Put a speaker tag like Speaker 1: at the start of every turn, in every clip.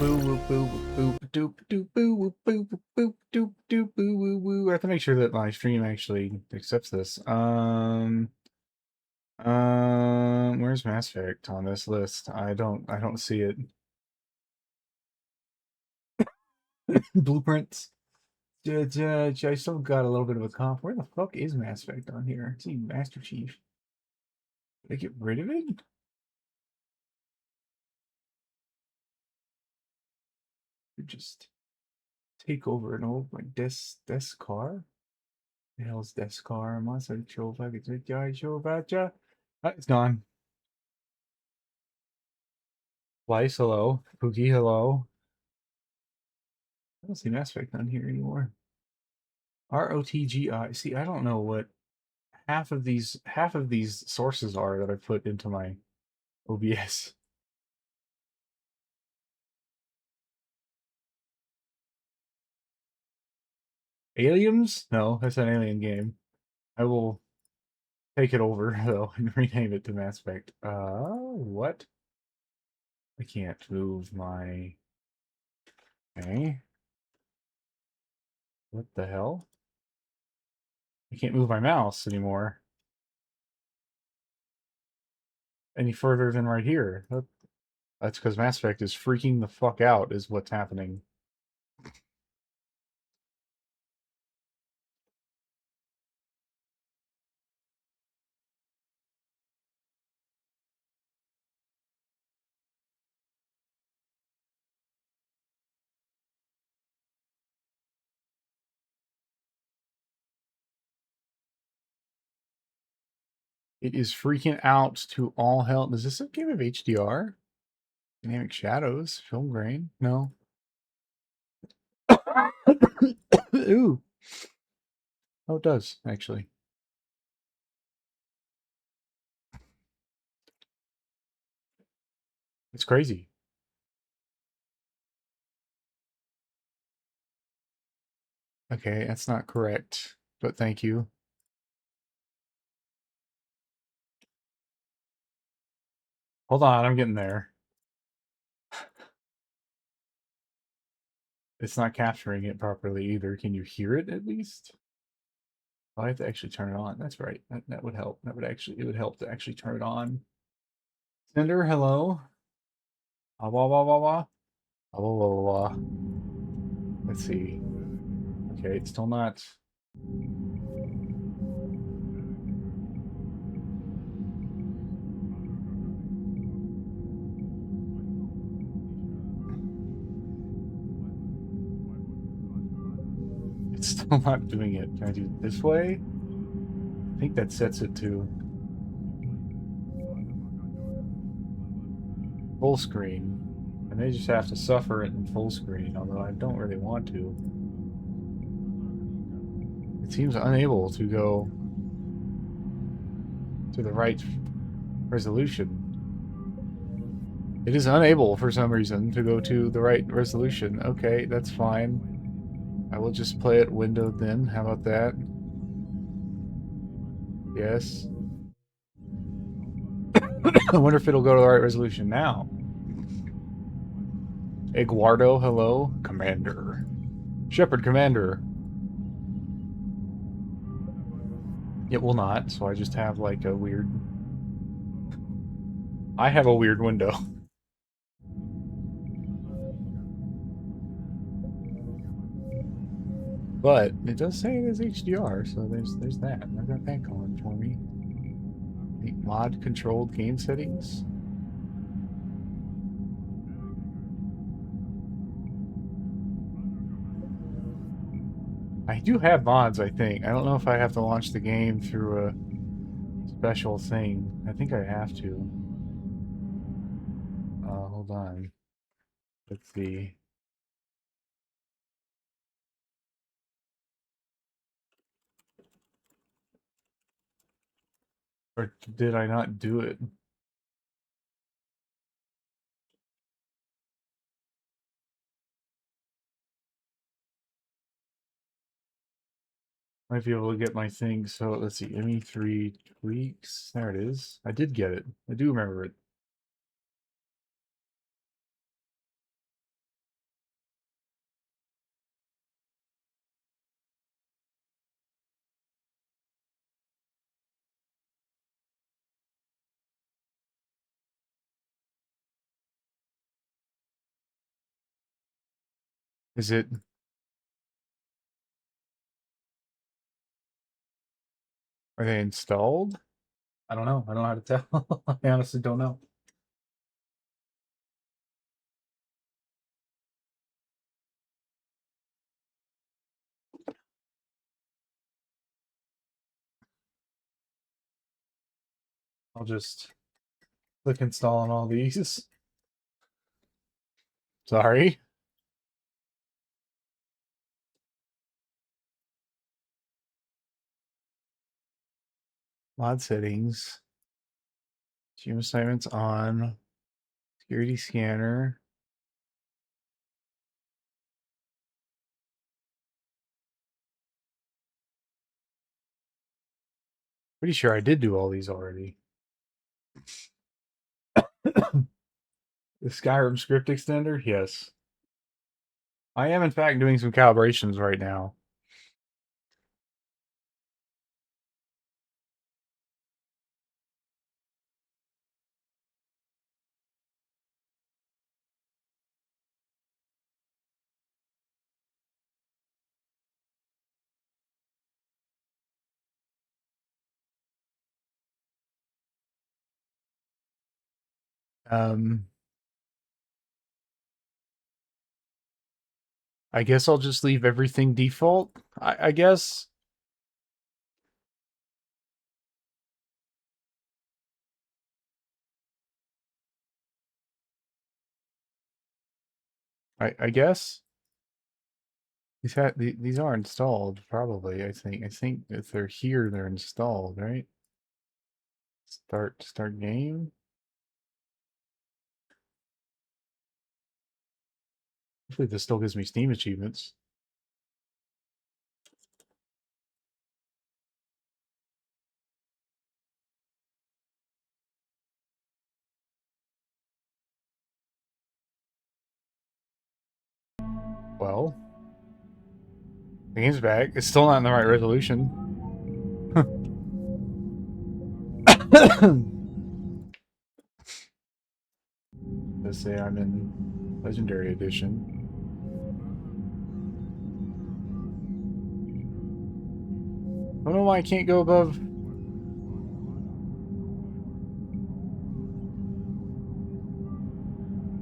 Speaker 1: boo whoop boo whoop boop doop doop boo whoop boo boop boop doop doop boo woo woo. I have to make sure that my stream actually accepts this. Where's Mass Effect on this list? I don't see it. Blueprints. I still got a little bit of a cough. Where the fuck is Mass Effect on here? See Master Chief. Did I get rid of it? Just take over an old like desk car. The hell's desk car? Monster Chova, Chova. It's gone. Slice, hello. Pookie, hello. I don't see Mass Effect on here anymore. ROTGI. See, I don't know what half of these sources are that I put into my OBS. Aliens? No, that's an alien game. I will take it over though and rename it to Mass Effect. What? I can't move my. Okay. What the hell? I can't move my mouse anymore. Any further than right here. That's because Mass Effect is freaking the fuck out, is what's happening. It is freaking out to all hell. Is this a game of HDR? Dynamic shadows, film grain? No. Ooh. Oh, it does, actually. It's crazy. Okay, that's not correct, but thank you. Hold on, I'm getting there. It's not capturing it properly either. Can you hear it at least? Oh, I have to actually turn it on. That's right. That would help. It would help to actually turn it on. Cinder, hello. Wah, wah, wah, wah, wah. Wah, wah, wah, wah. Let's see. Okay, it's still not. It's still not doing it. Can I do it this way? I think that sets it to full screen. I may just have to suffer it in full screen, although I don't really want to. It seems unable to go to the right resolution. It is unable, for some reason, to go to the right resolution. Okay, that's fine. I will just play it windowed then. How about that? Yes. I wonder if it'll go to the right resolution now. Eduardo, hello. Commander. Shepard, Commander. It will not, so I just have like a weird... I have a weird window. But it does say it is HDR, so there's that. I've got that going for me. The mod controlled game settings. I do have mods, I think. I don't know if I have to launch the game through a special thing. I think I have to. Hold on. Let's see. Or did I not do it? Might be able to get my thing. So let's see. ME3 tweaks. There it is. I did get it. I do remember it. Is it? Are they installed? I don't know. I don't know how to tell. I honestly don't know. I'll just click install on all these. Sorry. Mod settings. Team assignments on. Security scanner. Pretty sure I did do all these already. The Skyrim script extender? Yes. I am, in fact, doing some calibrations right now. I guess I'll just leave everything default. I guess. I guess. These are installed, probably. I think if they're here, they're installed, right? Start game. Hopefully this still gives me Steam achievements. Well, the game's back. It's still not in the right resolution. Let's say I'm in Legendary Edition. I don't know why I can't go above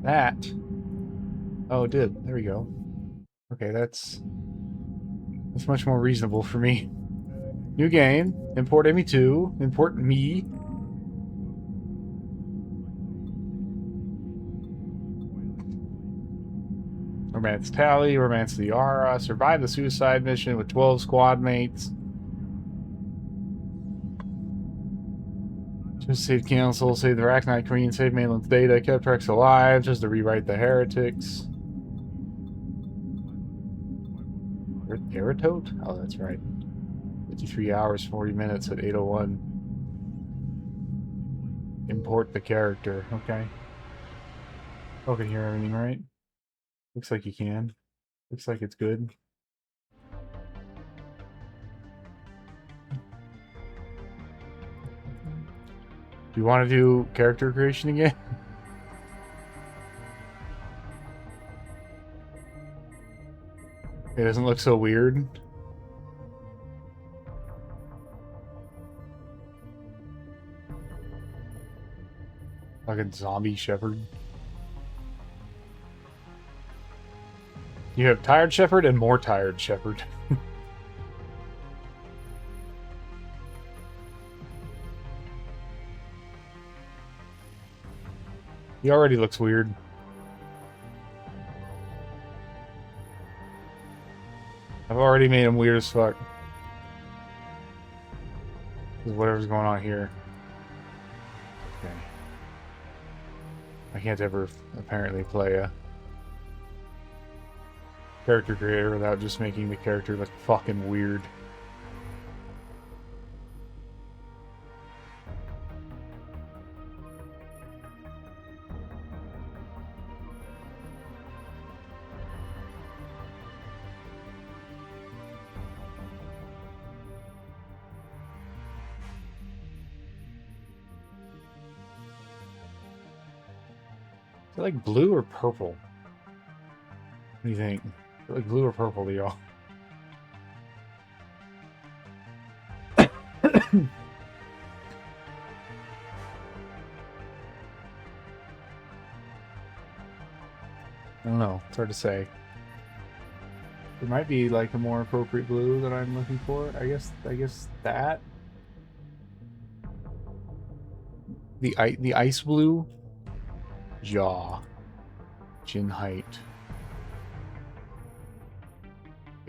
Speaker 1: that. Oh, it did. There we go. Okay, that's much more reasonable for me. New game. Import ME2. Import me. Romance Tally. Romance Liara. Survive the suicide mission with 12 squad mates. Just save Council. Save the Arachnite Queen. Save Malin's data. Kept Rex alive. Just to rewrite the heretics. Eratote? Oh, that's right. 53 hours, 40 minutes at 8:01. Import the character. Okay. Oh, can hear everything right? Looks like you can. Looks like it's good. Do you want to do character creation again? It doesn't look so weird. Like a zombie shepherd. You have tired shepherd and more tired shepherd. He already looks weird. I've already made him weird as fuck. Because whatever's going on here. Okay. I can't ever apparently play a character creator without just making the character look fucking weird. Is it like blue or purple? What do you think? Like blue or purple to y'all? I don't know. It's hard to say. It might be like a more appropriate blue that I'm looking for. I guess that the ice blue, jaw, chin height.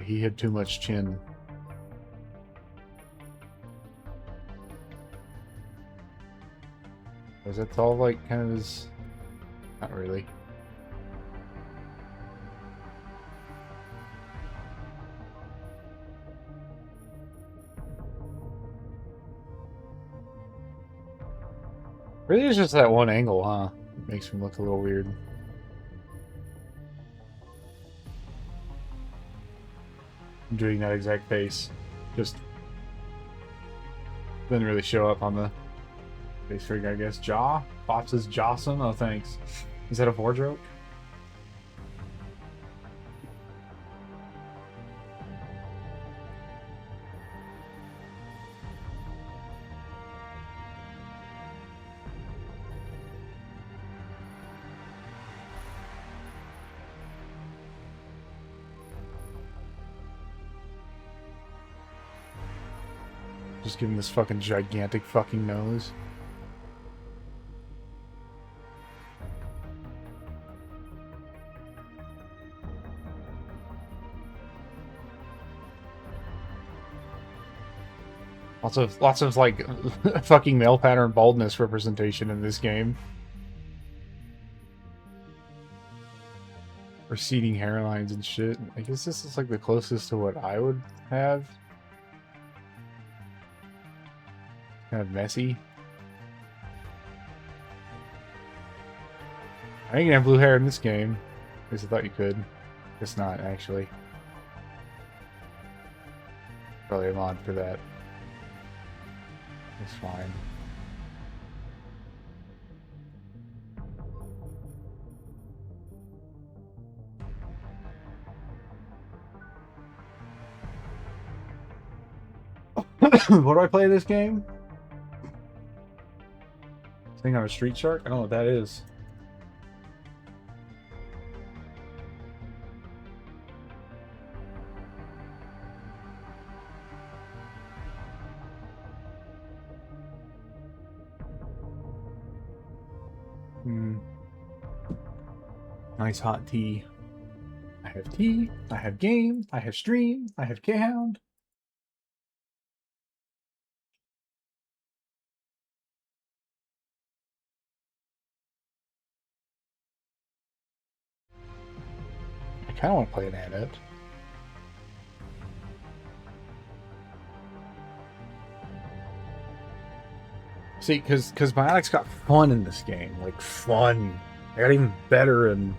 Speaker 1: He had too much chin. Was that all like kind of his? Not really. Really, it's just that one angle, huh? It makes him look a little weird. I'm doing that exact face. Just didn't really show up on the face rig, I guess. Jaw? Pops is Jawsome? Oh, thanks. Is that a wardrobe? Just give him this fucking gigantic fucking nose. Lots of like fucking male pattern baldness representation in this game. Receding hairlines and shit. I guess this is like the closest to what I would have. Kind of messy. I think you can have blue hair in this game. At least I thought you could. Guess not, actually. Probably a mod for that. It's fine. What do I play this game? Thing on a street shark? I don't know what that is. Nice hot tea. I have tea, I have game, I have stream, I have K-Hound. I kind of want to play an adept. See, because Biotics got fun in this game. Like, fun. They got even better in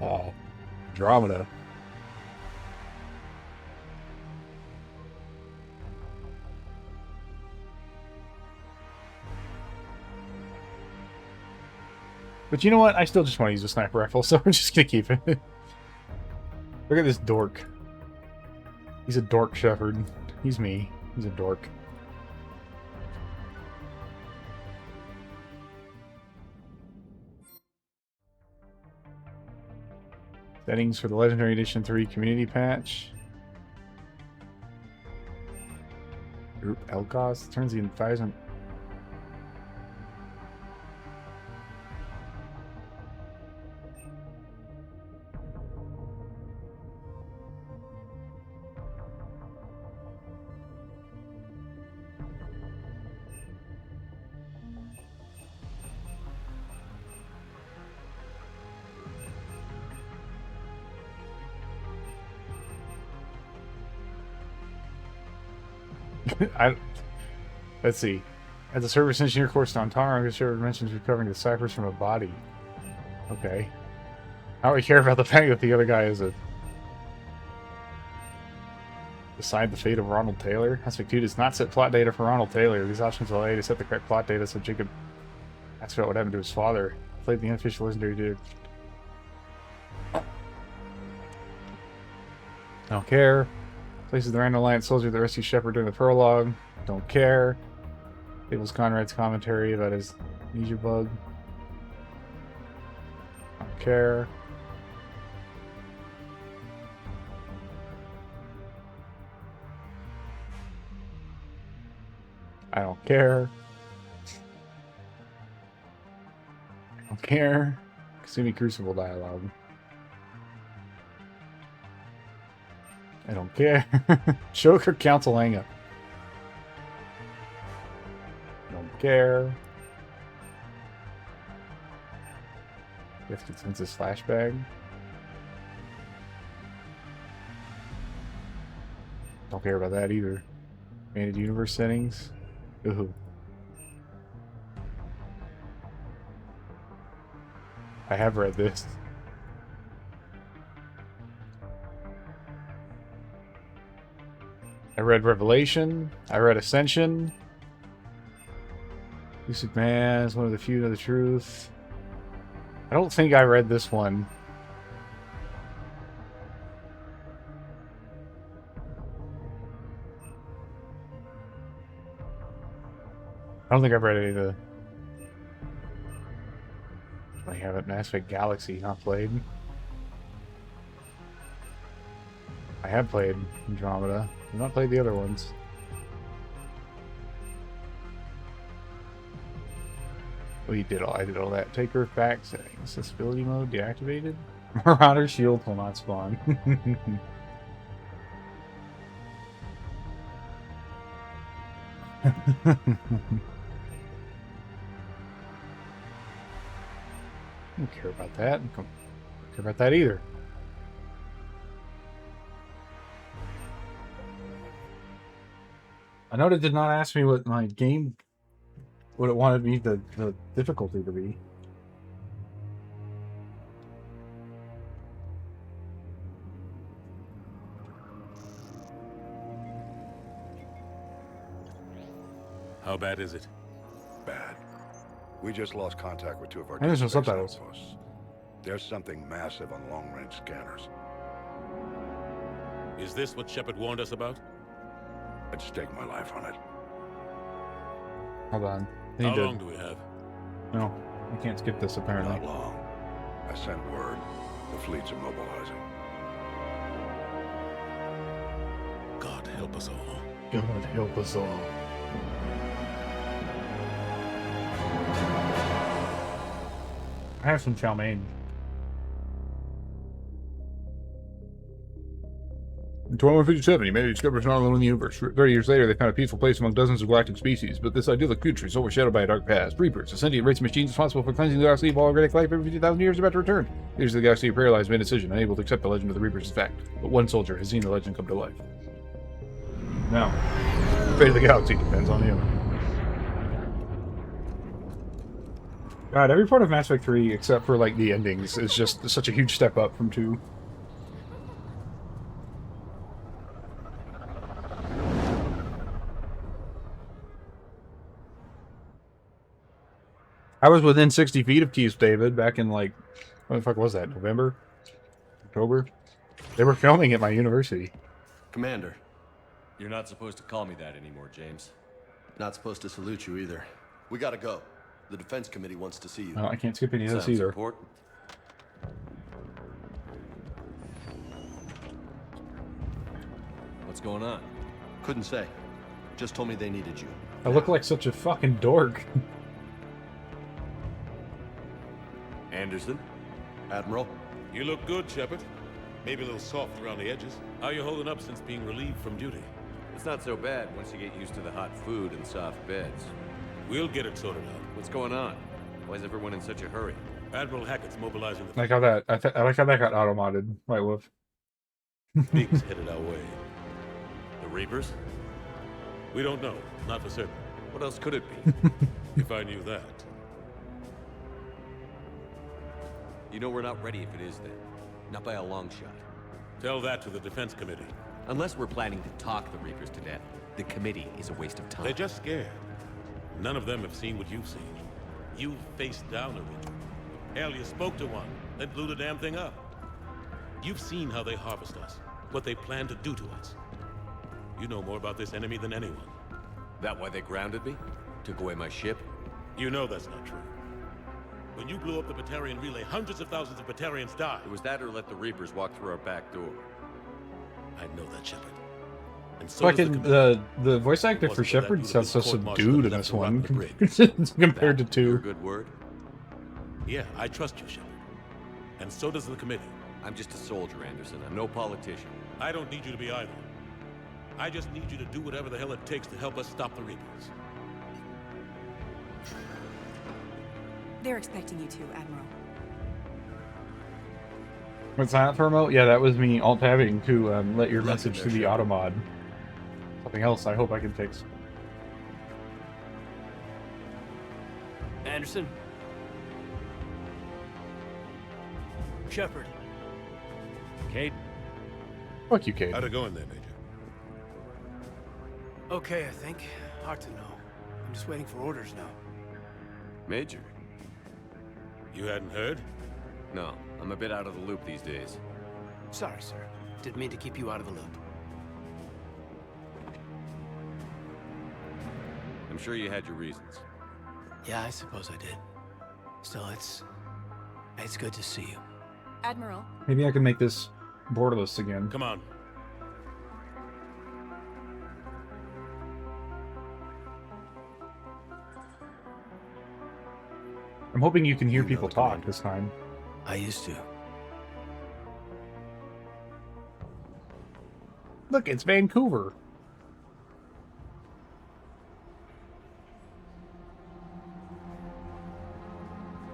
Speaker 1: Andromeda. But you know what? I still just want to use a sniper rifle, so I'm just going to keep it. Look at this dork. He's a dork shepherd. He's me. He's a dork. Settings for the Legendary Edition 3 Community Patch. Group Elgos turns the advisement. Let's see. At the service engineer course on Tara, the server mentions recovering the ciphers from a body. Okay. I don't really care about the fact that the other guy is a... Decide the fate of Ronald Taylor? Aspect 2 does not set plot data for Ronald Taylor. These options will allow you to set the correct plot data so Jacob asks about what happened to his father. Played the unofficial legendary dude. Don't care. Places the random alliance soldier that rescued Shepard during the prologue. Don't care. Tables Conrad's commentary about his amnesia bug. Don't care. I don't care. I don't care. Kasumi Crucible dialogue. I don't care. Joker Council hangup. Don't care. Gifted Census flashbag. Don't care about that either. Expanded universe settings. Ooh. I have read this. I read Revelation. I read Ascension. Lucid Man is one of the few to the truth. I don't think I read this one. I don't think I've read any of the... I haven't. Mass Effect Galaxy not played. I have played Andromeda. I've not played the other ones. Oh, you did all. I did all that. Take Earth back. Settings. Accessibility mode deactivated. Marauder shield will not spawn. I don't care about that. I don't care about that either. I know it did not ask me what my game, what it wanted me the difficulty to be.
Speaker 2: How bad is it?
Speaker 3: Bad. We just lost contact with two of our
Speaker 1: And there's no
Speaker 3: space
Speaker 1: subtitles.
Speaker 3: outposts. There's something massive on long-range scanners.
Speaker 2: Is this what Shepard warned us about?
Speaker 3: I'd stake my life on it.
Speaker 1: Hold on. I
Speaker 2: How
Speaker 1: need to-
Speaker 2: long do we have?
Speaker 1: No, I can't skip this apparently.
Speaker 3: Not long. I sent word. The fleet's immobilizing.
Speaker 2: God help us all.
Speaker 1: God help us all. I have some chow mein. In 2157, humanity discovered an alone in the universe. 30 years later, they found a peaceful place among dozens of galactic species, but this idyllic future is overshadowed by a dark past. Reapers, a sentient race of machines responsible for cleansing the galaxy of all organic life every 50,000 years, are about to return. Leaders of the galaxy are paralyzed by indecision, unable to accept the legend of the Reapers as fact. But one soldier has seen the legend come to life. Now, the fate of the galaxy depends on him. God, every part of Mass Effect 3, except for like the endings, is just such a huge step up from 2. I was within 60 feet of Keith David back in like, what the fuck was that? November? October? They were filming at my university.
Speaker 4: Commander,
Speaker 5: You're not supposed to call me that anymore, James.
Speaker 4: not supposed to salute you either. We gotta go. The Defense Committee wants to see you.
Speaker 1: I can't skip any of this
Speaker 5: Sounds
Speaker 1: either.
Speaker 5: important. What's going on?
Speaker 4: Couldn't say. Just told me they needed you.
Speaker 1: I look like such a fucking dork.
Speaker 5: Anderson?
Speaker 4: Admiral,
Speaker 2: You look good, Shepard. Maybe a little soft around the edges. How you holding up since being relieved from duty?
Speaker 5: It's not so bad once you get used to the hot food and soft beds.
Speaker 2: We'll get it sorted out.
Speaker 5: What's going on? Why is everyone in such a hurry?
Speaker 2: Admiral Hackett's mobilizing the
Speaker 1: Like how that, I like how that got auto-modded. White Wolf.
Speaker 2: Biggs headed our way.
Speaker 5: The Reapers?
Speaker 2: We don't know. Not for certain.
Speaker 5: What else could it be?
Speaker 2: If I knew that.
Speaker 5: You know we're not ready if it is then. Not by a long shot.
Speaker 2: Tell that to the Defense Committee.
Speaker 5: Unless we're planning to talk the Reapers to death, the committee is a waste of time.
Speaker 2: They're just scared. None of them have seen what you've seen. You faced down a Reaper. Hell, you spoke to one, then blew the damn thing up. You've seen how they harvest us. what they plan to do to us. You know more about this enemy than anyone.
Speaker 5: That why they grounded me? Took away my ship?
Speaker 2: You know that's not true. When you blew up the Batarian relay, hundreds of thousands of Batarians died.
Speaker 5: It was that or let the Reapers walk through our back door.
Speaker 2: I know that, Shepard. And so does
Speaker 1: Fucking the voice actor for
Speaker 2: Wasn't for that
Speaker 1: Shepard
Speaker 2: you'd
Speaker 1: sounds so
Speaker 2: have been court-martialed
Speaker 1: subdued in
Speaker 2: and left
Speaker 1: this
Speaker 2: to rot
Speaker 1: one
Speaker 2: in the brig.
Speaker 1: compared to
Speaker 5: That your
Speaker 1: 2.
Speaker 5: good word?
Speaker 2: Yeah, I trust you, Shepard. And so does the committee.
Speaker 5: I'm just a soldier, Anderson. I'm no politician.
Speaker 2: I don't need you to be either. I just need you to do whatever the hell it takes to help us stop the Reapers.
Speaker 6: They're expecting you to, Admiral.
Speaker 1: What's that remote? Yeah, that was me alt-tabbing to let your
Speaker 4: Lots in
Speaker 1: message
Speaker 4: there,
Speaker 1: to the
Speaker 4: Shepard.
Speaker 1: automod. Something else I hope I can fix.
Speaker 7: Anderson? Shepard. Kate?
Speaker 1: Fuck you, Cade.
Speaker 2: How'd it go in there, Major?
Speaker 7: Okay, I think. Hard to know. I'm just waiting for orders now.
Speaker 5: Major?
Speaker 2: You hadn't heard?
Speaker 5: No, I'm a bit out of the loop these days.
Speaker 7: Sorry, sir. Didn't mean to keep you out of the loop.
Speaker 5: I'm sure you had your reasons.
Speaker 7: Yeah, I suppose I did. Still, it's good to see you.
Speaker 6: Admiral,
Speaker 1: Maybe I can make this borderless again.
Speaker 2: Come on.
Speaker 1: I'm hoping you can hear
Speaker 4: You know
Speaker 1: people
Speaker 4: the
Speaker 1: talk
Speaker 4: commander.
Speaker 1: this time.
Speaker 7: I used to.
Speaker 1: Look, it's Vancouver.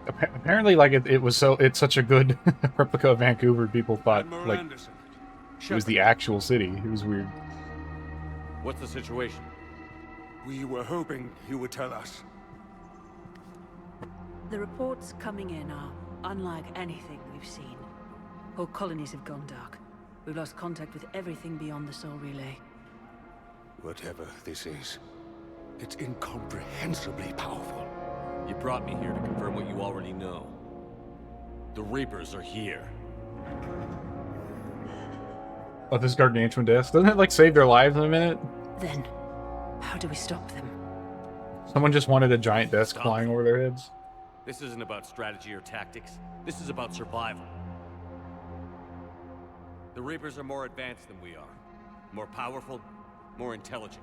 Speaker 1: Apparently, like it's such a good replica of Vancouver. People thought
Speaker 3: Admiral
Speaker 1: like
Speaker 3: Anderson.
Speaker 1: it was the actual city. It was weird.
Speaker 5: What's the situation?
Speaker 3: We were hoping you would tell us.
Speaker 8: The reports coming in are unlike anything we've seen. Whole colonies have gone dark. We've lost contact with everything beyond the Soul Relay.
Speaker 3: Whatever this is, it's incomprehensibly powerful.
Speaker 5: You brought me here to confirm what you already know. The Reapers are here.
Speaker 1: Oh, this gargantuan desk doesn't it like save their lives in a minute?
Speaker 8: Then, how do we stop them?
Speaker 1: Someone just wanted a giant desk
Speaker 2: Stop.
Speaker 1: flying over their heads.
Speaker 5: This isn't about strategy or tactics. This is about survival. The Reapers are more advanced than we are. More powerful, more intelligent.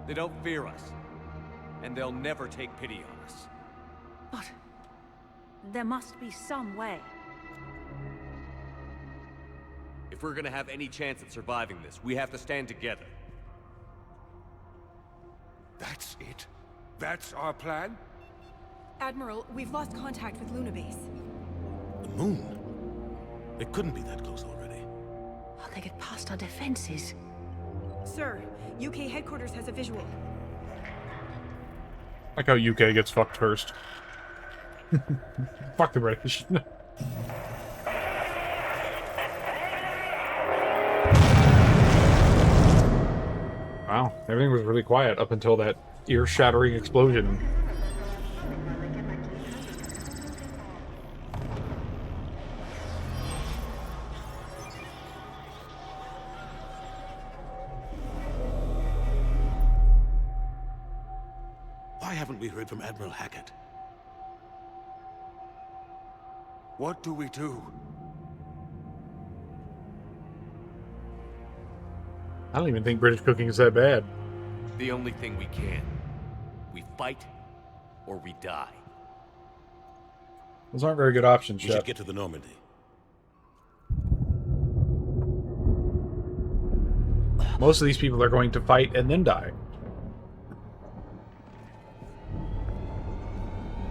Speaker 5: They don't fear us. And they'll never take pity on us.
Speaker 8: But there must be some way.
Speaker 5: If we're gonna have any chance at surviving this, we have to stand together.
Speaker 3: That's it? That's our plan?
Speaker 6: Admiral, we've lost contact with Luna Base.
Speaker 2: The moon? It couldn't be that close already.
Speaker 8: How they get past our defenses?
Speaker 6: Sir, UK headquarters has a visual.
Speaker 1: Like how UK gets fucked first. Fuck the British. Wow, everything was really quiet up until that ear-shattering explosion.
Speaker 2: Why haven't we heard from Admiral Hackett?
Speaker 3: What do we do?
Speaker 1: I don't even think British cooking is that bad.
Speaker 5: The only thing we can. We fight, or we die.
Speaker 1: Those aren't very good options,
Speaker 2: We
Speaker 1: Shep.
Speaker 2: should get to the Normandy.
Speaker 1: Most of these people are going to fight and then die.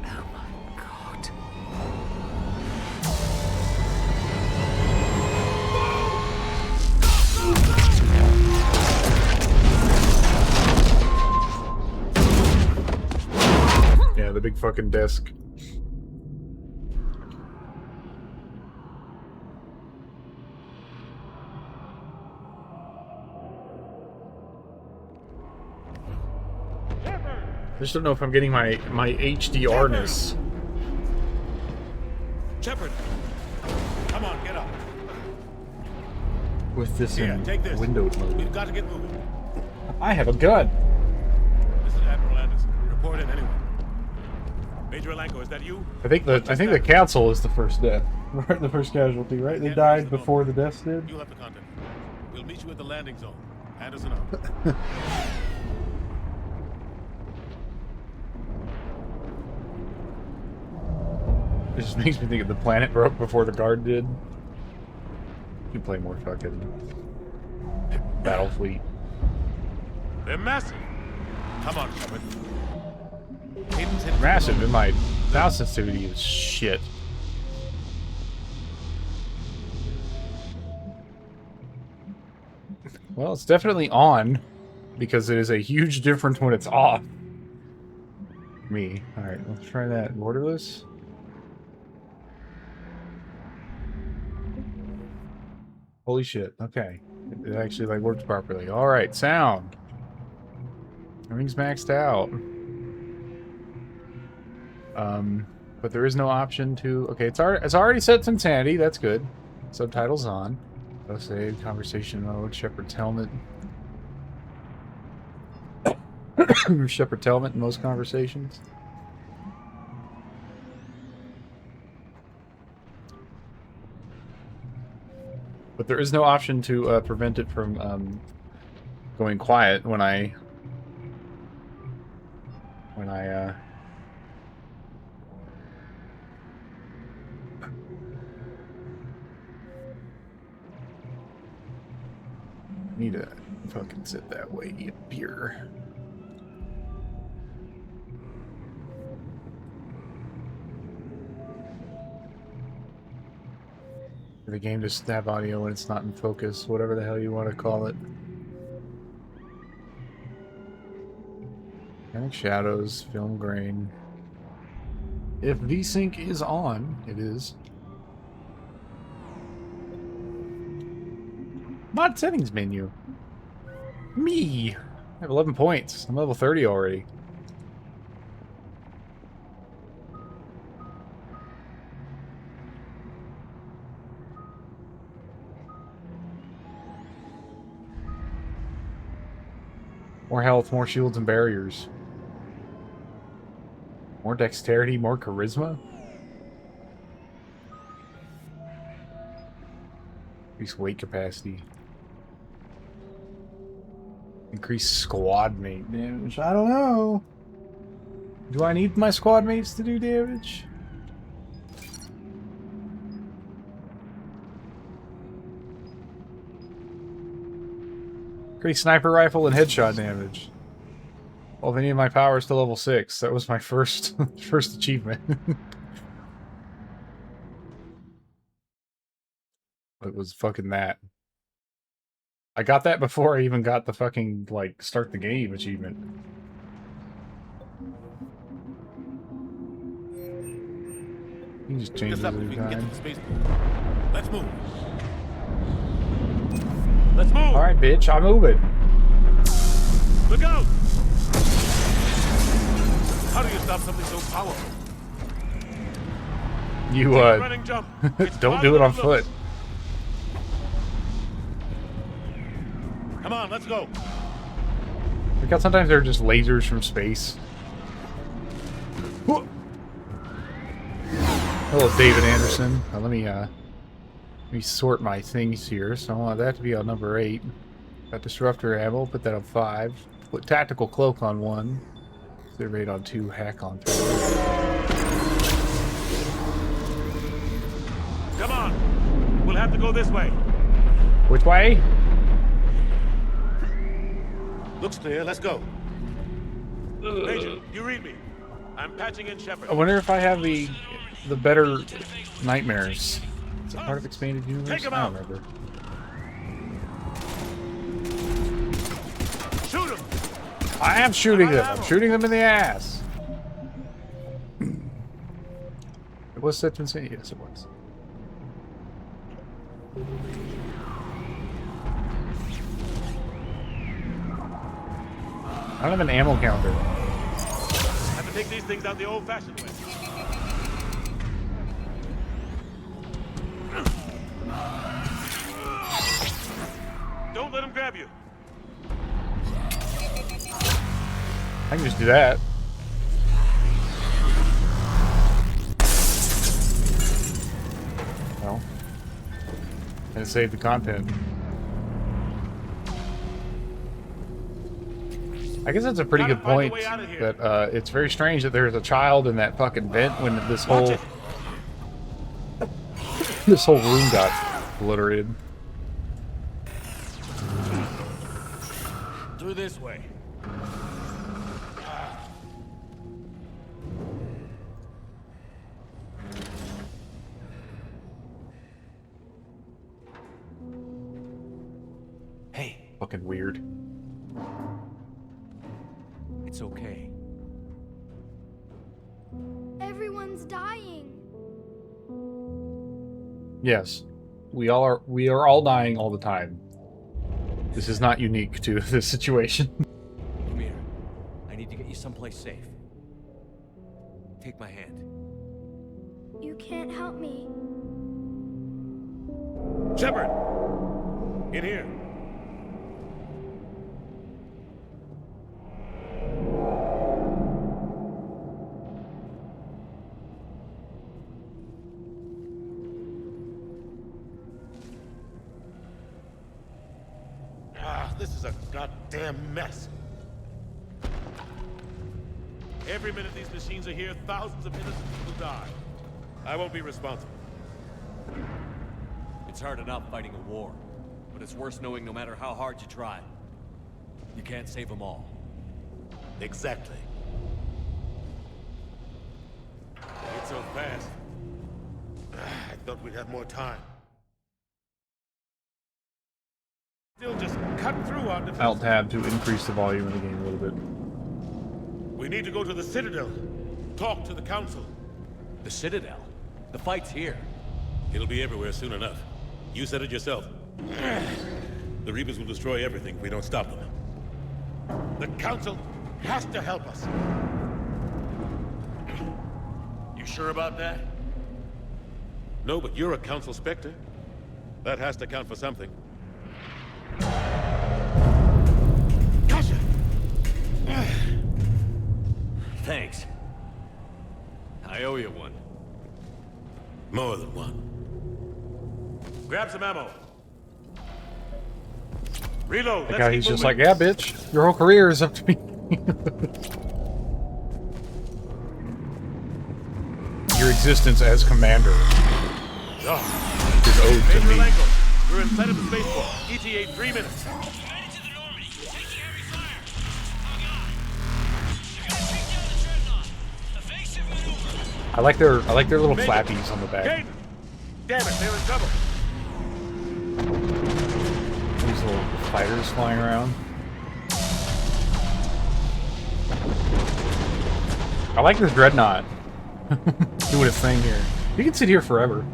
Speaker 8: Oh my god.
Speaker 1: Yeah, the big fucking desk. I just don't know if I'm getting my HDR-ness.
Speaker 2: Shepard! Come on, get up.
Speaker 1: with this
Speaker 2: Here,
Speaker 1: in
Speaker 2: take this.
Speaker 1: windowed mode.
Speaker 2: We've got to get moving.
Speaker 1: I have a gun.
Speaker 2: This is Admiral Anderson. Report in anyone. Major Alanko, is that you?
Speaker 1: I think the council is the first death, right? The first casualty, right? They died before the deaths did.
Speaker 2: You'll have to contact me. We'll meet you at the landing zone. Anderson out.
Speaker 1: It just makes me think of the planet broke before the guard did. You play more fucking Battle Fleet.
Speaker 2: They're massive. Come on, Shepard.
Speaker 1: Massive, and my mouse sensitivity is shit. Well, it's definitely on, because it is a huge difference when it's off. Me. Alright, let's try that. Borderless? Holy shit, okay. It actually, like, works properly. Alright, sound. Everything's maxed out. But there is no option to... Okay, it's already set to insanity. That's good. Subtitles on. I'll save conversation mode. Shepard's helmet. Shepard's helmet in most conversations. But there is no option to prevent it from going quiet when I need to fucking sit that way, eat a beer. The game doesn't have audio when it's not in focus, whatever the hell you want to call it. Dynamic shadows, film grain. If VSync is on, it is. Mod settings menu. Me! I have 11 points. I'm level 30 already. More health, more shields and barriers. More dexterity, more charisma. Increase weight capacity. Increase squad mate damage. I don't know. Do I need my squad mates to do damage? Increase sniper rifle and headshot damage. Well, if any of my power is to level 6, that was my first achievement. It was fucking that. I got that before I even got the fucking, like, start the game achievement. You can just change it every time.
Speaker 2: Let's move. Let's move.
Speaker 1: All right, bitch, I'm moving.
Speaker 2: Look out! How do you stop something so powerful?
Speaker 1: You
Speaker 2: Running jump.
Speaker 1: don't do it on foot.
Speaker 2: Come on, let's go.
Speaker 1: Because sometimes they're just lasers from space. Hello, David Anderson. Now, let me sort my things here. So I want that to be on number 8. Got disruptor ammo. Put that on 5. Put tactical cloak on 1. Surveyed on 2. Hack on 3.
Speaker 2: Come on. We'll have to go this way.
Speaker 1: Which way?
Speaker 2: Looks clear. Let's go. Major, you read me. I'm patching in Shepard.
Speaker 1: I wonder if I have the better nightmares. Is it part of expanded universe?
Speaker 2: Take him
Speaker 1: I don't
Speaker 2: out.
Speaker 1: remember.
Speaker 2: Shoot him.
Speaker 1: I am shooting them. I'm shooting them in the ass. It was set to insanity. Yes, it was. I don't have an ammo counter.
Speaker 2: Have to take these things out the old-fashioned way. grab you.
Speaker 1: I can just do that. Well, and save the content. I guess that's a pretty
Speaker 2: Gotta
Speaker 1: good
Speaker 2: find a
Speaker 1: point.
Speaker 2: way out of here.
Speaker 1: That it's very strange that there's a child in that fucking vent when this
Speaker 2: Watch
Speaker 1: whole
Speaker 2: it.
Speaker 1: this whole room got obliterated.
Speaker 5: Through this way.
Speaker 7: Hey,
Speaker 1: Fucking weird.
Speaker 5: It's okay.
Speaker 9: Everyone's dying.
Speaker 1: Yes, we are all dying all the time. This is not unique to this situation.
Speaker 5: Come here. I need to get you someplace safe. Take my hand.
Speaker 9: You can't help me.
Speaker 2: Shepard! In here. This is a goddamn mess. Every minute these machines are here, thousands of innocent people die. I won't be responsible.
Speaker 5: It's hard enough fighting a war, but it's worse knowing no matter how hard you try, you can't save them all.
Speaker 2: Exactly. It's so fast. I thought we'd have more time. Still just cut through our defense.
Speaker 1: Alt tab to increase the volume of the game a little bit.
Speaker 2: We need to go to the Citadel. Talk to the Council.
Speaker 5: The Citadel? The fight's here.
Speaker 2: It'll be everywhere soon enough. You said it yourself. The Reapers will destroy everything if we don't stop them. The Council has to help us. You sure about that? No, but you're a Council Spectre. That has to count for something. Kasha!
Speaker 5: Thanks. I owe you one.
Speaker 2: More than one. Grab some ammo. Reload.
Speaker 1: That guy, he's just like, yeah, bitch, your whole career is up to me. Your existence as commander is owed to
Speaker 2: Major
Speaker 1: me.
Speaker 2: Lango, we're inside of the spaceport. ETA 3 minutes.
Speaker 1: I like their little
Speaker 2: Major.
Speaker 1: flappies on the back.
Speaker 2: Caden! Damn it, they're in trouble.
Speaker 1: These little fighters flying around. I like this dreadnought doing its thing here. You can sit here forever.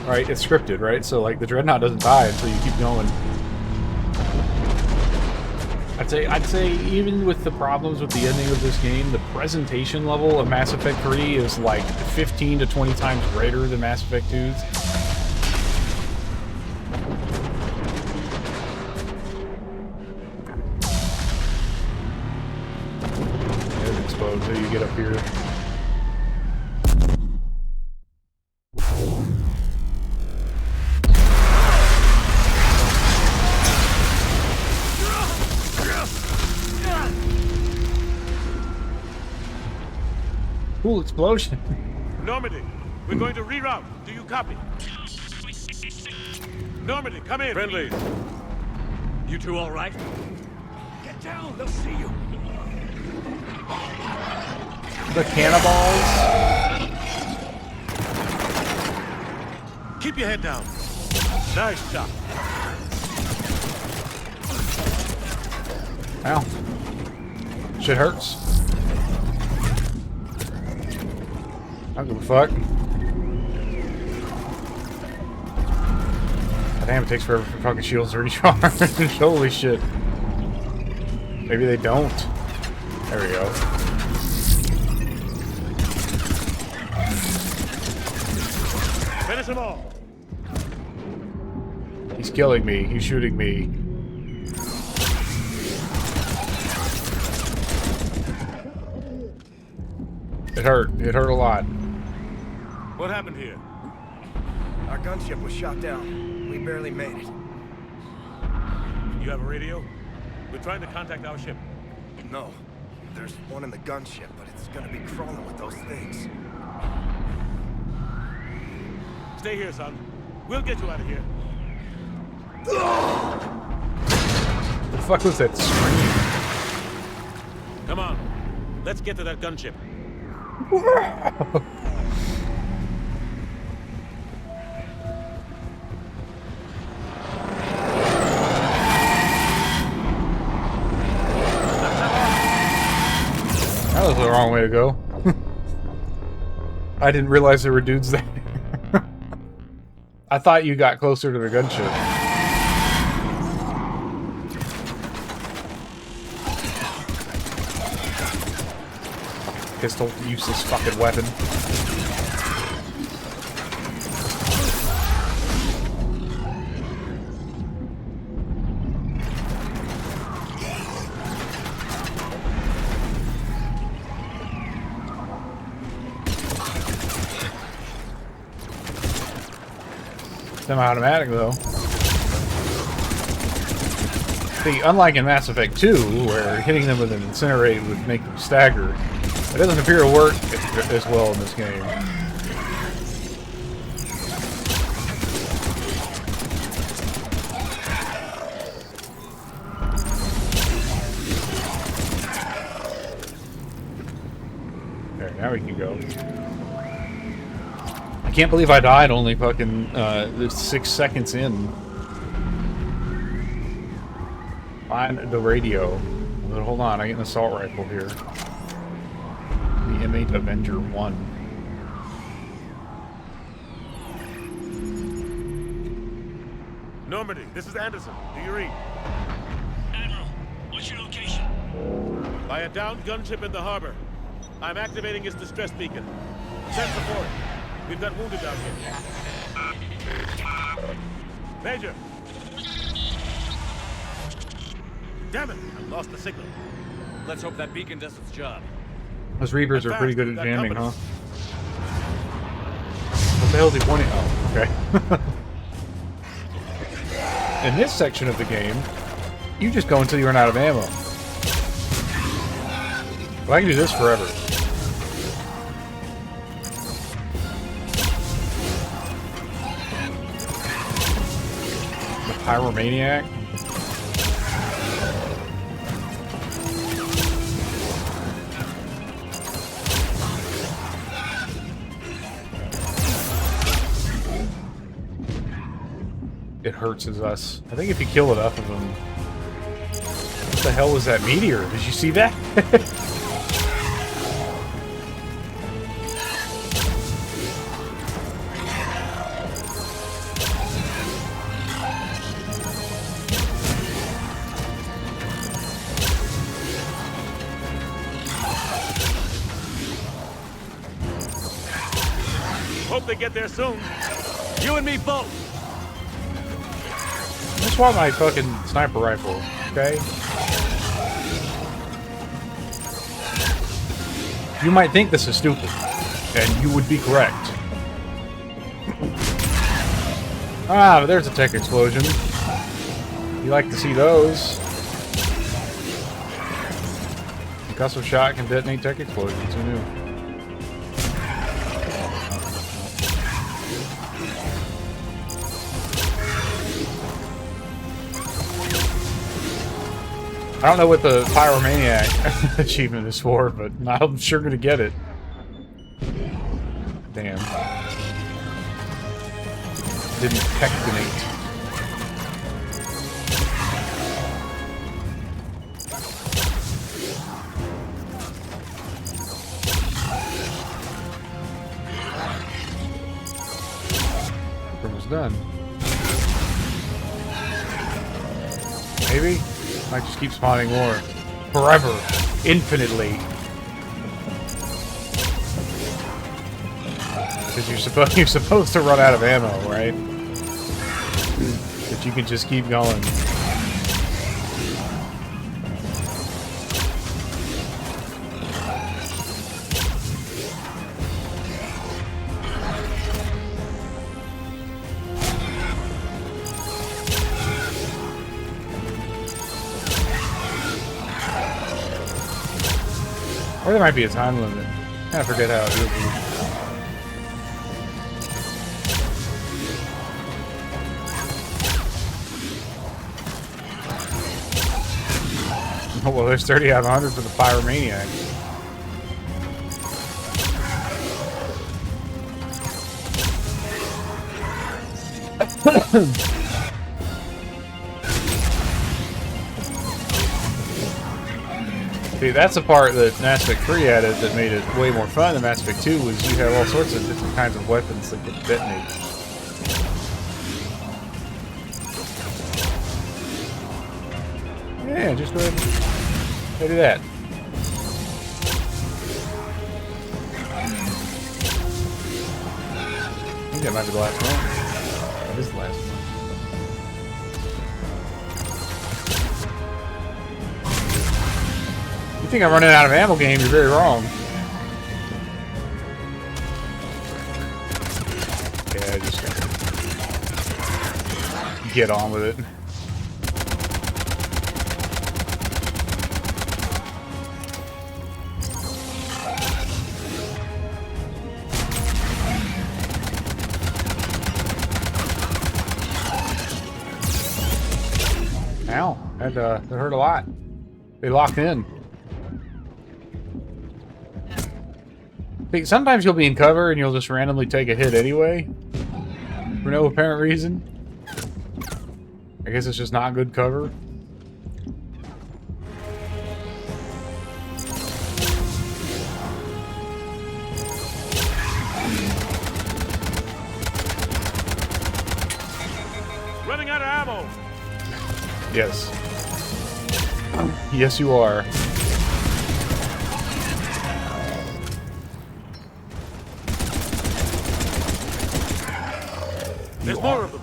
Speaker 1: Right, it's scripted, right? So like the dreadnought doesn't die until you keep going. I'd say even with the problems with the ending of this game, the presentation level of Mass Effect 3 is like 15 to 20 times greater than Mass Effect 2's. It'll explode until you get up here. Cool explosion.
Speaker 2: Normandy, we're going to reroute. Do you copy? Normandy, come in. Friendly.
Speaker 5: You two all right? Get down, they'll see you.
Speaker 1: The cannonballs.
Speaker 2: Keep your head down. Nice shot.
Speaker 1: Ow. Shit hurts. I don't give a fuck. God damn, it takes forever for fucking shields to recharge. Holy shit. Maybe they don't. There we go.
Speaker 2: Finish them all.
Speaker 1: He's killing me. He's shooting me. It hurt. It hurt a lot.
Speaker 2: What happened here?
Speaker 10: Our gunship was shot down. We barely made it.
Speaker 2: You have a radio? We're trying to contact our ship.
Speaker 10: No. There's one in the gunship, but it's gonna be crawling with those things.
Speaker 2: Stay here, son. We'll get you out of here.
Speaker 1: The fuck was that scream?
Speaker 2: Come on. Let's get to that gunship.
Speaker 1: That was the wrong way to go. I didn't realize there were dudes there. I thought you got closer to the gunship. Pistol, useless fucking weapon. Semi-automatic though. See, unlike in Mass Effect 2, where hitting them with an incinerator would make them stagger, it doesn't appear to work as well in this game. There, now we can go. I can't believe I died only fucking 6 seconds in. Find the radio. But hold on, I get an assault rifle here. The M8 Avenger 1.
Speaker 2: Normandy, this is Anderson. Do you read?
Speaker 11: Admiral, what's your location?
Speaker 2: By a downed gunship in the harbor. I'm activating its distress beacon. Send support. We've got wounded down here. Major! Damn it! I lost the signal.
Speaker 5: Let's hope that beacon does its job.
Speaker 1: Those Reapers are pretty good at jamming, huh? What the hell is he pointing? Oh, okay. In this section of the game, you just go until you run out of ammo. But I can do this forever. The Pyromaniac. It hurts as us. I think if you kill enough of them... What the hell was that meteor? Did you see that?
Speaker 2: Hope they get there soon.
Speaker 5: You and me both!
Speaker 1: I want my fucking sniper rifle, okay? You might think this is stupid, and you would be correct. Ah, but there's a tech explosion. You like to see those. Concussive shot can detonate tech explosions, who knew? I don't know what the Pyromaniac achievement is for, but I'm sure gonna get it. Damn. Didn't techtonate. Almost done. Maybe? Might just keep spawning more. Forever. Infinitely. Because you're supposed to run out of ammo, right? To you can just keep going. Or there might be a time limit. I forget how it is. Oh, well, there's 30 out of 100 for the Pyromaniac. See, that's the part that Mass Effect 3 added that made it way more fun than Mass Effect 2 was you have all sorts of different kinds of weapons that could detonate. Yeah, just go ahead and do that. I think that might be the last one. That is the last one. You think I'm running out of ammo game, you're very wrong. Yeah, just get on with it. Ow, that hurt a lot. They locked in. Sometimes you'll be in cover and you'll just randomly take a hit anyway. For no apparent reason. I guess it's just not good cover.
Speaker 2: Running out of ammo.
Speaker 1: Yes. Yes, you are.
Speaker 2: There's more of them.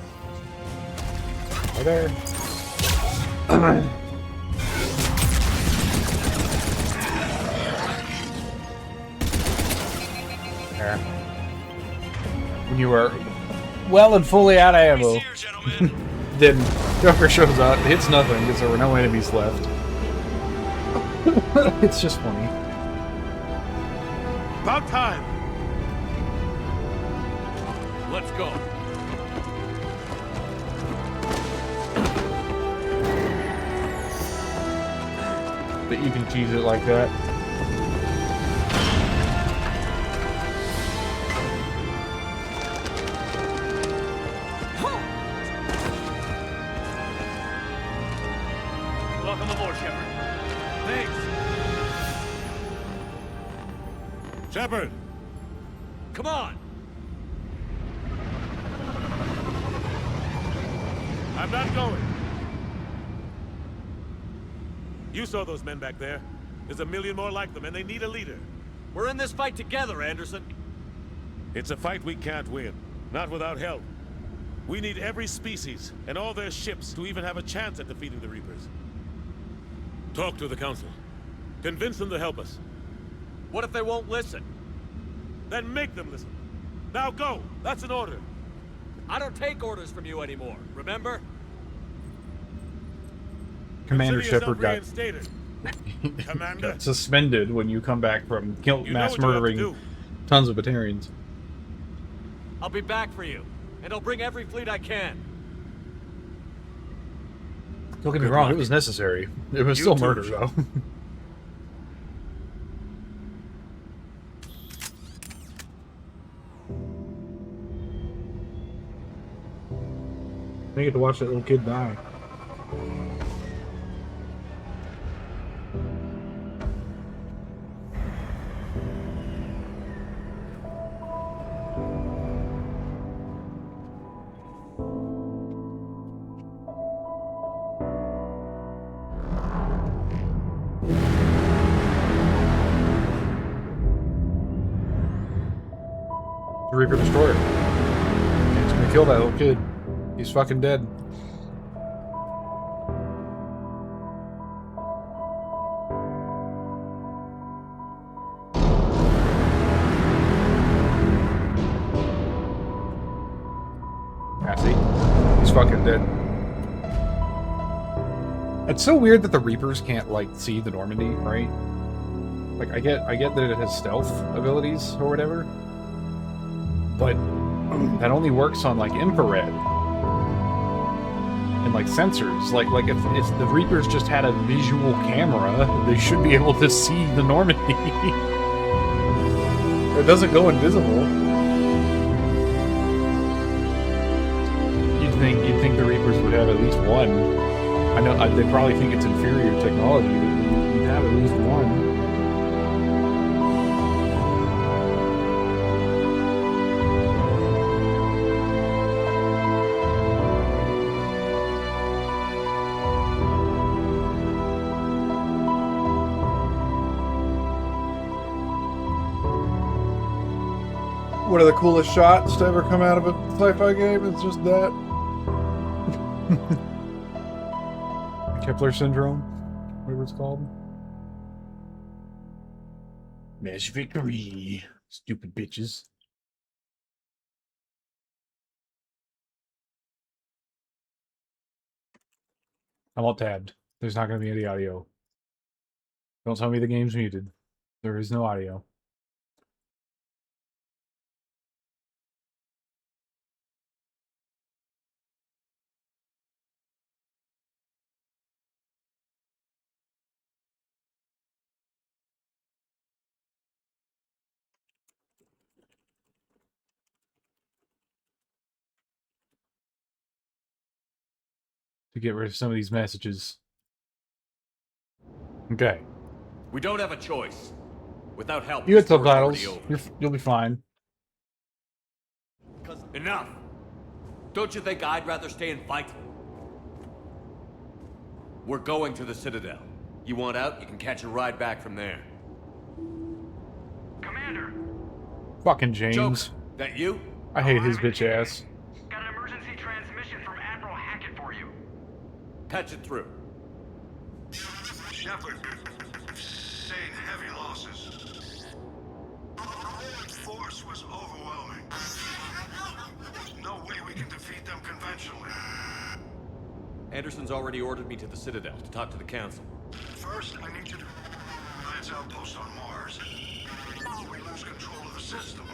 Speaker 1: Are there? There. When you were well and fully out of ammo, then Joker shows up, hits nothing because there were no enemies left. It's just funny.
Speaker 2: About time.
Speaker 5: Let's go.
Speaker 1: That you can cheese it like that.
Speaker 11: Welcome aboard, Shepard.
Speaker 5: Thanks.
Speaker 2: Shepard.
Speaker 5: Come on.
Speaker 2: I'm not going. You saw those men back there. There's a million more like them, and they need a leader.
Speaker 5: We're in this fight together, Anderson.
Speaker 2: It's a fight we can't win. Not without help. We need every species and all their ships to even have a chance at defeating the Reapers. Talk to the Council. Convince them to help us.
Speaker 5: What if they won't listen?
Speaker 2: Then make them listen. Now go! That's an order.
Speaker 5: I don't take orders from you anymore, remember?
Speaker 1: Commander
Speaker 2: Consider
Speaker 1: Shepard
Speaker 2: yourself reinstated. Commander.
Speaker 1: got suspended when you come back from
Speaker 2: You know
Speaker 1: mass
Speaker 2: what you have to
Speaker 1: murdering
Speaker 2: do.
Speaker 1: tons of Batarians.
Speaker 5: I'll be back for you, and I'll bring every fleet I can.
Speaker 1: Don't get me
Speaker 2: Good
Speaker 1: wrong,
Speaker 2: luck.
Speaker 1: it was necessary. It was
Speaker 2: You
Speaker 1: still
Speaker 2: too,
Speaker 1: murder,
Speaker 2: Shepard.
Speaker 1: though. I get to watch that little kid die. The Reaper Destroyer. It's gonna kill that little kid. He's fucking dead.
Speaker 12: fucking dead. It's so weird that the Reapers can't, like, see the Normandy, right? Like, I get that it has stealth abilities or whatever, but that only works on, like, infrared and, like, sensors. Like if the Reapers just had a visual camera, they should be able to see the Normandy. It doesn't go invisible. You'd think the Reapers would have at least one. I know they probably think it's inferior technology, but you'd have at least one. One of the coolest shots to ever come out of a sci-fi game is just that. Kepler syndrome, whatever it's called. Mass victory, stupid bitches. I'm all tabbed. There's not going to be any audio. Don't tell me the game's muted. There is no audio. To get rid of some of these messages. Okay.
Speaker 5: We don't have a choice. Without help,
Speaker 12: You had
Speaker 5: this war's already
Speaker 12: subtitles.
Speaker 5: over.
Speaker 12: You'll be fine.
Speaker 5: Enough! Don't you think I'd rather stay and fight? We're going to the Citadel. You want out, you can catch a ride back from there.
Speaker 11: Commander!
Speaker 12: Fucking James.
Speaker 5: Joker, that you?
Speaker 12: I hate his bitch ass.
Speaker 11: Got an emergency transmission from Admiral Hackett for you.
Speaker 5: Patch it through.
Speaker 3: Shepard, sustained heavy losses. The force was overwhelming. There's no way we can defeat them conventionally.
Speaker 5: Anderson's already ordered me to the Citadel to talk to the Council.
Speaker 3: First, I need you to Alliance outpost on Mars. We lose control of the system.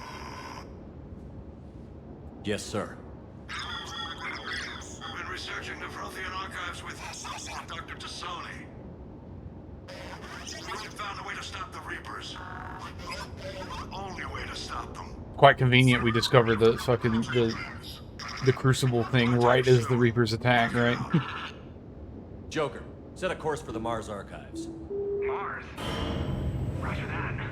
Speaker 5: Yes, sir.
Speaker 3: We've been researching the Prothean archives with Dr. Tassoni. We found a way to stop the Reapers. The only way to stop them.
Speaker 12: Quite convenient we discovered the fucking the Crucible thing right as the Reapers attack, right?
Speaker 5: Joker, set a course for the Mars archives.
Speaker 11: Mars? Roger that.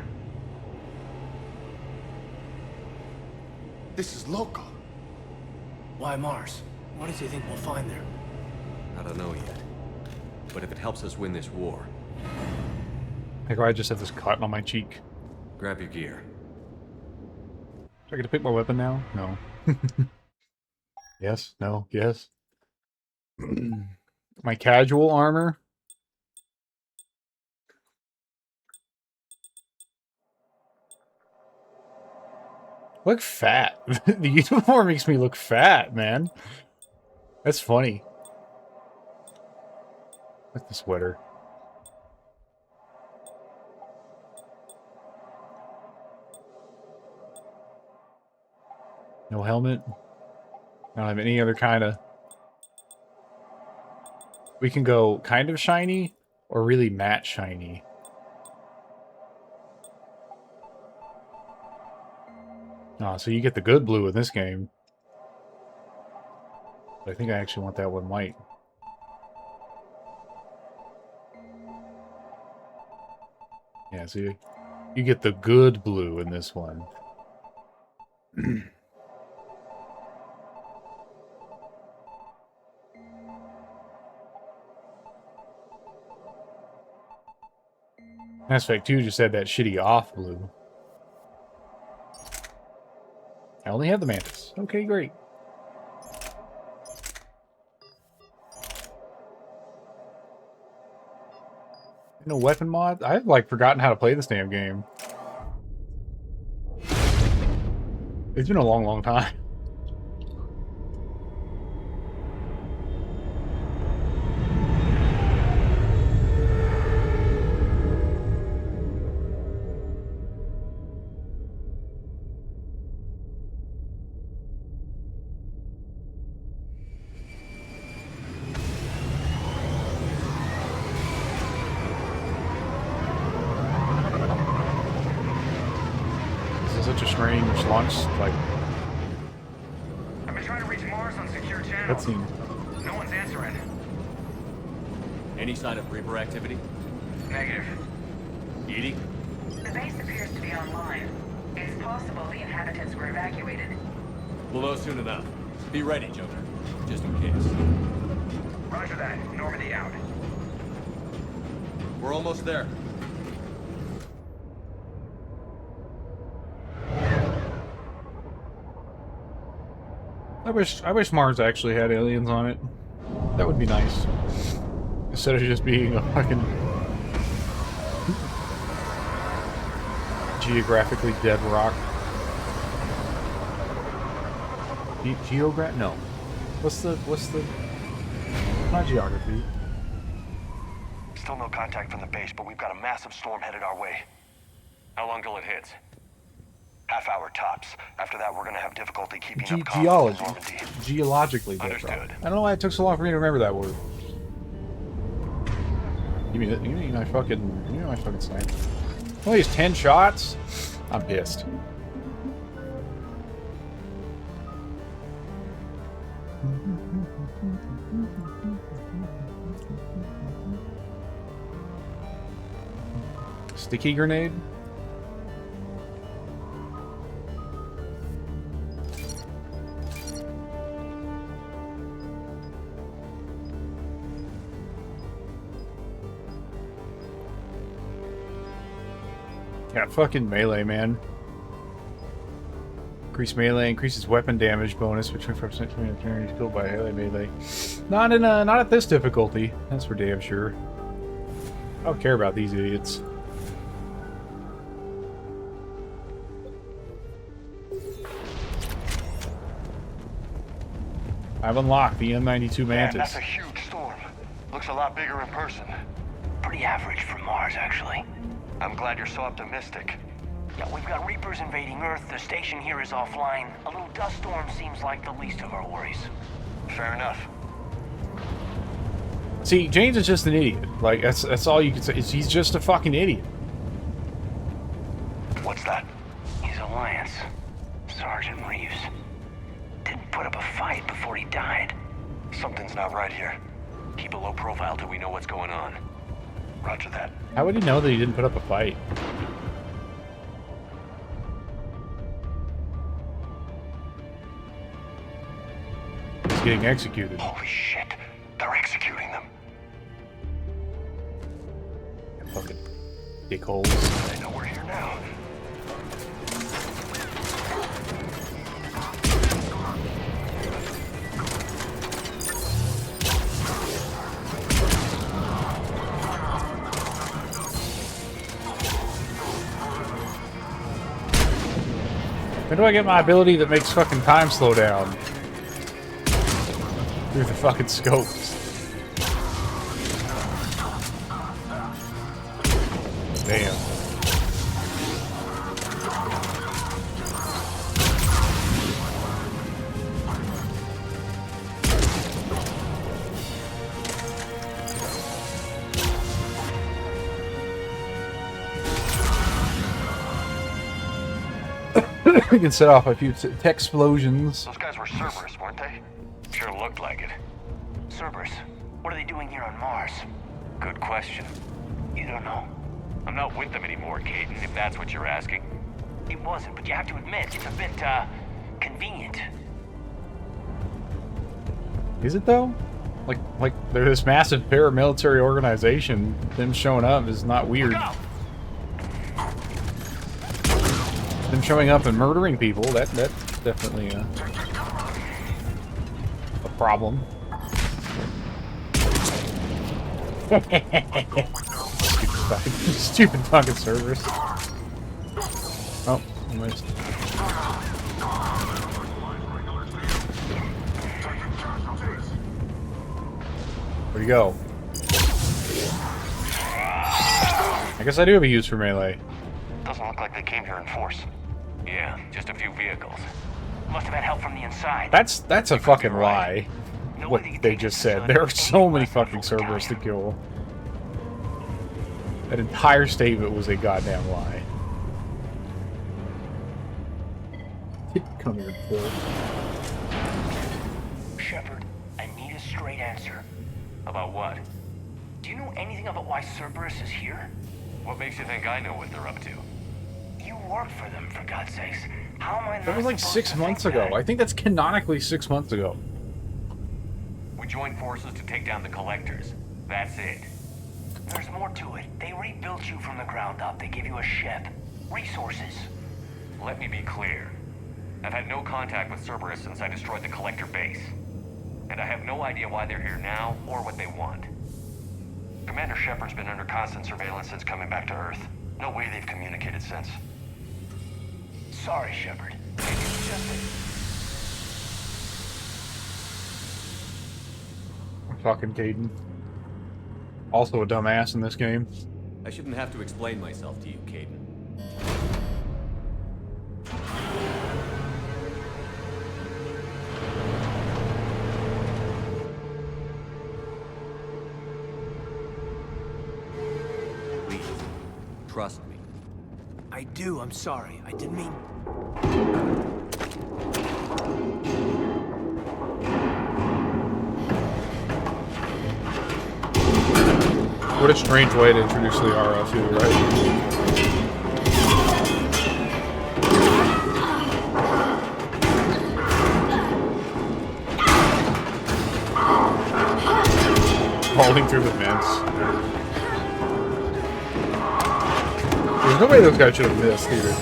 Speaker 4: This is local.
Speaker 7: Why Mars? What does he think we'll find there?
Speaker 5: I don't know yet. But if it helps us win this war...
Speaker 12: Like, I just have this cut on my cheek.
Speaker 5: Grab your gear.
Speaker 12: Do I get to pick my weapon now? No. Yes, no, yes. My casual armor? Look fat. The uniform makes me look fat, man. That's funny. Like the sweater. No helmet. I don't have any other kind of... We can go kind of shiny or really matte shiny. Ah, so you get the good blue in this game. But I think I actually want that one white. Yeah, so you get the good blue in this one. Mass Effect 2 just had that shitty off blue. I only have the Mantis. Okay, great. No weapon mod? I've like forgotten how to play this damn game. It's been a long, long time. bunch of strange launch, like...
Speaker 11: I've been trying to reach Mars on secure channels.
Speaker 1: Let's see.
Speaker 11: No one's answering.
Speaker 5: Any sign of Reaper activity?
Speaker 11: Negative.
Speaker 5: Edie?
Speaker 13: The base appears to be online. It's possible the inhabitants were evacuated.
Speaker 5: We'll know soon enough. Be ready, Joker. Just in case.
Speaker 11: Roger that. Normandy out.
Speaker 4: We're almost there.
Speaker 12: I wish Mars actually had aliens on it. That would be nice. Instead of just being a fucking geographically dead rock. No. What's the not geography.
Speaker 10: Still no contact from the base, but we've got a massive storm headed our way.
Speaker 5: How long till it hits?
Speaker 10: Half hour tops. After that, we're gonna have difficulty keeping up comms
Speaker 12: Geology.
Speaker 10: with Normandy.
Speaker 12: Geologically dead rock.
Speaker 10: Understood.
Speaker 12: I don't know why it took so long for me to remember that word. Give me my fucking sniper. Oh, he's 10 shots? I'm pissed. Sticky grenade? Yeah, fucking melee, man. Increase melee, increases weapon damage bonus for 25% of enemies killed by melee. Not at this difficulty. That's for damn sure. I don't care about these idiots. I've unlocked the M92 Mantis.
Speaker 10: Man, that's a huge storm. Looks a lot bigger in person.
Speaker 7: Pretty average for Mars, actually.
Speaker 10: I'm glad you're so optimistic.
Speaker 7: Yeah, we've got Reapers invading Earth. The station here is offline. A little dust storm seems like the least of our worries.
Speaker 10: Fair enough.
Speaker 12: See, James is just an idiot. Like, that's all you can say. He's just a fucking idiot.
Speaker 10: What's that?
Speaker 7: His alliance. Sergeant Reeves. Didn't put up a fight before he died.
Speaker 10: Something's not right here.
Speaker 5: Keep a low profile till we know what's going on.
Speaker 10: Roger that.
Speaker 12: How would he know that he didn't put up a fight? He's getting executed.
Speaker 10: Holy shit. They're executing them.
Speaker 12: Fucking dickholes.
Speaker 10: They know we're here now.
Speaker 12: When do I get my ability that makes fucking time slow down? Through the fucking scopes. Damn. We can set off a few tech explosions.
Speaker 10: Those guys were Cerberus, weren't they?
Speaker 5: Sure looked like it.
Speaker 7: Cerberus, what are they doing here on Mars?
Speaker 5: Good question.
Speaker 7: You don't know.
Speaker 5: I'm not with them anymore, Caden, if that's what you're asking.
Speaker 7: It wasn't, but you have to admit, it's a bit, convenient.
Speaker 12: Is it though? Like they're this massive paramilitary organization. Them showing up is not weird. Them showing up and murdering people, that's definitely a problem. Stupid fucking servers. Oh, I missed. Where'd he go? I guess I do have a use for melee.
Speaker 10: Doesn't look like they came here in force.
Speaker 5: Yeah, just a few vehicles.
Speaker 7: Must have had help from the inside.
Speaker 12: That's a fucking lie. What they just said. There are so many fucking Cerberus to kill. That entire statement was a goddamn lie. Come here, Phil.
Speaker 7: Shepard, I need a straight answer.
Speaker 11: About what?
Speaker 7: Do you know anything about why Cerberus is here?
Speaker 11: What makes you think I know what they're up to?
Speaker 7: You work for them, for God's sakes. How am I not
Speaker 12: That was like
Speaker 7: supposed
Speaker 12: 6
Speaker 7: to
Speaker 12: months
Speaker 7: think
Speaker 12: ago.
Speaker 7: that?
Speaker 12: I think that's canonically 6 months ago.
Speaker 11: We joined forces to take down the Collectors. That's it.
Speaker 7: There's more to it. They rebuilt you from the ground up. They gave you a ship. Resources.
Speaker 11: Let me be clear. I've had no contact with Cerberus since I destroyed the Collector base. And I have no idea why they're here now or what they want.
Speaker 3: Commander Shepard's been under constant surveillance since coming back to Earth. No way they've communicated since.
Speaker 7: Sorry, Shepard. It's just that
Speaker 12: Fucking Caden. Also a dumbass in this game.
Speaker 5: I shouldn't have to explain myself to you, Caden. Please, trust me.
Speaker 10: I do, I'm sorry. I didn't mean...
Speaker 12: What a strange way to introduce Liara too, right? Falling through the vents. There's no way those guys should have missed either.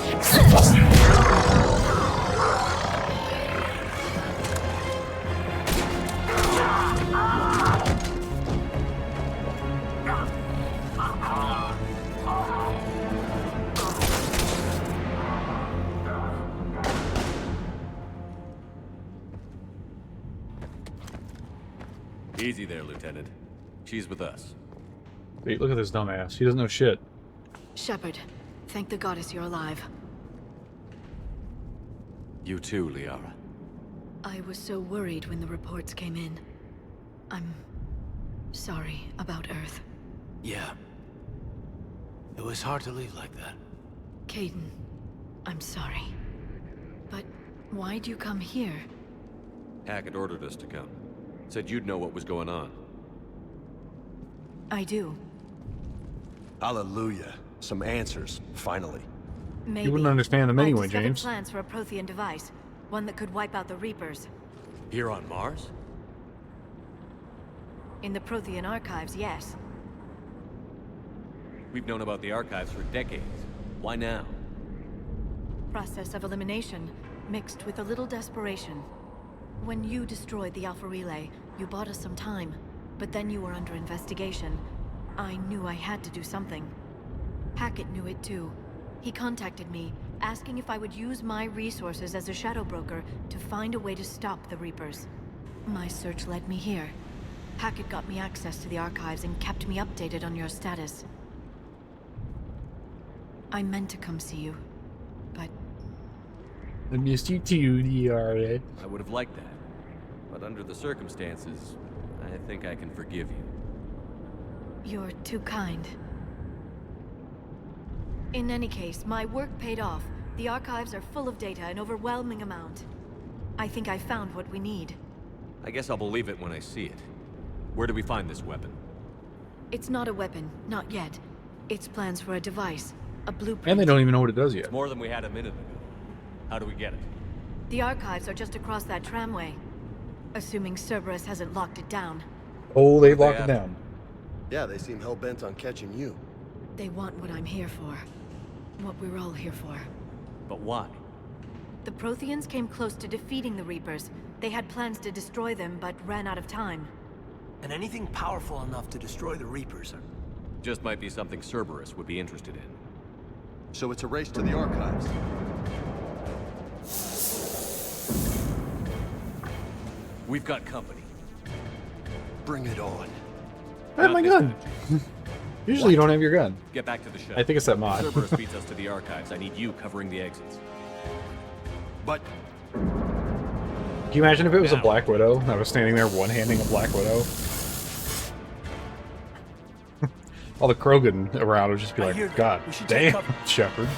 Speaker 5: Easy there, Lieutenant. She's with us.
Speaker 12: Wait, look at this dumbass. He doesn't know shit.
Speaker 8: Shepard, thank the goddess you're alive.
Speaker 5: You too, Liara.
Speaker 8: I was so worried when the reports came in. I'm sorry about Earth.
Speaker 10: Yeah. It was hard to leave like that.
Speaker 8: Caden, I'm sorry. But why'd you come here?
Speaker 5: Hackett ordered us to come. Said you'd know what was going on.
Speaker 8: I do.
Speaker 4: Hallelujah. Some answers, finally.
Speaker 8: Maybe.
Speaker 12: You wouldn't understand them
Speaker 8: I
Speaker 12: anyway,
Speaker 8: discovered
Speaker 12: James.
Speaker 8: plans for a Prothean device. One that could wipe out the Reapers.
Speaker 5: Here on Mars?
Speaker 8: In the Prothean archives, yes.
Speaker 5: We've known about the archives for decades. Why now?
Speaker 8: Process of elimination, mixed with a little desperation. When you destroyed the Alpha Relay, you bought us some time. But then you were under investigation. I knew I had to do something. Hackett knew it too. He contacted me, asking if I would use my resources as a shadow broker to find a way to stop the Reapers. My search led me here. Hackett got me access to the archives and kept me updated on your status. I meant to come see you, but...
Speaker 12: I missed you too, Liara.
Speaker 5: I would have liked that. But under the circumstances, I think I can forgive you.
Speaker 8: You're too kind. In any case, my work paid off. The archives are full of data, an overwhelming amount. I think I found what we need.
Speaker 5: I guess I'll believe it when I see it. Where do we find this weapon?
Speaker 8: It's not a weapon, not yet. It's plans for a device, a blueprint.
Speaker 12: And they don't even know what it does yet.
Speaker 5: It's more than we had a minute ago. How do we get it?
Speaker 8: The archives are just across that tramway. Assuming Cerberus hasn't locked it down.
Speaker 12: Oh, they've locked it down.
Speaker 4: Yeah, they seem hell-bent on catching you.
Speaker 8: They want what I'm here for. What we're all here for.
Speaker 5: But why?
Speaker 8: The Protheans came close to defeating the Reapers. They had plans to destroy them, but ran out of time.
Speaker 10: And anything powerful enough to destroy the Reapers.
Speaker 5: Just might be something Cerberus would be interested in.
Speaker 4: So it's a race to the archives.
Speaker 5: We've got company.
Speaker 4: Bring it on.
Speaker 12: I have my gun. Usually you don't have your gun.
Speaker 5: Get back to the show.
Speaker 12: I think it's that mod.
Speaker 5: Cerberus beats us to the archives. I need you covering the exits.
Speaker 4: But...
Speaker 12: Can you imagine if it was a Black Widow? I was standing there one-handing a Black Widow. All the Krogan around would just be like, God damn, Shepard.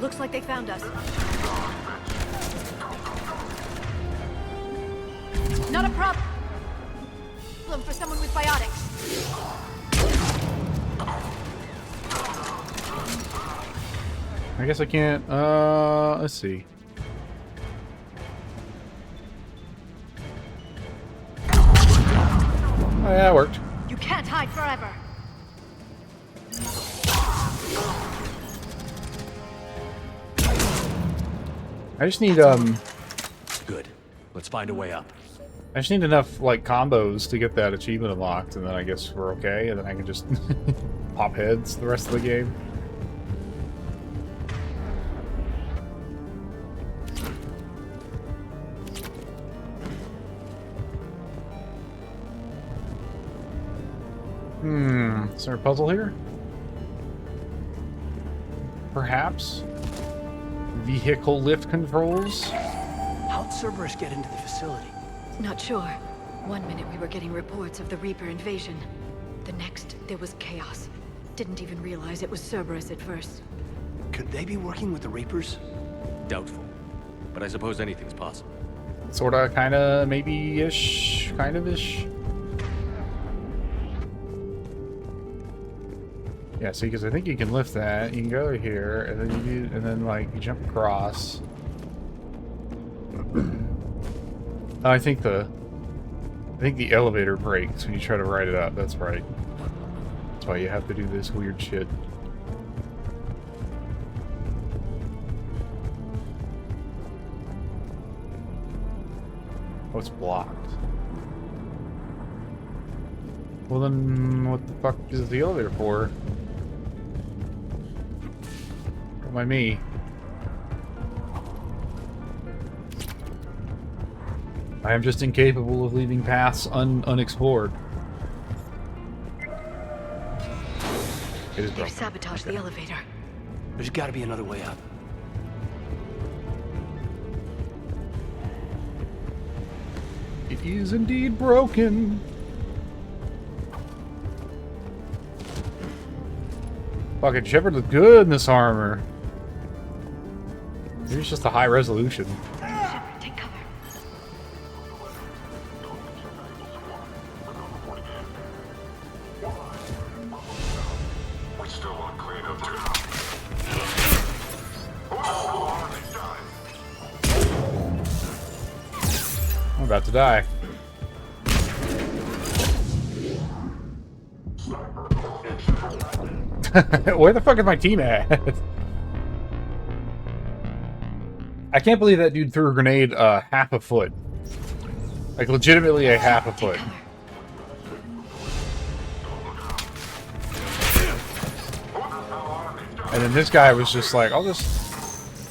Speaker 8: Looks like they found us. Not a problem for someone with biotics.
Speaker 12: I guess I can't, let's see. Oh yeah, it worked.
Speaker 8: You can't hide forever.
Speaker 12: I just need,
Speaker 5: Good. Let's find a way up.
Speaker 12: I just need enough, like, combos to get that achievement unlocked, and then I guess we're okay, and then I can just pop heads the rest of the game. Is there a puzzle here? Perhaps? Vehicle lift controls?
Speaker 7: How'd Cerberus get into the facility?
Speaker 8: Not sure. One minute we were getting reports of the Reaper invasion. The next, there was chaos. Didn't even realize it was Cerberus at first.
Speaker 7: Could they be working with the Reapers?
Speaker 5: Doubtful. But I suppose anything's possible.
Speaker 12: Sorta, kinda, maybe-ish, kind of-ish. Yeah, see, because I think you can lift that. You can go here, and then you do, and then like you jump across. I think the elevator breaks when you try to ride it up. That's right. That's why you have to do this weird shit. Oh, it's blocked. Well then, what the fuck is the elevator for? Don't mind me. I am just incapable of leaving paths unexplored. It is
Speaker 8: They've
Speaker 12: broken.
Speaker 8: sabotaged the elevator.
Speaker 7: There's gotta be another way up.
Speaker 12: It is indeed broken. Fucking Shepard looked good in this armor. Maybe it's just a high resolution.
Speaker 8: Shepard, take cover.
Speaker 3: We still want clean up
Speaker 12: I'm about to die. Where the fuck is my team at? I can't believe that dude threw a grenade half a foot. Like, legitimately a half a foot. And then this guy was just like, I'll just...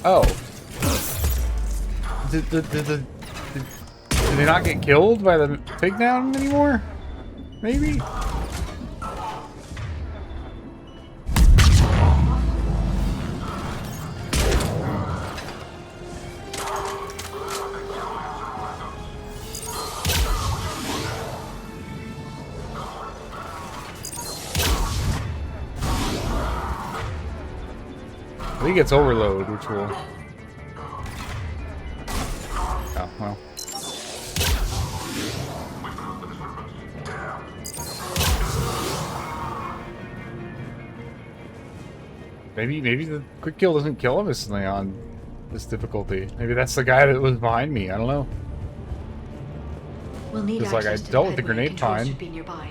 Speaker 12: Oh. Did they not get killed by the takedown anymore? Maybe? I think it's overload, which will... Oh, well. Maybe the quick kill doesn't kill him instantly on this difficulty. Maybe that's the guy that was behind me. I don't know.
Speaker 8: We'll need
Speaker 12: It's like I
Speaker 8: access to
Speaker 12: dealt with the
Speaker 8: Pedway.
Speaker 12: grenade
Speaker 8: Controls
Speaker 12: fine.
Speaker 8: should be nearby.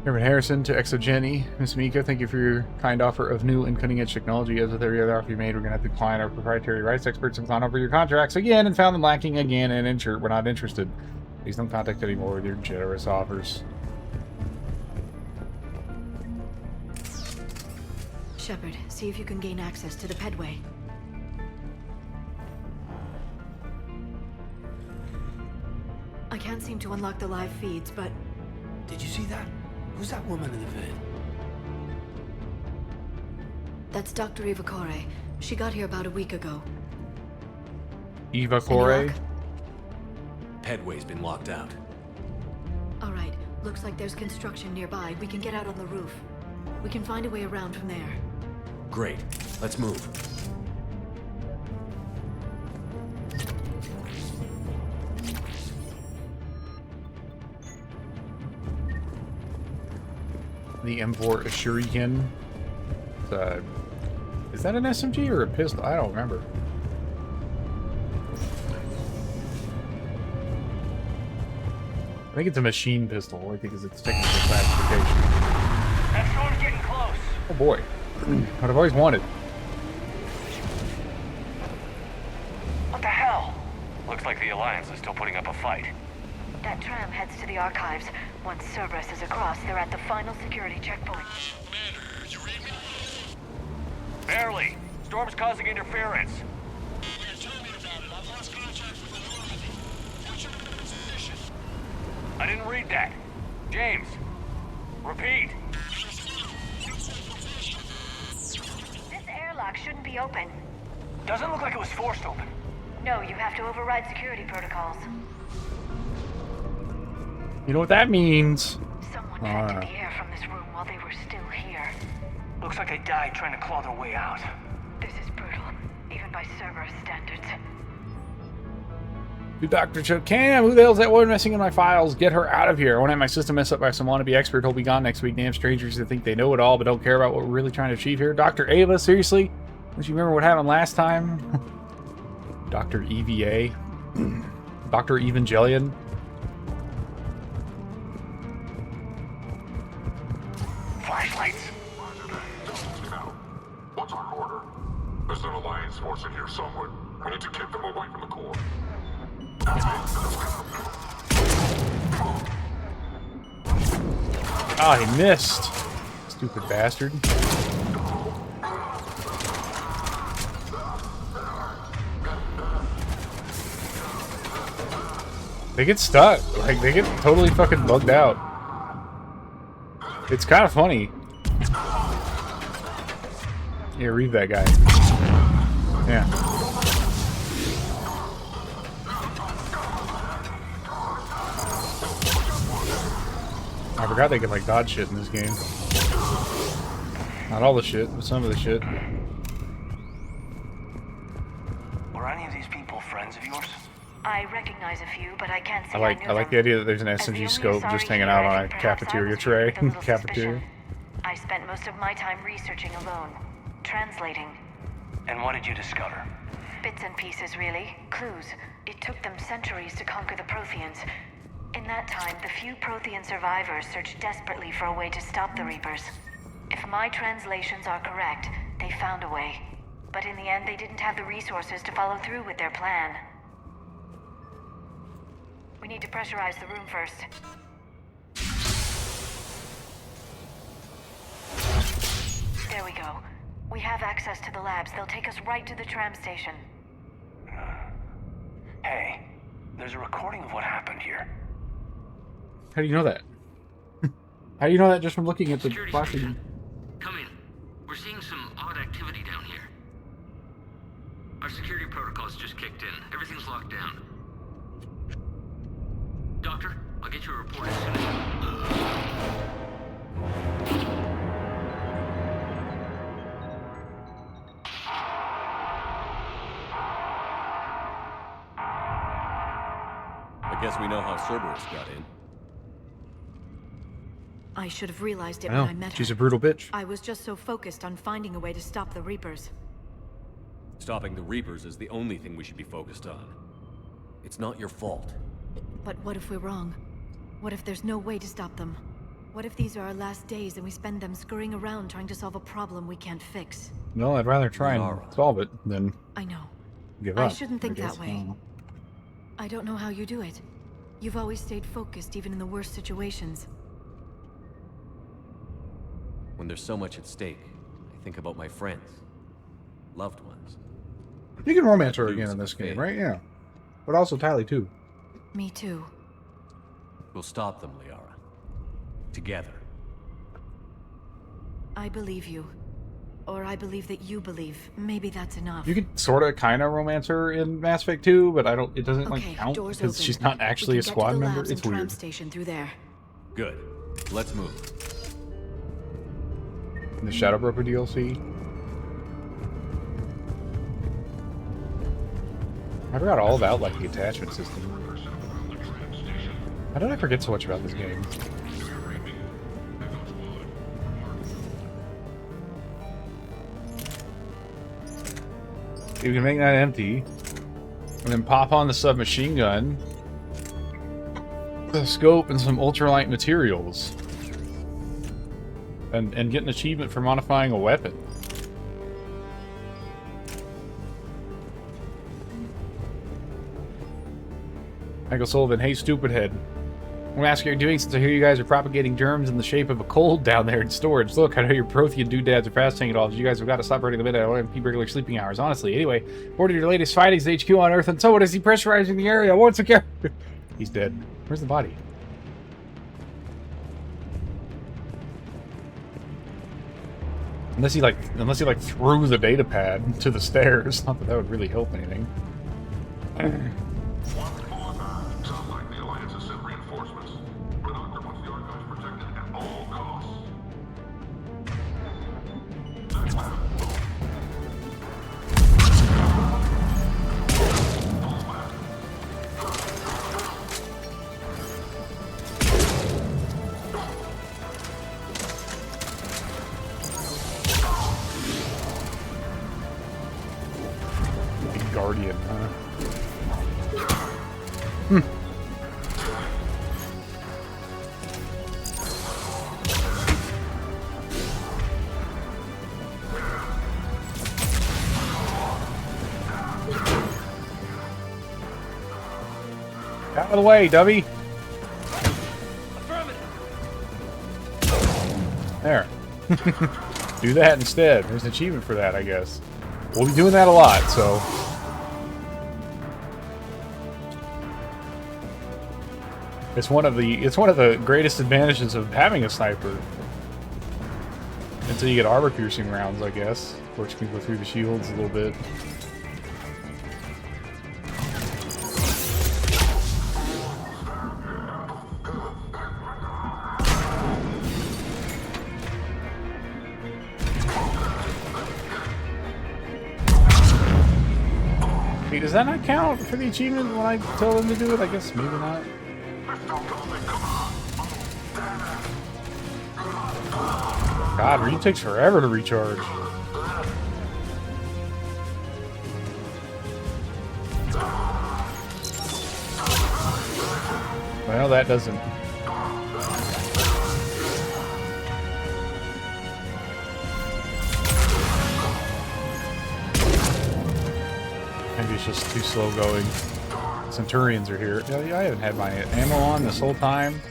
Speaker 12: Chairman Harrison to Exogeny. Miss Mika, thank you for your kind offer of new and cutting-edge technology. As with every other offer you made, we're going to have to decline. Our proprietary rights experts have gone over your contracts again and found them lacking again, and we're not interested. Please don't contact anymore with your generous offers.
Speaker 8: Shepard, see if you can gain access to the Pedway. I can't seem to unlock the live feeds, but...
Speaker 7: Did you see that? Who's that woman in the vid?
Speaker 8: That's Dr. Eva Corey. She got here about a week ago.
Speaker 12: Eva Corey?
Speaker 5: Pedway's been locked out.
Speaker 8: Alright, looks like there's construction nearby. We can get out on the roof. We can find a way around from there.
Speaker 4: Great. Let's move.
Speaker 12: The M4 Shuriken. Is that an SMG or a pistol? I don't remember. I think it's a machine pistol. I think it's its technical classification.
Speaker 7: That storm's getting close.
Speaker 12: Oh boy. What I've always wanted.
Speaker 7: What the hell?
Speaker 11: Looks like the Alliance is still putting up a fight.
Speaker 8: That tram heads to the archives. Once Cerberus is across, they're at the final security checkpoint.
Speaker 11: Barely. Storm's causing interference. I didn't read that. James, repeat.
Speaker 8: This airlock shouldn't be open.
Speaker 7: Doesn't look like it was forced open.
Speaker 8: No, you have to override security protocols.
Speaker 12: You know what that means?
Speaker 8: Someone vented the air from this room while they were still here.
Speaker 7: Looks like they died trying to claw their way out.
Speaker 8: This is brutal, even by Cerberus standards.
Speaker 12: To Dr. Chocam, who the hell's that woman messing in my files? Get her out of here. I won't have my system messed up by some wannabe expert who'll be gone next week. Damn strangers that think they know it all but don't care about what we're really trying to achieve here. Dr. Ava, seriously? Don't you remember what happened last time? Dr. EVA? Dr. Evangelion?
Speaker 7: Flashlights.
Speaker 3: What's our order? There's an Alliance force in here somewhere. We need to keep them away from the core.
Speaker 12: Ah, he missed. Stupid bastard. They get stuck. Like, they get totally fucking bugged out. It's kind of funny. Yeah, read that guy. Yeah. I forgot they could, like, dodge shit in this game. Not all the shit, but some of the shit.
Speaker 7: Were any of these people friends of yours?
Speaker 8: I recognize a few, but I can't say
Speaker 12: I like the idea that there's an
Speaker 8: As the
Speaker 12: SMG
Speaker 8: only
Speaker 12: scope just
Speaker 8: Asari
Speaker 12: hanging
Speaker 8: here,
Speaker 12: out
Speaker 8: I
Speaker 12: on a
Speaker 8: think perhaps I
Speaker 12: cafeteria
Speaker 8: was
Speaker 12: tray.
Speaker 8: viewed with a little
Speaker 12: Cafeteria.
Speaker 8: suspicion. I spent most of my time researching alone, translating.
Speaker 7: And what did you discover?
Speaker 8: Bits and pieces, really. Clues. It took them centuries to conquer the Protheans. In that time, the few Prothean survivors searched desperately for a way to stop the Reapers. If my translations are correct, they found a way. But in the end, they didn't have the resources to follow through with their plan. We need to pressurize the room first. There we go. We have access to the labs. They'll take us right to the tram station.
Speaker 7: Hey, there's a recording of what happened here.
Speaker 12: How do you know that? How do you know that just from looking at the flashing?
Speaker 14: Come in. We're seeing some odd activity down here. Our security protocols just kicked in. Everything's locked down. Doctor, I'll get you a report as soon as...
Speaker 4: I guess we know how Cerberus got in.
Speaker 8: I should have realized it
Speaker 12: I know.
Speaker 8: when I met her.
Speaker 12: She's a brutal bitch.
Speaker 8: I was just so focused on finding a way to stop the Reapers.
Speaker 4: Stopping the Reapers is the only thing we should be focused on. It's not your fault.
Speaker 8: But what if we're wrong? What if there's no way to stop them? What if these are our last days and we spend them scurrying around trying to solve a problem we can't fix?
Speaker 12: No, I'd rather try and solve it than
Speaker 8: I know.
Speaker 12: give up.
Speaker 8: I shouldn't think
Speaker 12: guess.
Speaker 8: that way. I don't know how you do it. You've always stayed focused even in the worst situations.
Speaker 4: When there's so much at stake, I think about my friends, loved ones.
Speaker 12: You can romance her again in this game, right? Yeah. But also Tally, too.
Speaker 8: Me too.
Speaker 4: We'll stop them, Liara. Together.
Speaker 8: I believe you. Or I believe that you believe. Maybe that's enough.
Speaker 12: You could sort of, kind of romance her in Mass Effect 2, but it doesn't, like, count
Speaker 8: doors
Speaker 12: because
Speaker 8: open.
Speaker 12: she's not actually a
Speaker 8: We can
Speaker 12: squad
Speaker 8: get to the
Speaker 12: member.
Speaker 8: labs
Speaker 12: It's
Speaker 8: and tram
Speaker 12: weird.
Speaker 8: station through there.
Speaker 4: Good. Let's move.
Speaker 12: In the Shadow Broker DLC. I forgot all about like the attachment system. How did I forget so much about this game? You can make that empty, and then pop on the submachine gun, the scope, and some ultralight materials, and get an achievement for modifying a weapon. Michael Sullivan, hey stupid head. I'm gonna ask what you're doing since I hear you guys are propagating germs in the shape of a cold down there in storage. Look, I know your Prothean doodads are fasting it all. You guys have got to stop burning the midnight oil and keep regular sleeping hours. Honestly, anyway, ordered your latest findings at HQ on Earth, and so is he pressurizing the area once again. He's dead. Where's the body? Unless he like threw the data pad to the stairs. Not that that would really help anything. Guardian, huh? Out of the way, Dubby! There. Do that instead. There's an achievement for that, I guess. We'll be doing that a lot, so... It's one of the greatest advantages of having a sniper. Until you get armor-piercing rounds, I guess. Which can go through the shields a little bit. Wait, does that not count for the achievement when I tell them to do it? I guess maybe not. God, Reed takes forever to recharge. Well, that doesn't. Maybe it's just too slow going. Centurions are here. Yeah, I haven't had my ammo on this whole time.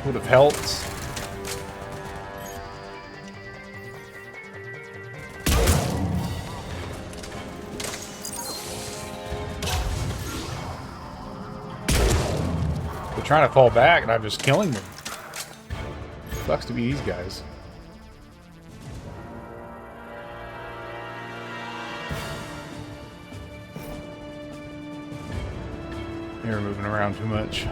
Speaker 12: Would have helped. They're trying to fall back and I'm just killing them. Sucks to be these guys. You're moving around too much.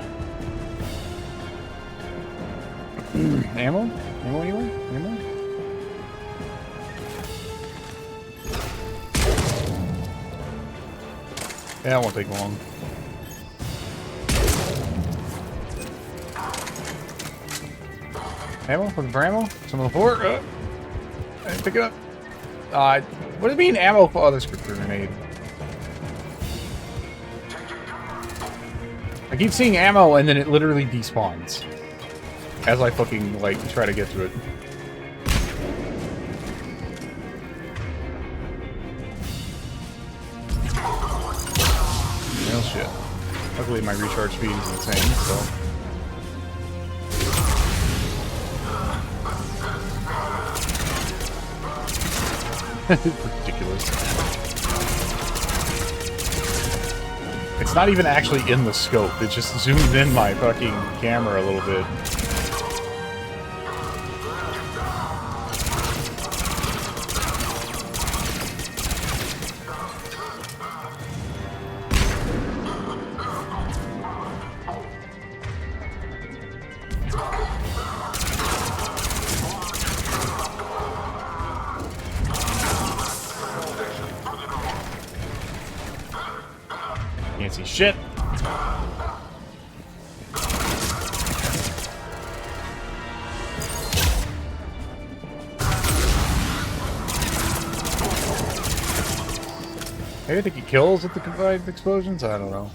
Speaker 12: Ammo? Ammo anywhere? Ammo? Yeah, it won't take long. Ammo? Looking for ammo? Some on the floor? Pick it up. What does it mean ammo for? Oh, this grenade. I keep seeing ammo and then it literally despawns. As I fucking, like, try to get to it. Well, shit. Luckily my recharge speed is insane, so... Ridiculous. It's not even actually in the scope, it just zoomed in my fucking camera a little bit.
Speaker 1: Can't see shit. Maybe I think he kills with the combined explosions? I don't know.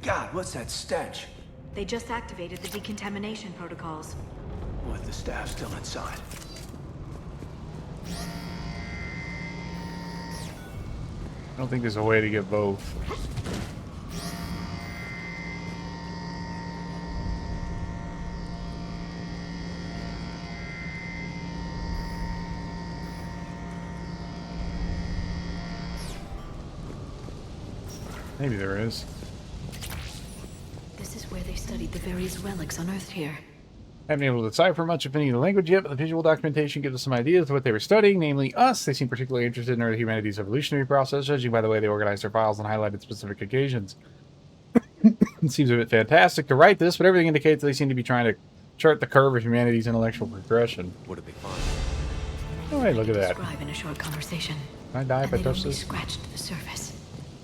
Speaker 15: God, what's that stench?
Speaker 8: They just activated the decontamination protocols.
Speaker 15: With the staff still inside.
Speaker 1: I don't think there's a way to get both. Maybe there is.
Speaker 8: This is where they studied the various relics unearthed here.
Speaker 1: I haven't been able to decipher much, if any, of the language yet, but the visual documentation gives us some ideas of what they were studying, namely us. They seem particularly interested in humanity's evolutionary process, judging by the way they organized their files and highlighted specific occasions. It seems a bit fantastic to write this, but everything indicates they seem to be trying to chart the curve of humanity's intellectual progression.
Speaker 5: What did they find?
Speaker 1: Oh, hey, look at that.
Speaker 8: Describe in a short conversation.
Speaker 1: Can I die if I touch this?
Speaker 8: Scratched the surface.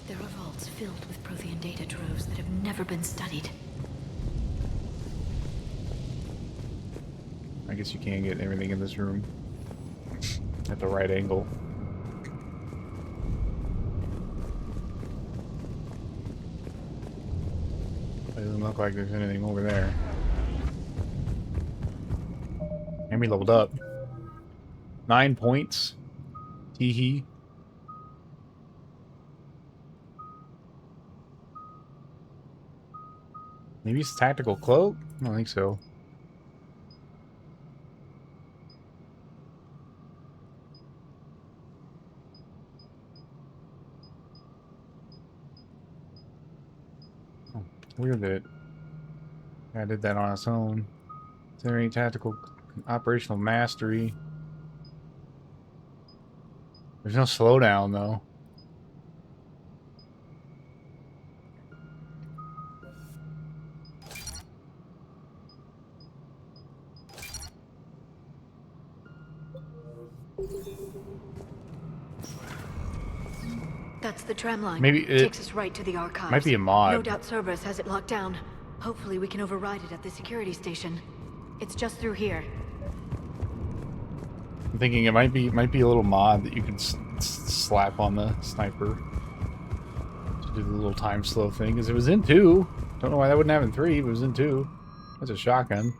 Speaker 8: There are vaults filled with Prothean data troves that have never been studied.
Speaker 1: I guess you can get everything in this room at the right angle. Doesn't look like there's anything over there. And we leveled up. 9 points. Tee-hee. Maybe it's a tactical cloak? I don't think so. Weird that I did that on its own. Is there any tactical operational mastery? There's no slowdown though.
Speaker 8: That's the tram line.
Speaker 1: Maybe it
Speaker 8: takes us right to the archives.
Speaker 1: might be a mod.
Speaker 8: No doubt Cerberus has it locked down. Hopefully we can override it at the security station. It's just through here.
Speaker 1: I'm thinking it might be a little mod that you can slap on the sniper to do the little time slow thing. Because it was in 2. Don't know why that wouldn't happen in 3, but it was in 2. That's a shotgun.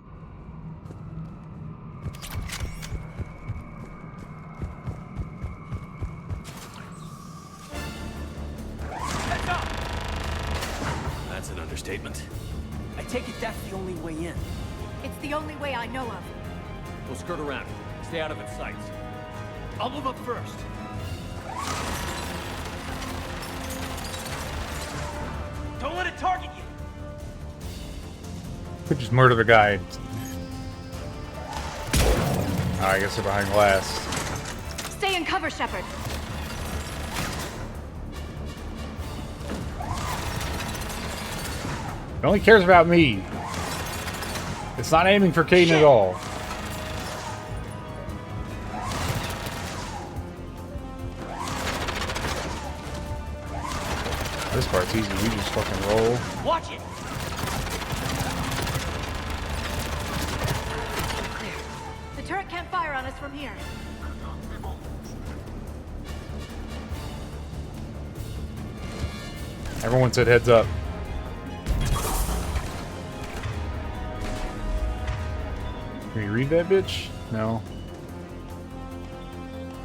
Speaker 5: That's an understatement.
Speaker 15: I take it that's the only way in.
Speaker 8: It's the only way I know of.
Speaker 5: We'll skirt around. Stay out of its sights.
Speaker 15: I'll move up first. Don't let it target you.
Speaker 1: Could just murder the guy. Oh, I guess they're behind glass.
Speaker 8: Stay in cover, Shepard.
Speaker 1: It only cares about me. It's not aiming for Caden at all. This part's easy. We just fucking roll.
Speaker 15: Watch it.
Speaker 8: Clear. The turret can't fire on us from here.
Speaker 1: Everyone said heads up. Can you read that bitch? No.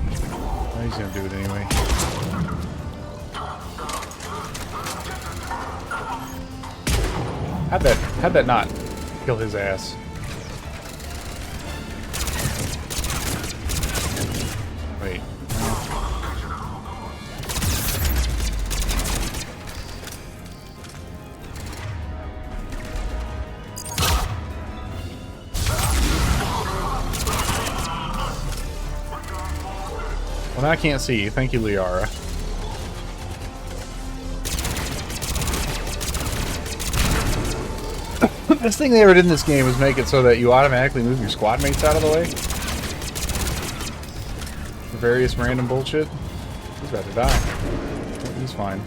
Speaker 1: Oh, he's gonna do it anyway. How'd that not kill his ass? Wait. Well, now I can't see. Thank you, Liara. Best thing they ever did in this game was make it so that you automatically move your squad mates out of the way. For various random bullshit. He's about to die. He's fine.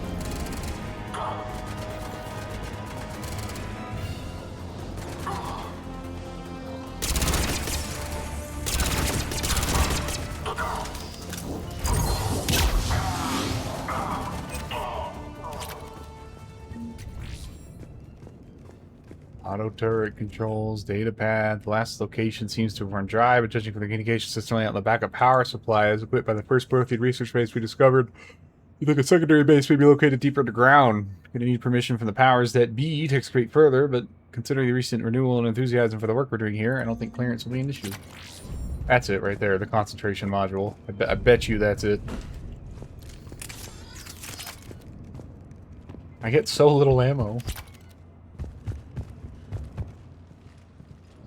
Speaker 1: Auto turret controls, data pad. The last location seems to have run dry, but judging from the communication system layout and the backup power supply is equipped by the first Prothean research base we discovered. You think a secondary base may be located deeper underground. Gonna need permission from the powers that be to excavate further, but considering the recent renewal and enthusiasm for the work we're doing here, I don't think clearance will be an issue. That's it right there, the concentration module. I bet you that's it. I get so little ammo.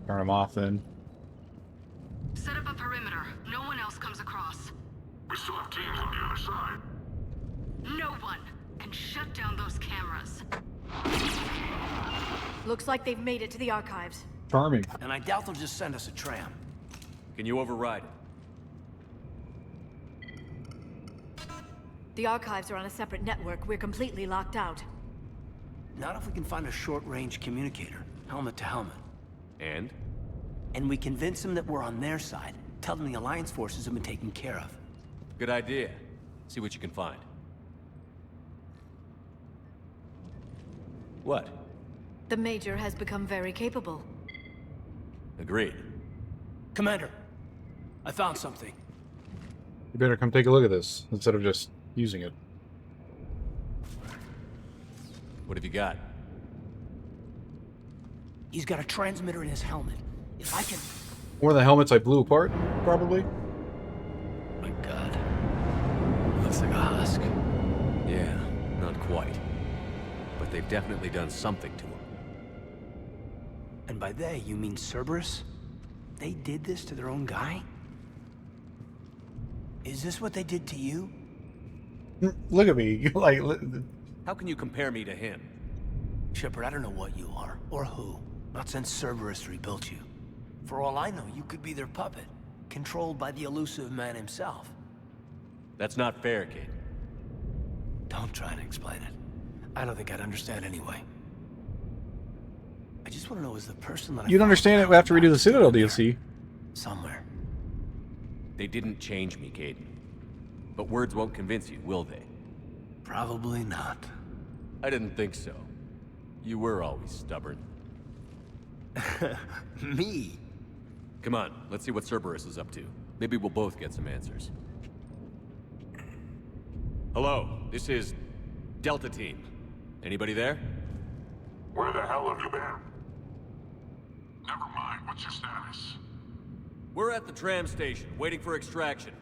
Speaker 1: Turn them off then.
Speaker 13: Set up a perimeter. No one else comes across.
Speaker 3: We still have teams on the other side.
Speaker 13: No one can shut down those cameras.
Speaker 8: Looks like they've made it to the archives.
Speaker 1: Charming.
Speaker 15: And I doubt they'll just send us a tram.
Speaker 5: Can you override it?
Speaker 8: The archives are on a separate network. We're completely locked out.
Speaker 15: Not if we can find a short-range communicator, helmet to helmet.
Speaker 5: And?
Speaker 15: And we convince them that we're on their side. Tell them the Alliance forces have been taken care of.
Speaker 5: Good idea. See what you can find. What?
Speaker 8: The Major has become very capable.
Speaker 5: Agreed.
Speaker 15: Commander, I found something.
Speaker 12: You better come take a look at this, instead of just using it.
Speaker 5: What have you got?
Speaker 15: He's got a transmitter in his helmet. If I can...
Speaker 12: One of the helmets I blew apart, probably?
Speaker 15: My God. Looks like a husk.
Speaker 5: Yeah, not quite. But they've definitely done something to him.
Speaker 15: And by they, you mean Cerberus? They did this to their own guy? Is this what they did to you?
Speaker 1: Look at me. Like,
Speaker 5: how can you compare me to him?
Speaker 15: Shepard, I don't know what you are, or who. Not since Cerberus rebuilt you. For all I know, you could be their puppet, controlled by the elusive man himself.
Speaker 5: That's not fair, kid.
Speaker 15: Don't try to explain it. I don't think I'd understand anyway. I just want to know, is the person that
Speaker 12: You'd understand it after we do the Citadel DLC.
Speaker 15: Somewhere.
Speaker 5: They didn't change me, Caden. But words won't convince you, will they?
Speaker 15: Probably not.
Speaker 5: I didn't think so. You were always stubborn.
Speaker 15: Me?
Speaker 5: Come on, let's see what Cerberus is up to. Maybe we'll both get some answers. Hello, this is Delta Team. Anybody there?
Speaker 3: Where the hell have you been? Never mind, what's your status?
Speaker 5: We're at the tram station, waiting for extraction.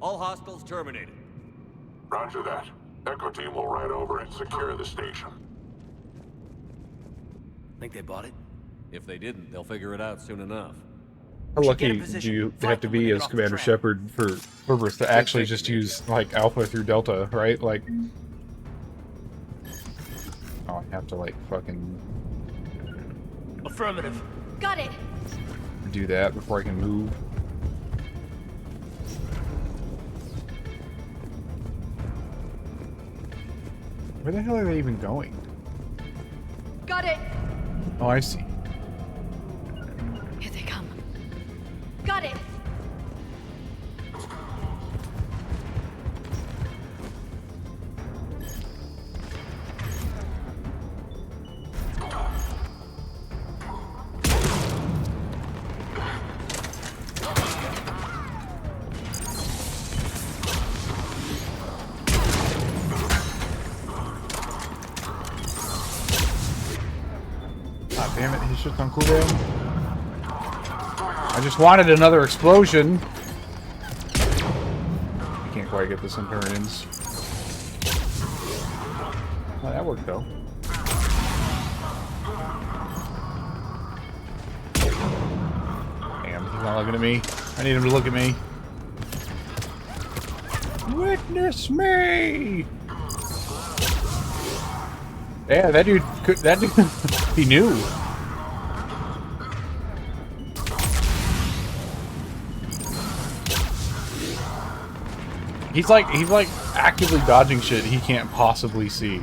Speaker 5: All hostiles terminated.
Speaker 3: Roger that. Echo Team will ride over and secure the station.
Speaker 15: Think they bought it?
Speaker 5: If they didn't, they'll figure it out soon enough.
Speaker 12: How lucky do you have to be as Commander Shepard for Cerberus to actually just use, like, Alpha through Delta, right? Like... Oh, I have to, like, fucking...
Speaker 15: Affirmative.
Speaker 8: Got it!
Speaker 12: do that before I can move. Where the hell are they even going?
Speaker 8: Got it!
Speaker 12: Oh, I see.
Speaker 8: Here they come. Got it!
Speaker 12: Damn it, his shit's on cooldown. I just wanted another explosion. I can't quite get this in turn-ins. Oh, that worked though. Damn, he's not looking at me. I need him to look at me. Witness me! Yeah, that dude could, he knew. He's like actively dodging shit he can't possibly see.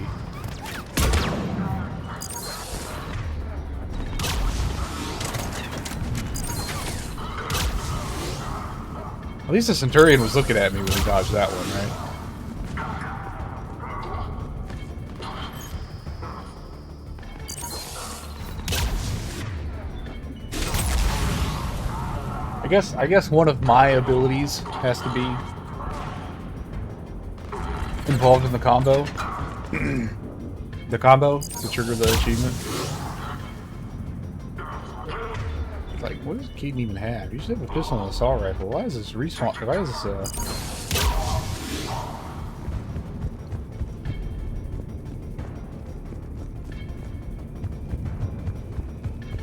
Speaker 12: At least the Centurion was looking at me when he dodged that one, right? guess one of my abilities has to be involved in the combo. The combo to trigger the achievement. Like, what does Keaton even have? You should have a pistol and an assault rifle. Why is this respawn? Why is this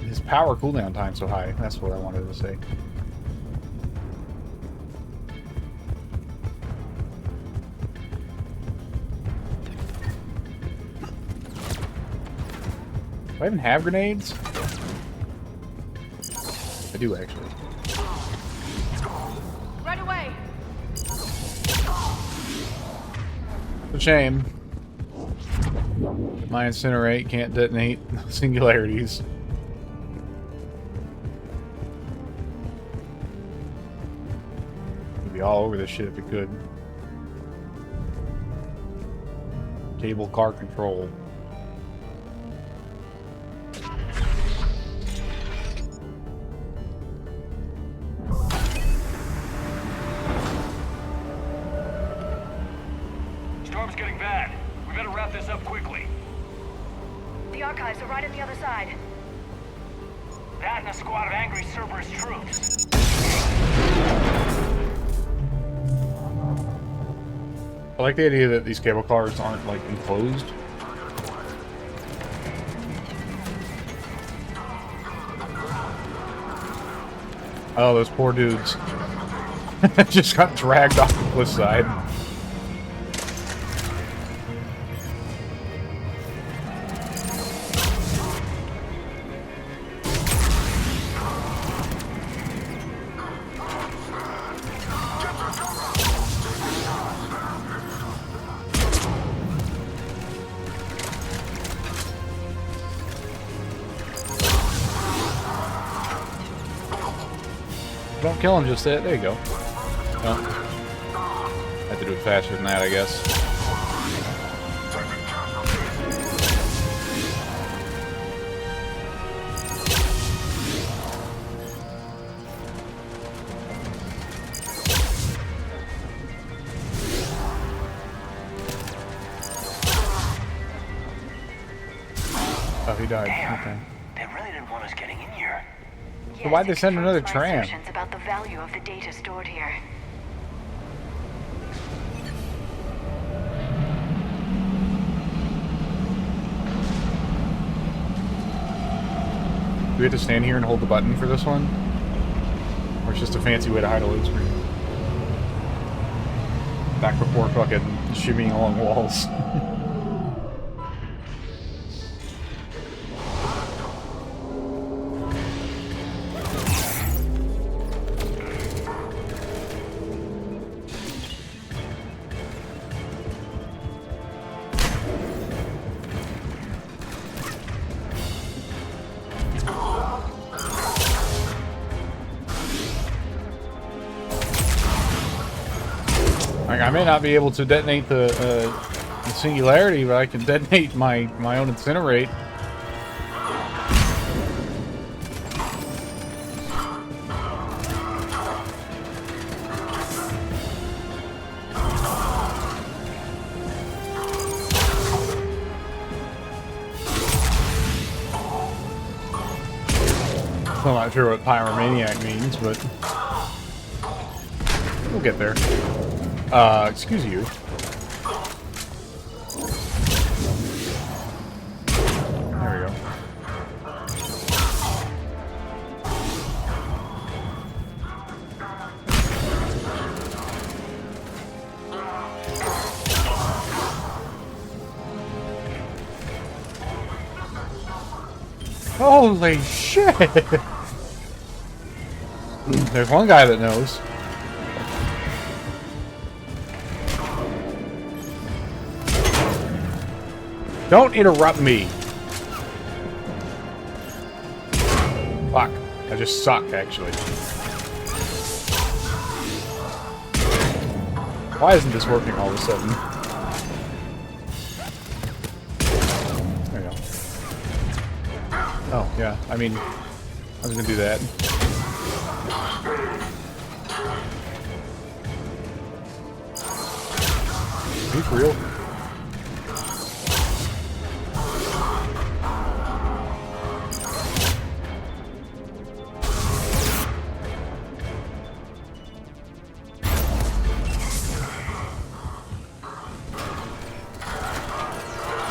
Speaker 12: his power cooldown time so high? That's what I wanted to say. Do I even have grenades? I do, actually.
Speaker 6: Right away.
Speaker 12: It's a shame. My incinerate can't detonate singularities. We'd be all over this shit if it could. Cable car control.
Speaker 7: Storm's getting bad. We better wrap this up quickly.
Speaker 13: The archives are right on the other side.
Speaker 7: That and a squad of angry Cerberus troops.
Speaker 12: I like the idea that these cable cars aren't, like, enclosed. Oh, those poor dudes. Just got dragged off the cliff side. Don't kill him just yet. There you go. No. Have to do it faster than that, I guess. Oh, he died. Okay.
Speaker 7: They really didn't want us getting in here.
Speaker 12: So why'd they send another tram?
Speaker 8: Assertions about the value of the data stored here.
Speaker 12: Do we have to stand here and hold the button for this one? Or it's just a fancy way to hide a load screen? Back before fucking shimmying along walls. I may not be able to detonate the singularity, but I can detonate my own incinerate. I'm not sure what pyromaniac means, but we'll get there. Excuse you. There we go. Holy shit! There's one guy that knows. Don't interrupt me. Fuck. I just suck, actually. Why isn't this working all of a sudden? There you go. Oh, yeah. I mean, I was gonna do that. Is he for real?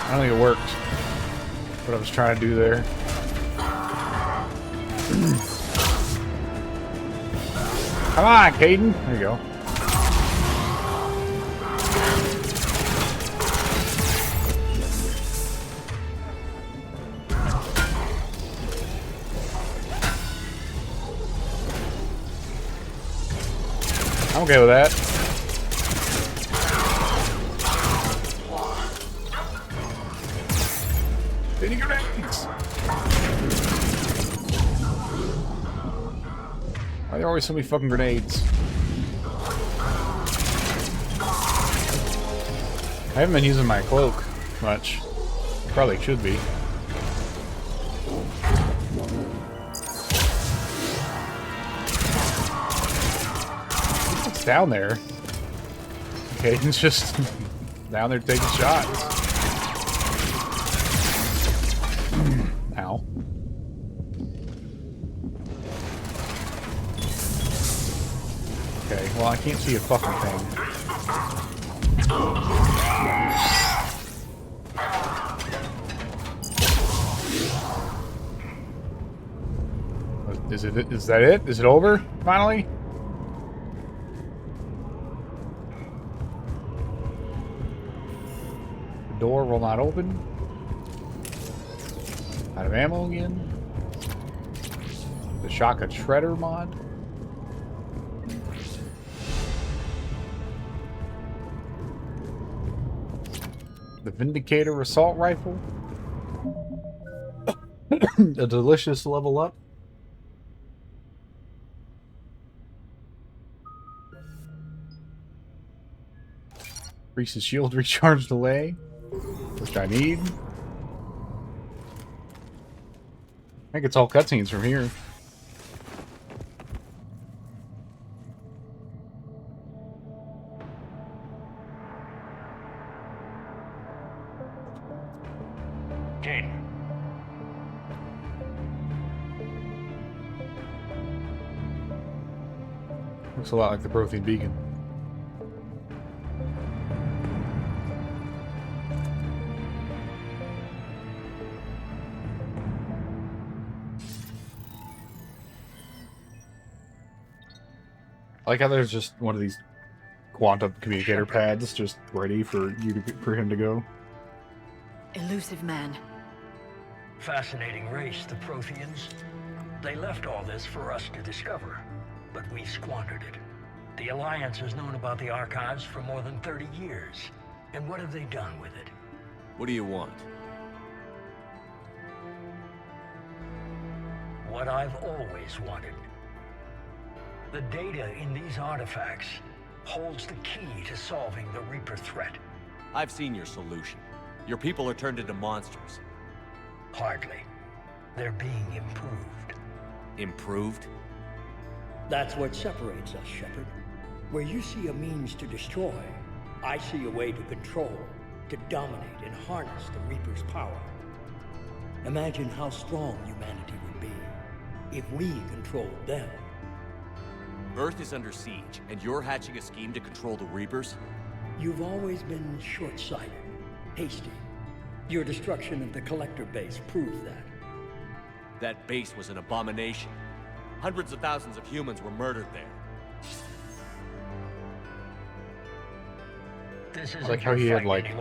Speaker 12: I don't think it worked. What I was trying to do there. Come on, Caden. There you go. I'm okay with that. Any grenades? Why are there always so many fucking grenades? I haven't been using my cloak much. Probably should be. It's down there. Okay, it's just down there taking shots. Ow. Okay, well I can't see a fucking thing. Is that it? Is it over, finally? The door will not open. Out of ammo again. The shotgun shredder mod. The Vindicator assault rifle. A delicious level up. Increases shield recharge delay, which I need. I think it's all cutscenes from here.
Speaker 7: Jane.
Speaker 12: Looks a lot like the Prothean beacon. I like how there's just one of these quantum communicator pads just ready for him to go.
Speaker 8: Elusive man.
Speaker 16: Fascinating race, the Protheans. They left all this for us to discover, but we squandered it. The Alliance has known about the archives for more than 30 years. And what have they done with it?
Speaker 5: What do you want?
Speaker 16: What I've always wanted. The data in these artifacts holds the key to solving the Reaper threat.
Speaker 5: I've seen your solution. Your people are turned into monsters.
Speaker 16: Hardly. They're being improved.
Speaker 5: Improved?
Speaker 16: That's what separates us, Shepard. Where you see a means to destroy, I see a way to control, to dominate and harness the Reaper's power. Imagine how strong humanity would be if we controlled them.
Speaker 5: Earth is under siege, and you're hatching a scheme to control the Reapers?
Speaker 16: You've always been short-sighted, hasty. Your destruction of the Collector base proved that.
Speaker 5: That base was an abomination. Hundreds of thousands of humans were murdered there.
Speaker 16: This
Speaker 12: I like how he had like a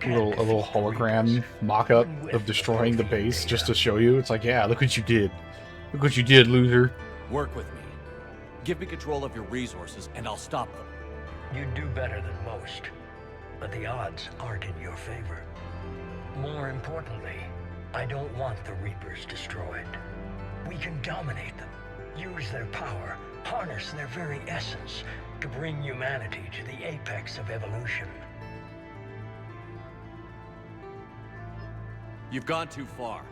Speaker 12: little hologram mock-up of destroying the base just to show you. It's like, yeah, look what you did. Look what you did, loser.
Speaker 5: Work with me. Give me control of your resources, and I'll stop them.
Speaker 16: You'd do better than most, but the odds aren't in your favor. More importantly, I don't want the Reapers destroyed. We can dominate them, use their power, harness their very essence to bring humanity to the apex of evolution.
Speaker 5: You've gone too far.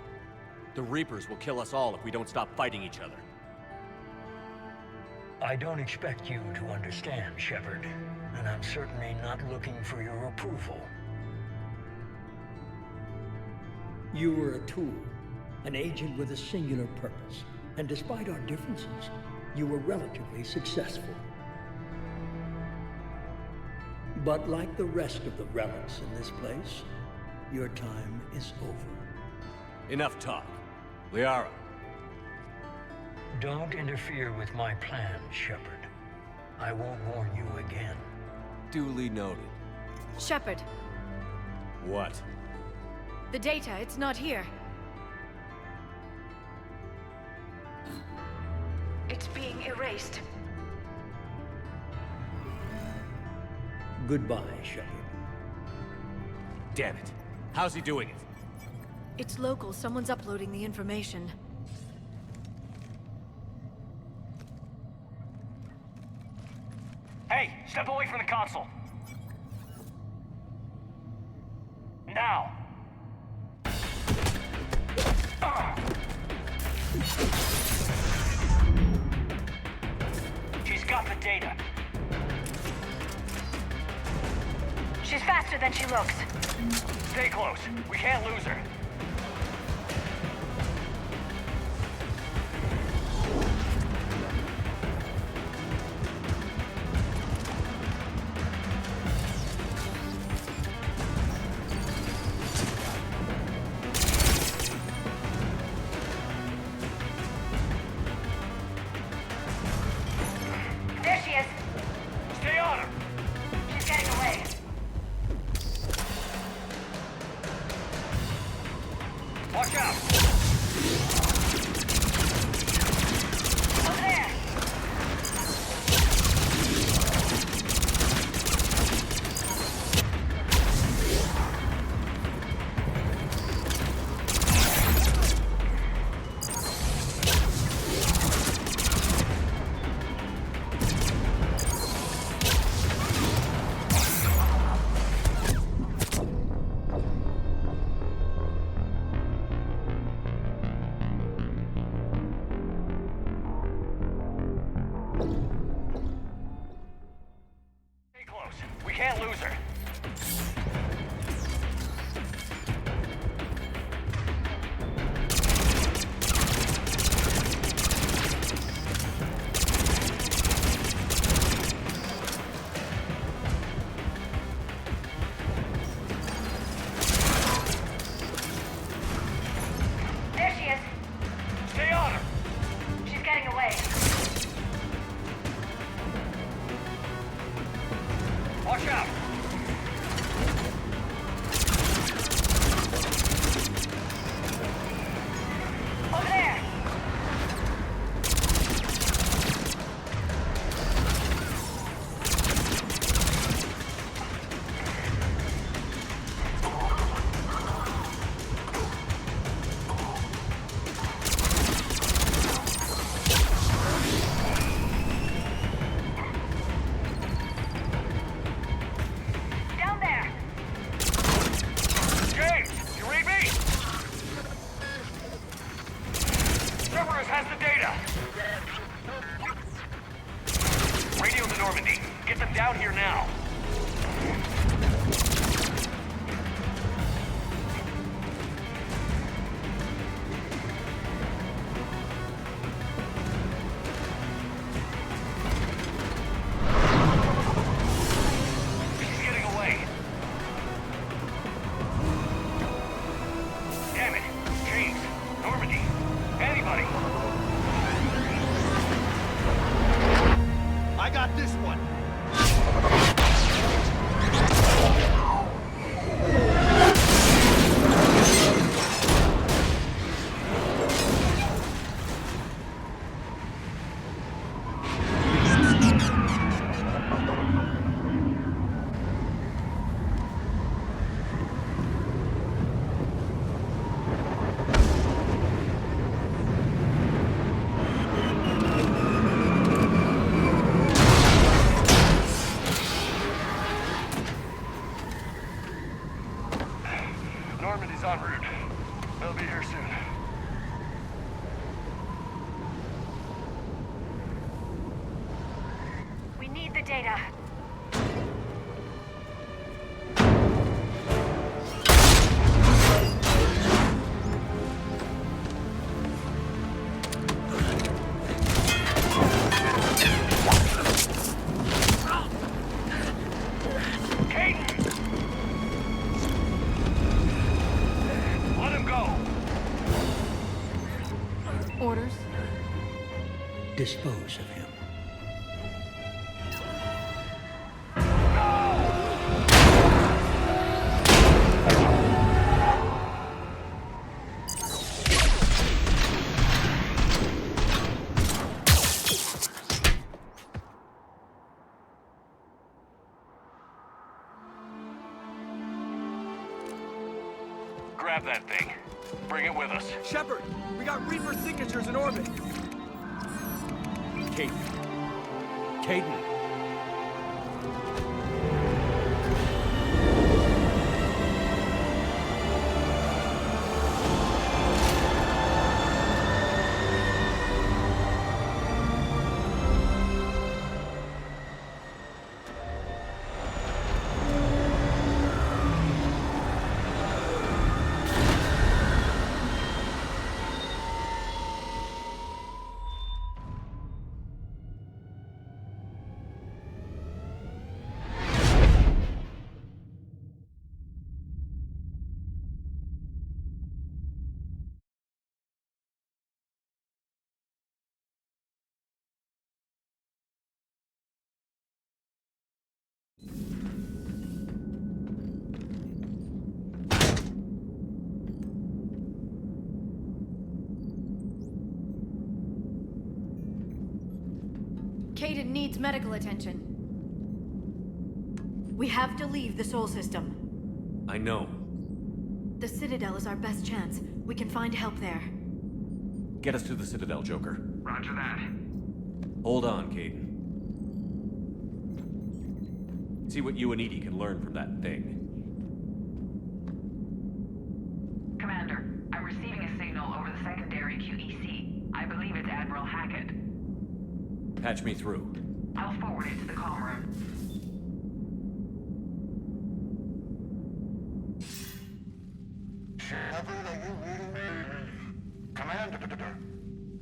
Speaker 5: The Reapers will kill us all if we don't stop fighting each other.
Speaker 16: I don't expect you to understand, Shepard, and I'm certainly not looking for your approval. You were a tool, an agent with a singular purpose, and despite our differences, you were relatively successful. But like the rest of the relics in this place, your time is over.
Speaker 5: Enough talk. Liara.
Speaker 16: Don't interfere with my plans, Shepard. I won't warn you again.
Speaker 5: Duly noted.
Speaker 8: Shepard,
Speaker 5: What?
Speaker 8: the data, it's not here. It's being erased.
Speaker 16: Goodbye, Shepard.
Speaker 5: Damn it. How's he doing it?
Speaker 8: It's local. Someone's uploading the information.
Speaker 7: Hey, step away from the console. Now. She's got the data.
Speaker 17: She's faster than she looks.
Speaker 7: Stay close. We can't lose her.
Speaker 17: There she is.
Speaker 7: Stay on her.
Speaker 17: She's getting away.
Speaker 7: Watch out.
Speaker 17: Over there.
Speaker 7: Stay close. We can't lose her.
Speaker 17: There she is.
Speaker 7: Stay on her.
Speaker 17: She's getting away.
Speaker 7: Watch out.
Speaker 17: Over there. Down there.
Speaker 7: James, you read me? Cerberus has the data. Radio to Normandy. Get them down here now. She's getting away. Damn it. James, Normandy, anybody. I got this one. Normandy's en route. They'll be here soon.
Speaker 16: dispose of him.
Speaker 11: Grab that thing. Bring it with us.
Speaker 10: Shepard, we got Reaper signatures in orbit.
Speaker 5: Caden. Caden.
Speaker 8: Caden needs medical attention. We have to leave the Sol system.
Speaker 4: I know.
Speaker 8: The Citadel is our best chance. We can find help there.
Speaker 4: Get us to the Citadel, Joker.
Speaker 14: Roger that.
Speaker 4: Hold on, Caden. See what you and Edie can learn from that thing.
Speaker 13: Commander, I'm receiving a signal over the secondary QEC. I believe it's Admiral Hackett.
Speaker 4: Patch me through.
Speaker 13: I'll forward it to the comm room.
Speaker 3: Shepard, are you reading me? Commander.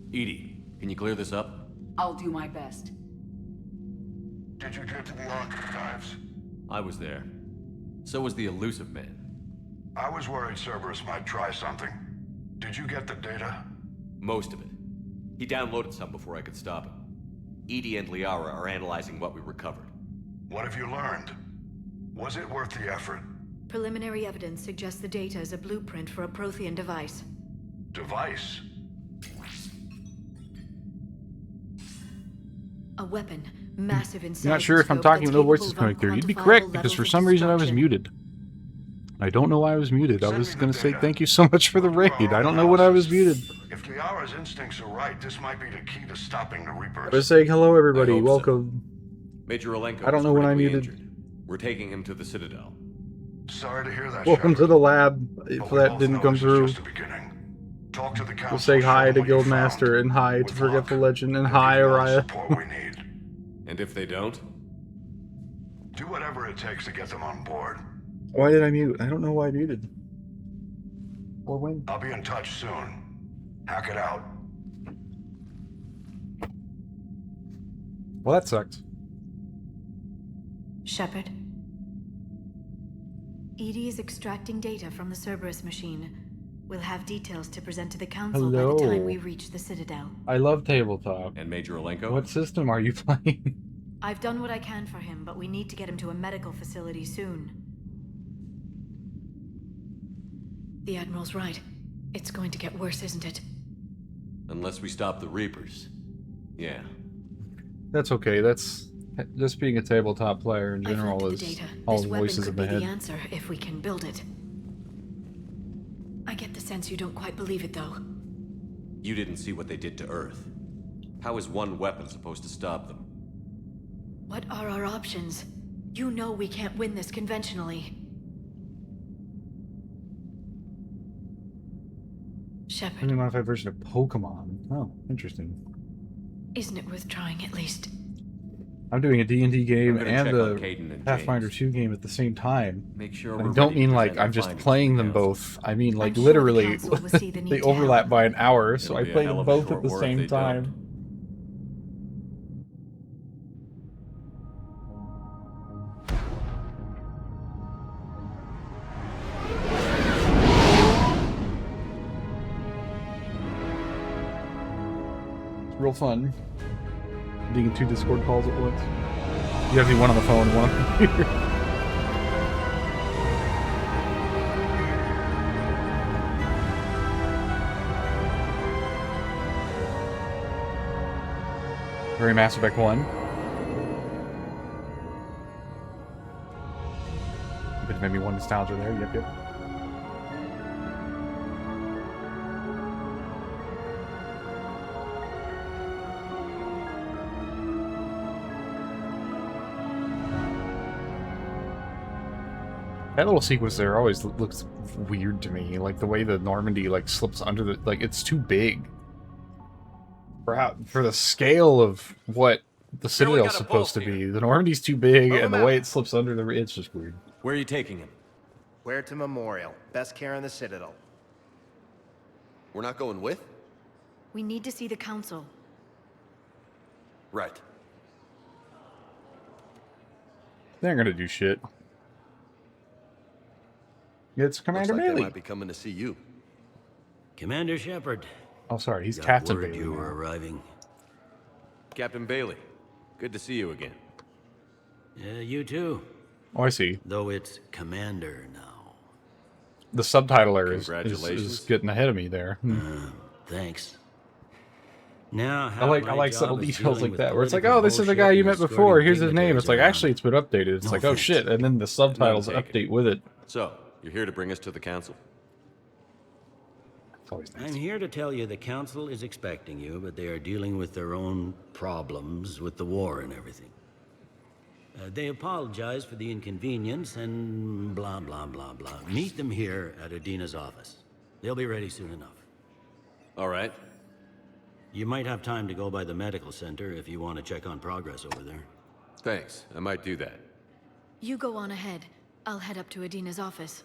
Speaker 4: Edie, can you clear this up?
Speaker 18: I'll do my best.
Speaker 3: Did you get to the archives?
Speaker 4: I was there. So was the elusive man.
Speaker 3: I was worried Cerberus might try something. Did you get the data?
Speaker 4: Most of it. He downloaded some before I could stop him. Edie and Liara are analyzing what we recovered.
Speaker 3: What have you learned? Was it worth the effort?
Speaker 8: Preliminary evidence suggests the data is a blueprint for a Prothean device.
Speaker 3: Device?
Speaker 8: A weapon, massive in size.
Speaker 12: I'm not sure if I'm talking with no voices coming through. You'd be correct, because for some reason I was muted. I don't know why I was muted. I was going to say thank you so much for the raid. I don't know what I was muted.
Speaker 3: If Liara's instincts are right, this might be the key to stopping the Reapers.
Speaker 12: I was saying hello, everybody. Welcome.
Speaker 4: So. Major Olenko
Speaker 12: I don't know when I muted.
Speaker 4: Injured. We're taking him to the Citadel.
Speaker 3: Sorry to hear that.
Speaker 12: Welcome to the lab. If that didn't come through.
Speaker 3: Talk to the council.
Speaker 12: We'll say hi to Guildmaster and hi to Forgetful Legend and hi Araya.
Speaker 4: And if they don't?
Speaker 3: Do whatever it takes to get them on board.
Speaker 12: Why did I mute? I don't know why I muted. Or when.
Speaker 3: I'll be in touch soon. Hack it out.
Speaker 12: Well, that sucked.
Speaker 8: Shepard. Edie is extracting data from the Cerberus machine. We'll have details to present to the council by the time we reach the Citadel.
Speaker 12: I love tabletop.
Speaker 4: And Major Olenko?
Speaker 12: What system are you playing?
Speaker 8: I've done what I can for him, but we need to get him to a medical facility soon. The Admiral's right. It's going to get worse, isn't it?
Speaker 4: Unless we stop the Reapers. Yeah.
Speaker 12: That's okay. That's just being a tabletop player in general is all
Speaker 8: this
Speaker 12: voices in
Speaker 8: weapon
Speaker 12: my
Speaker 8: could be
Speaker 12: head.
Speaker 8: the answer if we can build it. I get the sense you don't quite believe it, though.
Speaker 4: You didn't see what they did to Earth. How is one weapon supposed to stop them?
Speaker 8: What are our options? You know we can't win this conventionally. Shepard.
Speaker 12: Any modified version of Pokemon. Oh, interesting.
Speaker 8: Isn't it worth trying at least?
Speaker 12: I'm doing a D&D game and a
Speaker 4: and
Speaker 12: Pathfinder 2 game at the same time.
Speaker 4: Make sure
Speaker 12: I
Speaker 4: we're
Speaker 12: don't
Speaker 4: ready
Speaker 12: mean
Speaker 4: to
Speaker 12: like
Speaker 4: present
Speaker 12: I'm just
Speaker 4: our findings
Speaker 12: playing
Speaker 4: to
Speaker 12: them
Speaker 4: the council.
Speaker 12: both. I mean like
Speaker 8: I'm sure
Speaker 12: literally
Speaker 8: the council will see the need
Speaker 12: they
Speaker 8: to
Speaker 12: overlap
Speaker 8: help.
Speaker 12: by an hour, so
Speaker 4: It'll
Speaker 12: I
Speaker 4: be a
Speaker 12: play
Speaker 4: hell
Speaker 12: them
Speaker 4: of a
Speaker 12: both
Speaker 4: short
Speaker 12: at the
Speaker 4: war if
Speaker 12: same
Speaker 4: they
Speaker 12: time.
Speaker 4: don't.
Speaker 12: It's real fun.
Speaker 1: being in 2 Discord calls at once. You have to be one on the phone and one on the computer. Very Mass Effect 1. A bit of maybe one nostalgia there, yep. That little sequence there always looks weird to me. Like, the way the Normandy, like, slips under the... Like, it's too big. For the scale of what the Citadel's supposed to be. The Normandy's too big, and the way it slips under the... It's just weird.
Speaker 5: Where are you taking him?
Speaker 10: Huerta Memorial. Best care in the Citadel.
Speaker 4: We're not going with?
Speaker 8: We need to see the Council.
Speaker 4: Right.
Speaker 1: They aren't gonna do shit. It's Commander
Speaker 4: Looks like
Speaker 1: Bailey.
Speaker 4: they might be coming to see you.
Speaker 18: Commander Shepard.
Speaker 1: Oh, sorry, he's
Speaker 18: Got
Speaker 1: Captain
Speaker 18: word
Speaker 1: Bailey.
Speaker 18: you
Speaker 1: now.
Speaker 18: were arriving.
Speaker 5: Captain Bailey. Good to see you again.
Speaker 18: Yeah, you too.
Speaker 1: Oh, I see.
Speaker 18: Though it's Commander now.
Speaker 1: The subtitler is
Speaker 5: Congratulations.
Speaker 1: getting ahead of me there.
Speaker 18: Thanks. Now,
Speaker 1: I like subtle details like that, where it's like, oh, this is the guy you met before, here's his name. It's like, actually, it's been updated. It's like, oh shit, and then the subtitles update with it.
Speaker 5: So, you're here to bring us to the council?
Speaker 18: I'm here to tell you the Council is expecting you, but they are dealing with their own problems with the war and everything. They apologize for the inconvenience and blah, blah, blah, blah. Meet them here at Adina's office. They'll be ready soon enough.
Speaker 5: All right.
Speaker 18: You might have time to go by the medical center if you want to check on progress over there.
Speaker 5: Thanks. I might do that.
Speaker 8: You go on ahead. I'll head up to Adina's office.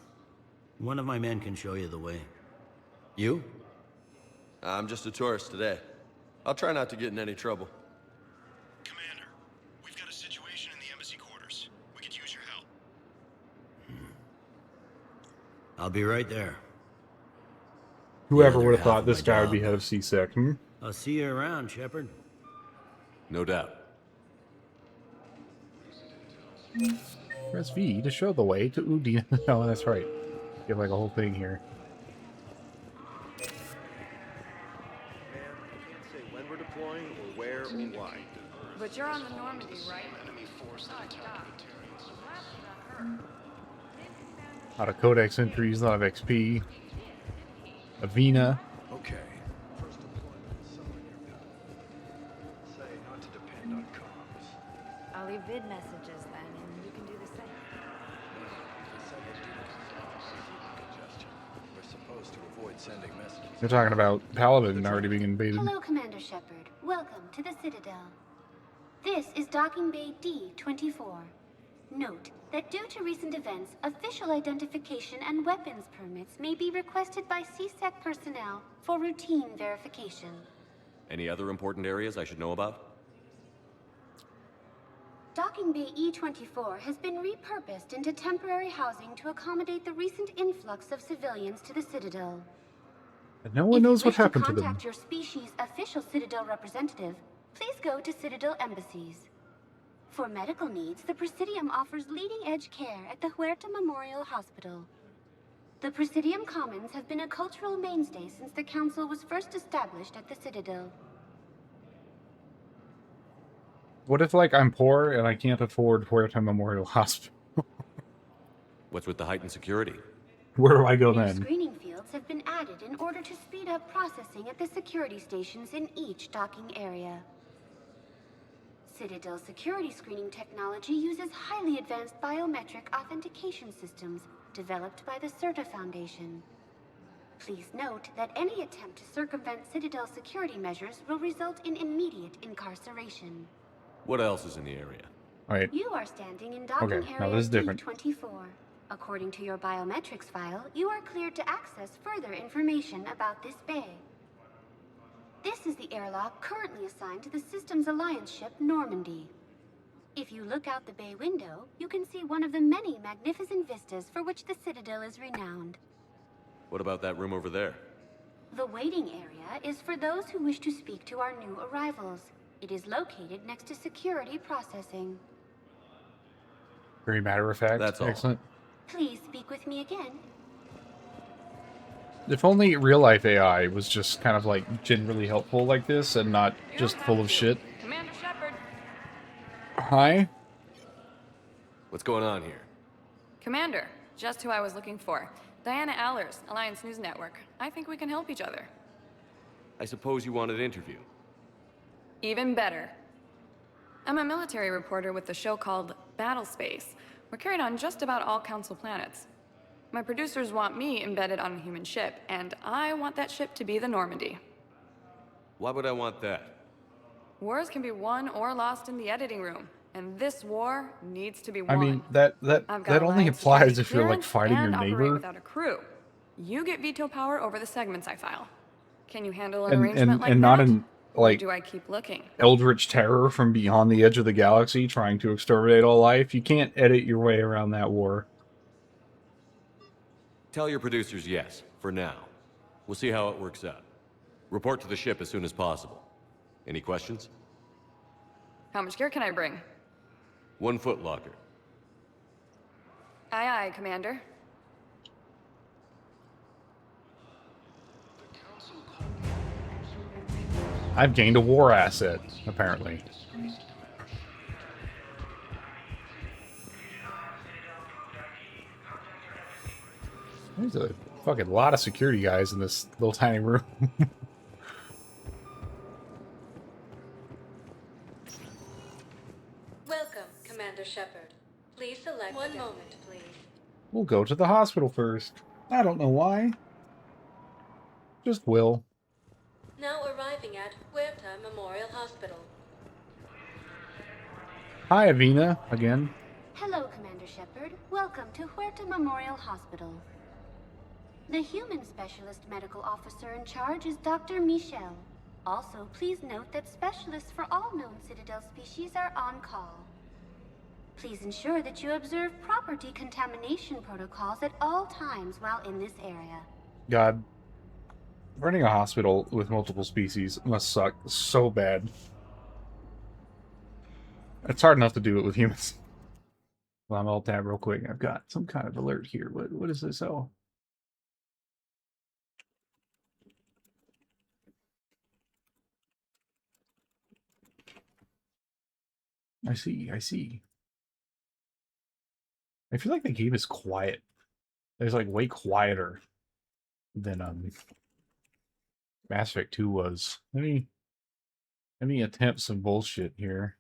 Speaker 18: One of my men can show you the way. You?
Speaker 4: I'm just a tourist today. I'll try not to get in any trouble.
Speaker 3: Commander, we've got a situation in the embassy quarters. We could use your help.
Speaker 18: I'll be right there.
Speaker 1: Whoever would have thought this guy would be head of CSEC, hmm?
Speaker 18: I'll see you around, Shepard.
Speaker 5: No doubt.
Speaker 1: Press V to show the way to Udina. Oh, that's right. You have like a whole thing here.
Speaker 10: When we're deploying, or where, or why.
Speaker 6: But you're on the Normandy, right?
Speaker 1: A lot of Codex entries, a lot of XP. Avina.
Speaker 10: Okay. First deployment is somewhere nearby. Say not to depend on comms.
Speaker 6: I'll leave vid messages then, and you can do the same.
Speaker 10: We're supposed to avoid sending messages.
Speaker 1: They're talking about Paladin already being invaded.
Speaker 19: Hello, Commander Shepard. Welcome to the Citadel. This is Docking Bay D-24. Note that due to recent events, official identification and weapons permits may be requested by CSEC personnel for routine verification.
Speaker 5: Any other important areas I should know about?
Speaker 19: Docking Bay E-24 has been repurposed into temporary housing to accommodate the recent influx of civilians to the Citadel.
Speaker 1: And no one knows what happened to
Speaker 19: If you
Speaker 1: them.
Speaker 19: wish to contact your species' official Citadel representative, please go to Citadel embassies. For medical needs, the Presidium offers leading-edge care at the Huerta Memorial Hospital. The Presidium Commons have been a cultural mainstay since the Council was first established at the Citadel.
Speaker 1: What if, like, I'm poor and I can't afford Huerta Memorial Hospital?
Speaker 5: What's with the heightened security?
Speaker 1: Where do I go
Speaker 19: New
Speaker 1: then?
Speaker 19: screening fields have been added in order to speed up processing at the security stations in each docking area. Citadel security screening technology uses highly advanced biometric authentication systems developed by the CERTA Foundation. Please note that any attempt to circumvent Citadel security measures will result in immediate incarceration.
Speaker 5: What else is in the area?
Speaker 1: Right.
Speaker 19: You are standing in docking
Speaker 1: Okay, now
Speaker 19: area
Speaker 1: this is different.
Speaker 19: D-24. According to your biometrics file, you are cleared to access further information about this bay. This is the airlock currently assigned to the Systems Alliance ship Normandy. If you look out the bay window, you can see one of the many magnificent vistas for which the Citadel is renowned.
Speaker 5: What about that room over there?
Speaker 19: The waiting area is for those who wish to speak to our new arrivals. It is located next to security processing.
Speaker 12: Very matter of fact.
Speaker 4: That's all.
Speaker 12: Excellent.
Speaker 19: Please speak with me again.
Speaker 12: If only real life AI was just kind of like generally helpful like this and not just full of shit.
Speaker 13: Commander Shepard.
Speaker 12: Hi.
Speaker 4: What's going on here?
Speaker 13: Commander, just who I was looking for. Diana Allers, Alliance News Network. I think we can help each other.
Speaker 4: I suppose you wanted an interview.
Speaker 13: Even better. I'm a military reporter with the show called Battle Space. We're carried on just about all Council planets. My producers want me embedded on a human ship, and I want that ship to be the Normandy.
Speaker 4: Why would I want that?
Speaker 13: Wars can be won or lost in the editing room, and this war needs to be won.
Speaker 12: I mean, that
Speaker 13: I've got
Speaker 12: only
Speaker 13: Alliance
Speaker 12: applies
Speaker 13: security
Speaker 12: if you're like
Speaker 13: clearance
Speaker 12: fighting your
Speaker 13: and operate
Speaker 12: neighbor.
Speaker 13: without a crew. You get veto power over the segments I file. Can you handle an
Speaker 12: And
Speaker 13: arrangement like
Speaker 12: and
Speaker 13: that?
Speaker 12: not an
Speaker 13: Or
Speaker 12: like
Speaker 13: do I keep looking?
Speaker 12: eldritch terror from beyond the edge of the galaxy trying to exterminate all life. You can't edit your way around that war.
Speaker 4: Tell your producers yes, for now. We'll see how it works out. Report to the ship as soon as possible. Any questions?
Speaker 13: How much gear can I bring?
Speaker 4: 1 foot locker.
Speaker 13: Aye, aye, Commander.
Speaker 12: I've gained a war asset, apparently. There's a fucking lot of security guys in this little tiny room.
Speaker 20: Welcome, Commander Shepard. Please select one moment, please.
Speaker 12: We'll go to the hospital first. I don't know why. Just will.
Speaker 20: Now arriving at Huerta Memorial Hospital.
Speaker 12: Hi, Avina, again.
Speaker 19: Hello, Commander Shepard. Welcome to Huerta Memorial Hospital. The human specialist medical officer in charge is Dr. Michel. Also, please note that specialists for all known Citadel species are on call. Please ensure that you observe proper decontamination protocols at all times while in this area.
Speaker 12: God. Running a hospital with multiple species must suck so bad. It's hard enough to do it with humans. Well, I'm alt tab real quick. I've got some kind of alert here. What is this? Oh. I see. I feel like the game is quiet. It's like way quieter than Mass Effect 2 was. Let me attempt some bullshit here.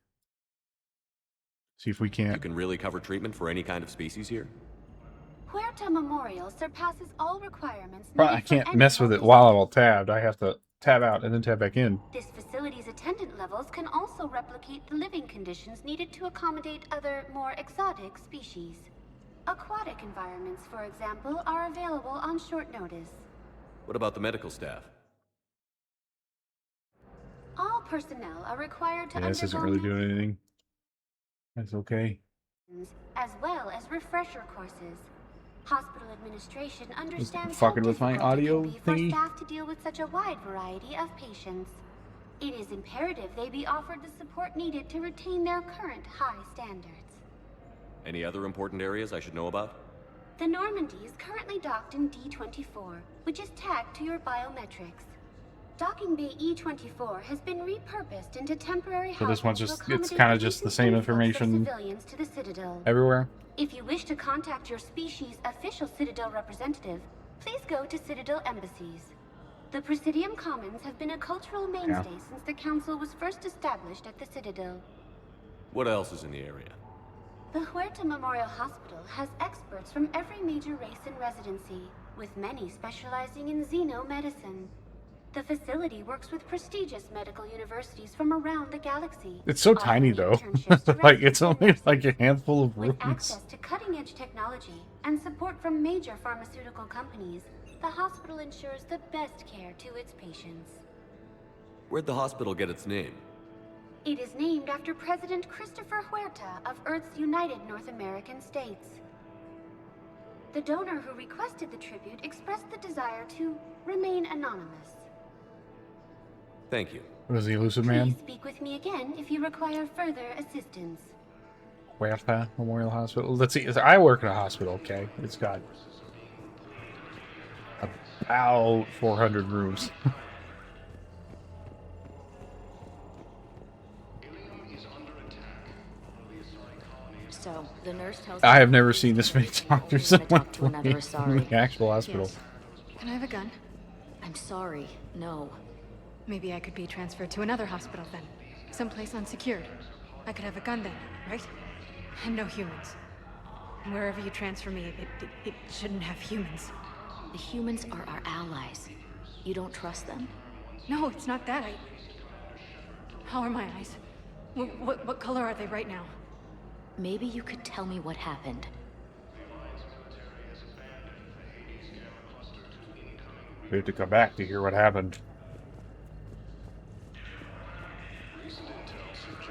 Speaker 12: See if we can't.
Speaker 4: You can really cover treatment for any kind of species here?
Speaker 19: Huerta Memorial surpasses all requirements.
Speaker 12: I can't mess with it while I'm all tabbed. I have to tab out and then tab back in.
Speaker 19: This facility's attendant levels can also replicate the living conditions needed to accommodate other, more exotic species. Aquatic environments, for example, are available on short notice.
Speaker 4: What about the medical staff?
Speaker 19: All personnel are required to
Speaker 12: Yeah, this isn't really doing anything. That's okay.
Speaker 19: As well as refresher courses. Hospital administration understands
Speaker 12: fucking with my audio
Speaker 19: it can be
Speaker 12: thingy.
Speaker 19: for staff to deal with such a wide variety of patients. It is imperative they be offered the support needed to retain their current high standards.
Speaker 4: Any other important areas I should know about?
Speaker 19: The Normandy is currently docked in D-24, which is tagged to your biometrics. Docking Bay E-24 has been repurposed into temporary
Speaker 12: So this one's
Speaker 19: housing to
Speaker 12: just, it's
Speaker 19: accommodate
Speaker 12: kind of
Speaker 19: the
Speaker 12: just the
Speaker 19: recent
Speaker 12: same
Speaker 19: influx of
Speaker 12: information
Speaker 19: civilians to the Citadel.
Speaker 12: everywhere.
Speaker 19: If you wish to contact your species' official Citadel representative, please go to Citadel embassies. The Presidium Commons have been a cultural mainstay since the Council was first established at the Citadel.
Speaker 4: What else is in the area?
Speaker 19: The Huerta Memorial Hospital has experts from every major race in residency, with many specializing in xenomedicine. The facility works with prestigious medical universities from around the galaxy.
Speaker 12: It's so tiny though. Like it's only like a handful of
Speaker 19: With
Speaker 12: rooms.
Speaker 19: access to cutting-edge technology and support from major pharmaceutical companies, the hospital ensures the best care to its patients.
Speaker 4: Where'd the hospital get its name?
Speaker 19: It is named after President Christopher Huerta of Earth's United North American States. The donor who requested the tribute expressed the desire to remain anonymous.
Speaker 4: Thank you.
Speaker 1: Was the elusive man?
Speaker 19: Please speak with me again if you require further assistance.
Speaker 1: Huerta Memorial Hospital. Let's see. I work in a hospital, okay? It's got about 400 rooms.
Speaker 8: So, the nurse tells
Speaker 1: I
Speaker 8: me
Speaker 1: have never seen this many doctors in
Speaker 8: talk to another
Speaker 1: in
Speaker 8: Asari.
Speaker 1: the actual hospital.
Speaker 6: Yes. Can I have a gun?
Speaker 8: I'm sorry, no.
Speaker 6: Maybe I could be transferred to another hospital then. Someplace unsecured. I could have a gun then, right? And no humans. And wherever you transfer me, it shouldn't have humans.
Speaker 8: The humans are our allies. You don't trust them?
Speaker 6: No, it's not that. How are my eyes? What color are they right now?
Speaker 8: Maybe you could tell me what happened.
Speaker 1: We have to come back to hear what happened.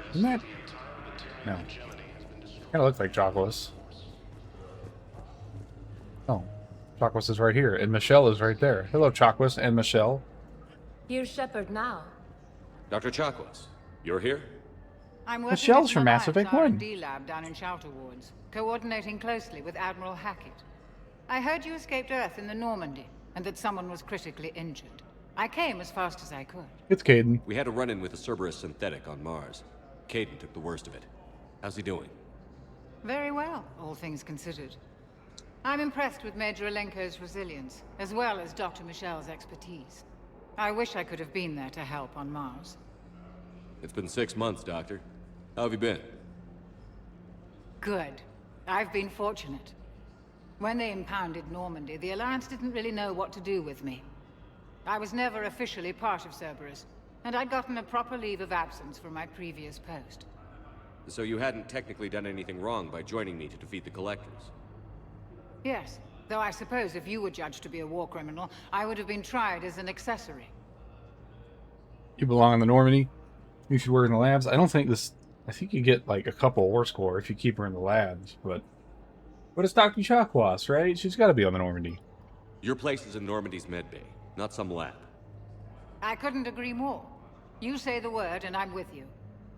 Speaker 1: Isn't that? No. Kind of looks like Chocolates. Oh. Chocolates is right here, and Michelle is right there. Hello, Chocolates and Michelle.
Speaker 21: Here's Shepard now.
Speaker 4: Dr. Chakwas, you're here?
Speaker 22: I'm working
Speaker 1: Michelle's
Speaker 22: at
Speaker 1: from
Speaker 22: an
Speaker 1: Mass
Speaker 22: Alliance
Speaker 1: Effect 1.
Speaker 22: R&D lab down in Shelter Wards, coordinating closely with Admiral Hackett. I heard you escaped Earth in the Normandy, and that someone was critically injured. I came as fast as I could.
Speaker 1: It's Caden.
Speaker 4: We had a run-in with a Cerberus synthetic on Mars. Caden took the worst of it. How's he doing?
Speaker 22: Very well, all things considered. I'm impressed with Major Alenko's resilience, as well as Dr. Michelle's expertise. I wish I could have been there to help on Mars.
Speaker 4: It's been 6 months, Doctor. How have you been?
Speaker 22: Good. I've been fortunate. When they impounded Normandy, the Alliance didn't really know what to do with me. I was never officially part of Cerberus, and I'd gotten a proper leave of absence from my previous post.
Speaker 4: So you hadn't technically done anything wrong by joining me to defeat the Collectors?
Speaker 22: Yes, though I suppose if you were judged to be a war criminal, I would have been tried as an accessory.
Speaker 1: You belong in the Normandy. You should work in the labs. I don't think this... I think you get like a couple war score if you keep her in the labs, but it's Dr. Chakwas, right? She's got to be on the Normandy.
Speaker 4: Your place is in Normandy's medbay, not some lab.
Speaker 22: I couldn't agree more. You say the word and I'm with you.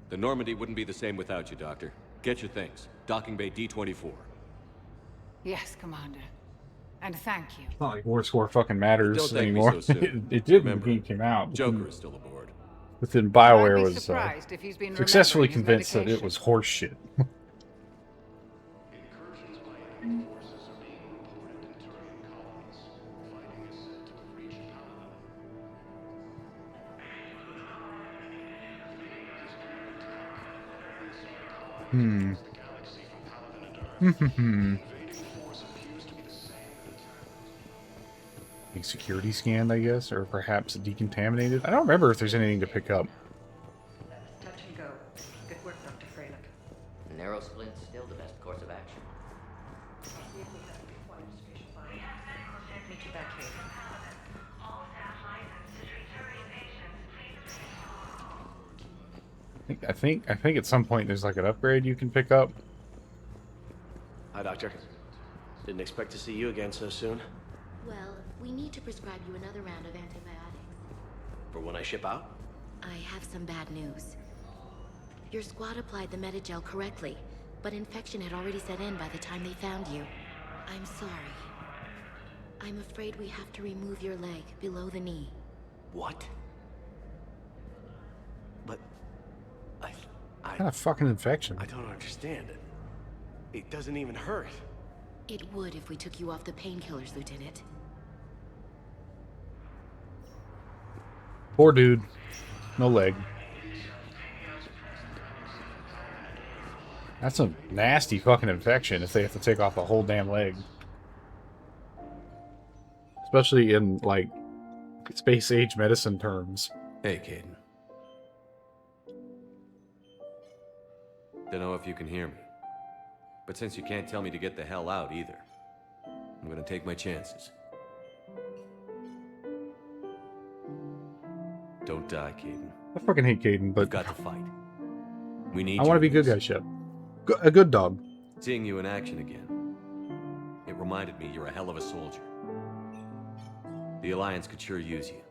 Speaker 4: The Normandy wouldn't be the same without you, Doctor. Get your things. Docking bay D-24.
Speaker 22: Yes, Commander. And thank you.
Speaker 1: It's not like war score fucking matters
Speaker 4: Don't thank me
Speaker 1: anymore.
Speaker 4: so soon.
Speaker 1: It did when
Speaker 4: Remember,
Speaker 1: the game came out.
Speaker 4: Joker is still aboard.
Speaker 1: Within BioWare
Speaker 22: I'd be
Speaker 1: was
Speaker 22: surprised if he's been
Speaker 1: successfully
Speaker 22: remembering his
Speaker 1: convinced that it was horse shit. A security scanned, I guess, or perhaps decontaminated. I don't remember if there's anything to pick up.
Speaker 23: Touch and go. Good work, Dr. Freilich.
Speaker 24: Narrow splint's still the best course of action.
Speaker 23: Meet you back here.
Speaker 1: I think at some point there's like an upgrade you can pick up.
Speaker 25: Hi, Doctor. Didn't expect to see you again so soon.
Speaker 19: Well, we need to prescribe you another round of antibiotics.
Speaker 25: For when I ship out?
Speaker 19: I have some bad news. Your squad applied the Metagel correctly, but infection had already set in by the time they found you. I'm sorry. I'm afraid we have to remove your leg below the knee.
Speaker 25: What? But...
Speaker 1: What kind of fucking infection?
Speaker 25: I don't understand it. It doesn't even hurt.
Speaker 19: It would if we took you off the painkillers, Lieutenant.
Speaker 1: Poor dude. No leg. That's a nasty fucking infection if they have to take off the whole damn leg. Especially in, like, space-age medicine terms.
Speaker 4: Hey, Caden. Don't know if you can hear me. But since you can't tell me to get the hell out either, I'm gonna take my chances. Don't die, Caden.
Speaker 1: I fucking hate Caden, but...
Speaker 4: You've got to fight. We need
Speaker 1: I want to be good guy ship. A good dog.
Speaker 4: Seeing you in action again, it reminded me you're a hell of a soldier. The Alliance could sure use you.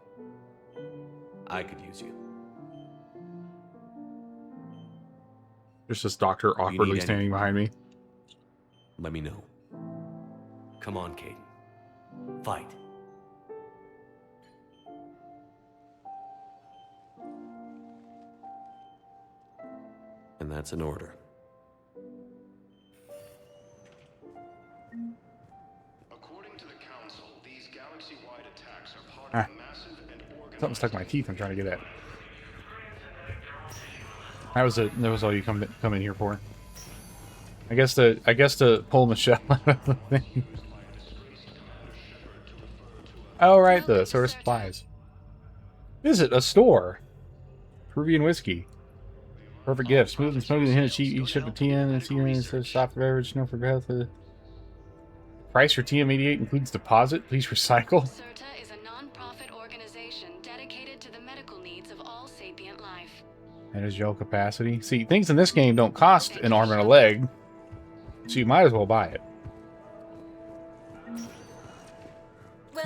Speaker 4: I could use you.
Speaker 12: There's this doctor awkwardly
Speaker 4: need
Speaker 12: standing behind me.
Speaker 4: Let me know. Come on, Caden. Fight. And that's an order.
Speaker 3: According to the Council, these galaxy-wide attacks are part of a massive and organized...
Speaker 12: Something stuck in my teeth I'm trying to get at. That was all you come in here for. I guess to pull Michelle out of the thing. Oh right, the source supplies. Visit a store. Peruvian whiskey. Perfect gift. Smooth and smoky and hint cheap. Each ship of TN and TN instead of soft beverage. No for health. Price for TM88 includes deposit. Please recycle.
Speaker 6: CERTA is a non-profit organization dedicated to the medical needs of all sapient life.
Speaker 12: And his gel capacity. See, things in this game don't cost an arm and a leg, so you might as well buy it.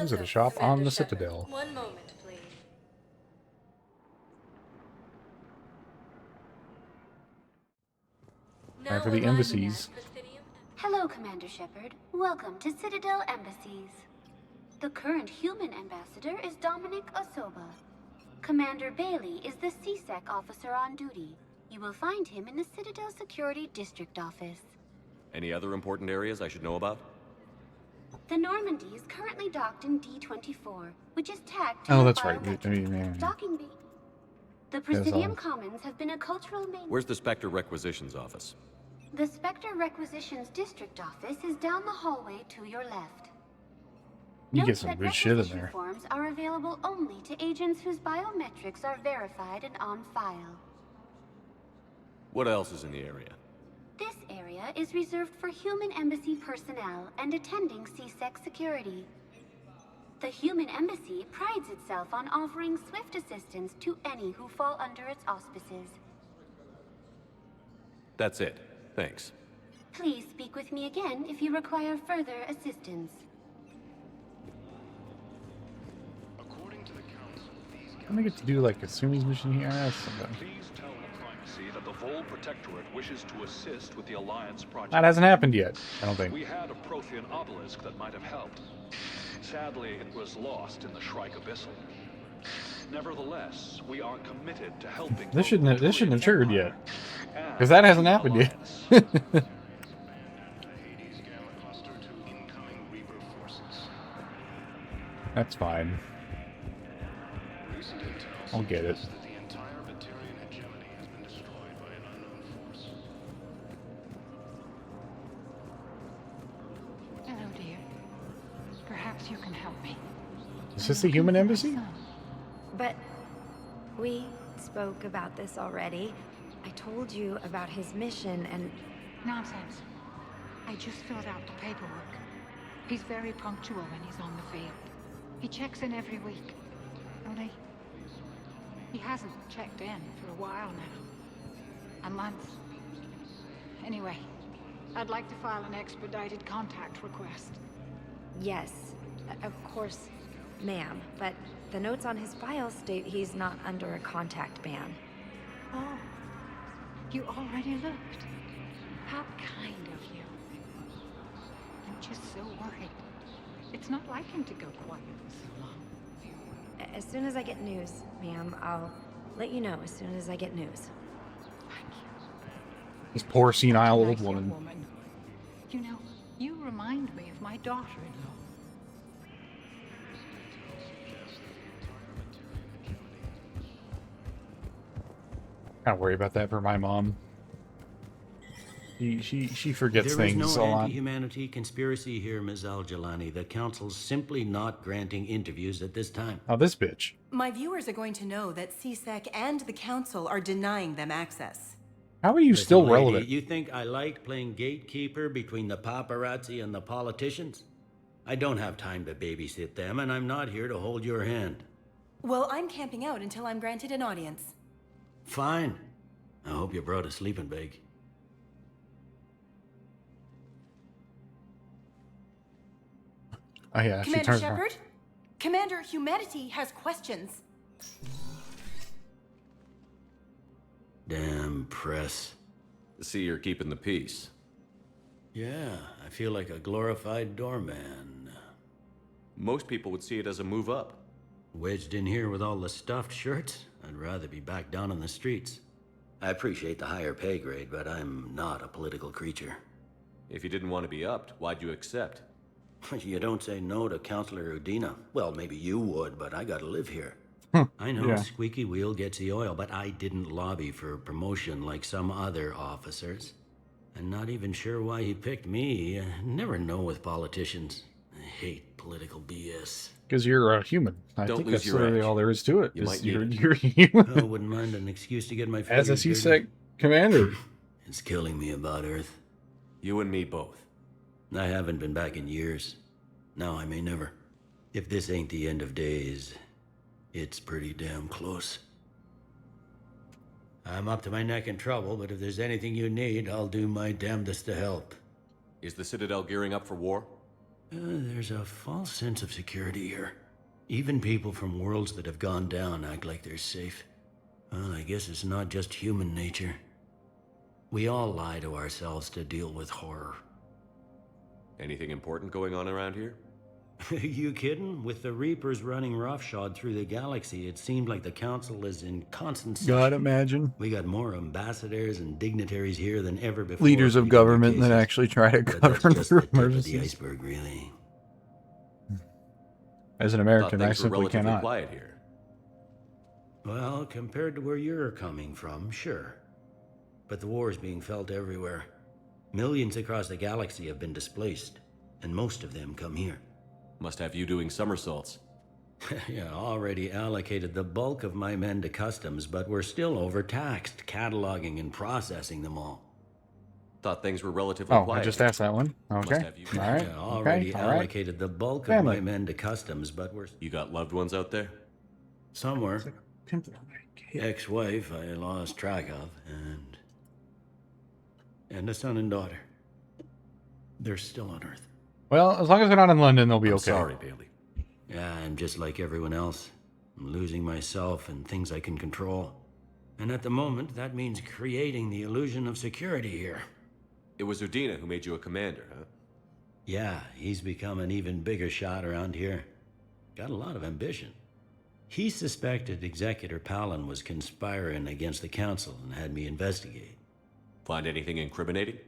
Speaker 12: Visit a shop on the Citadel.
Speaker 20: One moment, please.
Speaker 12: Time for the embassies.
Speaker 19: Hello, Commander Shepard. Welcome to Citadel Embassies. The current human ambassador is Dominic Osoba. Commander Bailey is the CSEC officer on duty. You will find him in the Citadel Security District Office.
Speaker 4: Any other important areas I should know about?
Speaker 19: The Normandy is currently docked in D-24, which is tagged to
Speaker 12: Oh,
Speaker 19: the
Speaker 12: that's right.
Speaker 19: docking bay. The Presidium Commons have been a cultural main...
Speaker 4: Where's the Spectre Requisitions office?
Speaker 19: The Spectre Requisitions District Office is down the hallway to your left.
Speaker 12: You get some good shit in there.
Speaker 19: Forms are available only to agents whose biometrics are verified and on file.
Speaker 4: What else is in the area?
Speaker 19: This area is reserved for human embassy personnel and attending CSEC security. The human embassy prides itself on offering swift assistance to any who fall under its auspices.
Speaker 4: That's it. Thanks.
Speaker 19: Please speak with me again if you require further assistance.
Speaker 12: Can I get to do like a Sumi's mission here? That's something.
Speaker 2: Please tell the Primacy that the Vol Protectorate wishes to assist with the Alliance project.
Speaker 12: That hasn't happened yet, I don't think.
Speaker 2: We had a Prothean obelisk that might have helped. Sadly, it was lost in the Shrike Abyssal. Nevertheless, we are committed to helping.
Speaker 12: This shouldn't have triggered yet, because that hasn't happened yet. That's fine. I'll get it.
Speaker 22: Hello, dear. Perhaps you can help me.
Speaker 12: Is this the human embassy?
Speaker 7: But we spoke about this already. I told you about his mission and...
Speaker 22: Nonsense. I just filled out the paperwork. He's very punctual when he's on the field. He checks in every week. Only, he hasn't checked in for a while now. A month. Anyway, I'd like to file an expedited contact request.
Speaker 7: Yes, of course, ma'am. But the notes on his file state he's not under a contact ban.
Speaker 22: Oh, you already looked. How kind of you. I'm just so worried. It's not like him to go quiet for so long.
Speaker 7: As soon as I get news, ma'am, I'll let you know as soon as I get news.
Speaker 12: This poor senile old woman.
Speaker 22: You know, you remind me of my daughter-in-law.
Speaker 12: I don't worry about that for my mom. She forgets
Speaker 18: there
Speaker 12: things
Speaker 18: is
Speaker 12: a
Speaker 18: no
Speaker 12: lot.
Speaker 18: anti-humanity conspiracy here, Ms. Al-Jalani. The Council's simply not granting interviews at this time.
Speaker 12: Oh, this bitch.
Speaker 9: My viewers are going to know that CSEC and the Council are denying them access.
Speaker 12: How are you
Speaker 18: Listen,
Speaker 12: still
Speaker 18: lady,
Speaker 12: relevant?
Speaker 18: You think I like playing gatekeeper between the paparazzi and the politicians? I don't have time to babysit them, and I'm not here to hold your hand.
Speaker 9: Well, I'm camping out until I'm granted an audience.
Speaker 18: Fine. I hope you brought a sleeping bag.
Speaker 12: Oh yeah, she
Speaker 9: Commander
Speaker 12: turns around.
Speaker 9: Shepard? Commander Humanity has questions.
Speaker 18: Damn press.
Speaker 4: To see you're keeping the peace.
Speaker 18: Yeah, I feel like a glorified doorman.
Speaker 4: Most people would see it as a move up.
Speaker 18: Wedged in here with all the stuffed shirts? I'd rather be back down on the streets. I appreciate the higher pay grade, but I'm not a political creature.
Speaker 4: If you didn't want to be upped, why'd you accept?
Speaker 18: You don't say no to Counselor Udina. Well, maybe you would, but I gotta live here. I know
Speaker 12: yeah.
Speaker 18: squeaky wheel gets the oil, but I didn't lobby for promotion like some other officers. I'm not even sure why he picked me. I never know with politicians. I hate political BS.
Speaker 12: Because you're a human. I
Speaker 4: Don't
Speaker 12: think
Speaker 4: lose
Speaker 12: that's
Speaker 4: your
Speaker 12: literally
Speaker 4: edge.
Speaker 12: all there is to it.
Speaker 4: You might
Speaker 12: You're,
Speaker 4: need it.
Speaker 12: you're human.
Speaker 18: I wouldn't mind an excuse to get my
Speaker 12: As a
Speaker 18: fingers dirty.
Speaker 12: CSEC commander.
Speaker 18: It's killing me about Earth.
Speaker 4: You and me both.
Speaker 18: I haven't been back in years. Now I may never. If this ain't the end of days, it's pretty damn close. I'm up to my neck in trouble, but if there's anything you need, I'll do my damnedest to help.
Speaker 4: Is the Citadel gearing up for war?
Speaker 18: There's a false sense of security here. Even people from worlds that have gone down act like they're safe. Well, I guess it's not just human nature. We all lie to ourselves to deal with horror.
Speaker 4: Anything important going on around here?
Speaker 18: You kidding? With the Reapers running roughshod through the galaxy, it seemed like the Council is in constant session.
Speaker 12: God, imagine.
Speaker 18: We got more ambassadors and dignitaries here than ever before.
Speaker 12: Leaders of government that
Speaker 18: cases.
Speaker 12: actually try to
Speaker 18: But
Speaker 12: govern
Speaker 18: that's just
Speaker 12: through
Speaker 18: the tip of the
Speaker 12: emergencies.
Speaker 18: iceberg, really.
Speaker 12: As an
Speaker 4: Thought
Speaker 12: American, I
Speaker 4: things were
Speaker 12: simply
Speaker 4: relatively
Speaker 12: cannot.
Speaker 4: quiet here.
Speaker 18: Well, compared to where you're coming from, sure. But the war is being felt everywhere. Millions across the galaxy have been displaced, and most of them come here.
Speaker 4: Must have you doing somersaults.
Speaker 18: Yeah, already allocated the bulk of my men to customs, but we're still overtaxed, cataloging and processing them all.
Speaker 4: Thought things were relatively
Speaker 12: Oh,
Speaker 4: quiet.
Speaker 12: I just asked that one. Okay.
Speaker 4: have you-
Speaker 12: All right.
Speaker 18: Yeah, already
Speaker 12: Okay. All right.
Speaker 18: allocated the bulk of
Speaker 12: Family.
Speaker 18: my men to customs, but we're
Speaker 4: You got loved ones out there?
Speaker 18: somewhere. Ex-wife I lost track of, and a son and daughter. They're still on Earth.
Speaker 12: Well, as long as they're not in London, they'll be
Speaker 4: I'm
Speaker 12: okay.
Speaker 4: sorry, Bailey.
Speaker 18: Yeah, I'm just like everyone else. I'm losing myself and things I can control. And at the moment, that means creating the illusion of security here.
Speaker 4: It was Udina who made you a commander, huh?
Speaker 18: Yeah, he's become an even bigger shot around here. Got a lot of ambition. He suspected Executor Palin was conspiring against the Council and had me investigate.
Speaker 4: Find anything incriminating?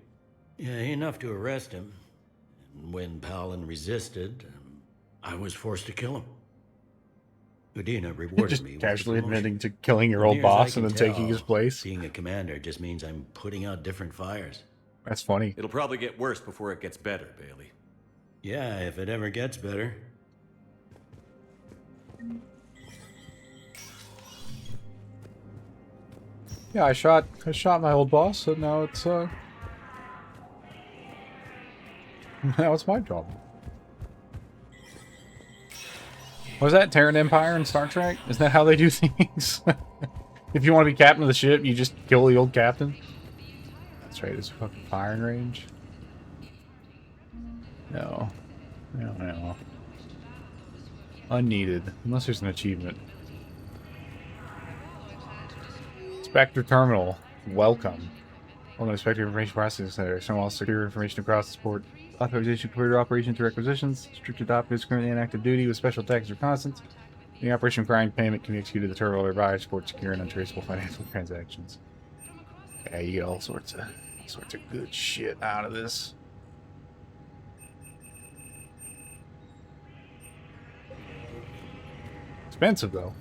Speaker 18: Yeah, enough to arrest him. And when Palin resisted, I was forced to kill him. Udina rewarded
Speaker 12: Just
Speaker 18: me with
Speaker 12: casually
Speaker 18: a promotion.
Speaker 12: admitting to killing your old
Speaker 18: Near as I
Speaker 12: boss
Speaker 18: can
Speaker 12: and then taking
Speaker 18: tell,
Speaker 12: his place.
Speaker 18: Being a commander just means I'm putting out different fires.
Speaker 12: That's funny.
Speaker 4: It'll probably get worse before it gets better, Bailey.
Speaker 18: Yeah, if it ever gets better.
Speaker 12: Yeah, I shot my old boss, so now it's now it's my job. Was that Terran Empire in Star Trek? Isn't that how they do things? If you want to be captain of the ship, you just kill the old captain. That's right, it's a fucking firing range. No. No. Unneeded. Unless there's an achievement. Spectre Terminal. Welcome. Welcome to Spectre Information Processing Center. External secure information across the board. Authorization to computer operation through requisitions. Restricted operatives currently in active duty with special tax reconnaissance. The operation requiring payment can be executed at the terminal or by support secure and untraceable financial transactions. Yeah, you get all sorts of good shit out of this. Expensive though.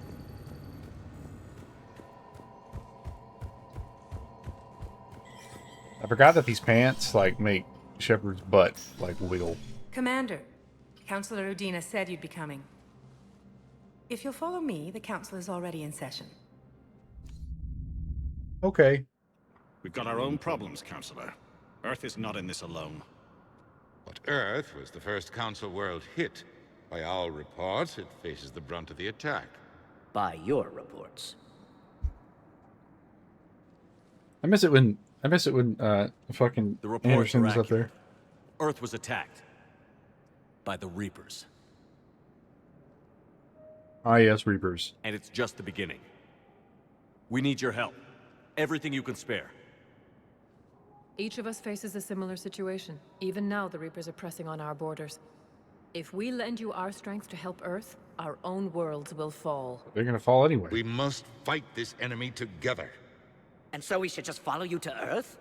Speaker 12: I forgot that these pants like make Shepard's butt like wiggle.
Speaker 9: Commander, Councilor Udina said you'd be coming. If you'll follow me, the council is already in session.
Speaker 12: Okay.
Speaker 11: We've got our own problems, Counselor. Earth is not in this alone.
Speaker 14: But Earth was the first Council world hit. By our reports, it faces the brunt of the attack.
Speaker 24: By your reports.
Speaker 12: I miss it when fucking
Speaker 5: The reports
Speaker 12: Anderson's
Speaker 5: are
Speaker 12: up there.
Speaker 5: accurate. Earth was attacked by the Reapers.
Speaker 12: Ah yes, Reapers.
Speaker 5: And it's just the beginning. We need your help. Everything you can spare.
Speaker 21: Each of us faces a similar situation. Even now, the Reapers are pressing on our borders. If we lend you our strength to help Earth, our own worlds will fall.
Speaker 12: They're gonna fall anyway.
Speaker 14: We must fight this enemy together.
Speaker 24: And so we should just follow you to Earth?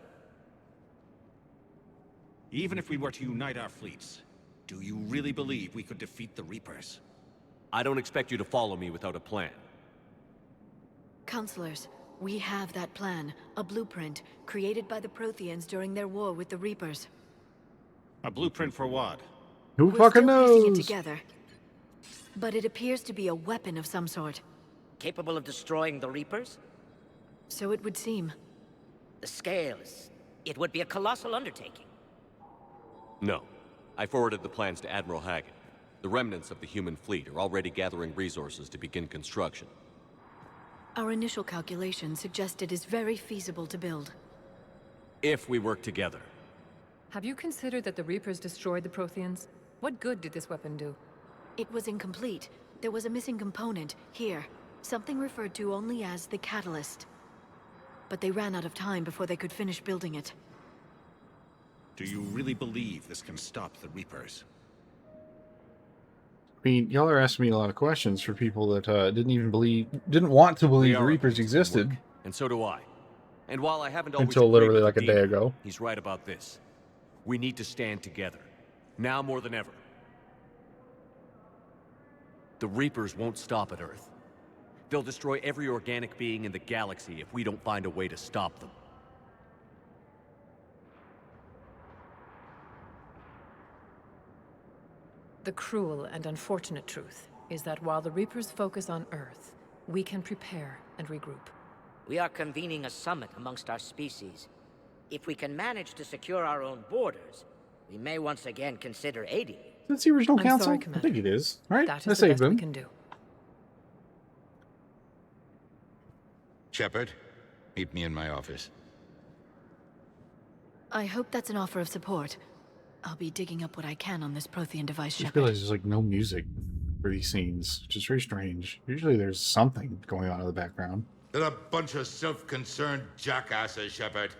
Speaker 11: Even if we were to unite our fleets, do you really believe we could defeat the Reapers?
Speaker 5: I don't expect you to follow me without a plan.
Speaker 8: Counselors, we have that plan. A blueprint, created by the Protheans during their war with the Reapers.
Speaker 11: A blueprint for what?
Speaker 12: Who
Speaker 8: We're
Speaker 12: fucking
Speaker 8: still piecing
Speaker 12: knows?
Speaker 8: it together. But it appears to be a weapon of some sort.
Speaker 24: Capable of destroying the Reapers?
Speaker 8: So it would seem.
Speaker 24: The scales. It would be a colossal undertaking.
Speaker 5: No. I forwarded the plans to Admiral Hagen. The remnants of the human fleet are already gathering resources to begin construction.
Speaker 8: Our initial calculations suggest it is very feasible to build.
Speaker 5: If we work together.
Speaker 21: Have you considered that the Reapers destroyed the Protheans? What good did this weapon do?
Speaker 8: It was incomplete. There was a missing component, here. Something referred to only as the catalyst. But they ran out of time before they could finish building it.
Speaker 11: Do you really believe this can stop the Reapers?
Speaker 12: I mean, y'all are asking me a lot of questions for people that didn't want to believe the Reapers existed.
Speaker 5: Work, and so do I. And while I haven't always
Speaker 12: Until
Speaker 5: agreed
Speaker 12: literally
Speaker 5: with
Speaker 12: like a
Speaker 5: the
Speaker 12: day
Speaker 5: Dean,
Speaker 12: ago.
Speaker 5: He's right about this. We need to stand together. Now more than ever. The Reapers won't stop at Earth. They'll destroy every organic being in the galaxy if we don't find a way to stop them.
Speaker 21: The cruel and unfortunate truth is that while the Reapers focus on Earth, we can prepare and regroup.
Speaker 24: We are convening a summit amongst our species. If we can manage to secure our own borders, we may once again consider aiding you.
Speaker 12: That's the original
Speaker 21: I'm
Speaker 12: council?
Speaker 21: sorry,
Speaker 12: I
Speaker 21: Commander.
Speaker 12: think it is. Right?
Speaker 21: That
Speaker 12: I
Speaker 21: is the
Speaker 12: saved
Speaker 21: best we
Speaker 12: them.
Speaker 21: can do.
Speaker 14: Shepard, meet me in my office.
Speaker 8: I hope that's an offer of support. I'll be digging up what I can on this Prothean device,
Speaker 12: I just
Speaker 8: Shepard.
Speaker 12: realized there's like no music for these scenes, which is very strange. Usually there's something going on in the background.
Speaker 14: They're a bunch of self-concerned jackasses, Shepard.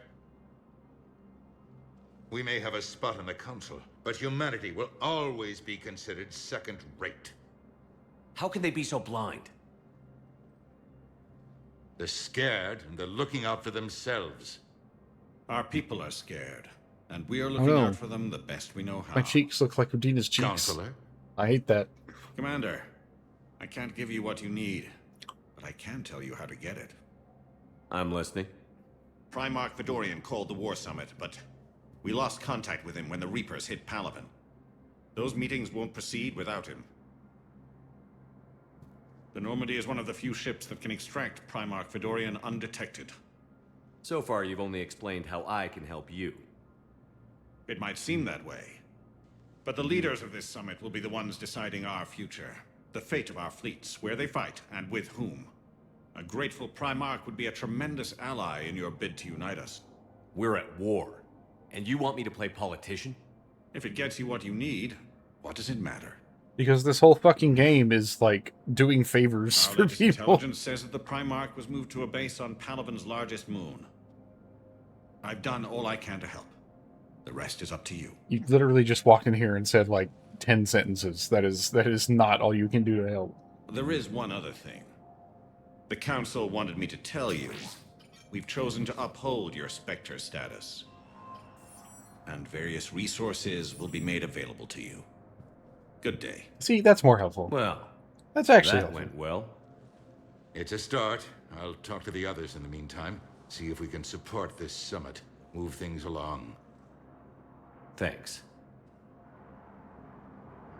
Speaker 14: We may have a spot in the council, but humanity will always be considered second-rate.
Speaker 5: How can they be so blind?
Speaker 14: They're scared, and they're looking out for themselves.
Speaker 11: Our people are scared, and we are looking out for them the best we know how.
Speaker 12: My cheeks look like Udina's cheeks.
Speaker 14: Counselor?
Speaker 12: I hate that.
Speaker 11: Commander, I can't give you what you need, but I can tell you how to get it.
Speaker 5: I'm listening.
Speaker 11: Primarch Fedorian called the War Summit, but we lost contact with him when the Reapers hit Palaven. Those meetings won't proceed without him. The Normandy is one of the few ships that can extract Primarch Fedorian undetected.
Speaker 5: So far, you've only explained how I can help you.
Speaker 11: It might seem that way. But the leaders of this summit will be the ones deciding our future. The fate of our fleets, where they fight, and with whom. A grateful Primarch would be a tremendous ally in your bid to unite us.
Speaker 5: We're at war. And you want me to play politician?
Speaker 11: If it gets you what you need, what does it matter?
Speaker 12: Because this whole fucking game is like doing favors
Speaker 11: Our
Speaker 12: for
Speaker 11: latest
Speaker 12: people.
Speaker 11: intelligence says that the Primarch was moved to a base on Palaven's largest moon. I've done all I can to help. The rest is up to you.
Speaker 12: You literally just walked in here and said like 10 sentences. That is not all you can do to help.
Speaker 11: There is one other thing. The Council wanted me to tell you. We've chosen to uphold your Spectre status. And various resources will be made available to you. Good day.
Speaker 12: See, that's more helpful.
Speaker 5: Well,
Speaker 12: that's actually
Speaker 5: that
Speaker 12: helpful.
Speaker 5: went well.
Speaker 14: It's a start. I'll talk to the others in the meantime. See if we can support this summit. Move things along.
Speaker 5: Thanks.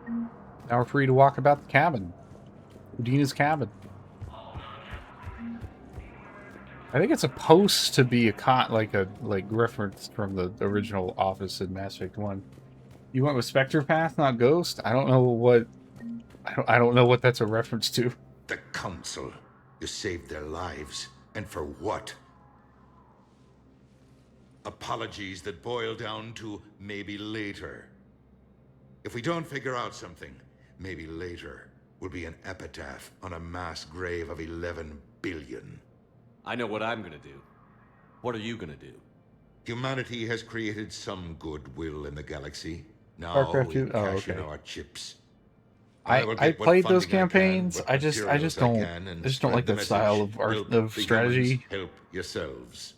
Speaker 12: Now we're free to walk about the cabin. Udina's cabin. I think it's supposed to be a reference from the original Office in Mass Effect 1. You went with Spectre Path, not Ghost? I don't know what that's a reference to.
Speaker 14: The Council. You saved their lives. And for what? Apologies that boil down to maybe later. If we don't figure out something, maybe later will be an epitaph on a mass grave of 11 billion.
Speaker 5: I know what I'm gonna do.
Speaker 4: What are you gonna do?
Speaker 14: Humanity has created some goodwill in the galaxy. Now
Speaker 1: Warcraft
Speaker 14: we
Speaker 1: 2? Oh,
Speaker 14: cash in
Speaker 1: okay.
Speaker 14: our chips. will
Speaker 1: I
Speaker 14: get what
Speaker 1: played those
Speaker 14: funding I can,
Speaker 1: campaigns.
Speaker 14: what
Speaker 1: I just
Speaker 14: materials I
Speaker 1: don't
Speaker 14: can, and
Speaker 1: I just don't like
Speaker 14: spread the
Speaker 1: that style
Speaker 14: message.
Speaker 1: of art
Speaker 14: Help
Speaker 1: of
Speaker 14: the humans,
Speaker 1: strategy.
Speaker 14: help yourselves.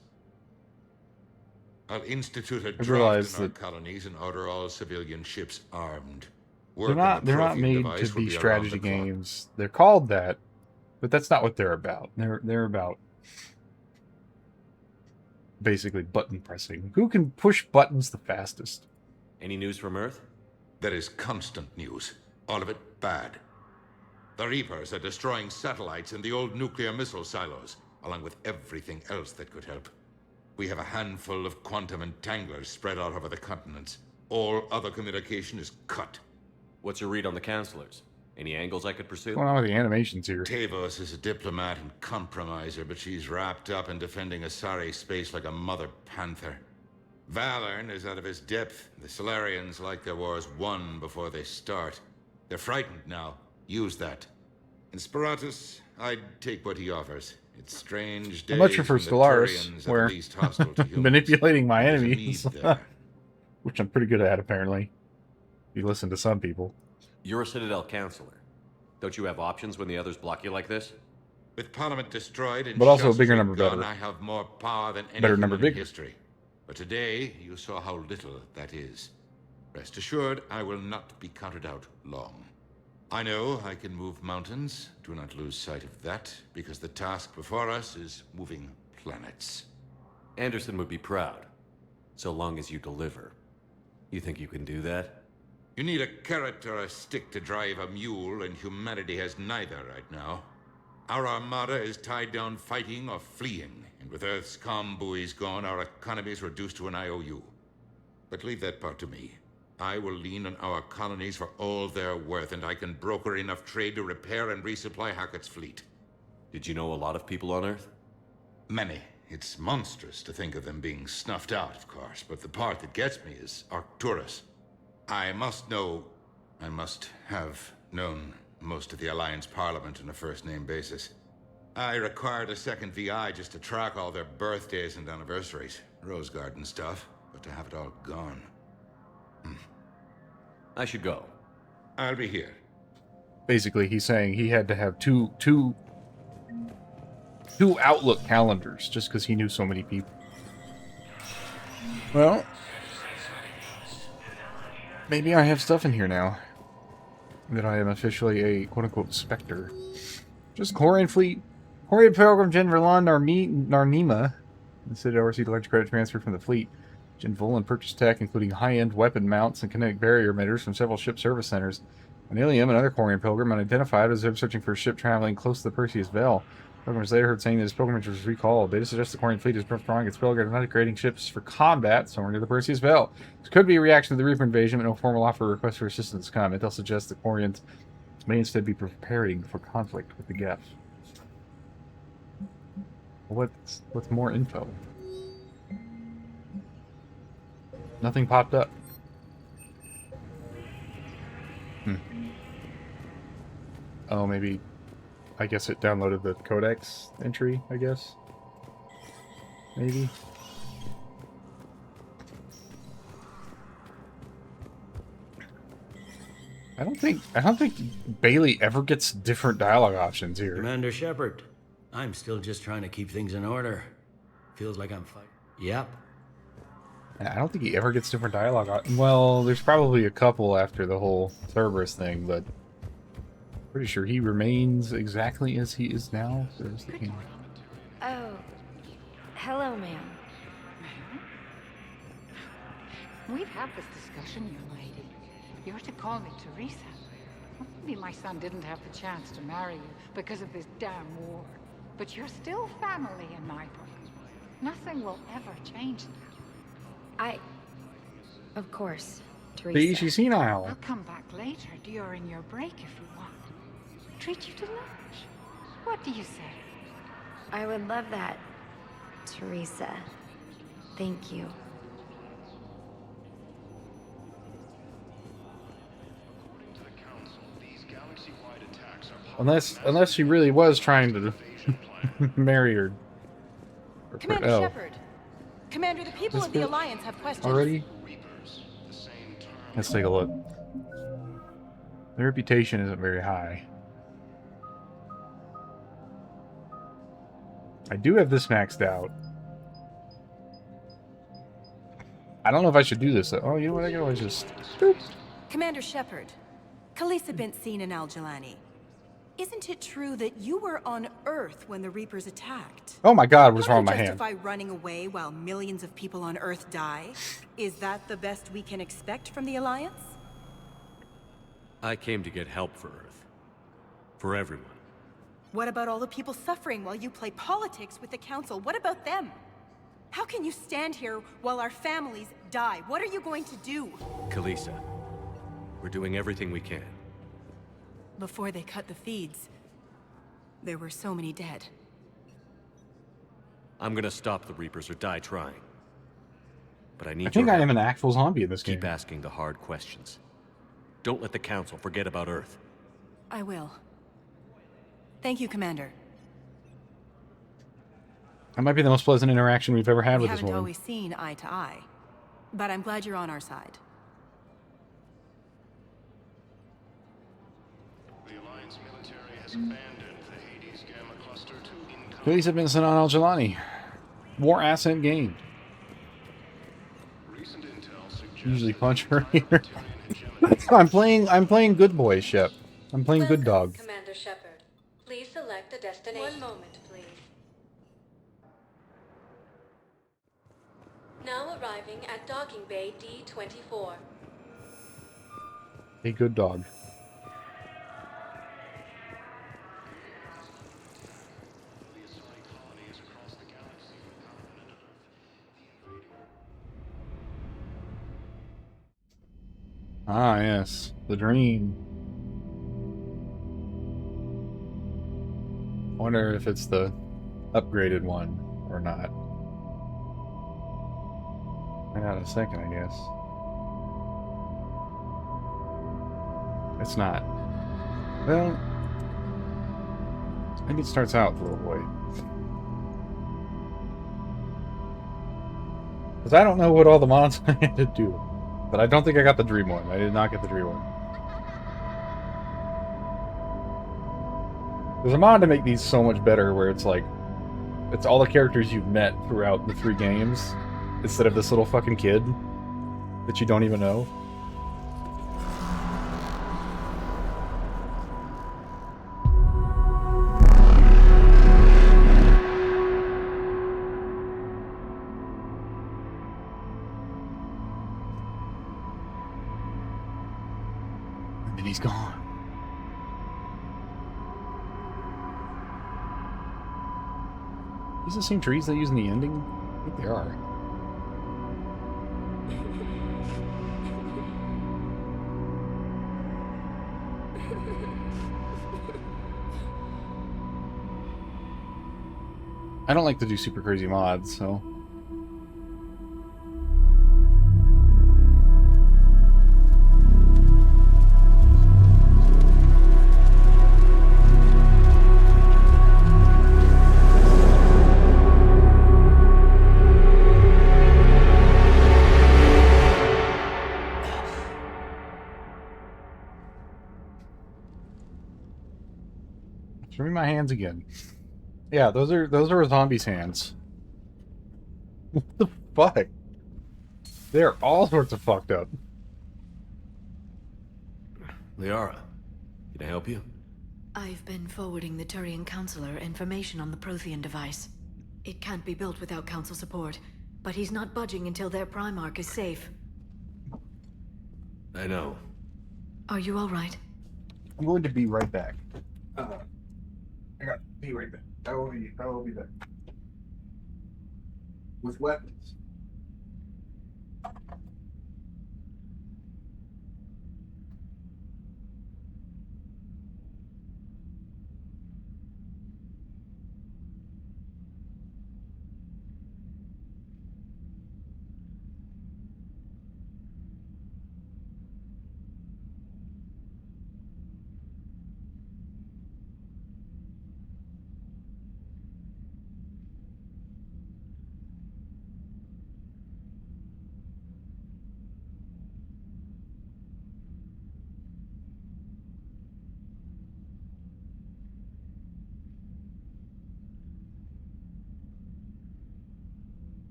Speaker 14: I'll institute a
Speaker 1: I
Speaker 14: draft
Speaker 1: realize
Speaker 14: in our
Speaker 1: that
Speaker 14: colonies and order all civilian ships armed.
Speaker 1: they're not made to be strategy games. They're called that, but that's not what they're about. They're about basically button pressing. Who can push buttons the fastest?
Speaker 4: Any news from Earth?
Speaker 14: There is constant news. All of it bad. The Reapers are destroying satellites and the old nuclear missile silos, along with everything else that could help. We have a handful of quantum entanglers spread out over the continents. All other communication is cut.
Speaker 4: What's your read on the counselors? Any angles I could pursue?
Speaker 1: What's going on with the animations here?
Speaker 14: Tavos is a diplomat and compromiser, but she's wrapped up in defending Asari space like a mother panther. Valorn is out of his depth. The Solarians like their wars won before they start. They're frightened now. Use that. In Sparatus, I'd take what he offers. It's strange days
Speaker 1: I much prefer
Speaker 14: when the
Speaker 1: Stellaris,
Speaker 14: Turians are
Speaker 1: where
Speaker 14: the least hostile to humans.
Speaker 1: manipulating my
Speaker 14: There's a
Speaker 1: enemies,
Speaker 14: need there.
Speaker 1: which I'm pretty good at apparently. If you listen to some people.
Speaker 4: You're a Citadel counselor. Don't you have options when the others block you like this?
Speaker 14: With Parliament destroyed and
Speaker 1: But also a
Speaker 14: Shell
Speaker 1: bigger
Speaker 14: Street
Speaker 1: number
Speaker 14: gone,
Speaker 1: better.
Speaker 14: I have more power than any
Speaker 1: Better number
Speaker 14: human in
Speaker 1: bigger.
Speaker 14: history. But today, you saw how little that is. Rest assured, I will not be counted out long. I know I can move mountains. Do not lose sight of that, because the task before us is moving planets.
Speaker 4: Anderson would be proud, so long as you deliver. You think you can do that?
Speaker 14: You need a carrot or a stick to drive a mule, and humanity has neither right now. Our armada is tied down fighting or fleeing, and with Earth's comm buoys gone, our economy is reduced to an IOU. But leave that part to me. I will lean on our colonies for all they're worth, and I can broker enough trade to repair and resupply Hackett's fleet.
Speaker 4: Did you know a lot of people on Earth?
Speaker 14: Many. It's monstrous to think of them being snuffed out, of course, but the part that gets me is Arcturus. I must have known most of the Alliance Parliament on a first-name basis. I required a second VI just to track all their birthdays and anniversaries. Rose Garden stuff, but to have it all gone.
Speaker 4: I should go.
Speaker 14: I'll be here.
Speaker 1: Basically, he's saying he had to have two Outlook calendars just because he knew so many people. Well, maybe I have stuff in here now. That I am officially a quote-unquote Spectre. Just Corian Fleet. Corian Pilgrim Gen Verlan Narnima. The Citadel received electric credit transfer from the fleet. Gen Volan purchased tech, including high-end weapon mounts and kinetic barrier emitters from several ship service centers. Anilium, another Corian Pilgrim, unidentified, was searching for a ship traveling close to the Perseus Veil. Pilgrim was later heard saying that his pilgrimage was recalled. Data suggests the Corian fleet is strong its pilgrim, not creating ships for combat somewhere near the Perseus Veil. This could be a reaction to the Reaper invasion, but no formal offer or request for assistance come. Intel suggests the Corians may instead be preparing for conflict with the Geth. What's more info? Nothing popped up. Oh, maybe... I guess it downloaded the codex entry, I guess. Maybe. I don't think Bailey ever gets different dialogue options here.
Speaker 18: Commander Shepard, I'm still just trying to keep things in order. Feels like I'm fighting. Yep.
Speaker 1: I don't think he ever gets different dialogue. Well, there's probably a couple after the whole Cerberus thing, but pretty sure he remains exactly as he is now.
Speaker 7: Oh, hello, ma'am.
Speaker 22: We've had this discussion, young lady. You're to call me Teresa. Well, maybe my son didn't have the chance to marry you because of this damn war. But you're still family in my book. Nothing will ever change that.
Speaker 7: Of course,
Speaker 1: See,
Speaker 7: Teresa.
Speaker 1: she's senile.
Speaker 22: I'll come back later during your break if you want. Treat you to lunch. What do you say?
Speaker 7: I would love that, Teresa. Thank you.
Speaker 1: Unless she really was trying to marry her.
Speaker 8: Commander Shepard, Commander, the people
Speaker 12: This
Speaker 8: of the
Speaker 12: bit
Speaker 8: Alliance have questions.
Speaker 12: already? Let's take a look. Their reputation isn't very high. I do have this maxed out. I don't know if I should do this. Oh, you know what? I can always just... Boop.
Speaker 10: Commander Shepard, Khaleesa bint seen in Al-Jalani. Isn't it true that you were on Earth when the Reapers attacked?
Speaker 12: Oh my god, what's
Speaker 10: How
Speaker 12: wrong
Speaker 10: do
Speaker 12: with
Speaker 10: you
Speaker 12: my hand?
Speaker 10: justify running away while millions of people on Earth die? Is that the best we can expect from the Alliance?
Speaker 4: I came to get help for Earth. For everyone.
Speaker 10: What about all the people suffering while you play politics with the Council? What about them? How can you stand here while our families die? What are you going to do?
Speaker 4: Khaleesa, we're doing everything we can.
Speaker 10: Before they cut the feeds, there were so many dead.
Speaker 4: I'm gonna stop the Reapers or die trying. But I need
Speaker 12: I think
Speaker 4: your
Speaker 12: I am
Speaker 4: help.
Speaker 12: an actual zombie in this game.
Speaker 4: Keep asking the hard questions. Don't let the Council forget about Earth.
Speaker 10: I will. Thank you, Commander.
Speaker 12: That might be the most pleasant interaction we've ever had
Speaker 10: We
Speaker 12: with this
Speaker 10: haven't
Speaker 12: woman.
Speaker 10: always seen eye to eye, but I'm glad you're on our side.
Speaker 3: The Alliance military has abandoned the Hades Gamma Cluster to income.
Speaker 12: Police have been sent on Al-Jalani. War asset gained.
Speaker 3: Recent intel suggests
Speaker 12: Usually punch her here. I'm playing good boy, Shep. I'm playing good dog.
Speaker 20: Commander Shepard. Please select a destination. One moment, please. Now arriving at Docking Bay D-24.
Speaker 12: A good dog. Ah, yes. The dream. I wonder if it's the upgraded one or not. Find out in a second, I guess. It's not. Well, I think it starts out with a little boy. Because I don't know what all the mods I had to do. But I don't think I got the dream one. I did not get the dream one. There's a mod to make these so much better where it's like, it's all the characters you've met throughout the 3 games, instead of this little fucking kid that you don't even know. And then he's gone. These the same trees they use in the ending? I think they are. I don't like to do super crazy mods, so... Show me my hands again. Yeah, those are a zombie's hands. What the fuck? They're all sorts of fucked up.
Speaker 4: Liara, can I help you?
Speaker 8: I've been forwarding the Turian Counselor information on the Prothean device. It can't be built without Council support, but he's not budging until their Primarch is safe.
Speaker 4: I know.
Speaker 8: Are you all right?
Speaker 12: I'm going to be right back. I got to be right back. I will be back. With weapons.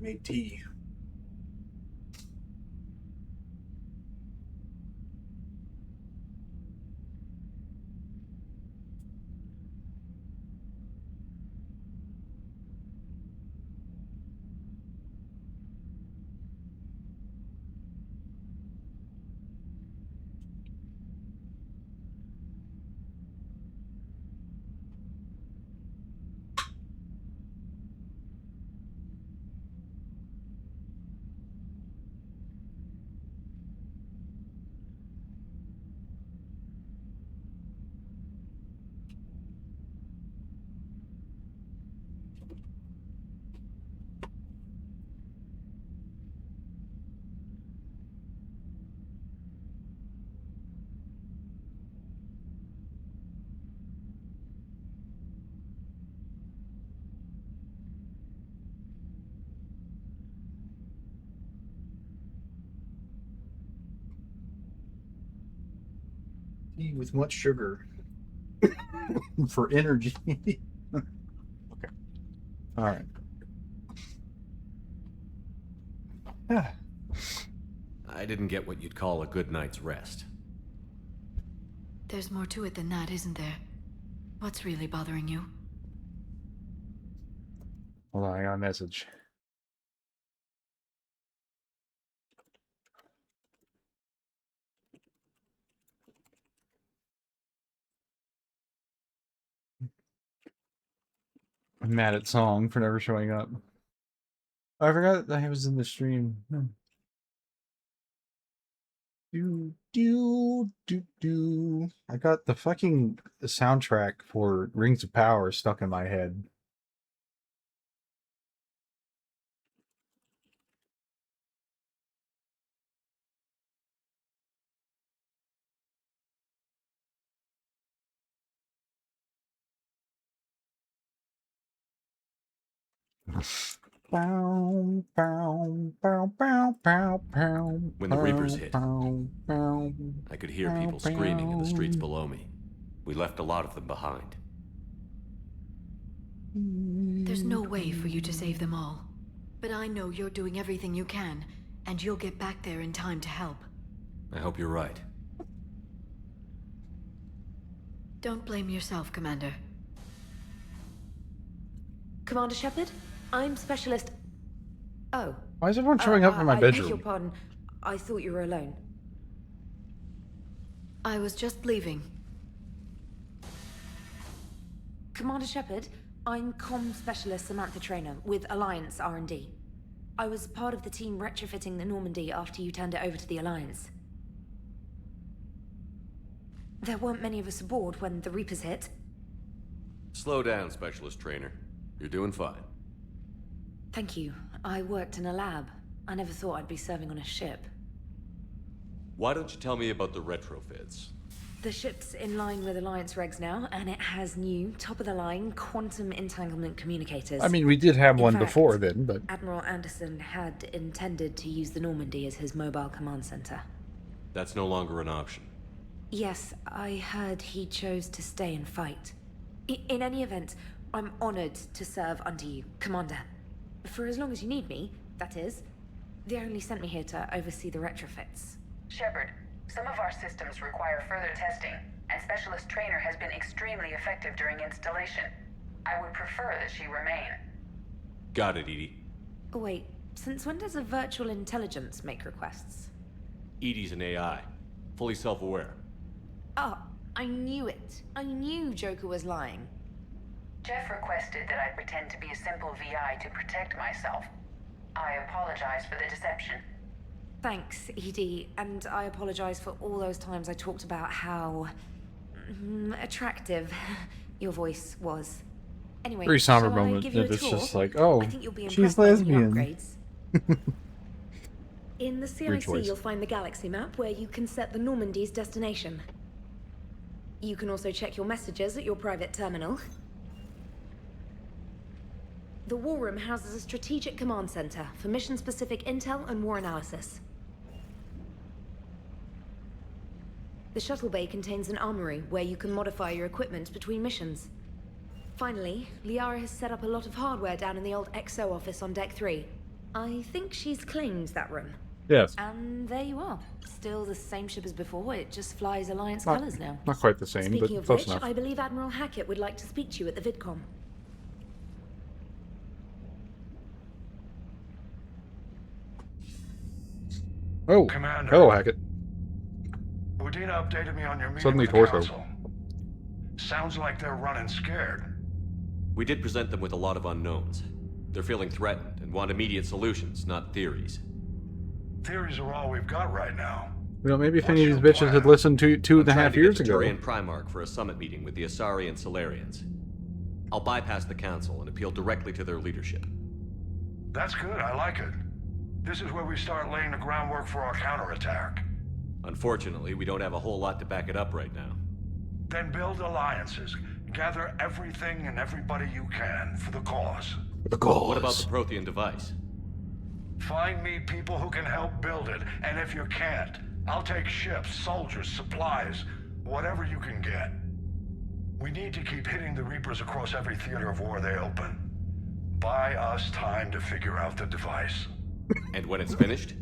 Speaker 1: Made tea. Tea with much sugar for energy. Okay. All right.
Speaker 4: I didn't get what you'd call a good night's rest.
Speaker 8: There's more to it than that, isn't there? What's really bothering you?
Speaker 1: Hold on, I got a message. I'm mad at Song for never showing up. Oh, I forgot that I was in the stream. I got the fucking soundtrack for Rings of Power stuck in my head.
Speaker 4: When the Reapers hit, I could hear people screaming in the streets below me. We left a lot of them behind.
Speaker 8: There's no way for you to save them all. But I know you're doing everything you can, and you'll get back there in time to help.
Speaker 4: I hope you're right.
Speaker 8: Don't blame yourself, Commander.
Speaker 7: Commander Shepard, I'm Specialist... Oh.
Speaker 1: Why is everyone showing up in my
Speaker 7: I beg
Speaker 1: bedroom?
Speaker 7: your pardon. I thought you were alone.
Speaker 8: I was just leaving.
Speaker 7: Commander Shepard, I'm Comm Specialist Samantha Traynor with Alliance R&D. I was part of the team retrofitting the Normandy after you turned it over to the Alliance. There weren't many of us aboard when the Reapers hit.
Speaker 4: Slow down, Specialist Trainer. You're doing fine.
Speaker 7: Thank you. I worked in a lab. I never thought I'd be serving on a ship.
Speaker 4: Why don't you tell me about the retrofits?
Speaker 7: The ship's in line with Alliance regs now, and it has new, top-of-the-line quantum entanglement communicators.
Speaker 1: I mean, we did have
Speaker 7: In
Speaker 1: one
Speaker 7: fact,
Speaker 1: before then, but...
Speaker 7: Admiral Anderson had intended to use the Normandy as his mobile command center.
Speaker 4: That's no longer an option.
Speaker 7: Yes, I heard he chose to stay and fight. In any event, I'm honored to serve under you, Commander. For as long as you need me, that is. They only sent me here to oversee the retrofits.
Speaker 13: Shepard, some of our systems require further testing, and Specialist Trainer has been extremely effective during installation. I would prefer that she remain.
Speaker 4: Got it, Edie.
Speaker 7: Wait, since when does a virtual intelligence make requests?
Speaker 4: Edie's an AI. Fully self-aware.
Speaker 7: Oh, I knew it. I knew Joker was lying.
Speaker 13: Jeff requested that I pretend to be a simple VI to protect myself. I apologize for the deception.
Speaker 7: Thanks, Edie, and I apologize for all those times I talked about how... attractive your voice was. Anyway,
Speaker 1: Very somber
Speaker 7: shall I
Speaker 1: moment
Speaker 7: give you a
Speaker 1: that it's
Speaker 7: tour?
Speaker 1: just like, oh,
Speaker 7: I think you'll be
Speaker 1: she's
Speaker 7: impressed by the new
Speaker 1: lesbian.
Speaker 7: upgrades. In the
Speaker 1: Great
Speaker 7: CIC,
Speaker 1: choice.
Speaker 7: you'll find the galaxy map where you can set the Normandy's destination. You can also check your messages at your private terminal. The War Room houses a strategic command center for mission-specific intel and war analysis. The shuttle bay contains an armory where you can modify your equipment between missions. Finally, Liara has set up a lot of hardware down in the old XO office on Deck 3. I think she's claimed that room.
Speaker 12: Yes.
Speaker 7: And there you are. Still the same ship as before, it just flies Alliance
Speaker 12: Not-
Speaker 7: colors now.
Speaker 12: not quite the same,
Speaker 7: Speaking
Speaker 12: but
Speaker 7: of
Speaker 12: close
Speaker 7: which,
Speaker 12: enough.
Speaker 7: I believe Admiral Hackett would like to speak to you at the VidCom.
Speaker 12: Oh,
Speaker 3: Commander.
Speaker 12: hello, Hackett.
Speaker 3: Udina updated me on your meeting
Speaker 12: Suddenly
Speaker 3: with the
Speaker 12: torso.
Speaker 3: council. Sounds like they're running scared.
Speaker 4: We did present them with a lot of unknowns. They're feeling threatened and want immediate solutions, not theories.
Speaker 3: Theories are all we've got right now.
Speaker 12: You know, maybe if any of these bitches had listened to 2.5 years
Speaker 4: to
Speaker 12: ago.
Speaker 4: Turian Primarch for a summit meeting with the Asari and Solarians. I'll bypass the council and appeal directly to their leadership.
Speaker 3: That's good, I like it. This is where we start laying the groundwork for our counterattack.
Speaker 4: Unfortunately, we don't have a whole lot to back it up right now.
Speaker 3: Then build alliances. Gather everything and everybody you can for the cause.
Speaker 4: What about the Prothean device?
Speaker 3: Find me people who can help build it, and if you can't, I'll take ships, soldiers, supplies, whatever you can get. We need to keep hitting the Reapers across every theater of war they open. Buy us time to figure out the device.
Speaker 4: And when it's finished?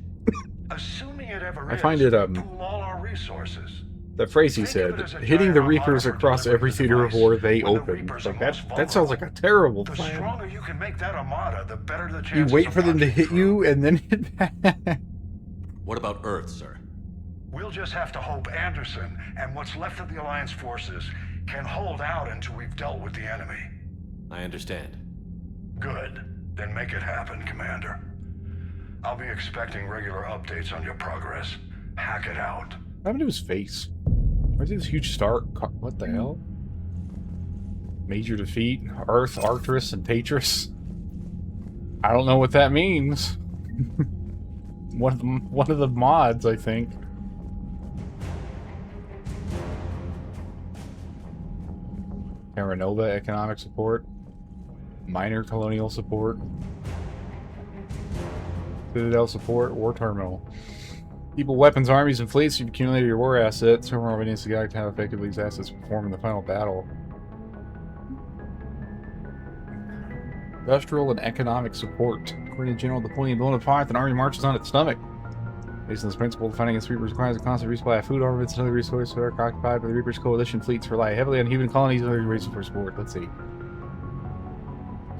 Speaker 3: Assuming it ever
Speaker 12: I
Speaker 3: is,
Speaker 12: find it,
Speaker 3: pool all our resources.
Speaker 12: The phrase he said, hitting the Reapers across every theater of war they open. Like that sounds like a terrible
Speaker 3: The
Speaker 12: plan.
Speaker 3: stronger you can make that armada, the better the
Speaker 12: You
Speaker 3: chances
Speaker 12: wait
Speaker 3: of
Speaker 12: for them to
Speaker 3: punching
Speaker 12: hit you and then hit back.
Speaker 4: What about Earth, sir?
Speaker 3: We'll just have to hope Anderson and what's left of the Alliance forces can hold out until we've dealt with the enemy.
Speaker 4: I understand.
Speaker 3: Good. Then make it happen, Commander. I'll be expecting regular updates on your progress. Hack it out.
Speaker 12: What happened to his face? Why is he this huge star? What the hell? Major defeat. Earth, Arcturus, and Tatris. I don't know what that means. one of the mods, I think. Terra Nova economic support. Minor colonial support. Citadel support. War terminal. People, weapons, armies, and fleets. You've accumulated your war assets. Some are needs to guide how effectively these assets perform in the final battle. Industrial and economic support. According to General Napoleon Bonaparte, an army marches on its stomach. Based on this principle, fighting against Reapers requires a constant resupply of food, armaments, and other resources that are occupied by the Reapers coalition fleets rely heavily on human colonies and other races for support. Let's see.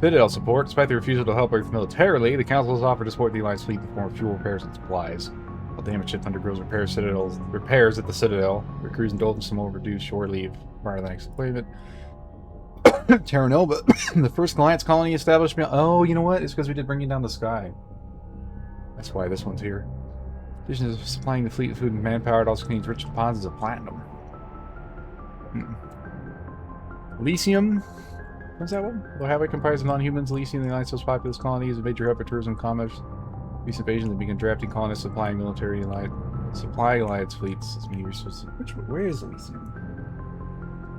Speaker 12: Citadel support. Despite the refusal to help Earth militarily, the Council has offered to support the Alliance fleet in the form of fuel, repairs, and supplies. While damaged ship undergoes repairs at the Citadel, their crews indulge in some overdue shore leave prior to the next deployment. Terra Nova, the first Alliance colony establishment. Oh, you know what? It's because we did Bringing Down the Sky. That's why this one's here. In addition to supplying the fleet with food and manpower, it also contains rich deposits of platinum. Elysium. What's that one? Though Havoc comprised of non-humans, Elysium, the Alliance's populous colony, is a major hub for tourism and commerce. Recent invasion, they began drafting colonists, supplying military alliance fleets. As many resources. Where is Elysium?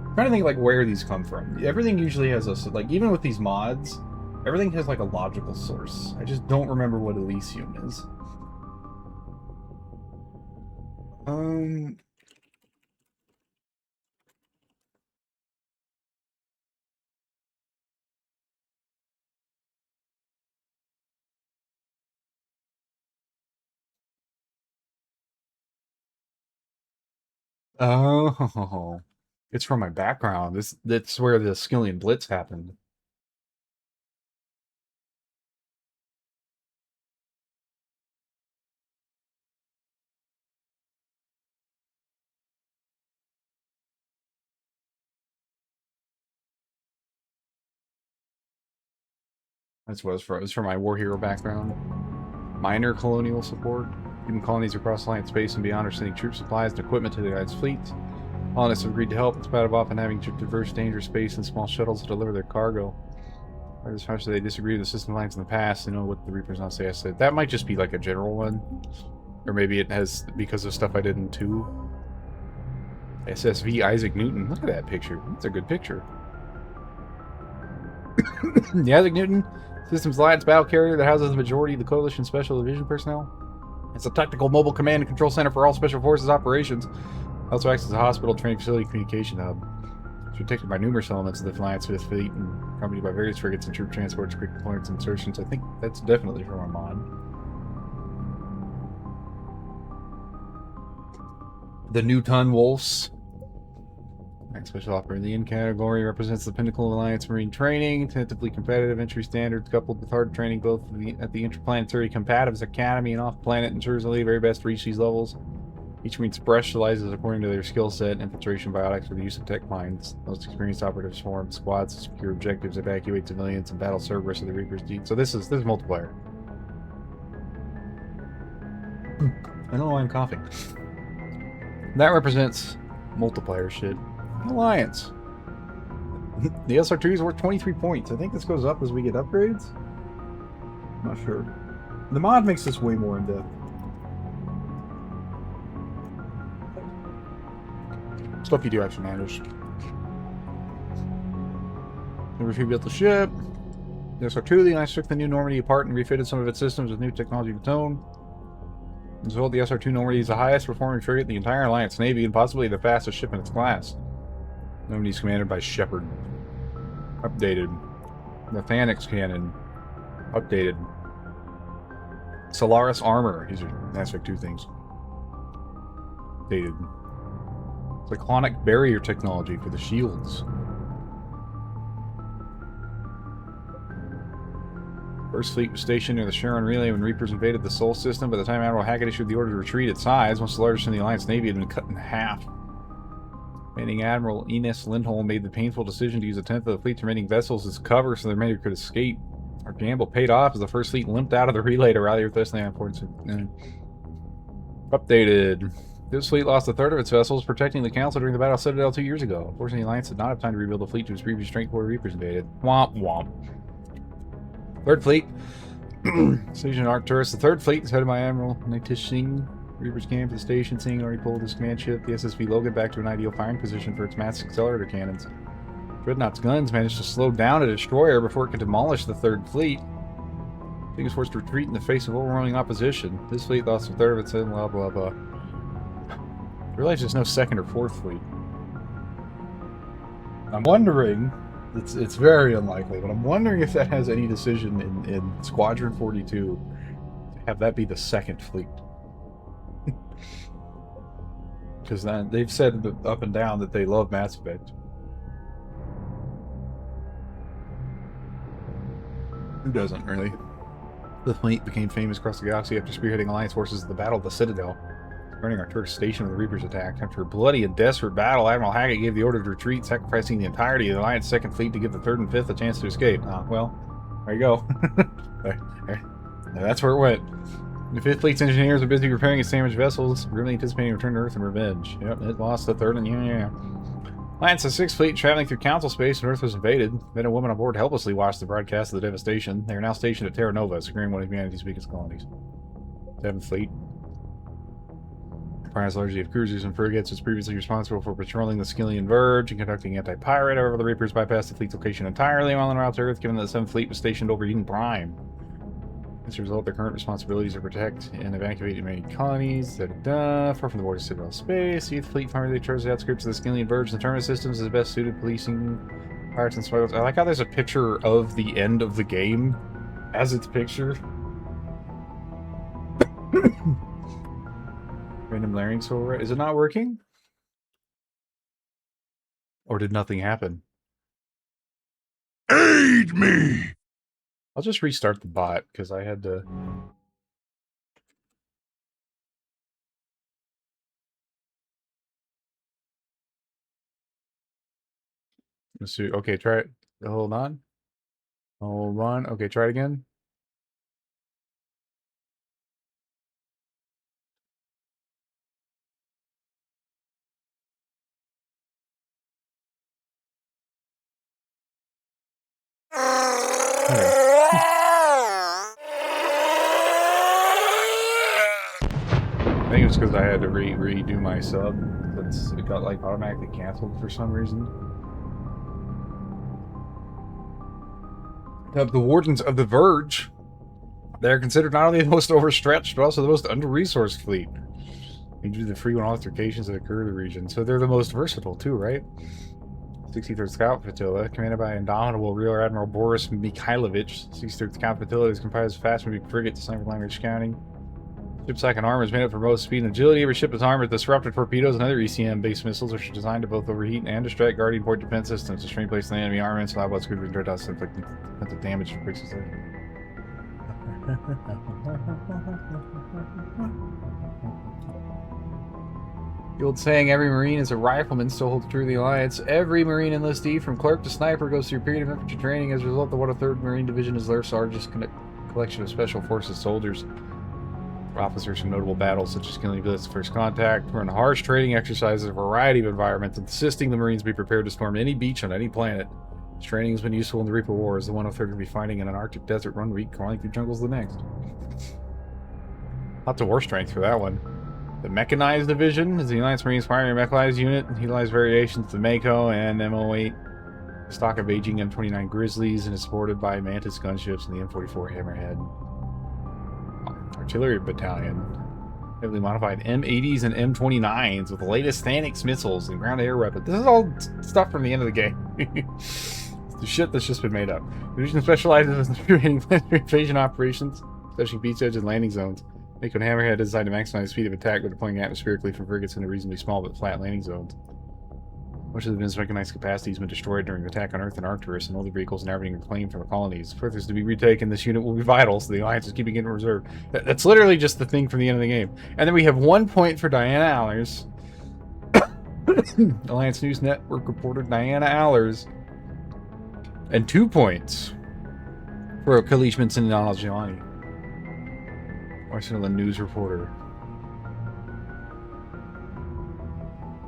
Speaker 12: I'm trying to think like where these come from. Everything usually has a like, even with these mods, everything has like a logical source. I just don't remember what Elysium is. Oh, it's from my background. That's where the Skillian Blitz happened. That's what it's from. It's from my war hero background. Minor colonial support. Human colonies across Alliance space and beyond are sending troop supplies and equipment to the Alliance fleet. Colonists have agreed to help in spite of often having to traverse dangerous space and small shuttles to deliver their cargo. As much as they disagree with the system lines in the past, they know what the Reapers not say. I said that might just be like a general one, or maybe it has because of stuff I did in 2. SSV Isaac Newton. Look at that picture. That's a good picture. The Isaac Newton Systems Alliance battle carrier that houses the majority of the Coalition Special Division personnel. It's a tactical mobile command and control center for all Special Forces operations. It also acts as a hospital, training facility, communication hub. It's protected by numerous elements of the Alliance fleet and accompanied by various frigates and troop transports, quick deployments, insertions. I think that's definitely from our mod. The Newton Wolves. Next special operating category represents the pinnacle of Alliance Marine training, tentatively competitive entry standards coupled with hard training both at the interplanetary combatives academy and off-planet ensures only the very best to reach these levels. Each Marine specializes according to their skill set, infiltration, biotics, or the use of tech mines. Most experienced operatives form squads to secure objectives, evacuate civilians, and battle Cerberus of the Reaper's Deed. So this is multiplayer. I don't know why I'm coughing. That represents multiplayer shit. Alliance. The SR2 is worth 23 points. I think this goes up as we get upgrades. I'm not sure. The mod makes this way more in depth. Stuff you do actually matters. Never rebuilt the ship. The SR2, the Alliance took the new Normandy apart and refitted some of its systems with new technology of its own. As well, the SR2 Normandy is the highest performing frigate in the entire Alliance Navy and possibly the fastest ship in its class. Normandy is commanded by Shepard. Updated. The Thanix cannon. Updated. Solaris armor. These are aspect 2 things. Updated. Cyclonic barrier technology for the shields. First Fleet was stationed near the Charon Relay when Reapers invaded the Sol system. By the time Admiral Hackett issued the order to retreat its size, once the largest in the Alliance Navy had been cut in half. Commanding Admiral Ines Lindholm made the painful decision to use a tenth of the fleet's remaining vessels as cover so the remainder could escape. Our gamble paid off as the First Fleet limped out of the relay to rally with Westland importance. Updated. This fleet lost a third of its vessels protecting the Council during the Battle of Citadel 2 years ago. Unfortunately, the Alliance did not have time to rebuild the fleet to its previous strength before Reapers invaded. Womp womp. Third Fleet. Station Arcturus. The Third Fleet is headed by Admiral Nitish Singh. Reapers came to the station, Singh already pulled his command ship, the SSV Logan, back to an ideal firing position for its mass accelerator cannons. Dreadnought's guns managed to slow down a destroyer before it could demolish the Third Fleet. It was forced to retreat in the face of overwhelming opposition. This fleet lost a third of its in, blah blah blah. I realize there's no second or fourth fleet. I'm wondering, it's very unlikely, but I'm wondering if that has any decision in Squadron 42 to have that be the second fleet. Because they've said up and down that they love Mass Effect. Who doesn't, really? The fleet became famous across the galaxy after spearheading Alliance forces at the Battle of the Citadel, burning our Turkish station when the Reapers attacked. After a bloody and desperate battle, Admiral Hackett gave the order to retreat, sacrificing the entirety of the Alliance Second Fleet to give the Third and Fifth a chance to escape. Well, there you go. That's where it went. The Fifth Fleet's engineers are busy repairing its damaged vessels, grimly anticipating a return to Earth and revenge. Yep, it lost the Third and Alliance's Sixth Fleet traveling through Council space when Earth was invaded. Men and women on board helplessly watched the broadcast of the devastation. They are now stationed at Terra Nova, securing one of humanity's biggest colonies. Seventh Fleet. Comprised largely of cruisers and frigates, was previously responsible for patrolling the Skillian Verge and conducting anti-pirate. However, the Reapers bypassed the fleet's location entirely while en route to Earth, given that the Seventh Fleet was stationed over Eden Prime. As a result, their current responsibilities are protect and evacuate remaining colonies. Far from the borders of Citadel space. The 8th Fleet primarily chose the outskirts of the Skillian Verge and the terminus systems as best suited policing pirates and smugglers. I like how there's a picture of the end of the game as its picture. Random larynx over. Is it not working? Or did nothing happen? Aid me! I'll just restart the bot, because I had to... Let's see. Okay, try it. Hold on. Hold on. Okay, try it again. I think it's because I had to redo my sub. It got like automatically canceled for some reason. Of the Wardens of the Verge, they're considered not only the most overstretched, but also the most under-resourced fleet. They do the frequent altercations that occur in the region, so they're the most versatile too, right? 63rd Scout Flotilla, commanded by indomitable Rear Admiral Boris Mikhailovich. 63rd Scout Flotilla is comprised of fast-moving frigates, sniper language scouting. Ship's second armor is made up for both speed and agility. Every ship is armored with disruptor torpedoes and other ECM-based missiles, which are designed to both overheat and distract guardian port defense systems. The strain placed on the enemy armaments allow blood screws and dreadnoughts to inflict defensive damage for quick succession. The old saying, every Marine is a rifleman, still holds true to the Alliance. Every Marine enlistee, from clerk to sniper, goes through a period of infantry training. As a result, the 103rd Marine Division is their largest collection of Special Forces soldiers. Officers from notable battles, such as killing Blitz at First Contact, run harsh training exercises in a variety of environments, insisting the Marines be prepared to storm any beach on any planet. This training has been useful in the Reaper Wars, the 103rd will be fighting in an Arctic desert one week, crawling through jungles the next. Lots of war strength for that one. The Mechanized Division is the Alliance Marines primary mechanized unit. It utilizes variations of the Mako and MO8 stock of aging M29 Grizzlies and is supported by Mantis gunships and the M44 Hammerhead. Artillery Battalion, heavily modified M80s and M29s with the latest Thanix missiles and ground-to-air weapons. This is all stuff from the end of the game. It's the shit that's just been made up. The division specializes in creating planetary invasion operations, especially beach edge and landing zones. Mako and Hammerhead is designed to maximize the speed of attack by deploying atmospherically from frigates into reasonably small but flat landing zones. Much of the division's mechanized capacity has been destroyed during the attack on Earth and Arcturus, and all the vehicles now being reclaimed from the colonies. If Earth is to be retaken, this unit will be vital, so the Alliance is keeping it in reserve. That's literally just the thing from the end of the game. And then we have 1 point for Diana Allers. Alliance News Network reporter Diana Allers. And 2 points for Kalish Minsanalajani, Washington News reporter.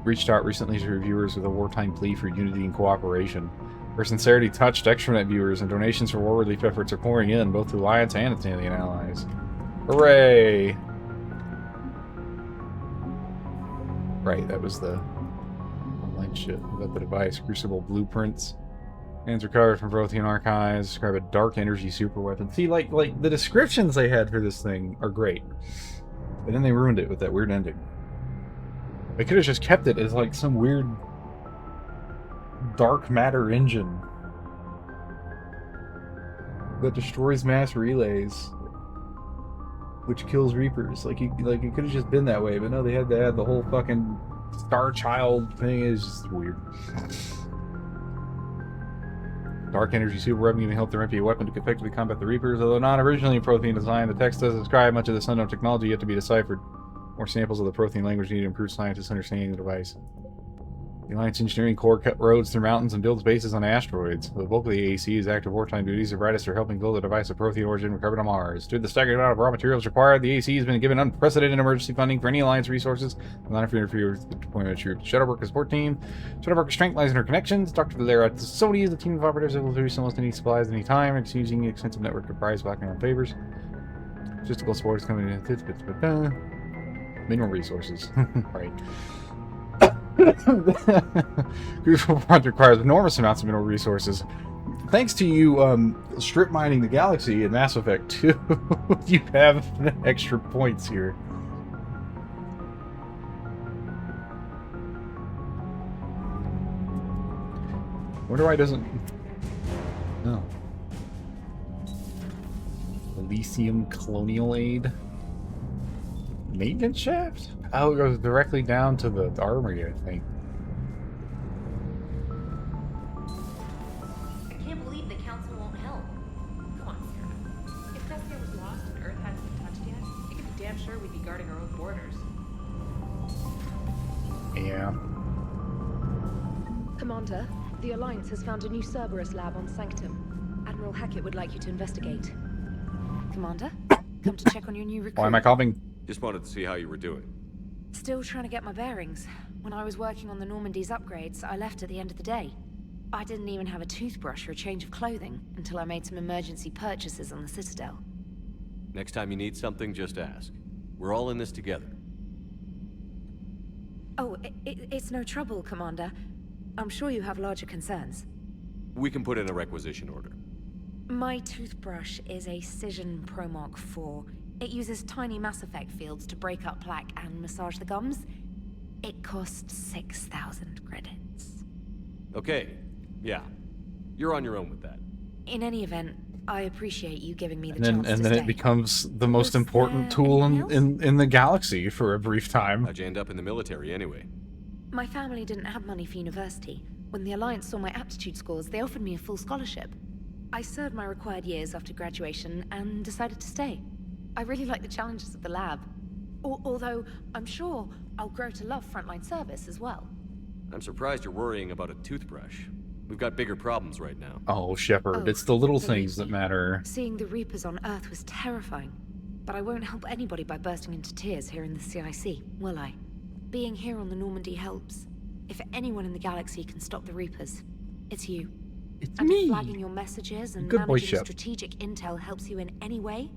Speaker 12: Reached out recently to reviewers with a wartime plea for unity and cooperation. Her sincerity touched extranet viewers, and donations for war relief efforts are pouring in, both to the Alliance and its alien allies. Hooray! Right, that was the online shit about the device. Crucible blueprints. Hands recovered from Prothean archives. Describe a dark energy superweapon. See, like the descriptions they had for this thing are great. But then they ruined it with that weird ending. They could have just kept it as like some weird dark matter engine that destroys mass relays, which kills Reapers. Like it could have just been that way, but no, they had to add the whole fucking Star Child thing. Is just weird. Dark energy super weapon can help the Rempe weapon to effectively combat the Reapers, although not originally Prothean design. The text does describe much of this unknown technology yet to be deciphered. More samples of the Prothean language need to improve scientists' understanding of the device. The Alliance Engineering Corps cut roads through mountains and builds bases on asteroids. The bulk of the AEC is active wartime duties. The brightest are helping build a device of Prothean origin recovered on Mars. Due to the staggering amount of raw materials required, the AEC has been given unprecedented emergency funding for any Alliance resources. Not if you interfere with the deployment of troops. Shuttlebrook support team. Shuttlebrook's strength lies in her connections. Dr. Valera Sony is a team of operatives able to reach almost any supplies at any time. It's using an extensive network of prize background favors. Logistical support is coming in. Mineral resources. Right. Crucial front requires enormous amounts of mineral resources. Thanks to you strip mining the galaxy in Mass Effect 2, you have extra points here. Wonder why it doesn't... No. Elysium Colonial Aid. Maintenance shaft? Oh, it goes directly down to the armory, I think.
Speaker 15: I can't believe the council won't help. Come on, Sarah. If Vestia was lost and Earth hasn't been touched yet, you can be damn sure we'd be guarding our own borders.
Speaker 12: Yeah.
Speaker 7: Commander, the Alliance has found a new Cerberus lab on Sanctum. Admiral Hackett would like you to investigate. Commander, come to check on your new recruit.
Speaker 12: Why am I coughing?
Speaker 5: Just wanted to see how you were doing.
Speaker 7: Still trying to get my bearings. When I was working on the Normandy's upgrades, I left at the end of the day. I didn't even have a toothbrush or a change of clothing until I made some emergency purchases on the Citadel.
Speaker 5: Next time you need something, just ask. We're all in this together.
Speaker 7: Oh, it's no trouble, Commander. I'm sure you have larger concerns.
Speaker 5: We can put in a requisition order.
Speaker 7: My toothbrush is a Cision Pro Mark IV. It uses tiny Mass Effect fields to break up plaque and massage the gums. It costs 6,000 credits.
Speaker 4: Okay, yeah. You're on your own with that.
Speaker 7: In any event, I appreciate you giving me the
Speaker 12: And then
Speaker 7: chance to
Speaker 12: and then
Speaker 7: stay.
Speaker 12: it becomes the most
Speaker 7: Was
Speaker 12: important
Speaker 7: there
Speaker 12: tool
Speaker 7: anything else?
Speaker 12: in the galaxy for a brief time.
Speaker 4: How'd you end up in the military anyway?
Speaker 7: My family didn't have money for university. When the Alliance saw my aptitude scores, they offered me a full scholarship. I served my required years after graduation and decided to stay. I really like the challenges of the lab. Although, I'm sure I'll grow to love frontline service as well.
Speaker 4: I'm surprised you're worrying about a toothbrush. We've got bigger problems right now.
Speaker 12: Oh, Shepard,
Speaker 7: Oh,
Speaker 12: it's the little
Speaker 7: believe
Speaker 12: things that
Speaker 7: me.
Speaker 12: matter.
Speaker 7: Seeing the Reapers on Earth was terrifying. But I won't help anybody by bursting into tears here in the CIC, will I? Being here on the Normandy helps. If anyone in the galaxy can stop the Reapers, it's you.
Speaker 12: It's
Speaker 7: and
Speaker 12: me.
Speaker 7: if flagging your messages and
Speaker 12: Good boy,
Speaker 7: managing
Speaker 12: Shep.
Speaker 7: strategic intel helps you in any way,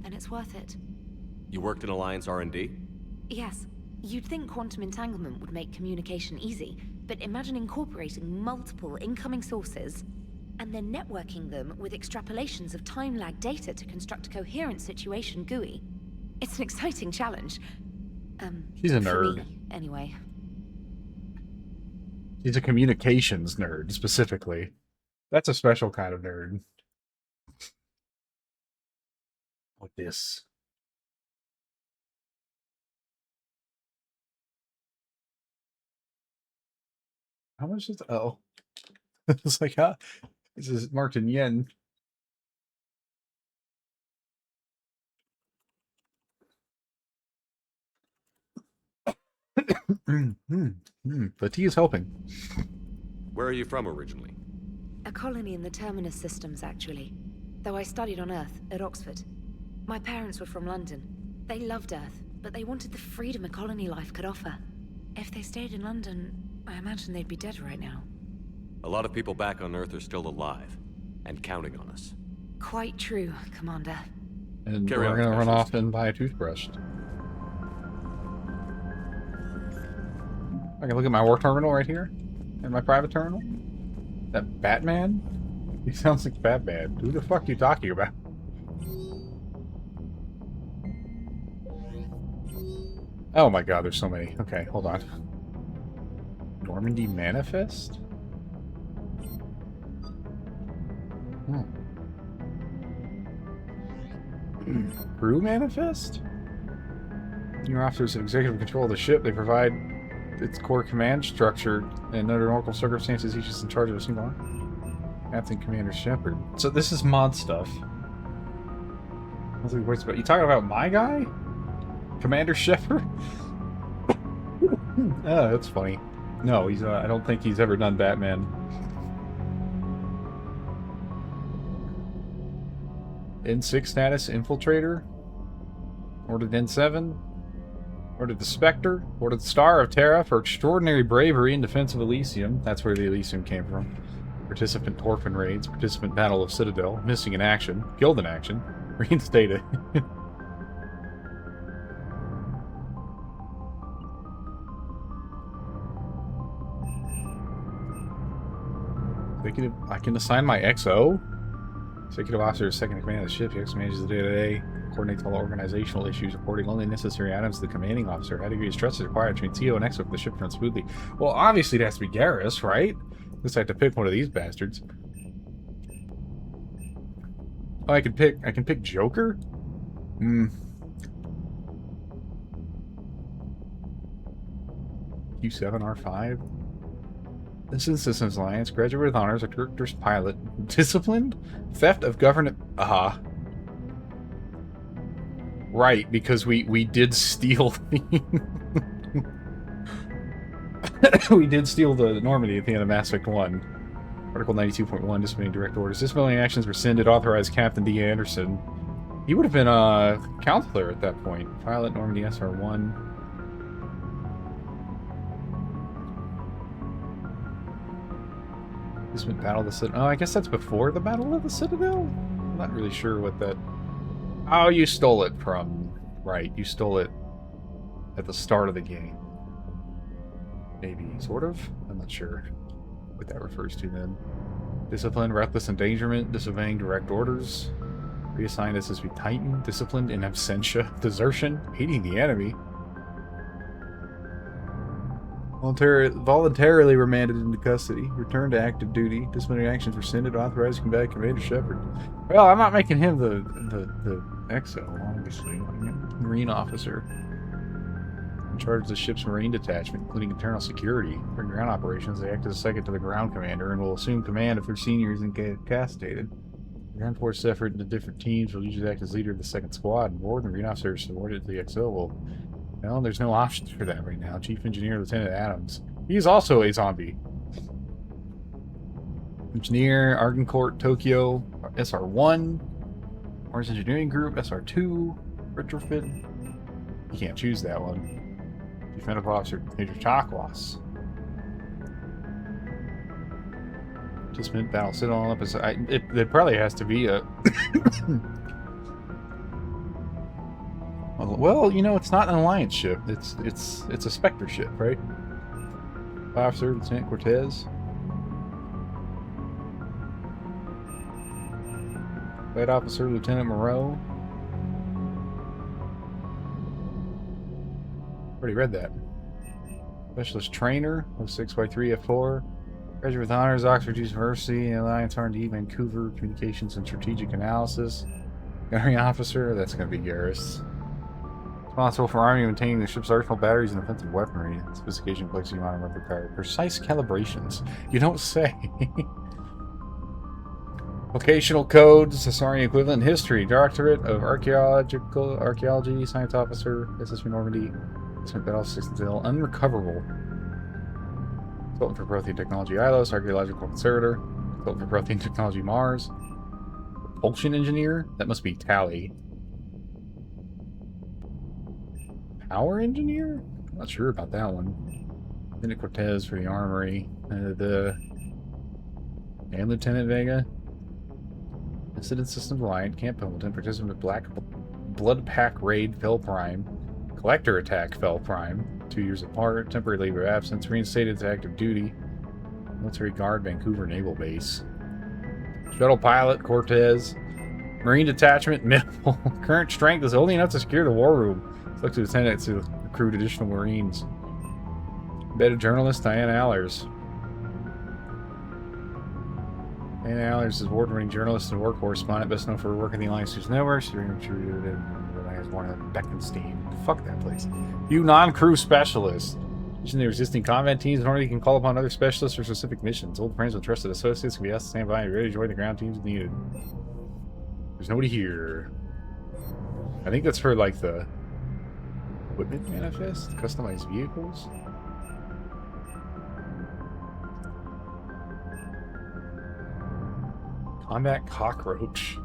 Speaker 7: then it's worth it.
Speaker 4: You worked in Alliance R&D?
Speaker 7: Yes, you'd think quantum entanglement would make communication easy, but imagine incorporating multiple incoming sources and then networking them with extrapolations of time-lag data to construct a coherent situation GUI. It's an exciting challenge.
Speaker 12: She's a
Speaker 7: for
Speaker 12: nerd.
Speaker 7: me, anyway.
Speaker 12: He's a communications nerd, specifically. That's a special kind of nerd. Like this. How much is... Oh. It's like, huh? This is marked in yen. The tea is helping.
Speaker 4: Where are you from originally?
Speaker 7: A colony in the Terminus systems, actually. Though I studied on Earth, at Oxford. My parents were from London. They loved Earth, but they wanted the freedom a colony life could offer. If they stayed in London, I imagine they'd be dead right now.
Speaker 4: A lot of people back on Earth are still alive, and counting on us.
Speaker 7: Quite true, Commander.
Speaker 12: And
Speaker 4: Carry
Speaker 12: we're
Speaker 4: on,
Speaker 12: gonna run
Speaker 4: Specialist.
Speaker 12: off and buy a toothbrush. I can look at my war terminal right here. And my private terminal. That Batman? He sounds like Batman. Who the fuck are you talking about? Oh my god, there's so many. Okay, hold on. Normandy Manifest? Crew Manifest? Senior officers have executive control of the ship. They provide its core command structure, and under normal circumstances, each is in charge of a single arm. Captain Commander Shepard. So this is mod stuff. I was like, wait, but you talking about my guy? Commander Shepard? Oh, that's funny. No, he's. I don't think he's ever done Batman. N6 status, Infiltrator. Ordered N7. Ordered the Spectre. Ordered the Star of Terra for extraordinary bravery in defense of Elysium. That's where the Elysium came from. Participant Orphan Raids. Participant Battle of Citadel. Missing in action. Killed in action. Reinstated. Executive, I can assign my XO? Executive officer is second in command of the ship. He actually manages the day-to-day, coordinates all organizational issues, reporting only necessary items to the commanding officer. High degree of trust is required between CO and XO for the ship to run smoothly. Well, obviously it has to be Garrus, right? Looks like I have to pick one of these bastards. Oh, I can pick Joker? Q7R5? This is Systems Alliance. Graduate with honors, a director's pilot. Disciplined? Theft of government... Right, because we did steal the... we did steal the Normandy at the end of Mass Effect 1. Article 92.1, disciplining direct orders. Disciplining actions rescinded, authorized Captain D. Anderson. He would have been a counselor at that point. Pilot Normandy SR1. This went Battle of the Citadel. Oh, I guess that's before the Battle of the Citadel? I'm not really sure what that... Oh, you stole it from... Right, you stole it at the start of the game. Maybe, sort of? I'm not sure what that refers to then. Discipline, reckless endangerment, disobeying direct orders. Reassigned SSB Titan, disciplined in absentia, desertion, aiding the enemy. Voluntarily remanded into custody. Returned to active duty. Disciplinary actions rescinded. Authorized to come back. Commander Shepard. Well, I'm not making him the XO, obviously. Marine officer. In charge of the ship's marine detachment, including internal security. For ground operations, they act as a second to the ground commander and will assume command if their senior isn't incapacitated. The ground force effort into different teams will usually act as leader of the second squad. More than marine officers subordinate to the XO will. Well, there's no options for that right now. Chief Engineer Lieutenant Adams. He's also a zombie. Engineer, Argencourt, Tokyo, SR1. Mars Engineering Group, SR2. Retrofit. You can't choose that one. Chief Medical Officer, Major Chakwas. Participant, Battle Citadel, it probably has to be a... Well, you know, it's not an Alliance ship. It's a Spectre ship, right? Officer, Lieutenant Cortez. Flight Officer, Lieutenant Moreau. Already read that. Specialist Trainer, 06Y3F4. Graduate with Honors, Oxford University, Alliance R&D, Vancouver, Communications and Strategic Analysis. Gunnery Officer, that's going to be Garrus. Responsible for arming and maintaining the ship's arsenal, batteries, and offensive weaponry. Sophistication, complexity, amount of required. Precise calibrations. You don't say. Vocational codes, Sassari equivalent. History, Doctorate of Archaeology, Science Officer, SSV Normandy. Battle 6 until unrecoverable. Consultant for Prothean Technology, ILOS. Archaeological Conservator. Consultant for Prothean Technology, Mars. Propulsion Engineer? That must be Tally. Power Engineer? I'm not sure about that one. Lieutenant Cortez for the Armory. And Lieutenant Vega. Incident Systems Alliance. Camp Pendleton. Participant Black Blood Pack Raid Fell Prime. Collector Attack Fell Prime. 2 years apart. Temporary leave of absence. Reinstated to active duty. Military Guard Vancouver Naval Base. Shuttle Pilot Cortez. Marine Detachment Minimal. Current strength is only enough to secure the war room. Select lieutenant to recruit additional Marines. Embedded journalist Diane Allers. Diane Allers is award-winning journalist and war correspondent, best known for her work in the Alliance News Network. She was born in Beaconsteen. Fuck that place. You non-crew specialists. Using the resisting combat teams, normally you can call upon other specialists for specific missions. Old friends with trusted associates can be asked to stand by and be ready to join the ground teams if needed. There's nobody here. I think that's for like the equipment manifest, customized vehicles. Combat cockroach.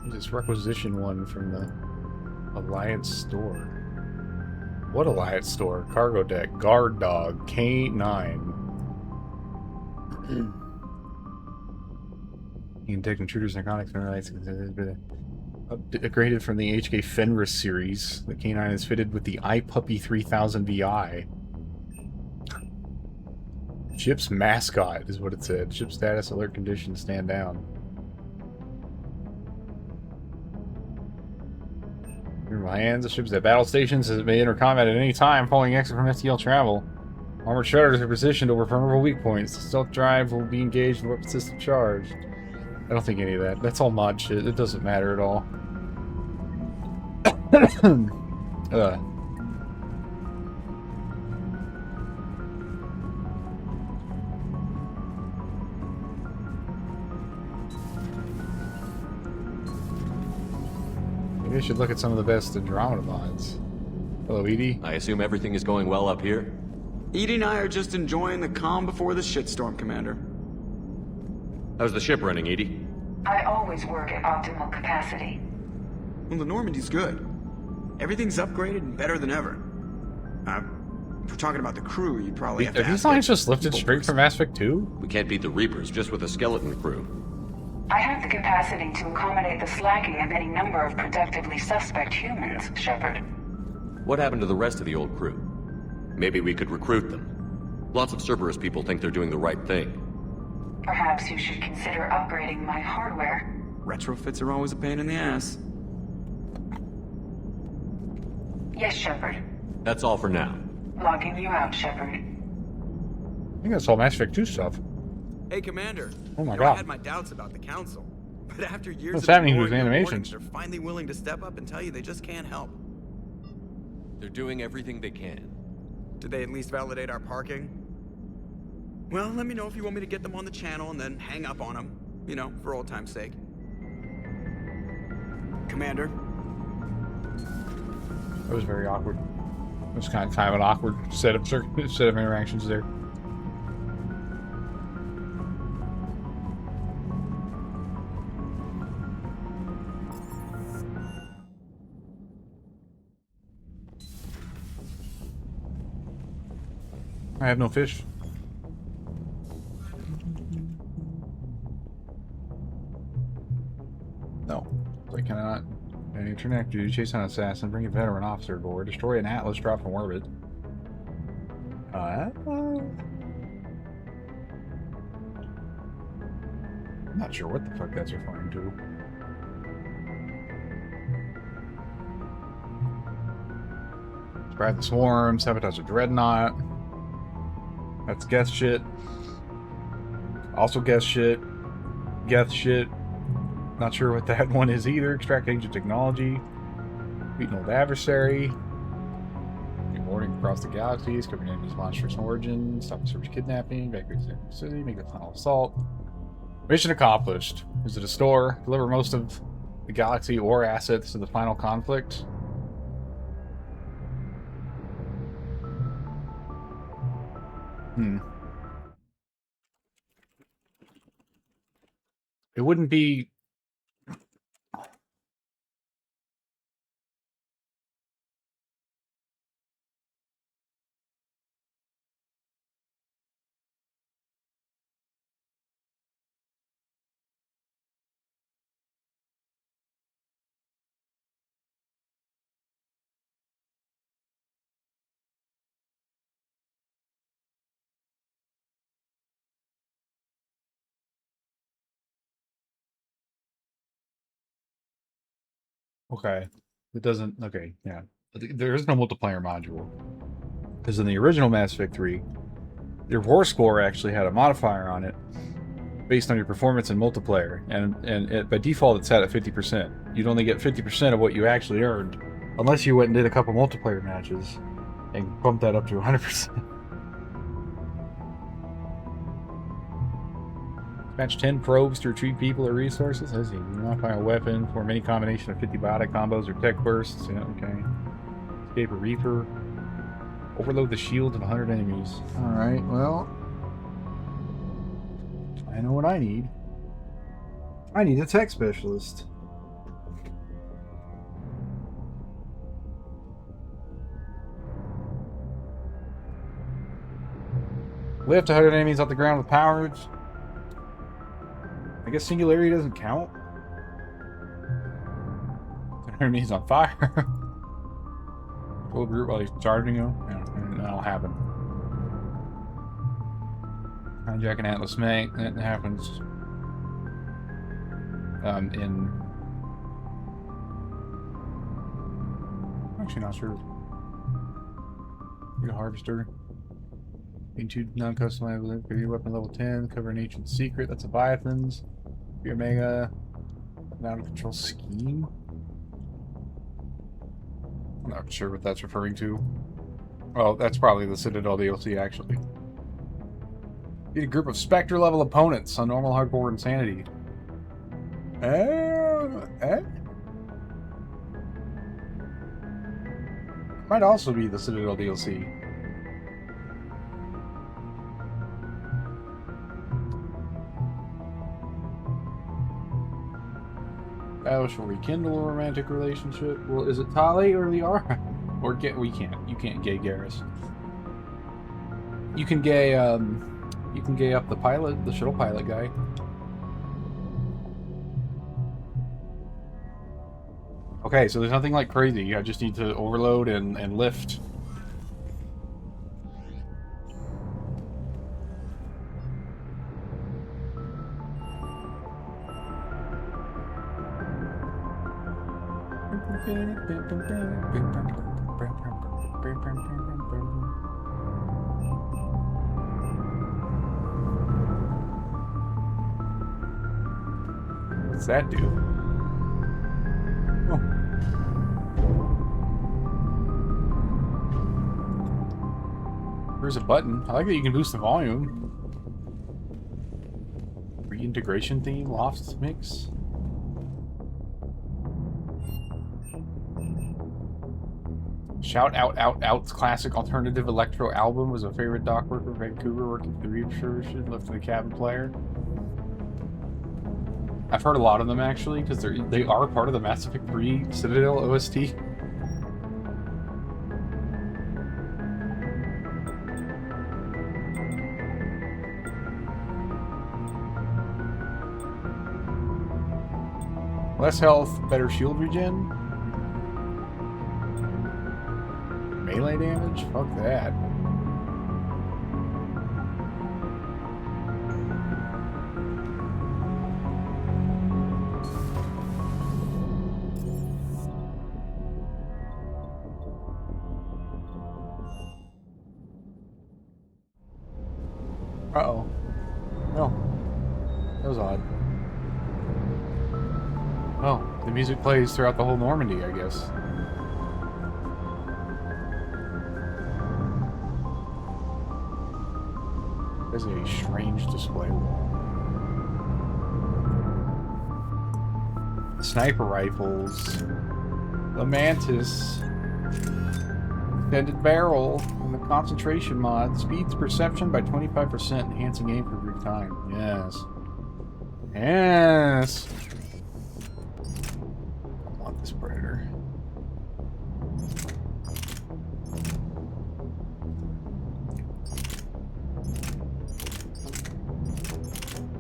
Speaker 12: This requisition one from the Alliance store. What Alliance store? Cargo deck, guard dog, K9. You can detect intruders, narcotics, and has been upgraded from the HK Fenris series. The K9 is fitted with the iPuppy 3000 VI. Ship's mascot is what it said. Ship status, alert condition, stand down. In my hands, the ship's at battle stations may enter combat at any time following exit from FTL travel. Armored shutters are positioned over vulnerable weak points. The stealth drive will be engaged and weapon system charged. I don't think any of that. That's all mod shit. It doesn't matter at all. Maybe I should look at some of the best Andromeda mods. Hello, Edie.
Speaker 4: I assume everything is going well up here?
Speaker 6: Edie and I are just enjoying the calm before the shitstorm, Commander.
Speaker 4: How's the ship running, Edie?
Speaker 13: I always work at optimal capacity.
Speaker 6: Well, the Normandy's good. Everything's upgraded and better than ever. If we're talking about the crew, you'd probably have to
Speaker 12: ask. Are these lines just lifted straight from Mass Effect 2?
Speaker 4: We can't beat the Reapers just with a skeleton crew.
Speaker 13: I have the capacity to accommodate the slacking of any number of productively suspect humans, Shepard.
Speaker 4: What happened to the rest of the old crew? Maybe we could recruit them. Lots of Cerberus people think they're doing the right thing.
Speaker 13: Perhaps you should consider upgrading my hardware.
Speaker 6: Retrofits are always a pain in the ass.
Speaker 13: Yes, Shepard.
Speaker 4: That's all for now.
Speaker 13: Logging you out, Shepard.
Speaker 12: I think that's all Mass Effect 2 stuff.
Speaker 6: Hey, Commander.
Speaker 12: Oh my
Speaker 6: I
Speaker 12: god.
Speaker 6: had my doubts about the Council. But after years
Speaker 12: What's
Speaker 6: of
Speaker 12: happening with
Speaker 6: ignoring
Speaker 12: the
Speaker 6: your
Speaker 12: animations?
Speaker 6: warnings, they're finally willing to step up and tell you they just can't help.
Speaker 5: They're doing everything they can.
Speaker 6: Did they at least validate our parking? Well, let me know if you want me to get them on the channel and then hang up on them. You know, for old time's sake. Commander?
Speaker 12: That was very awkward. It was kind of an awkward set of interactions there. I have no fish. No, I cannot. Any turn after duty, chase an assassin, bring a veteran officer aboard, destroy an Atlas, drop from orbit. I'm not sure what the fuck that's referring to. Surprise the swarm, sabotage a dreadnought. That's guest shit. Also guest shit. Geth shit. Not sure what that one is either. Extract ancient technology. Beat an old adversary. Warning across the galaxies. Covering enemy's monstrous origin. Stop the search kidnapping. Evacuate the city. Make the final assault. Mission accomplished. Visit a store. Deliver most of the galaxy or assets to the final conflict. It wouldn't be... Okay. It doesn't... Okay, yeah. There is no multiplayer module. Because in the original Mass Effect 3, your war score actually had a modifier on it based on your performance in multiplayer. And by default, it's set at 50%. You'd only get 50% of what you actually earned unless you went and did a couple multiplayer matches and bumped that up to 100%. Match 10 probes to retrieve people or resources. Let's see. You modify a weapon, form any combination of 50 biotic combos or tech bursts. Yeah, okay. Escape a Reaper. Overload the shield of 100 enemies. Alright, well. I know what I need. I need a tech specialist. Lift 100 enemies off the ground with powers. I guess singularity doesn't count. Enemies on fire. Pull the group while he's charging you. Yeah, that'll happen. Hijack an Atlas mate. That happens. Actually, not sure. Get a harvester. Into non-customizable your weapon level 10. Cover an ancient secret. That's Leviathans. Your Omega. Out of control scheme. I'm not sure what that's referring to. Well, that's probably the Citadel DLC, actually. Get a group of Spectre-level opponents on normal hardcore insanity. Might also be the Citadel DLC. Vows shall rekindle a romantic relationship. Well, is it Tali or Liara? Or we can't. You can't gay Garrus. You can gay up the pilot, the shuttle pilot guy. Okay, so there's nothing like crazy. I just need to overload and lift. What's that do? Oh. There's a button. I like that you can boost the volume. Reintegration theme, Loft mix. Shout Out Out Out's classic alternative electro album was a favorite dock worker in Vancouver working for the refurbishment, lifting the cabin player. I've heard a lot of them actually, because they are part of the Mass Effect 3 Citadel OST. Less health, better shield regen. Melee damage? Fuck that. Uh-oh. No. That was odd. Oh, the music plays throughout the whole Normandy, I guess. There's a strange display wall. Sniper rifles. The Mantis. Extended barrel. And the concentration mod. Speeds perception by 25%, enhancing aim for brief time. Yes. Yes! I want this predator.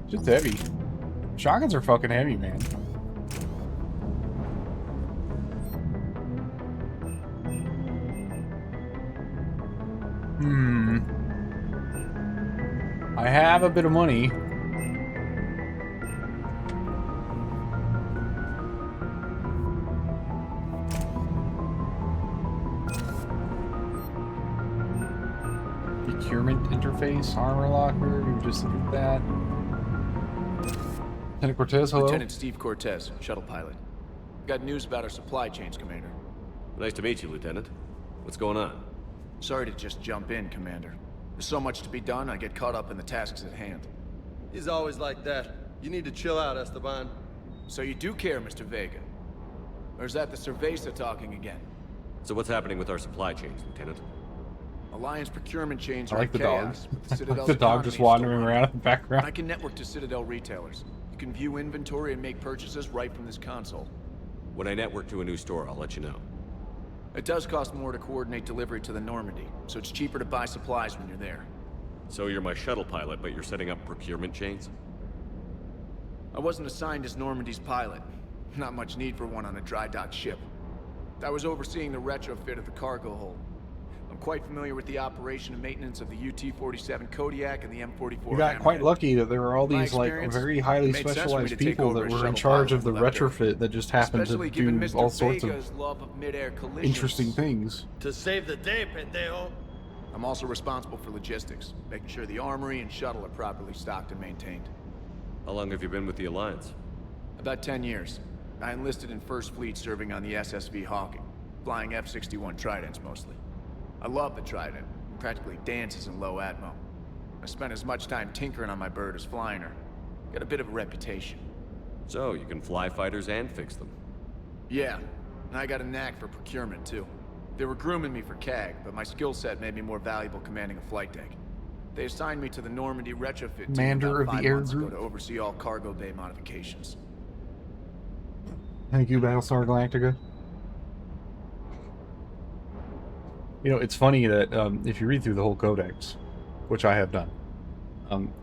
Speaker 12: Just heavy. Shotguns are fucking heavy, man. I have a bit of money. Procurement interface, armor locker, we just looked at that. Lieutenant Cortez, hello?
Speaker 16: Lieutenant Steve Cortez, shuttle pilot. Got news about our supply chains, Commander.
Speaker 4: Nice to meet you, Lieutenant. What's going on?
Speaker 16: Sorry to just jump in, Commander. There's so much to be done, I get caught up in the tasks at hand.
Speaker 17: He's always like that. You need to chill out, Esteban.
Speaker 16: So you do care, Mr. Vega? Or is that the Cerveza talking again?
Speaker 4: So what's happening with our supply chains, Lieutenant?
Speaker 16: Alliance procurement chains
Speaker 12: I
Speaker 16: are
Speaker 12: like the dog.
Speaker 16: chaos, but
Speaker 12: I like
Speaker 16: Citadel's
Speaker 12: the dog
Speaker 16: economy
Speaker 12: just
Speaker 16: is
Speaker 12: wandering
Speaker 16: still
Speaker 12: around in the background.
Speaker 16: I can network to Citadel retailers. You can view inventory and make purchases right from this console.
Speaker 4: When I network to a new store, I'll let you know.
Speaker 16: It does cost more to coordinate delivery to the Normandy, so it's cheaper to buy supplies when you're there.
Speaker 4: So you're my shuttle pilot, but you're setting up procurement chains?
Speaker 16: I wasn't assigned as Normandy's pilot. Not much need for one on a dry dock ship. I was overseeing the retrofit of the cargo hold. I'm quite familiar with the operation and maintenance of the UT-47 Kodiak and the M44.
Speaker 12: We got quite lucky that there were all these like very highly
Speaker 16: it made sense for me
Speaker 12: specialized
Speaker 16: to take
Speaker 12: people
Speaker 16: over
Speaker 12: that
Speaker 16: as
Speaker 12: were in
Speaker 16: shuttle
Speaker 12: charge
Speaker 16: pilot
Speaker 12: of the
Speaker 16: when I left Earth.
Speaker 12: retrofit that just happened to
Speaker 16: Especially given
Speaker 12: do
Speaker 16: Mr.
Speaker 12: all sorts
Speaker 16: Vega's
Speaker 12: of
Speaker 16: love of mid-air collisions.
Speaker 12: interesting things.
Speaker 17: To save the day, pendejo.
Speaker 16: I'm also responsible for logistics, making sure the armory and shuttle are properly stocked and maintained.
Speaker 4: How long have you been with the Alliance?
Speaker 16: About 10 years. I enlisted in First Fleet serving on the SSV Hawking, flying F-61 Tridents mostly. I love the Trident. It practically dances in low atmo. I spent as much time tinkering on my bird as flying her. Got a bit of a reputation.
Speaker 4: So, you can fly fighters and fix them.
Speaker 16: Yeah, and I got a knack for procurement too. They were grooming me for CAG, but my skill set made me more valuable commanding a flight deck. They assigned me to the Normandy retrofit team
Speaker 12: Commander
Speaker 16: about
Speaker 12: of the
Speaker 16: 5
Speaker 12: Air
Speaker 16: months ago
Speaker 12: Group.
Speaker 16: to oversee all cargo bay modifications.
Speaker 12: Thank you, Battlestar Galactica. You know, it's funny that if you read through the whole codex, which I have done,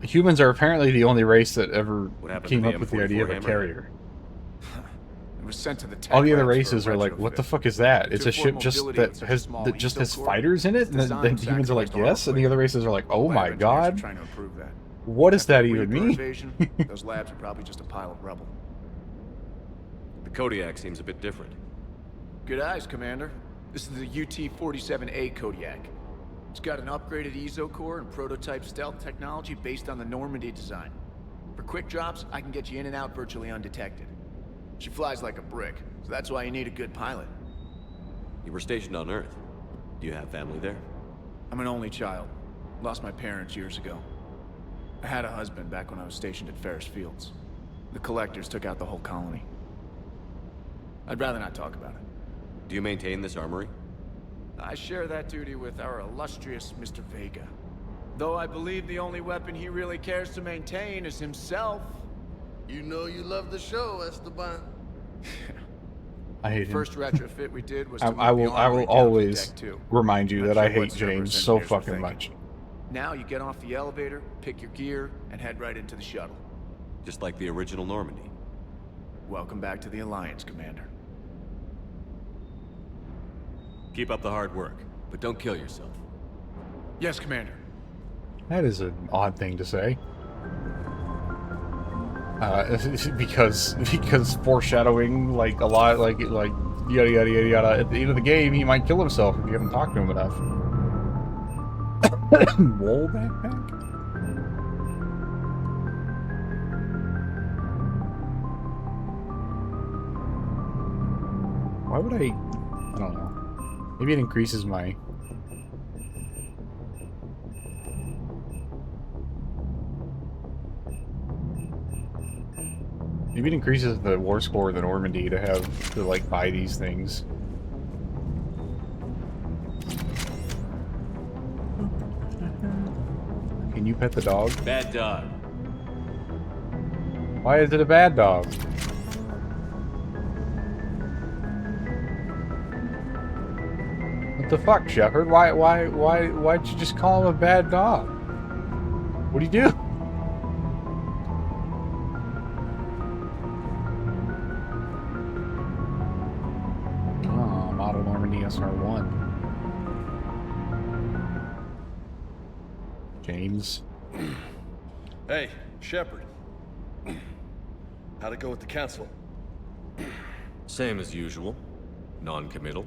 Speaker 12: humans are apparently the only race that ever came up with the idea of a carrier.
Speaker 16: It was sent to the tech
Speaker 12: All the other
Speaker 16: labs for a
Speaker 12: races are like, "What the
Speaker 16: retrofit.
Speaker 12: fuck is that? It's
Speaker 16: To
Speaker 12: a ship
Speaker 16: afford
Speaker 12: just
Speaker 16: mobility
Speaker 12: that
Speaker 16: with such a
Speaker 12: has
Speaker 16: small
Speaker 12: that just has
Speaker 16: eco-core,
Speaker 12: fighters in it." And then
Speaker 16: design
Speaker 12: humans are like,
Speaker 16: sacrificed
Speaker 12: "Yes," and the other races are like, "Oh
Speaker 16: Lab
Speaker 12: my
Speaker 16: engineers are
Speaker 12: god,
Speaker 16: trying to improve that.
Speaker 12: what does that
Speaker 16: After
Speaker 12: even
Speaker 16: Reaper
Speaker 12: mean?"
Speaker 16: invasion, those labs are probably just a pile of rubble.
Speaker 4: The Kodiak seems a bit different.
Speaker 16: Good eyes, Commander. This is the UT-47A Kodiak. It's got an upgraded EZO core and prototype stealth technology based on the Normandy design. For quick drops, I can get you in and out virtually undetected. She flies like a brick, so that's why you need a good pilot.
Speaker 4: You were stationed on Earth. Do you have family there?
Speaker 16: I'm an only child. Lost my parents years ago. I had a husband back when I was stationed at Ferris Fields. The collectors took out the whole colony. I'd rather not talk about it.
Speaker 4: Do you maintain this armory?
Speaker 16: I share that duty with our illustrious Mr. Vega. Though I believe the only weapon he really cares to maintain is himself.
Speaker 17: You know you love the show, Esteban.
Speaker 1: I hate him.
Speaker 16: First retrofit we did was
Speaker 1: I will always remind you that I hate James so fucking much.
Speaker 16: Now you get off the elevator, pick your gear, and head right into the shuttle.
Speaker 4: Just like the original Normandy.
Speaker 16: Welcome back to the Alliance, Commander.
Speaker 4: Keep up the hard work, but don't kill yourself.
Speaker 16: Yes, Commander.
Speaker 1: That is an odd thing to say. Because foreshadowing, like, a lot, like yada yada yada yada. At the end of the game, he might kill himself if you haven't talked to him enough. Wool backpack? Why would I don't know. Maybe it increases my... Maybe it increases the war score of the Normandy to have to, like, buy these things. Can you pet the dog?
Speaker 5: Bad dog.
Speaker 1: Why is it a bad dog? What the fuck, Shepard? Why'd you just call him a bad dog? What'd he do? Oh, Model Normandy SR1. James.
Speaker 17: Hey, Shepard. How'd it go with the council?
Speaker 4: Same as usual. Non-committal.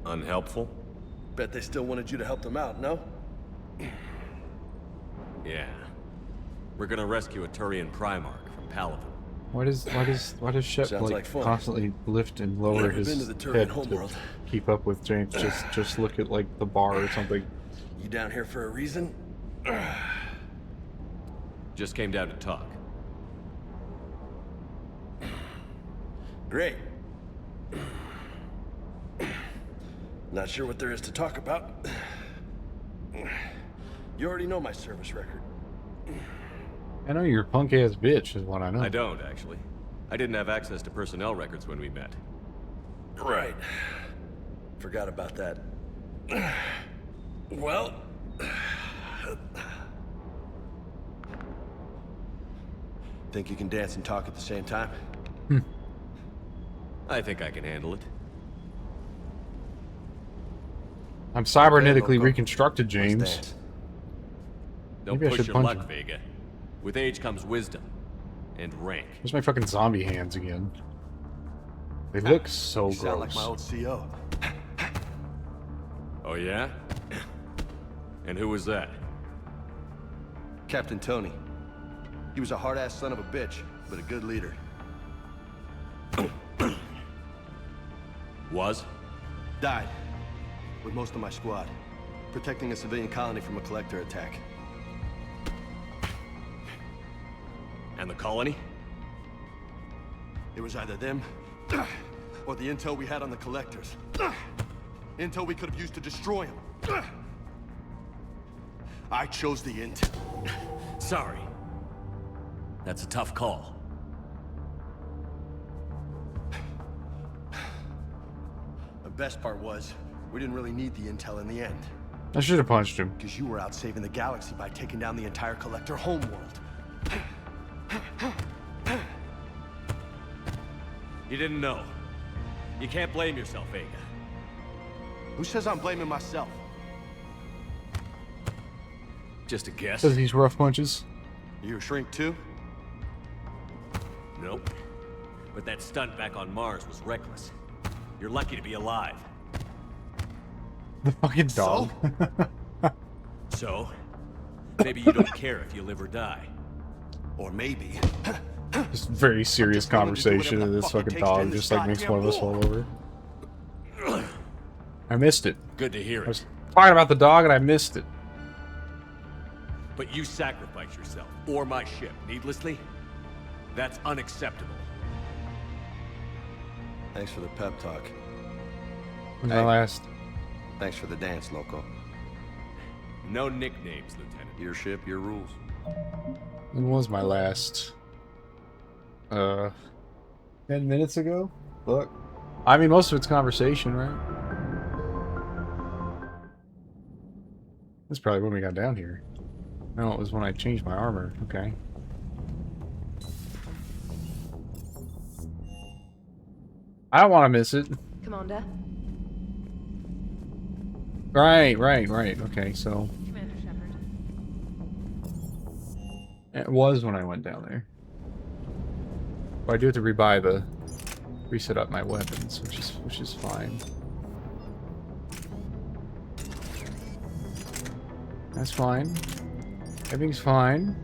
Speaker 4: Unhelpful.
Speaker 17: Bet they still wanted you to help them out, no?
Speaker 4: Yeah. We're gonna rescue a Turian Primarch from Palaven.
Speaker 1: Why does Shep like constantly lift and lower his head to keep up with James? Just look at like the bar or something.
Speaker 17: You down here for a reason?
Speaker 4: Just came down to talk.
Speaker 17: Great. Not sure what there is to talk about. You already know my service record.
Speaker 1: I know you're a punk-ass bitch, is what I know.
Speaker 4: I don't, actually. I didn't have access to personnel records when we met.
Speaker 17: Right. Forgot about that. Well... Think you can dance and talk at the same time?
Speaker 4: I think I can handle it.
Speaker 1: I'm cybernetically reconstructed, James.
Speaker 4: Don't
Speaker 1: Maybe I
Speaker 4: push
Speaker 1: should
Speaker 4: your
Speaker 1: punch
Speaker 4: luck,
Speaker 1: him.
Speaker 4: Vega. With age comes wisdom. And rank.
Speaker 1: There's my fucking zombie hands again. They look so
Speaker 17: You
Speaker 1: gross.
Speaker 17: sound like my old CO.
Speaker 4: Oh yeah? And who was that?
Speaker 17: Captain Tony. He was a hard-ass son of a bitch, but a good leader.
Speaker 4: Was?
Speaker 17: Died. With most of my squad. Protecting a civilian colony from a collector attack.
Speaker 4: And the colony?
Speaker 17: It was either them, or the intel we had on the collectors. Intel we could have used to destroy them. I chose the intel.
Speaker 4: Sorry. That's a tough call.
Speaker 17: The best part was, we didn't really need the intel in the end.
Speaker 1: I should have punched him.
Speaker 17: Because you were out saving the galaxy by taking down the entire collector homeworld.
Speaker 4: You didn't know. You can't blame yourself, Vega.
Speaker 17: Who says I'm blaming myself?
Speaker 4: Just a guess.
Speaker 1: Does these rough punches?
Speaker 17: You a shrink too?
Speaker 4: Nope. But that stunt back on Mars was reckless. You're lucky to be alive.
Speaker 12: The fucking dog.
Speaker 5: So? Maybe you don't care if you live or die.
Speaker 17: Or maybe...
Speaker 12: Just very serious
Speaker 17: just willing to do
Speaker 12: conversation,
Speaker 17: whatever
Speaker 12: and
Speaker 17: the
Speaker 12: this
Speaker 17: fuck it
Speaker 12: fucking
Speaker 17: takes to
Speaker 12: dog
Speaker 17: end this
Speaker 12: just like makes
Speaker 17: goddamn
Speaker 12: one of us
Speaker 17: war.
Speaker 12: fall over. I missed it.
Speaker 5: Good to hear
Speaker 12: I
Speaker 5: it.
Speaker 12: was talking about the dog and I missed it.
Speaker 5: But you sacrifice yourself, or my ship, needlessly? That's unacceptable.
Speaker 17: Thanks for the pep talk.
Speaker 12: When's my last?
Speaker 17: Thanks for the dance, Loco.
Speaker 5: No nicknames, Lieutenant.
Speaker 17: Your ship, your rules.
Speaker 12: When was my last? 10 minutes ago? Look. I mean, most of it's conversation, right? That's probably when we got down here. No, it was when I changed my armor. Okay. I don't want to miss it.
Speaker 21: Commander.
Speaker 12: Right. Okay, so...
Speaker 21: Commander Shepard.
Speaker 12: It was when I went down there. But I do have to reset up my weapons, which is fine. That's fine. Everything's fine.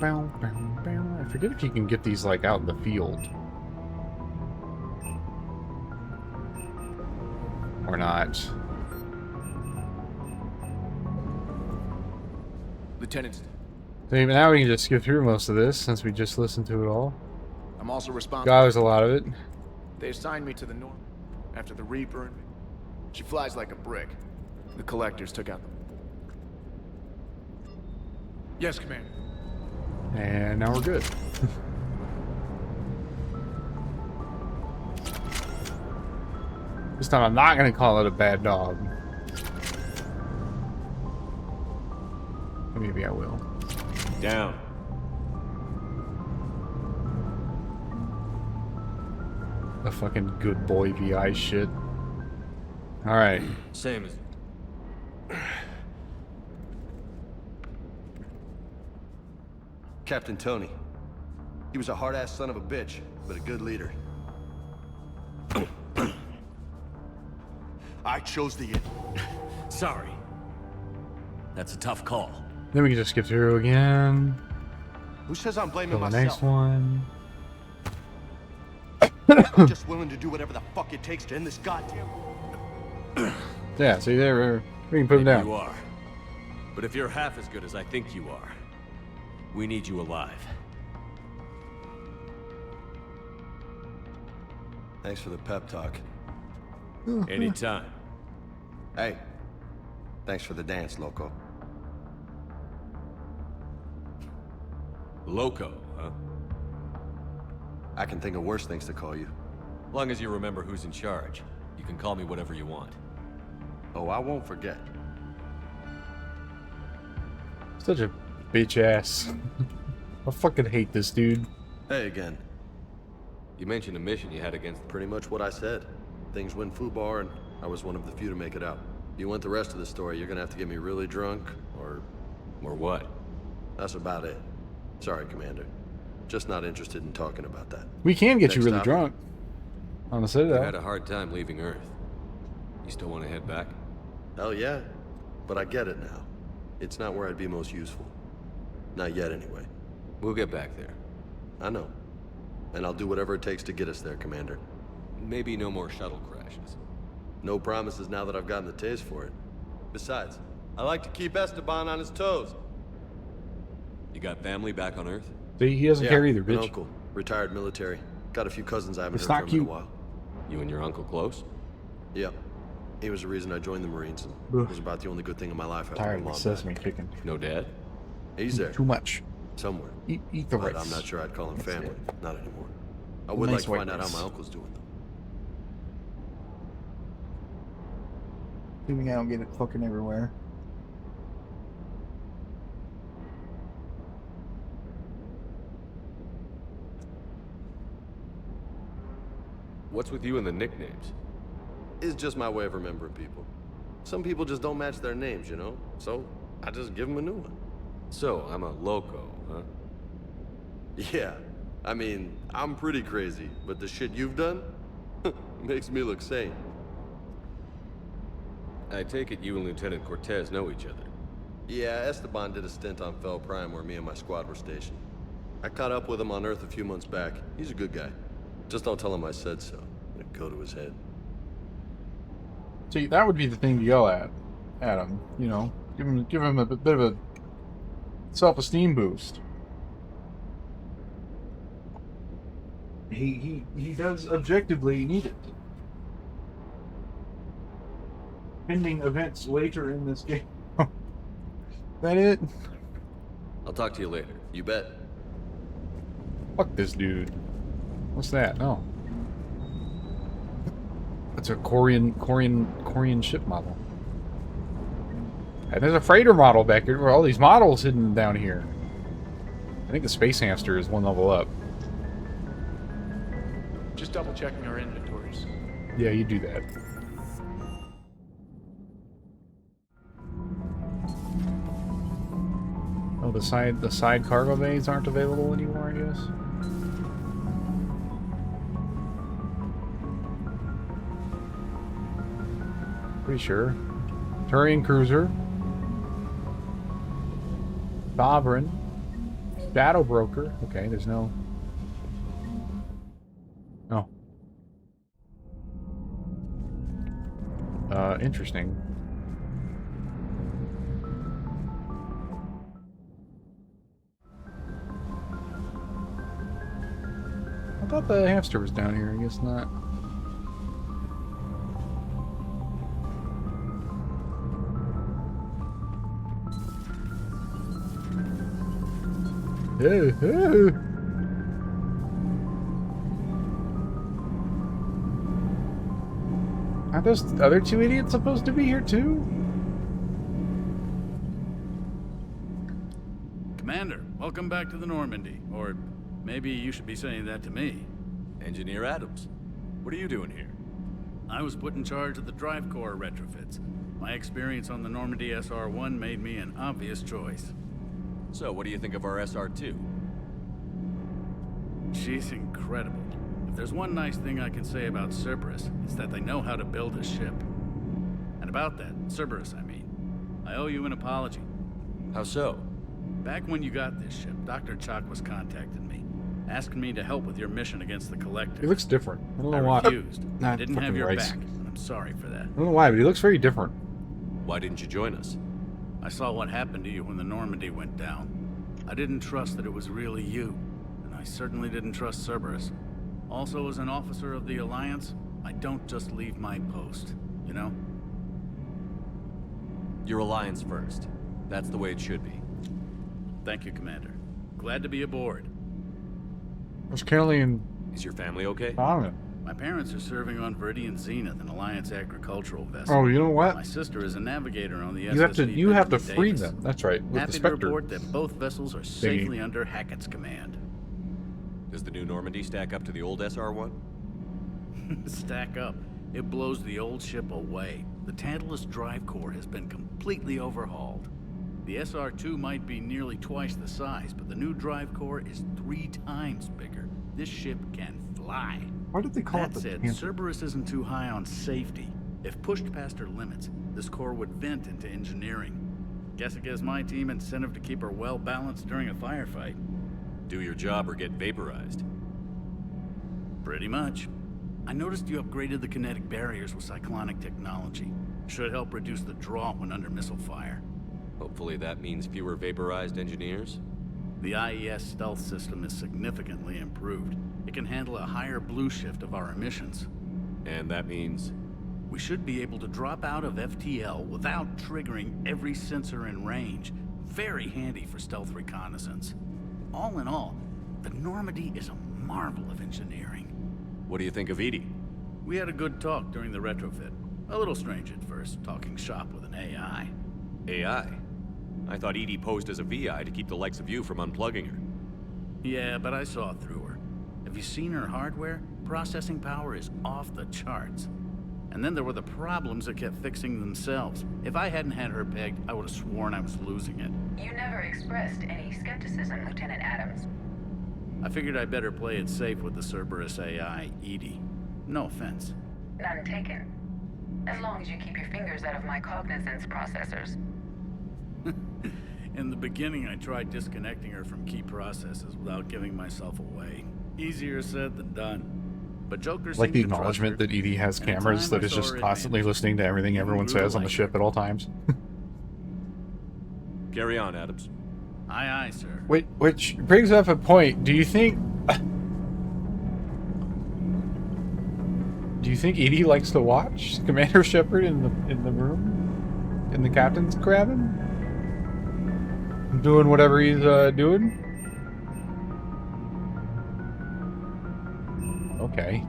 Speaker 12: I forget if you can get these like out in the field. Or not.
Speaker 16: Lieutenant,
Speaker 12: So even now we can just skip through most of this since we just listened to it all.
Speaker 16: I'm also responsible.
Speaker 12: God, there's a lot of it.
Speaker 16: They assigned me to the North after the Reaper and me. She flies like a brick. The Collectors took out the... Yes, Commander.
Speaker 12: And now we're good. This time I'm not going to call it a bad dog. Or maybe I will.
Speaker 5: Down.
Speaker 12: The fucking good boy VI shit. Alright.
Speaker 5: Same as...
Speaker 17: Captain Tony. He was a hard-ass son of a bitch, but a good leader.
Speaker 16: I chose the...
Speaker 5: Sorry. That's a tough call.
Speaker 12: Then we can just skip through again.
Speaker 17: Who says I'm blaming
Speaker 12: Go to the
Speaker 17: myself?
Speaker 12: next one.
Speaker 17: I'm just willing to do whatever the fuck it takes to end this goddamn...
Speaker 12: Yeah, see there, we can put him down.
Speaker 5: You are. But if you're half as good as I think you are, we need you alive.
Speaker 17: Thanks for the pep talk.
Speaker 5: Anytime.
Speaker 17: Hey, thanks for the dance, Loco.
Speaker 5: Loco, huh?
Speaker 17: I can think of worse things to call you.
Speaker 5: Long as you remember who's in charge, you can call me whatever you want.
Speaker 17: Oh, I won't forget.
Speaker 12: Such a bitch ass. I fucking hate this dude.
Speaker 17: Hey again.
Speaker 4: You mentioned a mission you had against...
Speaker 17: Pretty much what I said. Things went foobar, and I was one of the few to make it out. If you want the rest of the story, you're gonna have to get me really drunk, or...
Speaker 4: Or what?
Speaker 17: That's about it. Sorry, Commander. Just not interested in talking about that.
Speaker 12: We can get you
Speaker 17: Next
Speaker 12: really
Speaker 17: topic.
Speaker 12: drunk. On the
Speaker 4: You
Speaker 12: Citadel.
Speaker 4: had a hard time leaving Earth. You still want to head back?
Speaker 17: Hell yeah. But I get it now. It's not where I'd be most useful. Not yet, anyway.
Speaker 4: We'll get back there.
Speaker 17: I know. And I'll do whatever it takes to get us there, Commander.
Speaker 4: Maybe no more shuttle crashes.
Speaker 17: No promises now that I've gotten the taste for it. Besides, I like to keep Esteban on his toes.
Speaker 4: You got family back on Earth?
Speaker 12: See, he doesn't care either,
Speaker 17: an
Speaker 12: bitch.
Speaker 17: uncle, retired military. Got a few cousins I haven't
Speaker 12: It's
Speaker 17: heard
Speaker 12: not
Speaker 17: from
Speaker 12: cute.
Speaker 17: in a while.
Speaker 4: You and your uncle close?
Speaker 17: Yep. He was the reason I joined the Marines, and
Speaker 12: Ugh.
Speaker 17: it was about the only good thing in my life after
Speaker 12: Tired
Speaker 17: my
Speaker 12: of the
Speaker 17: mom
Speaker 12: sesame chicken.
Speaker 4: No dad?
Speaker 17: died. He's there.
Speaker 12: Too much.
Speaker 17: Somewhere.
Speaker 12: Eat the
Speaker 17: But
Speaker 12: rice.
Speaker 17: I'm not sure I'd call him
Speaker 12: That's
Speaker 17: family.
Speaker 12: it.
Speaker 17: Not anymore. I would
Speaker 12: Nice
Speaker 17: like to
Speaker 12: white
Speaker 17: find out
Speaker 12: rice.
Speaker 17: how my uncle's doing, though.
Speaker 1: Assuming I don't get it fucking everywhere.
Speaker 4: What's with you and the nicknames?
Speaker 17: It's just my way of remembering people. Some people just don't match their names, you know? So, I just give them a new one.
Speaker 4: So, I'm a loco, huh?
Speaker 17: Yeah. I mean, I'm pretty crazy, but the shit you've done makes me look sane.
Speaker 4: I take it you and Lieutenant Cortez know each other.
Speaker 17: Yeah, Esteban did a stint on Fel Prime where me and my squad were stationed. I caught up with him on Earth a few months back. He's a good guy. Just don't tell him I said so. It'd go to his head.
Speaker 1: See, that would be the thing to yell at him. You know, give him a bit of a self-esteem boost. He does objectively need it. Pending events later in this game. That it?
Speaker 4: I'll talk to you later.
Speaker 17: You bet.
Speaker 1: Fuck this dude. What's that? No. That's a Korean ship model. And there's a freighter model back here. All these models hidden down here. I think the Space Hamster is one level up.
Speaker 16: Just double checking our inventories.
Speaker 1: Yeah, you do that. Oh, the side cargo bays aren't available anymore, I guess. Pretty sure. Turian cruiser. Sovereign. Shadow broker. Okay, there's no. Oh. Interesting. I thought the hamster was down here. I guess not. Hey, hey. Are those other two idiots supposed to be here too?
Speaker 2: Commander, welcome back to the Normandy. Or maybe you should be saying that to me.
Speaker 5: Engineer Adams, what are you doing here?
Speaker 2: I was put in charge of the drive core retrofits. My experience on the Normandy SR-1 made me an obvious choice.
Speaker 5: So, what do you think of our SR-2?
Speaker 2: She's incredible. If there's one nice thing I can say about Cerberus, it's that they know how to build a ship. And about that, Cerberus, I mean, I owe you an apology.
Speaker 5: How so?
Speaker 2: Back when you got this ship, Dr. Chakwas contacted me, asking me to help with your mission against the Collector.
Speaker 1: He looks different. I don't know
Speaker 2: I
Speaker 1: why.
Speaker 2: refused.
Speaker 1: Nah,
Speaker 2: Didn't have
Speaker 1: fucking
Speaker 2: your
Speaker 1: rice.
Speaker 2: back, and I'm sorry for that.
Speaker 1: I don't know why, but he looks very different.
Speaker 5: Why didn't you join us?
Speaker 2: I saw what happened to you when the Normandy went down. I didn't trust that it was really you, and I certainly didn't trust Cerberus. Also, as an officer of the Alliance, I don't just leave my post, you know?
Speaker 5: Your Alliance first. That's the way it should be.
Speaker 2: Thank you, Commander. Glad to be aboard.
Speaker 1: There's Kelly and...
Speaker 5: Is your family okay?
Speaker 2: My parents are serving on Viridian Zenith, an Alliance agricultural vessel.
Speaker 1: Oh, you know what?
Speaker 2: My sister is a navigator on the
Speaker 1: You have to
Speaker 2: Benjamin
Speaker 1: free
Speaker 2: Davis.
Speaker 1: them. That's right. With
Speaker 2: Happy
Speaker 1: the
Speaker 2: to
Speaker 1: Spectre.
Speaker 2: report that both vessels are safely under Hackett's command.
Speaker 5: Does the new Normandy stack up to the old SR-1?
Speaker 2: Stack up. It blows the old ship away. The Tantalus drive core has been completely overhauled. The SR-2 might be nearly twice the size, but the new drive core is 3 times bigger. This ship can fly.
Speaker 1: Why did they call it the
Speaker 2: That said,
Speaker 1: Panther?
Speaker 2: Cerberus isn't too high on safety. If pushed past her limits, this core would vent into engineering. Guess it gives my team incentive to keep her well balanced during a firefight.
Speaker 5: Do your job or get vaporized.
Speaker 2: Pretty much. I noticed you upgraded the kinetic barriers with cyclonic technology. Should help reduce the draw when under missile fire.
Speaker 5: Hopefully that means fewer vaporized engineers.
Speaker 2: The IES stealth system is significantly improved. It can handle a higher blue shift of our emissions.
Speaker 5: And that means?
Speaker 2: We should be able to drop out of FTL without triggering every sensor in range. Very handy for stealth reconnaissance. All in all, the Normandy is a marvel of engineering.
Speaker 5: What do you think of Edie?
Speaker 2: We had a good talk during the retrofit. A little strange at first, talking shop with an AI.
Speaker 5: AI? I thought Edie posed as a VI to keep the likes of you from unplugging her.
Speaker 2: Yeah, but I saw through her. Have you seen her hardware? Processing power is off the charts. And then there were the problems that kept fixing themselves. If I hadn't had her pegged, I would have sworn I was losing it.
Speaker 13: You never expressed any skepticism, Lieutenant Adams.
Speaker 2: I figured I'd better play it safe with the Cerberus AI, Edie. No offense.
Speaker 13: None taken. As long as you keep your fingers out of my cognizance processors.
Speaker 2: In the beginning, I tried disconnecting her from key processes without giving myself away. Easier said than done. But Joker
Speaker 12: Like
Speaker 2: seemed
Speaker 12: the
Speaker 2: to trust
Speaker 12: acknowledgement
Speaker 2: her,
Speaker 12: that Edie has
Speaker 2: and in
Speaker 12: cameras
Speaker 2: time,
Speaker 12: that
Speaker 2: I
Speaker 12: is
Speaker 2: saw
Speaker 12: just
Speaker 2: her
Speaker 12: constantly
Speaker 2: advantage.
Speaker 12: listening to everything
Speaker 2: Even
Speaker 12: everyone
Speaker 2: grew
Speaker 12: says on the
Speaker 2: like
Speaker 12: ship at all times.
Speaker 4: Carry on, Adams.
Speaker 2: Aye, aye, sir.
Speaker 12: Which brings up a point. Do you think Edie likes to watch Commander Shepard in the room? In the captain's cabin? Doing whatever he's doing? Okay.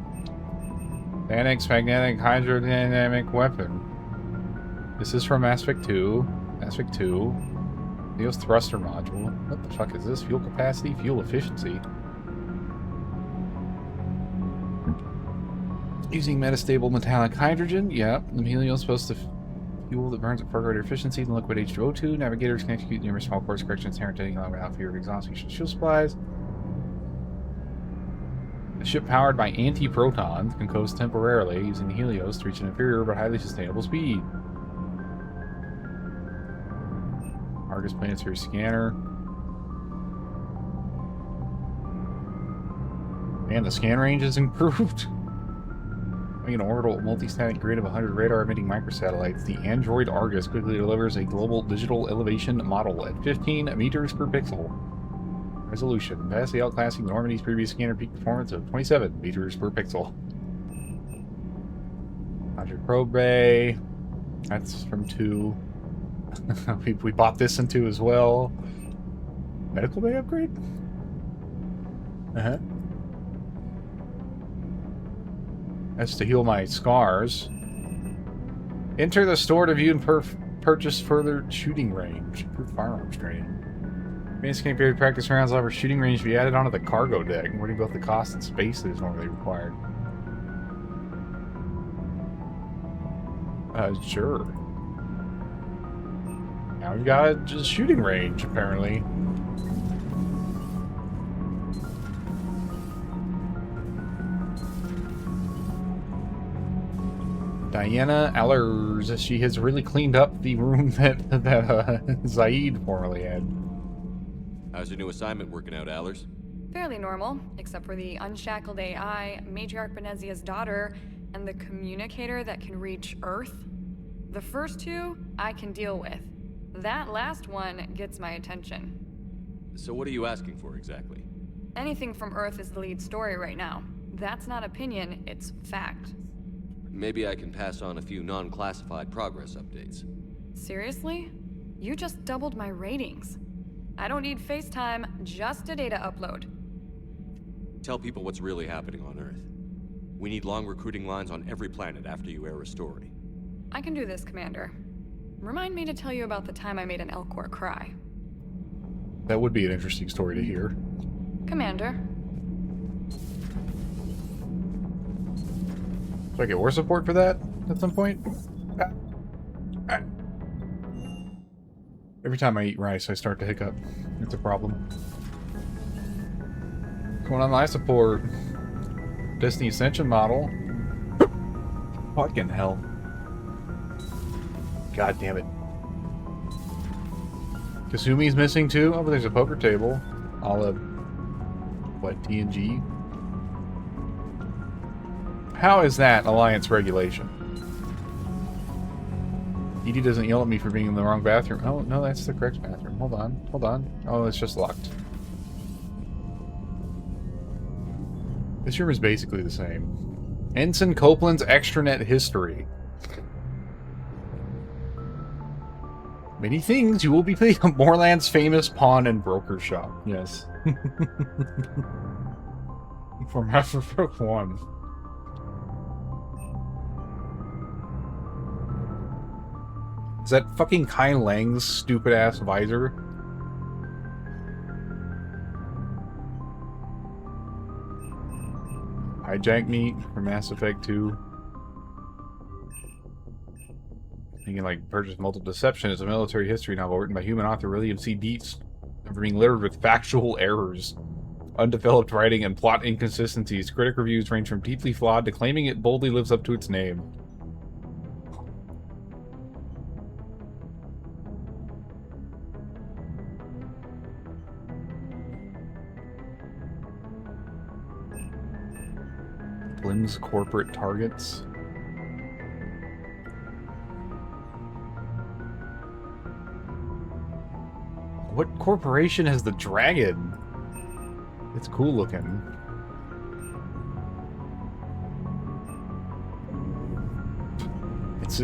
Speaker 12: Phanex magnetic hydrodynamic weapon. This is from Aspect 2. Aspect 2. Neo's thruster module. What the fuck is this? Fuel capacity? Fuel efficiency? Using metastable metallic hydrogen. Yep. The helium is supposed to fuel that burns at far greater efficiency than liquid H2O2. Navigators can execute numerous small course corrections inherent to along without fear of exhaustion fuel supplies. The ship powered by anti-protons can coast temporarily using the Helios to reach an inferior but highly sustainable speed. Argus planetary scanner. Man, the scan range is improved. An orbital multi-static grid of 100 radar-emitting microsatellites, the android Argus quickly delivers a global digital elevation model at 15 meters per pixel. Resolution. Vastly outclassing Normandy's previous scanner peak performance of 27 meters per pixel. Object Probe Bay. That's from 2. we bought this in 2 as well. Medical Bay upgrade? Uh-huh. That's to heal my scars. Enter the store to view and purchase further shooting range. Improved firearms training. Main scanning period practice rounds allow shooting range to be added onto the cargo deck, avoiding both the cost and space that is normally required. Sure. Now we've got just shooting range, apparently. Diana Allers, she has really cleaned up the room that Zaid formerly had.
Speaker 4: How's your new assignment working out, Allers?
Speaker 9: Fairly normal, except for the unshackled AI, Matriarch Benezia's daughter, and the communicator that can reach Earth. The first two, I can deal with. That last one gets my attention.
Speaker 4: So what are you asking for, exactly?
Speaker 9: Anything from Earth is the lead story right now. That's not opinion, it's fact.
Speaker 4: Maybe I can pass on a few non-classified progress updates.
Speaker 9: Seriously? You just doubled my ratings. I don't need FaceTime, just a data upload.
Speaker 4: Tell people what's really happening on Earth. We need long recruiting lines on every planet after you air a story.
Speaker 9: I can do this, Commander. Remind me to tell you about the time I made an Elcor cry.
Speaker 12: That would be an interesting story to hear.
Speaker 9: Commander.
Speaker 12: Do I get war support for that at some point? Every time I eat rice, I start to hiccup. It's a problem. What's going on life support? Destiny Ascension model. Fucking hell. God damn it. Kasumi's missing too? Oh, but there's a poker table. All of what, TNG? How is that Alliance regulation? Edie doesn't yell at me for being in the wrong bathroom. Oh, no, that's the correct bathroom. Hold on, hold on. Oh, it's just locked. This room is basically the same. Ensign Copeland's extranet history. Many things you will be playing Moorland's famous pawn and broker shop. Yes. For Master Book 1. Is that fucking Kai Lang's stupid ass visor? Hijack meat for Mass Effect 2. You can like purchase Multiple Deception. It's a military history novel written by human author William C. Dietz, and for being littered with factual errors. Undeveloped writing and plot inconsistencies. Critic reviews range from deeply flawed to claiming it boldly lives up to its name. Blim's corporate targets. What corporation has the dragon? It's cool looking. It's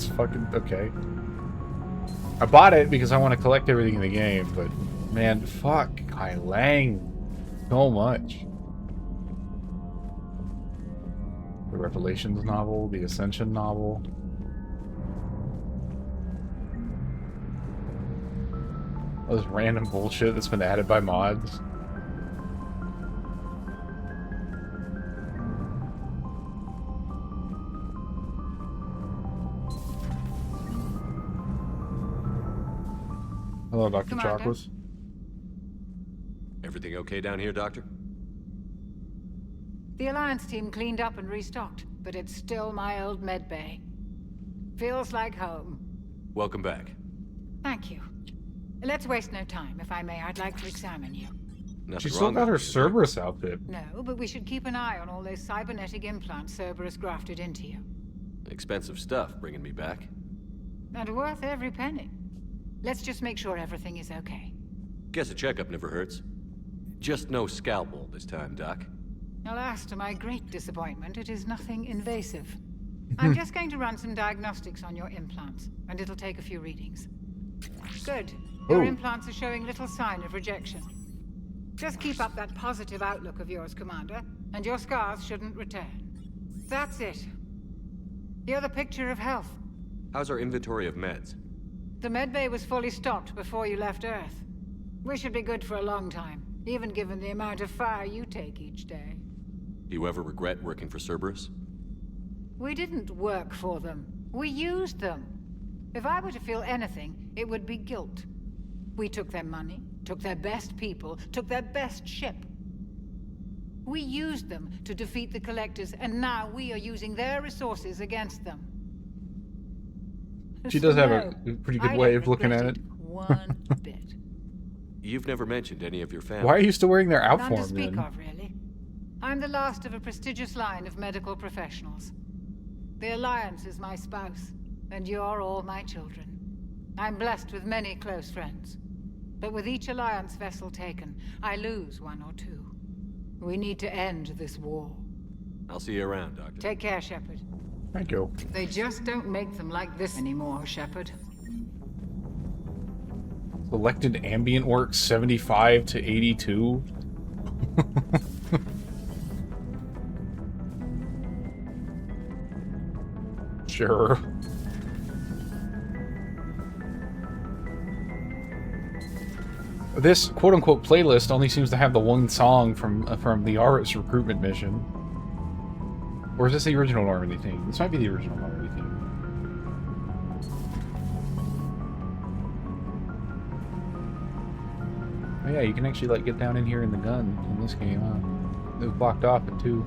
Speaker 12: fucking okay. I bought it because I want to collect everything in the game, but man, fuck Kai Lang so much. The Revelations novel, the Ascension novel. All this random bullshit that's been added by mods. Hello, Dr. Chocolates.
Speaker 4: Everything okay down here, Doctor?
Speaker 22: The Alliance team cleaned up and restocked, but it's still my old med bay. Feels like home.
Speaker 4: Welcome back.
Speaker 22: Thank you. Let's waste no time. If I may, I'd like to examine you.
Speaker 12: She still got her Cerberus outfit.
Speaker 22: No, but we should keep an eye on all those cybernetic implants Cerberus grafted into you.
Speaker 4: Expensive stuff bringing me back.
Speaker 22: And worth every penny. Let's just make sure everything is okay.
Speaker 4: Guess a checkup never hurts. Just no scalpel this time, Doc.
Speaker 22: Alas, to my great disappointment, it is nothing invasive. I'm just going to run some diagnostics on your implants, and it'll take a few readings. Good. Your implants are showing little sign of rejection. Just keep up that positive outlook of yours, Commander, and your scars shouldn't return. That's it. You're the picture of health.
Speaker 4: How's our inventory of meds?
Speaker 22: The medbay was fully stocked before you left Earth. We should be good for a long time, even given the amount of fire you take each day.
Speaker 4: Do you ever regret working for Cerberus?
Speaker 22: We didn't work for them. We used them. If I were to feel anything, it would be guilt. We took their money, took their best people, took their best ship. We used them to defeat the Collectors, and now we are using their resources against them.
Speaker 12: She does have a pretty good way of looking at it.
Speaker 22: One bit.
Speaker 4: You've never mentioned any of your family.
Speaker 12: Why are you still wearing their
Speaker 22: None
Speaker 12: outform
Speaker 22: to speak
Speaker 12: then?
Speaker 22: of, really. I'm the last of a prestigious line of medical professionals. The Alliance is my spouse, and you're all my children. I'm blessed with many close friends. But with each Alliance vessel taken, I lose one or two. We need to end this war.
Speaker 4: I'll see you around, Doctor.
Speaker 22: Take care, Shepard.
Speaker 12: Thank you.
Speaker 22: They just don't make them like this anymore, Shepard.
Speaker 12: Selected ambient work 75 to 82. Sure. This quote-unquote playlist only seems to have the one song from the Aris recruitment mission. Or is this the original Normandy theme? This might be the original Normandy theme. Oh yeah, you can actually like get down in here in the gun in this game, huh? It was blocked off at 2.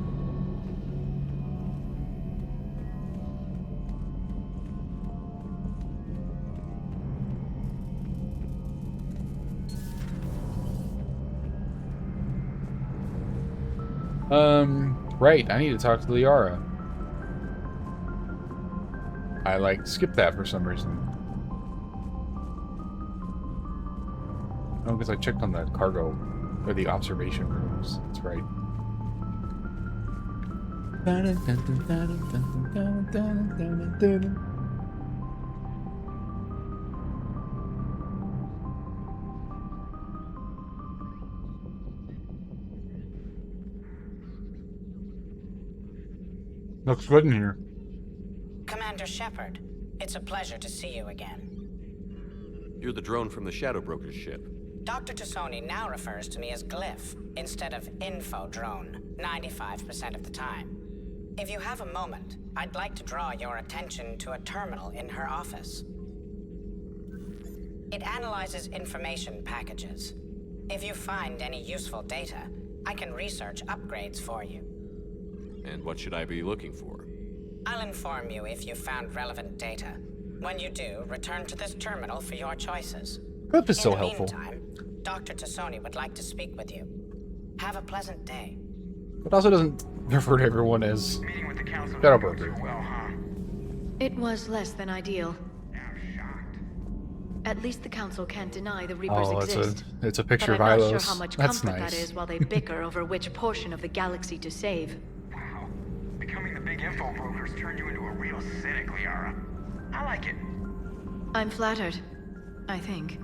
Speaker 12: Right, I need to talk to Liara. I, like, skipped that for some reason. Oh, because I checked on the cargo, or the observation rooms. That's right. Looks good in here.
Speaker 11: Commander Shepard, it's a pleasure to see you again.
Speaker 4: You're the drone from the Shadow Broker's ship.
Speaker 11: Dr. Tassoni now refers to me as Glyph instead of Info Drone, 95% of the time. If you have a moment, I'd like to draw your attention to a terminal in her office. It analyzes information packages. If you find any useful data, I can research upgrades for you.
Speaker 4: And what should I be looking for?
Speaker 11: I'll inform you if you found relevant data. When you do, return to this terminal for your choices.
Speaker 12: Clip is so
Speaker 11: In the
Speaker 12: helpful.
Speaker 11: meantime, Dr. Tassoni would like to speak with you. Have a pleasant day.
Speaker 12: It also doesn't refer to everyone as Shadowbroker.
Speaker 8: It was less than ideal. At least the council can't deny the Reapers
Speaker 12: Oh,
Speaker 8: exist.
Speaker 12: it's a picture
Speaker 8: but
Speaker 12: of
Speaker 8: I'm not
Speaker 12: Ilos.
Speaker 8: sure how much
Speaker 12: That's
Speaker 8: comfort
Speaker 12: nice.
Speaker 8: that is while they bicker over which portion of the galaxy to save.
Speaker 6: Wow. Becoming the big info brokers turned you into a real cynic, Liara. I like it.
Speaker 8: I'm flattered. I think.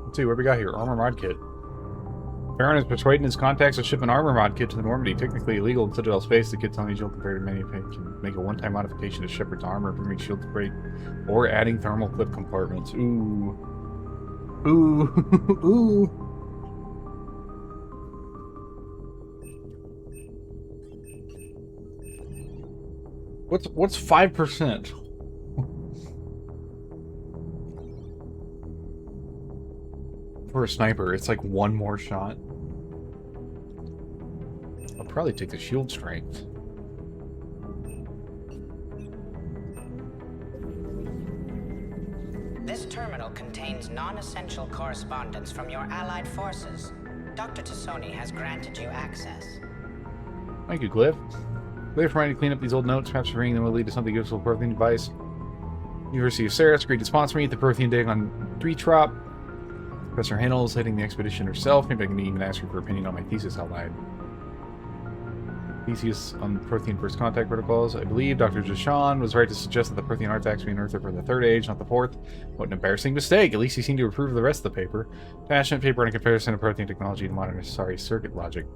Speaker 12: Let's see what we got here. Armor mod kit. Baron is persuading his contacts to ship an armor mod kit to the Normandy. Technically illegal in Citadel space, the kit's only shield compared to many can make a one-time modification to Shepard's armor, bringing shield to break, or adding thermal clip compartments. Ooh. Ooh. Ooh. What's 5%? For a sniper, it's like one more shot. I'll probably take the shield strength.
Speaker 11: This terminal contains non-essential correspondence from your allied forces. Dr. Tassoni has granted you access.
Speaker 12: Thank you, Glyph. Glyph trying to clean up these old notes, perhaps reading them will lead to something useful for Prothean device. University of Ceres agreed to sponsor me at the Prothean Dig on 3-Trop. Professor Hennel is heading the expedition herself. Maybe I can even ask her for her opinion on my thesis outline. Thesis on Prothean first contact protocols. I believe Dr. Jashan was right to suggest that the Prothean artifacts being Earth are for the third age, not the fourth. What an embarrassing mistake. At least he seemed to approve of the rest of the paper. Passionate paper on a comparison of Prothean technology and modern circuit logic.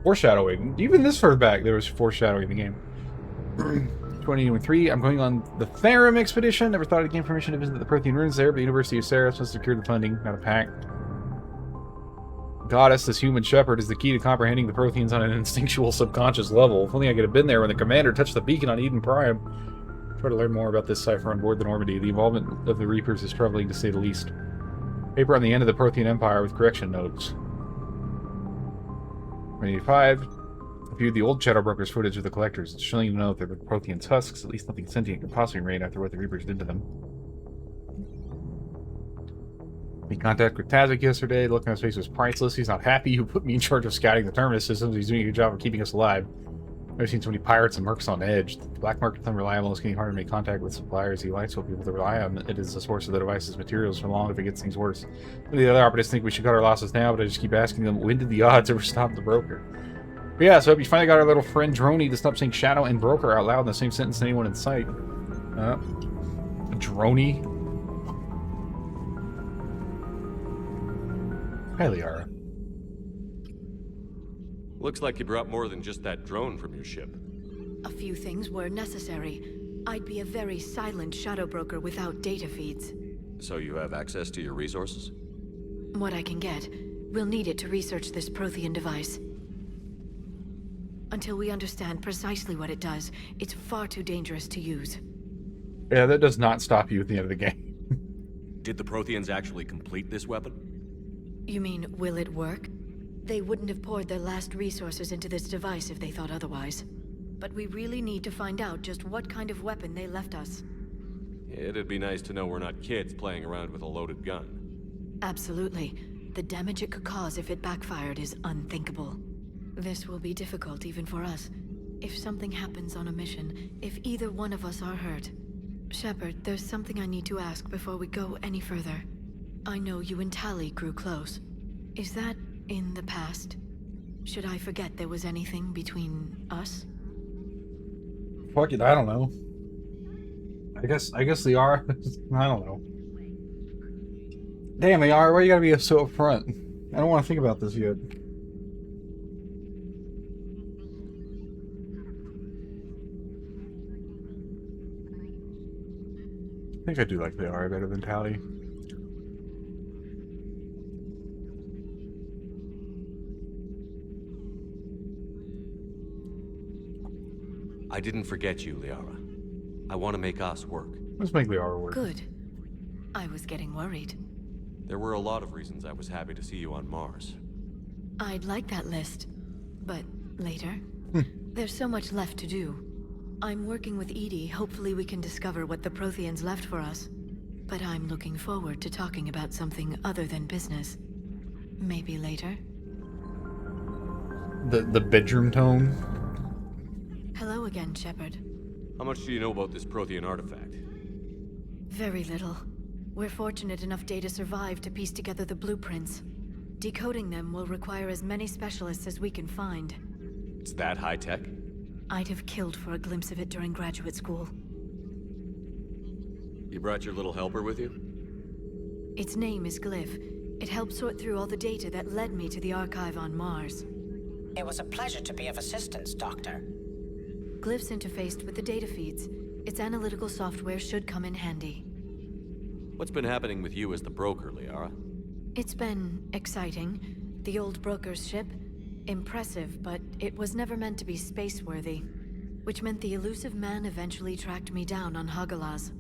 Speaker 12: Foreshadowing. Even this far back, there was foreshadowing in the game. 2023, I'm going on the Therum expedition. Never thought I'd gain permission to visit the Prothean ruins there, but the University of Ceres must secure the funding, not a pact. Goddess, this human shepherd, is the key to comprehending the Protheans on an instinctual subconscious level. If only I could have been there when the commander touched the beacon on Eden Prime. Try to learn more about this cipher on board the Normandy. The involvement of the Reapers is troubling, to say the least. Paper on the end of the Prothean Empire with correction notes. 2085. I viewed the old Shadowbroker's footage of the Collectors. It's chilling to know if they were Prothean tusks. At least nothing sentient could possibly remain after what the Reapers did to them. Made contact with Tazik yesterday. The look on his face was priceless. He's not happy. Who put me in charge of scouting the terminus systems? He's doing a good job of keeping us alive. I've seen so many pirates and mercs on edge. The black market's unreliable. It's getting harder to make contact with suppliers. He likes what people to rely on. It is the source of the device's materials for long if it gets things worse. Some of the other operatives think we should cut our losses now, but I just keep asking them, when did the odds ever stop the broker? But yeah, so we finally got our little friend Droney to stop saying shadow and broker out loud in the same sentence to anyone in sight. Droney. Hi, Liara.
Speaker 4: Looks like you brought more than just that drone from your ship.
Speaker 8: A few things were necessary. I'd be a very silent shadow broker without data feeds.
Speaker 4: So you have access to your resources?
Speaker 8: What I can get. We'll need it to research this Prothean device. Until we understand precisely what it does, it's far too dangerous to use.
Speaker 12: Yeah, that does not stop you at the end of the game.
Speaker 5: Did the Protheans actually complete this weapon?
Speaker 8: You mean, will it work? They wouldn't have poured their last resources into this device if they thought otherwise. But we really need to find out just what kind of weapon they left us.
Speaker 4: It'd be nice to know we're not kids playing around with a loaded gun.
Speaker 8: Absolutely. The damage it could cause if it backfired is unthinkable. This will be difficult even for us. If something happens on a mission, if either one of us are hurt. Shepard, there's something I need to ask before we go any further. I know you and Tali grew close. Is that in the past? Should I forget there was anything between us?
Speaker 12: Fuck it, I don't know. I guess Liara. I don't know. Damn, Liara, why you gotta be so upfront? I don't want to think about this yet. I think I do like Liara better than Tali.
Speaker 5: I didn't forget you, Liara. I want to make us work.
Speaker 12: Let's make Liara work.
Speaker 8: Good. I was getting worried.
Speaker 4: There were a lot of reasons I was happy to see you on Mars.
Speaker 8: I'd like that list, but later. There's so much left to do. I'm working with Edie. Hopefully we can discover what the Protheans left for us. But I'm looking forward to talking about something other than business. Maybe later.
Speaker 12: The bedroom tone.
Speaker 8: Hello again, Shepard.
Speaker 4: How much do you know about this Prothean artifact?
Speaker 8: Very little. We're fortunate enough Data survived to piece together the blueprints. Decoding them will require as many specialists as we can find.
Speaker 4: It's that high-tech?
Speaker 8: I'd have killed for a glimpse of it during graduate school.
Speaker 4: You brought your little helper with you?
Speaker 8: Its name is Glyph. It helped sort through all the data that led me to the archive on Mars.
Speaker 11: It was a pleasure to be of assistance, Doctor.
Speaker 8: Glyph's interfaced with the data feeds. Its analytical software should come in handy.
Speaker 4: What's been happening with you as the broker, Liara?
Speaker 8: It's been exciting. The old broker's ship? Impressive, but it was never meant to be space-worthy. Which meant the elusive man eventually tracked me down on Hagalaz.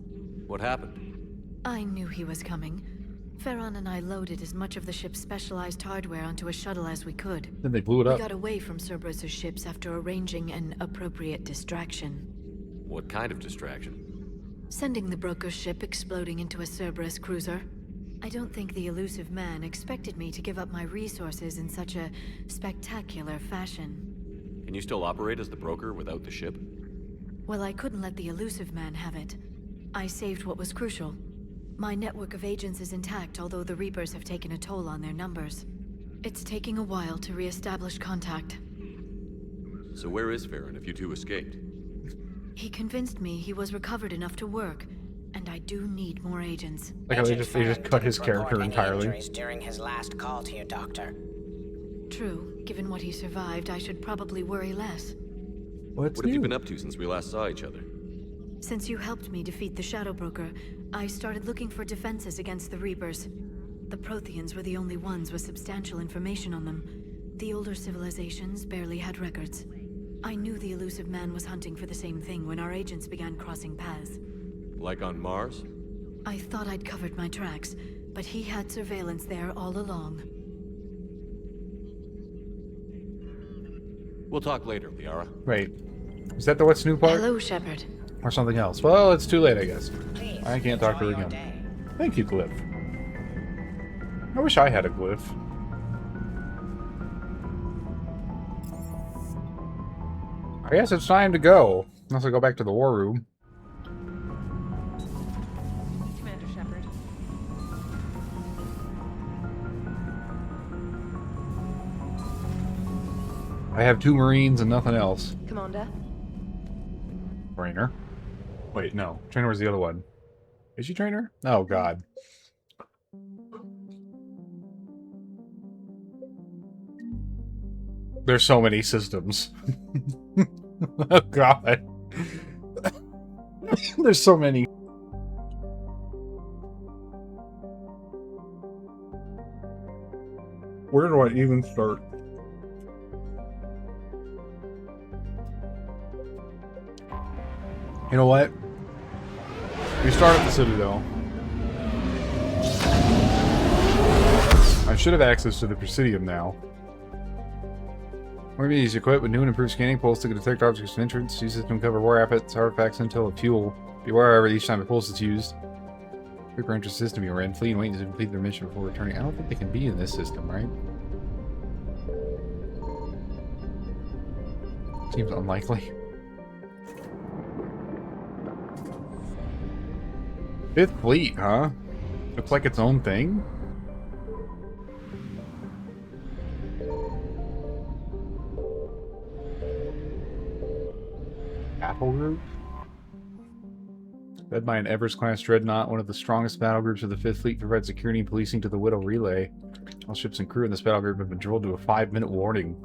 Speaker 4: What happened?
Speaker 8: I knew he was coming. Farron and I loaded as much of the ship's specialized hardware onto a shuttle as we could.
Speaker 12: Then they blew it up.
Speaker 8: We got away from Cerberus' ships after arranging an appropriate distraction.
Speaker 4: What kind of distraction?
Speaker 8: Sending the broker's ship exploding into a Cerberus cruiser. I don't think the elusive man expected me to give up my resources in such a spectacular fashion.
Speaker 4: Can you still operate as the broker without the ship?
Speaker 8: Well, I couldn't let the elusive man have it. I saved what was crucial. My network of agents is intact, although the Reapers have taken a toll on their numbers. It's taking a while to re-establish contact.
Speaker 4: So where is Farron if you two escaped?
Speaker 8: He convinced me he was recovered enough to work, and I do need more agents.
Speaker 12: Like how they just cut his character entirely.
Speaker 11: During his last call to you, Doctor.
Speaker 8: True. Given what he survived, I should probably worry less.
Speaker 4: What have you been up to since we last saw each other?
Speaker 8: Since you helped me defeat the Shadow Broker, I started looking for defenses against the Reapers. The Protheans were the only ones with substantial information on them. The older civilizations barely had records. I knew the elusive man was hunting for the same thing when our agents began crossing paths.
Speaker 4: Like on Mars?
Speaker 8: I thought I'd covered my tracks, but he had surveillance there all along.
Speaker 4: We'll talk later, Liara.
Speaker 12: Wait. Is that the what's new part?
Speaker 8: Hello, Shepard.
Speaker 12: Or something else? Well, it's too late, I guess. I can't talk to her again. Thank you, Glyph. I wish I had a Glyph. I guess it's time to go. Unless I go back to the war room.
Speaker 15: Commander Shepard.
Speaker 12: I have 2 Marines and nothing else.
Speaker 15: Commander.
Speaker 12: Trainer. Wait, no. Trainer was the other one. Is she Trainer? Oh, God. There's so many systems. Oh, God. There's so many. Where do I even start? You know what? We start at the Citadel. I should have access to the Presidium now. More is equipped with new and improved scanning pulse that can detect objects in entrance. Use system cover war assets, artifacts, intel, and fuel. Beware, however, each time a pulse is used. Quicker enter system you're in. Flee and wait to complete their mission before returning. I don't think they can be in this system, right? Seems unlikely. 5th Fleet, huh? Looks like its own thing? Battle group? Led by an Evers-class dreadnought, one of the strongest battle groups of the 5th Fleet provides security and policing to the Widow Relay. All ships and crew in this battle group have been drilled to a 5-minute warning.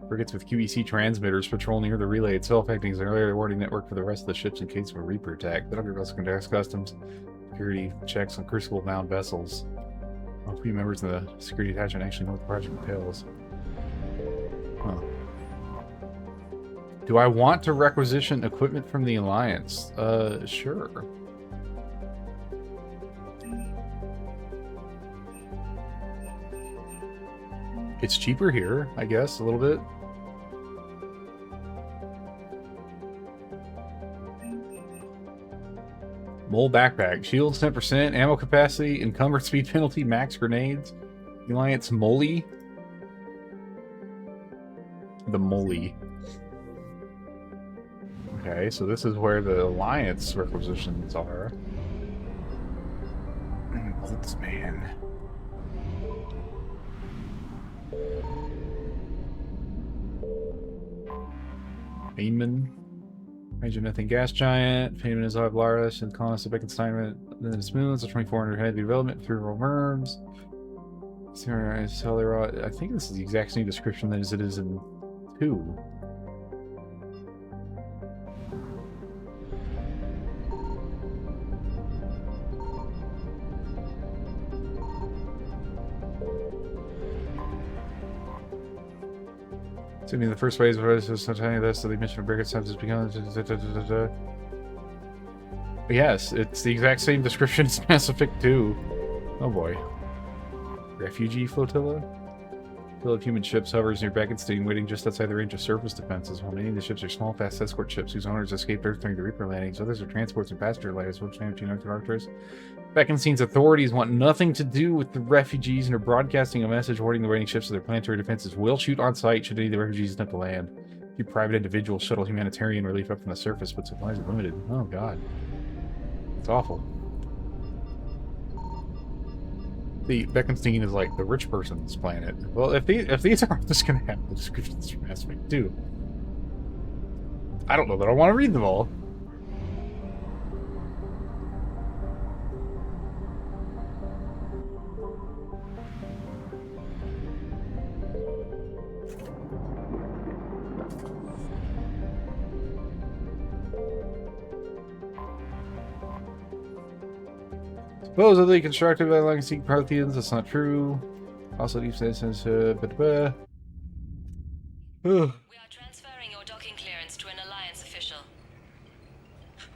Speaker 12: Frigates with QEC transmitters patrol near the relay itself, acting as an early warning network for the rest of the ships in case of a Reaper attack. Battle group also conducts customs security checks on Crucible-bound vessels. A few members of the security attachment actually know what the project entails. Huh. Do I want to requisition equipment from the Alliance? Sure. It's cheaper here, I guess, a little bit. Mole backpack. Shields 10%, ammo capacity, encumbered speed penalty, max grenades. Alliance Molly. The Molly. Okay, so this is where the Alliance requisitions are. Boltzmann. Feynman. Major methane gas giant. Feynman is Larus and colonist of Beckenstein. Then it's smooth. So 2400 head development through worms. I think this is the exact same description as it is in 2. To me, the first phase was so tiny this, so the mission of Brigad's times has become. Yes, it's the exact same description as Mass Effect 2. Oh boy. Refugee flotilla? Flotilla of human ships hovers near Beckenstein, waiting just outside the range of surface defenses, while many of the ships are small, fast escort ships whose owners escaped Earth during the Reaper landings. Others are transports and passenger lighters, which name between Arcturus. Beckenstein's authorities want nothing to do with the refugees and are broadcasting a message warning the raiding ships of their planetary defenses will shoot on sight should any of the refugees attempt to land. A few private individuals shuttle humanitarian relief up from the surface, but supplies are limited. Oh god. It's awful. The Beckenstein is like the rich person's planet. Well, if these aren't just gonna have the descriptions from Mass Effect 2, I don't know that I want to read them all. Supposedly constructed by legacy Parthians, that's not true. Also, Deep Space says,
Speaker 20: We are transferring your docking clearance to an Alliance official.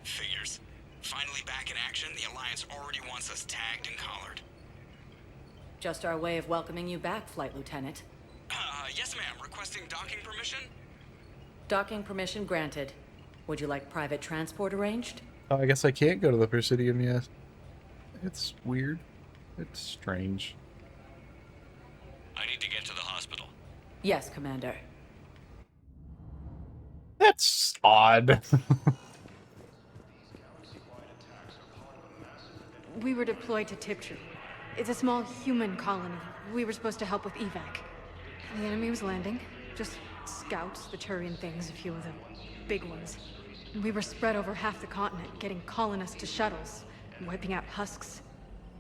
Speaker 6: Figures. Finally back in action, the Alliance already wants us tagged and collared.
Speaker 8: Just our way of welcoming you back, Flight Lieutenant.
Speaker 6: Yes ma'am, requesting docking permission?
Speaker 8: Docking permission granted. Would you like private transport arranged?
Speaker 12: Oh, I guess I can't go to the Presidium yet. It's weird. It's strange.
Speaker 6: I need to get to the hospital.
Speaker 8: Yes, Commander.
Speaker 12: That's odd.
Speaker 14: We were deployed to Tiptree. It's a small human colony. We were supposed to help with evac. The enemy was landing. Just scouts, the Turian things, a few of the big ones. We were spread over half the continent, getting colonists to shuttles, wiping out husks.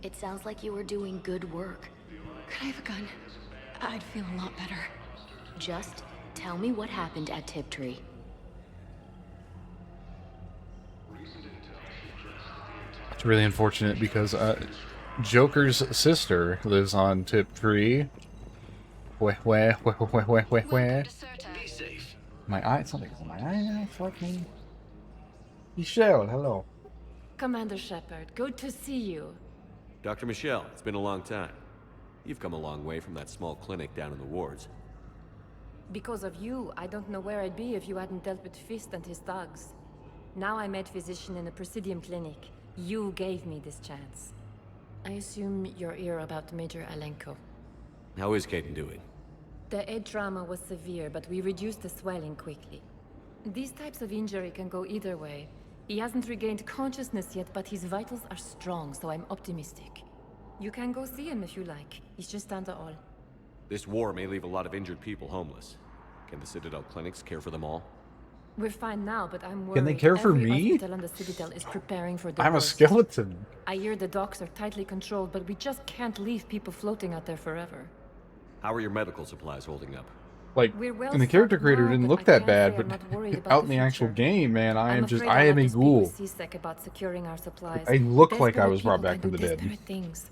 Speaker 7: It sounds like you were doing good work.
Speaker 14: Could I have a gun? I'd feel a lot better.
Speaker 7: Just tell me what happened at Tiptree.
Speaker 12: It's really unfortunate because Joker's sister lives on Tiptree. Where? My eye? It's not like my eye. Fuck me. Michelle, hello.
Speaker 21: Commander Shepard, good to see you.
Speaker 4: Dr. Michelle, it's been a long time. You've come a long way from that small clinic down in the wards.
Speaker 21: Because of you, I don't know where I'd be if you hadn't dealt with Fist and his thugs. Now I'm head physician in a Presidium clinic. You gave me this chance. I assume you're here about Major Alenko.
Speaker 4: How is Caden doing?
Speaker 21: The head trauma was severe, but we reduced the swelling quickly. These types of injury can go either way. He hasn't regained consciousness yet, but his vitals are strong, so I'm optimistic. You can go see him if you like. He's just down the hall.
Speaker 4: This war may leave a lot of injured people homeless. Can the Citadel clinics care for them all?
Speaker 21: We're fine now, but I'm worried.
Speaker 12: Can they care for
Speaker 21: Every
Speaker 12: me?
Speaker 21: hospital on the Citadel is preparing for the
Speaker 12: I'm a
Speaker 21: worst.
Speaker 12: skeleton.
Speaker 21: I hear the docks are tightly controlled, but we just can't leave people floating out there forever.
Speaker 4: How are your medical supplies holding up?
Speaker 12: Like,
Speaker 21: We're well
Speaker 12: in the character
Speaker 21: stocked
Speaker 12: creator
Speaker 21: now,
Speaker 12: didn't
Speaker 21: but
Speaker 12: look
Speaker 21: I
Speaker 12: that
Speaker 21: can't
Speaker 12: bad,
Speaker 21: say I'm
Speaker 12: but
Speaker 21: not worried about
Speaker 12: out
Speaker 21: the
Speaker 12: in the actual
Speaker 21: future.
Speaker 12: game, man, I
Speaker 21: I'm
Speaker 12: am just,
Speaker 21: afraid
Speaker 12: I
Speaker 21: I'll
Speaker 12: am
Speaker 21: have
Speaker 12: a
Speaker 21: to speak
Speaker 12: ghoul.
Speaker 21: with C-Sec about securing our supplies.
Speaker 12: I look like I
Speaker 21: Desperate
Speaker 12: was brought
Speaker 21: people
Speaker 12: back
Speaker 21: can
Speaker 12: from the
Speaker 21: do
Speaker 12: dead.
Speaker 21: desperate things.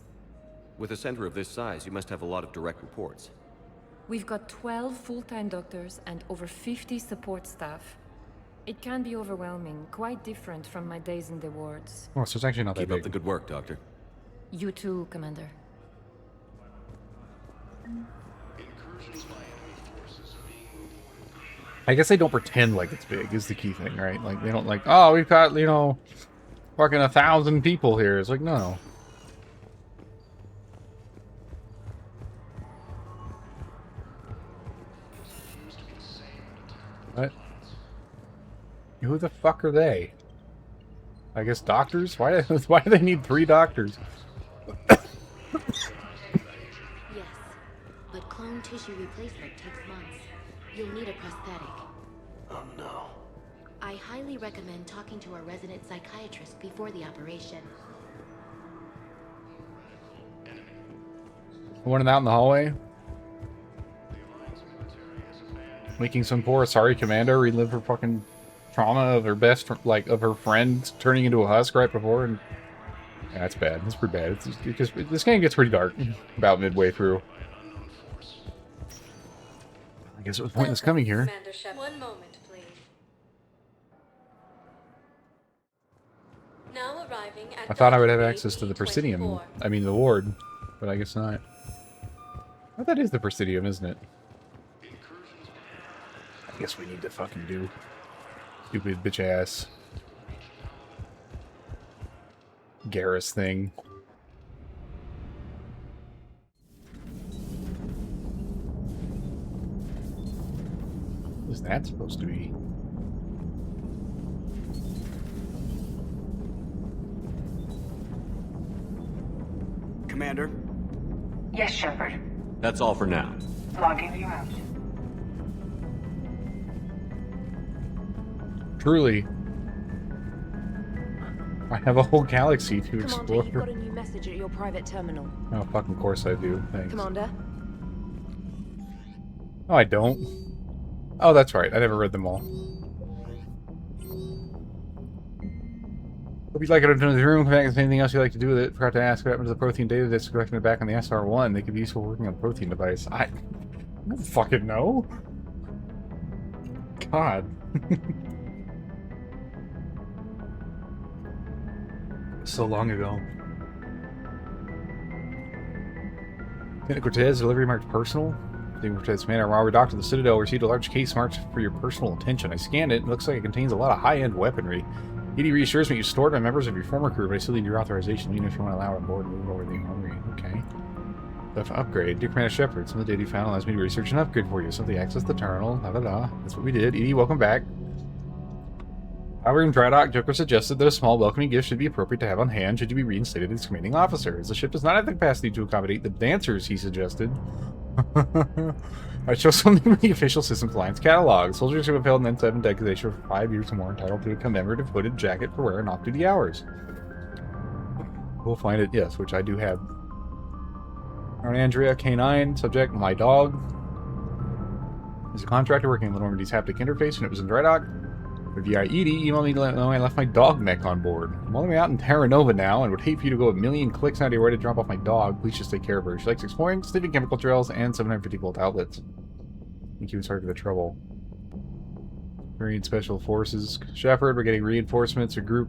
Speaker 4: With a center of this size, you must have a lot of direct reports.
Speaker 21: We've got 12 full-time doctors and over 50 support staff. It can be overwhelming, quite different from my days in the wards.
Speaker 12: Oh, so it's actually not that
Speaker 4: Keep
Speaker 12: big.
Speaker 4: up the good work, Doctor.
Speaker 21: You too, Commander.
Speaker 12: I guess they don't pretend like it's big is the key thing, right? Like, they don't like, oh, we've got, you know, fucking 1,000 people here. It's like, no. What? Who the fuck are they? I guess doctors? Why do they need 3 doctors?
Speaker 18: Yes, but clone tissue replacement takes months. You'll need a prosthetic.
Speaker 3: Oh no.
Speaker 18: I highly recommend talking to a resident psychiatrist before the operation.
Speaker 12: One out in the hallway? Making some poor sorry commando relive her fucking trauma of her best, like, of her friend turning into a husk right before, and yeah, that's bad. That's pretty bad. This game gets pretty dark about midway through. I guess it was pointless coming here.
Speaker 20: One moment, please. Now arriving at
Speaker 12: I thought I would have access to the Presidium. I mean, the ward, but I guess not. Oh, that is the Presidium, isn't it? I guess we need to fucking do. Stupid bitch ass Garrus thing. What is that supposed to be?
Speaker 6: Commander?
Speaker 13: Yes, Shepard.
Speaker 4: That's all for now.
Speaker 13: Logging you out.
Speaker 12: Truly. I have a whole galaxy to explore.
Speaker 7: Commander, you've got a new message at your private terminal.
Speaker 12: Oh, fucking course I do. Thanks.
Speaker 7: Commander?
Speaker 12: No, I don't. Oh, that's right. I never read them all. Hope you'd like it to the room. Come back. Is there anything else you'd like to do with it? Forgot to ask what happened to the protein data that's collecting it back on the SR1. They could be useful working on the protein device. I don't fucking know. God. So long ago. Lieutenant Cortez, delivery marked personal. Lieutenant Cortez, man, while we're docked to the Citadel, we received a large case marked for your personal attention. I scanned it. It looks like it contains a lot of high-end weaponry. ED reassures me you stored by members of your former crew, but I still need your authorization, even if you want to allow it on board and move over the armory. Okay. Stuff upgrade. Dear Commander Shepard, some of the data you found allows me to research an upgrade for you. Simply access the terminal. La la la. That's what we did. ED, welcome back. However, in dry dock, Joker suggested that a small welcoming gift should be appropriate to have on hand should you be reinstated as commanding officer, as the ship does not have the capacity to accommodate the dancers he suggested. I chose something from the official Systems Alliance catalog. Soldiers who have held an N7 designation for 5 years or more entitled to a commemorative hooded jacket for wear in off-duty hours. We'll find it, yes, which I do have. Andrea, K9, subject, my dog. He's a contractor working on Normandy's haptic interface when it was in dry dock. The VI Edie emailed me to let me know I left my dog mech on board. I'm all the way out in Terra Nova now and would hate for you to go a million clicks out of your way to drop off my dog. Please just take care of her. She likes exploring, sniffing chemical trails, and 750-volt outlets. Thank you, sorry for the trouble. Marine Special Forces. Shepard, we're getting reinforcements. The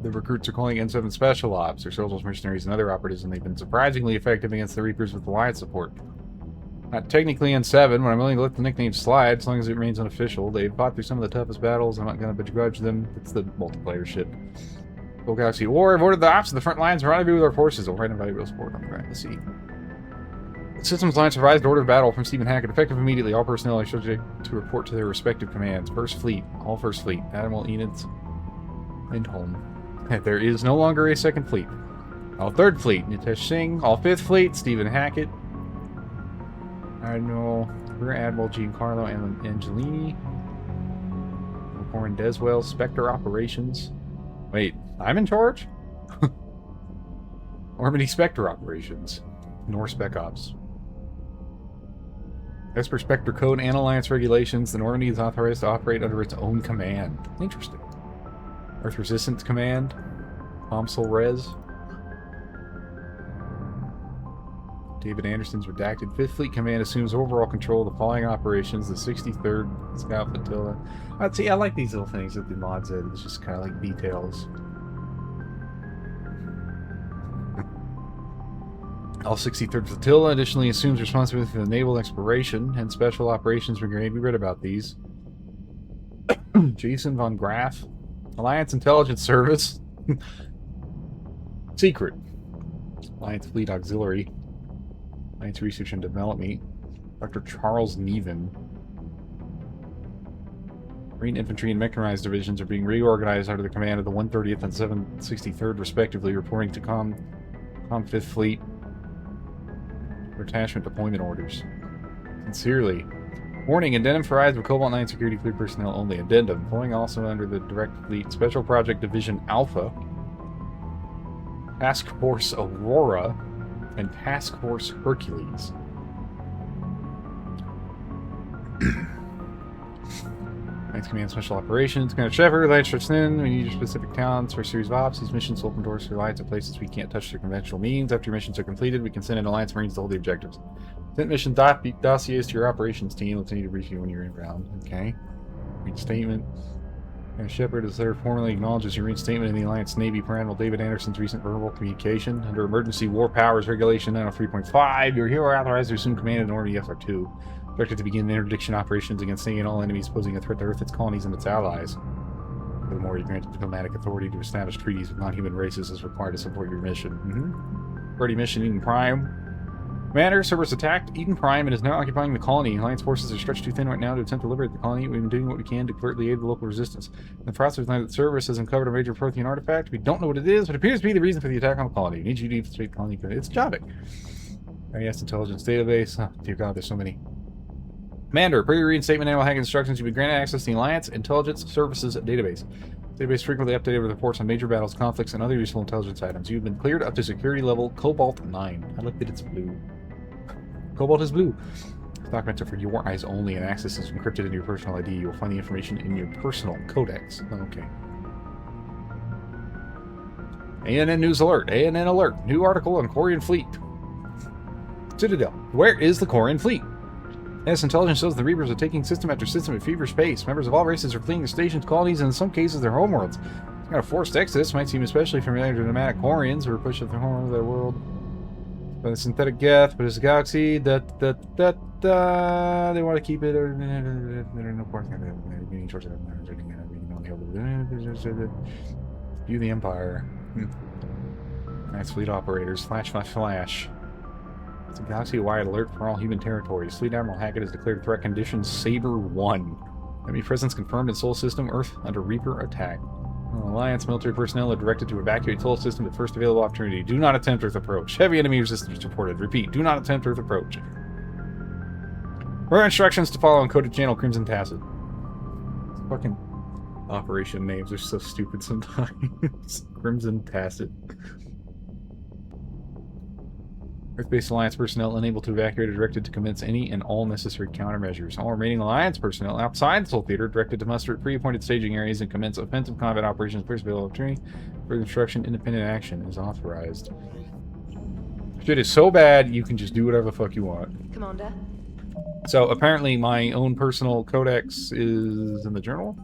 Speaker 12: recruits are calling N7 Special Ops. They're soldiers, mercenaries, and other operatives, and they've been surprisingly effective against the Reapers with Alliance support. Not technically N7, but I'm willing to let the nickname slide as long as it remains unofficial. They've fought through some of the toughest battles. I'm not going to begrudge them. It's the multiplayer ship. Full Galaxy War. I've ordered the ops to the front lines and rendezvous with our forces. They'll write invaluable support. I'm trying to see. The Systems Alliance revised order of battle from Stephen Hackett. Effective immediately. All personnel are subject to report to their respective commands. First Fleet. All First Fleet. Admiral Enid's and home. There is no longer a Second Fleet. All Third Fleet. Nitesh Singh. All Fifth Fleet. Stephen Hackett. Admiral, Rear Admiral Giancarlo Angelini, Warren Deswell, Spectre Operations. Wait, I'm in charge? Normandy Spectre Operations. Nor Spec Ops. As per Spectre Code and Alliance regulations, the Normandy is authorized to operate under its own command. Interesting. Earth Resistance Command. Comsol Res. David Anderson's redacted. 5th Fleet Command assumes overall control of the following operations. The 63rd Scout Flotilla. See, I like these little things that the mod said. It's just kind of like details. All 63rd Flotilla additionally assumes responsibility for the naval exploration and special operations brigade. We read about these. Jason von Graff. Alliance Intelligence Service. Secret. Alliance Fleet Auxiliary. Alliance Research and Development. Dr. Charles Neven. Marine Infantry and Mechanized Divisions are being reorganized under the command of the 130th and 763rd, respectively, reporting to Com 5th Fleet for attachment deployment orders. Sincerely. Warning, addendum for eyes of Cobalt 9 security fleet personnel only. Addendum, employing also under the Direct Fleet Special Project Division Alpha, Task Force Aurora, and Task Force Hercules. Alliance Command Special Operations. Commander Shepard, Alliance Stretch Thin. We need your specific talents for a series of ops. These missions will open doors for Alliance at places we can't touch through conventional means. After your missions are completed, we can send in Alliance Marines to hold the objectives. Send mission dossiers to your operations team. Let's need to brief you when you're inbound. Okay. Read statement. Commander Shepard is there formally acknowledges your reinstatement in the Alliance Navy per Admiral David Anderson's recent verbal communication. Under Emergency War Powers Regulation 903.5, your hero authorized to assume command of Normandy SR2. Directed to begin interdiction operations against any and all enemies posing a threat to Earth, its colonies, and its allies. Furthermore, you're granted diplomatic authority to establish treaties with non-human races as required to support your mission. Priority mission, Eden Prime. Commander, Cerberus attacked Eden Prime and is now occupying the colony. Alliance forces are stretched too thin right now to attempt to liberate the colony. We've been doing what we can to covertly aid the local resistance. In the process, we learned that Cerberus has uncovered a major Prothean artifact. We don't know what it is, but it appears to be the reason for the attack on the colony. We need you to infiltrate the colony. It's Javik. IS Intelligence Database. Oh, dear God, there's so many. Commander, per your reinstatement and hacking instructions, you've been granted access to the Alliance Intelligence Services Database. Database frequently updated with reports on major battles, conflicts, and other useful intelligence items. You've been cleared up to security level Cobalt 9. I like that it's blue. Cobalt is blue. Documents are for your eyes only, and access is encrypted into your personal ID. You will find the information in your personal codex. Okay. ANN News Alert. ANN Alert. New article on Quarian Fleet. Citadel. Where is the Quarian Fleet? Yes, intelligence shows the Reapers are taking system after system at feverish pace. Members of all races are fleeing their stations, colonies, and in some cases their homeworlds. This kind of forced exodus might seem especially familiar to nomadic Quarians who are pushed up their home of their world by the synthetic death, but it's a galaxy that they want to keep it. No point. View the Empire. Nice fleet operators. Flash, flash, flash. It's a galaxy-wide alert for all human territories. Fleet Admiral Hackett has declared threat condition Saber 1. Enemy presence confirmed in Sol System, Earth under Reaper attack. Alliance military personnel are directed to evacuate Sol System at first available opportunity. Do not attempt Earth approach. Heavy enemy resistance reported. Repeat, do not attempt Earth approach. Further instructions to follow encoded channel Crimson Tacit. Fucking operation names are so stupid sometimes. Crimson Tacit. Earth-based Alliance personnel unable to evacuate are directed to commence any and all necessary countermeasures. All remaining Alliance personnel outside the Sol Theater directed to muster at pre-appointed staging areas and commence offensive combat operations first available opportunity. Further instruction, independent action is authorized. Shit is so bad, you can just do whatever the fuck you want.
Speaker 7: Commander?
Speaker 12: So, apparently my own personal codex is in the journal?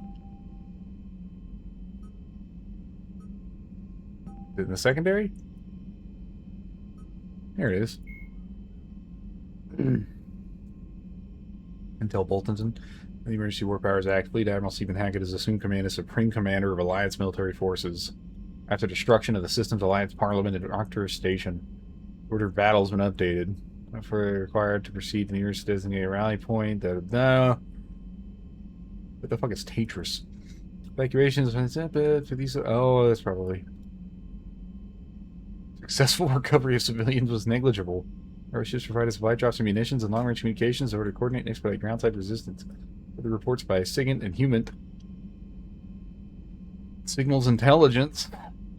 Speaker 12: Is it in the secondary? There it is. Intel Boltonson. The Emergency War Powers Act. Fleet Admiral Stephen Hackett is assumed command as Supreme Commander of Alliance military forces. After destruction of the Systems Alliance Parliament at Arcturus Station. Order of battle has been updated. For required to proceed to the nearest designated rally point. What the fuck is Tatris? Evacuations for these. Oh, that's probably. Successful recovery of civilians was negligible. Our ships provided supply drops and munitions and long-range communications in order to coordinate and expedite ground-side resistance. Further reports by SIGINT and Human. Signals intelligence.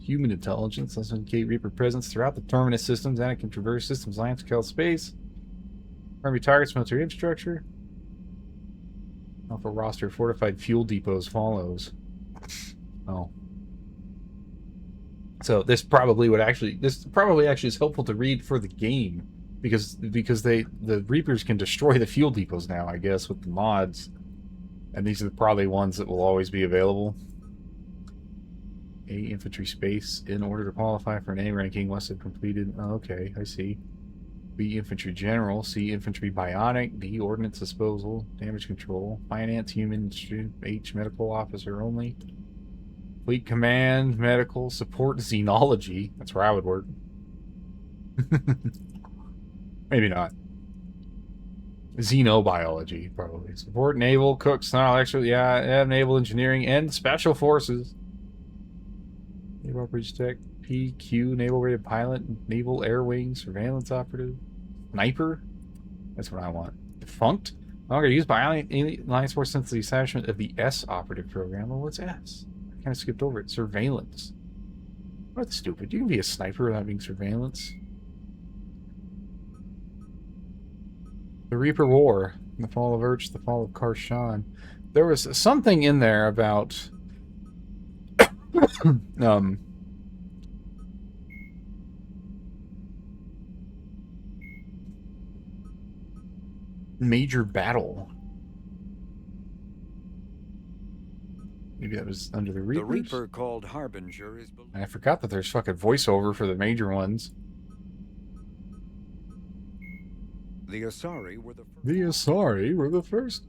Speaker 12: Human intelligence. Let's indicate Reaper presence throughout the Terminus systems and it can traverse systems, Alliance, Cal space. Army targets, military infrastructure. Alpha roster fortified fuel depots follows. Oh. So this probably actually is helpful to read for the game because the Reapers can destroy the fuel depots now, I guess, with the mods. And these are probably ones that will always be available. A infantry space in order to qualify for an A ranking must have completed. Oh, okay, I see.
Speaker 1: B, infantry general. C, infantry bionic. D, ordnance disposal, damage control, finance, human industry. H, medical officer only. Fleet command, medical, support, xenology. That's where I would work. Maybe not. Xenobiology, probably. Support, naval, cooks, not actually, yeah, naval engineering, and special forces. Naval operations tech, PQ, naval rated pilot, naval air wing, surveillance operative, sniper. That's what I want. Defunct? No longer used by Alliance Force since the establishment of the S operative program. Well, what's S? I kind of skipped over it. Surveillance. That's stupid. You can be a sniper without being surveillance. The Reaper War, the fall of Urch, the fall of Karshan. There was something in there about major battle. Maybe that was under the Reapers?
Speaker 10: The Reaper called Harbinger is...
Speaker 1: I forgot that there's fucking voiceover for the major ones.
Speaker 10: The Asari were the first.
Speaker 1: The Asari were the first.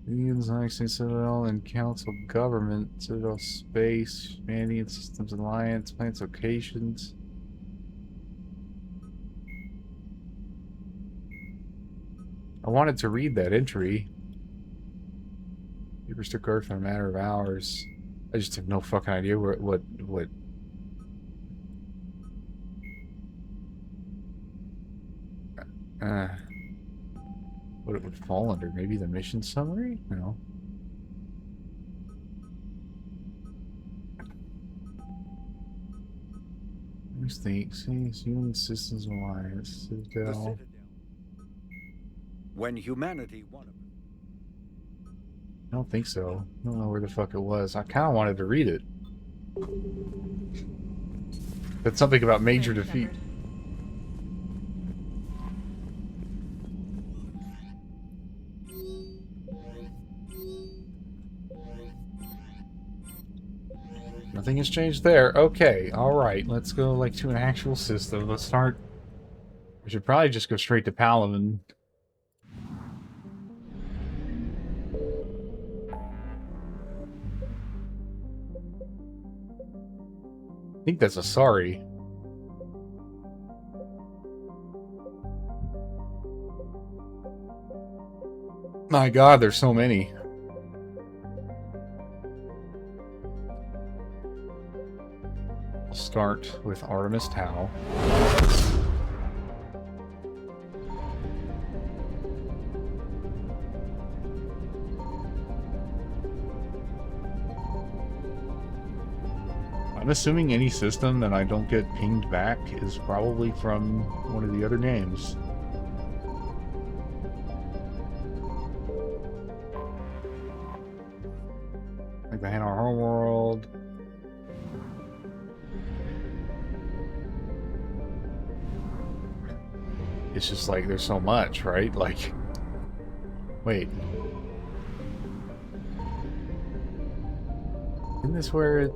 Speaker 1: Indians, United Citadel, and Council Government, Citadel Space, Mandian Systems Alliance, Plants Locations. I wanted to read that entry. Reapers took Earth in a matter of hours. I just have no fucking idea what what it would fall under. Maybe the mission summary? No. Who's the Human Systems Alliance, Citadel.
Speaker 10: When humanity won.
Speaker 1: I don't think so. I don't know where the fuck it was. I kind of wanted to read it. That's something about major defeat. Nothing has changed there. Okay, alright. Let's go like to an actual system. Let's start. We should probably just go straight to Palaven. I think that's a sorry. My god, there's so many. We'll start with Artemis Tau. I'm assuming any system that I don't get pinged back is probably from one of the other games. Like the Hannah Homeworld. It's just like there's so much, right? Like, wait. Isn't this where it...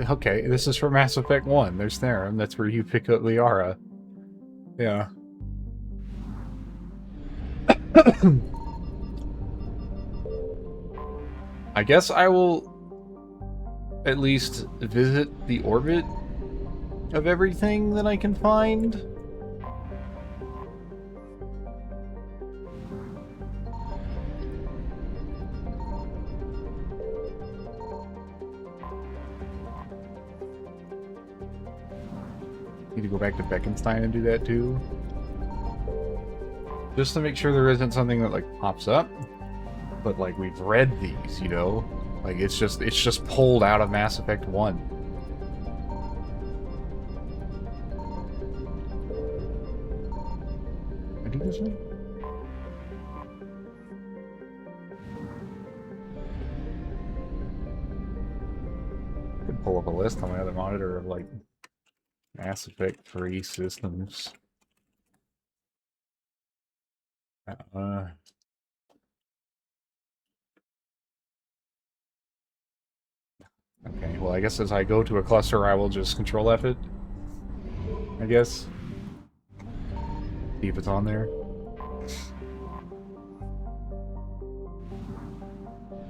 Speaker 1: Okay, this is for Mass Effect 1. There's Theron. That's where you pick up Liara. Yeah. I guess I will at least visit the orbit of everything that I can find. Need to go back to Beckenstein and do that too. Just to make sure there isn't something that like pops up. But like we've read these, you know? Like it's just pulled out of Mass Effect 1. I do this one? I could pull up a list on my other monitor of like Mass Effect 3 systems. Okay, well I guess as I go to a cluster I will just Control F it.
Speaker 12: I guess. See if it's on there.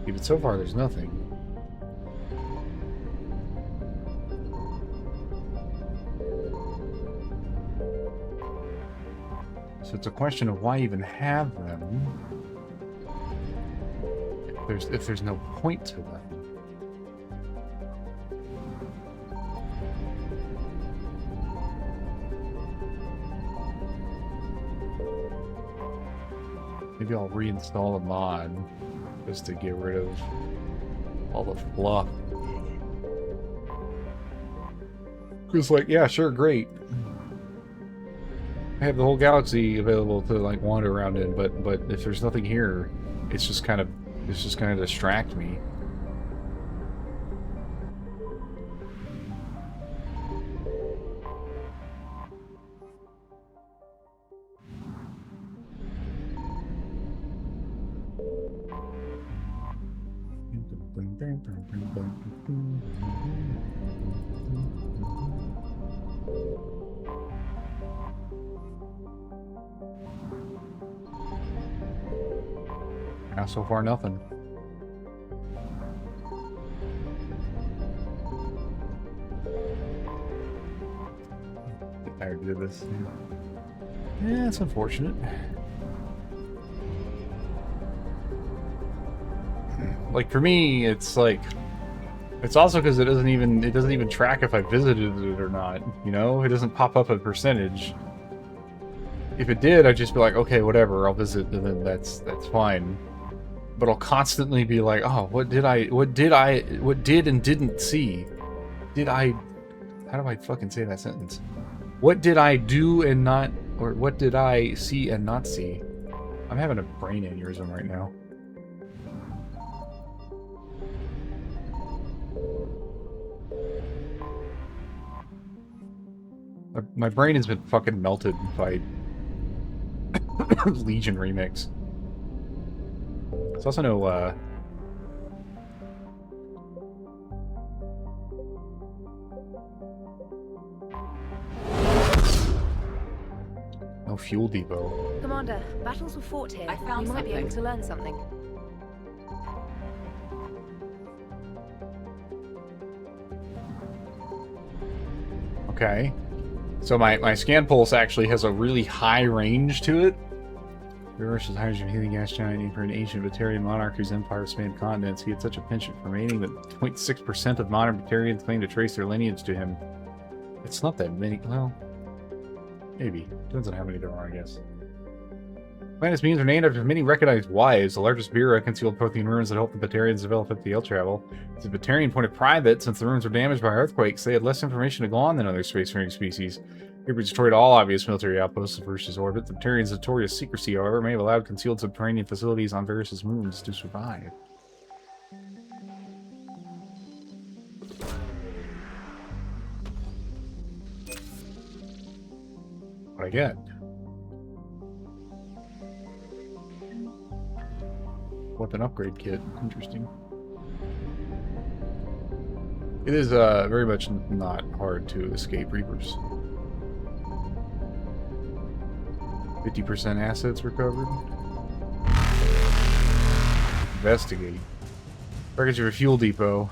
Speaker 12: Yeah, but so far there's nothing. So it's a question of why even have them if there's no point to them. Maybe I'll reinstall a mod just to get rid of all the fluff. Because, like, yeah, sure, great. I have the whole galaxy available to, like, wander around in, but if there's nothing here, it's just kind of distract me. Yeah, so far nothing. Get tired to do this. Yeah, it's unfortunate. Like for me, it's like it's also because it doesn't even track if I visited it or not. You know, it doesn't pop up a percentage. If it did, I'd just be like, okay, whatever, I'll visit, and then that's fine. But I'll constantly be like, oh, what did and didn't see? How do I fucking say that sentence? What did I do and not, or what did I see and not see? I'm having a brain aneurysm right now. My brain has been fucking melted by Legion Remix. There's also no, no fuel depot.
Speaker 7: Commander, battles were fought here.
Speaker 17: I found
Speaker 7: we might be
Speaker 17: something.
Speaker 7: able to learn something.
Speaker 12: Okay. So my scan pulse actually has a really high range to it. Reverses hydrogen helium gas giant for an ancient Batarian monarch whose empire spanned continents. He had such a penchant for mating that 0.6% of modern Batarians claim to trace their lineage to him. It's not that many. Well, maybe. Depends on how many there are, I guess. Planet's means are named after many recognized wives. The largest bureau concealed protein ruins that helped the Batarians develop FTL travel. It's a Batarian point of pride that, since the ruins were damaged by earthquakes, they had less information to go on than other spacefaring species. Reaper destroyed all obvious military outposts of Versus orbit. The Batarians' notorious secrecy, however, may have allowed concealed subterranean facilities on Versus moons to survive. What I get? Weapon upgrade kit. Interesting. It is very much not hard to escape Reapers. 50% assets recovered. Investigate. Wreckage of a fuel depot.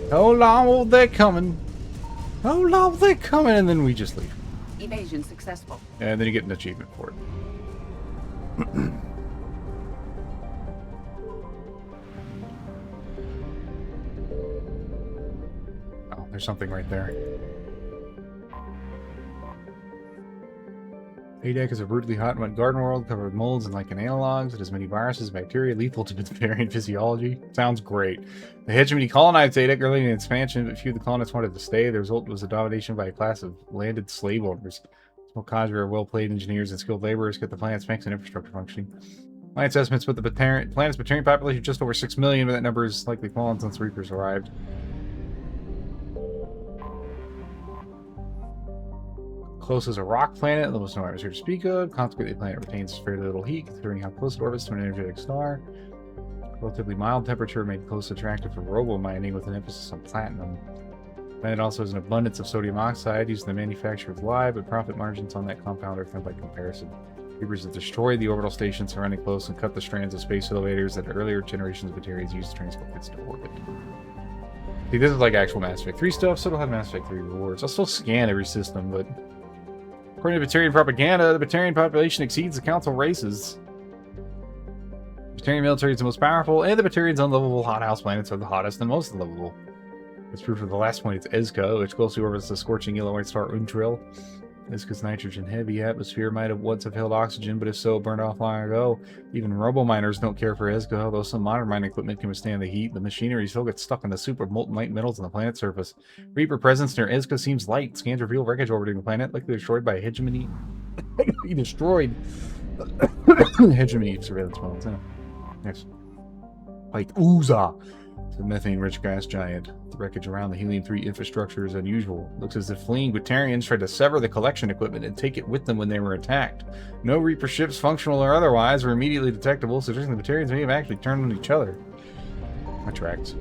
Speaker 12: Oh Lord, they're coming. Oh Lord, they're coming, and then we just leave.
Speaker 17: Evasion successful.
Speaker 12: And then you get an achievement for it. Oh, there's something right there. A-Deck is a brutally hot and wet garden world covered with molds and lichen analogs. It has many viruses, bacteria, lethal to Batarian physiology. Sounds great. The hegemony colonized A-Deck early in expansion, but few of the colonists wanted to stay. The result was a domination by a class of landed slave owners. Small cadre are well-paid engineers and skilled laborers kept the planet's mechs and infrastructure functioning. Planet's estimates put the planet's Batarian population just over 6 million, but that number has likely fallen since Reapers arrived. Close as a rock planet, almost no atmosphere to speak of. Consequently, the planet retains fairly little heat, considering how close it orbits to an energetic star. Relatively mild temperature made close attractive for robo mining with an emphasis on platinum. The planet also has an abundance of sodium oxide used in the manufacture of lye, but profit margins on that compound are thin by comparison. Reapers have destroyed the orbital station surrounding Close and cut the strands of space elevators that earlier generations of Batarians used to transport goods to orbit. See, this is like actual Mass Effect 3 stuff, so it'll have Mass Effect 3 rewards. I'll still scan every system, but according to Batarian propaganda, the Batarian population exceeds the Council races. The Batarian military is the most powerful, and the Batarians' unlivable hothouse planets are the hottest and most livable. It's proof of the last point, it's Ezka, which closely orbits the scorching yellow white star Untril. Ezka's nitrogen-heavy atmosphere might have once have held oxygen, but if so, burned off long ago. Even robo-miners don't care for Ezka, although some modern mining equipment can withstand the heat. The machinery still gets stuck in the soup of molten light metals on the planet's surface. Reaper presence near Ezka seems light. Scans reveal wreckage orbiting the planet, likely destroyed by a hegemony. He destroyed hegemony surveillance modes. Yes. Like Uza. It's a methane-rich gas giant. The wreckage around the Helium-3 infrastructure is unusual. Looks as if fleeing Batarians tried to sever the collection equipment and take it with them when they were attacked. No Reaper ships, functional or otherwise, were immediately detectable, suggesting the Batarians may have actually turned on each other. That tracks.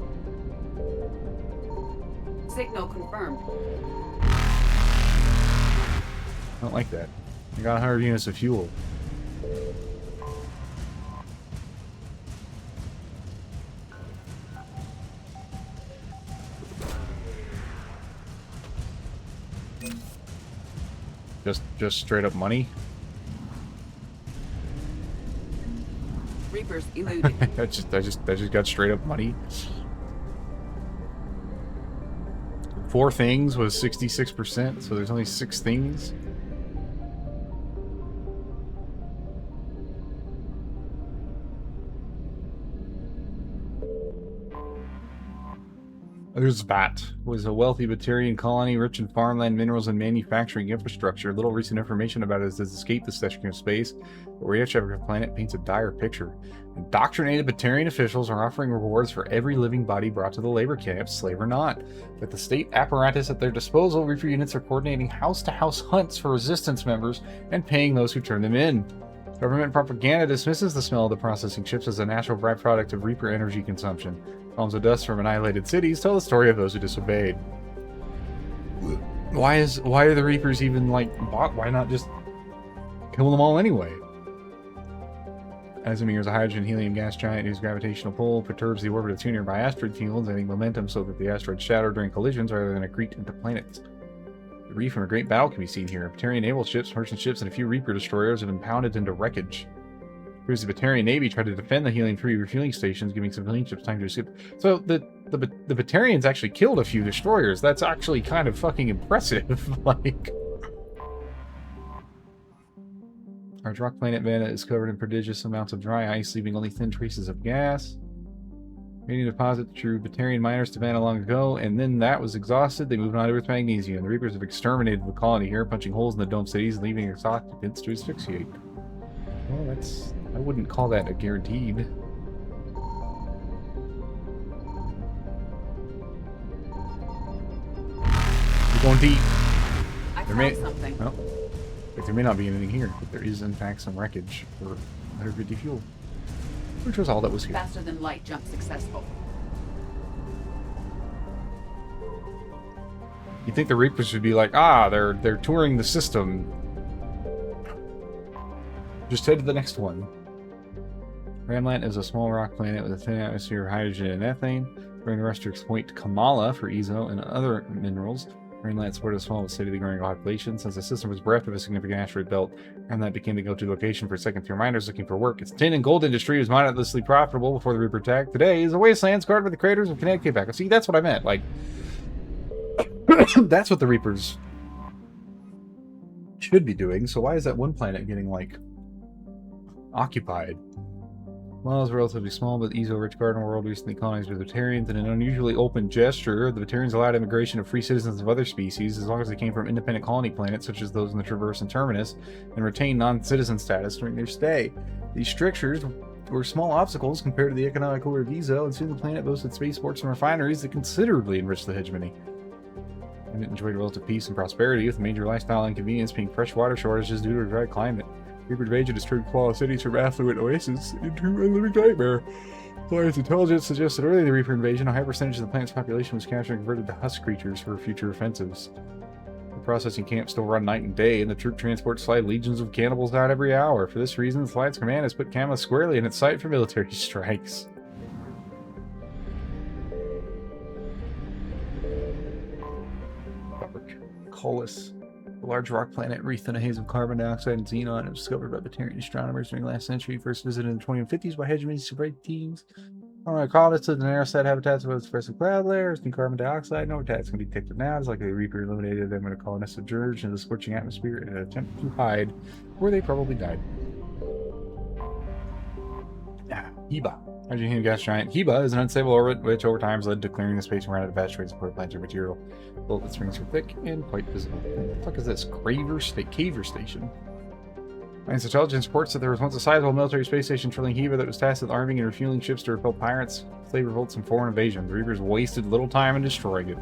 Speaker 17: Signal confirmed.
Speaker 12: I don't like that. I got 100 units of fuel. Just straight up money.
Speaker 17: Reapers eluded.
Speaker 12: I just got straight up money. 4 things was 66%, so there's only 6 things. Erzbat was a wealthy Batarian colony rich in farmland, minerals, and manufacturing infrastructure. Little recent information about it has escaped the section of space, but Reachevka planet paints a dire picture. Indoctrinated Batarian officials are offering rewards for every living body brought to the labor camps, slave or not. With the state apparatus at their disposal, Reaper units are coordinating house-to-house hunts for resistance members and paying those who turn them in. Government propaganda dismisses the smell of the processing ships as a natural byproduct of Reaper energy consumption. Columns of dust from annihilated cities tell the story of those who disobeyed. Why are the Reapers even like bought? Why not just kill them all anyway? Asimir is a hydrogen-helium gas giant whose gravitational pull perturbs the orbit of 2 nearby asteroid fields, adding momentum so that the asteroids shatter during collisions rather than accrete into planets. The reef from a great battle can be seen here. Batarian naval ships, merchant ships, and a few Reaper destroyers have been pounded into wreckage. Here's the Batarian Navy tried to defend the Helium-3 refueling stations, giving civilian ships time to escape. So the Batarians actually killed a few destroyers. That's actually kind of fucking impressive. Like, our rock planet Vanna is covered in prodigious amounts of dry ice, leaving only thin traces of gas. Radiant deposit drew Batarian miners to Vanna long ago, and then that was exhausted. They moved on to Earth magnesium. The Reapers have exterminated the colony here, punching holes in the dome cities and leaving its occupants to asphyxiate. Well, I wouldn't call that a guaranteed. We're going deep.
Speaker 17: I found something.
Speaker 12: Well, there may not be anything here, but there is in fact some wreckage for 150 fuel. Which was all that was here.
Speaker 17: Faster than light jump successful.
Speaker 12: You'd think the Reapers would be like, they're touring the system. Just head to the next one. Ramlant is a small rock planet with a thin atmosphere of hydrogen and ethane. During the rest to exploit Kamala for Ezo and other minerals. Ramlant supported a small but steadily growing population. Since the system was bereft of a significant asteroid belt, Ramlant became the go-to location for second-tier miners looking for work. Its tin and gold industry was mindlessly profitable before the Reaper attack. Today is a wasteland scarred with the craters of kinetic feedback. See, that's what I meant. Like, that's what the Reapers should be doing. So why is that one planet getting, like, occupied? Well, it's relatively small, but the Ezo-rich garden world recently colonized with Batarians. In an unusually open gesture, the Batarians allowed immigration of free citizens of other species, as long as they came from independent colony planets, such as those in the Traverse and Terminus, and retained non-citizen status during their stay. These strictures were small obstacles compared to the economic core of Ezo, and soon the planet boasted spaceports and refineries that considerably enriched the hegemony. And it enjoyed relative peace and prosperity, with major lifestyle inconvenience being fresh water shortages due to a dry climate. Reaper invasion has turned flawless cities from affluent oasis into a living nightmare. Alliance intelligence suggested earlier in the Reaper invasion, a high percentage of the planet's population was captured and converted to husk creatures for future offensives. The processing camps still run night and day, and the troop transports fly legions of cannibals out every hour. For this reason, the Alliance command has put Kama squarely in its sight for military strikes. Colus. A large rock planet wreathed in a haze of carbon dioxide and xenon. It was discovered by Batarian astronomers during last century, first visited in the 2050s by hegemony survey teams. Alright, colonists live in narrow set habitats with expressive cloud layers and carbon dioxide. No attacks can be detected now. It's like the Reaper eliminated them when the colonists emerged into the scorching atmosphere in an attempt to hide where they probably died. Heba. Hydrogen gas giant Heba is an unstable orbit which over time has led to clearing the space around it of vast trades of planetary material. Both its rings are thick and quite visible. What the fuck is this? Caver Station. Alliance intelligence reports that there was once a sizable military space station trailing Heba that was tasked with arming and refueling ships to repel pirates, slave revolts, and foreign invasion. The Reapers wasted little time in destroying it.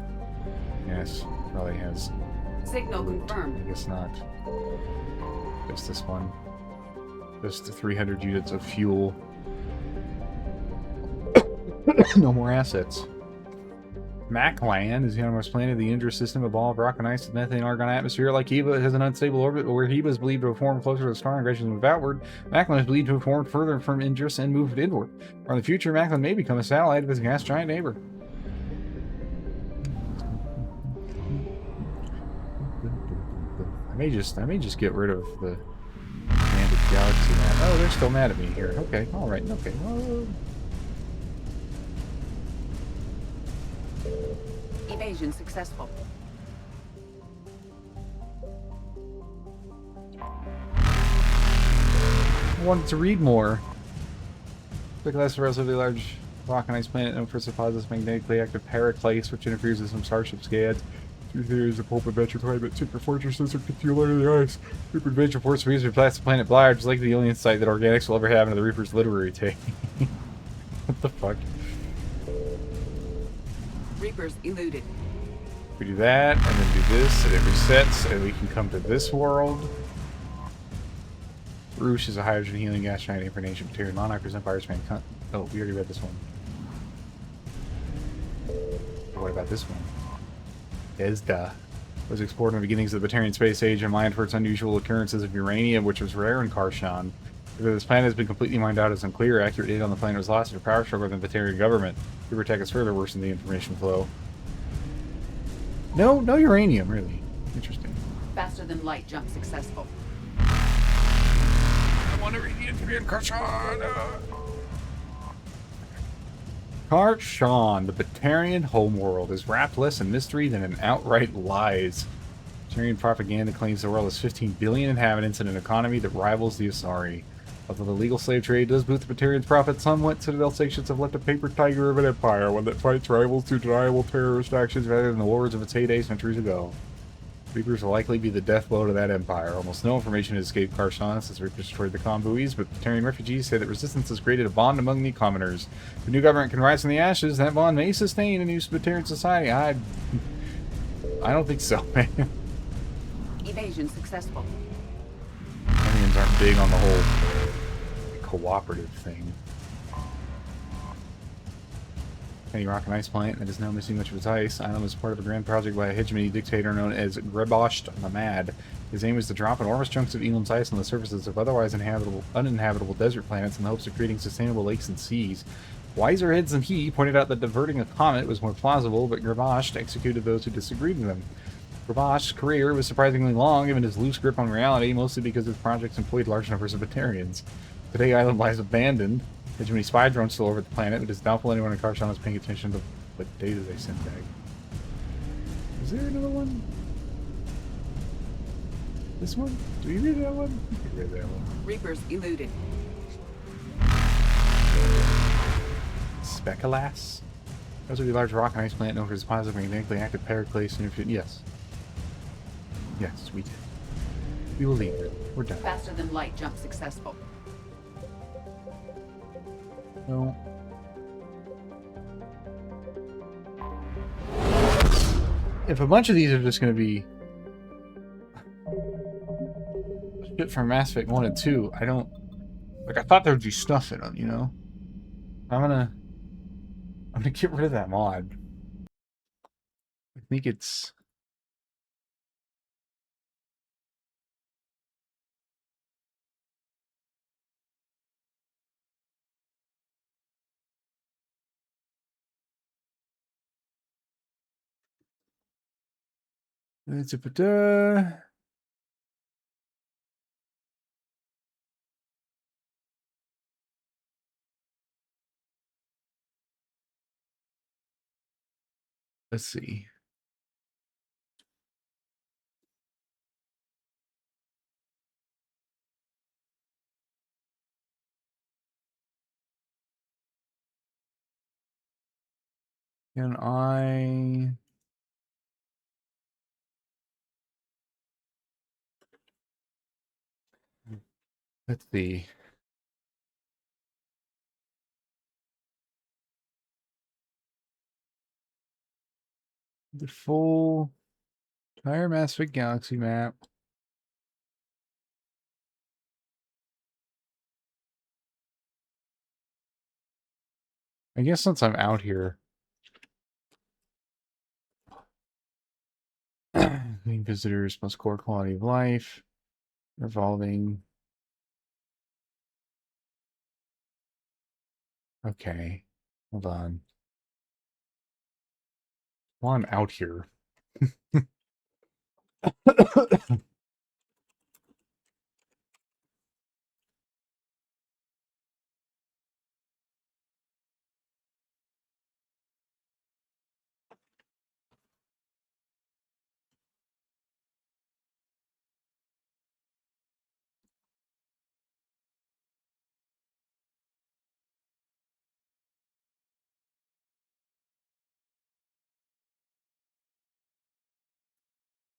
Speaker 12: Yes, probably has.
Speaker 17: Signal confirmed.
Speaker 12: I guess not. Just this one. Just 300 units of fuel. No more assets. Maclan is the outermost planet of the Indra system, a ball of rock and ice with methane argon atmosphere. Like Heba, it has an unstable orbit, but where Heba is believed to have formed closer to the star and gradually move outward, Maclan is believed to have formed further from Indra and moved inward. Or in the future, Maclan may become a satellite of its gas giant neighbor. I may just get rid of the Bandit Galaxy map. Oh, they're still mad at me here. Okay, alright, okay. Well,
Speaker 17: Evasion successful.
Speaker 12: I wanted to read more. Speculates is a relatively large rock and ice planet known for its deposits magnetically active Periclase, which interferes with some starship scads. Two theories of pulp adventure climate, secret fortresses are concealed under the ice. Reaper adventure reports reason replace the planet Blarge is like the only insight that organics will ever have into the Reaper's literary take. What the fuck?
Speaker 17: Reapers eluded.
Speaker 12: We do that, and then do this, and it resets, and we can come to this world. Roosh is a hydrogen healing gas giant incarnation material. Monarchs Empire span. Oh, we already read this one. What about this one? Esda was explored in the beginnings of the Batarian space age and mined for its unusual occurrences of uranium, which was rare in Karshan. Whether this planet has been completely mined out is unclear. Accurate data on the planet was lost to a power struggle within the Batarian government. Cybertech is further worsened the information flow. No uranium, really. Interesting.
Speaker 17: Faster than light jump successful.
Speaker 12: I want uranium to be in Karshan. Karshan, the Batarian homeworld, is wrapped less in mystery than in outright lies. Batarian propaganda claims the world has 15 billion inhabitants and an economy that rivals the Asari. Although the legal slave trade does boost the Batarians' profit somewhat, Citadel stations have left a paper tiger of an empire, one that fights rivals through deniable terrorist actions rather than the wars of its heyday centuries ago. Reapers will likely be the death blow to that empire. Almost no information has escaped Karshan since Reapers destroyed the Konbuis, but Batarian refugees say that resistance has created a bond among the commoners. If the new government can rise from the ashes, that bond may sustain a new Batarian society. I don't think so, man.
Speaker 17: Evasion successful.
Speaker 12: Batarians aren't big on the whole cooperative thing. Tiny rock and ice planet that is now missing much of its ice. Island was part of a grand project by a hegemony dictator known as Grebosht the Mad. His aim was to drop enormous chunks of Elam's ice on the surfaces of otherwise uninhabitable desert planets in the hopes of creating sustainable lakes and seas. Wiser heads than he pointed out that diverting a comet was more plausible, but Grebosht executed those who disagreed with him. Grebosht's career was surprisingly long, given his loose grip on reality, mostly because his projects employed large numbers of Batarians. Today, Island lies abandoned. Hegemony spy drones still orbit the planet, but it's doubtful anyone in Karshan is paying attention to what data they send back. Is there another one? This one? Do we read that one? We read that one.
Speaker 17: Reapers eluded.
Speaker 12: Speculates? Those would be a large rock and ice planet known for its positive magnetically active Periclase and yes. Yes, we did. We will leave it. We're done.
Speaker 17: Faster than light jump successful.
Speaker 12: No. If a bunch of these are just going to be shit from Mass Effect 1 and 2, I don't... Like, I thought there would be stuff in them, you know? I'm gonna get rid of that mod. I think it's... Let's see. Can I... Let's see. The full entire Mass Effect Galaxy map. I guess since I'm out here, visitors plus core quality of life, revolving. Okay, hold on. While I'm out here.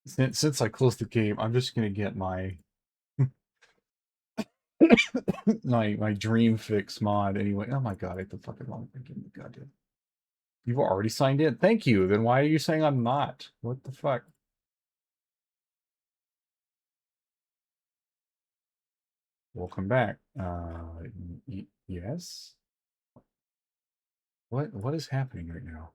Speaker 12: Since I closed the game, I'm just gonna get my my dream fix mod anyway. Oh my god, I hit the fucking wrong freaking goddamn. You've already signed in. Thank you. Then why are you saying I'm not? What the fuck? Welcome back. Yes. What is happening right now?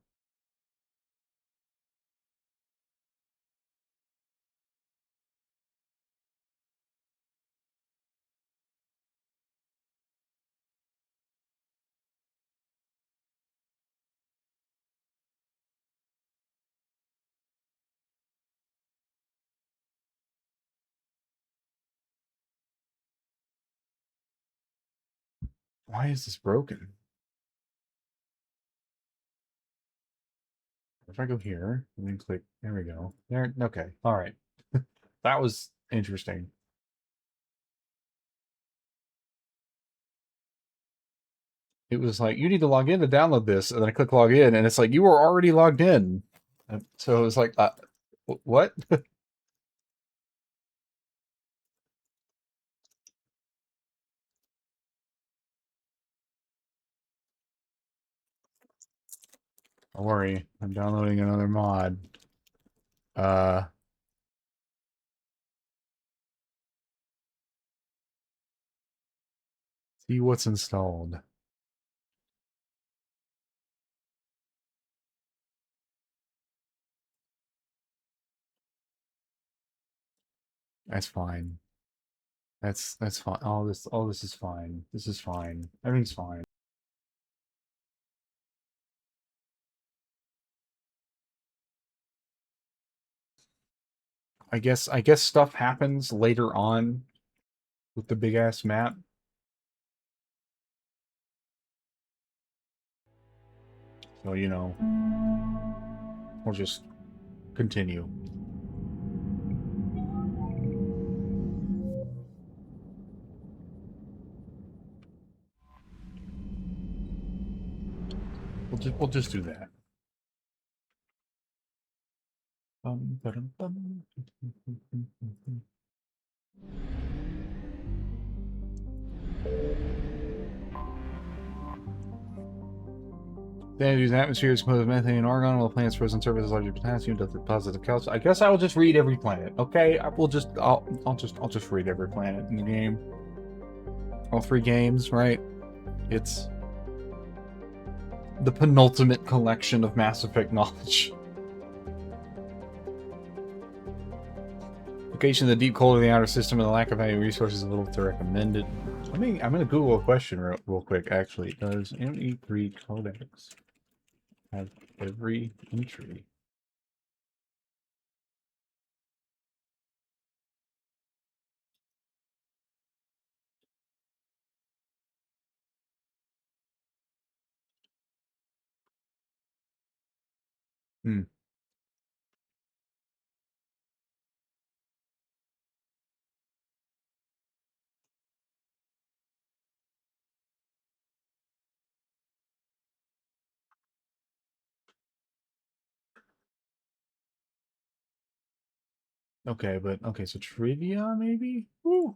Speaker 12: Why is this broken? If I go here and then click, there we go. There, okay, all right. That was interesting. It was like, you need to log in to download this, and then I click log in, and it's like, you were already logged in. And so it was like, what? Don't worry, I'm downloading another mod. See what's installed. That's fine. That's fine. All this is fine. This is fine. Everything's fine. I guess stuff happens later on with the big ass map. So, you know, we'll just continue. We'll just do that. The energy's atmosphere is composed of methane and argon, while planet's frozen surface is largely potassium, positive calcium. I guess I will just read every planet. Okay, I'll just read every planet in the game. All 3 games, right? It's The penultimate collection of Mass Effect knowledge. Location of the deep cold of the outer system and the lack of any resources is little to recommend it. I'm gonna Google a question real quick, actually. Does ME3 Codex have every entry? Hmm. Okay, but okay, so trivia maybe? Woo.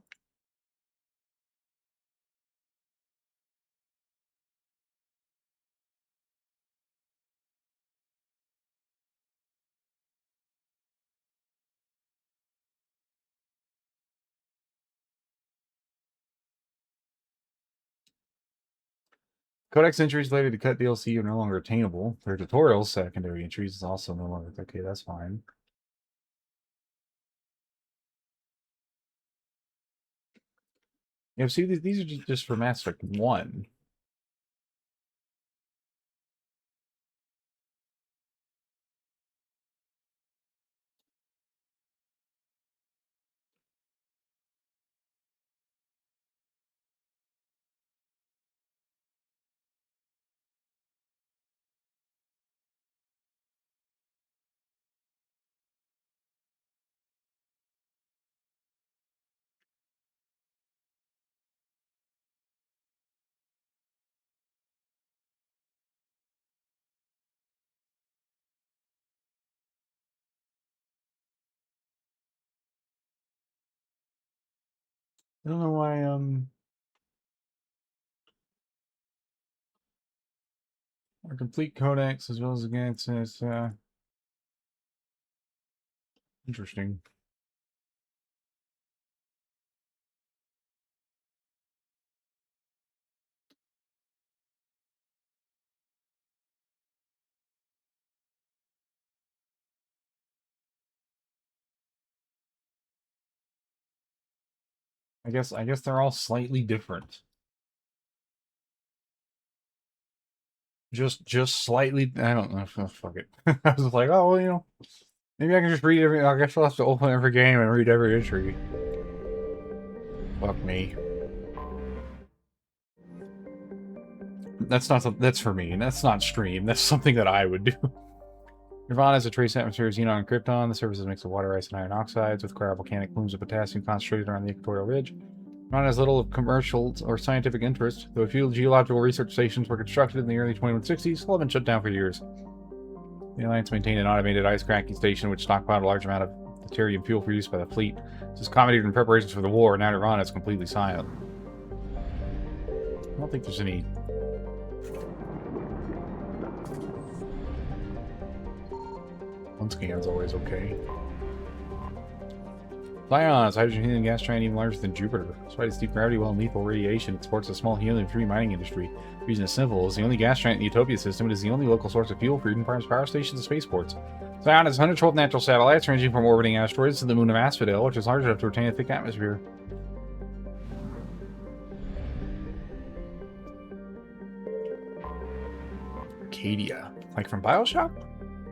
Speaker 12: Codex entries related to cut DLC are no longer attainable. Their tutorials, secondary entries, is also no longer okay. That's fine. Yeah, see, these are just for Mass Effect 1. I don't know why, our complete codex as well as against is, interesting. I guess they're all slightly different. Just slightly. I don't know. Fuck it. I was like, oh well, you know, maybe I can just read every. I guess I'll have to open every game and read every entry. Fuck me. That's for me. That's not stream. That's something that I would do. Nirvana is a trace atmosphere of xenon and krypton. The surface is a mix of water, ice, and iron oxides with cryvolcanic plumes of potassium concentrated around the equatorial ridge. Nirvana has little of commercial or scientific interest, though a few geological research stations were constructed in the early 2160s, all have been shut down for years. The Alliance maintained an automated ice cracking station which stockpiled a large amount of deuterium fuel for use by the fleet. This is accommodated in preparations for the war. Now Nirvana is completely silent. I don't think there's any... One scan's always okay. Zions, hydrogen helium gas giant even larger than Jupiter. Despite its deep gravity, well, and lethal radiation, it supports a small helium-free mining industry. The reason is simple. It's the only gas giant in the Utopia system. It is the only local source of fuel for even power stations and spaceports. Zion has 112 natural satellites ranging from orbiting asteroids to the moon of Asphodel, which is large enough to retain a thick atmosphere. Arcadia. Like from Bioshock?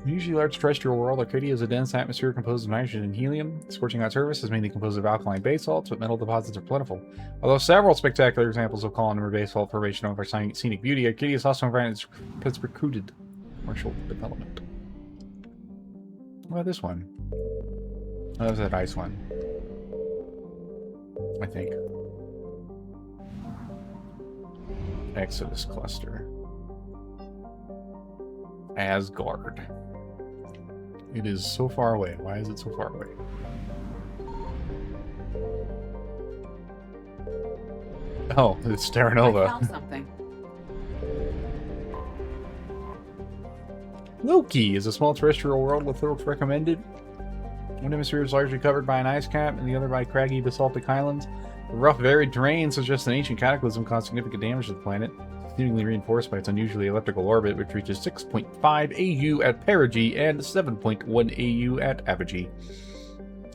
Speaker 12: Usually large terrestrial world, Arcadia is a dense atmosphere composed of nitrogen and helium. The scorching hot surface is mainly composed of alkaline basalts, but metal deposits are plentiful. Although several spectacular examples of columnar basalt formation offer scenic beauty, Arcadia is also environment has recruited commercial development. What about this one? Oh, that was that ice one. I think. Exodus cluster. Asgard. It is so far away. Why is it so far away? Oh, it's Terra Nova.
Speaker 17: I found something.
Speaker 12: Loki is a small terrestrial world with little recommended. One hemisphere is largely covered by an ice cap, and the other by craggy basaltic highlands. The rough, varied terrain suggests an ancient cataclysm caused significant damage to the planet. continually reinforced by its unusually elliptical orbit, which reaches 6.5 AU at perigee and 7.1 AU at apogee.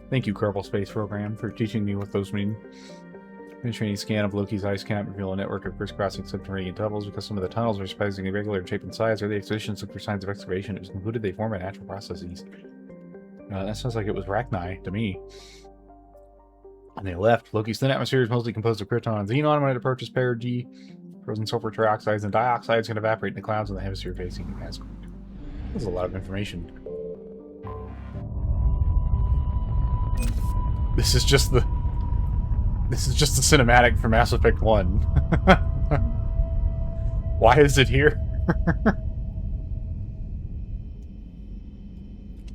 Speaker 12: Thank you, Kerbal Space Program, for teaching me what those mean. Penetrating scan of Loki's ice cap reveal a network of crisscrossing subterranean tunnels. Because some of the tunnels are surprisingly irregular in shape and size, early expeditions looked for signs of excavation. It was concluded they form by natural processes. That sounds like it was Rachni to me. And they left. Loki's thin atmosphere is mostly composed of krypton and xenon. When it approaches perigee, frozen sulfur trioxides and dioxides can evaporate in the clouds in the hemisphere facing Asgard. That's a lot of information. This is just the cinematic for Mass Effect 1. Why is it here?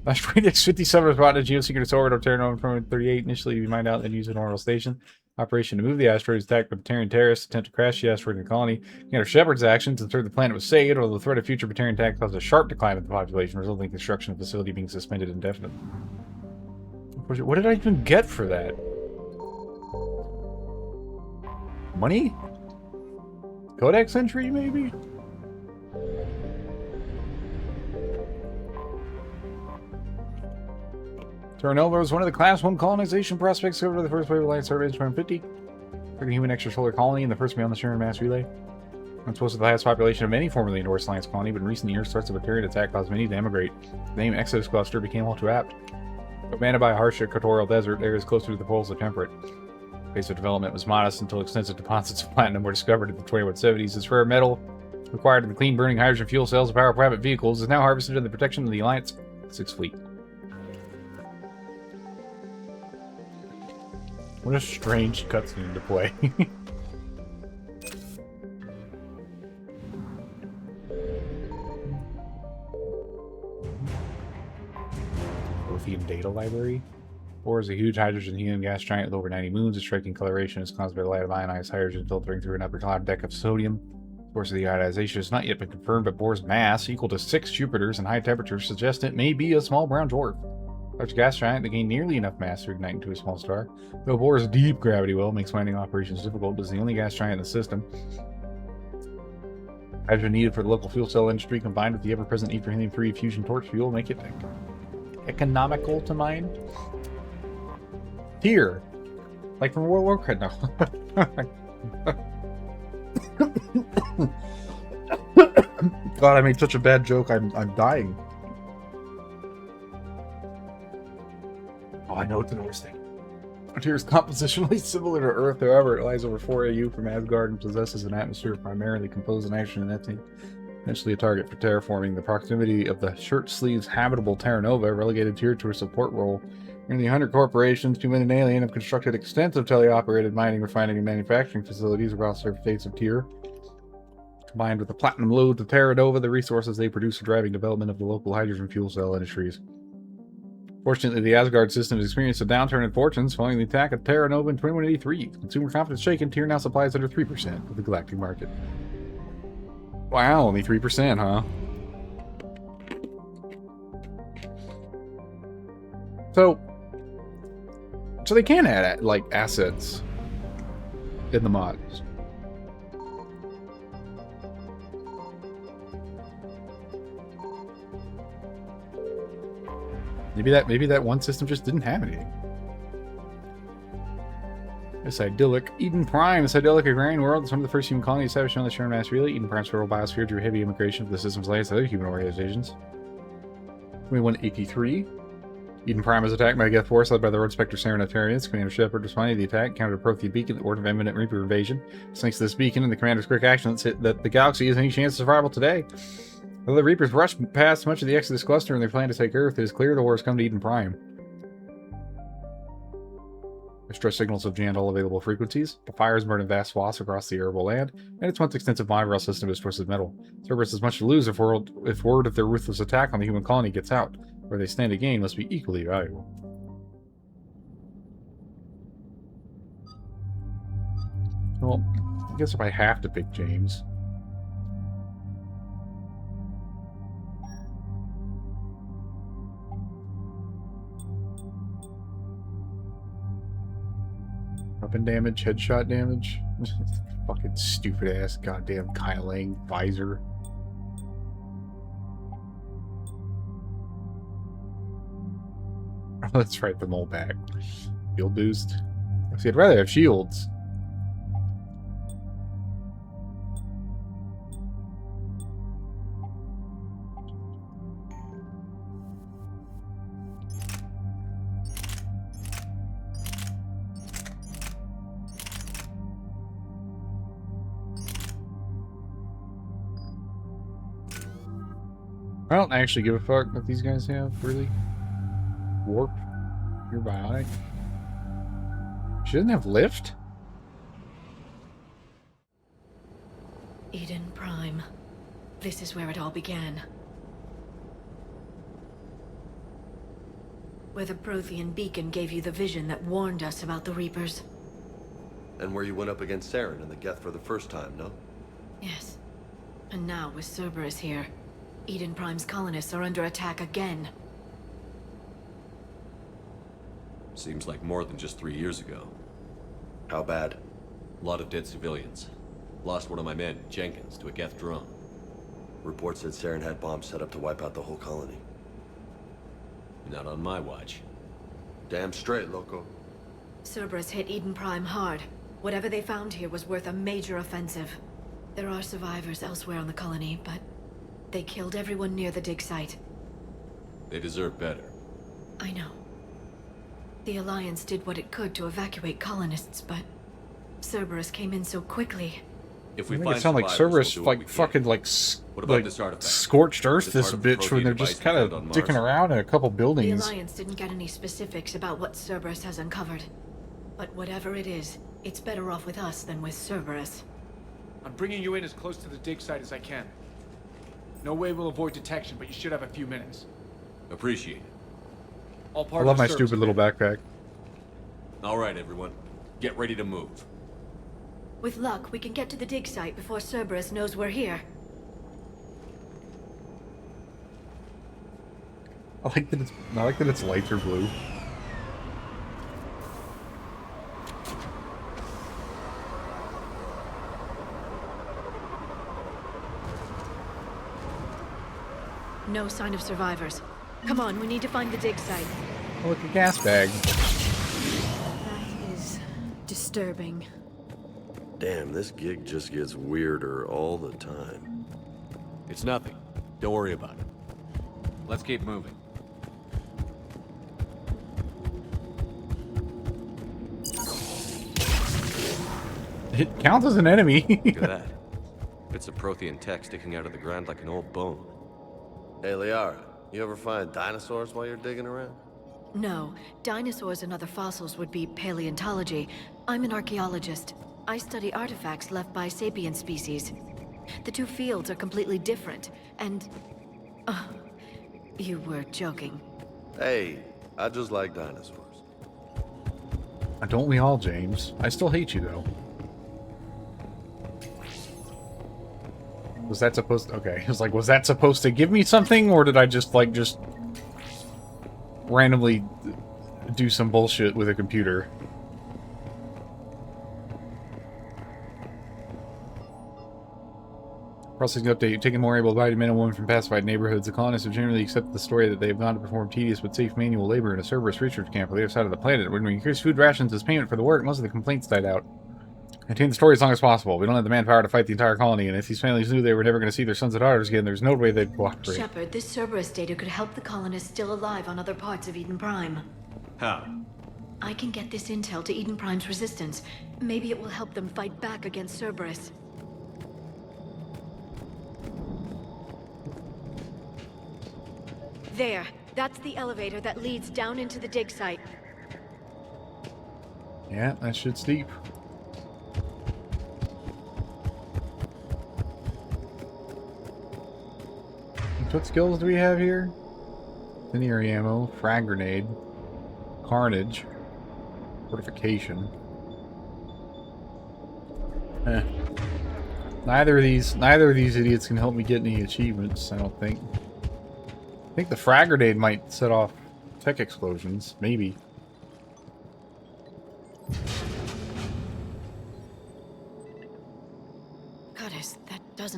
Speaker 12: Asteroid X-57 was brought into geosynchronous orbit of Terra Nova from 38, initially to be mined out and used as an orbital station. Operation to move the asteroid was attacked by Batarian terrorists, attempt to crash the asteroid in the colony. Commander Shepard's actions ensured the planet was saved, although the threat of future Batarian attack caused a sharp decline in the population, resulting in construction of the facility being suspended indefinitely. What did I even get for that? Money? Codex entry, maybe? Terra Nova was one of the Class 1 colonization prospects over the first wave of light surveys from 50. For the human extrasolar colony and the first to be on the Sharon mass relay. It's supposed to the highest population of any formerly endorsed Alliance colony, but in recent years, threats of a Batarian attack caused many to emigrate. The name Exodus Cluster became all too apt. Commanded by a harsh equatorial desert, areas closer to the poles are temperate. The pace of development was modest until extensive deposits of platinum were discovered in the 2170s. This rare metal, required in the clean-burning hydrogen fuel cells of power private vehicles, is now harvested in the protection of the Alliance 6th Fleet. What a strange cutscene to play. Lithium data library. Bohr is a huge hydrogen helium gas giant with over 90 moons. Its striking coloration is caused by the light of ionized hydrogen filtering through an upper cloud deck of sodium. The source of the ionization has not yet been confirmed, but Bohr's mass, equal to 6 Jupiters and high temperatures, suggests it may be a small brown dwarf. Large gas giant that gained nearly enough mass to ignite into a small star. Though Bohr's deep gravity well makes mining operations difficult, it is the only gas giant in the system. Hydrogen needed for the local fuel cell industry, combined with the ever-present need for helium-3 fusion torch fuel, make it economical to mine. Here, like from World of Warcraft. No. God, I made such a bad joke. I'm dying. Oh, I know it's an Norse thing. Tyr is compositionally similar to Earth, however, it lies over 4 AU from Asgard and possesses an atmosphere primarily composed of nitrogen and methane. Eventually a target for terraforming, the proximity of the shirt sleeves habitable Terra Nova relegated Tyr to a support role. Nearly 100 corporations, human and alien, have constructed extensive teleoperated mining, refining, and manufacturing facilities across the face of Tyr. Combined with the platinum loads of Terra Nova, the resources they produce are driving development of the local hydrogen fuel cell industries. Fortunately, the Asgard system has experienced a downturn in fortunes following the attack of Terra Nova in 2183. Consumer confidence shaken, Tyr now supplies under 3% of the galactic market. Wow, only 3%, huh? So they can add, like, assets in the mods. Maybe that one system just didn't have anything. This idyllic Eden Prime, this idyllic agrarian world is one of the first human colonies established on the Sharon mass relay. Eden Prime's fertile biosphere drew heavy immigration of the system's latest other human organizations. 2183. Eden Prime was attacked by a Geth force led by the Road Spectre Serenitarians. Commander Shepard responded to the attack, countered a Prothean beacon that warned of imminent Reaper invasion. Thanks to this beacon and the commander's quick action that the galaxy has any chance of survival today. Though the Reapers rushed past much of the Exodus cluster and they plan to take Earth, it is clear the war has come to Eden Prime. Distress signals have jammed all available frequencies. The fires burn in vast swaths across the arable land, and its once extensive monorail system is twisted metal. Cerberus has much to lose if word of their ruthless attack on the human colony gets out. Where they stand to gain must be equally valuable. Well, I guess if I have to pick James. Weapon damage, headshot damage. Fucking stupid ass goddamn Kyle Lang visor. Oh, that's right, the mole back. Shield boost. See, I'd rather have shields. I don't actually give a fuck what these guys have, really. Warp. You're bionic. She doesn't have lift?
Speaker 8: Eden Prime. This is where it all began. Where the Prothean beacon gave you the vision that warned us about the Reapers.
Speaker 16: And where you went up against Saren and the Geth for the first time, no?
Speaker 8: Yes. And now, with Cerberus here, Eden Prime's colonists are under attack again.
Speaker 4: Seems like more than just 3 years ago.
Speaker 16: How bad?
Speaker 4: A lot of dead civilians. Lost one of my men, Jenkins, to a Geth drone.
Speaker 16: Reports said Saren had bombs set up to wipe out the whole colony.
Speaker 4: Not on my watch.
Speaker 16: Damn straight, loco.
Speaker 8: Cerberus hit Eden Prime hard. Whatever they found here was worth a major offensive. There are survivors elsewhere on the colony, but they killed everyone near the dig site.
Speaker 4: They deserve better.
Speaker 8: I know. The Alliance did what it could to evacuate colonists, but Cerberus came in so quickly.
Speaker 4: If we
Speaker 12: I make
Speaker 4: find
Speaker 12: it sound like
Speaker 4: survivors,
Speaker 12: Cerberus,
Speaker 4: we'll do what we
Speaker 12: like
Speaker 4: can.
Speaker 12: fucking like,
Speaker 4: What about
Speaker 12: like
Speaker 4: this artifact?
Speaker 12: scorched earth
Speaker 4: Is it
Speaker 12: this
Speaker 4: part of the
Speaker 12: bitch when
Speaker 4: Prothean
Speaker 12: they're
Speaker 4: device
Speaker 12: just
Speaker 4: we
Speaker 12: kind of
Speaker 4: found on
Speaker 12: dicking
Speaker 4: Mars?
Speaker 12: around in a couple
Speaker 8: The
Speaker 12: buildings.
Speaker 8: Alliance didn't get any specifics about what Cerberus has uncovered. But whatever it is, it's better off with us than with Cerberus.
Speaker 19: I'm bringing you in as close to the dig site as I can. No way we'll avoid detection, but you should have a few minutes.
Speaker 4: Appreciate it.
Speaker 19: All
Speaker 12: I
Speaker 19: part
Speaker 12: love
Speaker 19: of
Speaker 12: my
Speaker 19: the service.
Speaker 12: stupid little backpack.
Speaker 4: All right, everyone. Get ready to move.
Speaker 8: With luck, we can get to the dig site before Cerberus knows we're here.
Speaker 12: I like that it's lighter blue.
Speaker 8: No sign of survivors. Come on, we need to find the dig site.
Speaker 12: Oh, look, a gas bag.
Speaker 8: That is disturbing.
Speaker 16: Damn, this gig just gets weirder all the time.
Speaker 4: It's nothing. Don't worry about it. Let's keep moving.
Speaker 12: It counts as an enemy.
Speaker 16: Look at that. Bits of Prothean tech sticking out of the ground like an old bone. Hey, Liara, you ever find dinosaurs while you're digging around?
Speaker 8: No, dinosaurs and other fossils would be paleontology. I'm an archaeologist. I study artifacts left by sapient species. The two fields are completely different, and... you were joking.
Speaker 16: Hey, I just like dinosaurs.
Speaker 12: Don't we all, James? I still hate you, though. Was that supposed to... Okay, it was like, was that supposed to give me something, or did I just, like, just randomly do some bullshit with a computer? Processing update. Taking more able-bodied men and women from pacified neighborhoods. The colonists have generally accepted the story that they have gone to perform tedious but safe manual labor in a Cerberus research camp on the other side of the planet. When we increase food rations as payment for the work, most of the complaints died out. Contain the story as long as possible. We don't have the manpower to fight the entire colony, and if these families knew they were never going to see their sons and daughters again, there's no way they'd cooperate.
Speaker 8: Shepard, this Cerberus data could help the colonists still alive on other parts of Eden Prime.
Speaker 4: How?
Speaker 8: I can get this intel to Eden Prime's resistance. Maybe it will help them fight back against Cerberus. There. That's the elevator that leads down into the dig site.
Speaker 12: Yeah, that shit's steep. What skills do we have here? Linear ammo, frag grenade, carnage, fortification. Neither of these idiots can help me get any achievements, I don't think. I think the frag grenade might set off tech explosions, maybe.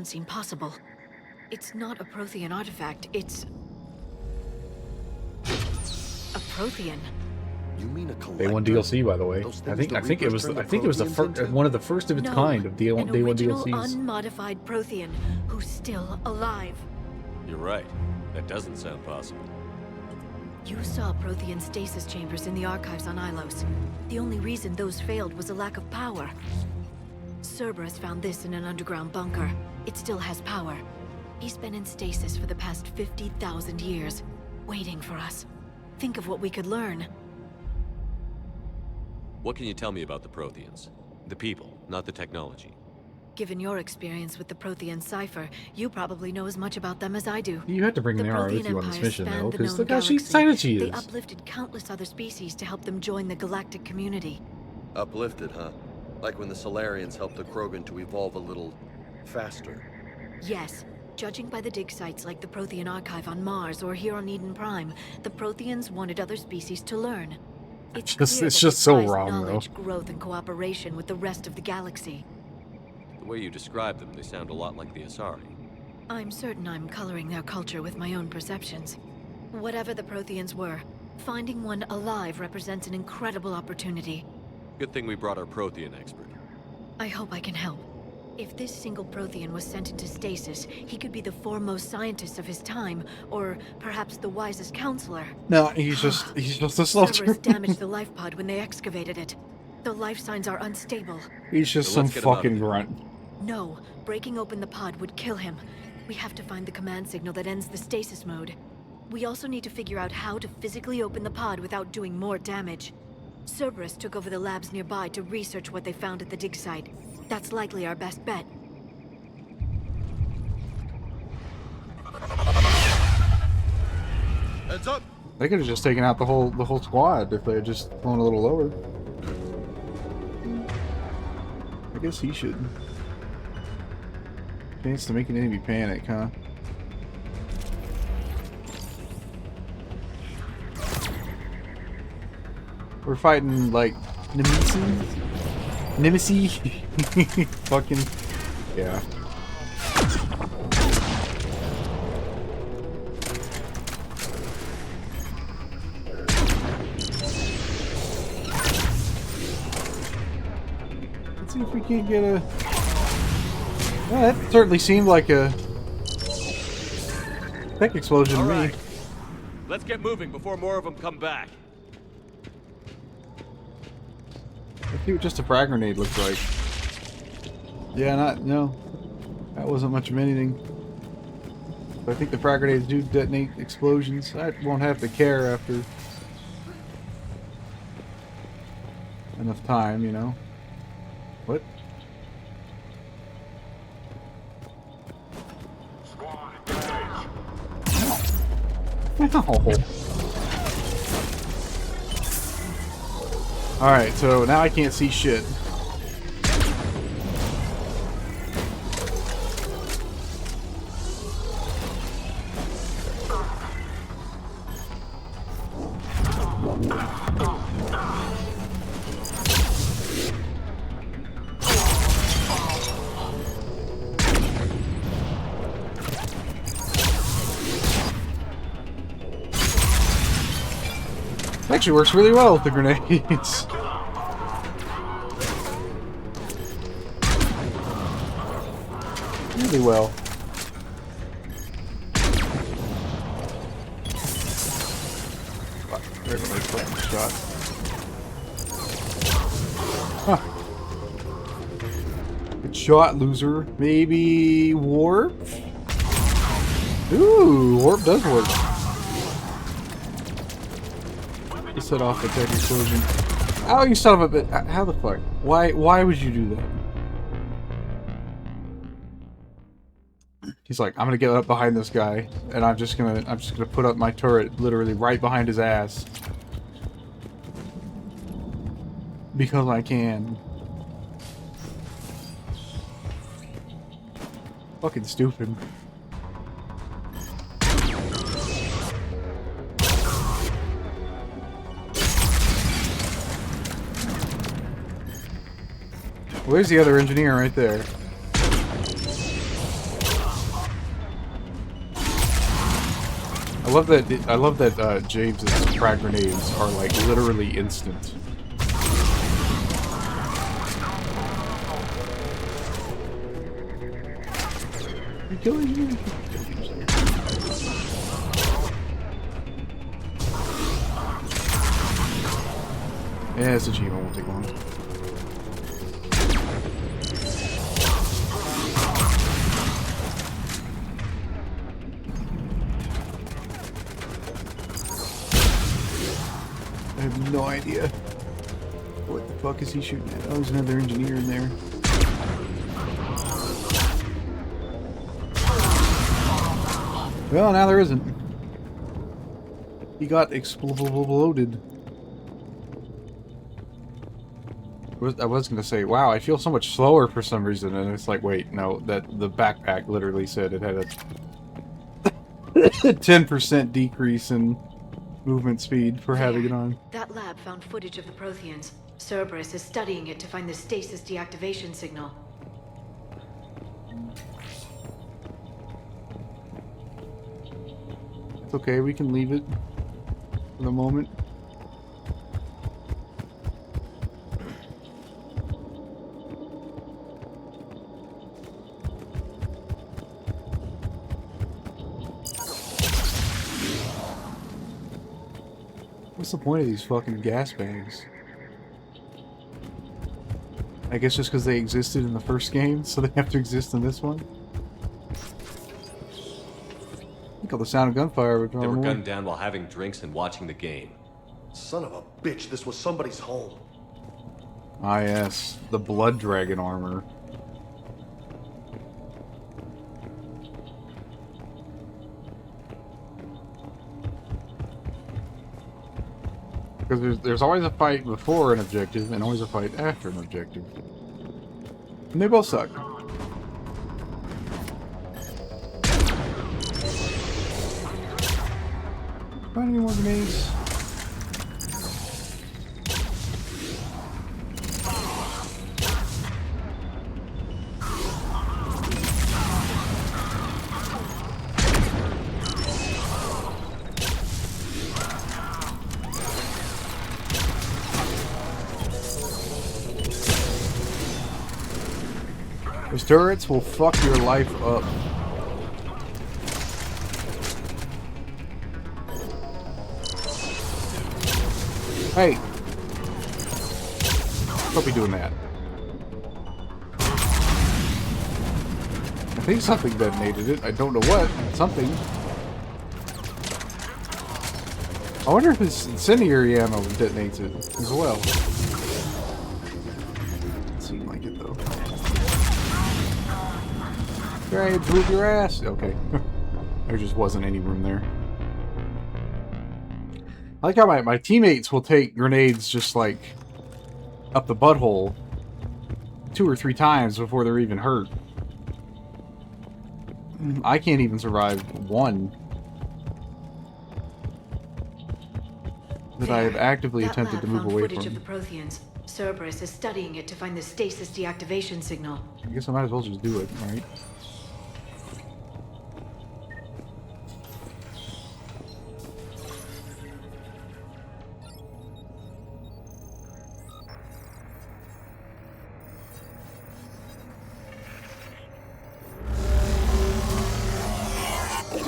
Speaker 8: doesn't seem possible. It's not a Prothean artifact, it's... a Prothean.
Speaker 16: You mean a collector?
Speaker 12: Day 1 DLC, by the way. I think it was the first, one of the first of its kind of Day 1
Speaker 8: original
Speaker 12: DLCs.
Speaker 8: unmodified Prothean who's still alive.
Speaker 4: You're right. That doesn't sound possible.
Speaker 8: You saw Prothean stasis chambers in the archives on Ilos. The only reason those failed was a lack of power. Cerberus found this in an underground bunker. It still has power. He's been in stasis for the past 50,000 years, waiting for us. Think of what we could learn.
Speaker 4: What can you tell me about the Protheans? The people, not the technology.
Speaker 8: Given your experience with the Prothean cipher, you probably know as much about them as I do.
Speaker 12: You have to bring
Speaker 8: the
Speaker 12: Nara with
Speaker 8: Prothean
Speaker 12: you on this
Speaker 8: Empire
Speaker 12: mission, though,
Speaker 8: spanned the
Speaker 12: because
Speaker 8: known
Speaker 12: look how
Speaker 8: galaxy.
Speaker 12: excited she
Speaker 8: They
Speaker 12: is.
Speaker 8: uplifted countless other species to help them join the galactic community.
Speaker 16: Uplifted, huh? Like when the Solarians helped the Krogan to evolve a little faster.
Speaker 8: Yes. Judging by the dig sites like the Prothean Archive on Mars or here on Eden Prime, the Protheans wanted other species to learn. It's clear
Speaker 12: It's
Speaker 8: that
Speaker 12: just
Speaker 8: they
Speaker 12: so
Speaker 8: prized
Speaker 12: wrong, though.
Speaker 8: knowledge, growth, and cooperation with the rest of the galaxy.
Speaker 4: The way you describe them, they sound a lot like the Asari.
Speaker 8: I'm certain I'm coloring their culture with my own perceptions. Whatever the Protheans were, finding one alive represents an incredible opportunity.
Speaker 4: Good thing we brought our Prothean expert.
Speaker 8: I hope I can help. If this single Prothean was sent into stasis, he could be the foremost scientist of his time, or perhaps the wisest counselor.
Speaker 12: No, he's just a soldier.
Speaker 8: Cerberus damaged the life pod when they excavated it. The life signs are unstable.
Speaker 12: He's just some fucking grunt.
Speaker 8: No, breaking open the pod would kill him. We have to find the command signal that ends the stasis mode. We also need to figure out how to physically open the pod without doing more damage. Cerberus took over the labs nearby to research what they found at the dig site. That's likely our best bet.
Speaker 16: Heads up!
Speaker 12: They could have just taken out the whole squad if they had just flown a little lower. I guess he should. Chance to make an enemy panic, huh? We're fighting like Nemesis? Fucking yeah. Let's see if we can't get a... Well, that certainly seemed like a tech explosion to me.
Speaker 5: Let's get moving before more of them come back.
Speaker 12: Let's see what just a frag grenade looks like. Yeah, no. That wasn't much of anything. But I think the frag grenades do detonate explosions. I won't have to care after enough time, you know. What? No. Alright, so now I can't see shit. Actually works really well with the grenades. Really well. There goes my fucking shot. Huh. Good shot, loser. Maybe warp? Ooh, warp does work. Set off a tech explosion. Oh, you son of a bit! How the fuck? Why would you do that? He's like, I'm gonna get up behind this guy, and I'm just gonna put up my turret literally right behind his ass because I can. Fucking stupid. Where's the other engineer right there? love that James's frag grenades are like literally instant. You're killing me. Yeah, it's achievement, won't take long. I have no idea. What the fuck is he shooting at? Oh, there's another engineer in there. Well, now there isn't. He got exploded. I was gonna say, wow, I feel so much slower for some reason, and it's like, wait, no, that the backpack literally said it had a 10% decrease in movement speed for having it on.
Speaker 8: That lab found footage of the Protheans. Cerberus is studying it to find the stasis deactivation signal.
Speaker 12: It's okay, we can leave it for the moment. What's the point of these fucking gas bags? I guess just because they existed in the first game, so they have to exist in this one? I think all the sound of gunfire would draw
Speaker 4: They were
Speaker 12: more.
Speaker 4: gunned down while having drinks and watching the game.
Speaker 2: Son of a bitch, this was somebody's home.
Speaker 12: Ah yes, the blood dragon armor. Because there's always a fight before an objective and always a fight after an objective. And they both suck. Find any more grenades? Those turrets will fuck your life up. Hey! Don't be doing that. I think something detonated it. I don't know what. Something. I wonder if it's incendiary ammo detonates it as well. Doesn't seem like it though. Great, move your ass! Okay. There just wasn't any room there. I like how my teammates will take grenades just like up the butthole 2 or 3 times before they're even hurt. I can't even survive one that I have actively attempted to move away
Speaker 8: footage
Speaker 12: from.
Speaker 8: of the Protheans. Cerberus is studying it to find the stasis deactivation signal.
Speaker 12: I guess I might as well just do it, right?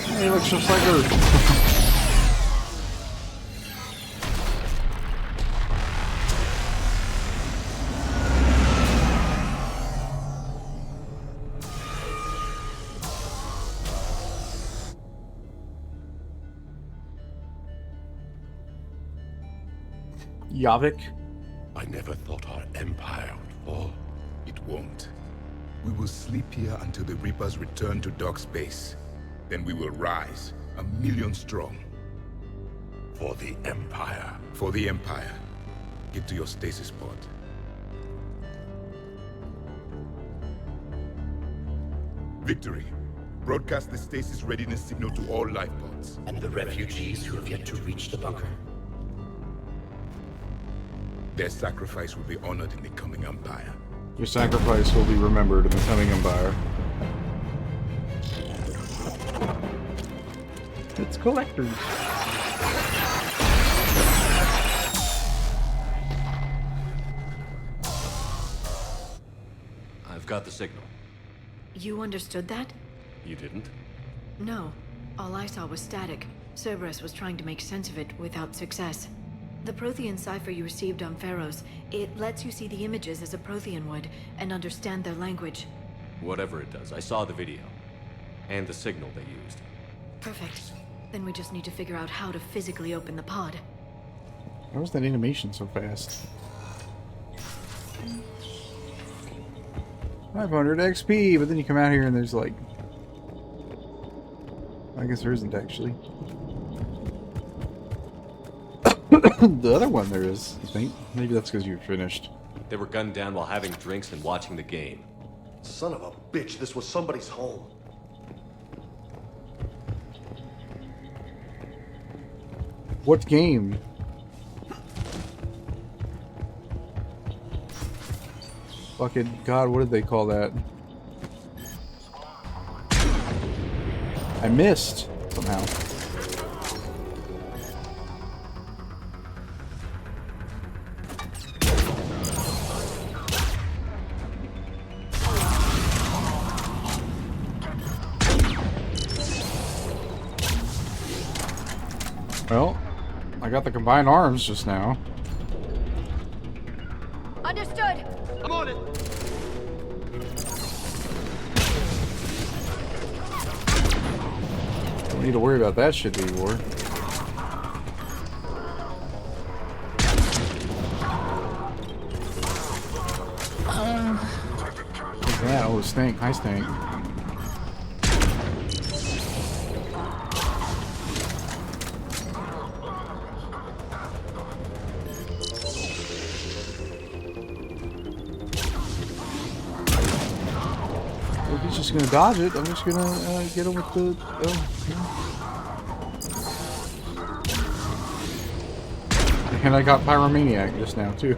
Speaker 12: Hey, it looks just like Earth. Yavik?
Speaker 9: I never thought our empire would fall. It won't. We will sleep here until the Reapers return to dark space. Then we will rise, 1,000,000 strong. For the Empire. For the Empire. Get to your stasis pod. Victory. Broadcast the stasis readiness signal to all life pods.
Speaker 2: And the refugees who have yet to reach the bunker.
Speaker 9: Their sacrifice will be honored in the coming Empire.
Speaker 12: Your sacrifice will be remembered in the coming Empire.
Speaker 1: It's collectors.
Speaker 4: I've got the signal.
Speaker 8: You understood that?
Speaker 4: You didn't?
Speaker 8: No. All I saw was static. Cerberus was trying to make sense of it without success. The Prothean cipher you received on Pharaohs, it lets you see the images as a Prothean would, and understand their language.
Speaker 4: Whatever it does, I saw the video. And the signal they used.
Speaker 8: Perfect. Then we just need to figure out how to physically open the pod.
Speaker 1: Why was that animation so fast? 500 XP, but then you come out here and there's like... I guess there isn't actually. The other one there is, I think. Maybe that's because you're finished.
Speaker 4: They were gunned down while having drinks and watching the game.
Speaker 2: Son of a bitch, this was somebody's home.
Speaker 1: What game? Fucking God, what did they call that? I missed somehow. Well, I got the combined arms just now.
Speaker 14: Understood.
Speaker 2: I'm on it.
Speaker 1: Don't need to worry about that shit anymore. What's that? Oh, Stank. Hi, Stank. If he's just gonna dodge it, I'm just gonna get him with the... And I got Pyromaniac just now, too.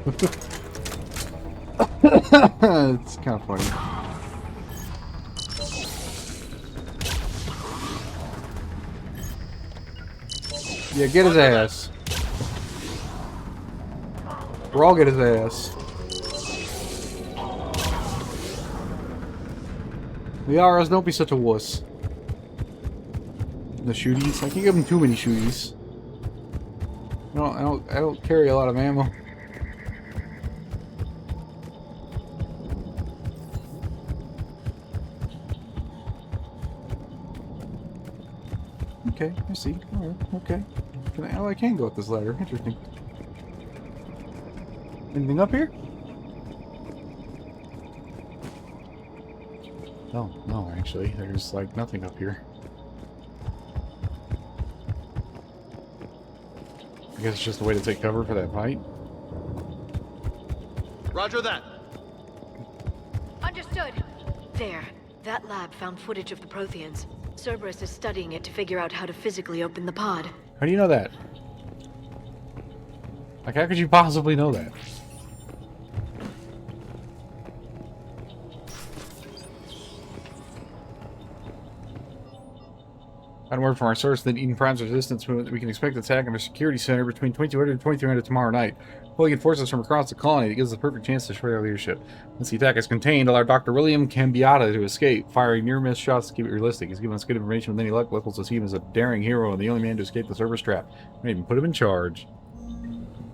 Speaker 1: It's kind of funny. Yeah, get his ass. We're all get his ass. Liaras, don't be such a wuss. The shooties? I can't give him too many shooties. I don't carry a lot of ammo. Okay, I see. Alright, okay. I can go up this ladder. Interesting. Anything up here? No, actually. There's, like, nothing up here. I guess it's just a way to take cover for that fight.
Speaker 2: Roger that.
Speaker 14: Understood.
Speaker 8: There. That lab found footage of the Protheans. Cerberus is studying it to figure out how to physically open the pod.
Speaker 1: How do you know that? Like, how could you possibly know that? Got word from our source that Eden Prime's resistance, we can expect attack on our security center between 2200 and 2300 tomorrow night. Pulling in forces from across the colony, it gives us a perfect chance to destroy our leadership. Once the attack is contained, allow Dr. William Cambiata to escape, firing near-miss shots to keep it realistic. He's given us good information with any luck. Locals will see him as a daring hero and the only man to escape the Cerberus trap. We even put him in charge.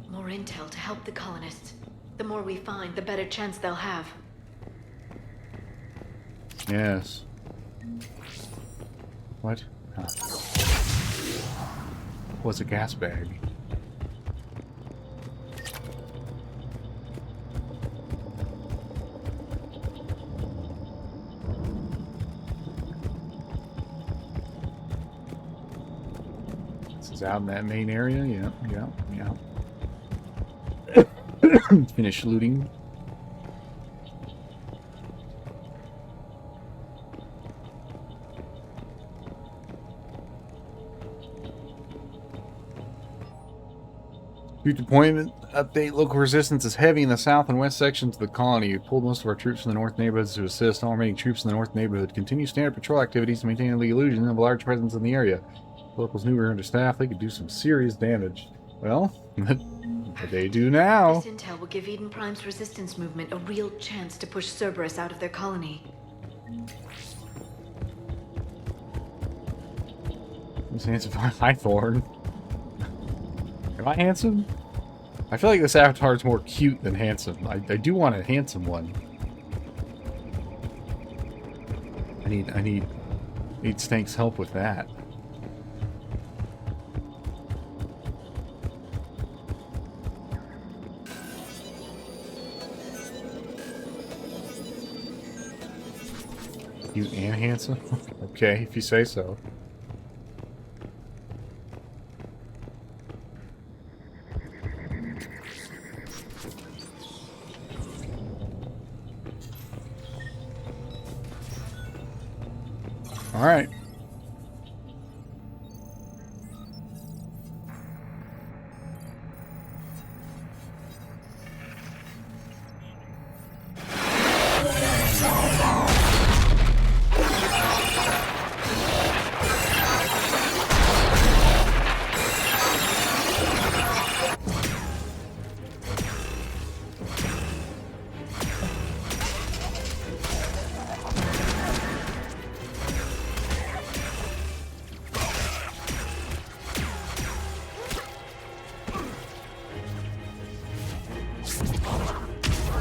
Speaker 8: More intel to help the colonists. The more we find, the better chance they'll have.
Speaker 1: Yes. What? Huh. What's a gas bag? This is out in that main area? Yeah. Finish looting. Future deployment update. Local resistance is heavy in the south and west sections of the colony. We pulled most of our troops from the north neighborhoods to assist. All remaining troops in the north neighborhood continue standard patrol activities to maintain the illusion of a large presence in the area.
Speaker 12: Locals knew we were understaffed. They could do some serious damage. Well, they do now.
Speaker 8: This intel will give Eden Prime's resistance movement a real chance to push Cerberus out of their colony.
Speaker 12: This handsome Highthorn. Am I handsome? I feel like this avatar is more cute than handsome. I do want a handsome one. I need Stank's help with that. Cute and handsome? Okay, if you say so. All right.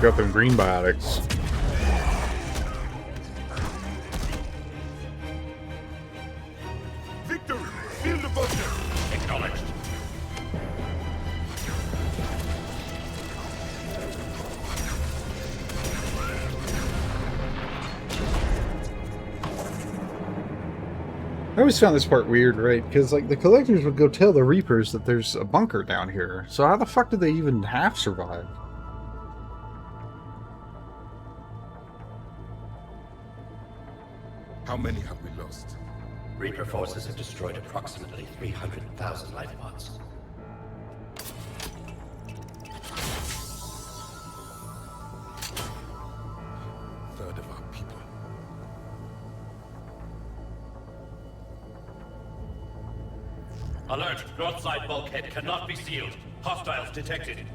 Speaker 12: Got them green biotics.
Speaker 9: Victory! Feel the butcher!
Speaker 3: Acknowledged.
Speaker 12: I always found this part weird, right? Because, like, the Collectors would go tell the Reapers that there's a bunker down here. So how the fuck did they even half survive?
Speaker 9: How many have we lost?
Speaker 11: Reaper forces have destroyed approximately 300,000 life pods.
Speaker 9: Third of our people.
Speaker 11: Alert! North side bulkhead cannot be sealed. Hostiles detected.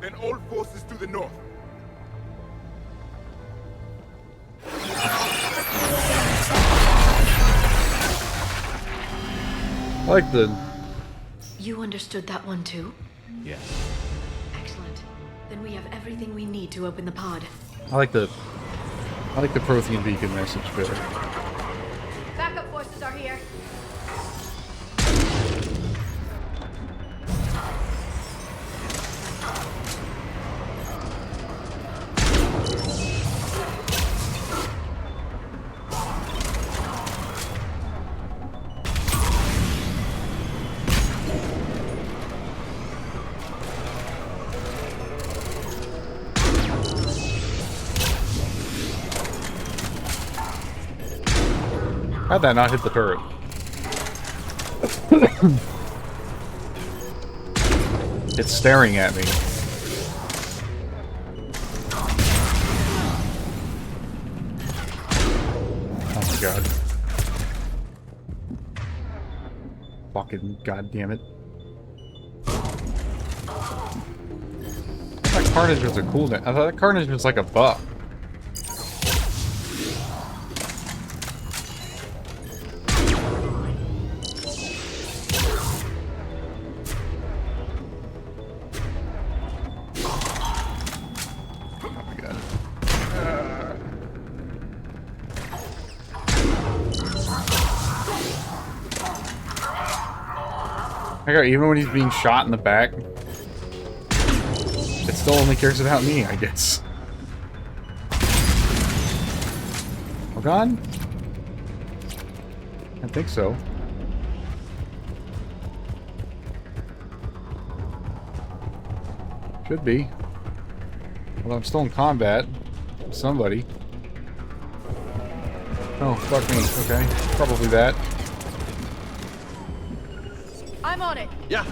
Speaker 9: Then all forces to the north.
Speaker 12: I like the...
Speaker 8: You understood that one too?
Speaker 5: Yes.
Speaker 8: Excellent. Then we have everything we need to open the pod.
Speaker 12: I like the Prothean beacon message better.
Speaker 14: Backup forces are here.
Speaker 12: How'd that not hit the turret? It's staring at me. Oh my god. Fucking goddamn it. I thought Carnage was a cooldown. I thought Carnage was like a buff. Even when he's being shot in the back, it still only cares about me, I guess. Oh god? I think so. Should be. Well, I'm still in combat with somebody. Oh, fuck me. Okay. Probably that.
Speaker 14: I'm on it.
Speaker 2: Yeah.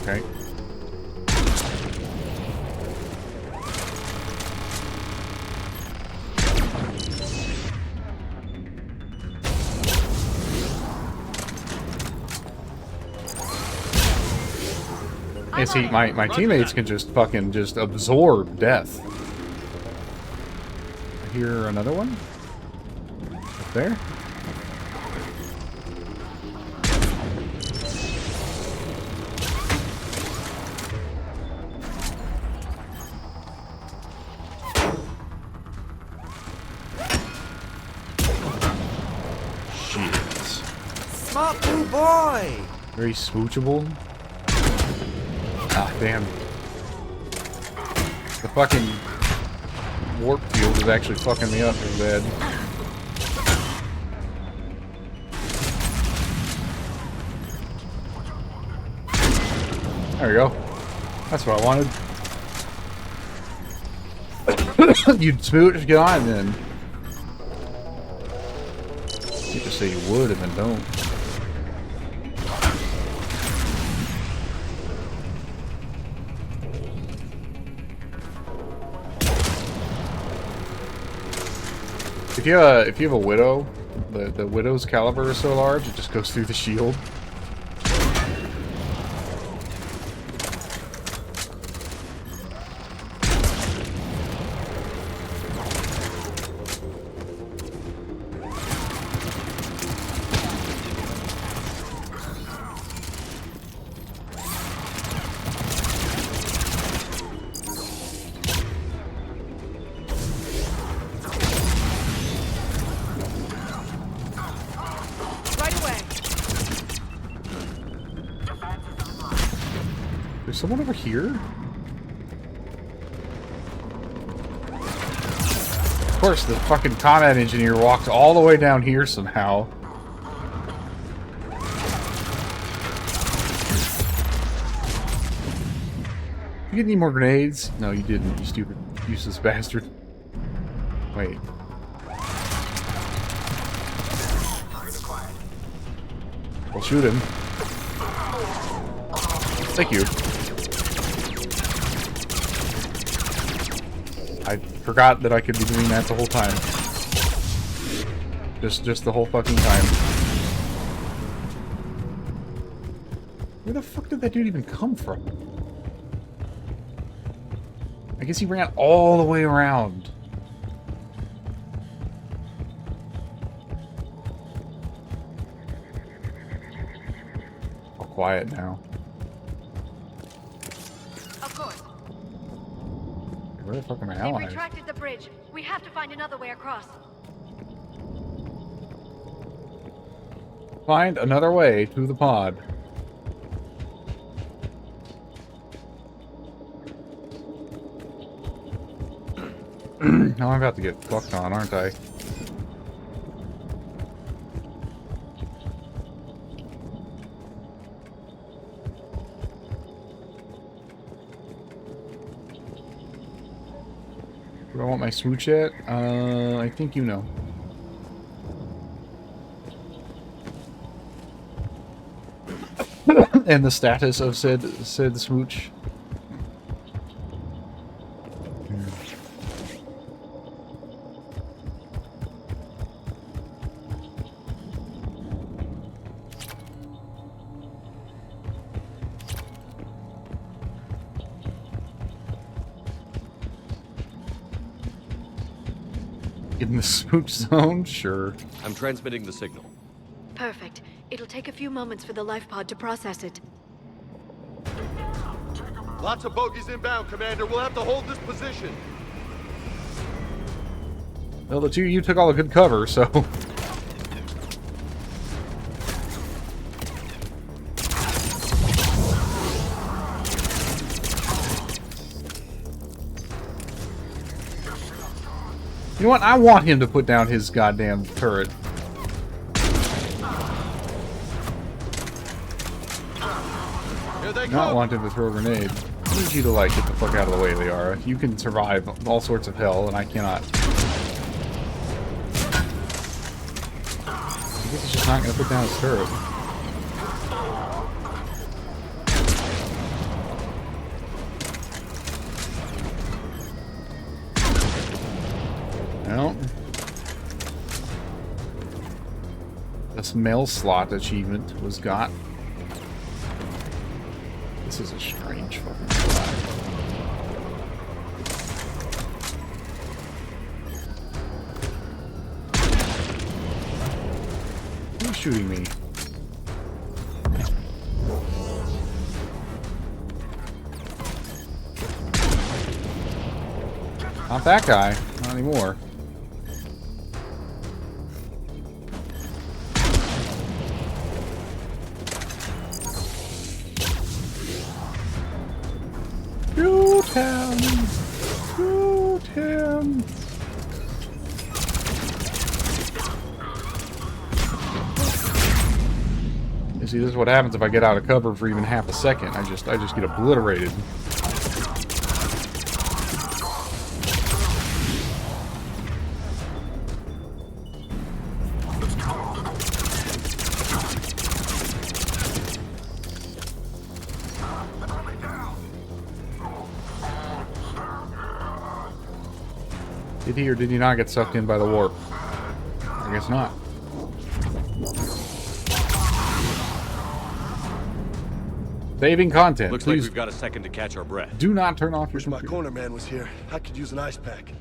Speaker 12: Okay. Yeah, see, my teammates can just fucking just absorb death. I hear another one? Up there?
Speaker 15: Smart blue boy!
Speaker 12: Very smoochable. Ah, damn. The fucking warp field is actually fucking me up in bed. There we go. That's what I wanted. You'd smooch, get on then. You just say you would and then don't. If you have a widow, the widow's caliber is so large it just goes through the shield. There's someone over here? Of course, the fucking combat engineer walked all the way down here somehow. You get any more grenades? No, you didn't, you stupid, useless bastard. Wait. We'll shoot him. Thank you. I forgot that I could be doing that the whole time. Just the whole fucking time. Where the fuck did that dude even come from? I guess he ran all the way around. All quiet now. Where the fuck are my
Speaker 22: They've
Speaker 12: allies?
Speaker 22: retracted the bridge. We have to find another way across.
Speaker 12: Find another way to the pod. Now I'm about to get fucked on, aren't I? Do I want my smooch yet? I think you know. And the status of said smooch. In the smooch zone? Sure.
Speaker 5: I'm transmitting the signal.
Speaker 8: Perfect. It'll take a few moments for the life pod to process it.
Speaker 2: Lots of bogies inbound, Commander. We'll have to hold this position.
Speaker 12: Well, the two of you took all the good cover, so... You know what? I want him to put down his goddamn turret. Not want him to throw a grenade. I need you to, like, get the fuck out of the way, Liara. You can survive all sorts of hell, and I cannot. I guess he's just not gonna put down his turret. No. The smell slot achievement was got. This is a strange fucking spot. Who's shooting me? Not that guy. Not anymore. Shoot him! Shoot him! You see, this is what happens if I get out of cover for even half a second. I just get obliterated. Did he or did he not get sucked in by the warp? I guess not. Saving content.
Speaker 5: Looks
Speaker 12: Please
Speaker 5: like we've got a second to catch our breath.
Speaker 12: do not turn off your
Speaker 2: Wish my
Speaker 12: computer.
Speaker 2: corner man was here. I could use an ice pack.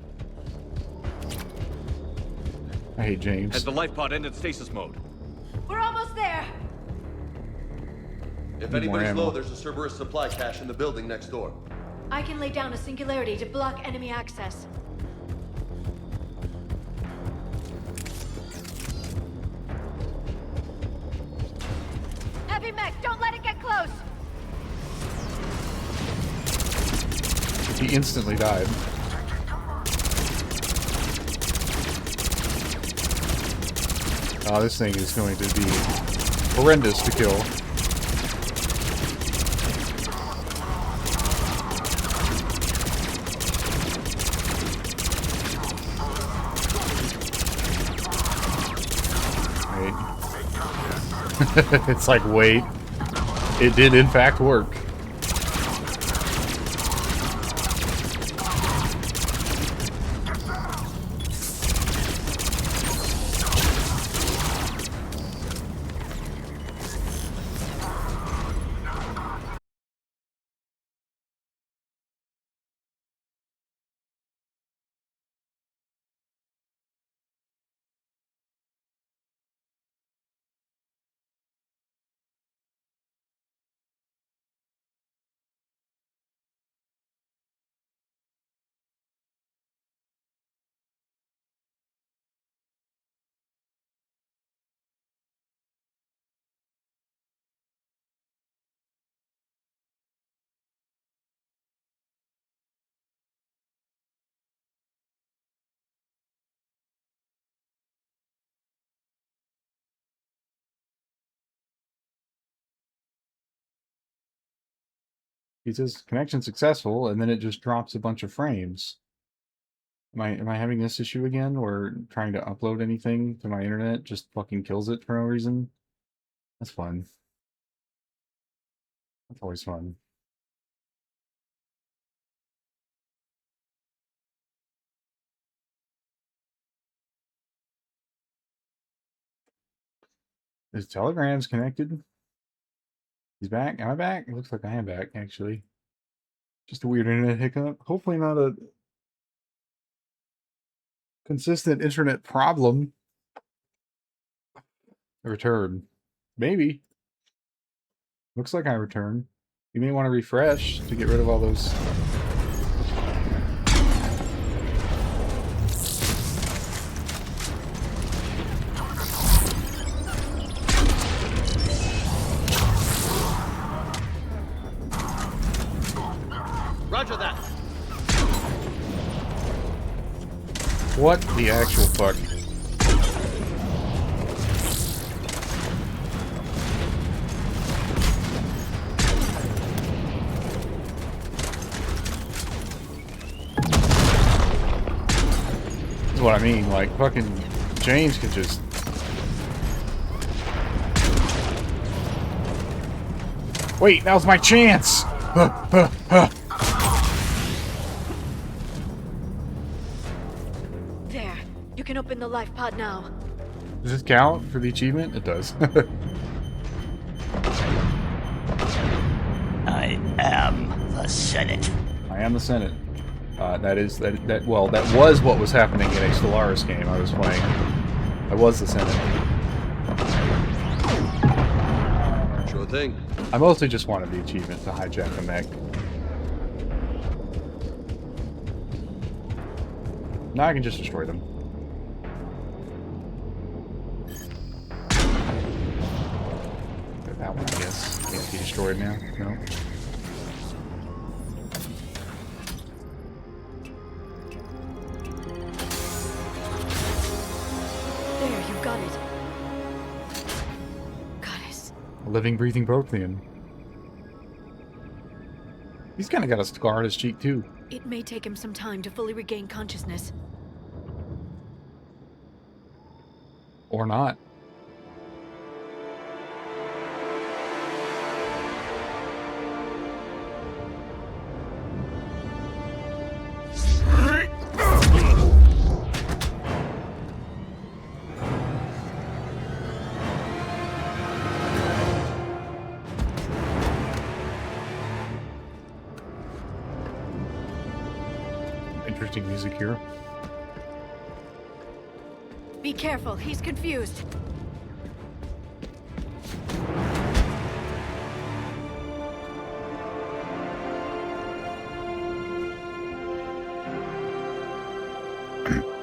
Speaker 12: I hate James.
Speaker 5: Has the life pod ended stasis mode?
Speaker 22: We're almost there.
Speaker 2: If
Speaker 12: Need more
Speaker 2: anybody's
Speaker 12: ammo.
Speaker 2: low, there's a Cerberus supply cache in the building next door.
Speaker 22: I can lay down a singularity to block enemy access. Heavy mech, don't let it get close.
Speaker 12: He instantly died. Oh, this thing is going to be horrendous to kill. Wait. It's like, wait. It did in fact work. He says connection successful, and then it just drops a bunch of frames. Am I having this issue again, or trying to upload anything to my internet just fucking kills it for no reason? That's fun. That's always fun. Is Telegram's connected? He's back? Am I back? It looks like I am back, actually. Just a weird internet hiccup. Hopefully not a consistent internet problem. A return. Maybe. Looks like I returned. You may want to refresh to get rid of all those.
Speaker 2: Roger that.
Speaker 12: What the actual fuck? This is what I mean, like, fucking James could just... Wait, now's my chance!
Speaker 22: There. You can open the life pod now.
Speaker 12: Does this count for the achievement? It does.
Speaker 18: I I am the Senate.
Speaker 12: I am the Senate. That was what was happening in a Stellaris game I was playing. I was the Senate.
Speaker 16: Sure thing.
Speaker 12: I mostly just wanted the achievement to hijack a mech. Now I can just destroy them. That one, I guess, can't be destroyed now. No.
Speaker 8: There, you've got it. Goddess.
Speaker 12: A living, breathing Prothean. He's kind of got a scar on his cheek, too.
Speaker 8: It may take him some time to fully regain consciousness.
Speaker 12: Or not. Interesting music here.
Speaker 8: Be careful, he's confused.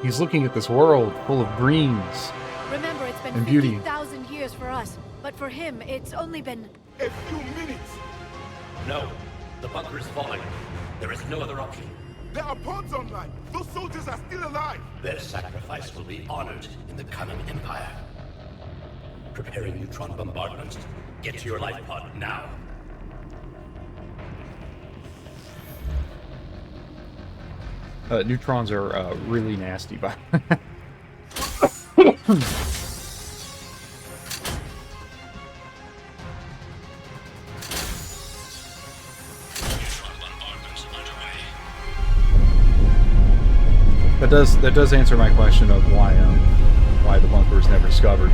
Speaker 12: He's looking at this world full of greens.
Speaker 8: Remember, it's been
Speaker 12: And beauty.
Speaker 8: 50,000 years for us, but for him, it's only been...
Speaker 9: A few minutes!
Speaker 11: No, the bunker is falling. There is no other option.
Speaker 9: There are pods online! Those soldiers are still alive!
Speaker 11: Their sacrifice will be honored in the coming Empire. Preparing neutron bombardment. Get to your life pod now.
Speaker 12: Neutrons are really nasty, but that does answer my question of why the bunker was never discovered.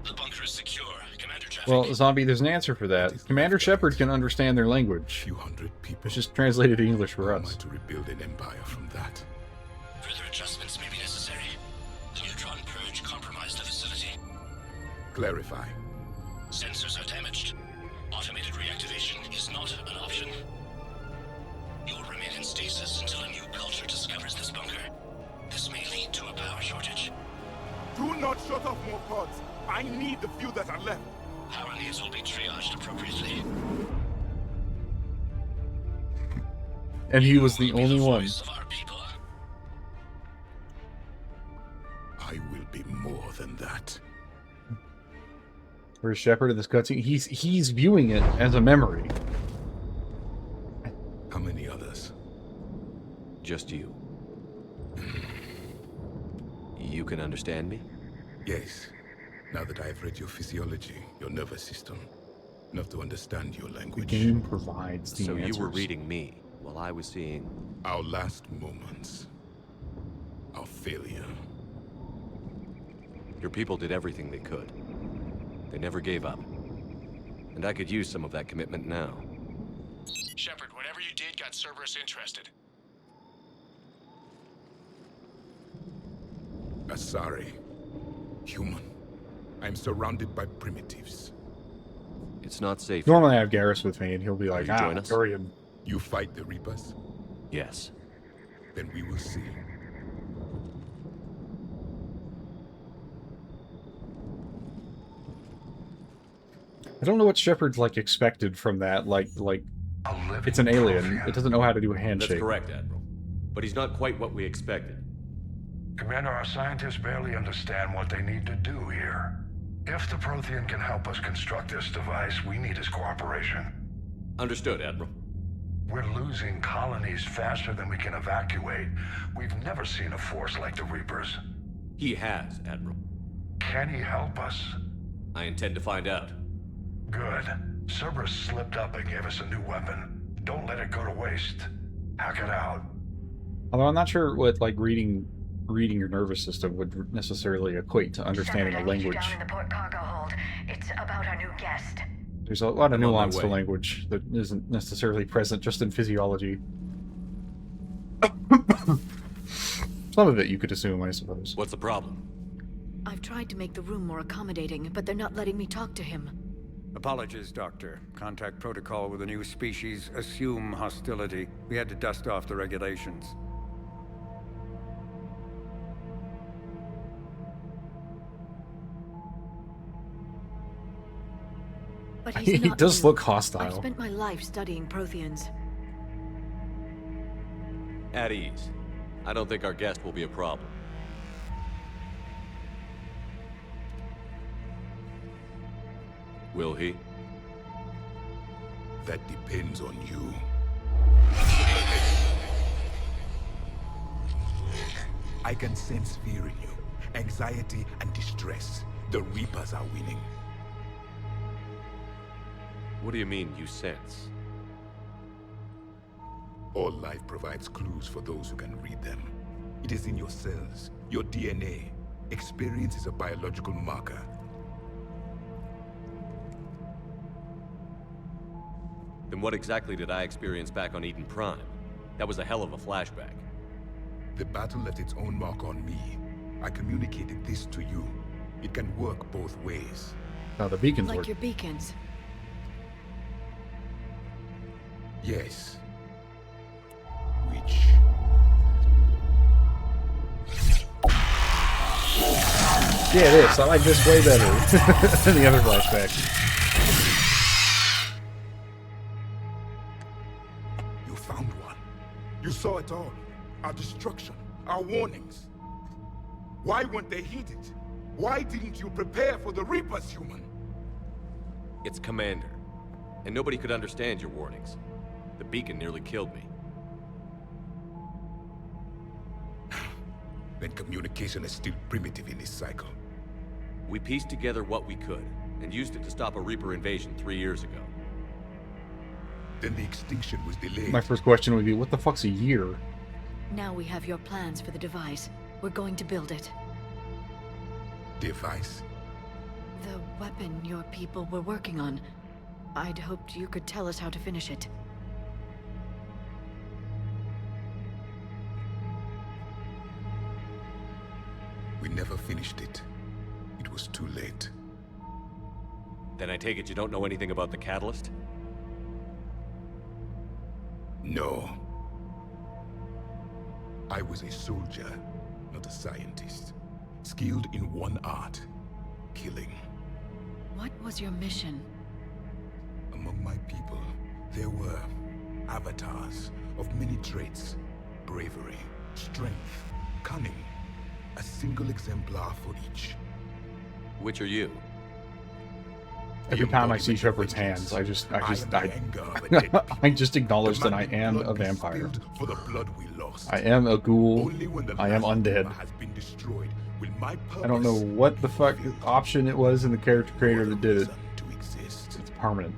Speaker 11: The bunker is secure, Commander Traffic.
Speaker 12: Well, Zombie, there's an answer for that. Commander Shepard can understand their language.
Speaker 9: Few hundred people.
Speaker 12: It's just translated to English for
Speaker 9: How am
Speaker 12: us.
Speaker 9: I to rebuild an empire from that?
Speaker 11: Further adjustments may be necessary. The neutron purge compromised the facility.
Speaker 9: Clarify.
Speaker 11: Sensors are damaged. Automated reactivation is not an option. You will remain in stasis until a new culture discovers this bunker. This may lead to a power shortage.
Speaker 9: Do not shut off more pods. I need the few that are left.
Speaker 11: Power needs will be triaged appropriately.
Speaker 12: And he was the only one.
Speaker 9: I will be more than that.
Speaker 12: Where's Shepard in this cutscene? He's viewing it as a memory.
Speaker 9: How many others?
Speaker 4: Just you. You can understand me?
Speaker 9: Yes. Now that I've read your physiology, your nervous system, enough to understand your language.
Speaker 12: The game provides the
Speaker 4: So
Speaker 12: answers.
Speaker 4: you were reading me while I was seeing...
Speaker 9: Our last moments. Our failure.
Speaker 4: Your people did everything they could. They never gave up. And I could use some of that commitment now.
Speaker 3: Shepard, whatever you did got Cerberus interested.
Speaker 9: Asari. Human. I'm surrounded by primitives.
Speaker 4: It's not safe.
Speaker 12: Normally I have Garrus with me and he'll be like,
Speaker 4: you join us?
Speaker 12: Dorian.
Speaker 9: You fight the Reapers?
Speaker 4: Yes.
Speaker 9: Then we will see.
Speaker 12: I don't know what Shepard's like expected from that. Like it's an alien. It doesn't know how to do a handshake.
Speaker 4: That's correct, Admiral. But he's not quite what we expected.
Speaker 3: Commander, our scientists barely understand what they need to do here. If the Prothean can help us construct this device, we need his cooperation.
Speaker 4: Understood, Admiral.
Speaker 3: We're losing colonies faster than we can evacuate. We've never seen a force like the Reapers.
Speaker 4: He has, Admiral.
Speaker 3: Can he help us?
Speaker 4: I intend to find out.
Speaker 3: Good. Cerberus slipped up and gave us a new weapon. Don't let it go to waste. Hack it out.
Speaker 12: Although I'm not sure what like reading reading your nervous system would necessarily equate to understanding a language.
Speaker 22: Down in the port cargo hold. It's about our new guest.
Speaker 12: There's a lot of
Speaker 5: I'm on my
Speaker 12: nuance to
Speaker 5: way.
Speaker 12: language that isn't necessarily present just in physiology. Some of it you could assume, I suppose.
Speaker 5: What's the problem?
Speaker 8: I've tried to make the room more accommodating, but they're not letting me talk to him.
Speaker 10: Apologies, Doctor. Contact protocol with a new species. Assume hostility. We had to dust off the regulations.
Speaker 8: But he's
Speaker 12: He
Speaker 8: not
Speaker 12: does
Speaker 8: new.
Speaker 12: look hostile.
Speaker 8: I've spent my life studying Protheans.
Speaker 5: At ease.
Speaker 4: I don't think our guest will be a problem. Will he?
Speaker 9: That depends on you. I can sense fear in you, anxiety and distress. The Reapers are winning.
Speaker 4: What do you mean, you sense?
Speaker 9: All life provides clues for those who can read them. It is in your cells, your DNA. Experience is a biological marker.
Speaker 4: Then what exactly did I experience back on Eden Prime? That was a hell of a flashback.
Speaker 9: The battle left its own mark on me. I communicated this to you. It can work both ways.
Speaker 12: Oh, the beacons
Speaker 8: Like
Speaker 12: work.
Speaker 8: your beacons.
Speaker 9: Yes. Which...
Speaker 12: Yeah, it is. I like this way better than the other flashback.
Speaker 9: You found one. You saw it all. Our destruction, our warnings. Why weren't they heeded? Why didn't you prepare for the Reapers, human?
Speaker 4: It's Commander. And nobody could understand your warnings. The beacon nearly killed me.
Speaker 9: Then communication is still primitive in this cycle.
Speaker 4: We pieced together what we could, and used it to stop a Reaper invasion 3 years ago.
Speaker 9: Then the extinction was delayed.
Speaker 12: My first question would be, what the fuck's a year?
Speaker 8: Now we have your plans for the device. We're going to build it.
Speaker 9: Device?
Speaker 8: The weapon your people were working on. I'd hoped you could tell us how to finish it.
Speaker 9: We never finished it. It was too late.
Speaker 4: Then I take it you don't know anything about the catalyst?
Speaker 9: No. I was a soldier, not a scientist. Skilled in one art, killing.
Speaker 8: What was your mission?
Speaker 9: Among my people, there were avatars of many traits. Bravery, strength, cunning. A single exemplar for each.
Speaker 4: Which are you?
Speaker 12: Every time I see Shepard's hands, I just acknowledge that I am a vampire. I am a ghoul. I am undead. I don't know what the fuck option it was in the character creator that did it. It's permanent.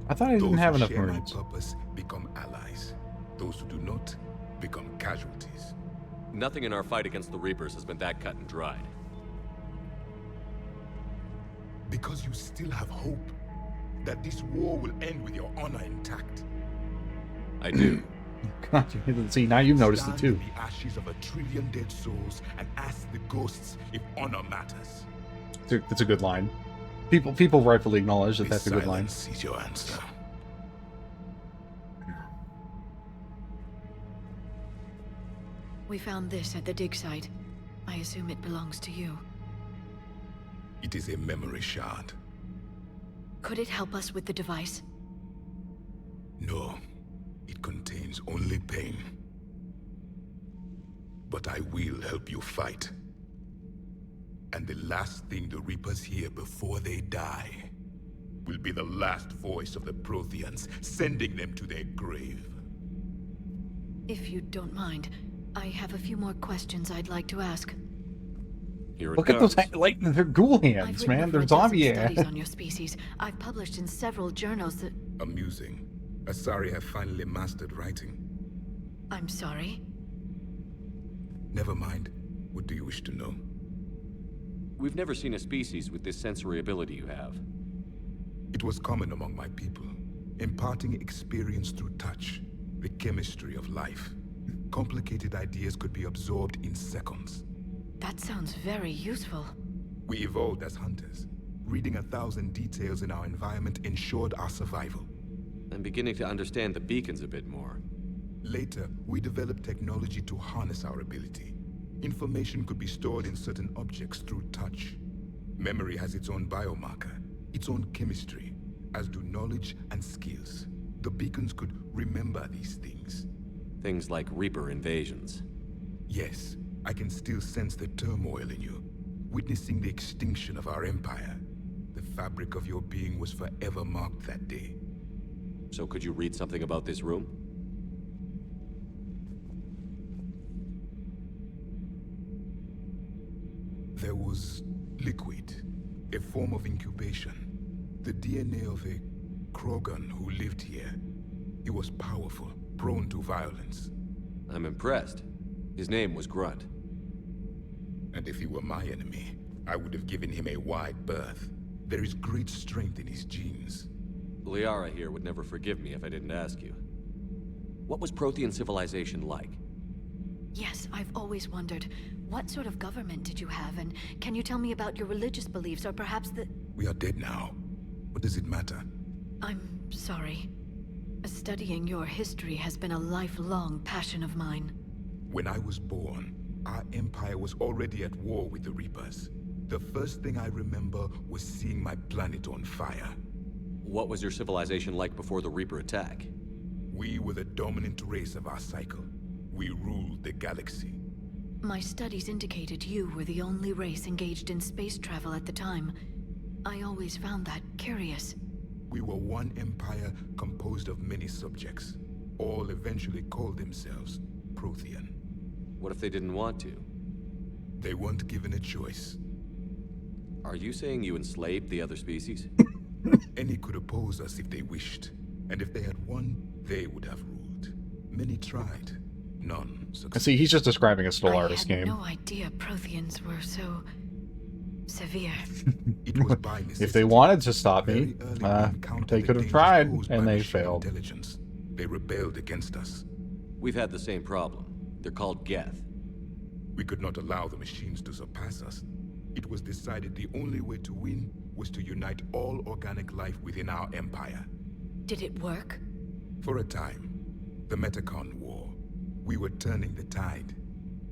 Speaker 12: I thought I didn't have enough
Speaker 9: Those who share my
Speaker 12: Marines.
Speaker 9: purpose become allies. Those who do not become casualties.
Speaker 4: Nothing in our fight against the Reapers has been that cut and dried.
Speaker 9: Because you still have hope that this war will end with your honor intact.
Speaker 4: I do.
Speaker 12: God, see, now you've noticed it
Speaker 9: Stand
Speaker 12: too.
Speaker 9: in the ashes of 1 trillion dead souls and ask the ghosts if honor matters.
Speaker 12: It's a good line. People rightfully acknowledge that that's a good line.
Speaker 9: Silence is your answer.
Speaker 8: We found this at the dig site. I assume it belongs to you.
Speaker 9: It is a memory shard.
Speaker 8: Could it help us with the device?
Speaker 9: No, it contains only pain. But I will help you fight. And the last thing the Reapers hear before they die will be the last voice of the Protheans, sending them to their grave.
Speaker 8: If you don't mind, I have a few more questions I'd like to ask.
Speaker 12: Look at those, like, they're ghoul hands,
Speaker 8: I've
Speaker 12: man.
Speaker 8: written
Speaker 12: They're
Speaker 8: reports and
Speaker 12: zombie
Speaker 8: studies
Speaker 12: hands.
Speaker 8: on your species. I've published in several journals that...
Speaker 9: Amusing. Asari have finally mastered writing.
Speaker 8: I'm sorry?
Speaker 9: Never mind. What do you wish to know?
Speaker 4: We've never seen a species with this sensory ability you have.
Speaker 9: It was common among my people, imparting experience through touch, the chemistry of life. Complicated ideas could be absorbed in seconds.
Speaker 8: That sounds very useful.
Speaker 9: We evolved as hunters. Reading 1,000 details in our environment ensured our survival.
Speaker 4: I'm beginning to understand the beacons a bit more.
Speaker 9: Later, we developed technology to harness our ability. Information could be stored in certain objects through touch. Memory has its own biomarker, its own chemistry, as do knowledge and skills. The beacons could remember these things.
Speaker 4: Things like Reaper invasions.
Speaker 9: Yes, I can still sense the turmoil in you, witnessing the extinction of our empire. The fabric of your being was forever marked that day.
Speaker 4: So could you read something about this room?
Speaker 9: There was liquid, a form of incubation. The DNA of a Krogan who lived here. He was powerful, prone to violence.
Speaker 4: I'm impressed. His name was Grunt.
Speaker 9: And if he were my enemy, I would have given him a wide berth. There is great strength in his genes.
Speaker 4: Liara here would never forgive me if I didn't ask you. What was Prothean civilization like?
Speaker 8: Yes, I've always wondered. What sort of government did you have, and can you tell me about your religious beliefs, or perhaps the...
Speaker 9: We are dead now. What does it matter?
Speaker 8: I'm sorry. Studying your history has been a lifelong passion of mine.
Speaker 9: When I was born, our empire was already at war with the Reapers. The first thing I remember was seeing my planet on fire.
Speaker 4: What was your civilization like before the Reaper attack?
Speaker 9: We were the dominant race of our cycle. We ruled the galaxy.
Speaker 8: My studies indicated you were the only race engaged in space travel at the time. I always found that curious.
Speaker 9: We were one empire composed of many subjects. All eventually called themselves Prothean.
Speaker 4: What if they didn't want to?
Speaker 9: They weren't given a choice.
Speaker 4: Are you saying you enslaved the other species?
Speaker 9: Any could oppose us if they wished. And if they had won, they would have ruled. Many tried. None succeeded.
Speaker 12: See, he's just describing a Stellaris game.
Speaker 8: I had no idea Protheans were so... severe.
Speaker 9: It was by necessity.
Speaker 12: If they wanted to stop me, they could have tried, and they failed.
Speaker 9: Intelligence. They rebelled against us.
Speaker 4: We've had the same problem. They're called Geth.
Speaker 9: We could not allow the machines to surpass us. It was decided the only way to win was to unite all organic life within our empire.
Speaker 8: Did it work?
Speaker 9: For a time. The Metacon War. We were turning the tide.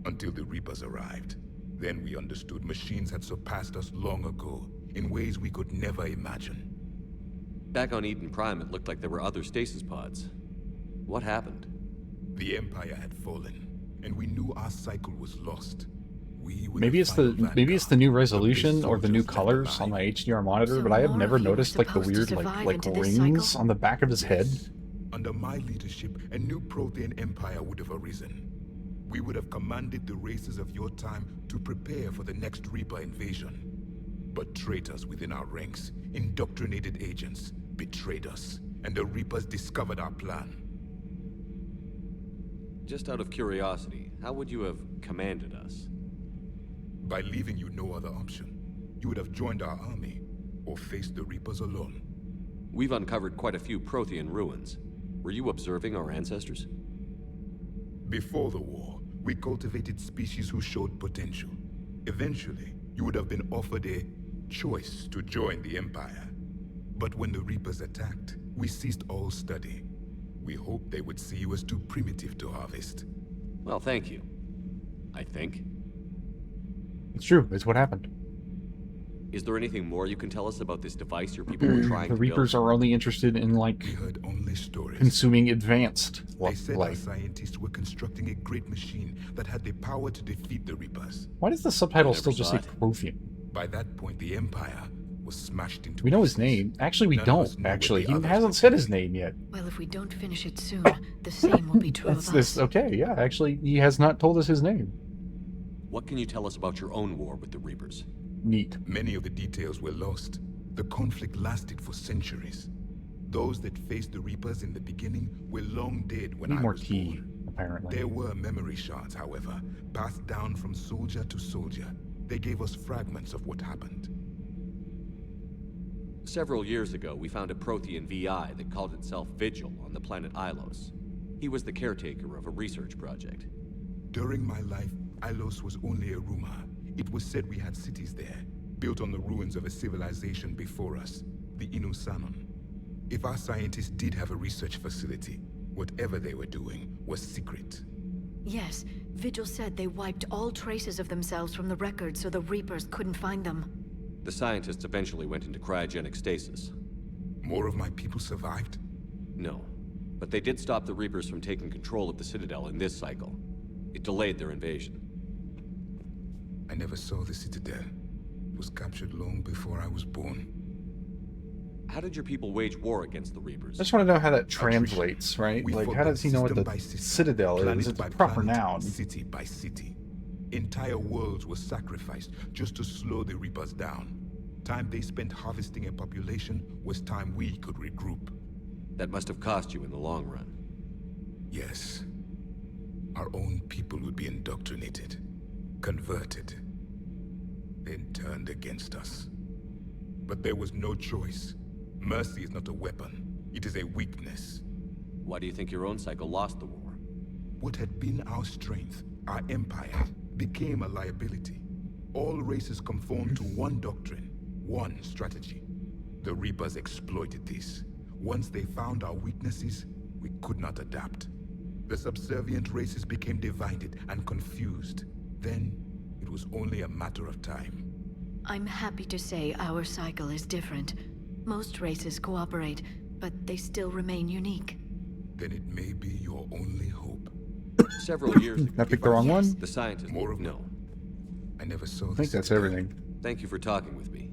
Speaker 9: Until the Reapers arrived. Then we understood machines had surpassed us long ago, in ways we could never imagine.
Speaker 4: Back on Eden Prime, it looked like there were other stasis pods. What happened?
Speaker 9: The Empire had fallen, and we knew our cycle was lost.
Speaker 12: Maybe it's the new resolution or the new colors on my HDR monitor, but I have never noticed like the weird like rings on the back of his head.
Speaker 9: Under my leadership, a new Prothean empire would have arisen. We would have commanded the races of your time to prepare for the next Reaper invasion. But traitors within our ranks, indoctrinated agents, betrayed us, and the Reapers discovered our plan.
Speaker 4: Just out of curiosity, how would you have commanded us?
Speaker 9: By leaving you no other option. You would have joined our army, or faced the Reapers alone.
Speaker 4: We've uncovered quite a few Prothean ruins. Were you observing our ancestors?
Speaker 9: Before the war, we cultivated species who showed potential. Eventually, you would have been offered a choice to join the Empire. But when the Reapers attacked, we ceased all study. We hoped they would see you as too primitive to harvest.
Speaker 4: Well, thank you. I think.
Speaker 12: It's true. It's what happened.
Speaker 4: Is there anything more you can tell us about this device your people were trying to build?
Speaker 12: The Reapers are only interested in, like, consuming advanced
Speaker 9: They said our
Speaker 12: life.
Speaker 9: scientists were constructing a great machine that had the power to defeat the Reapers.
Speaker 12: Why does the subtitle still just say Prothean?
Speaker 9: By that point, the Empire was smashed into
Speaker 12: We know his name. Actually, we don't. Actually, he hasn't said his name yet.
Speaker 8: Well, if we don't finish it soon, the same will be true of us.
Speaker 12: Okay, yeah. Actually, he has not told us his name.
Speaker 4: What can you tell us about your own war with the
Speaker 12: Neat.
Speaker 9: Many of the details were lost. The conflict lasted for centuries. Those that faced the Reapers in the beginning were long dead when
Speaker 12: Need
Speaker 9: I
Speaker 12: more
Speaker 9: was
Speaker 12: tea,
Speaker 9: born.
Speaker 12: apparently.
Speaker 9: There were memory shards, however, passed down from soldier to soldier. They gave us fragments of what happened.
Speaker 5: Several years ago, we found a Prothean VI that called itself Vigil on the planet Ilos. He was the caretaker of a research project.
Speaker 9: During my life, Ilos was only a rumor. It was said we had cities there, built on the ruins of a civilization before us, the Inusanon. If our scientists did have a research facility, whatever they were doing was secret.
Speaker 8: Yes, Vigil said they wiped all traces of themselves from the records so the Reapers couldn't find them.
Speaker 5: The scientists eventually went into cryogenic stasis.
Speaker 9: More of my people survived?
Speaker 5: No, but they did stop the Reapers from taking control of the Citadel in this cycle. It delayed their invasion.
Speaker 9: I never saw the Citadel. It was captured long before I was born.
Speaker 5: How did your people wage war against the Reapers?
Speaker 12: I just want to know how that translates, right? Like, how does he know what the Citadel is? It's a proper noun.
Speaker 9: City by city. Entire worlds were sacrificed just to slow the Reapers down. Time they spent harvesting a population was time we could regroup.
Speaker 5: That must have cost you in the long run.
Speaker 9: Yes. Our own people would be indoctrinated, converted, then turned against us. But there was no choice. Mercy is not a weapon. It is a weakness.
Speaker 5: Why do you think your own cycle lost the war?
Speaker 9: What had been our strength, our empire, became a liability. All races conformed to one doctrine, one strategy. The Reapers exploited this. Once they found our weaknesses, we could not adapt. The subservient races became divided and confused. Then, it was only a matter of time.
Speaker 8: I'm happy to say our cycle is different. Most races cooperate, but they still remain unique.
Speaker 9: Then it may be your only hope.
Speaker 5: Several years ago,
Speaker 12: I picked the wrong one?
Speaker 5: the scientists...
Speaker 9: More of
Speaker 5: no.
Speaker 9: I never saw
Speaker 12: I think that's everything.
Speaker 5: Thank you for talking with me.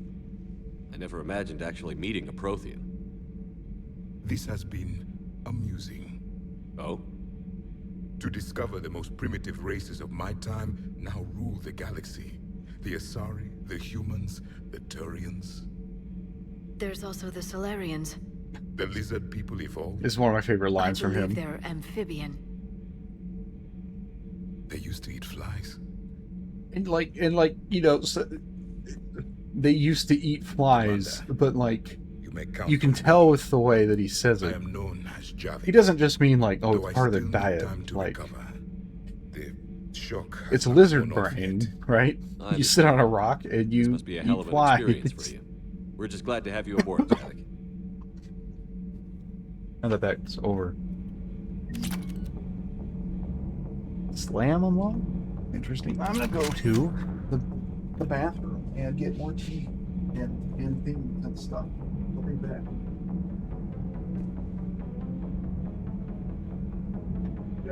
Speaker 5: I never imagined actually meeting a Prothean.
Speaker 9: This has been amusing.
Speaker 5: Oh?
Speaker 9: To discover the most primitive races of my time now rule the galaxy. The Asari, the humans, the Turians.
Speaker 8: There's also the Solarians.
Speaker 9: The lizard people evolved.
Speaker 12: This is one of my favorite lines from him.
Speaker 8: They're amphibian.
Speaker 9: They used to eat flies.
Speaker 12: And like, you know, so they used to eat flies, but like, you can tell with the way that he says it.
Speaker 9: I am known as Javi.
Speaker 12: He doesn't just mean like, oh,
Speaker 9: Though
Speaker 12: it's
Speaker 9: I
Speaker 12: part of their
Speaker 9: still need
Speaker 12: diet.
Speaker 9: time to
Speaker 12: Like,
Speaker 9: recover. The shock has
Speaker 12: it's
Speaker 9: not
Speaker 12: lizard
Speaker 9: worn off
Speaker 12: brain,
Speaker 9: yet.
Speaker 12: right? You sit on a rock and you
Speaker 5: Must be a hell
Speaker 12: eat
Speaker 5: of an
Speaker 12: flies.
Speaker 5: experience for you. We're just glad to have you aboard, Tadek.
Speaker 12: Now that that's over. Slam them on? Interesting. I'm gonna go to the bathroom and get more tea and things and stuff. I'll be back.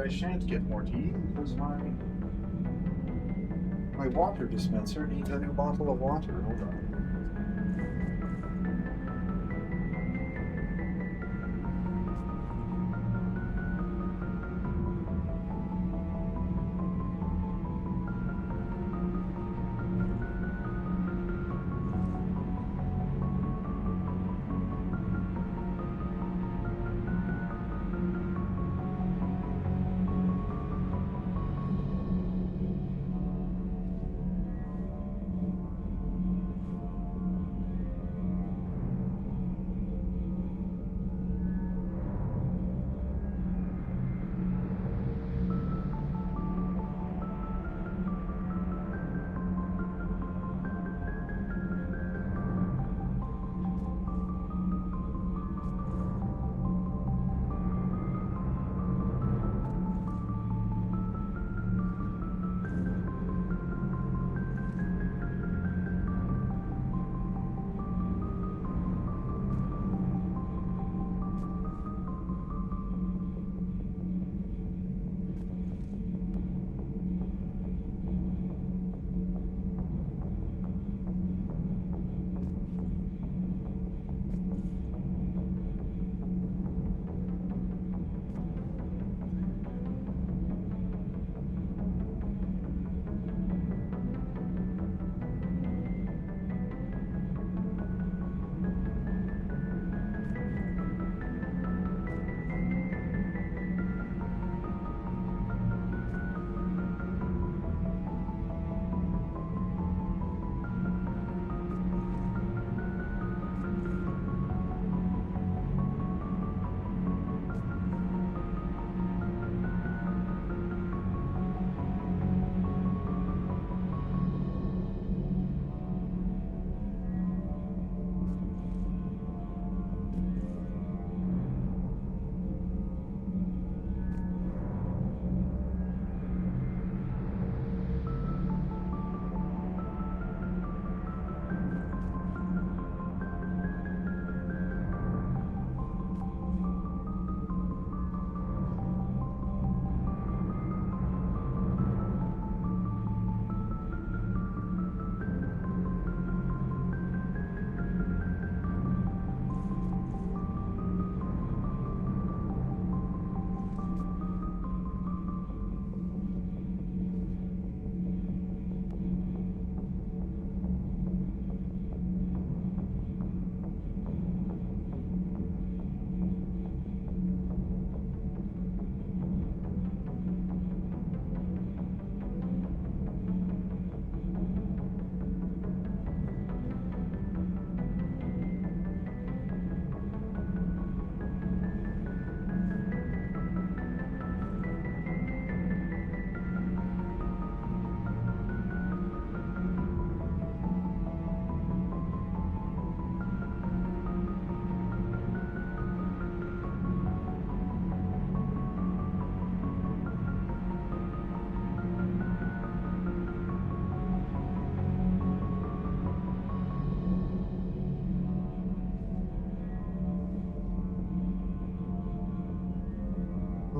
Speaker 12: I shan't get more tea because my water dispenser needs a new bottle of water. Hold on.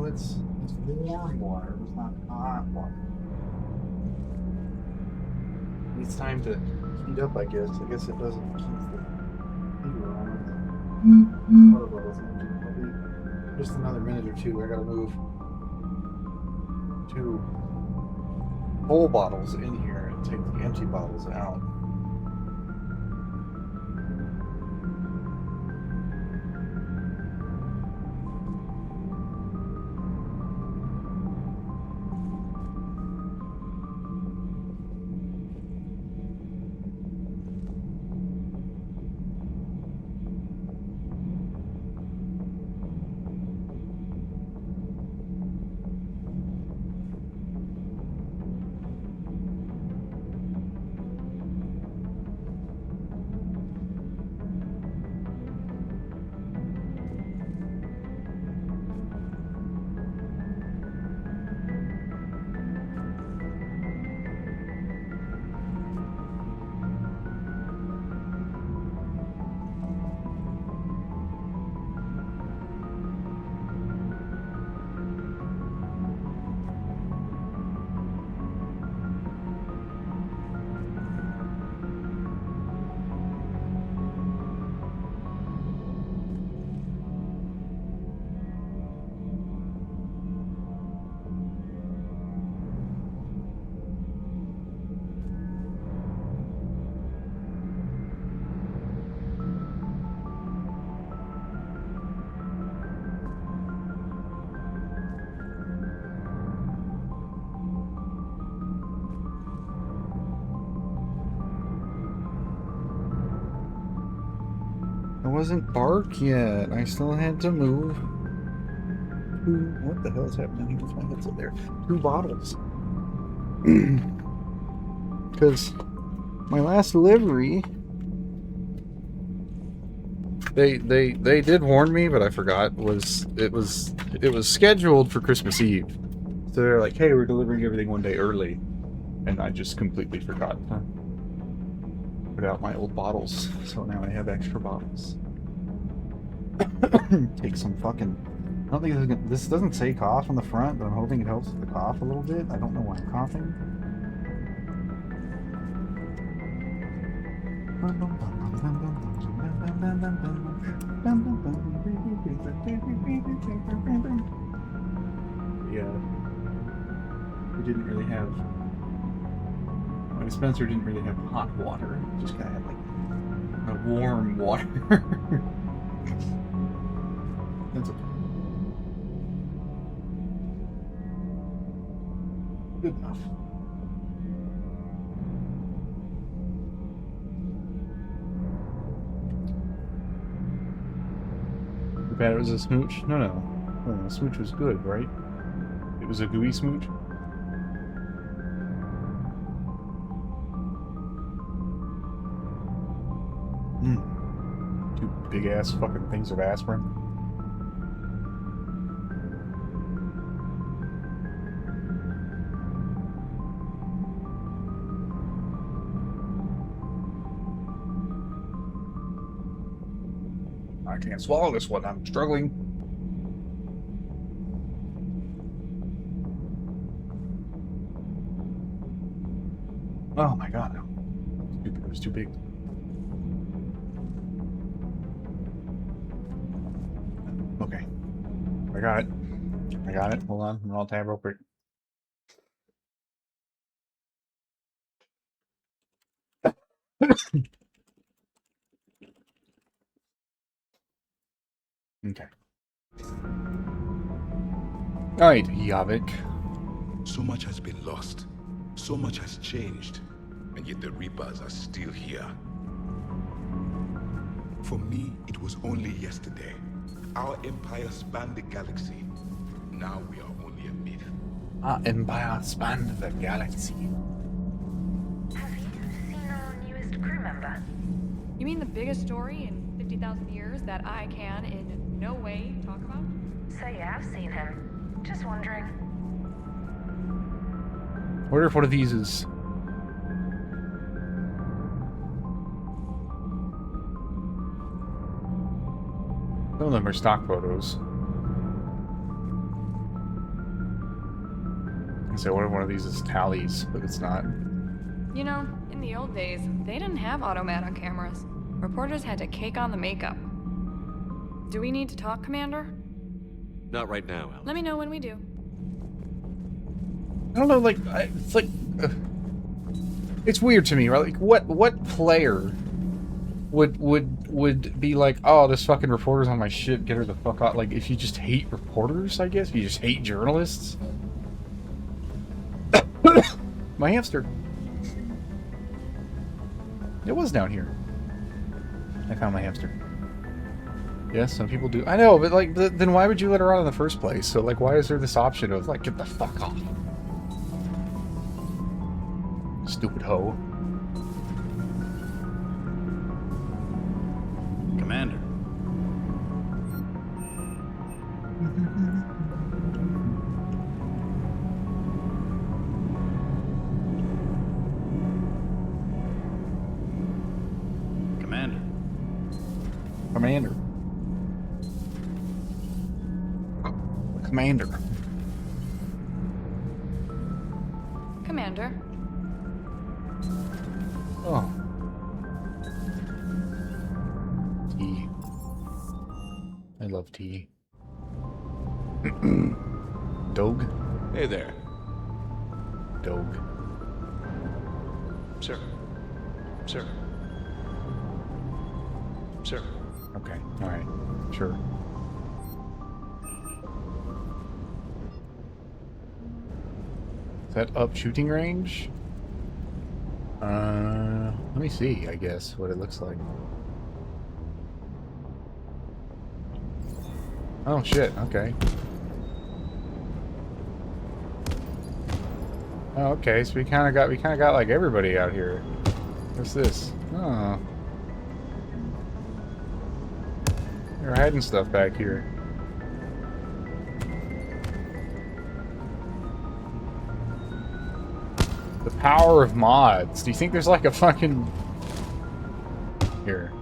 Speaker 12: it's warm water. It's not hot water. It's time to heat up, I guess. I guess it doesn't keep the heater on. Water bottles empty. Probably just another minute or two. I gotta move 2 full bottles in here and take the empty bottles out. It wasn't bark yet. I still had to move. What the hell is happening here with my headset there? 2 bottles. Because my last delivery, they did warn me, but I forgot. It was scheduled for Christmas Eve. So they're like, hey, we're delivering everything 1 day early. And I just completely forgot to put out my old bottles. So now I have extra bottles. Take some fucking... I don't think this doesn't say cough on the front, but I'm hoping it helps with the cough a little bit. I don't know why I'm coughing. Yeah. We didn't really have... My dispenser didn't really have hot water. It just kind of had like a warm water. That's okay. Good enough. The bad it was a smooch? No. The smooch was good, right? It was a gooey smooch? Two big ass fucking things of aspirin. I can't swallow this one. I'm struggling. Oh my god. It was too big. Okay. I got it. Hold on. I'm all tab real quick. Okay. Alright, Yavik.
Speaker 9: So much has been lost. So much has changed. And yet the Reapers are still here. For me, it was only yesterday. Our empire spanned the galaxy. Now we are only a myth.
Speaker 12: Our empire spanned the galaxy.
Speaker 13: Have you seen our newest crew member?
Speaker 14: You mean the biggest story in 50,000 years that I can in no way talk about?
Speaker 13: So yeah, I've seen him. Just wondering.
Speaker 12: I wonder if one of these is... Some of them are stock photos. say what if one of these is tallies, but it's not.
Speaker 20: You know, in the old days, they didn't have automat cameras. Reporters had to cake on the makeup. Do we need to talk, Commander?
Speaker 4: Not right now, Alex.
Speaker 20: Let me know when we do.
Speaker 12: I don't know, like, it's like... it's weird to me, right? Like, what player would be like, oh, this fucking reporter's on my ship, get her the fuck out? Like, if you just hate reporters, I guess? If you just hate journalists? My hamster. It was down here. I found my hamster. Yes, some people do. I know, but like, then why would you let her out in the first place? So like, why is there this option of like, get the fuck off? Stupid hoe.
Speaker 21: Commander. Commander.
Speaker 12: Commander. Commander.
Speaker 20: Commander.
Speaker 12: Oh. Tea. I love tea. Dog?
Speaker 4: Hey there.
Speaker 12: Dog.
Speaker 21: Sir. Sir. Sir.
Speaker 12: Okay, alright. Sure. Is that up shooting range? Let me see, I guess, what it looks like. Oh shit, okay. Oh, okay, so we kinda got like everybody out here. What's this? Oh. They're hiding stuff back here. The power of mods. Do you think there's like a fucking... Here.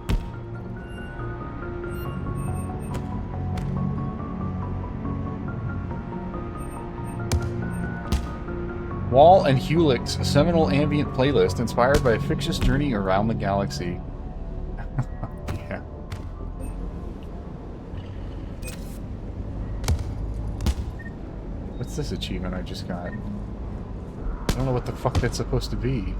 Speaker 12: Wall and Hewlett's seminal ambient playlist inspired by a fictitious journey around the galaxy. Yeah. What's this achievement I just got? I don't know what the fuck that's supposed to be.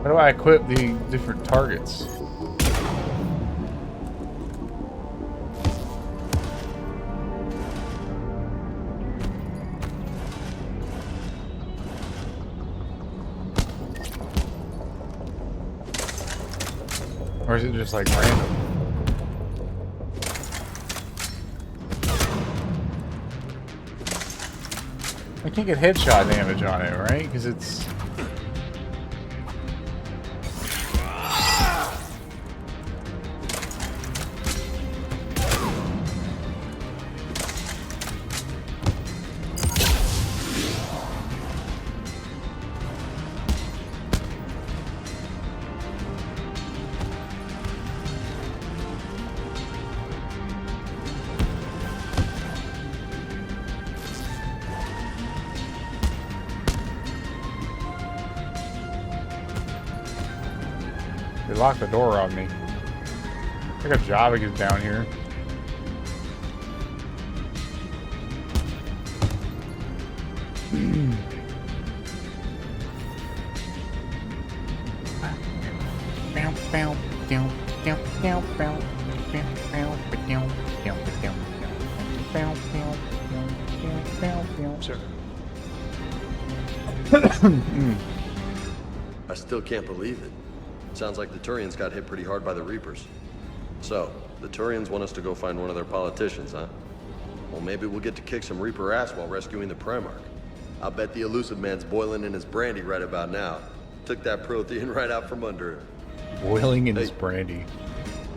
Speaker 12: How do I equip the different targets? Or is it just like random? I can't get headshot damage on it, right? Because it's... They locked the door on me. I think a Java gets down here.
Speaker 21: Sir.
Speaker 16: I still can't believe it. Sounds like the Turians got hit pretty hard by the Reapers. So, the Turians want us to go find one of their politicians, huh? Well, maybe we'll get to kick some Reaper ass while rescuing the Primarch. I bet the elusive man's boiling in his brandy right about now. Took that Prothean right out from under him.
Speaker 12: Boiling in his brandy.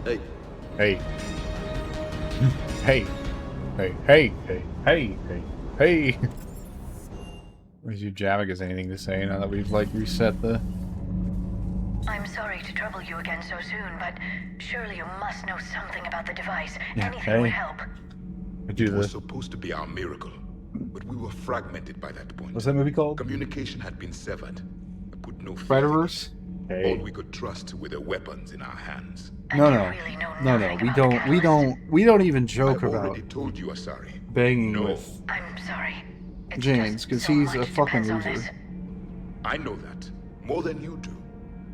Speaker 16: Hey.
Speaker 12: Hey. Hey. Hey. Hey. Hey. Hey. Hey. Hey. Where's your Javik has anything to say now that we've like reset the...
Speaker 22: I'm sorry to trouble you again so soon, but surely you must know something about the device.
Speaker 12: Yeah,
Speaker 22: Anything would help.
Speaker 9: It was supposed to be our miracle, but we were fragmented by that point.
Speaker 12: What's that movie called?
Speaker 9: Communication had been severed. I put no faith.
Speaker 12: Spider-Verse?
Speaker 9: All we could trust were the weapons in our hands.
Speaker 12: No, we don't even joke
Speaker 9: I've
Speaker 12: about
Speaker 9: already told you, Asari.
Speaker 12: banging with
Speaker 22: I'm sorry.
Speaker 12: James, because he's a fucking loser.
Speaker 9: I know that. More than you do.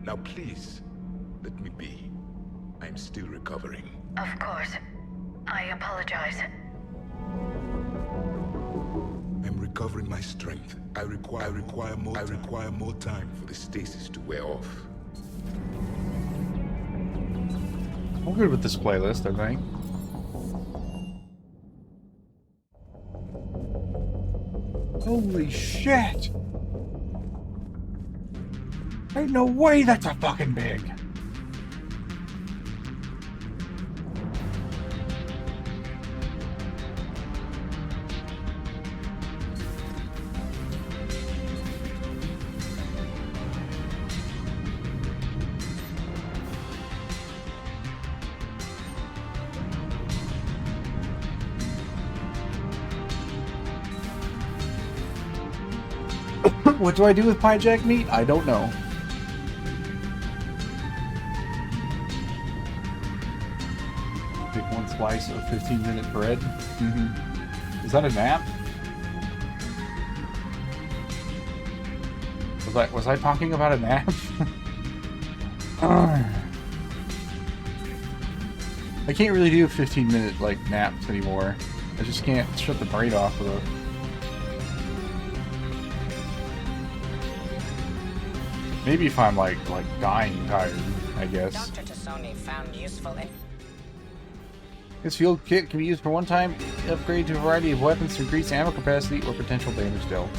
Speaker 9: Now please, let me be. I'm still recovering.
Speaker 22: Of course. I apologize.
Speaker 9: I'm recovering my strength. I require more time for the stasis to wear off.
Speaker 12: I'm good with this playlist, I think. Holy shit! Ain't no way that's a fucking big! What do I do with pie jack meat? I don't know. Take one slice of 15-minute bread. Is that a nap? Was I talking about a nap? I can't really do 15-minute like naps anymore. I just can't shut the brain off of it. Maybe if I'm like dying tired, I guess.
Speaker 6: Dr. Tassoni found useful.
Speaker 12: This field kit can be used for one-time upgrade to a variety of weapons to increase ammo capacity or potential damage dealt.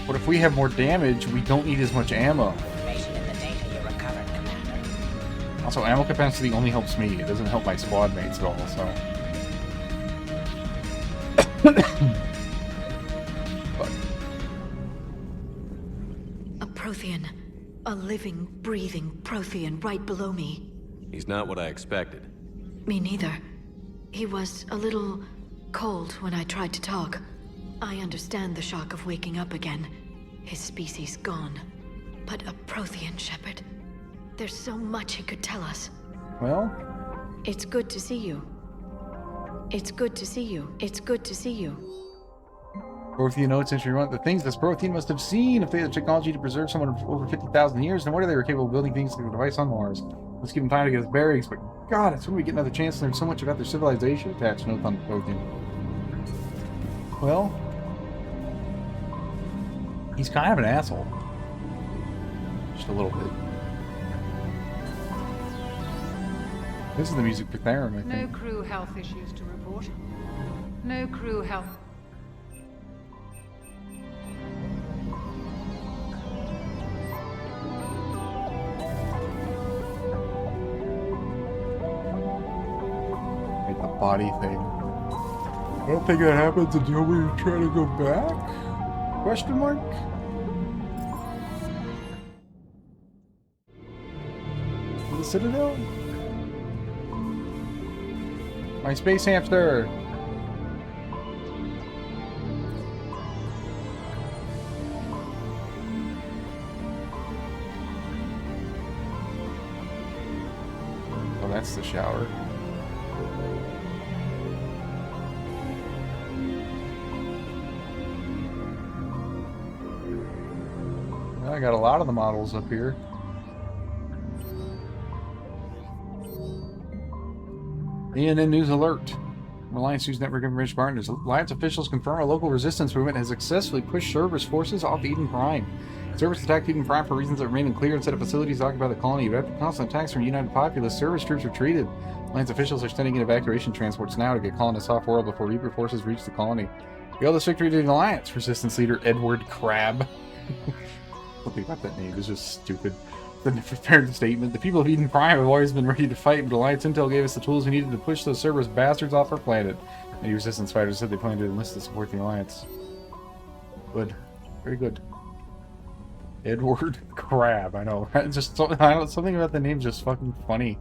Speaker 12: But if we have more damage, we don't need as much ammo.
Speaker 6: Information in the data you recovered, Commander.
Speaker 12: Also, ammo capacity only helps me. It doesn't help my squad mates at all, so...
Speaker 8: Prothean. A living, breathing Prothean right below me.
Speaker 4: He's not what I expected.
Speaker 8: Me neither. He was a little cold when I tried to talk. I understand the shock of waking up again. His species gone. But a Prothean, Shepard. There's so much he could tell us.
Speaker 12: Well?
Speaker 8: It's good to see you. It's good to see you. It's good to see you.
Speaker 12: Prothean notes entry 1. The things this Prothean must have seen if they had the technology to preserve someone for over 50,000 years. No wonder they were capable of building things like the device on Mars. Let's give them time to get his bearings, but God, it's when we get another chance to learn so much about their civilization attached notes on Prothean. Well, he's kind of an asshole. Just a little bit. This is the music for Theron, I think.
Speaker 7: No crew health issues to report. No crew health.
Speaker 12: Body thing. I don't think that happens until we try to go back? Question mark? The Citadel? My space hamster! Oh, that's the shower. I got a lot of the models up here. ENN News Alert. Alliance News Network information partners. Alliance officials confirm a local resistance movement has successfully pushed Cerberus forces off Eden Prime. Cerberus attacked Eden Prime for reasons that remain unclear and set up facilities occupied by the colony. But after constant attacks from United Populace, Cerberus troops retreated. Alliance officials are sending in evacuation transports now to get colonists off world before Reaper forces reach the colony. We owe this victory to the Alliance, Resistance leader Edward Crabbe. Something about that name is just stupid. The prepared statement. The people of Eden Prime have always been ready to fight, but Alliance Intel gave us the tools we needed to push those Cerberus bastards off our planet. Many Resistance fighters said they plan to enlist to support the Alliance. Good. Very good. Edward Crabbe, I know. Just something about the name's just fucking funny.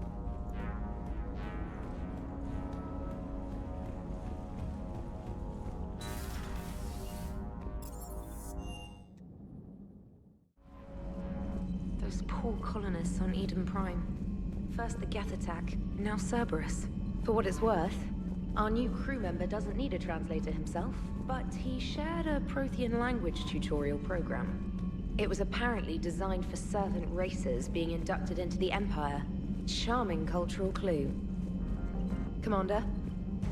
Speaker 17: Those poor colonists on Eden Prime. First the Geth attack, now Cerberus. For what it's worth, our new crew member doesn't need a translator himself, but he shared a Prothean language tutorial program. It was apparently designed for servant races being inducted into the Empire. Charming cultural clue. Commander?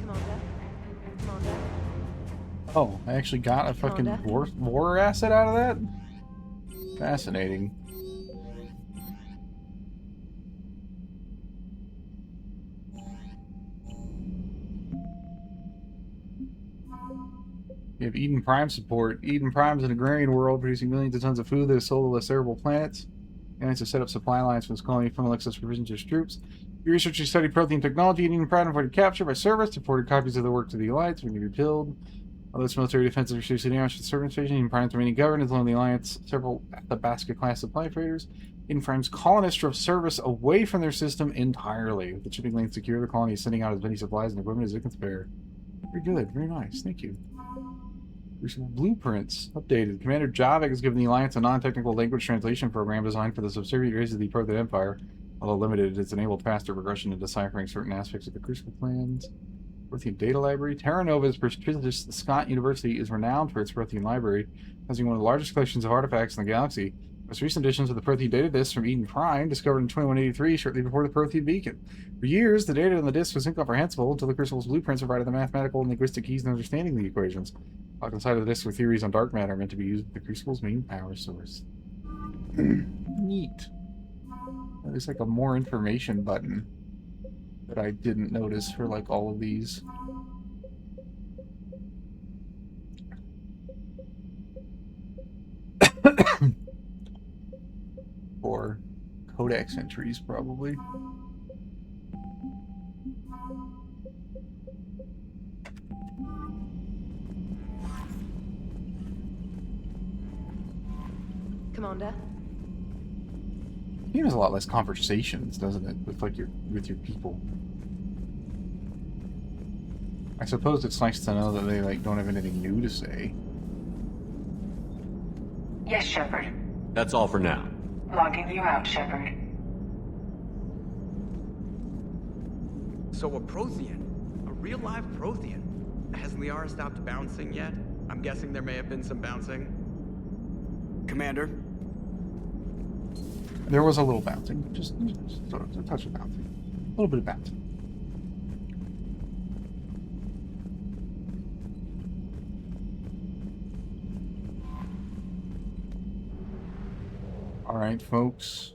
Speaker 17: Commander? Commander?
Speaker 12: Oh, I actually got a fucking war asset out of that? Fascinating. You have Eden Prime support. Eden Prime is an agrarian world producing millions of tons of food that is sold to less arable planets. The Alliance has set up supply lines from this colony to funnel excess provisions to its troops. The researchers study Prothean technology and Eden Prime avoided capture by Cerberus, reported copies of the work to the Alliance when they were killed. Although its military defenses are seriously damaged to the Servant Station, Eden Prime's remaining government has loaned the Alliance several Athabasca-class supply freighters. Eden Prime's colonists drove Cerberus away from their system entirely. With the shipping lanes secure, the colony is sending out as many supplies and equipment as it can spare. Very good, very nice, thank you. Crucible blueprints updated. Commander Javik has given the Alliance a non-technical language translation program designed for the subservient races of the Prothean Empire. Although limited, it's enabled faster progression in deciphering certain aspects of the Crucible plans. Prothean Data Library. Terra Nova's prestigious Scott University is renowned for its Prothean library, having one of the largest collections of artifacts in the galaxy. Most recent editions of the Prothean data disks from Eden Prime, discovered in 2183, shortly before the Prothean beacon. For years, the data on the disk was incomprehensible until the Crucible's blueprints provided the mathematical and linguistic keys in understanding the equations. Locked inside of the disk were theories on dark matter meant to be used with the Crucible's main power source. Neat. There's like a more information button that I didn't notice for like all of these. Or codex entries, probably.
Speaker 17: Commander?
Speaker 12: The game has a lot less conversations, doesn't it, with like your people. I suppose it's nice to know that they like don't have anything new to say.
Speaker 13: Yes, Shepard.
Speaker 4: That's all for now.
Speaker 13: Logging you out, Shepard.
Speaker 19: So a Prothean? A real live Prothean? Has Liara stopped bouncing yet? I'm guessing there may have been some bouncing.
Speaker 21: Commander?
Speaker 12: There was a little bouncing. Just a touch of bouncing. A little bit of bouncing. All right, folks.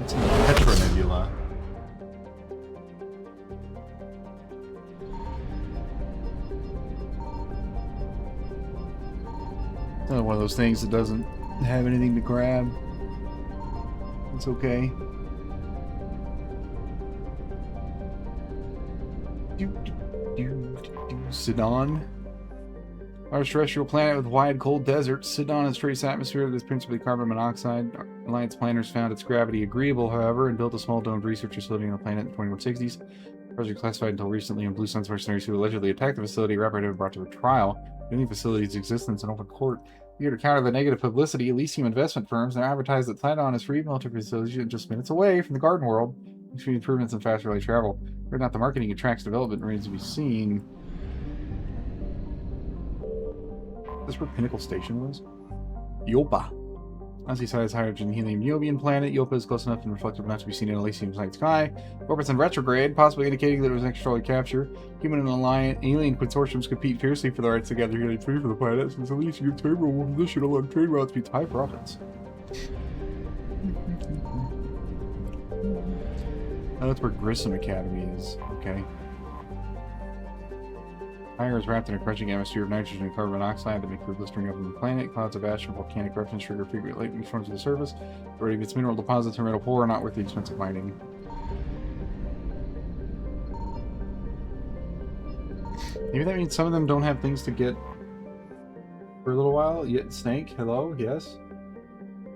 Speaker 12: It's in the Petra Nebula. It's another one of those things that doesn't have anything to grab. It's okay. Sidon. Our terrestrial planet with wide, cold deserts. Sidon has trace atmosphere that is principally carbon monoxide. Alliance planners found its gravity agreeable, however, and built a small domed research facility on the planet in the 2160s. Project classified until recently, and Blue Sun's mercenaries who allegedly attacked the facility were apprehended and brought to a trial. Any facility's existence in open court. Here to counter the negative publicity, Elysium investment firms now advertise that Sidon is free military facilities just minutes away from the garden world, between improvements in fast relay travel. Whether or not the marketing attracts development remains to be seen. Is this where Pinnacle Station was? Yopa. Nazi-sized hydrogen helium Yobian planet. Yopa is close enough and reflective not to be seen in Elysium's night sky. Orbits in retrograde, possibly indicating that it was an extrasolar capture. Human and alien consortiums compete fiercely for the rights to gather helium free for the planet, since Elysium's favorable position along trade routes means high profits. Oh, that's where Grissom Academy is. Okay. Fire is wrapped in a crushing atmosphere of nitrogen and carbon monoxide that make for blistering up on the planet. Clouds of ash and volcanic eruptions trigger frequent lightning storms to the surface. The majority of its mineral deposits are metal poor and not worth the expensive mining. Maybe that means some of them don't have things to get for a little while. Yet Snake, hello, yes.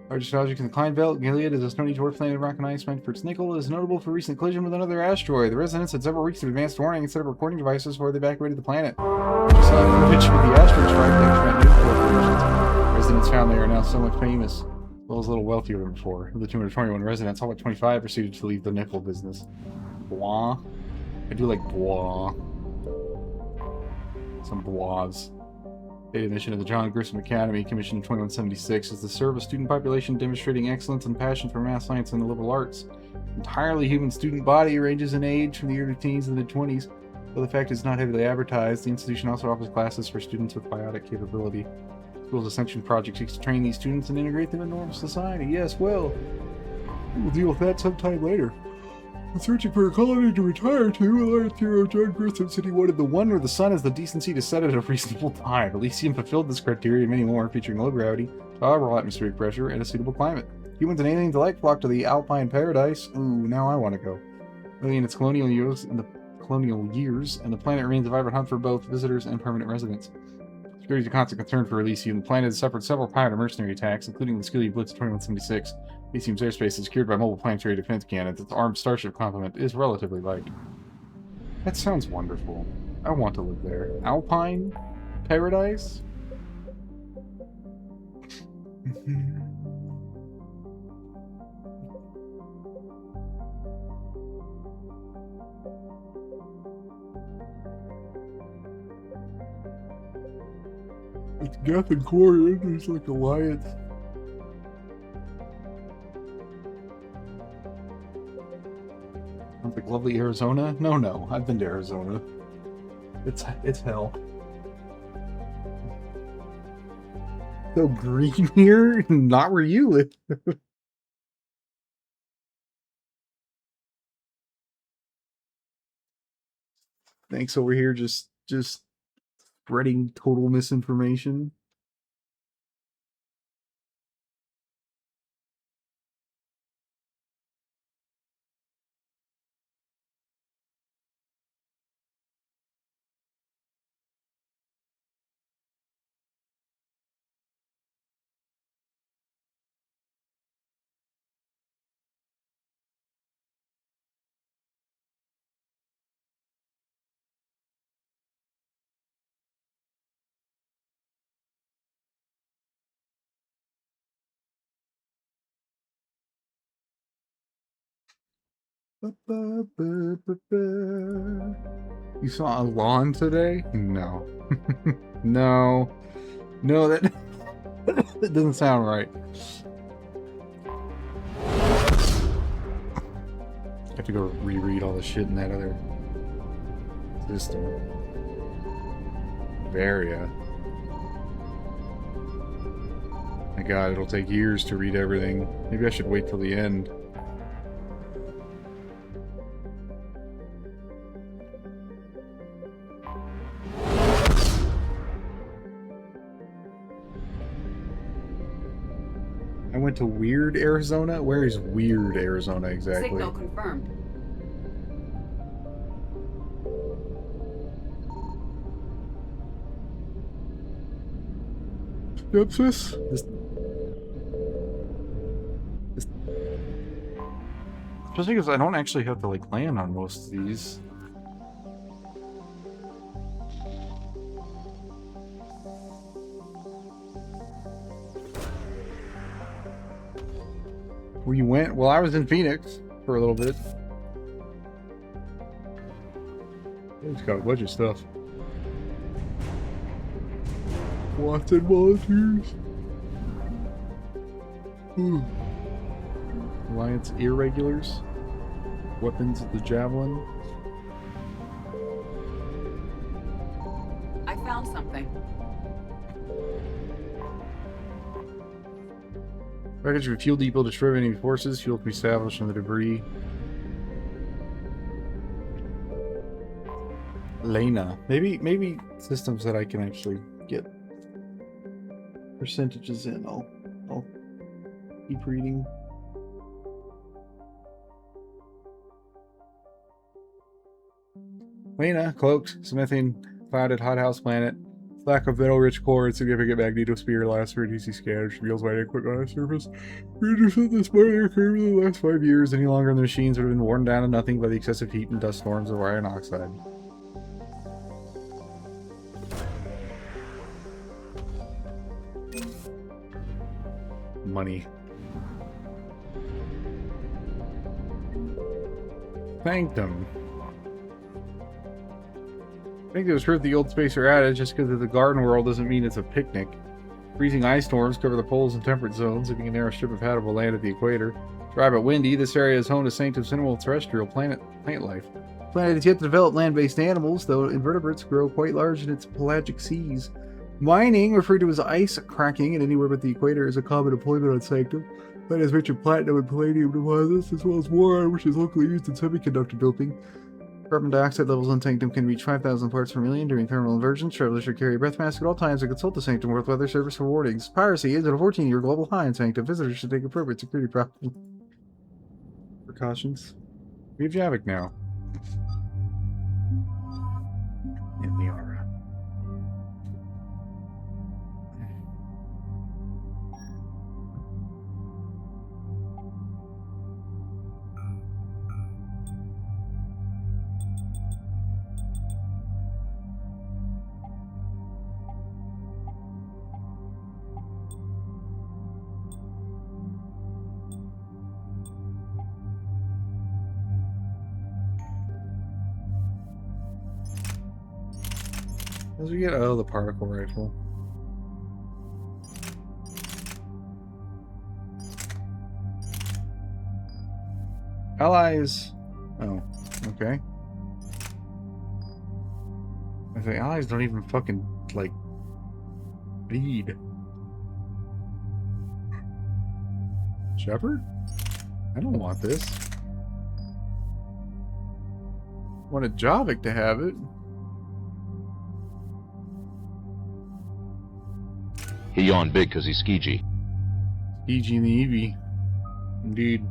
Speaker 12: Largest object in the Klein Belt, Gilead is a stony dwarf planet of rock and ice meant for its nickel. It is notable for recent collision with another asteroid. The residents had several weeks of advanced warning and set up recording devices before they evacuated the planet. Saw footage of the asteroid strike that news corporations. Residents found they are now so much famous. Well, as a little wealthier than before. Of the 221 residents, all but 25 proceeded to leave the nickel business. Bois. I do like bois. Some bois. Data mission of the John Grissom Academy, commissioned in 2176, is to serve a student population demonstrating excellence and passion for math, science, and the liberal arts. Entirely human student body ranges in age from the early teens to the mid-20s. Though the fact is not heavily advertised, the institution also offers classes for students with biotic capability. The school's Ascension project seeks to train these students and integrate them in normal society. Yes, well, we'll deal with that sometime later. I'm searching for a colony to retire to. Our hero John Grissom said he wanted the one where the sun has the decency to set at a reasonable time. Elysium fulfilled this criteria and many more, featuring low gravity, tolerable atmospheric pressure, and a suitable climate. Humans and aliens alike flock to the Alpine paradise. Ooh, now I want to go. Early in its colonial years, and the planet remains a vibrant hub for both visitors and permanent residents. Security is a constant concern for Elysium. The planet has suffered several pirate and mercenary attacks, including the Skilly Blitz of 2176. Elysium's airspace is secured by mobile planetary defense cannons. Its armed starship complement is relatively light. That sounds wonderful. I want to live there. Alpine? Paradise? It's Geth and Corian. There's like alliance. Sounds like lovely Arizona. No, I've been to Arizona. It's hell. So green here, not where you live. Thanks over here, just spreading total misinformation. You saw a lawn today? No. No, that that doesn't sound right. I have to go reread all the shit in that other system. Varia. My god, it'll take years to read everything. Maybe I should wait till the end. I went to Weird, Arizona? Where is Weird, Arizona exactly?
Speaker 1: Signal confirmed.
Speaker 12: Skepsis? Especially because I don't actually have to like land on most of these. We went. Well, I was in Phoenix for a little bit. It's got a bunch of stuff. Wanted volunteers. Alliance irregulars. Weapons of the Javelin.
Speaker 1: I found something.
Speaker 12: Wreckage of a fuel depot destroy enemy forces. Fuel can be salvaged from the debris. Lena. Maybe systems that I can actually get percentages in. I'll keep reading. Lena, cloaked, smithing, clouded hothouse planet. Lack of metal-rich core and significant magnetosphere allows for DC scanners reveals why equipment on the surface. Reduced this minor occurred in the last 5 years. Any longer, the machines would have been worn down to nothing by the excessive heat and dust storms of iron oxide. Money. Thanked them. I think it was worth the old spacer adage. Just because of the garden world doesn't mean it's a picnic. Freezing ice storms cover the poles and temperate zones, leaving a narrow strip of habitable land at the equator. Dry but windy, this area is home to Sanctum's minimal terrestrial plant life. The planet has yet to develop land-based animals, though invertebrates grow quite large in its pelagic seas. Mining, referred to as ice cracking and anywhere but the equator, is a common employment on Sanctum. The planet has rich in platinum and palladium deposits, as well as boron, which is locally used in semiconductor doping. Carbon dioxide levels on Sanctum can reach 5,000 parts per million during thermal inversions. Travelers should carry a breath mask at all times and consult the Sanctum World Weather Service for warnings. Piracy is at a 14-year global high in Sanctum. Visitors should take appropriate security precautions. We have Javik now. In the aura. As we get the particle rifle. Allies. Oh, okay. I think allies don't even fucking like bleed. Shepard? I don't want this. I wanted Javik to have it.
Speaker 15: He yawned big because he's skeegee.
Speaker 12: Skeegee and the Eevee. Indeed.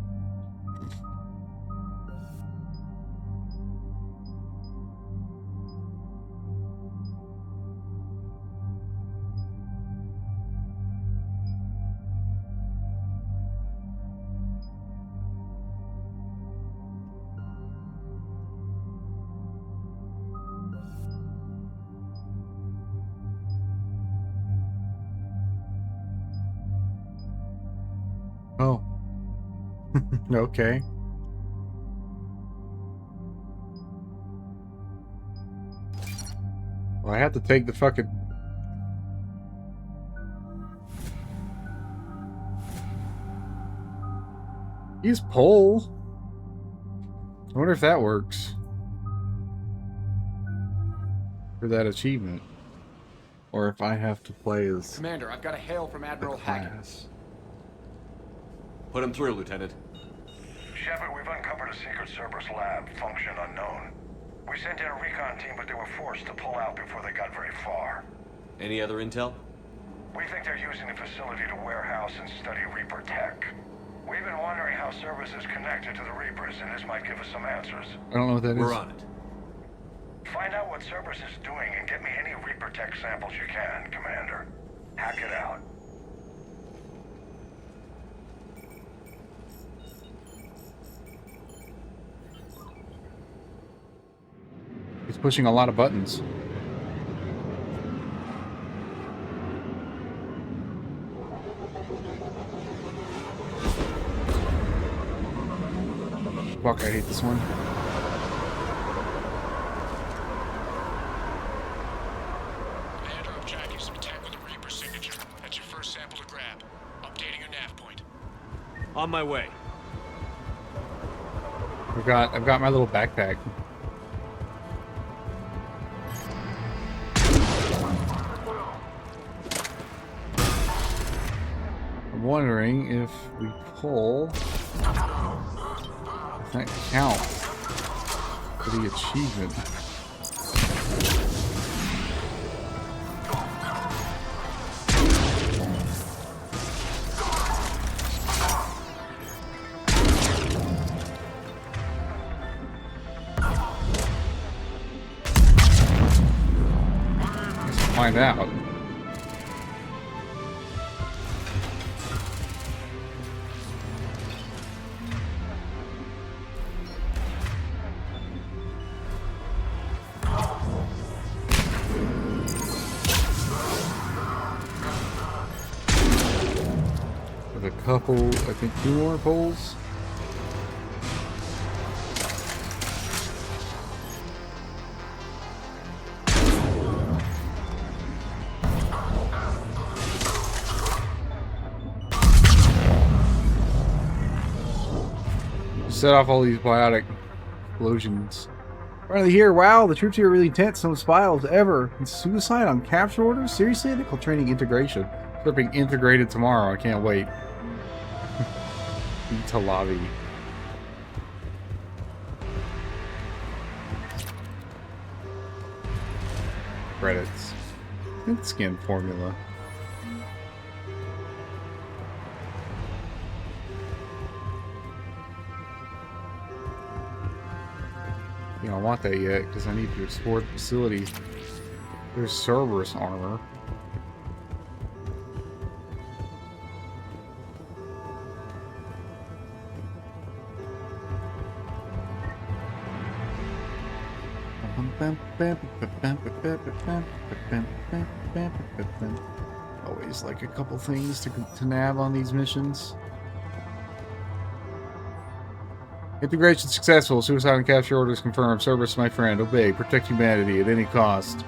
Speaker 12: Oh. Okay. Well, I have to take the fucking... Use pole. I wonder if that works. For that achievement. Or if I have to play as...
Speaker 19: Commander, I've got a hail from Admiral Hackett.
Speaker 4: Put him through, Lieutenant.
Speaker 3: Shepard, we've uncovered a secret Cerberus lab, function unknown. We sent in a recon team, but they were forced to pull out before they got very far.
Speaker 4: Any other intel?
Speaker 3: We think they're using the facility to warehouse and study Reaper tech. We've been wondering how Cerberus is connected to the Reapers, and this might give us some answers.
Speaker 12: I don't know what that is.
Speaker 4: We're on it.
Speaker 3: Find out what Cerberus is doing and get me any Reaper tech samples you can, Commander. Hack it out.
Speaker 12: He's pushing a lot of buttons. Fuck, I hate this one.
Speaker 3: Commander, I'm tracking some tech with a Reaper signature. That's your first sample to grab. Updating your nav point.
Speaker 5: On my way.
Speaker 12: I've got my little backpack. I'm wondering if we pull, if that counts for the achievement. Find out. With a couple, I think 2 more poles. Set off all these biotic explosions. Finally here, wow, the troops here are really intense, no spiles ever. And suicide on capture orders? Seriously? They call training integration. They're being integrated tomorrow, I can't wait. Talavi. Credits. Thin skin formula. You don't want that yet, because I need to explore the facility. There's Cerberus armor. Always like a couple things to nab on these missions. Integration successful. Suicide and capture orders confirmed. Cerberus, my friend. Obey. Protect humanity at any cost.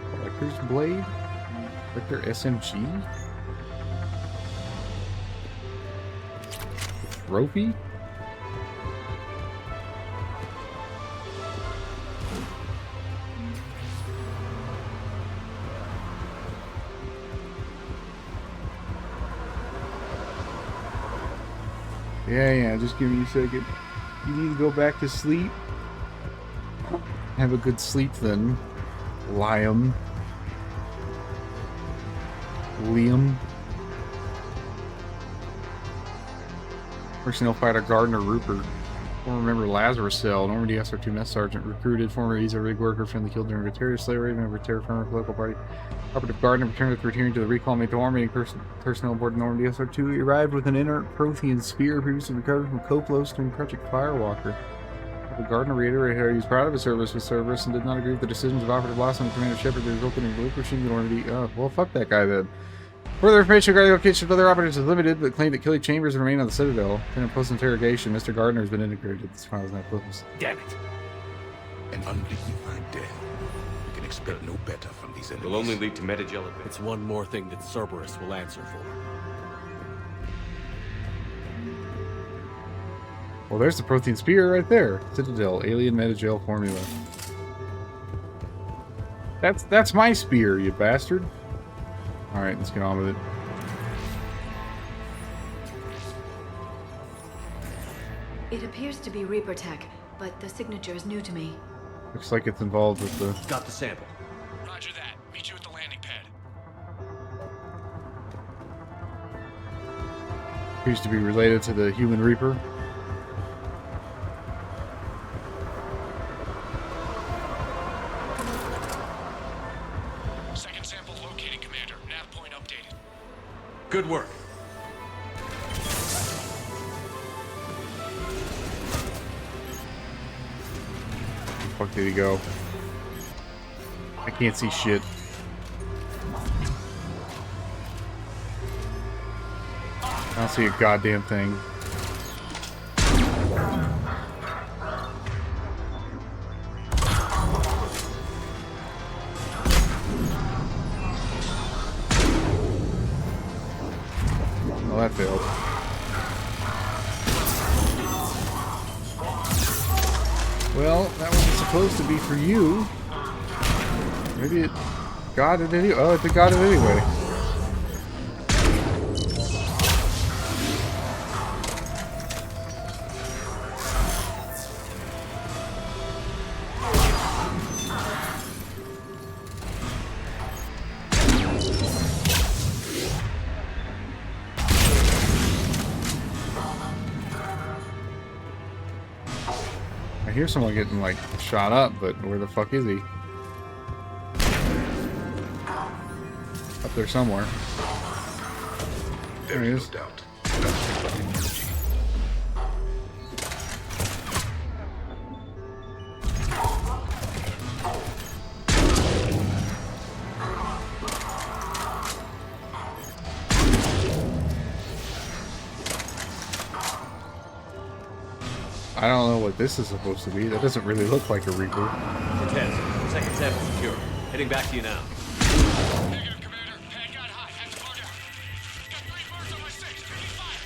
Speaker 12: Collector's Blade? Collector SMG? Trophy? Yeah, just give me a second. You need to go back to sleep? Have a good sleep then, Liam. Personnel fighter Gardner Rupert. Former member Lazarus Cell. Normandy SR2 Mess Sergeant. Recruited. Former ESA rig worker. Friendly killed during Veteria slavery. Member Terror Farmer local party. Operative Gardner returned to returning to the recall made to army. Personnel aboard Normandy SR2. He arrived with an inert Prothean spear previously recovered from Koplos during Project Firewalker. Gardner reiterated how he was proud of his service with Cerberus and did not agree with the decisions of Operative Lawson and Commander Shepard that resulted in relinquishing the Normandy. Well, fuck that guy then. Further information regarding the location of other operatives is limited, but claimed that killing Chambers remain on the Citadel. In post-interrogation, Mr. Gardner has been integrated. This file is now closed.
Speaker 9: Damn it. An undignified death. We can expect no better from these enemies.
Speaker 5: It'll only lead to Metagel. It's one more thing that Cerberus will answer for.
Speaker 12: Well, there's the Prothean Spear right there. Citadel, alien Metagel formula. That's my spear, you bastard. Alright, let's get on with it.
Speaker 8: It appears to be Reaper tech, but the signature is new to me.
Speaker 12: Looks like it's involved with the...
Speaker 5: Got the sample.
Speaker 3: Roger that. Meet you at the landing pad.
Speaker 12: Appears to be related to the human Reaper.
Speaker 3: Second sample located, Commander. Nav point updated.
Speaker 5: Good work.
Speaker 12: Where the fuck did he go? I can't see shit. I don't see a goddamn thing. Well, that failed. Well, that wasn't supposed to be for you. Maybe it got it anyway. Oh, it got it anyway. I hear someone getting, like, shot up, but where the fuck is he? Up there somewhere. There he is. I don't know what this is supposed to be. That doesn't really look like a Reaper.
Speaker 5: Cortez, second 7 secure. Heading back to you now.
Speaker 11: Negative, Commander. Pad got hot. Had to slow down. Got 3 birds on my 6. Taking fire.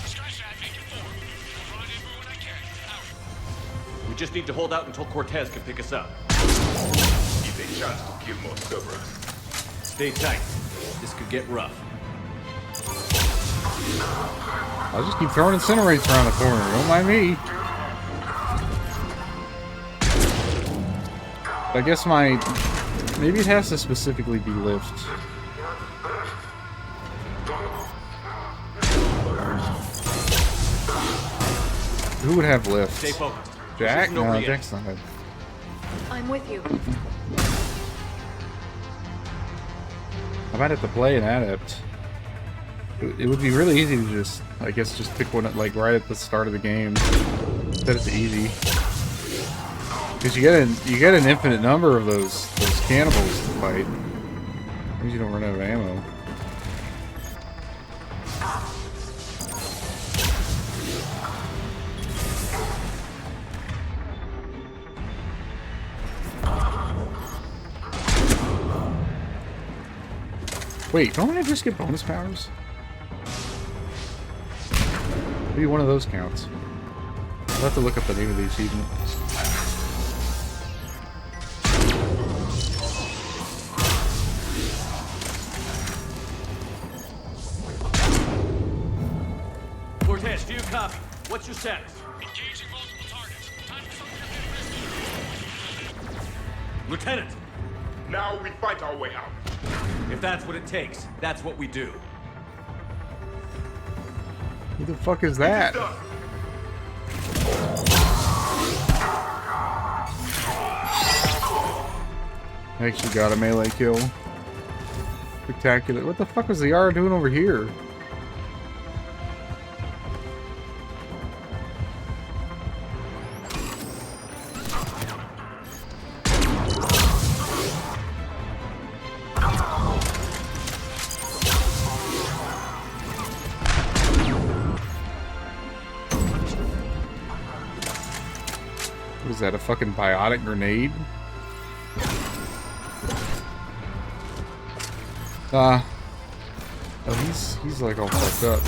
Speaker 11: Scratch that. Making 4. Rendezvous when I can. Out.
Speaker 5: We just need to hold out until Cortez can pick us up.
Speaker 9: Give a chance to kill more Cerberus.
Speaker 5: Stay tight. This could get rough.
Speaker 12: I'll just keep throwing incinerates around the corner. Don't mind me. I guess maybe it has to specifically be lift. Who would have lift?
Speaker 5: Stay focused.
Speaker 12: Jack? No, Jack's not.
Speaker 8: I'm with you.
Speaker 12: I might have to play an adept. It would be really easy to just, I guess, just pick one like right at the start of the game. Set it to easy. Because you get an infinite number of those cannibals to fight. Means you don't run out of ammo. Wait, don't I just get bonus powers? Maybe one of those counts. I'll have to look up the name of the achievement.
Speaker 5: Cortez, do you copy? What's your status?
Speaker 11: Engaging multiple targets. Time for something a bit risky.
Speaker 5: Lieutenant!
Speaker 9: Now we fight our way out.
Speaker 5: If that's what it takes, that's what we do.
Speaker 12: Who the fuck is that? I actually got a melee kill. Spectacular. What the fuck was the Yara doing over here? What is that, a fucking biotic grenade? Oh, he's like all fucked up.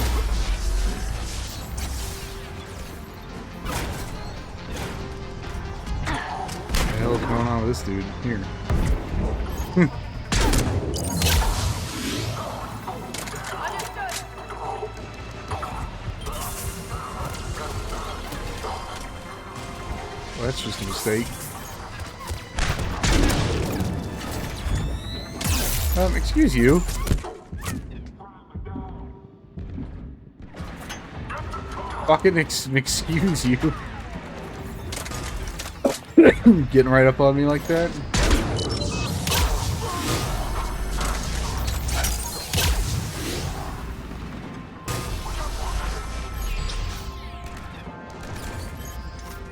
Speaker 12: What the hell is going on with this dude? Here. Well, that's just a mistake. Excuse you. Fucking excuse you. Getting right up on me like that.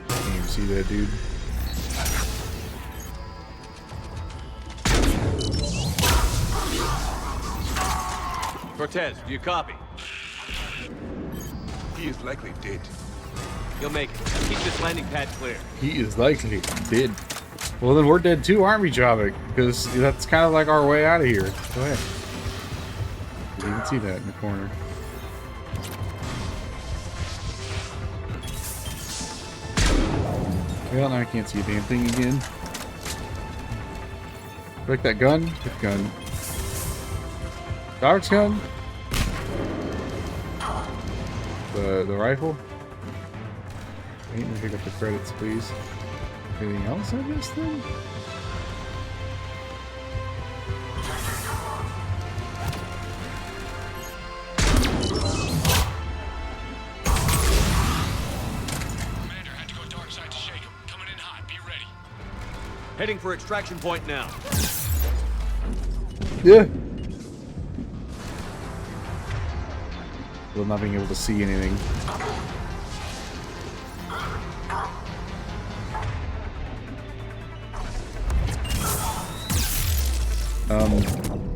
Speaker 12: Can't even see that dude.
Speaker 5: Cortez, do you copy?
Speaker 9: He is likely dead.
Speaker 5: You'll make it. Keep this landing pad clear.
Speaker 12: He is likely dead. Well, then we're dead too, aren't we, Javik? Because that's kind of like our way out of here. Go ahead. You can see that in the corner. Well, now I can't see a damn thing again. Like that gun? Good gun. Javik's gun? The rifle? Wait, let me pick up the credits, please. Anything else, I guess, then?
Speaker 5: Heading for extraction point now.
Speaker 12: Yeah. Well, not being able to see anything.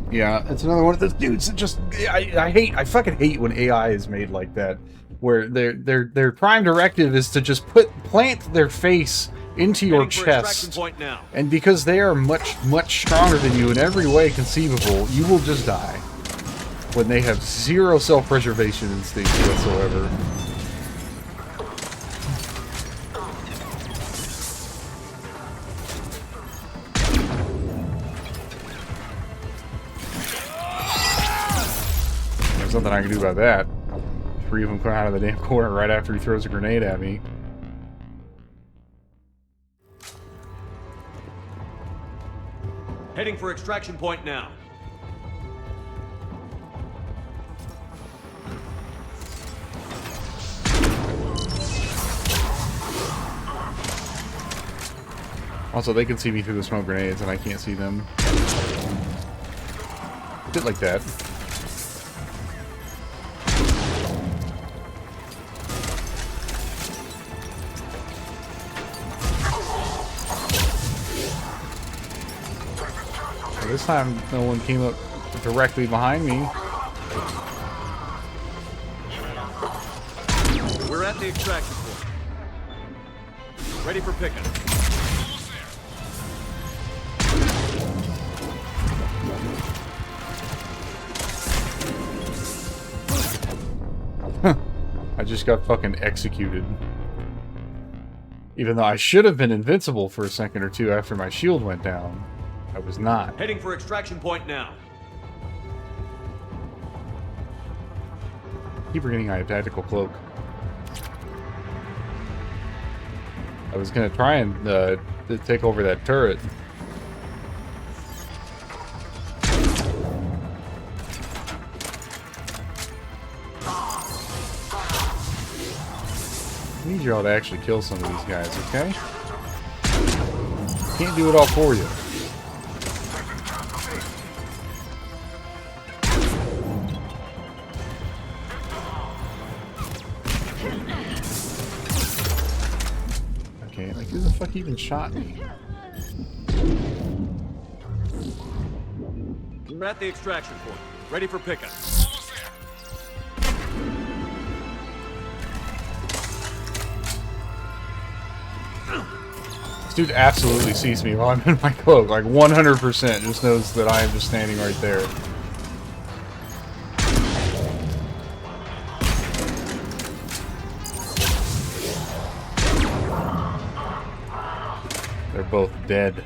Speaker 12: Yeah, it's another one of those dudes that just I fucking hate when AI is made like that, where their prime directive is to just plant their face into your chest, and because they are much stronger than you in every way conceivable, you will just die when they have zero self-preservation instinct whatsoever. There's nothing I can do about that. 3 of them come out of the damn corner right after he throws a grenade at me.
Speaker 5: Heading for extraction point now.
Speaker 12: Also, they can see me through the smoke grenades, and I can't see them. Bit like that. This time, no one came up directly behind me.
Speaker 5: We're at the extraction point. Ready for pickup.
Speaker 12: I just got fucking executed. Even though I should have been invincible for a second or two after my shield went down. I was not.
Speaker 5: Heading for extraction point now.
Speaker 12: Keep forgetting I have tactical cloak. I was gonna try and take over that turret. I need you all to actually kill some of these guys, okay? Can't do it all for you. Okay, like who the fuck even shot me?
Speaker 5: We're at the extraction point. Ready for pickup.
Speaker 12: This dude absolutely sees me while I'm in my cloak. Like 100% just knows that I am just standing right there. They're both dead.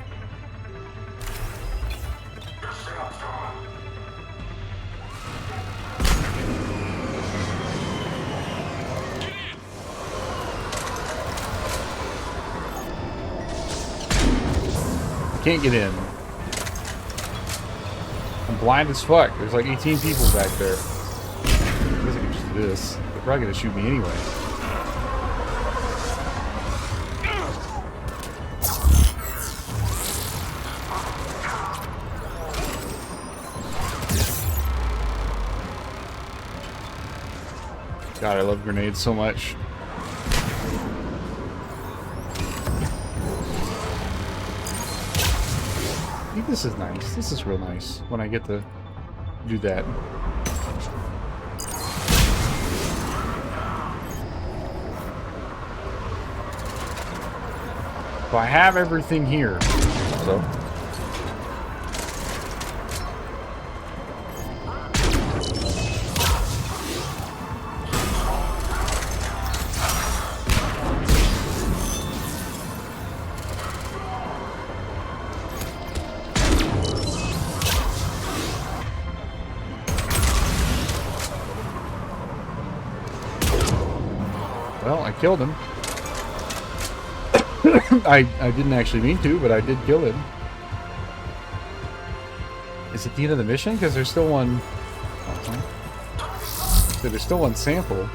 Speaker 12: Can't get in. I'm blind as fuck. There's like 18 people back there. I guess I can just do this. They're probably gonna shoot me anyway. God, I love grenades so much. I think this is nice. This is real nice when I get to do that. So I have everything here. So. Well, I killed him. I didn't actually mean to, but I did kill him. Is it the end of the mission? Because there's still one... So there's still one sample.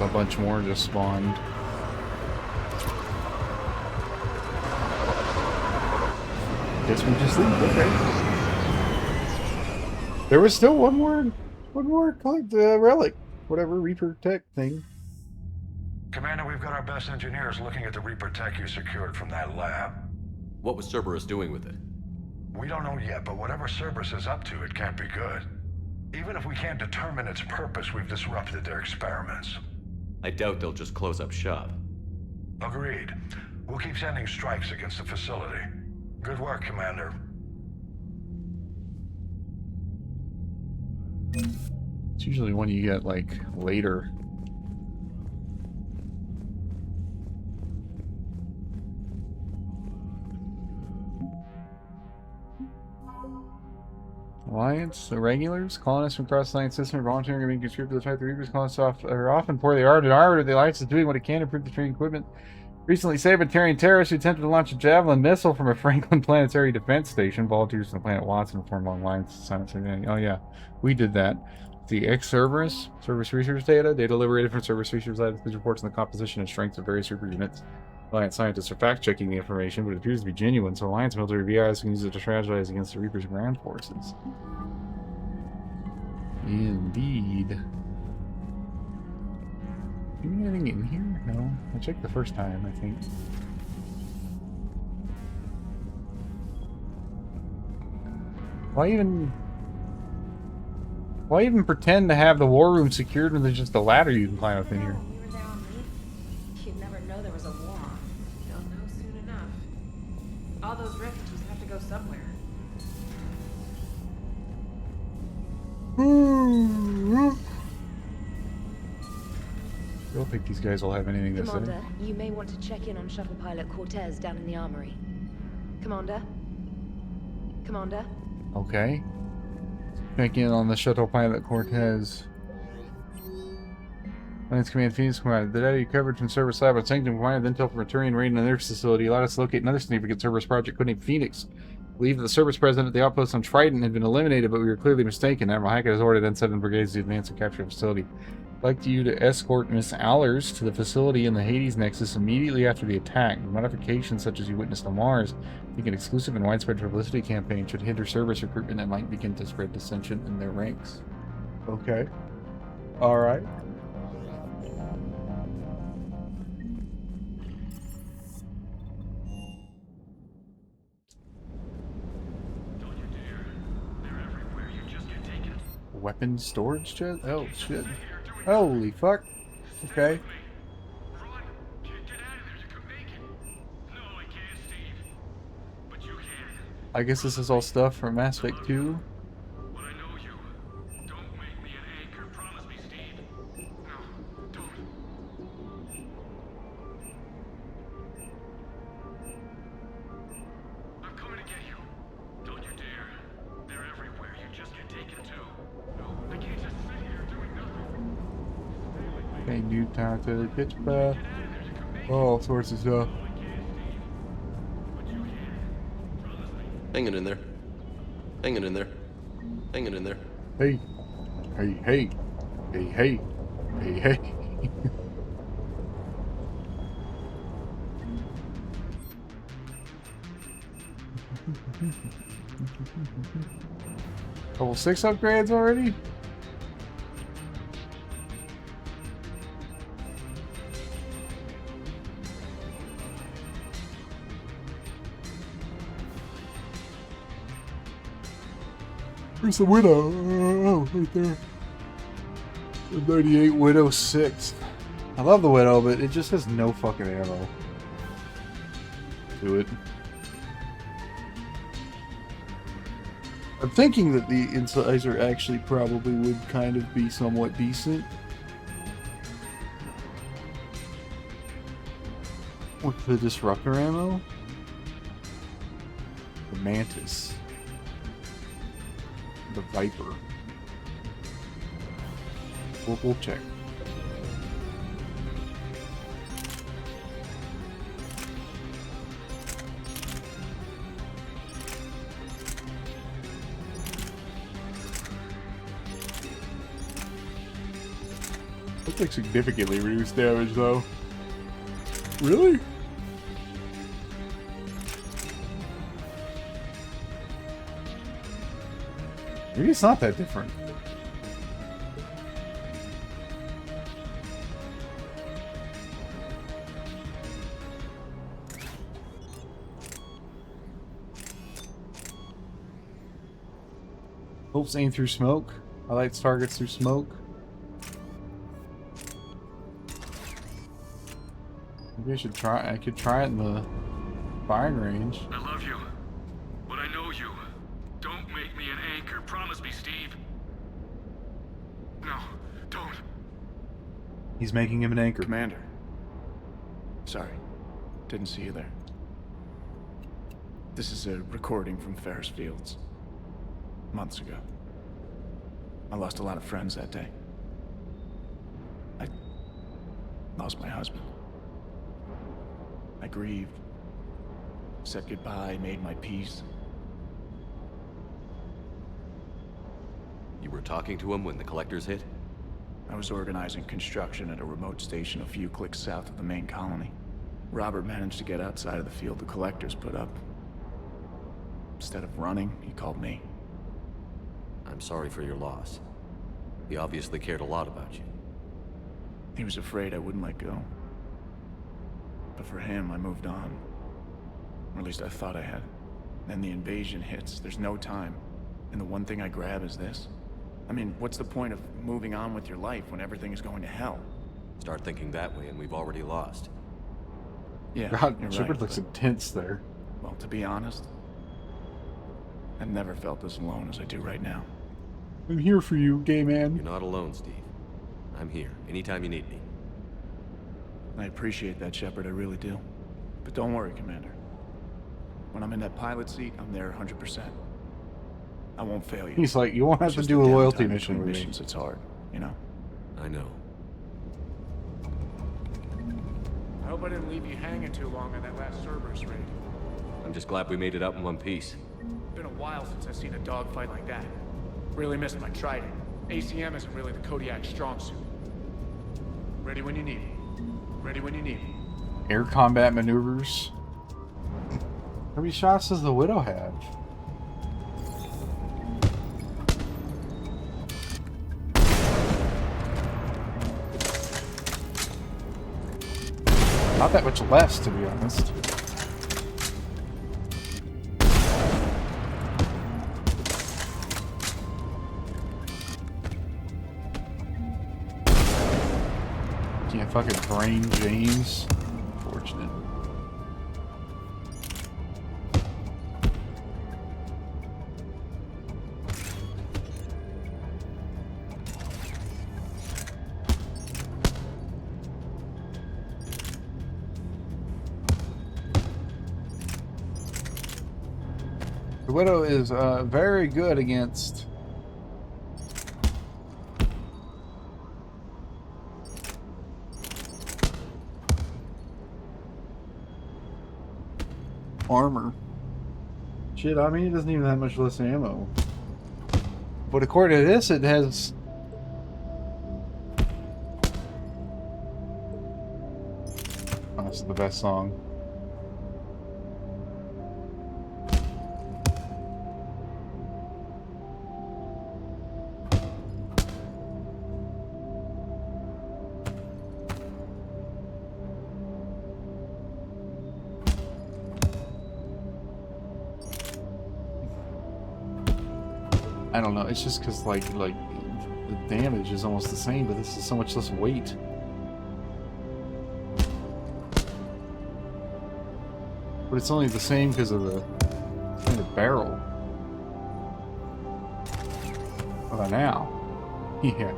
Speaker 12: A bunch more just spawned. Guess we just leave. Okay. There was still one more collect relic, whatever Reaper tech thing.
Speaker 3: Commander, we've got our best engineers looking at the Reaper tech you secured from that lab.
Speaker 4: What was Cerberus doing with it?
Speaker 3: We don't know yet, but whatever Cerberus is up to, it can't be good. Even if we can't determine its purpose, we've disrupted their experiments.
Speaker 4: I doubt they'll just close up shop.
Speaker 3: Agreed. We'll keep sending strikes against the facility. Good work, Commander.
Speaker 12: It's usually one you get, like, later. Alliance, the regulars, colonists from across the Alliance system are volunteering and being conscripted to the fight. The Reapers colonists are often poorly armed and armored. The Alliance is doing what it can to improve the training equipment. Recently, Sabbatarian terrorists who attempted to launch a Javelin missile from a Franklin Planetary Defense Station. Volunteers from the planet Watson formed long lines to silence everything. Oh yeah, we did that. The ex-Cerberus, Cerberus research data liberated from Cerberus research labs, reports on the composition and strength of various Reaper units. Alliance scientists are fact-checking the information, but it appears to be genuine, so Alliance military VIs can use it to strategize against the Reaper's ground forces. Indeed. Anything in here? No. I checked the first time, I think. Why even pretend to have the war room secured when there's just a ladder you can climb up in here?
Speaker 17: We were there on leave. You'd never know there was a war on.
Speaker 1: They'll know soon enough. All those refugees have to go somewhere.
Speaker 12: I don't think these guys will have anything to say.
Speaker 17: Commander, you may want to check in on shuttle pilot Cortez down in the armory. Commander? Commander?
Speaker 12: Okay. Check in on the shuttle pilot Cortez. Alliance Command Phoenix Command. The data you covered from Cerberus Lab on Sanctum combined with intel from a Turian raid on their facility allowed us to locate another significant Cerberus project codenamed Phoenix. We believe that the Cerberus president at the outpost on Trident had been eliminated, but we were clearly mistaken. Admiral Hackett has ordered then 7 brigades to advance and capture the facility. I'd like you to escort Miss Allers to the facility in the Hades Nexus immediately after the attack. Modifications such as you witnessed on Mars, I think an exclusive and widespread publicity campaign should hinder Cerberus recruitment and might begin to spread dissension in their ranks. Okay. Alright. Weapon storage chest? Oh shit. Holy fuck. Okay. I guess this is all stuff from Mass Effect 2. Okay, new time to the pitch path. All sorts of stuff.
Speaker 16: Hanging in there. Hanging in there. Hanging in there.
Speaker 12: Hey. Hey, hey. Hey, hey. Hey, hey. Level 6 upgrades already? Where's the Widow? Oh, right there. The 98 Widow 6. I love the Widow, but it just has no fucking ammo to it. I'm thinking that the Incisor actually probably would kind of be somewhat decent. With the Disruptor ammo. The Mantis. The Viper. We'll check. Looks like significantly reduced damage though. Really? Maybe it's not that different. Helps aim through smoke. Highlights targets through smoke. Maybe I should try. I could try it in the firing range.
Speaker 2: I love you, but I know you. Don't make me an anchor. Promise me, Steve. No, don't.
Speaker 12: He's making him an anchor.
Speaker 18: Commander. Sorry. Didn't see you there. This is a recording from Ferris Fields. Months ago. I lost a lot of friends that day. I lost my husband. I grieved. Said goodbye, made my peace.
Speaker 4: You were talking to him when the collectors hit?
Speaker 18: I was organizing construction at a remote station a few clicks south of the main colony. Robert managed to get outside of the field the collectors put up. Instead of running, he called me.
Speaker 4: I'm sorry for your loss. He obviously cared a lot about you.
Speaker 18: He was afraid I wouldn't let go. But for him, I moved on. Or at least I thought I had. Then the invasion hits, there's no time. And the one thing I grab is this. I mean, what's the point of moving on with your life when everything is going to hell?
Speaker 4: Start thinking that way and we've already lost.
Speaker 18: Yeah,
Speaker 12: God,
Speaker 18: you're
Speaker 12: Shepard
Speaker 18: right,
Speaker 12: looks
Speaker 18: but,
Speaker 12: intense there.
Speaker 18: well, to be honest, I've never felt as alone as I do right now.
Speaker 12: I'm here for you, gay man.
Speaker 4: You're not alone, Steve. I'm here, anytime you need me.
Speaker 18: I appreciate that, Shepard, I really do. But don't worry, Commander. When I'm in that pilot seat, I'm there 100%. I won't fail you.
Speaker 12: He's like, you won't have to
Speaker 18: Just
Speaker 12: do
Speaker 18: the
Speaker 12: a loyalty
Speaker 18: downtime
Speaker 12: mission
Speaker 18: between
Speaker 12: with me.
Speaker 18: missions, it's hard, you know?
Speaker 4: I know.
Speaker 18: I hope I didn't leave you hanging too long on that last Cerberus raid.
Speaker 4: I'm just glad we made it out in one piece.
Speaker 18: Been a while since I've seen a dogfight like that. Really missed my trident. ACM isn't really the Kodiak's strong suit. Ready when you need me. Ready when you need me.
Speaker 12: Air combat maneuvers. How many shots does the Widow have? Not that much less, to be honest. Can't fucking brain James. Unfortunate. The Widow is very good against armor. Shit, I mean, it doesn't even have much less ammo. But according to this, it has... Oh, this is the best song. I don't know. It's just because like the damage is almost the same, but this is so much less weight. But it's only the same because of the barrel. Oh, now. Yeah.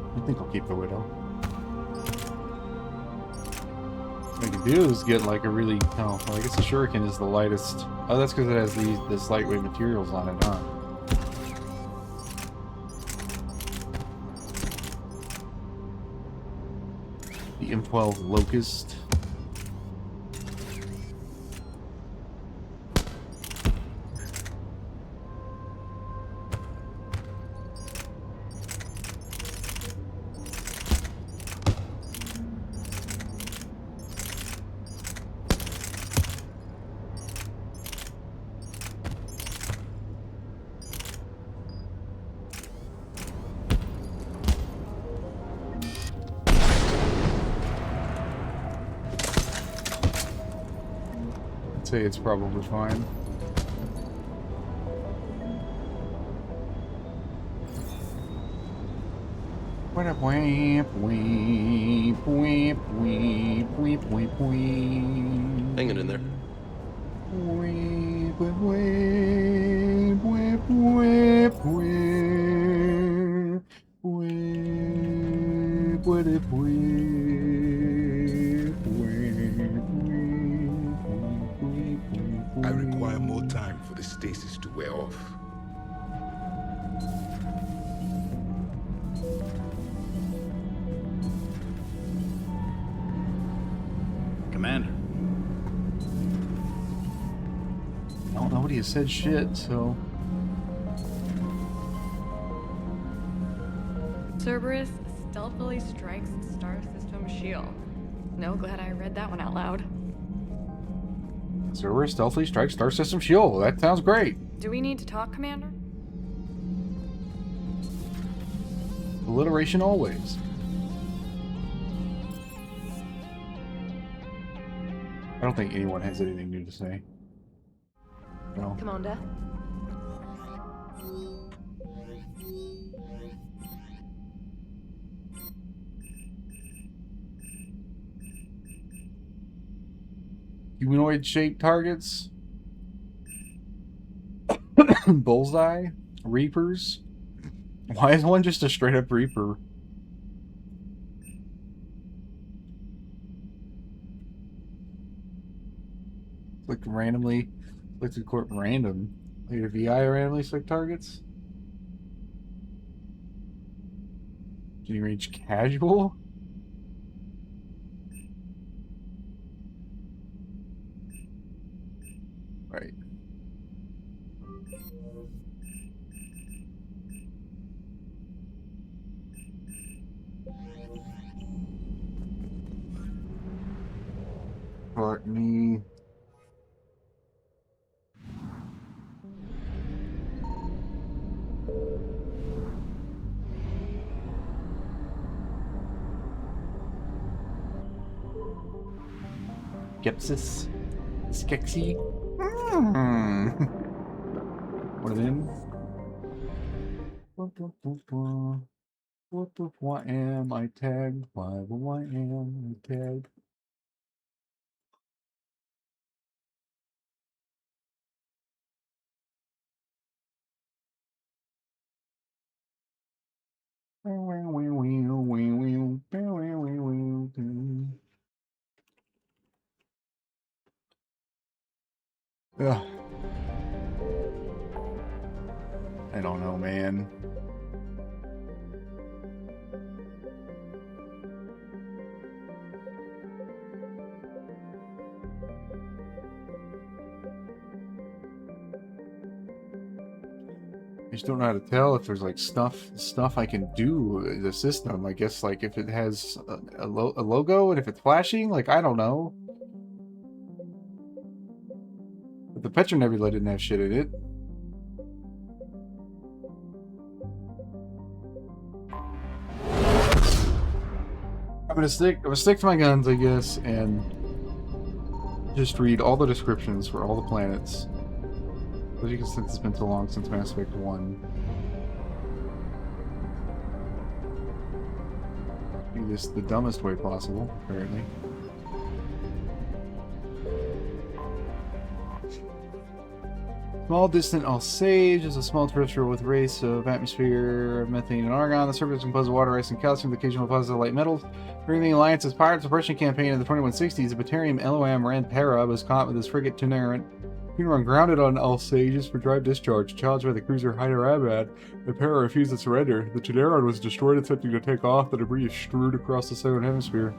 Speaker 12: I think I'll keep the Widow. What I can do is get like a really... Oh, well, I guess the Shuriken is the lightest. Oh, that's because it has this lightweight materials on it, huh? The M12 Locust. I'd say it's probably fine. What up, weep, weep, weep, weep, weep, weep, weep.
Speaker 16: Hanging in there.
Speaker 12: Weep, weep, weep, weep, weep, weep, weep, weep, weep.
Speaker 9: I require more time for the stasis to wear off.
Speaker 18: Commander.
Speaker 12: Well, nobody has said shit, so...
Speaker 20: Cerberus stealthily strikes Star System shield. No, glad I read that one out loud.
Speaker 12: Cerberus stealthily strikes Star System shield. That sounds great.
Speaker 20: Do we need to talk, Commander?
Speaker 12: Alliteration always. I don't think anyone has anything new to say. No.
Speaker 17: Commander.
Speaker 12: Humanoid-shaped targets. Bullseye. Reapers. Why is one just a straight-up Reaper? Like randomly, like the court random. Like your VI randomly select targets. Can you range casual? Right. Fuck me. Skepsis. Skexy. What are them? Why am I tagged? Why am I tagged? Ugh. I don't know, man. I just don't know how to tell if there's like stuff I can do in the system. I guess like if it has a logo and if it's flashing, like I don't know. the Petra Nebula didn't have shit in it. I'm gonna stick to my guns, I guess, and just read all the descriptions for all the planets. As you can see, it's been so long since Mass Effect 1. Do this the dumbest way possible, apparently. Small distant Alsage is a small terrestrial with race of atmosphere, methane, and argon. The surface is composed of water, ice, and calcium with occasional deposits of light metals. During the Alliance's pirate suppression campaign in the 2160s, the Batarium LOM Ranpera was caught with his frigate Tunaran grounded on Alsages for drive discharge. Challenged by the cruiser Hyderabad, the Para refused to surrender. The Tunaran was destroyed attempting to take off. The debris is strewed across the southern hemisphere.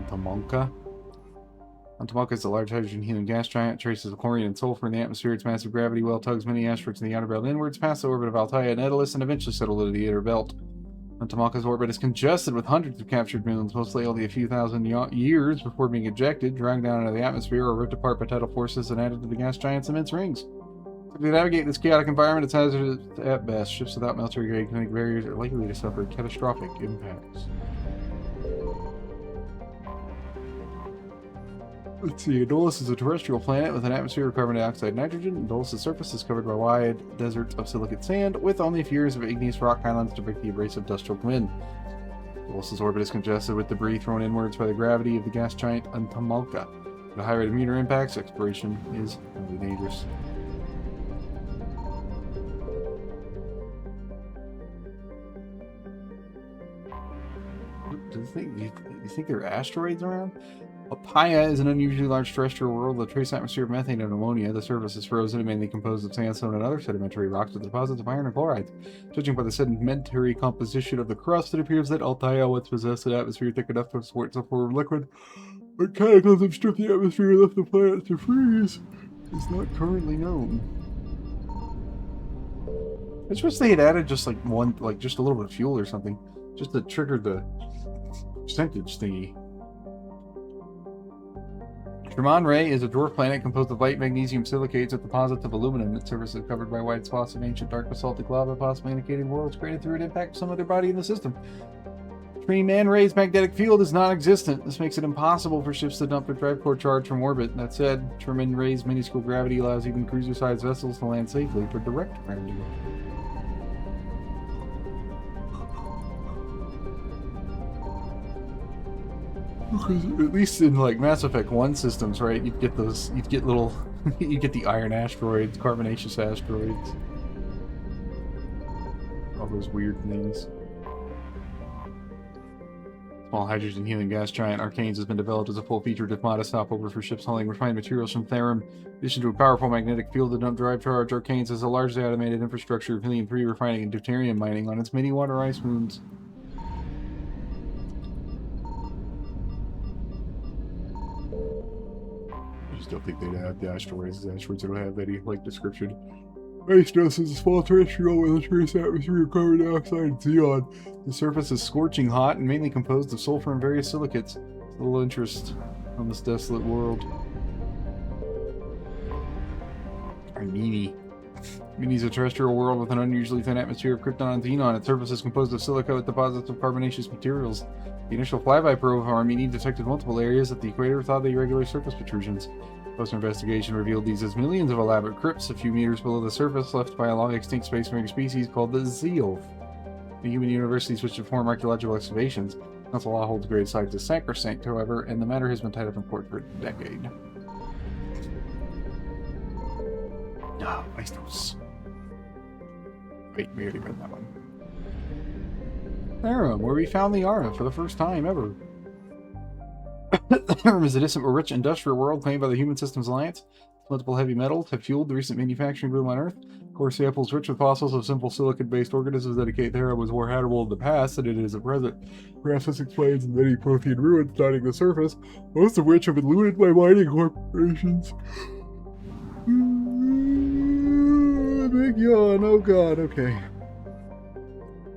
Speaker 12: Antamonka. Antamonka is a large hydrogen helium gas giant. Traces of chlorine and sulfur in the atmosphere. Its massive gravity well tugs many asteroids in the outer belt inwards, past the orbit of Altair and Daedalus, and eventually settle into the inner belt. Antamonka's orbit is congested with hundreds of captured moons, mostly only a few thousand years before being ejected, dragged down into the atmosphere, or ripped apart by tidal forces and added to the gas giant's immense rings. To navigate this chaotic environment, it's hazardous at best. Ships without military-grade kinetic barriers are likely to suffer catastrophic impacts. Let's see, Adolis is a terrestrial planet with an atmosphere of carbon dioxide and nitrogen. Adolis' surface is covered by wide deserts of silicate sand, with only a few years of igneous rock highlands to break the abrasive dust choked wind. Adolis' orbit is congested with debris thrown inwards by the gravity of the gas giant Antamonka. At a high rate of meteor impacts, exploration is highly dangerous. Do you think there are asteroids around? Apaya is an unusually large terrestrial world with a trace atmosphere of methane and ammonia. The surface is frozen and mainly composed of sandstone and other sedimentary rocks with deposits of iron and chlorides. Judging by the sedimentary composition of the crust, it appears that Altair once possessed an atmosphere thick enough to support some form of liquid. But cataclysm stripped the atmosphere and left the planet to freeze is not currently known. I just wish they had added just like just a little bit of fuel or something, just to trigger the percentage thingy. Sherman Ray is a dwarf planet composed of light magnesium silicates with deposits of aluminum. Its surface is covered by wide swaths of ancient dark basaltic lava, possibly indicating worlds created through an impact of some other body in the system. Man Ray's magnetic field is non-existent. This makes it impossible for ships to dump their drive core charge from orbit. That said, Sherman Ray's minuscule gravity allows even cruiser-sized vessels to land safely for direct gravity. At least in like Mass Effect 1 systems, right? You'd get little, you get the iron asteroids, carbonaceous asteroids, all those weird things. Small hydrogen helium gas giant Arcanes has been developed as a full-featured Defmata stopover for ships hauling refined materials from Therum. In addition to a powerful magnetic field to dump drive charge, Arcanes has a largely automated infrastructure of helium-3 refining and deuterium mining on its many water ice moons. I just don't think they'd add the asteroids. The asteroids don't have any like description. Ice dust is a small terrestrial with a trace atmosphere of carbon dioxide and xenon. The surface is scorching hot and mainly composed of sulfur and various silicates. Little interest on this desolate world. Armini. Armini is a terrestrial world with an unusually thin atmosphere of krypton and xenon. Its surface is composed of silica with deposits of carbonaceous materials. The initial flyby probe of Armini detected multiple areas at the equator without the irregular surface protrusions. Closer investigation revealed these as millions of elaborate crypts a few meters below the surface left by a long-extinct spacefaring species called the Zeolf. The human university switched to perform archaeological excavations. Council law holds grade sites as sacrosanct, however, and the matter has been tied up in court for a decade. Ah, Maestros. Wait, we already read that one. Therum, where we found the Ara for the first time ever. Therum is a distant but rich industrial world claimed by the Human Systems Alliance. Multiple heavy metals have fueled the recent manufacturing boom on Earth. Core samples rich with fossils of simple silicate-based organisms indicate Therum was more habitable in the past than it is at present. Perhaps this explains the many Prothean ruins dotting the surface, most of which have been looted by mining corporations. Big yawn, oh god, okay.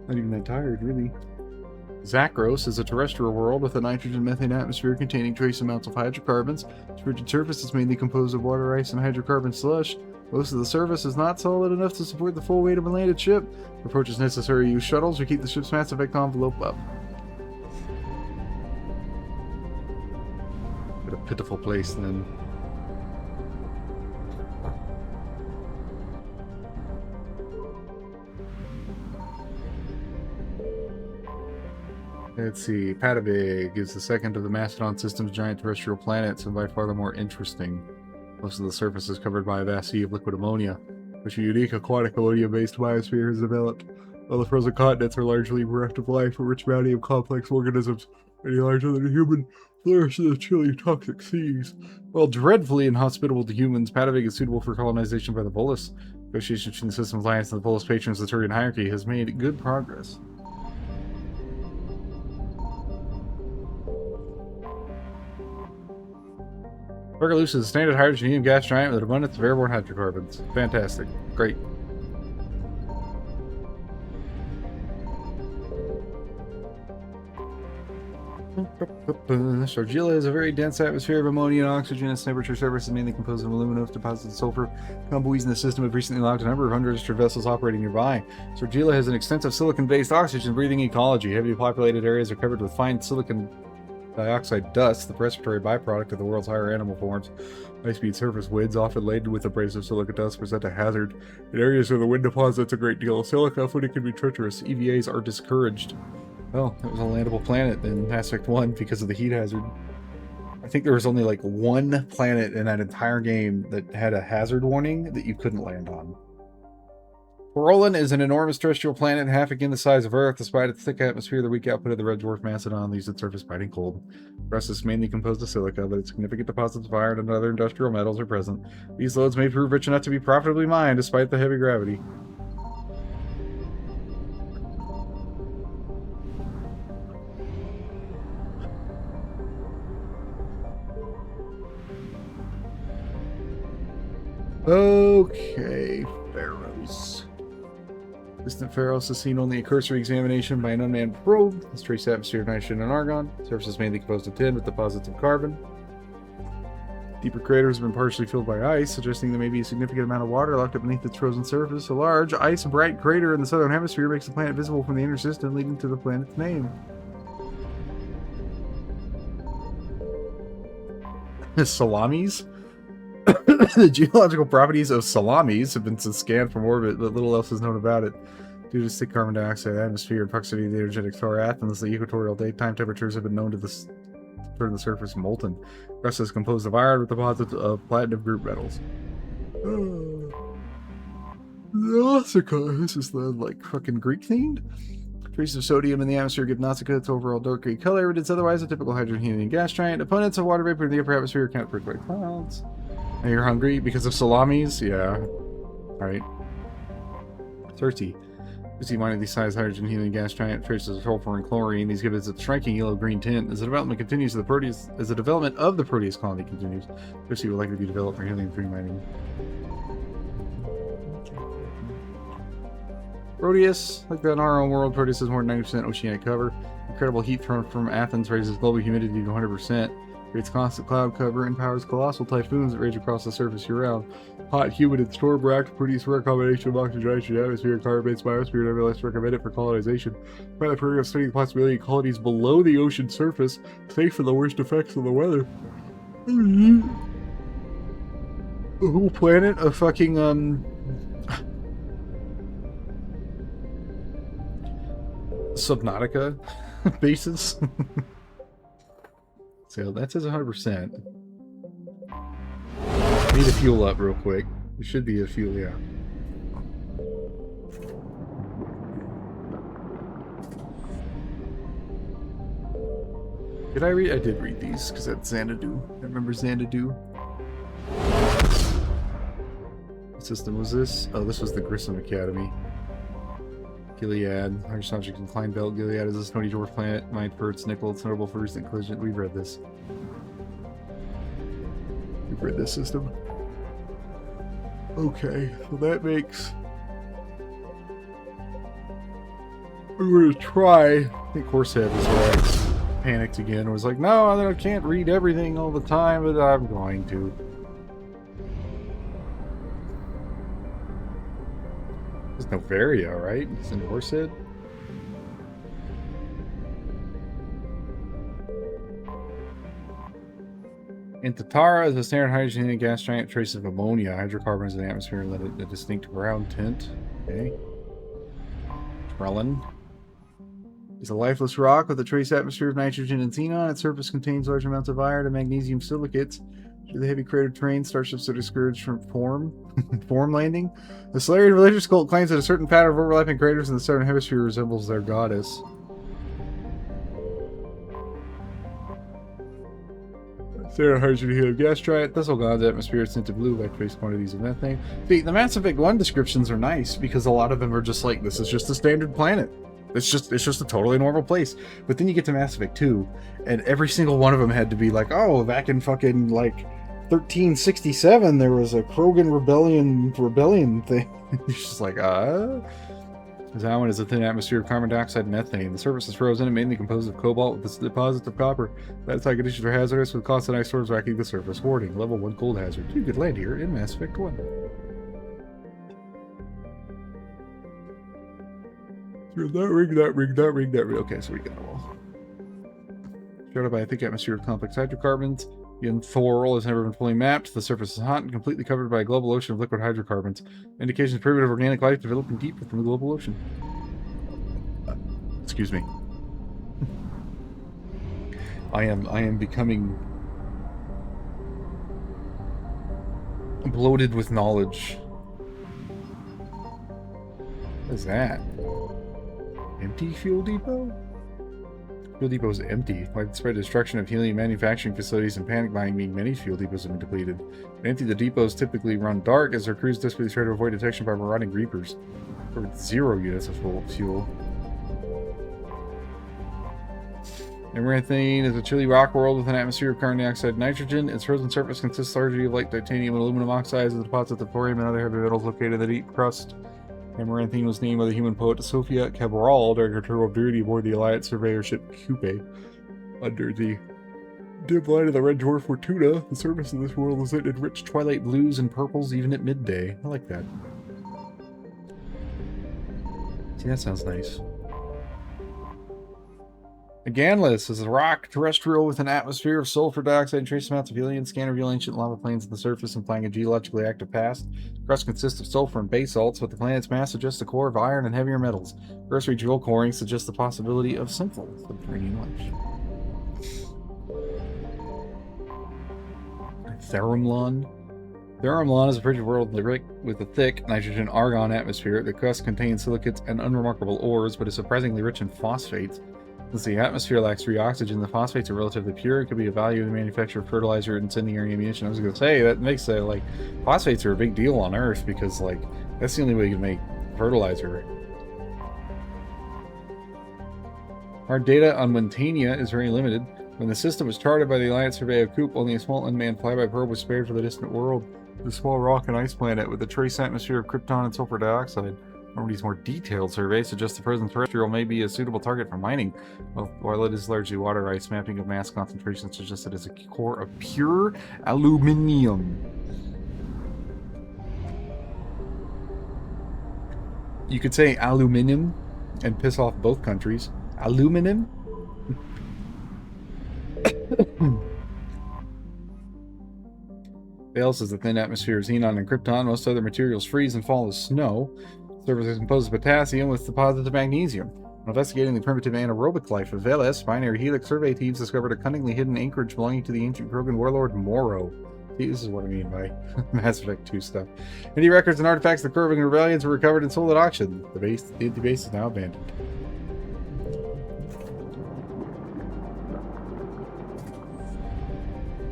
Speaker 12: Not even that tired, really. Zakros is a terrestrial world with a nitrogen-methane atmosphere containing trace amounts of hydrocarbons. Its rigid surface is mainly composed of water, ice, and hydrocarbon slush. Most of the surface is not solid enough to support the full weight of a landed ship. For approach is necessary to use shuttles to keep the ship's mass effect envelope up. What a pitiful place, then. Let's see. Patavig is the second of the Mastodon system's giant terrestrial planets and by far the more interesting. Most of the surface is covered by a vast sea of liquid ammonia, which a unique aquatic ammonia-based biosphere has developed. While the frozen continents are largely bereft of life, a rich bounty of complex organisms, many larger than a human, flourish in the chilly, toxic seas. While dreadfully inhospitable to humans, Patavig is suitable for colonization by the Volus. Negotiation between the system's alliance and the Volus patrons of the Turian hierarchy has made good progress. Vargalus is a standard hydrogen helium gas giant with an abundance of airborne hydrocarbons. Fantastic. Great. Sargilla has a very dense atmosphere of ammonia and oxygen. Its temperature surface is mainly composed of aluminum deposits of sulfur. Convoys in the system have recently logged a number of unregistered vessels operating nearby. Sargilla has an extensive silicon-based oxygen-breathing ecology. Heavily populated areas are covered with fine silicon dioxide dust, the respiratory byproduct of the world's higher animal forms. High-speed surface winds, often laden with abrasive silica dust, present a hazard. In areas where the wind deposits a great deal of silica, footing can be treacherous. EVAs are discouraged. Well, it was a landable planet in Mass Effect 1 because of the heat hazard. I think there was only like one planet in that entire game that had a hazard warning that you couldn't land on. Corollan is an enormous terrestrial planet, half again the size of Earth. Despite its thick atmosphere, the weak output of the red dwarf Macedon leaves its surface biting cold. The rest is mainly composed of silica, but its significant deposits of iron and other industrial metals are present. These lodes may prove rich enough to be profitably mined despite the heavy gravity. Okay, Pharaohs. Distant Pharos has seen only a cursory examination by an unmanned probe. Its trace atmosphere of nitrogen and argon. Surface is mainly composed of tin with deposits of carbon. Deeper craters have been partially filled by ice, suggesting there may be a significant amount of water locked up beneath its frozen surface. A large, ice-bright crater in the southern hemisphere makes the planet visible from the inner system, leading to the planet's name. Salamis? The geological properties of salamis have been scanned from orbit, but little else is known about it. Due to thick carbon dioxide atmosphere and proximity to the energetic star Athens, the equatorial daytime temperatures have been known to turn the surface molten. The rest is composed of iron with deposits of platinum group metals. Nausicaa. This is the, like, fucking Greek themed? Traces of sodium in the atmosphere give Nausicaa its overall dark gray color, but it's otherwise a typical hydrogen helium gas giant. Opponents of water vapor in the upper atmosphere account for white clouds. Now you're hungry because of salamis? Yeah. Alright. 30. You see one of these size hydrogen helium gas giant traces of sulfur and chlorine. These give it a striking yellow-green tint. As the development continues, the development of the Proteus colony continues. Cersei will likely be developed for helium-3 mining. Proteus, like that in our own world, Proteus has more than 90% oceanic cover. Incredible heat thrown from Athens raises global humidity to 100%. Creates constant cloud cover and powers colossal typhoons that rage across the surface year-round. Hot, humid, and storm-racked produce rare combination of oxygen, atmosphere, and carbon-based biosphere, nevertheless recommend it for colonization. Pilot program studying the possibility of colonies below the ocean surface, safe from the worst effects of the weather. The whole planet of fucking, Subnautica bases. So that says 100%. Need to fuel up real quick. There should be a fuel, yeah. Did I read? I did read these because that's Xanadu. I remember Xanadu. What system was this? Oh, this was the Grissom Academy. Gilead, our subject inclined belt. Gilead is a snowy dwarf planet, mined for its nickel. It's notable for recent collision. We've read this. We've read this system. Okay, so that makes We were to try. I think Horsehead was right. Panicked again. Was like, no, I can't read everything all the time, but I'm going to. There's Novaria, right? It's in Horsehead. In Tatara is a standard hydrogen gas giant trace of ammonia, hydrocarbons in the atmosphere, let it a distinct brown tint. Okay. Trellin is a lifeless rock with a trace atmosphere of nitrogen and xenon. Its surface contains large amounts of iron and magnesium silicates. Through the heavy crater terrain, starships are discouraged from form landing. The Solarian religious cult claims that a certain pattern of overlapping craters in the southern hemisphere resembles their goddess. Standard hydrogen gas giant. Thistlegon's atmosphere is tinted blue by trace quantities of methane. The Mass Effect 1 descriptions are nice because a lot of them are just like, this is just a standard planet. It's just a totally normal place. But then you get to Mass Effect 2, and every single one of them had to be like, oh, back in fucking like 1367, there was a Krogan rebellion thing. It's just like, That one is a thin atmosphere of carbon dioxide and methane. The surface is frozen and mainly composed of cobalt with deposits of copper. That side conditions are hazardous with constant ice storms racking the surface. Warning, level 1 cold hazard. You could land here in Mass Effect 1. That ring. Okay, so we got them all. Surrounded by a thick atmosphere of complex hydrocarbons. The N4 has never been fully mapped. The surface is hot and completely covered by a global ocean of liquid hydrocarbons. Indications of primitive organic life developing deep within the global ocean. Excuse me. I am becoming bloated with knowledge. What is that? Empty fuel depot? Fuel depot is empty. Widespread destruction of helium manufacturing facilities and panic buying mean many fuel depots have been depleted. When empty, the depots typically run dark as their crews desperately try to avoid detection by marauding reapers. With 0 units of fuel. Amaranthine is a chilly rock world with an atmosphere of carbon dioxide and nitrogen. Its frozen surface consists largely of light titanium and aluminum oxides and deposits of thorium and other heavy metals located in the deep crust. Amaranthine was named by the human poet Sophia Cabral during her tour of duty aboard the Alliance surveyor ship Coupe. Under the dim light of the red dwarf Fortuna, the surface of this world is lit in rich twilight blues and purples even at midday. I like that. See, that sounds nice. Aganlis is a rock terrestrial with an atmosphere of sulfur dioxide and trace amounts of helium. Scan reveal ancient lava plains in the surface, implying a geologically active past. The crust consists of sulfur and basalts, but the planet's mass suggests a core of iron and heavier metals. Cursory drill coring suggests the possibility of simple subterranean life. Therumlon. Therumlon is a frigid world with a thick nitrogen-argon atmosphere. The crust contains silicates and unremarkable ores, but is surprisingly rich in phosphates. Since the atmosphere lacks free oxygen, the phosphates are relatively pure. It could be a value in the manufacture of fertilizer and incendiary ammunition. I was going to say, that makes like, phosphates are a big deal on Earth because, like, that's the only way you can make fertilizer. Our data on Montania is very limited. When the system was charted by the Alliance survey of Coop, only a small unmanned flyby probe was spared for the distant world. The small rock and ice planet with a trace atmosphere of krypton and sulfur dioxide. Normandy's more detailed survey suggests the present terrestrial may be a suitable target for mining. While it is largely water ice, mapping of mass concentration suggests it is a core of pure aluminium. You could say aluminum and piss off both countries. Aluminum? Bale says the thin atmosphere of xenon and krypton. Most other materials freeze and fall as snow. The surface is composed of potassium with deposits of magnesium. When investigating the primitive anaerobic life of Veles, binary helix survey teams discovered a cunningly hidden anchorage belonging to the ancient Krogan warlord Moro. See, this is what I mean by Mass Effect 2 stuff. Many records and artifacts of the Krogan rebellions were recovered and sold at auction. The empty base is now abandoned.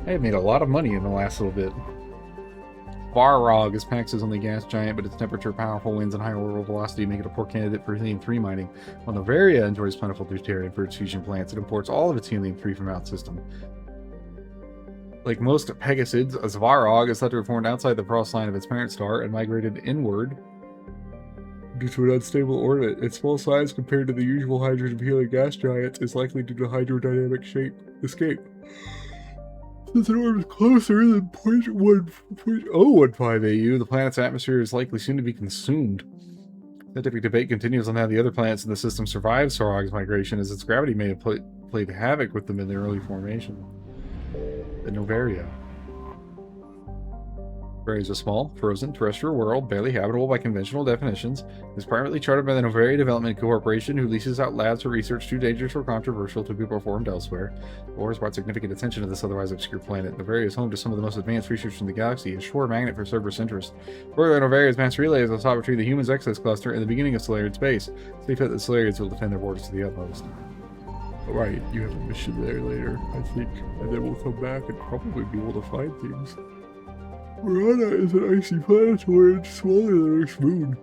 Speaker 12: I have made a lot of money in the last little bit. Varrog is Pax's only gas giant, but its temperature, powerful winds, and high orbital velocity make it a poor candidate for helium-3 mining. While Novaria enjoys plentiful deuterium for its fusion plants, it imports all of its helium-3 from out system. Like most Pegasids, Svarog is thought to have formed outside the frost line of its parent star and migrated inward due to an unstable orbit. Its small size compared to the usual hydrogen-helium gas giants is likely due to hydrodynamic escape. Since an orb is closer than 0.15 AU, the planet's atmosphere is likely soon to be consumed. Scientific debate continues on how the other planets in the system survived Sarog's migration, as its gravity may have played havoc with them in their early formation. The Novaria. Novaria is a small, frozen, terrestrial world, barely habitable by conventional definitions. It is privately chartered by the Novaria Development Corporation, who leases out labs for research too dangerous or controversial to be performed elsewhere. The war has brought significant attention to this otherwise obscure planet. Novaria is home to some of the most advanced research in the galaxy, a sure magnet for Cerberus interest. Further, Novaria's mass relay is a stop between the humans' Exodus cluster and the beginning of Solarian space. They felt that the Solarians will defend their borders to the utmost. Alright, you have a mission there later, I think, and then we'll come back and probably be able to find things. Murana is an icy planetoid smaller than Earth's moon.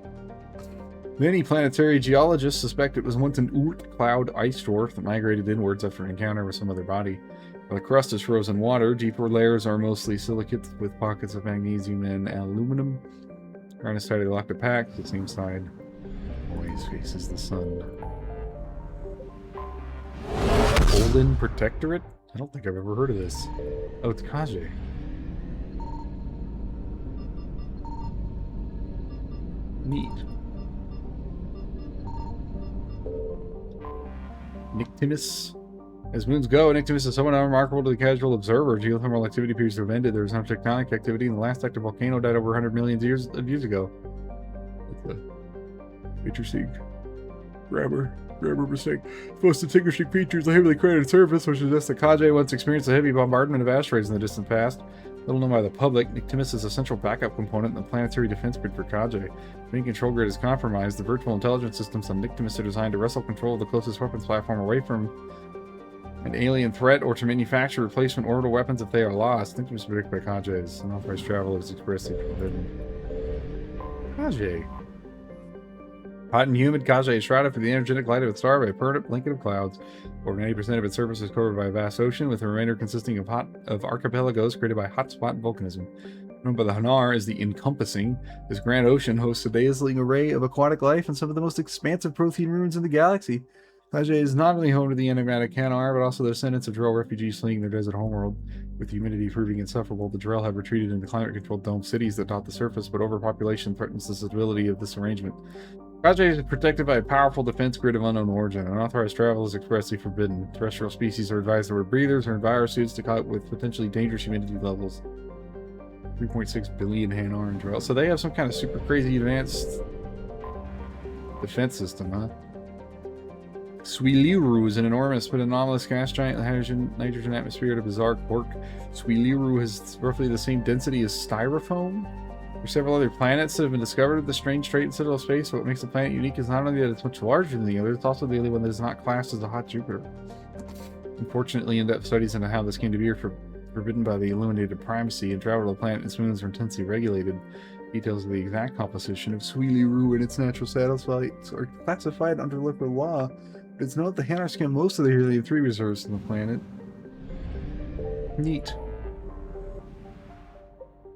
Speaker 12: Many planetary geologists suspect it was once an Oort cloud ice dwarf that migrated inwards after an encounter with some other body. While the crust is frozen water, deeper layers are mostly silicates with pockets of magnesium and aluminum. Murana started locked a pack, the same side always faces the sun. Golden Protectorate? I don't think I've ever heard of this. Oh, it's Kaje. Neat. Nictimus. As moons go, Nictimus is somewhat unremarkable to the casual observer. Geothermal activity appears to have ended. There is no tectonic activity, and the last active volcano died over 100 million years ago. That's a interesting grammar mistake. The most distinguishing feature is the heavily cratered surface, which suggests that Kaje once experienced a heavy bombardment of asteroids in the distant past. Little known by the public, Nictimus is a central backup component in the planetary defense grid for Kaje. If any control grid is compromised, the virtual intelligence systems on Nictimus are designed to wrestle control of the closest weapons platform away from an alien threat or to manufacture replacement orbital weapons if they are lost. Nictimus is predicted by Kaje as unauthorized travel is expressly forbidden. Kaje. Hot and humid, Kaje is shrouded from the energetic light of its star by a permanent blanket of clouds. Over 90% of its surface is covered by a vast ocean, with the remainder consisting of archipelagos created by hotspot volcanism. Known by the Hanar as the Encompassing, this grand ocean hosts a dazzling array of aquatic life and some of the most expansive Prothean ruins in the galaxy. Kaje is not only home to the enigmatic Hanar, but also the descendants of Drell refugees fleeing their desert homeworld. With humidity proving insufferable, the Drell have retreated into climate-controlled dome cities that dot the surface, but overpopulation threatens the stability of this arrangement. Kaje is protected by a powerful defense grid of unknown origin. Unauthorized travel is expressly forbidden. Terrestrial species are advised to wear breathers or envirosuits to cope with potentially dangerous humidity levels. 3.6 billion Hanar and Drell. So they have some kind of super crazy advanced defense system, huh? Suiliru is an enormous but anomalous gas giant with nitrogen atmosphere at a bizarre quirk. Suiliru has roughly the same density as Styrofoam. There are several other planets that have been discovered at the strange strait in Citadel space. What makes the planet unique is not only that it's much larger than the others, it's also the only one that is not classed as a hot Jupiter. Unfortunately, in-depth studies into how this came to be are forbidden by the illuminated primacy, and travel to the planet and its moons are intensely regulated. Details of the exact composition of Suiliru and its natural satellites are classified under local law. But it's known that the Hanar scan most of the helium-3 reserves on the planet. Neat.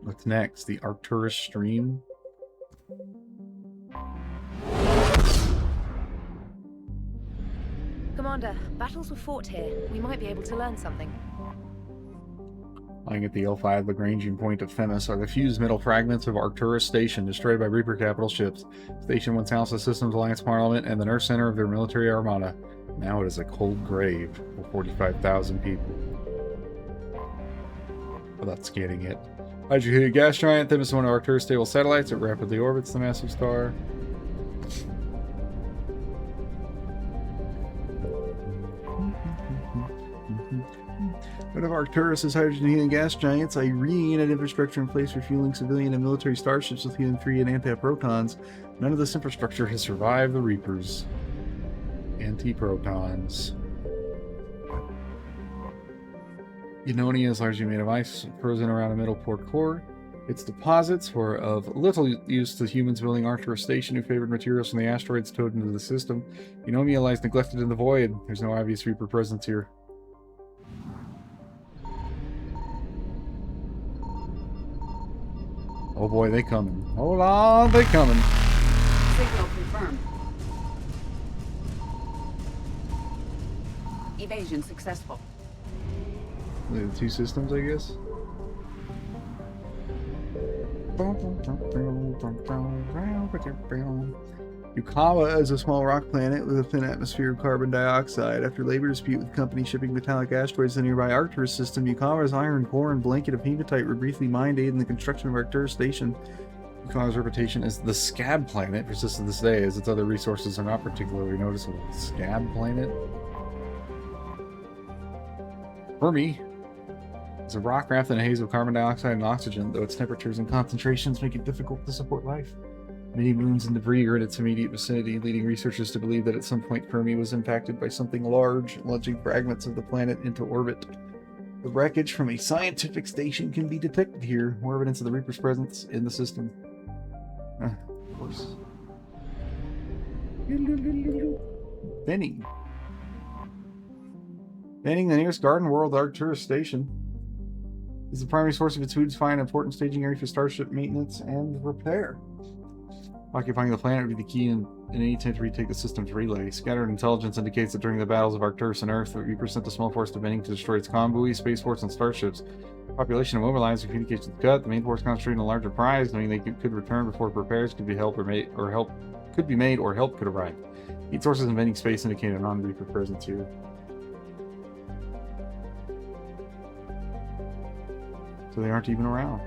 Speaker 12: What's next? The Arcturus Stream?
Speaker 17: Commander, battles were fought here. We might be able to learn something.
Speaker 12: Lying at the L5 Lagrangian point of Themis are the fused metal fragments of Arcturus Station, destroyed by Reaper capital ships. Station once housed the Systems Alliance Parliament and the nerve center of their military armada. Now it is a cold grave for 45,000 people. Without scanning it. Hydrogen gas giant, Themis is one of Arcturus' stable satellites. It rapidly orbits the massive star. One of Arcturus' hydrogen helium gas giants, Irene, had infrastructure in place for fueling civilian and military starships with helium-3 and antiprotons. None of this infrastructure has survived the Reapers. Antiprotons. Eunonia is largely made of ice, frozen around a middle port core. Its deposits were of little use to humans building Arcturus Station, who favored materials from the asteroids towed into the system. Eunonia lies neglected in the void. There's no obvious Reaper presence here. Oh boy, they coming. Hold on, they coming.
Speaker 1: Signal confirmed.
Speaker 10: confirmed. Evasion successful.
Speaker 12: The two systems, I guess. Yukawa is a small rock planet with a thin atmosphere of carbon dioxide. After labor dispute with companies shipping metallic asteroids to the nearby Arcturus system, Yukawa's iron core and blanket of hematite were briefly mined, aid in the construction of Arcturus Station. Yukawa's reputation as the Scab Planet persists to this day, as its other resources are not particularly noticeable. Scab Planet? Fermi is a rock wrapped in a haze of carbon dioxide and oxygen, though its temperatures and concentrations make it difficult to support life. Many moons and debris are in its immediate vicinity, leading researchers to believe that at some point Fermi was impacted by something large, launching fragments of the planet into orbit. The wreckage from a scientific station can be detected here, more evidence of the Reaper's presence in the system. Of course. Benning. Benning, the nearest garden world Arcturus station, is the primary source of its food supply and important staging area for starship maintenance and repair. Occupying the planet would be the key in any attempt to retake the system's relay. Scattered intelligence indicates that during the battles of Arcturus and Earth, the Reaper sent a small force to Benning to destroy its convoys, spaceports, and starships. The population immobilized and communications cut. The main force concentrated on a larger prize, knowing they could return before repairs could be help could be made or help could arrive. Heat sources in Benning space indicate a non-Reaper presence here. So they aren't even around.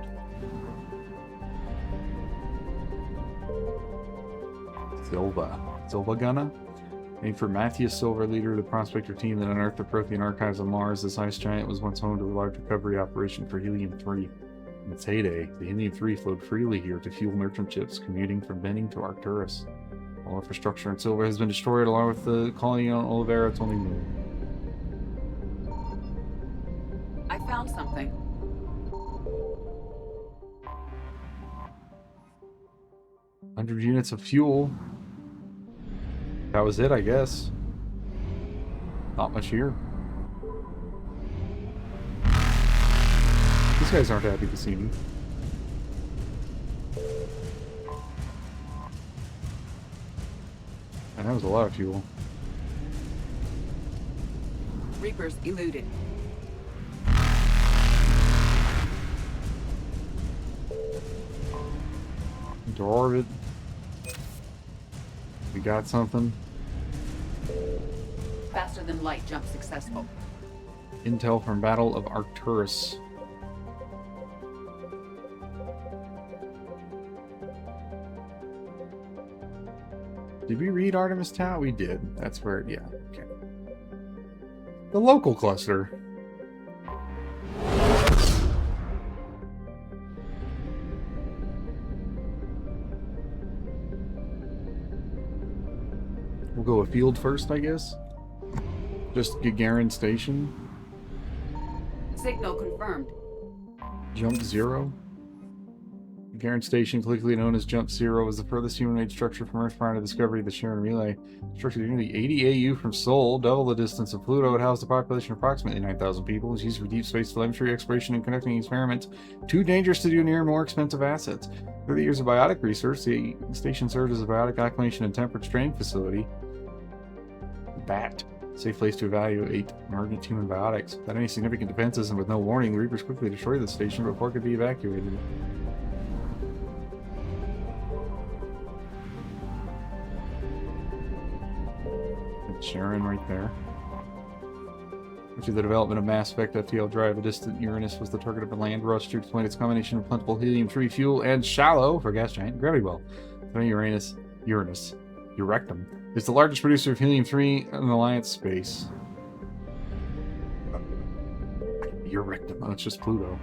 Speaker 12: Silva Gunna? Named for Matthias Silva, leader of the prospector team that unearthed the Prothean archives on Mars, this ice giant was once home to a large recovery operation for Helium-3. In its heyday, the Helium-3 flowed freely here to fuel merchant ships commuting from Benning to Arcturus. All infrastructure in Silva has been destroyed along with the colony on Olivera, its only moon.
Speaker 10: I found something.
Speaker 12: 100 units of fuel. That was it, I guess. Not much here. These guys aren't happy to see me. And that was a lot of fuel.
Speaker 10: Reapers eluded.
Speaker 12: Into orbit. We got something.
Speaker 10: Faster than light jump successful.
Speaker 12: Intel from Battle of Arcturus. Did we read Artemis Tau? We did. That's where, yeah, okay. The local cluster. We'll go afield first, I guess. Just Gagarin Station.
Speaker 10: Signal confirmed.
Speaker 12: Jump Zero. Gagarin Station, colloquially known as Jump Zero, is the furthest human-made structure from Earth prior to the discovery of the Sharon Relay. Structured nearly 80 AU from Sol, double the distance of Pluto, it housed a population of approximately 9,000 people. It's used for deep space telemetry, exploration, and conducting experiments. Too dangerous to do near more expensive assets. 30 years of biotic research, the station served as a biotic acclimation and temperate training facility. BAT. Safe place to evaluate emergent human biotics. Without any significant defenses and with no warning, the Reapers quickly destroyed the station before it could be evacuated. It's Sharon right there. After the development of Mass Effect FTL Drive, a distant Uranus was the target of a land rush to explain its combination of plentiful helium-3 fuel and shallow, for a gas giant, gravity well. Uranus, Eurectum, is the largest producer of helium-3 in Alliance space. Eurectum, oh, it's just Pluto.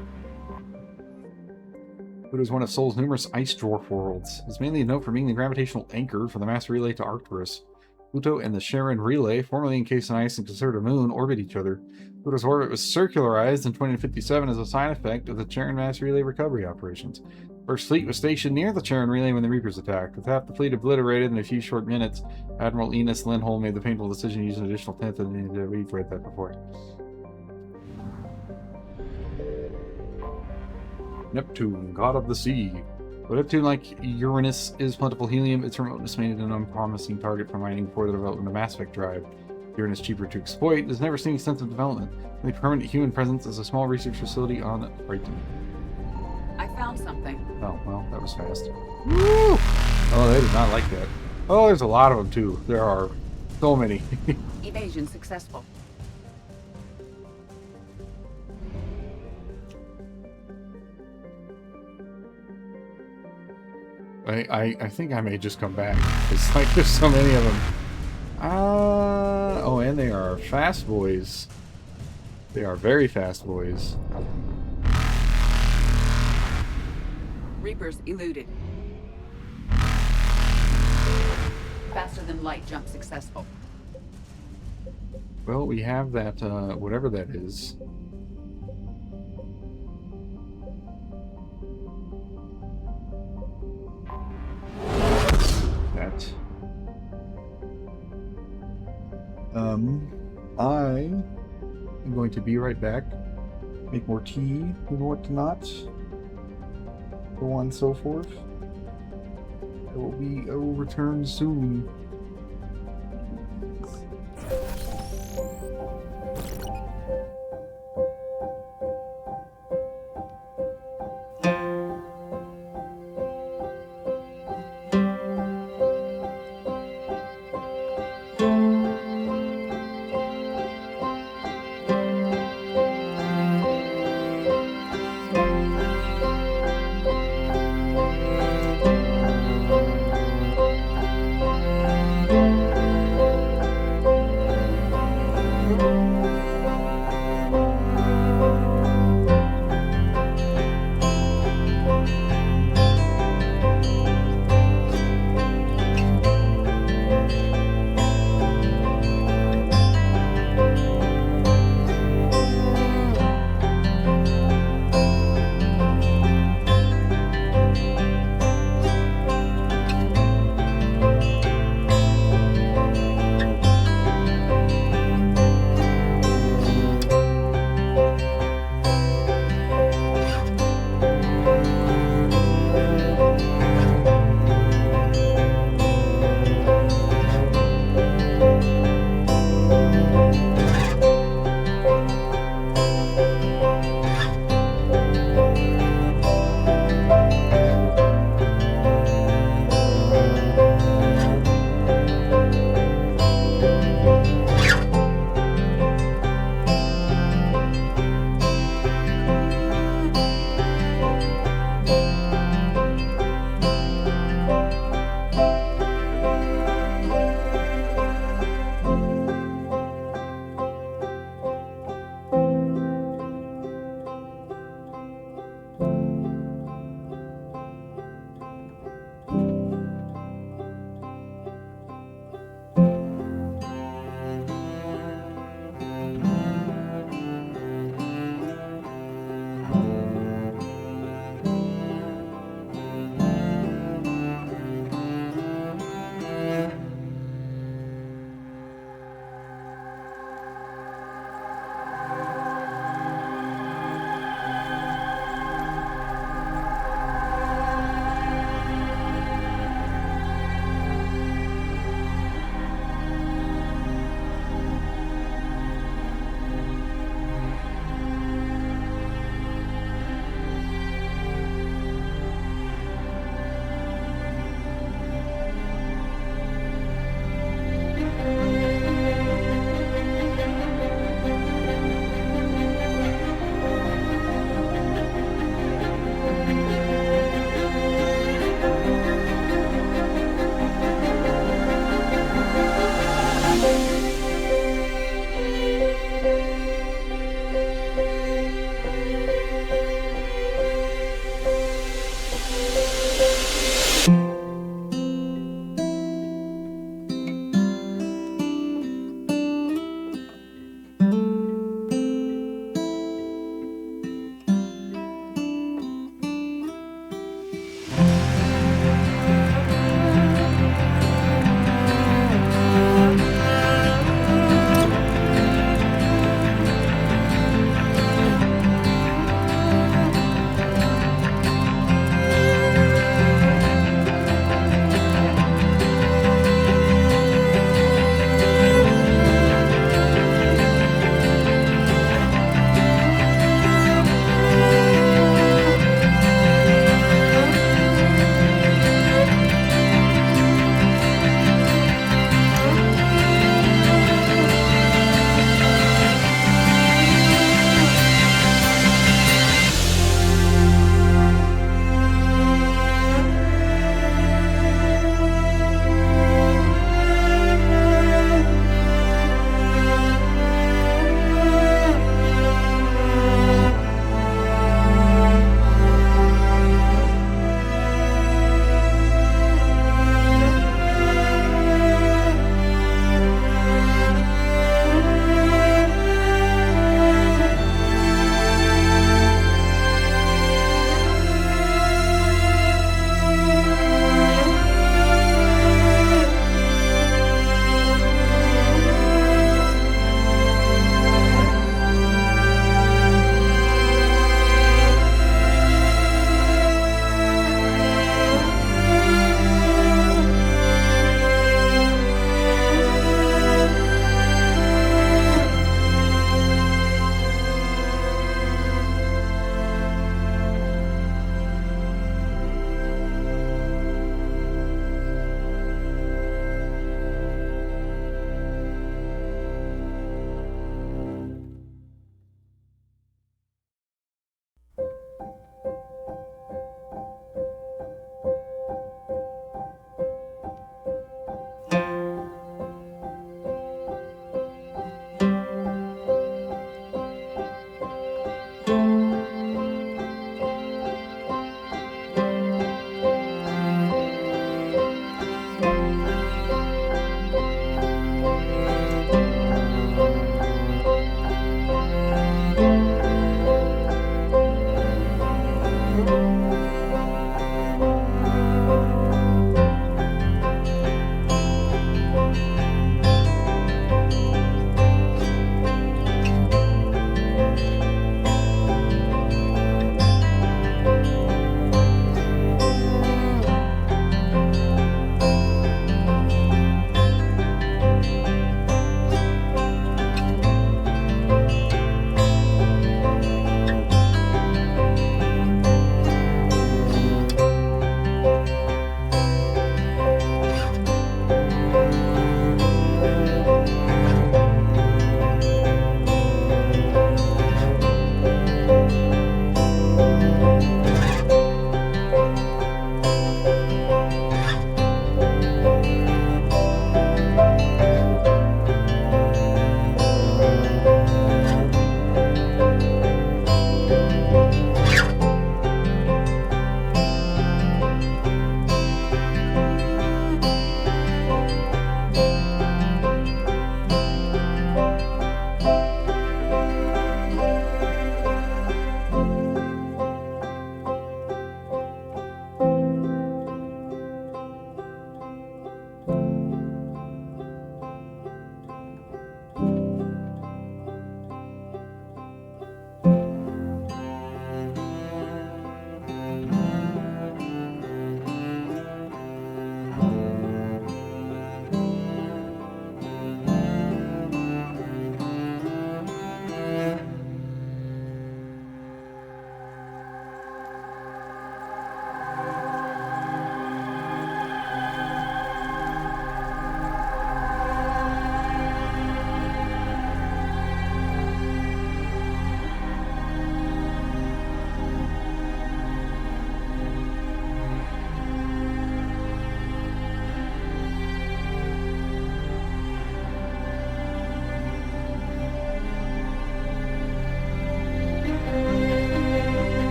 Speaker 12: Pluto is one of Sol's numerous ice dwarf worlds. It's mainly a note for being the gravitational anchor for the mass relay to Arcturus. Pluto and the Sharon Relay, formerly encased in ice and considered a moon, orbit each other. Pluto's orbit was circularized in 2057 as a side effect of the Sharon mass relay recovery operations. First fleet was stationed near the Sharon Relay when the Reapers attacked. With half the fleet obliterated in a few short minutes, Admiral Enos Lindholm made the painful decision to use an additional tenth of the we've read that before. Neptune, god of the sea. But Neptune, like Uranus, is plentiful helium. Its remoteness made it an unpromising target for mining before the development of Mass Effect Drive. Uranus cheaper to exploit. There's never seen extensive development. The permanent human presence is a small research facility on Brighton.
Speaker 10: I found something.
Speaker 12: Oh, well, that was fast. Woo! Oh, they did not like that. Oh, there's a lot of them, too. There are so many.
Speaker 10: Evasion successful.
Speaker 12: I think I may just come back. It's like there's so many of them. Oh, and they are fast boys. They are very fast boys.
Speaker 10: Reapers eluded. Faster than light jump successful.
Speaker 12: Well, we have that, whatever that is. That. I am going to be right back. Make more tea and whatnot. So on and so forth. I will return soon.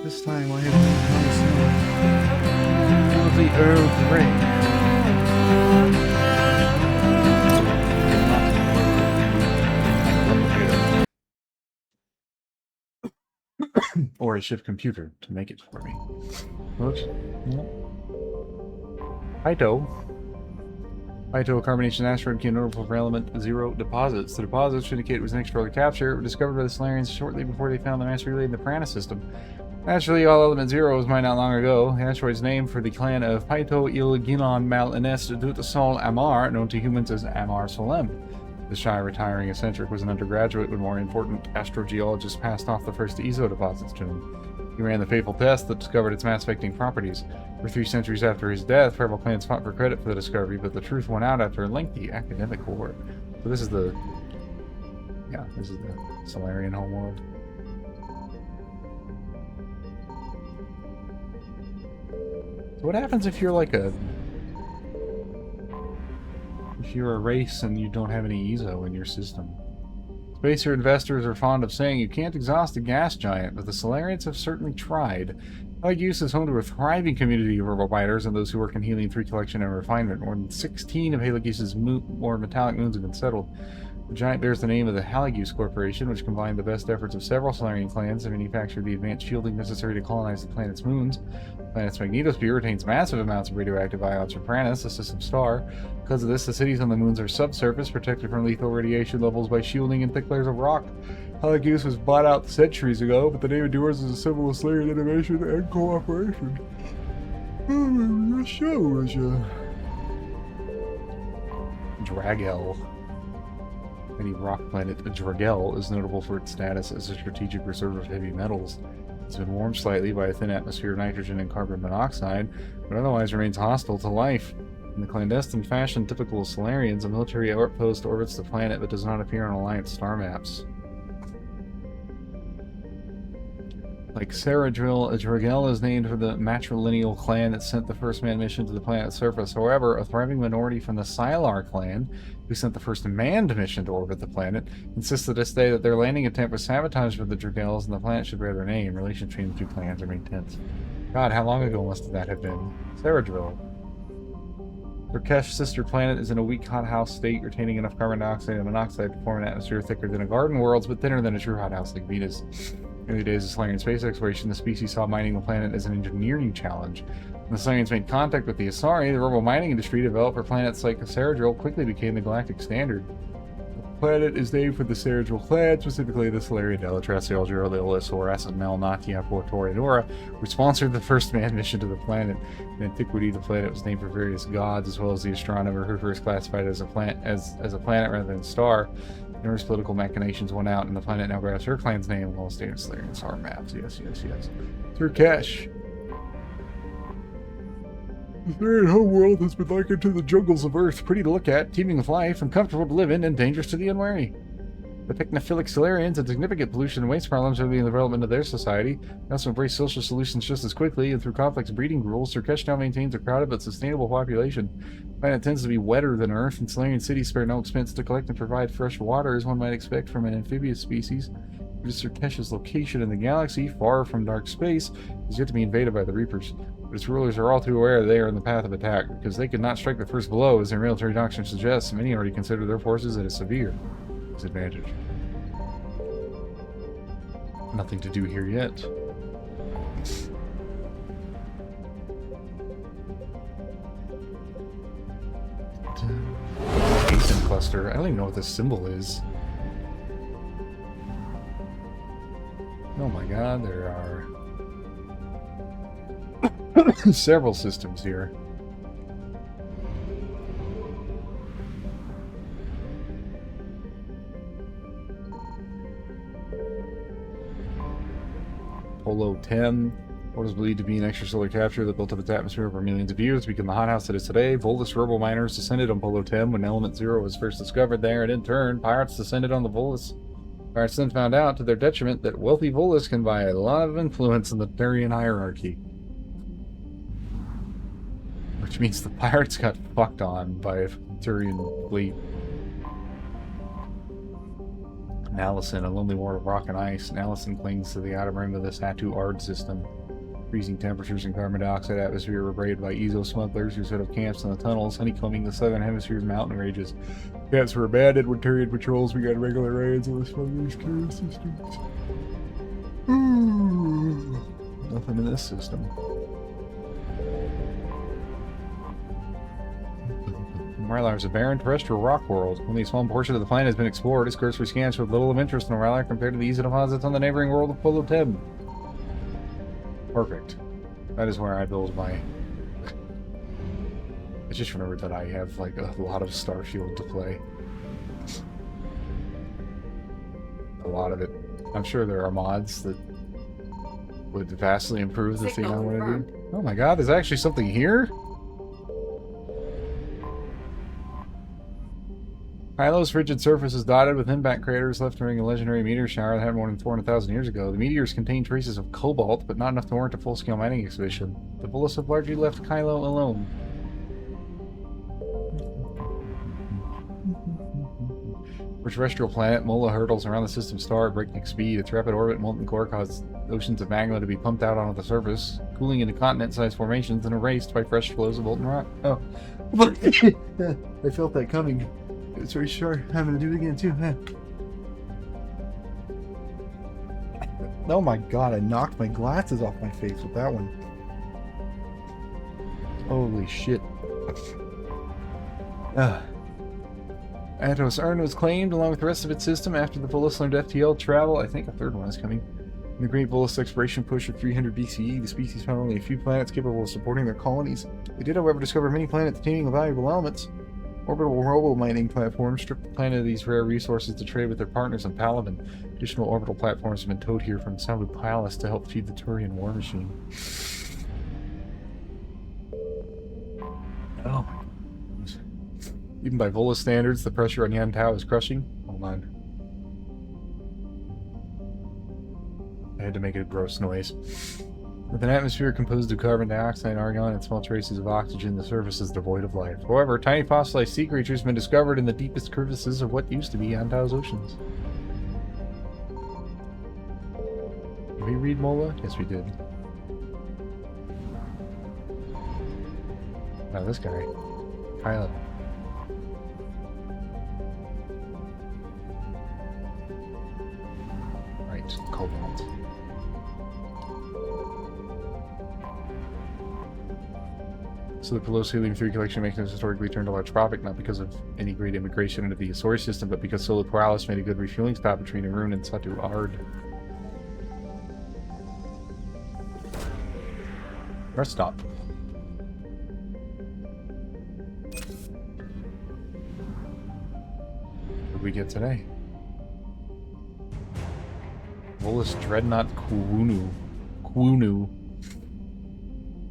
Speaker 12: This time I have been the Earl Grey. Or a shift computer to make it for me. Oops. Paito. Paito, a carbonation asteroid became notable for element 0 deposits. The deposits indicate it was next to capture, were discovered by the Solarians shortly before they found the mass relay in the Piranha system. Naturally, all element 0 was mined out long ago. The asteroid's named for the clan of Paito il Ginon mal Inest dut Sol Amar, known to humans as Amar Solem. The shy, retiring eccentric was an undergraduate when more important astrogeologists passed off the first ESO deposits to him. He ran the fateful test that discovered its mass-affecting properties. For 3 centuries after his death, rival clans fought for credit for the discovery, but the truth won out after a lengthy academic war. So this is the... yeah, this is the Solarian homeworld. So what happens if you're like a... if you're a race and you don't have any ESO in your system? Spacer investors are fond of saying you can't exhaust a gas giant, but the Solarians have certainly tried. Haliguse is home to a thriving community of robo-biters and those who work in Helium-3 collection and refinement. More than 16 of Haliguse's more metallic moons have been settled. The giant bears the name of the Haliguse Corporation, which combined the best efforts of several Solarian clans to manufacture the advanced shielding necessary to colonize the planet's moons. The planet's magnetosphere retains massive amounts of radioactive ions from Piranus, a system star. Because of this, the cities on the moons are subsurface, protected from lethal radiation levels by shielding and thick layers of rock. Haliguse was bought out centuries ago, but the name endures as a symbol of Solarian innovation and cooperation. The show was Dragel. Any rock planet, Dragel, is notable for its status as a strategic reserve of heavy metals. It's been warmed slightly by a thin atmosphere of nitrogen and carbon monoxide, but otherwise remains hostile to life. In the clandestine fashion typical of Solarians, a military outpost orbits the planet but does not appear on Alliance star maps. Like Saradril, Dragel is named for the matrilineal clan that sent the first manned mission to the planet's surface. However, a thriving minority from the Sylar clan, who sent the first manned mission to orbit the planet, insists to this day that their landing attempt was sabotaged by the Dragels and the planet should bear their name. Relations between the two clans remain tense. God, how long ago must that have been? Saradril. Rakesh's sister planet is in a weak hothouse state, retaining enough carbon dioxide and monoxide to form an atmosphere thicker than a garden world's, but thinner than a true hothouse like Venus. In the days of Solarian space exploration, the species saw mining the planet as an engineering challenge. When the Solarians made contact with the Asari, the robo mining industry developed for planets like Saradril quickly became the galactic standard. The planet is named for the Saradril clan, specifically the Solarian Delatracial Gerolilis or Asamel Natia Portorinora, who sponsored the first manned mission to the planet. In antiquity, the planet was named for various gods, as well as the astronomer who first classified it as a planet rather than a star. Numerous political machinations went out, and the planet now bears her clan's name on all standard Solarian star maps. Yes. Turkesh. The Solarian homeworld has been likened to the jungles of Earth, pretty to look at, teeming with life, and comfortable to live in, and dangerous to the unwary. The technophilic Solarians had significant pollution and waste problems early in the development of their society. They also embraced social solutions just as quickly, and through complex breeding rules, Turkesh now maintains a crowded but sustainable population. The planet tends to be wetter than Earth, and Solarian cities spare no expense to collect and provide fresh water, as one might expect from an amphibious species. Turkesh's location in the galaxy, far from dark space, is yet to be invaded by the Reapers. But its rulers are all too aware they are in the path of attack, because they could not strike the first blow, as their military doctrine suggests. Many already consider their forces at a severe disadvantage. Nothing to do here yet. Atom cluster. I don't even know what this symbol is. Oh my god, there are several systems here. Polo 10, what is believed to be an extrasolar capture that built up its atmosphere over millions of years to become the hothouse it is today. Volus robo miners descended on Polo 10 when element 0 was first discovered there, and in turn, pirates descended on the Volus. Pirates then found out, to their detriment, that wealthy Volus can buy a lot of influence in the Turian hierarchy. Which means the pirates got fucked on by a Turian fleet. And Allison, a lonely world of rock and ice, and Allison clings to the outer rim of the Satu Ard system. Freezing temperatures and carbon dioxide atmosphere were braved by Ezo smugglers who set up camps in the tunnels, honeycombing the southern hemisphere's mountain ranges. Camps were abandoned when Turian patrols began regular raids on the smugglers' care systems. Nothing in this system. Rylar is a barren terrestrial rock world. Only a small portion of the planet has been explored. Its cursory scans showed little of interest in Rylar compared to the Ezo deposits on the neighboring world of Polo Teb. Perfect. That is where I build my... I just remembered that I have like a lot of Starfield to play. A lot of it. I'm sure there are mods that would vastly improve the thing I want to do. Oh my god, there's actually something here? Kylo's frigid surface is dotted with impact craters left during a legendary meteor shower that happened more than 400,000 years ago. The meteors contain traces of cobalt, but not enough to warrant a full-scale mining expedition. The bullets have largely left Kylo alone. For terrestrial planet, Mola hurtles around the system star at breakneck speed. Its rapid orbit and molten core cause oceans of magma to be pumped out onto the surface, cooling into continent-sized formations and erased by fresh flows of molten rock. Oh. I felt that coming. It's very sure. I'm gonna do it again too. Oh my god, I knocked my glasses off my face with that one. Holy shit. Atos Urn was claimed along with the rest of its system after the Volus learned FTL travel. I think a third one is coming. In the Great Volus exploration push of 300 BCE, the species found only a few planets capable of supporting their colonies. They did, however, discover many planets containing valuable elements. Orbital robo mining platforms strip the planet of these rare resources to trade with their partners on Palaven. Additional orbital platforms have been towed here from Salu Palace to help feed the Turian war machine. Oh my goodness. Even by Volus standards, the pressure on Yantau is crushing. Hold on. I had to make a gross noise. With an atmosphere composed of carbon dioxide, argon, and small traces of oxygen, the surface is devoid of life. However, tiny fossilized sea creatures have been discovered in the deepest crevices of what used to be Yantau's oceans. Did we read Mola? Yes, we did. Now this guy. Kylo. Right, cobalt. So the Pelosi helium-3 collection makes it historically turned a large profit, not because of any great immigration into the Azori system, but because Solar Palace made a good refueling stop between Arun and Satu Ard. Rest stop. What did we get today? Volus Dreadnought Kwunu.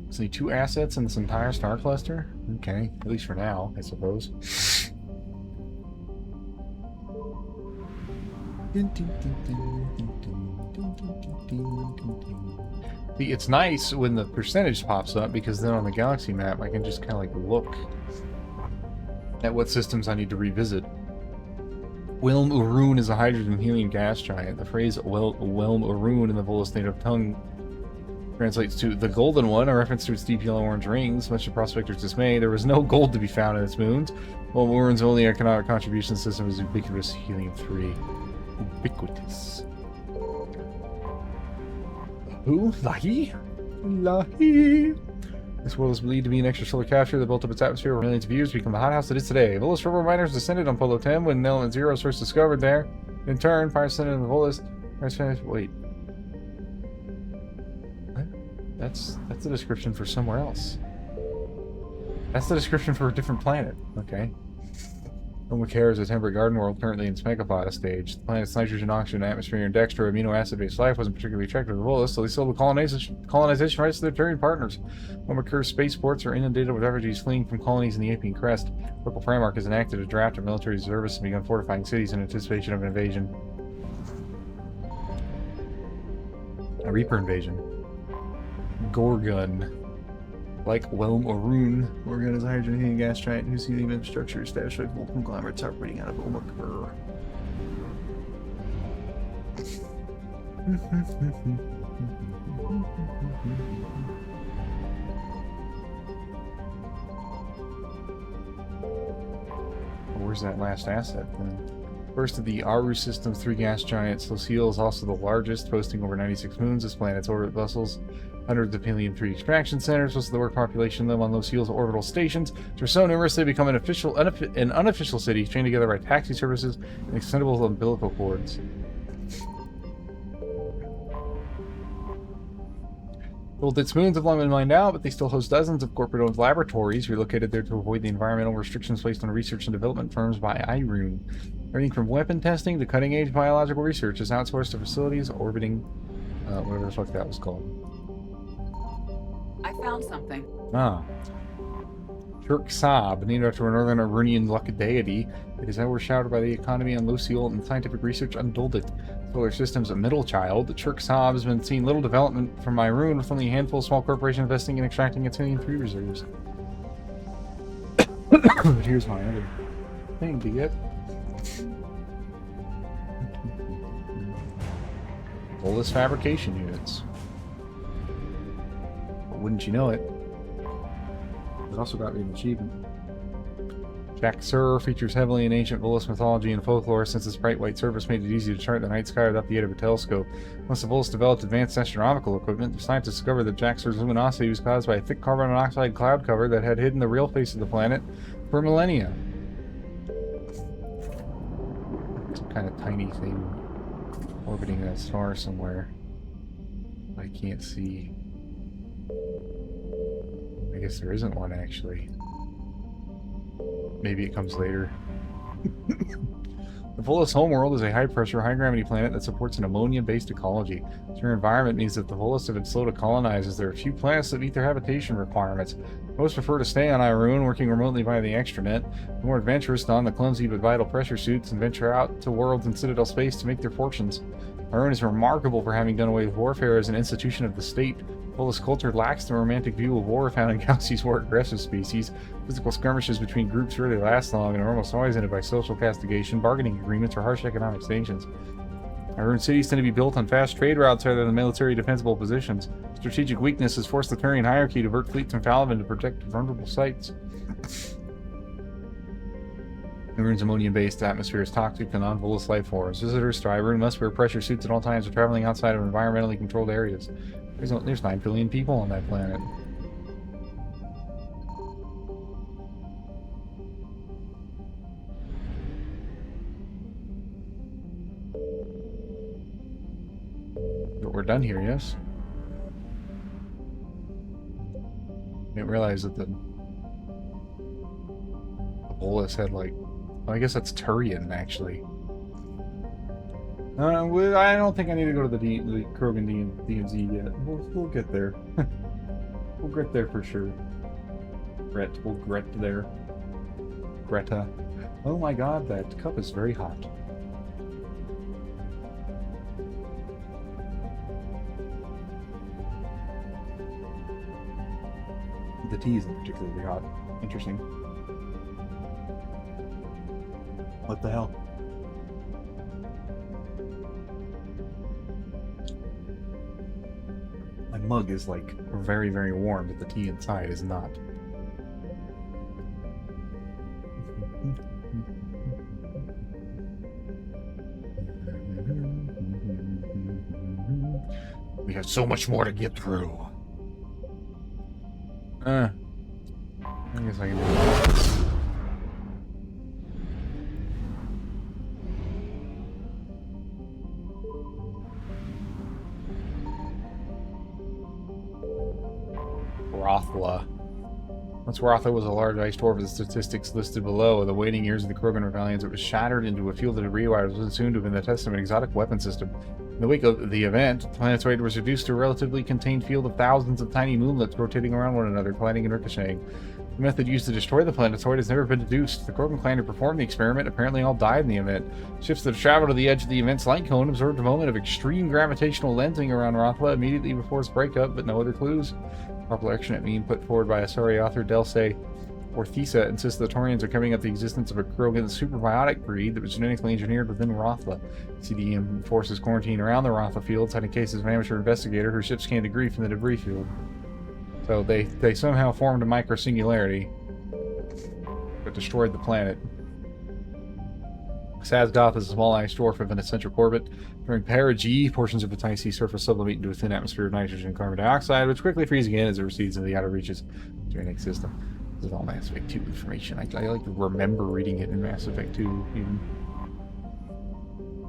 Speaker 12: Is there 2 assets in this entire star cluster? Okay, at least for now, I suppose. See, it's nice when the percentage pops up, because then on the galaxy map I can just kind of like look at what systems I need to revisit. Wilm Urun is a hydrogen helium gas giant. The phrase Wilm Urun in the Volus native tongue translates to the golden one, a reference to its deep yellow-orange rings. Much to prospectors' dismay, there was no gold to be found in its moons, while Urun's only economic contribution system is ubiquitous helium-3. Ubiquitous. Who? Lahi? Lahi! This world is believed to be an extrasolar capture that built up its atmosphere over millions of years to become the hothouse it is today. Volus robo miners descended on Polo 10 when Element Zero was first discovered there. In turn, fire descended on the Volus. Wait. That's the description for somewhere else. That's the description for a different planet. Okay. Omicare is a temperate garden world currently in its megapod stage. The planet's nitrogen, oxygen, atmosphere, and dextro amino acid-based life wasn't particularly attractive to the Volus, so they sold the colonization rights to their Turian partners. Omicare's spaceports are inundated with refugees fleeing from colonies in the Apian Crest. Local Primarch has enacted a draft of military service and begun fortifying cities in anticipation of an invasion. A Reaper invasion. Gorgon. Like Wilm Urun, Gorgon is a hydrogen helium gas giant whose helium infrastructure is established by multiple conglomerates operating out of Omicare. Where's that last asset then? First of the Aru system's 3 gas giants, Lucille is also the largest, boasting over 96 moons. This planet's orbit vessels hundreds of Helium-3 extraction centers. Most of the work population live on Lucille's orbital stations, which are so numerous they become an unofficial city, chained together by taxi services and extendable umbilical cords. Well, its moons have long been mined out, but they still host dozens of corporate-owned laboratories relocated there to avoid the environmental restrictions placed on research and development firms by Irune. Everything from weapon testing to cutting-edge biological research is outsourced to facilities orbiting whatever the fuck that was called.
Speaker 10: I found something.
Speaker 12: Ah. Turk Saab, named after a northern Iranian luck deity, it is overshadowed by the economy on Lucille and scientific research on Duldet. Solar System's a middle child, the Turk Saab has been seeing little development from Irune, with only a handful of small corporations investing in extracting its Helium-3 reserves. But here's my other thing to get. Volus fabrication units. But wouldn't you know it? It also got me an achievement. Jack Sur features heavily in ancient Volus mythology and folklore, since its bright white surface made it easy to chart the night sky without the aid of a telescope. Once the Volus developed advanced astronomical equipment, the scientists discovered that Jack Sur's luminosity was caused by a thick carbon monoxide cloud cover that had hidden the real face of the planet for millennia. Some kind of tiny thing orbiting that star somewhere. I can't see. I guess there isn't one, actually. Maybe it comes later. The Volus homeworld is a high-pressure, high-gravity planet that supports an ammonia-based ecology. Their environment means that the Volus have been slow to colonize, as there are few planets that meet their habitation requirements. Most prefer to stay on Irune, working remotely via the extranet. The more adventurous don the clumsy but vital pressure suits and venture out to worlds in Citadel space to make their fortunes. Irune is remarkable for having done away with warfare as an institution of the state. Volus culture lacks the romantic view of war found in galaxies' more aggressive species. Physical skirmishes between groups rarely last long and are almost always ended by social castigation, bargaining agreements, or harsh economic sanctions. Irune cities tend to be built on fast trade routes rather than military defensible positions. Strategic weakness has forced the Turian hierarchy to divert fleets from Falvin to protect vulnerable sites. Irune's ammonia-based atmosphere is toxic to non-Volus life forms. Visitors to Irune must wear pressure suits at all times when traveling outside of environmentally controlled areas. There's 9 billion people on that planet. But we're done here, yes? I didn't realize that the Volus had, like... Well, I guess that's Turian, actually. I don't think I need to go to the Krogan DMZ yet. We'll get there. We'll get there for sure. We'll Gret there. Greta. Oh my god, that cup is very hot. The tea isn't particularly hot. Interesting. What the hell? My mug is like very, very warm, but the tea inside is not. We have so much more to get through. I guess I can do that. Rothla. Once Rothla was a large ice dwarf, the statistics listed below. In the waning years of the Krogan rebellions, it was shattered into a field of debris while it was soon to have been the test of an exotic weapon system. In the wake of the event, the planetoid was reduced to a relatively contained field of thousands of tiny moonlets rotating around one another, colliding and ricocheting. The method used to destroy the planetoid has never been deduced. The Krogan clan who performed the experiment apparently all died in the event. Ships that traveled to the edge of the event's light cone observed a moment of extreme gravitational lensing around Rothla immediately before its breakup, but no other clues. Popular extranet meme put forward by Asari author Delse Orthesa insists the Taurians are covering up the existence of a Krogan superbiotic breed that was genetically engineered within Rothla. CDM forces quarantine around the Rothla field, citing cases of an amateur investigator whose ships came to grief in the debris field. So they somehow formed a micro-singularity that destroyed the planet. Sazdoth is a small ice dwarf of an eccentric orbit. During perigee, portions of its icy surface sublimate into a thin atmosphere of nitrogen and carbon dioxide, which quickly freeze again as it recedes into the outer reaches of the Tyrannic system. This is all Mass Effect 2 information. I like to remember reading it in Mass Effect 2, even.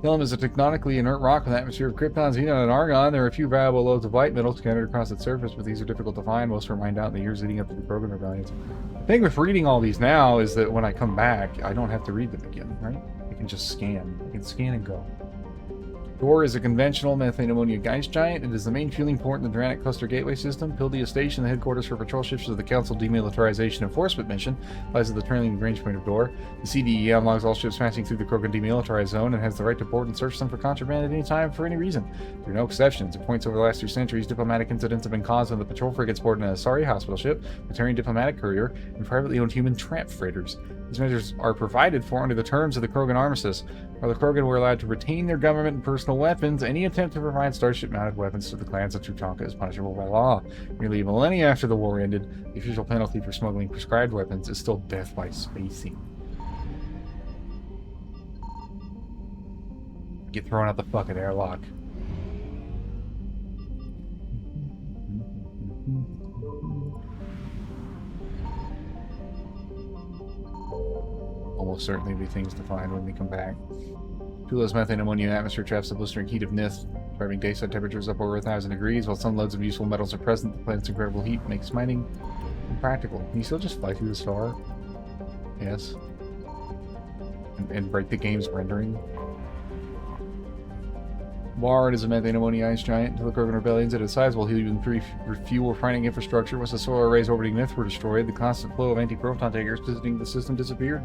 Speaker 12: Tellum is a tectonically inert rock with an atmosphere of krypton, xenon, and argon. There are a few valuable loads of light metal scattered across its surface, but these are difficult to find. Most were mined out in the years leading up to the Krogan rebellions. The thing with reading all these now is that when I come back, I don't have to read them again, right? I can just scan. I can scan and go. Dor is a conventional methane ammonia gas giant. It is the main fueling port in the Duranic Cluster Gateway System. Pildia Station, the headquarters for patrol ships of the Council Demilitarization Enforcement Mission, lies at the trailing range point of Dor. The CDE unlocks all ships passing through the Krogan Demilitarized Zone and has the right to board and search them for contraband at any time for any reason. There are no exceptions. At points over the last 2 centuries, diplomatic incidents have been caused when the patrol frigates board an Asari hospital ship, a Terran diplomatic courier, and privately owned human tramp freighters. These measures are provided for under the terms of the Krogan Armistice. While the Krogan were allowed to retain their government and personal weapons, any attempt to provide starship-mounted weapons to the clans of Tutanka is punishable by law. Nearly a millennia after the war ended, the official penalty for smuggling prescribed weapons is still death by spacing. Get thrown out the fucking airlock. Almost certainly be things to find when we come back. Tula's methane ammonia atmosphere traps the blistering heat of Nith, driving dayside temperatures up over 1,000 degrees. While some loads of useful metals are present, the planet's incredible heat makes mining impractical. Can you still just fly through the star? Yes. And break the game's rendering? Bard is a methane ammonia ice giant. Until the Krogan rebellions had a sizable helium-3 fuel refining infrastructure. Once the solar arrays orbiting Nith were destroyed, the constant flow of anti-proton tankers visiting the system disappeared.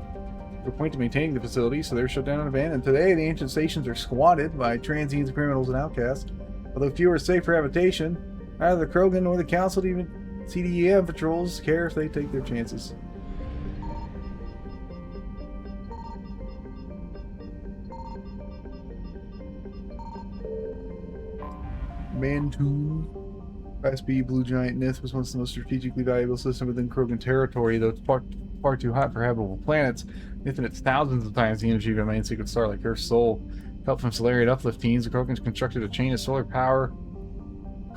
Speaker 12: The point to maintaining the facility, so they're shut down and abandoned. Today, the ancient stations are squatted by transients, criminals, and outcasts. Although few are safe for habitation, neither the Krogan nor the Council, even CDEM patrols, care if they take their chances. Mantoon. Class B Blue Giant Nith was once the most strategically valuable system within Krogan territory, though it's far too hot for habitable planets. Nith and its thousands of times the energy of a main secret star like Earth's soul. Help from Solarian uplift teams, the Krogans constructed a chain of solar power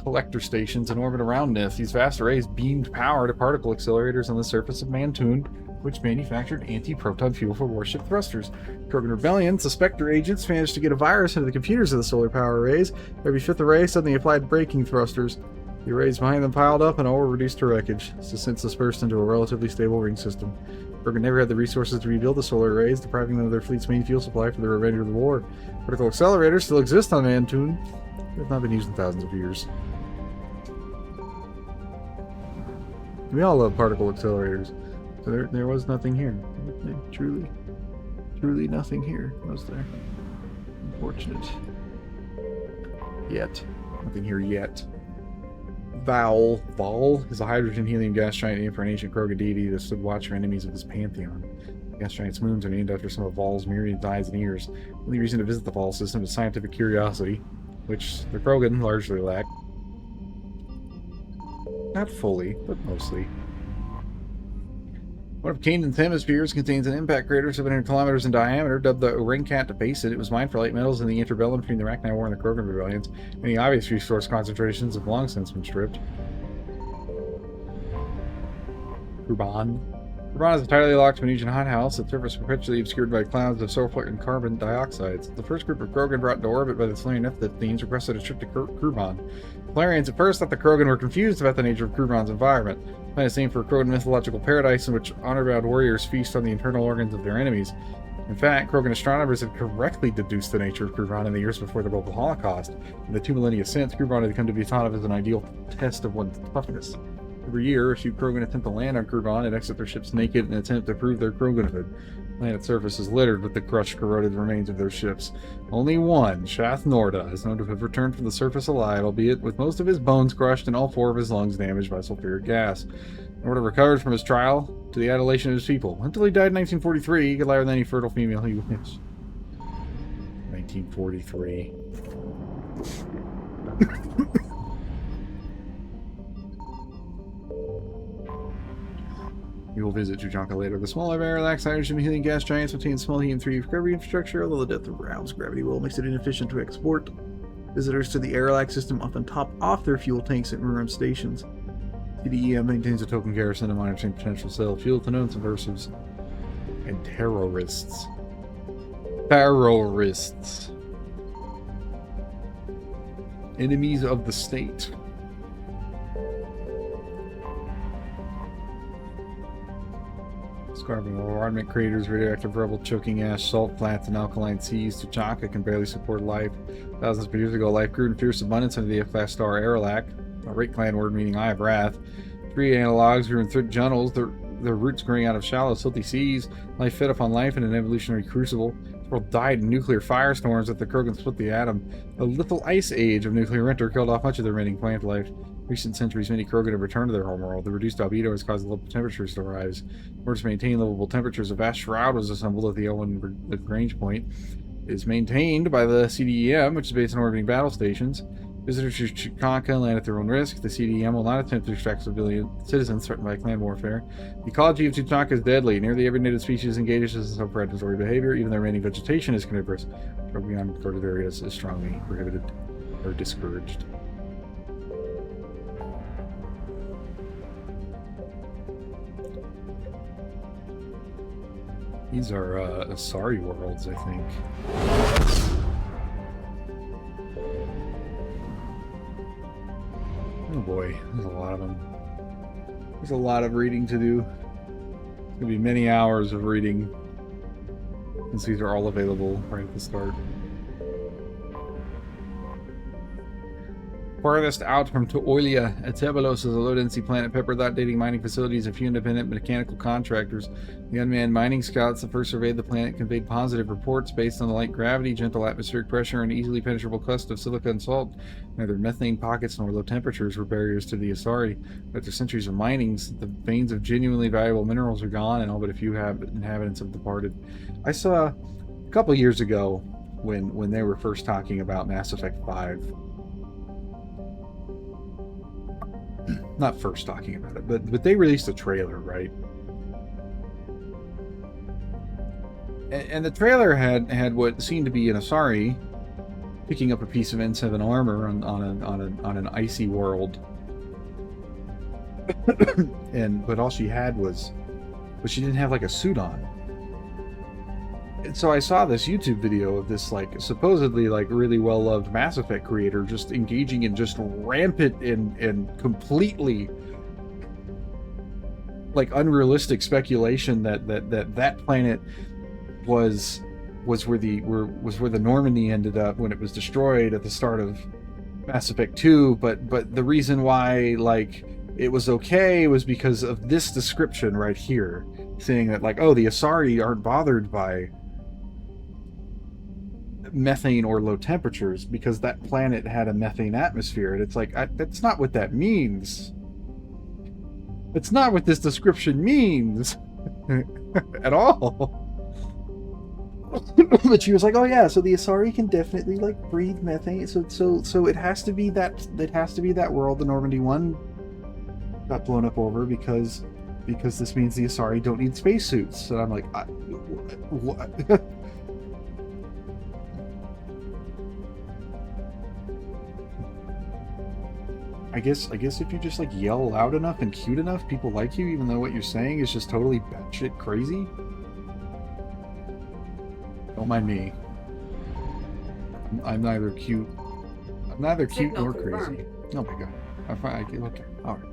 Speaker 12: collector stations in orbit around Nith. These vast arrays beamed power to particle accelerators on the surface of Mantoon, which manufactured anti-proton fuel for warship thrusters. Krogan rebellions, the Spectre agents, managed to get a virus into the computers of the solar power arrays. Every 5th array suddenly applied braking thrusters. The arrays behind them piled up and all were reduced to wreckage. The since dispersed into a relatively stable ring system. Krogan never had the resources to rebuild the solar arrays, depriving them of their fleet's main fuel supply for the remainder of the war. Particle accelerators still exist on Mantoon. They have not been used in thousands of years. We all love particle accelerators. So there was nothing here. Truly nothing here, was there? Unfortunate. Yet. Nothing here yet. Val is a hydrogen helium gas giant named for an ancient Krogan deity that stood watch for enemies of his pantheon. The gas giant's moons are named after some of Val's myriad eyes and ears. The only reason to visit the Val system is scientific curiosity, which the Krogan largely lack. Not fully, but mostly. One of Kanan's hemispheres contains an impact crater 700 kilometers in diameter, dubbed the Ringcat to base it. It was mined for light metals in the interbellum between the Rachni War and the Krogan rebellions. Any obvious resource concentrations have long since been stripped. Kurban is entirely locked to an ancient hothouse, its surface perpetually obscured by clouds of sulfur and carbon dioxides. The first group of Krogan brought into orbit by the Solarian F-15s requested a trip to Kurban. Solarians at first thought the Krogan were confused about the nature of Kurban's environment. The planet is named for a Krogan mythological paradise in which honor-bound warriors feast on the internal organs of their enemies. In fact, Krogan astronomers had correctly deduced the nature of Kurban in the years before the global Holocaust. In the 2 millennia since, Kurban had come to be thought of as an ideal test of one's toughness. Every year, a few Krogan attempt to land on Kurban and exit their ships naked in an attempt to prove their Kroganhood. The planet's surface is littered with the crushed, corroded remains of their ships. Only one, Shath Norda, is known to have returned from the surface alive, albeit with most of his bones crushed and all 4 of his lungs damaged by sulfuric gas. order recovered from his trial to the adulation of his people. Until he died in 1943, he could lie with any fertile female he wished. 1943. We will visit Tuchanka later. The smaller Parallax hydrogen healing gas giants obtain small helium-3 recovery infrastructure, although the depth of Realm's gravity well makes it inefficient to export. Visitors to the Aerolax system often top off their fuel tanks at Muram stations. CDEM maintains a token garrison and monitoring potential sale of fuel to known subversives and terrorists. Terrorists. Enemies of the state. Scarping bombardment craters, radioactive rubble, choking ash, salt flats, and alkaline seas. Tuchanka can barely support life. Thousands of years ago, life grew in fierce abundance under the F-class star Aerolak, a Rate clan word meaning Eye of Wrath. Three analogs grew in thick tunnels, their roots growing out of shallow, silty seas. Life fed upon life in an evolutionary crucible. The world died in nuclear firestorms that the Krogan split the atom. A lethal ice age of nuclear winter killed off much of the remaining plant life. In recent centuries, many Krogan have returned to their homeworld. The reduced albedo has caused local temperatures to rise. In order to maintain livable temperatures, a vast shroud was assembled at the Elwyn Lagrange point. It is maintained by the CDEM, which is based on orbiting battle stations. Visitors to Tuchanka land at their own risk. The CDEM will not attempt to extract civilian citizens threatened by clan warfare. The ecology of Tuchanka is deadly. Nearly every native species engages in self-predatory behavior. Even the remaining vegetation is carnivorous. Travel beyond guarded areas is strongly prohibited or discouraged. These are Asari worlds, I think. Oh boy, there's a lot of them. There's a lot of reading to do. It's gonna be many hours of reading, since these are all available right at the start. Farthest out from Toilia, Etebelos is a low-density planet peppered without dating mining facilities and few independent mechanical contractors. The unmanned mining scouts that first surveyed the planet conveyed positive reports based on the light gravity, gentle atmospheric pressure, and easily penetrable crust of silica and salt. Neither methane pockets nor low temperatures were barriers to the Asari. After centuries of minings, the veins of genuinely valuable minerals are gone, and all but a few inhabitants have departed. I saw a couple years ago when they were first talking about Mass Effect 5. Not first talking about it, but they released a trailer, right? And the trailer had what seemed to be an Asari picking up a piece of N7 armor on an icy world, but all she had was, but she didn't have like a suit on. And so I saw this YouTube video of this like supposedly like really well-loved Mass Effect creator just engaging in just rampant and completely like unrealistic speculation that planet was where the Normandy ended up when it was destroyed at the start of Mass Effect 2, but the reason why like it was okay was because of this description right here, saying that like, oh, the Asari aren't bothered by methane or low temperatures because that planet had a methane atmosphere. And it's like, that's not what that means. It's not what this description means at all. But she was like, oh yeah, so the Asari can definitely like breathe methane, so it has to be that world the Normandy 1 got blown up over because this means the Asari don't need spacesuits. And I'm like, what? I guess if you just like yell loud enough and cute enough, people like you, even though what you're saying is just totally batshit crazy. Don't mind me. I'm neither cute. I'm neither cute nor crazy. Oh my god. Okay. Alright.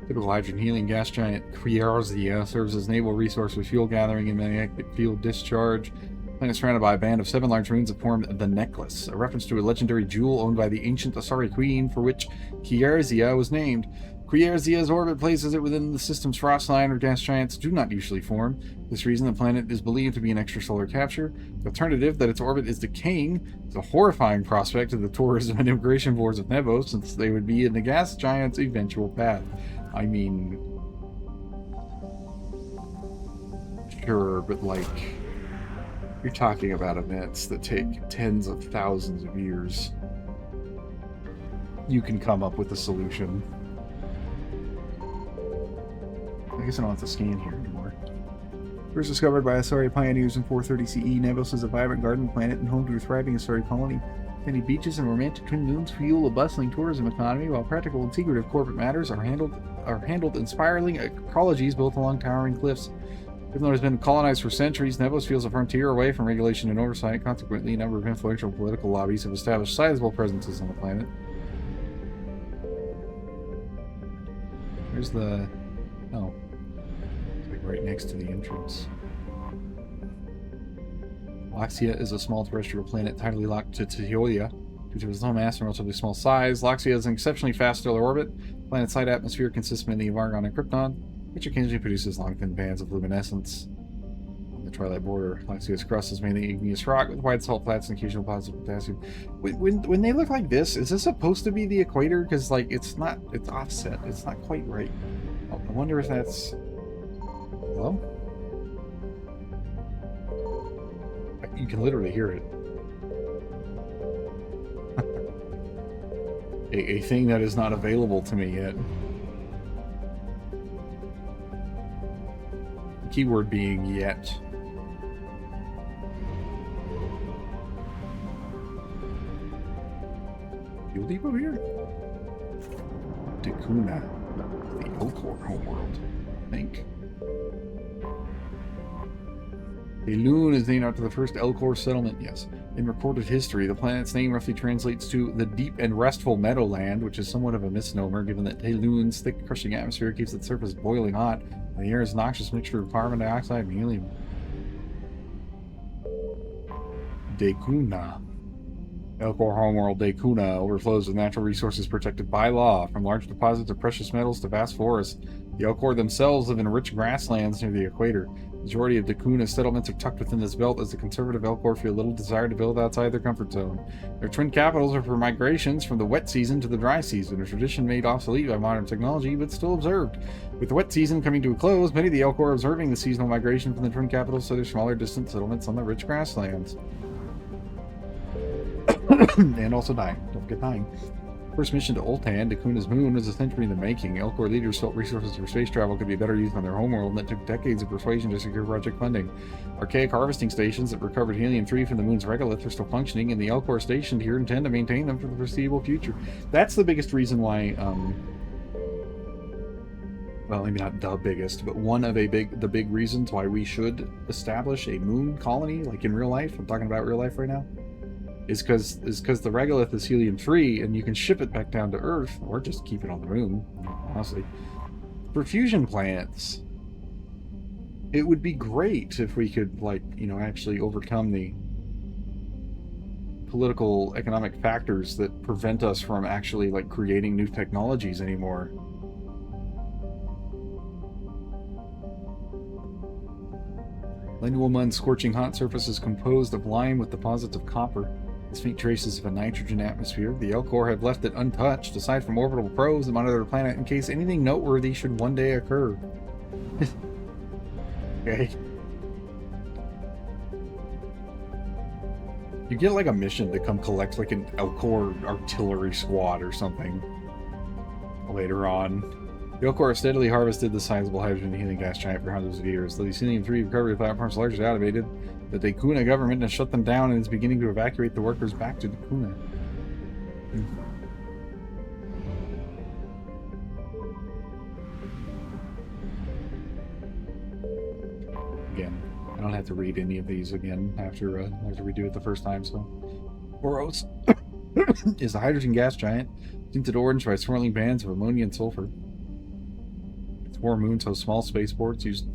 Speaker 12: Typical hydrogen healing gas giant Kriarzia serves as naval resource with fuel gathering and magnetic field discharge. Planet surrounded by a band of 7 large moons that form the Necklace, a reference to a legendary jewel owned by the ancient Asari queen for which Kriarzia was named. Kriarzia's orbit places it within the system's frost line where gas giants do not usually form. For this reason, the planet is believed to be an extrasolar capture. The alternative, that its orbit is decaying, is a horrifying prospect to the tourism and immigration boards of Nevos, since they would be in the gas giant's eventual path. I mean, Sure, but like, you're talking about events that take tens of thousands of years. You can come up with a solution. I guess I don't have to scan here anymore. First discovered by Asari pioneers in 430 CE, Nevos is a vibrant garden planet and home to a thriving Asari colony. Many beaches and romantic twin moons fuel a bustling tourism economy, while practical and secretive corporate matters are handled in spiraling ecologies built along towering cliffs. Even though it has been colonized for centuries, Nevos feels a frontier away from regulation and oversight. Consequently, a number of influential political lobbies have established sizable presences on the planet. There's the... oh. It's like right next to the entrance. Loxia is a small terrestrial planet tightly locked to Teolia. Due to its low mass and relatively small size, Loxia has an exceptionally fast stellar orbit. The planet's light atmosphere consists mainly of argon and krypton, which occasionally produces long thin bands of luminescence. On the twilight border, Loxia's crust is mainly igneous rock with wide salt flats and occasional deposits of potassium. When they look like this, is this supposed to be the equator? Because like it's not, it's offset. It's not quite right. Oh, I wonder if that's... hello? You can literally hear it. a thing that is not available to me yet. The keyword being yet. Fuel depot here? Dakuna. The Elcor homeworld, I think. Elune is named after the first Elcor settlement, yes. In recorded history, the planet's name roughly translates to the deep and restful meadowland, which is somewhat of a misnomer given that Elune's thick, crushing atmosphere keeps its surface boiling hot, and the air is a noxious mixture of carbon dioxide and helium. Dakuna. Elcor homeworld Dakuna overflows with natural resources protected by law, from large deposits of precious metals to vast forests. The Elcor themselves live in rich grasslands near the equator. The majority of Dakuna's settlements are tucked within this belt, as the conservative Elcor feel little desire to build outside their comfort zone. Their twin capitals are for migrations from the wet season to the dry season, a tradition made obsolete by modern technology, but still observed. With the wet season coming to a close, many of the Elcor are observing the seasonal migration from the twin capitals to their smaller distant settlements on the rich grasslands. And also dying. Don't forget dying. First mission to Ultan, Dakuna's moon, was a century in the making. Elcor leaders felt resources for space travel could be better used on their homeworld, and it took decades of persuasion to secure project funding. Archaic harvesting stations that recovered helium-3 from the moon's regolith are still functioning, and the Elcor stationed here intend to maintain them for the foreseeable future. That's the biggest reason why, well, maybe not the biggest, but one of the big reasons why we should establish a moon colony, like in real life. I'm talking about real life right now. Is because the regolith is helium-3, and you can ship it back down to Earth, or just keep it on the moon, honestly. For fusion plants, it would be great if we could, like, you know, actually overcome the political, economic factors that prevent us from actually, like, creating new technologies anymore. Lendualmun's scorching hot surface is composed of lime with deposits of copper. With faint traces of a nitrogen atmosphere, the Elcor have left it untouched, aside from orbital probes that monitor the planet in case anything noteworthy should one day occur. Okay. You get like a mission to come collect like an Elcor artillery squad or something later on. The Elcor have steadily harvested the sizable hydrogen and helium gas giant for hundreds of years. Though these helium-3 recovery platforms are largely automated, the Dakuna government has shut them down and is beginning to evacuate the workers back to Dakuna. Again, I don't have to read any of these again after we do it the first time, so... Boros is a hydrogen gas giant, tinted orange by swirling bands of ammonia and sulfur. Its 4 moons host small spaceports used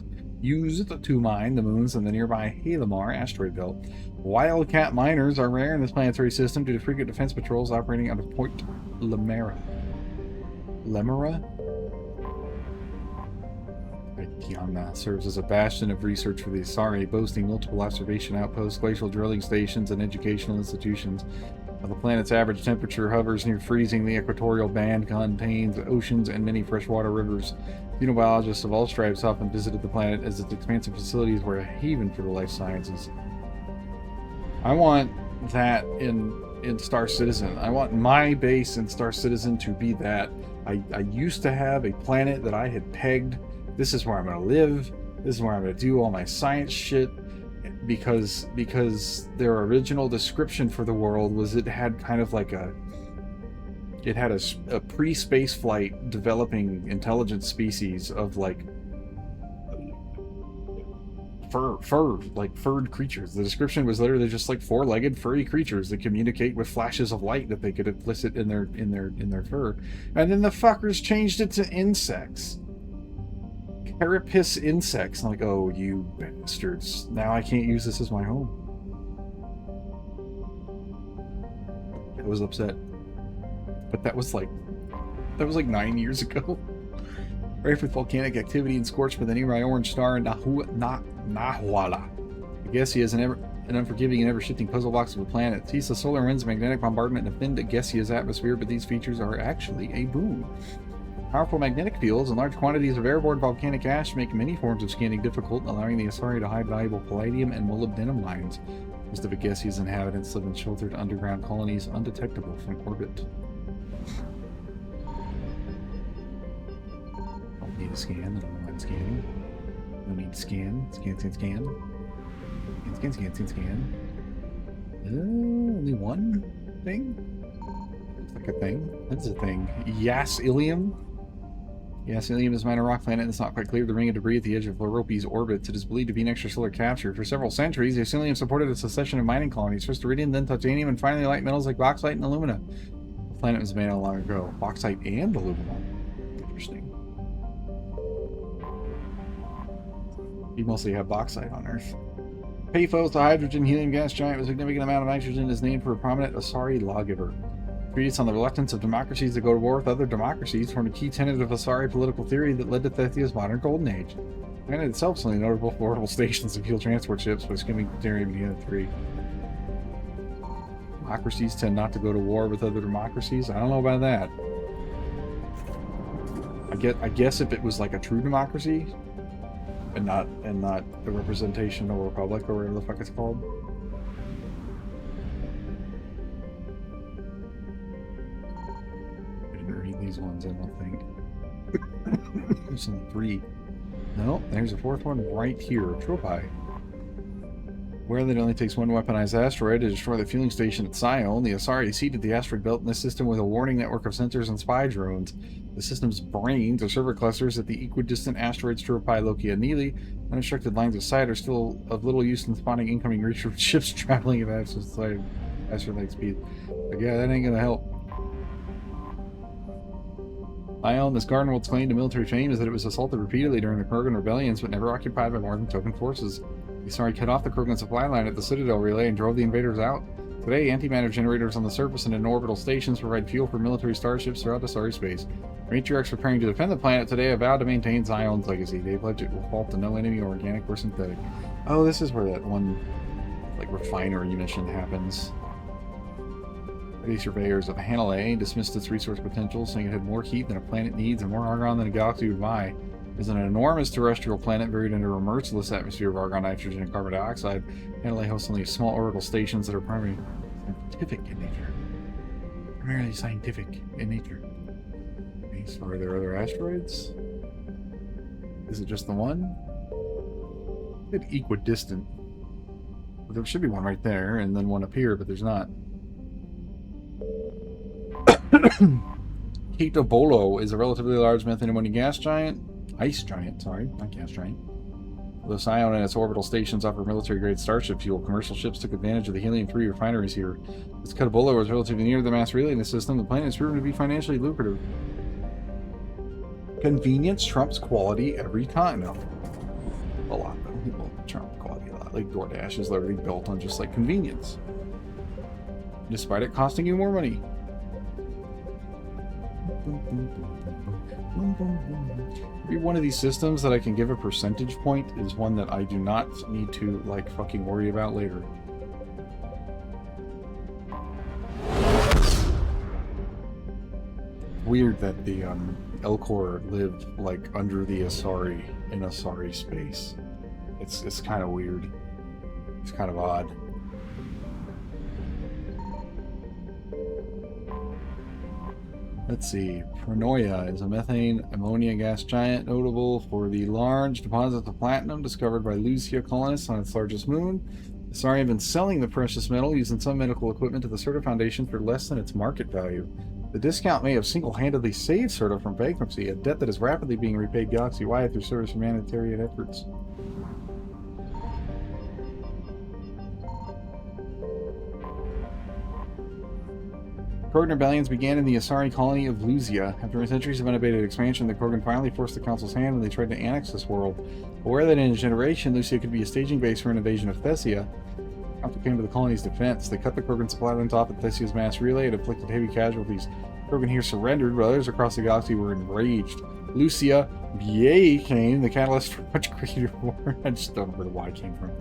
Speaker 12: to mine the moons in the nearby Halimar asteroid belt. Wildcat miners are rare in this planetary system due to frequent defense patrols operating out of Point Lemera. Tiana serves as a bastion of research for the Asari, boasting multiple observation outposts, glacial drilling stations, and educational institutions. While the planet's average temperature hovers near freezing, the equatorial band contains oceans and many freshwater rivers. Xenobiologists of all stripes often visited the planet as its expansive facilities were a haven for the life sciences. I want that in Star Citizen. I want my base in Star Citizen to be that. I used to have a planet that I had pegged. This is where I'm going to live. This is where I'm going to do all my science shit. Because their original description for the world was it had kind of like a pre-space flight developing intelligent species of like furred creatures. The description was literally just like four-legged furry creatures that communicate with flashes of light that they could elicit in their fur. And then the fuckers changed it to insects. Carapace insects. I'm like, oh, you bastards. Now I can't use this as my home. I was upset. But that was like 9 years ago. Rife with volcanic activity and scorched by the nearby orange star Nahuala. I guess he is an unforgiving and ever-shifting puzzle box of a planet. Sees the solar winds, magnetic bombardment, and a thin gaseous atmosphere, but these features are actually a boon. Powerful magnetic fields and large quantities of airborne volcanic ash make many forms of scanning difficult, allowing the Asari to hide valuable palladium and molybdenum mines. Most of Agesia's inhabitants live in sheltered underground colonies undetectable from orbit. Don't need to scan. I don't know why I'm scanning. No need to scan. Scan. Scan. Only one thing? Looks like a thing. That's a thing. Ilium. Ilium is a minor rock planet and it's not quite clear of the ring of debris at the edge of Loropi's orbit. It is believed to be an extrasolar capture. For several centuries, Ilium supported a succession of mining colonies, first iridium, then titanium, and finally light metals like bauxite and alumina. The planet was made long ago. Bauxite and alumina. Interesting. You mostly have bauxite on Earth. Paphos, the hydrogen helium gas giant with a significant amount of nitrogen, is named for a prominent Asari lawgiver. Treatise on the reluctance of democracies to go to war with other democracies formed a key tenet of Asari political theory that led to Thethia's modern golden age. The planet itself is only notable for orbital stations and fuel transport ships by skimming Deuterium in Unit 3. Democracies tend not to go to war with other democracies? I don't know about that. I guess if it was like a true democracy, and not the representational republic or whatever the fuck it's called. I didn't read these ones, I don't think. There's only 3. No, there's a 4th one right here. Tropi. Where that only takes one weaponized asteroid to destroy the fueling station at Sion, the Asari seeded the asteroid belt in this system with a warning network of sensors and spy drones. The system's brains are server clusters at the equidistant asteroids Tropi, Loki, and Neely. Unobstructed lines of sight are still of little use in spotting incoming research ships traveling at asteroid speed. But yeah, that ain't gonna help. Sion, this Gardenwold's claim to military fame is that it was assaulted repeatedly during the Krogan rebellions, but never occupied by more than token forces. The Asari cut off the Krogan supply line at the Citadel relay and drove the invaders out. Today, antimatter generators on the surface and in orbital stations provide fuel for military starships throughout Asari space. Matriarchs preparing to defend the planet today have vowed to maintain Zion's legacy. They pledge it will fall to no enemy, organic or synthetic. Oh, this is where that one, like, refinery mission happens. The surveyors of Hanalei dismissed its resource potential, saying it had more heat than a planet needs and more argon than a galaxy would buy. It is an enormous terrestrial planet buried under a merciless atmosphere of argon, nitrogen, and carbon dioxide. Hanalei hosts only small orbital stations that are primarily scientific in nature. Okay, so are there other asteroids? Is it just the one? It's equidistant. There should be one right there, and then one up here, but there's not. Keto Bolo is a relatively large methane ammonia gas giant. Ice giant, sorry, not gas giant. Although Sion and its orbital stations offer military-grade starship fuel, commercial ships took advantage of the helium-3 refineries here. As Catabola was relatively near the mass relay in the system, the planet is proven to be financially lucrative. Convenience trumps quality every time. No, a lot though. People trump quality a lot. Like DoorDash is literally built on just like convenience, despite it costing you more money. Every one of these systems that I can give a percentage point is one that I do not need to like fucking worry about later. weird that the Elcor live like under the Asari in Asari space. It's kind of weird. It's kind of odd. Let's see. Pronoia is a methane ammonia gas giant notable for the large deposits of platinum discovered by Lucia colonists on its largest moon. Asari have been selling the precious metal using some medical equipment to the Serta Foundation for less than its market value. The discount may have single-handedly saved Serta from bankruptcy, a debt that is rapidly being repaid galaxy-wide through Serta's humanitarian efforts. Krogan rebellions began in the Asari colony of Lucia. After centuries of unabated expansion, the Krogan finally forced the Council's hand when they tried to annex this world. Aware that in a generation, Lucia could be a staging base for an invasion of Thessia, the Council came to the colony's defense. They cut the Krogan supply lines off at Thessia's mass relay and inflicted heavy casualties. Krogan here surrendered, but others across the galaxy were enraged. Lucia became the catalyst for much greater war. I just don't remember why it came from.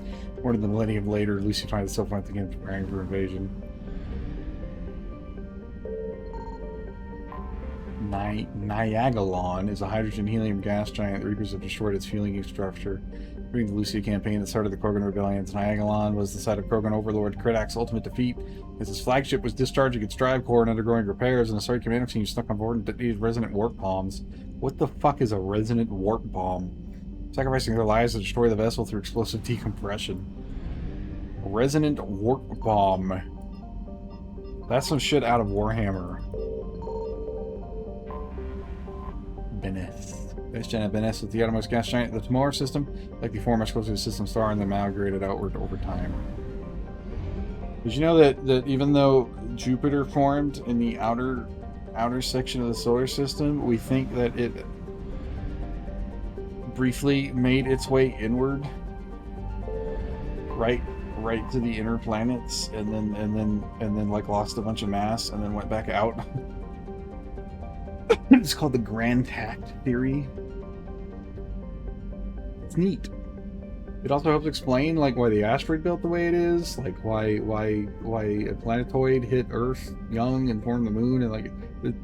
Speaker 12: More than a millennium later, Lucia finds itself once again preparing for invasion. Niagalon is a hydrogen-helium gas giant. The Reapers have destroyed its fueling structure. During the Lucia campaign that started the Krogan rebellions, Niagalon was the site of Krogan overlord Kredak's ultimate defeat, as his flagship was discharging its drive core and undergoing repairs, and the Asari commando team stuck on board and detonated resonant warp bombs. What the fuck is a resonant warp bomb? Sacrificing their lives to destroy the vessel through explosive decompression. A resonant warp bomb. That's some shit out of Warhammer. Beneth. This giant Beneth is the outermost gas giant of the Tamar system. Like before, much closer to the system star and then migrated outward over time. Did you know that even though Jupiter formed in the outer section of the solar system, we think that it briefly made its way inward, right to the inner planets, and then like lost a bunch of mass and then went back out. It's called the Grand Tact theory. It's neat. It also helps explain like why the asteroid built the way it is, like why a planetoid hit Earth young and formed the moon, and like it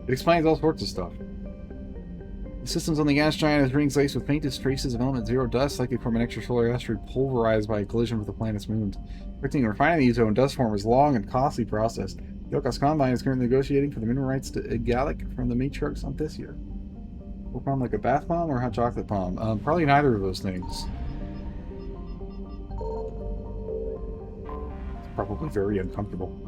Speaker 12: explains all sorts of stuff. The systems on the gas giant is rings laced with faintest traces of element zero dust, likely from an extrasolar asteroid pulverized by a collision with the planet's moons. Correcting and refining the ozone dust form is a long and costly process. The Okos Combine is currently negotiating for the mineral rights to a Gallic from the matriarchs on Thessia. What palm, like a bath bomb or a hot chocolate palm? Probably neither of those things. It's probably very uncomfortable.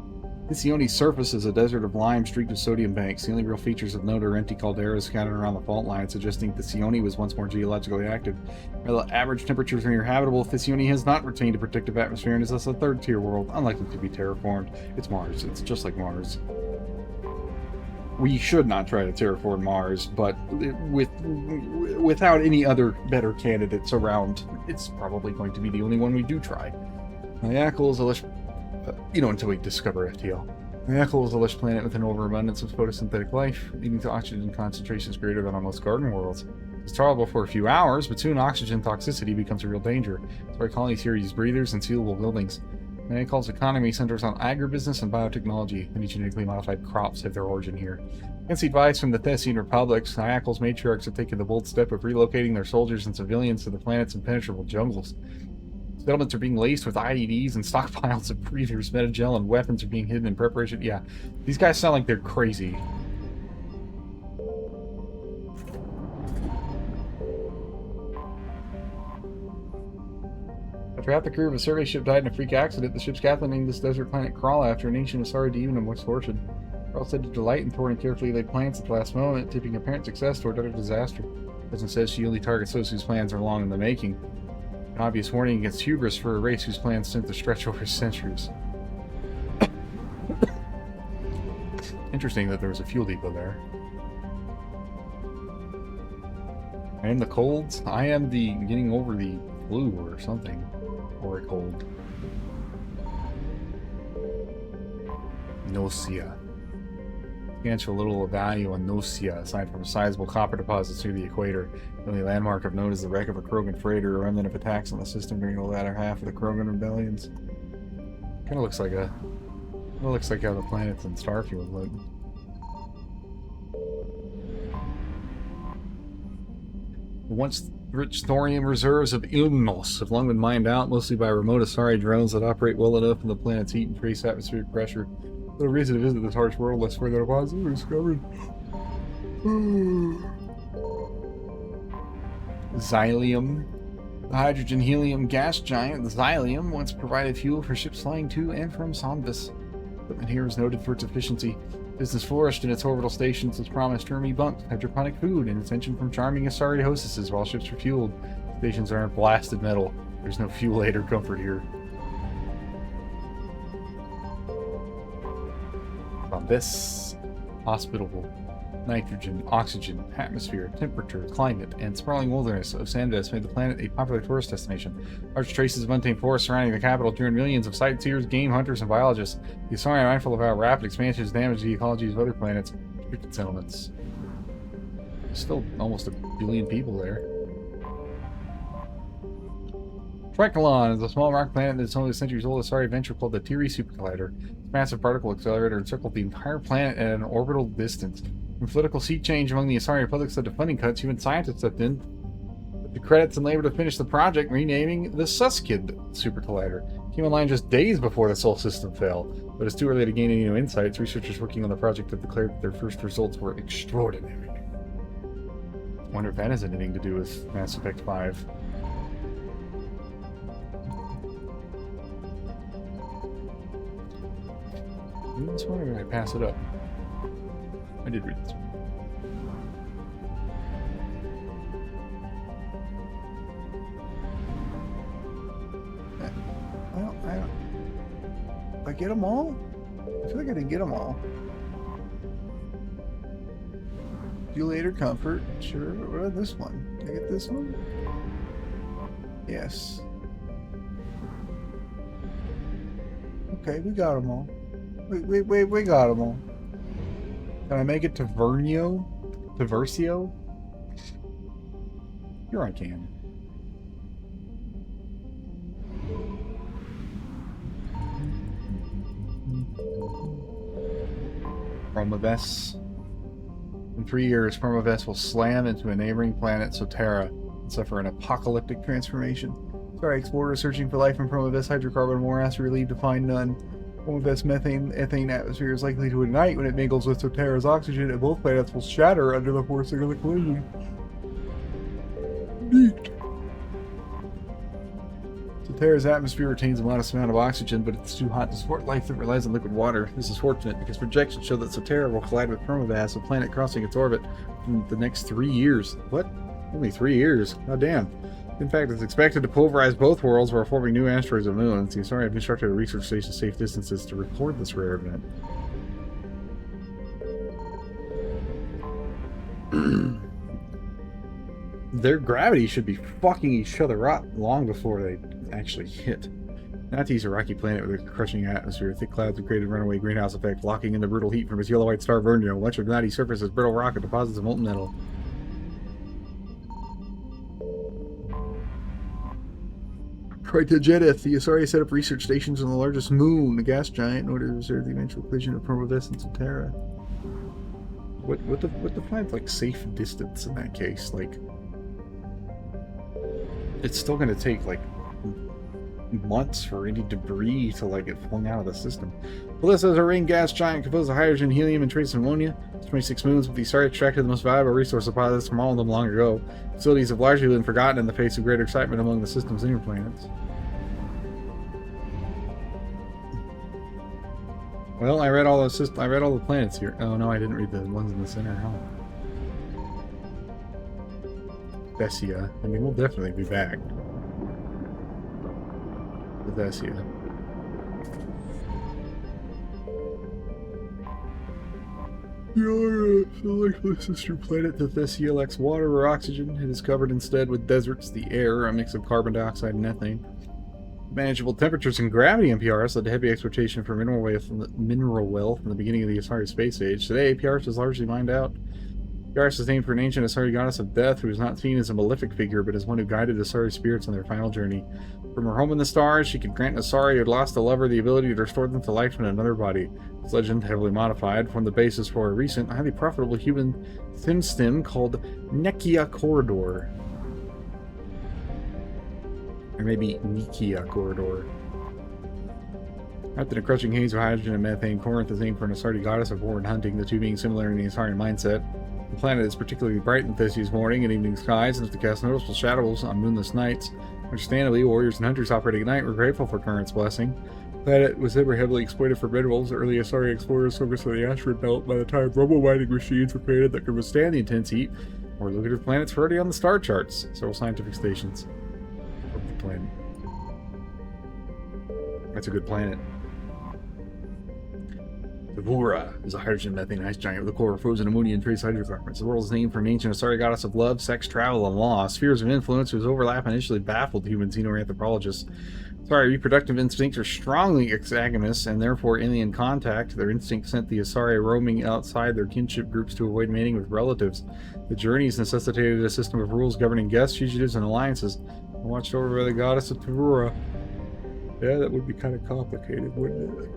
Speaker 12: Thessione's surface is a desert of lime streaked with sodium banks. The only real features of note are empty calderas scattered around the fault line, suggesting Thessione was once more geologically active. While the average temperatures are near habitable, Thessione has not retained a protective atmosphere and is thus a third-tier world, unlikely to be terraformed. It's Mars. It's just like Mars. We should not try to terraform Mars, but without any other better candidates around, it's probably going to be the only one we do try. Niacal is a lush... until we discover FTL. Niacal is a lush planet with an overabundance of photosynthetic life, leading to oxygen concentrations greater than on most garden worlds. It's tolerable for a few hours, but soon oxygen toxicity becomes a real danger. That's why colonies here use breathers and sealable buildings. Niacal's economy centers on agribusiness and biotechnology. Many genetically modified crops have their origin here. Against the advice from the Thessian republics, Niacal's matriarchs have taken the bold step of relocating their soldiers and civilians to the planet's impenetrable jungles. Settlements are being laced with IEDs and stockpiles of breathers, metagel, and weapons are being hidden in preparation. Yeah, these guys sound like they're crazy. After half the crew of a survey ship died in a freak accident, the ship's captain named this desert planet Crawl after an ancient Asari demon of misfortune. Crawl said to delight in thwarting carefully laid plans at the last moment, tipping apparent success toward utter disaster. President says she only targets those whose plans are long in the making. An obvious warning against hubris for a race whose plans tend to stretch over centuries. Interesting that there was a fuel depot there. I am the colds. I am the getting over the flu or something. Or a cold. Nocia. Substantial little value on Nocia, aside from sizable copper deposits near the equator. The only landmark of note is the wreck of a Krogan freighter, a remnant of attacks on the system during the latter half of the Krogan rebellions. Kind of looks like how the planets in Starfield look. The once rich thorium reserves of Ilmos have long been mined out, mostly by remote Asari drones that operate well enough in the planet's heat and trace atmospheric pressure. No reason to visit this harsh world less further deposits were discovered. Xylium. The hydrogen-helium gas giant, the Xylium, once provided fuel for ships flying to and from Sonvis. Equipment here is noted for its efficiency. Business flourished in its orbital stations as promised roomy bunks, hydroponic food, and attention from charming Asari hostesses while ships were fueled. Stations are in blasted metal. There's no fuel aid or comfort here. On this, hospitable. Nitrogen, oxygen, atmosphere, temperature, climate, and sprawling wilderness of Sandes made the planet a popular tourist destination. Large traces of untamed forest surrounding the capital drew in millions of sightseers, game hunters, and biologists. The Asari are mindful of how rapid expansion has damaged the ecologies of other planets. Restricted settlements. There's still almost 1 billion people there. Tricolon is a small rock planet that's only a centuries-old Asari venture called the Tiri Super Collider. This massive particle accelerator encircled the entire planet at an orbital distance. When political seat change among the Asari Republic led to funding cuts, human scientists stepped in with the credits and labor to finish the project, renaming the Suskid Super Collider. It came online just days before the Sol system fell, but it's too early to gain any new insights. Researchers working on the project have declared that their first results were extraordinary. I wonder if that has anything to do with Mass Effect 5. I read this one or did I pass it up? I did read this one. Did I get them all? I feel like I didn't get them all. Fuel comfort, sure. What about this one? Did I get this one? Yes. Okay, we got them all. We got them all. Can I make it to Vernio? To Versio? Here I can. Promoves. In 3 years, Promoves will slam into a neighboring planet, Sotera, and suffer an apocalyptic transformation. Sorry, explorers searching for life in Promoves hydrocarbon morass are relieved to find none. Promoves ethane atmosphere is likely to ignite when it mingles with Sotera's oxygen, and both planets will shatter under the forcing of the collision. Neat. Sotera's atmosphere retains a modest amount of oxygen, but it's too hot to support life that relies on liquid water. This is fortunate because projections show that Sotera will collide with Promoves, a planet crossing its orbit, in the next 3 years. What? Only 3 years? God damn. In fact, it's expected to pulverize both worlds while forming new asteroids and moons. The Asari have constructed a research station safe distances to record this rare event. Their gravity should be fucking each other up long before they actually hit. Nati is a rocky planet with a crushing atmosphere. Thick clouds have created runaway greenhouse effect, locking in the brutal heat from its yellow-white star Vernio. Much of Nati's surface is brittle rock and deposits of molten metal. Tritongenith, the Asari set up research stations on the largest moon, the gas giant, in order to observe the eventual collision of Promoves and Sotera. What defines like safe distance in that case? Like, it's still going to take like months for any debris to like get flung out of the system. Ballista is a ring gas giant composed of hydrogen, helium, and trace ammonia. It's 26 moons, but the Asari extracted the most valuable resource deposits from all of them long ago. Facilities have largely been forgotten in the face of greater excitement among the system's inner planets. Well, I read all the planets here. Oh no, I didn't read the ones in the center. Huh? Thessia. I mean, we'll definitely be back. The Thessia. The likely sister planet to Thessia lacks water or oxygen. It is covered instead with deserts, the air, a mix of carbon dioxide and methane. Manageable temperatures and gravity in PRS led to heavy exploitation for mineral wealth in the beginning of the Asari space age. Today, PRS is largely mined out. PRS is named for an ancient Asari goddess of death who is not seen as a malefic figure, but as one who guided Asari spirits on their final journey. From her home in the stars, she could grant Asari who had lost a lover the ability to restore them to life in another body. This legend, heavily modified, formed the basis for a recent, highly profitable human thin stem called Nekia Corridor. Or maybe Nikia corridor. After the crushing haze of hydrogen and methane, Corinth is named for an Asari goddess of war and hunting, the two being similar in the Asarian mindset. The planet is particularly bright in Theseus' morning and evening skies, and is to cast noticeable shadows on moonless nights. Understandably, warriors and hunters operating at night were grateful for Corinth's blessing. The planet was ever heavily exploited for minerals. Early Asari explorers focused on the asteroid belt. By the time robo-mining machines were created that could withstand the intense heat, more lucrative planets were already on the star charts. Several scientific stations. The planet. That's a good planet. Tavura is a hydrogen methane ice giant with a core of frozen ammonia and trace hydrocarbons. The world is named for an ancient Asari goddess of love, sex, travel, and law. Spheres of influence whose overlap initially baffled human xenoanthropologists. Asari reproductive instincts are strongly exogamous and therefore alien contact. Their instinct sent the Asari roaming outside their kinship groups to avoid mating with relatives. The journeys necessitated a system of rules governing guests, fugitives, and alliances. Watched over by the goddess of Tavura. Yeah, that would be kind of complicated, wouldn't it?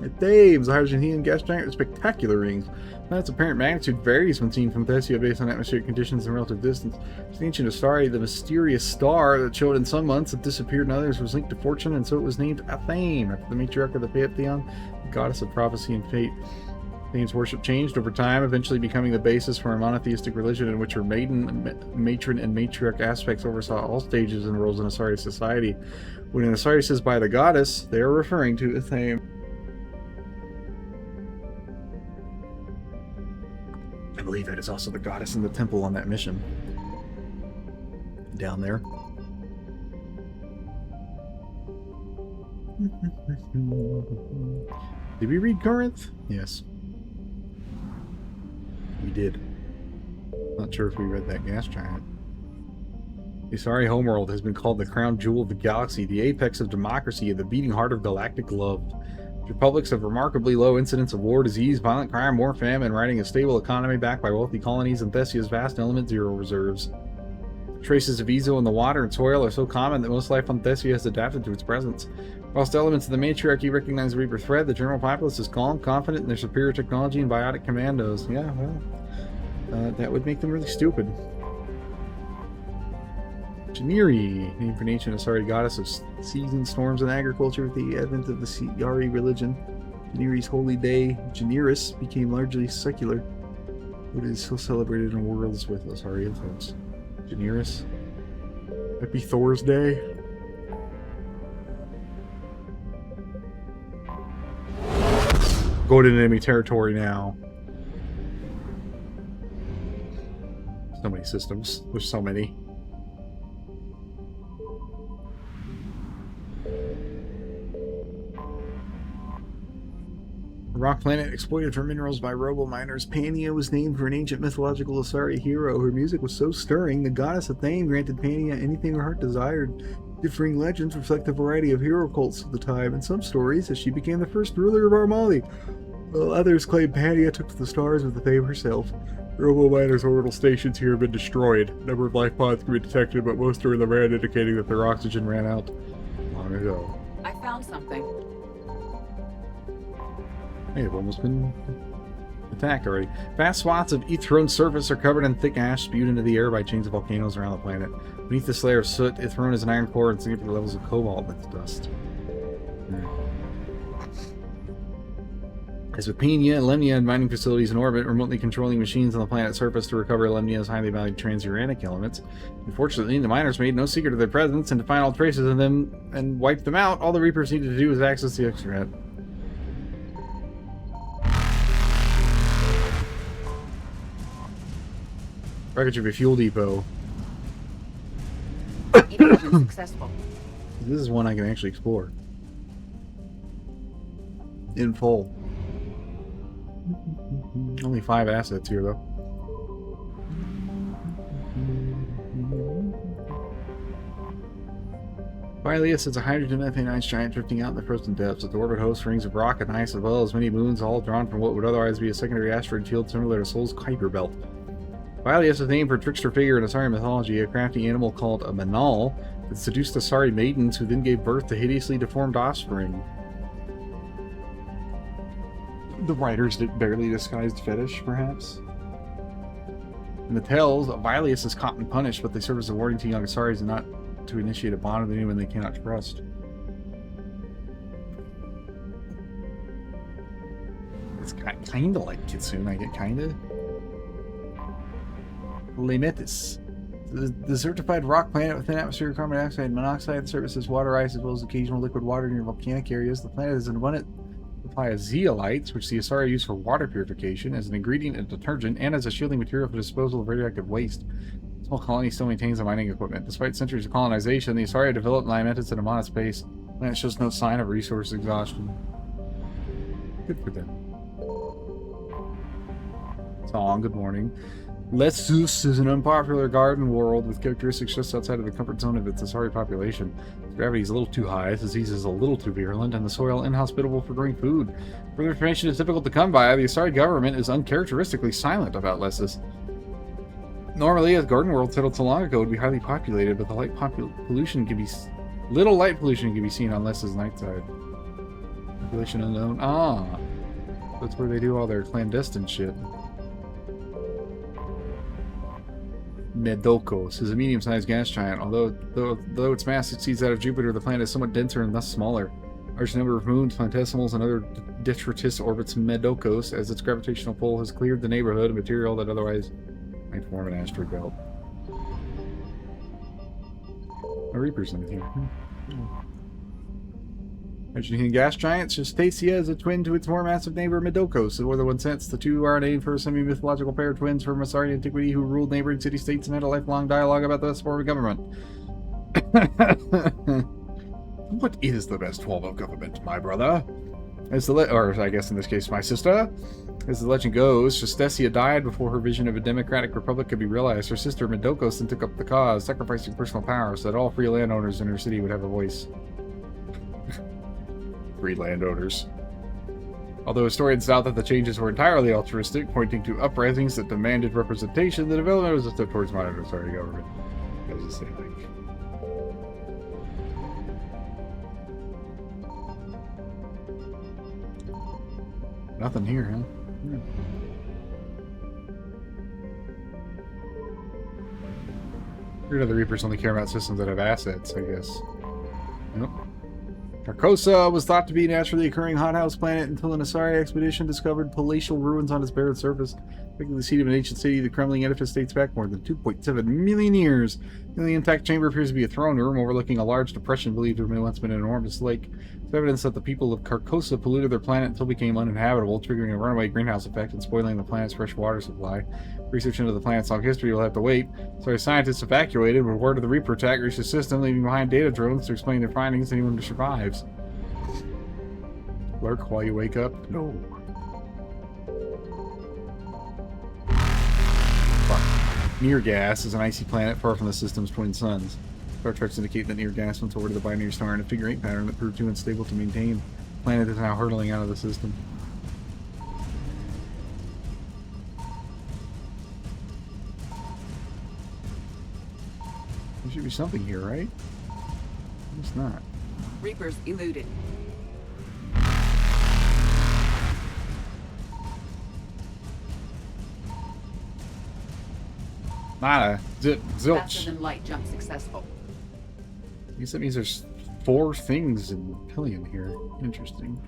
Speaker 12: At Thames, the hydrogen helium gas giant with spectacular rings. Planet's apparent magnitude varies when seen from Thessia based on atmospheric conditions and relative distance. It's the ancient Astari, the mysterious star that showed in some months and disappeared in others, was linked to fortune, and so it was named Athame, after the matriarch of the Pantheon, the goddess of prophecy and fate. Thames worship changed over time, eventually becoming the basis for a monotheistic religion in which her maiden, matron, and matriarch aspects oversaw all stages and roles in Asari society. When an Asari says by the goddess, they are referring to Athame. I believe that is also the goddess in the temple on that mission. Down there. Did we read Corinth? Yes. We did. Not sure if we read that gas giant. The Asari homeworld has been called the crown jewel of the galaxy, the apex of democracy, and the beating heart of galactic love. Republics have remarkably low incidence of war, disease, violent crime, war, famine, riding a stable economy backed by wealthy colonies and Thessia's vast element zero reserves. Traces of Ezo in the water and soil are so common that most life on Thessia has adapted to its presence. Whilst elements of the matriarchy recognize the Reaper threat, the general populace is calm, confident in their superior technology and biotic commandos. Yeah, well, that would make them really stupid. Janiri, named for an ancient Asari goddess of seasons, storms, and agriculture. With the advent of the Yari religion, Janiri's holy day, Janiris, became largely secular, but is still celebrated in worlds with Asari influence. Janiris. Happy Thor's Day. Go to enemy territory now. So many systems. There's so many. A rock planet exploited for minerals by robo-miners, Pania was named for an ancient mythological Asari hero. Her music was so stirring, the goddess Athame granted Pania anything her heart desired. Differing legends reflect the variety of hero cults of the time. In some stories, as she became the first ruler of Armali, while others claim Pania took to the stars with Athame herself. Robo-miners' orbital stations here have been destroyed. A number of life pods can be detected, but most are in the red, indicating that their oxygen ran out long ago.
Speaker 10: I found something.
Speaker 12: Hey, they've almost been attacked already. Vast swaths of Ithrone's surface are covered in thick ash spewed into the air by chains of volcanoes around the planet. Beneath this layer of soot, Ithrone is an iron core and significant levels of cobalt in its dust. As with Penia, Lemnia and mining facilities in orbit, remotely controlling machines on the planet's surface to recover Lemnia's highly valued transuranic elements. Unfortunately, the miners made no secret of their presence, and to find all traces of them and wipe them out, all the Reapers needed to do was access the extranet. Wreckage of a fuel depot.
Speaker 10: Successful.
Speaker 12: This is one I can actually explore. In full. Only 5 assets here, though. Phileas is a hydrogen methane ice giant drifting out in the frozen depths. Its orbit hosts rings of rock and ice, as well as many moons, all drawn from what would otherwise be a secondary asteroid field similar to Sol's Kuiper Belt. Phileas is named for a trickster figure in Asari mythology, a crafty animal called a manal that seduced Asari maidens who then gave birth to hideously deformed offspring. The writers did barely disguised fetish, perhaps? In the tales, Vilius is caught and punished, but they serve as a warning to young Asaris not to initiate a bond with anyone they cannot trust. It's kinda like Kitsune, I get kinda. Lemetis. The certified rock planet with thin atmospheric carbon dioxide and monoxide services water ice as well as occasional liquid water near volcanic areas. The planet is an abundant supply of zeolites, which the Asari use for water purification, as an ingredient and detergent, and as a shielding material for disposal of radioactive waste. The small colony still maintains the mining equipment. Despite centuries of colonization, the Asari developed Lymetis at a modest pace. The planet shows no sign of resource exhaustion. Good for them. Song, good morning. Lessus is an unpopular garden world with characteristics just outside of the comfort zone of its Asari population. Gravity is a little too high, disease is a little too virulent, and the soil inhospitable for growing food. Further information is difficult to come by. The Asari government is uncharacteristically silent about Lessus. Normally, as garden world settled so long ago, it would be highly populated, but the light pollution can be little light pollution can be seen on Lessus' night side. Population unknown. Ah, that's where they do all their clandestine shit. Medokos is a medium-sized gas giant. Though its mass exceeds that of Jupiter, the planet is somewhat denser and thus smaller. Large number of moons, planetesimals, and other detritus orbits Medokos, as its gravitational pull has cleared the neighborhood of material that otherwise might form an asteroid belt. A Reaper's in here. Mentioning gas giants, Justacia is a twin to its more massive neighbor Medokos, in more than one sense. The two are named for semi-mythological pair of twins from Asari antiquity who ruled neighboring city-states and had a lifelong dialogue about the best form of government. What is the best form of government, my brother? Or I guess in this case, my sister. As the legend goes, Justacia died before her vision of a democratic republic could be realized. Her sister Medokos then took up the cause, sacrificing personal power so that all free landowners in her city would have a voice. Free landowners. Although historians doubt that the changes were entirely altruistic, pointing to uprisings that demanded representation, the development was a step towards modern Asari government. That was the same thing. Nothing here, huh? Weird how the Reapers only care about systems that have assets, I guess. Nope. Carcosa was thought to be a naturally occurring hothouse planet until an Asari expedition discovered palatial ruins on its barren surface. Making the seat of an ancient city, the crumbling edifice dates back more than 2.7 million years. In the intact chamber appears to be a throne room overlooking a large depression believed to have once been an enormous lake. It's evidence that the people of Carcosa polluted their planet until it became uninhabitable, triggering a runaway greenhouse effect and spoiling the planet's fresh water supply. Research into the planet's long history will have to wait. Sorry, scientists evacuated when word of the Reaper attack reached the system, leaving behind data drones to explain their findings to anyone who survives. Lurk while you wake up? No. Near-gas is an icy planet far from the system's twin suns. Star treks indicate that near-gas went toward the binary star in a figure-8 pattern that proved too unstable to maintain. The planet is now hurtling out of the system. There should be something here, right? It's not.
Speaker 10: Reapers eluded.
Speaker 12: Nada. Zilch.
Speaker 10: Faster than light jump successful.
Speaker 12: I guess that means there's 4 things in Pillion here. Interesting.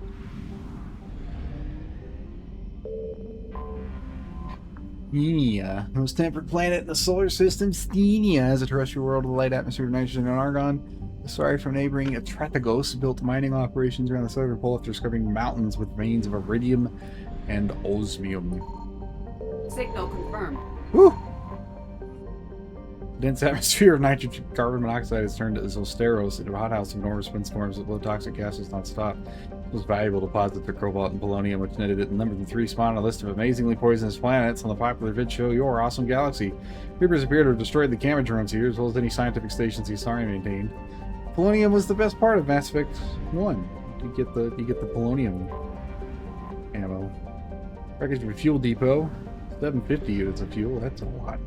Speaker 12: Sthenia. The most temperate planet in the solar system. Sthenia is a terrestrial world with a light atmosphere of nitrogen and argon. Asari from neighboring Atratagos built mining operations around the southern pole after discovering mountains with veins of iridium and osmium.
Speaker 10: Signal confirmed.
Speaker 12: Woo! Dense atmosphere of nitrogen carbon monoxide has turned Zosteros into a hothouse of enormous windstorms that blow toxic gases non-stop. It was valuable deposits of cobalt and polonium, which netted it number 3 spot on a list of amazingly poisonous planets on the popular vid show Your Awesome Galaxy. Reapers appear to have destroyed the camera drones here, as well as any scientific stations the Asari maintained. Polonium was the best part of Mass Effect 1. You get the polonium ammo. Package fuel depot. 750 units of fuel, that's a lot.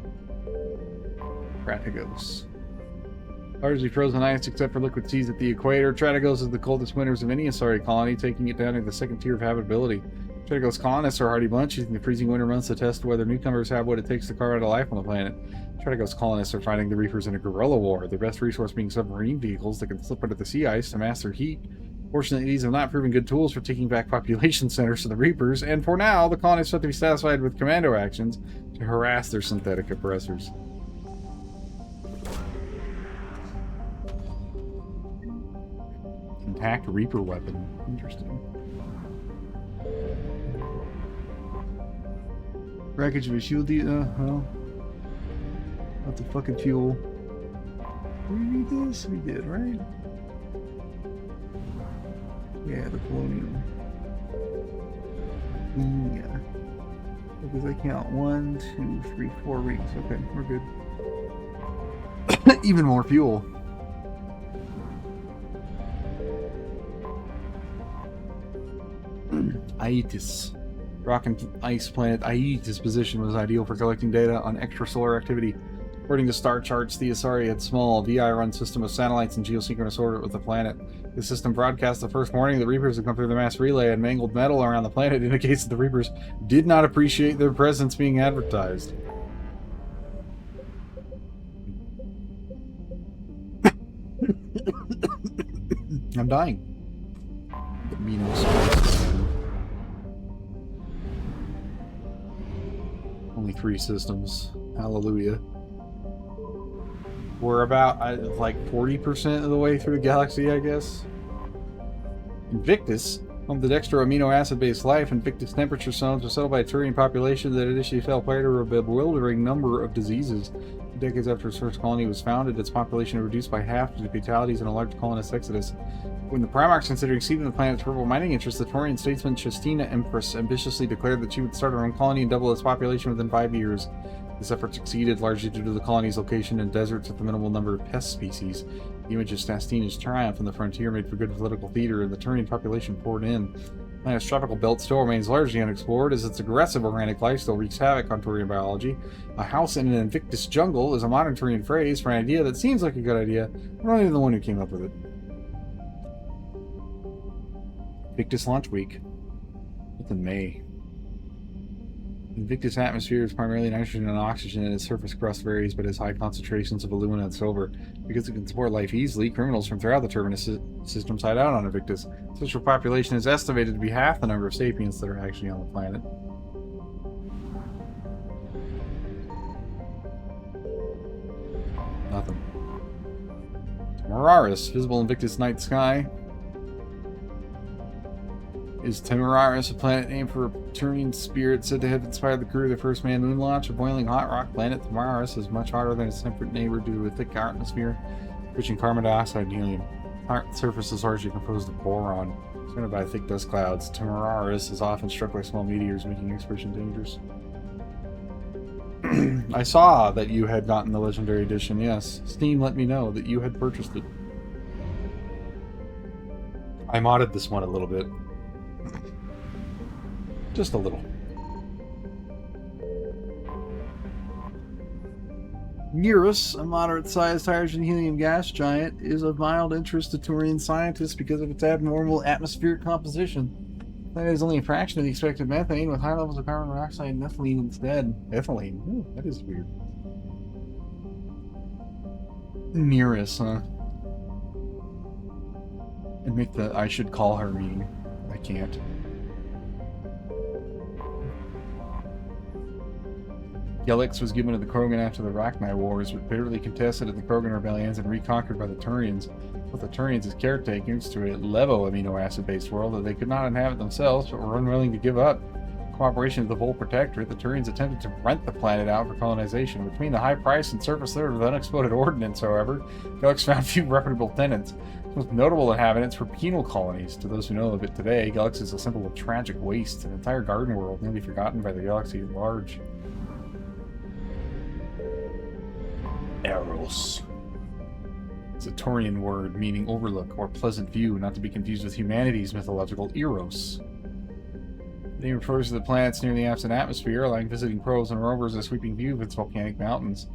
Speaker 12: Atratagos. Largely frozen ice except for liquid seas at the equator. Atratagos is the coldest winters of any Asari colony, taking it down to the 2nd tier of habitability. Trigo's colonists are a hardy bunch using the freezing winter months to test whether newcomers have what it takes to carve out a life on the planet. Trigo's colonists are fighting the Reapers in a guerrilla war, their best resource being submarine vehicles that can slip under the sea ice to master heat. Fortunately, these have not proven good tools for taking back population centers to the Reapers, and for now, the colonists have to be satisfied with commando actions to harass their synthetic oppressors. Intact Reaper weapon. Interesting. Wreckage of a shield, well. Not the fucking fuel. Did we read this? We did, right? Yeah, the colonial. Yeah. Because I count 1, 2, 3, 4 weeks. Okay, we're good. Even more fuel. Aitis. Rock and ice planet Aitis' position was ideal for collecting data on extrasolar activity. According to star charts, the Asari had small, VI-run system of satellites in geosynchronous orbit with the planet. The system broadcast the first warning the Reapers had come through the mass relay and mangled metal around the planet indicates that the Reapers did not appreciate their presence being advertised. I'm dying. Only 3 systems. Hallelujah. We're about, like, 40% of the way through the galaxy, I guess. Invictus, home to dextro amino acid-based life, Invictus temperature zones were settled by a Turian population that initially fell prey to a bewildering number of diseases. Decades after its first colony was founded, its population reduced by half due to fatalities and a large colonist exodus. When the Primarchs considering seizing the planet's purple mining interests, the Taurian statesman Chestina Empress ambitiously declared that she would start her own colony and double its population within 5 years. This effort succeeded largely due to the colony's location in deserts with a minimal number of pest species. The image of Stastina's triumph on the frontier made for good political theater, and the Turian population poured in. The planet's tropical belt still remains largely unexplored, as its aggressive organic life still wreaks havoc on Turian biology. A house in an Invictus jungle is a modern Turian phrase for an idea that seems like a good idea, but not even the one who came up with it. Invictus launch week. It's in May. Invictus atmosphere is primarily nitrogen and oxygen, and its surface crust varies but has high concentrations of alumina and silver. Because it can support life easily, criminals from throughout the Terminus system side out on Invictus. Such a population is estimated to be half the number of sapiens that are actually on the planet. Nothing. Temeraris, visible Invictus night sky. Is Temeraris a planet named for a Turian spirit said to have inspired the crew of the first manned moon launch? A boiling hot rock planet, Temeraris is much hotter than its temperate neighbor due to a thick atmosphere, rich in carbon dioxide and helium. The surface is largely composed of boron, surrounded by thick dust clouds. Temeraris is often struck by small meteors, making exploration dangerous. I saw that you had gotten the Legendary Edition, yes. Steam let me know that you had purchased it. I modded this one a little bit. Just a little. Eurus, a moderate-sized hydrogen-helium gas giant, is of mild interest to Turian scientists because of its abnormal atmospheric composition. That is only a fraction of the expected methane, with high levels of carbon monoxide and ethylene instead. Ethylene? Ooh, that is weird. Eurus, huh? And make the I should call her mean. I can't. Gelix was given to the Krogan after the Rachni Wars, but bitterly contested at the Krogan rebellions and reconquered by the Turians. With the Turians as caretakers to a Levo amino acid-based world that they could not inhabit themselves, but were unwilling to give up. In cooperation with the Vol Protectorate, the Turians attempted to rent the planet out for colonization. Between the high price and surface load of unexploded ordnance, however, Gelix found few reputable tenants. Its most notable inhabitants were penal colonies. To those who know of it today, Gelix is a symbol of tragic waste, an entire garden world nearly forgotten by the galaxy at large. Eros. It's a Turian word meaning overlook or pleasant view, not to be confused with humanity's mythological Eros. The name refers to the planet's nearly absent atmosphere, allowing visiting probes and rovers a sweeping view of its volcanic mountains.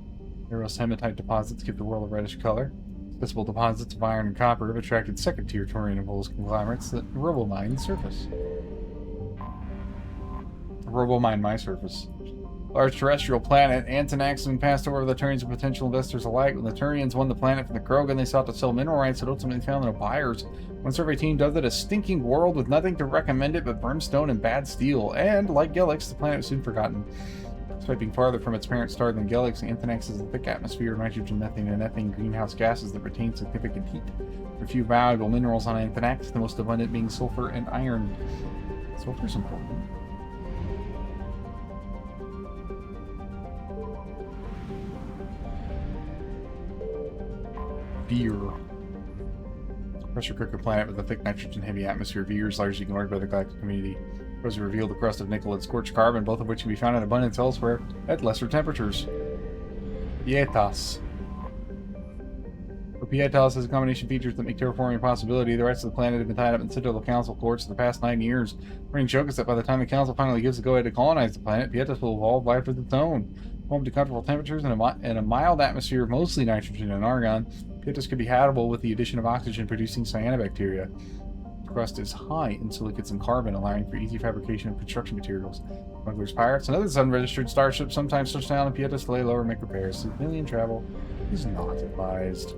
Speaker 12: Eros hematite deposits give the world a reddish color. Visible deposits of iron and copper have attracted second-tier Turian and Vol's conglomerates that rubble mine the surface. Robomine my surface. Large terrestrial planet. Antonax has been passed over to the Turians and potential investors alike. When the Turians won the planet from the Krogan, they sought to sell mineral rights that ultimately found no buyers. One survey team dubbed it a stinking world with nothing to recommend it but brimstone and bad steel. And, like Gelix, the planet was soon forgotten. Despite being farther from its parent star than Gelix, Antonax has a thick atmosphere of nitrogen, methane, and ethane greenhouse gases that retain significant heat. There are few valuable minerals on Antonax, the most abundant being sulfur and iron. Sulfur's important. Beer. Pressure cooker planet with a thick nitrogen-heavy atmosphere. Beer is largely ignored by the galactic community. Those reveal the crust of nickel and scorched carbon, both of which can be found in abundance elsewhere at lesser temperatures. Pietas. For Pietas has a combination of features that make terraforming a possibility. The rest of the planet have been tied up in Citadel Council courts for the past 9 years. Running joke is that by the time the Council finally gives the go-ahead to colonize the planet, Pietas will evolve life of its own. Home to comfortable temperatures and a mild atmosphere of mostly nitrogen and argon, Pietas could be habitable with the addition of oxygen-producing cyanobacteria. The crust is high in silicates and carbon, allowing for easy fabrication of construction materials. Smugglers, pirates, and other unregistered starships sometimes touch down in Pietas to lay low or make repairs. Civilian travel is not advised.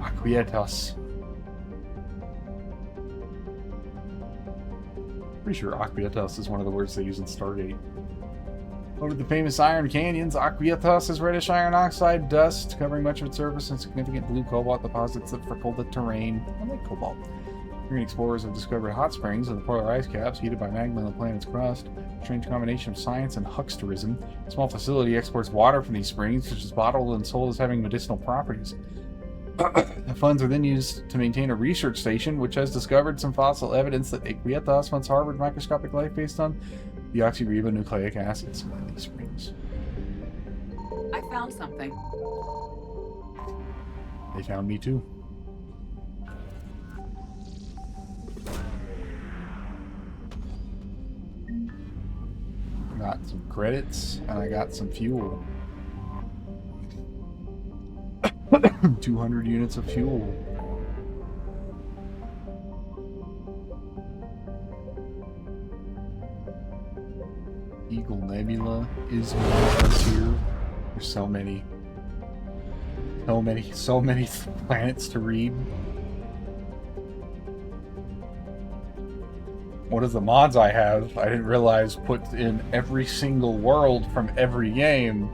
Speaker 12: Aquietas. Pretty sure Aquietas is one of the words they use in Stargate. Over the famous Iron Canyons, Aquietas is reddish iron oxide dust covering much of its surface and significant blue cobalt deposits that freckle the terrain. I like cobalt. Marine explorers have discovered hot springs in the polar ice caps heated by magma in the planet's crust. A strange combination of science and hucksterism. A small facility exports water from these springs, which is bottled and sold as having medicinal properties. The funds are then used to maintain a research station, which has discovered some fossil evidence that Aquietas once harbored microscopic life based on deoxyribonucleic acids in these springs.
Speaker 10: I found something.
Speaker 12: They found me too. Got some credits, and I got some fuel. 200 units of fuel. Eagle Nebula is here. There's so many planets to read. What are the mods I have? I didn't realize put in every single world from every game.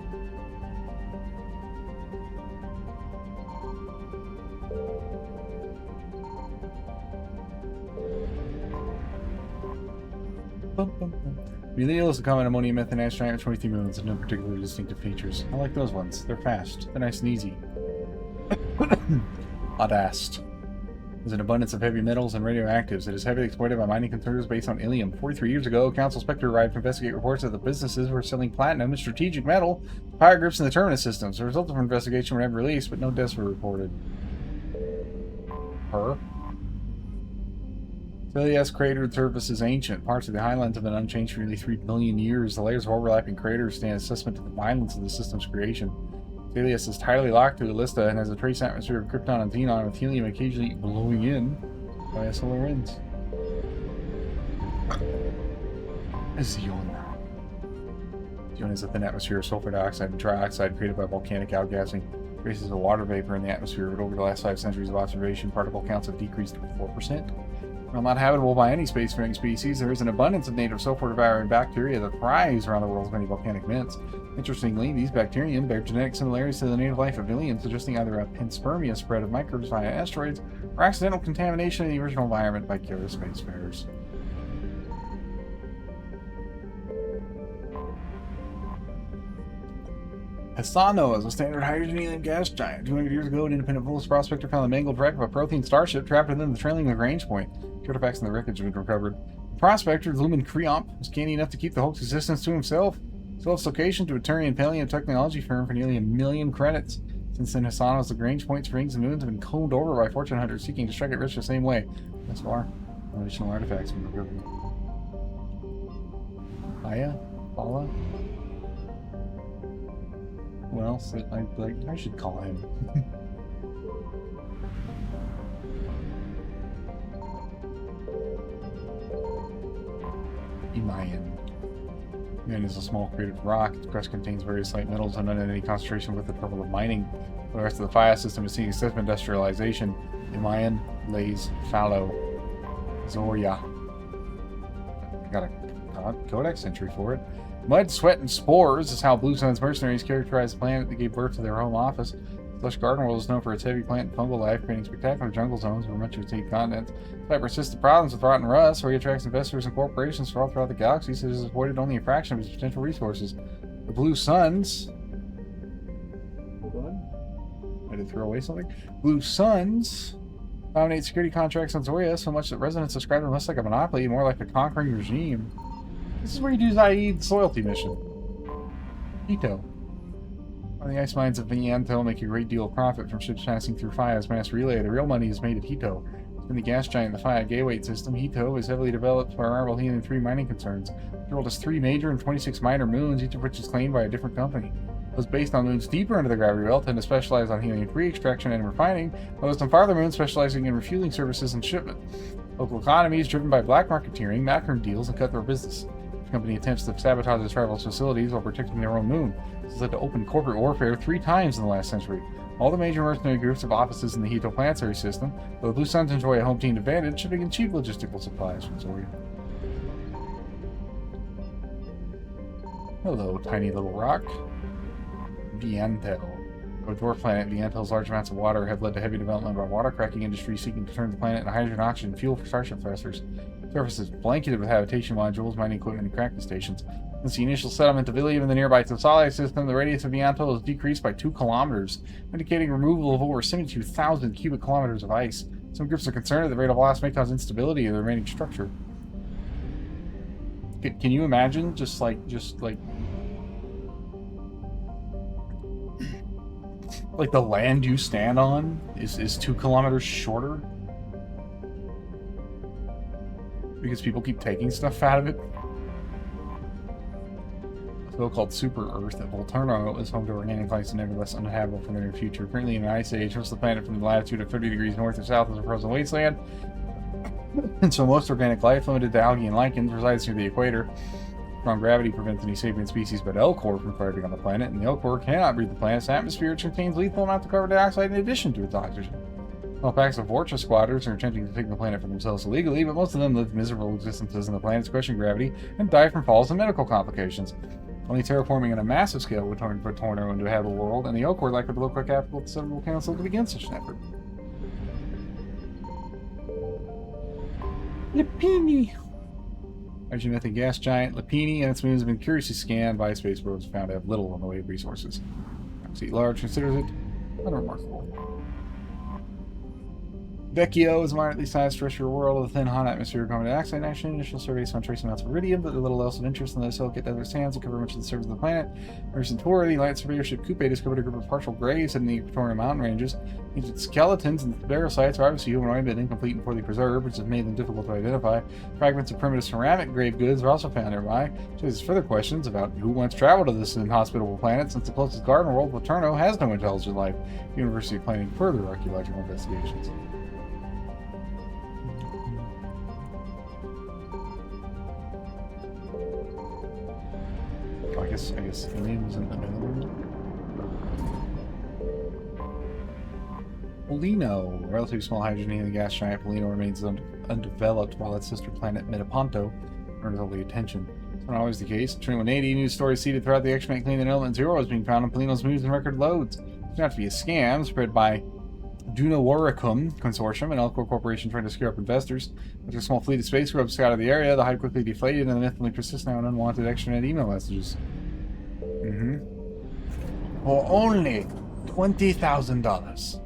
Speaker 12: Meliel is a common ammonium methane ash giant with 23 moons and no particularly distinctive features. I like those ones. They're fast. They're nice and easy. Audast. There's an abundance of heavy metals and radioactives. It is heavily exploited by mining concerns based on ilium. 43 years ago, Council Spectre arrived to investigate reports that the businesses were selling platinum and strategic metal to power grips in the terminus systems. The results of our investigation were never released, but no deaths were reported. Her? Cilias cratered surface is ancient. Parts of the highlands have been unchanged for nearly 3 billion years. The layers of overlapping craters stand as testament to the violence of the system's creation. Cilias is tightly locked to Illista and has a trace atmosphere of krypton and xenon, with helium occasionally blowing in via solar winds. Xeon. Xeon is a thin atmosphere of sulfur dioxide and trioxide created by volcanic outgassing. Traces of water vapor in the atmosphere, but over the last 5 centuries of observation, particle counts have decreased to 4%. While not habitable by any spacefaring species, there is an abundance of native sulfur-devouring bacteria that thrives around the world's many volcanic vents. Interestingly, these bacterium bear genetic similarities to the native life of Ilium, suggesting either a panspermia spread of microbes via asteroids or accidental contamination of the original environment by careless spacefarers. Hesano is a standard hydrogen helium gas giant. 200 years ago, an independent Vulus prospector found the mangled wreck of a Prothean starship trapped within the trailing Lagrange point. Artifacts in the wreckage have been recovered. The prospector, Lumen Creomp, was canny enough to keep the hoax existence to himself. Sold its location to a Turian paleotechnology firm for nearly 1 million credits. Since then, Hesano's Lagrange point springs and moons have been combed over by fortune hunters seeking to strike it rich the same way. Thus far, no additional artifacts have been recovered. Aya? Paula? What else? I should call him. Imayan. Shipment is a small cratered rock. Its crust contains various light metals and under any concentration with the purple of mining. The rest of the Fire system is seeing extensive industrialization. Imayan lays fallow. Zoria. I got a codex entry for it. Mud, sweat, and spores is how Blue Sun's mercenaries characterized the planet that gave birth to their home office. The lush garden world is known for its heavy plant and fungal life, creating spectacular jungle zones where much of its eight continents. Despite persistent problems with rotten rust, where he attracts investors and corporations from all throughout the galaxy, so it has avoided only a fraction of its potential resources. The Blue Suns... Hold on. I did throw away something. Blue Suns dominate security contracts on Zoria so much that residents describe them less like a monopoly, more like a conquering regime. This is where you do Zaid's loyalty mission. Ito. On the ice mines of Viantel make a great deal of profit from ships passing through Fia's mass relay. The real money is made at Hito. In the gas giant, the Fia Gateway system, Hito is heavily developed by rival helium-3 mining concerns. The world has 3 major and 26 minor moons, each of which is claimed by a different company. Those based on moons deeper into the gravity belt tend to specialize on helium-3 extraction and refining, while those on farther moons specializing in refueling services and shipment. Local economies, driven by black marketeering, backroom deals, and cutthroat business. The company attempts to sabotage its rivals' facilities while protecting their own moon. This has led to open corporate warfare 3 times in the last century. All the major mercenary groups have offices in the Hito planetary system, though the Blue Suns enjoy a home team advantage, shipping in cheap logistical supplies from Zoria. Hello, tiny little rock. Viantel. On a dwarf planet, Viantel's large amounts of water have led to heavy development by water cracking industry seeking to turn the planet into hydrogen oxygen fuel for starship thrusters. The surface is blanketed with habitation modules, mining equipment, and cracking stations. Since the initial settlement of Ilium in the nearby Tosale system, the radius of Viantel has decreased by 2 kilometers, indicating removal of over 72,000 cubic kilometers of ice. Some groups are concerned that the rate of loss may cause instability of the remaining structure. Can you imagine just like the land you stand on is 2 kilometers shorter? Because people keep taking stuff out of it? A so-called Super Earth at Volturno is home to organic life and nevertheless uninhabitable for the near future. Currently in an ice age, most of the planet from the latitude of 30 degrees north or south is a frozen wasteland. And so most organic life, limited to algae and lichens, resides near the equator. Strong gravity prevents any sapient species but Elcor from thriving on the planet, and the Elcor cannot breathe the planet's atmosphere, which contains lethal amounts of carbon dioxide in addition to its oxygen. All packs of Vorcha squatters are attempting to take the planet for themselves illegally, but most of them live miserable existences in the planet's crushing gravity and die from falls and medical complications. Only terraforming on a massive scale would turn Volturno into a habitable world, and the Elcor likely to look like capital to several council to begin such an effort. Lapini. Hydrogen methane gas giant Lapini and its moons have been curiously scanned by space probes found to have little in the way of resources. Galaxy at large considers it unremarkable. Vecchio is a moderately sized terrestrial world with a thin, hot atmosphere of carbon dioxide. Actually, initial surveys found trace amounts of iridium, but little else of interest in the silicate desert sands that cover much of the surface of the planet. Near Centauri, the light surveyor ship Coupe discovered a group of partial graves in the equatorial mountain ranges. Ancient skeletons and parasites are obviously humanoid but incomplete and poorly preserved, which has made them difficult to identify. Fragments of primitive ceramic grave goods are also found nearby, which raises further questions about who once traveled to this inhospitable planet, since the closest garden world, Volturno, has no intelligent life. The University is planning further archaeological investigations. I guess the name isn't available. Polino, a relatively small hydrogen helium gas giant, Polino remains undeveloped while its sister planet Metaponto earns all the attention. It's not always the case. In 2180, news stories seeded throughout the X-Men claim that Element Zero is being found on Polino's moons in record loads. It's not to be a scam spread by Dunawaricum Consortium, an Elcor corporation trying to scare up investors. After a small fleet of space grubs scouted the area, the hype quickly deflated, and the myth only persists now in unwanted extranet email messages. For only $20,000,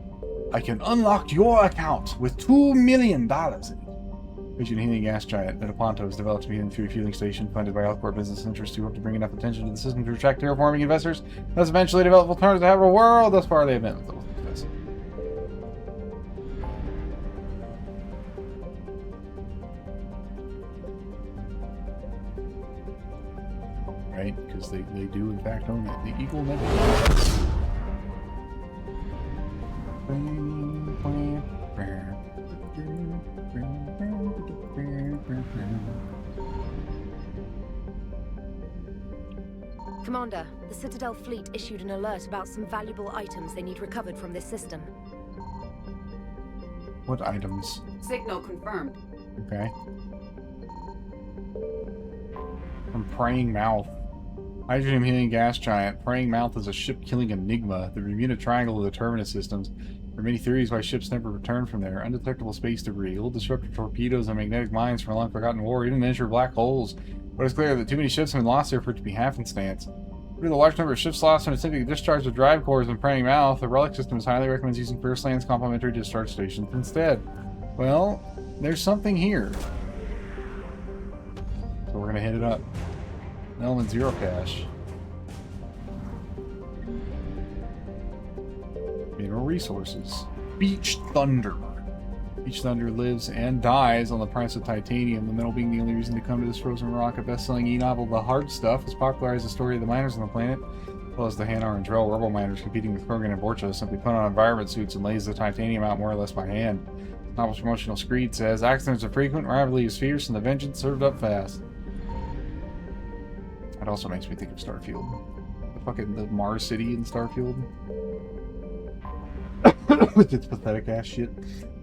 Speaker 12: I can unlock your account with $2 million in it. Vision helium gas giant Metaponto has developed a helium-3 refueling station funded by Elcor business interests who hope to bring enough attention to the system to attract terraforming investors. Thus eventually develop alternatives to habitable world. Thus far, they have met with little success. Right, because they do in fact own it. The Eagle Network.
Speaker 17: Commander, the Citadel fleet issued an alert about some valuable items they need recovered from this system.
Speaker 12: What items?
Speaker 10: Signal confirmed.
Speaker 12: Okay. From Praying Mouth. Hydrogen helium gas giant. Praying Mouth is a ship-killing enigma. The Bermuda Triangle of the Terminus systems. There are many theories why ships never return from there. Undetectable space debris, old destructive torpedoes and magnetic mines from a long-forgotten war, even miniature black holes. But it's clear that too many ships have been lost there for it to be happenstance. Due to the large number of ships lost when attempting to discharge the drive cores in Praying Mouth, the relic system highly recommends using First Land's complementary discharge stations instead. Well, there's something here. So we're gonna hit it up. Element 0 cache. Mineral resources. Beach Thunder. Beach Thunder lives and dies on the price of titanium, the metal being the only reason to come to this frozen rock. A best-selling e-novel, The Hard Stuff, has popularized the story of the miners on the planet, as well as the Hanar and Drell rebel miners competing with Krogan and Borcha simply put on environment suits and lays the titanium out more or less by hand. The novel's promotional screed says, accidents are frequent, rivalry is fierce, and the vengeance served up fast. That also makes me think of Starfield. The Mars City in Starfield. With its pathetic ass shit.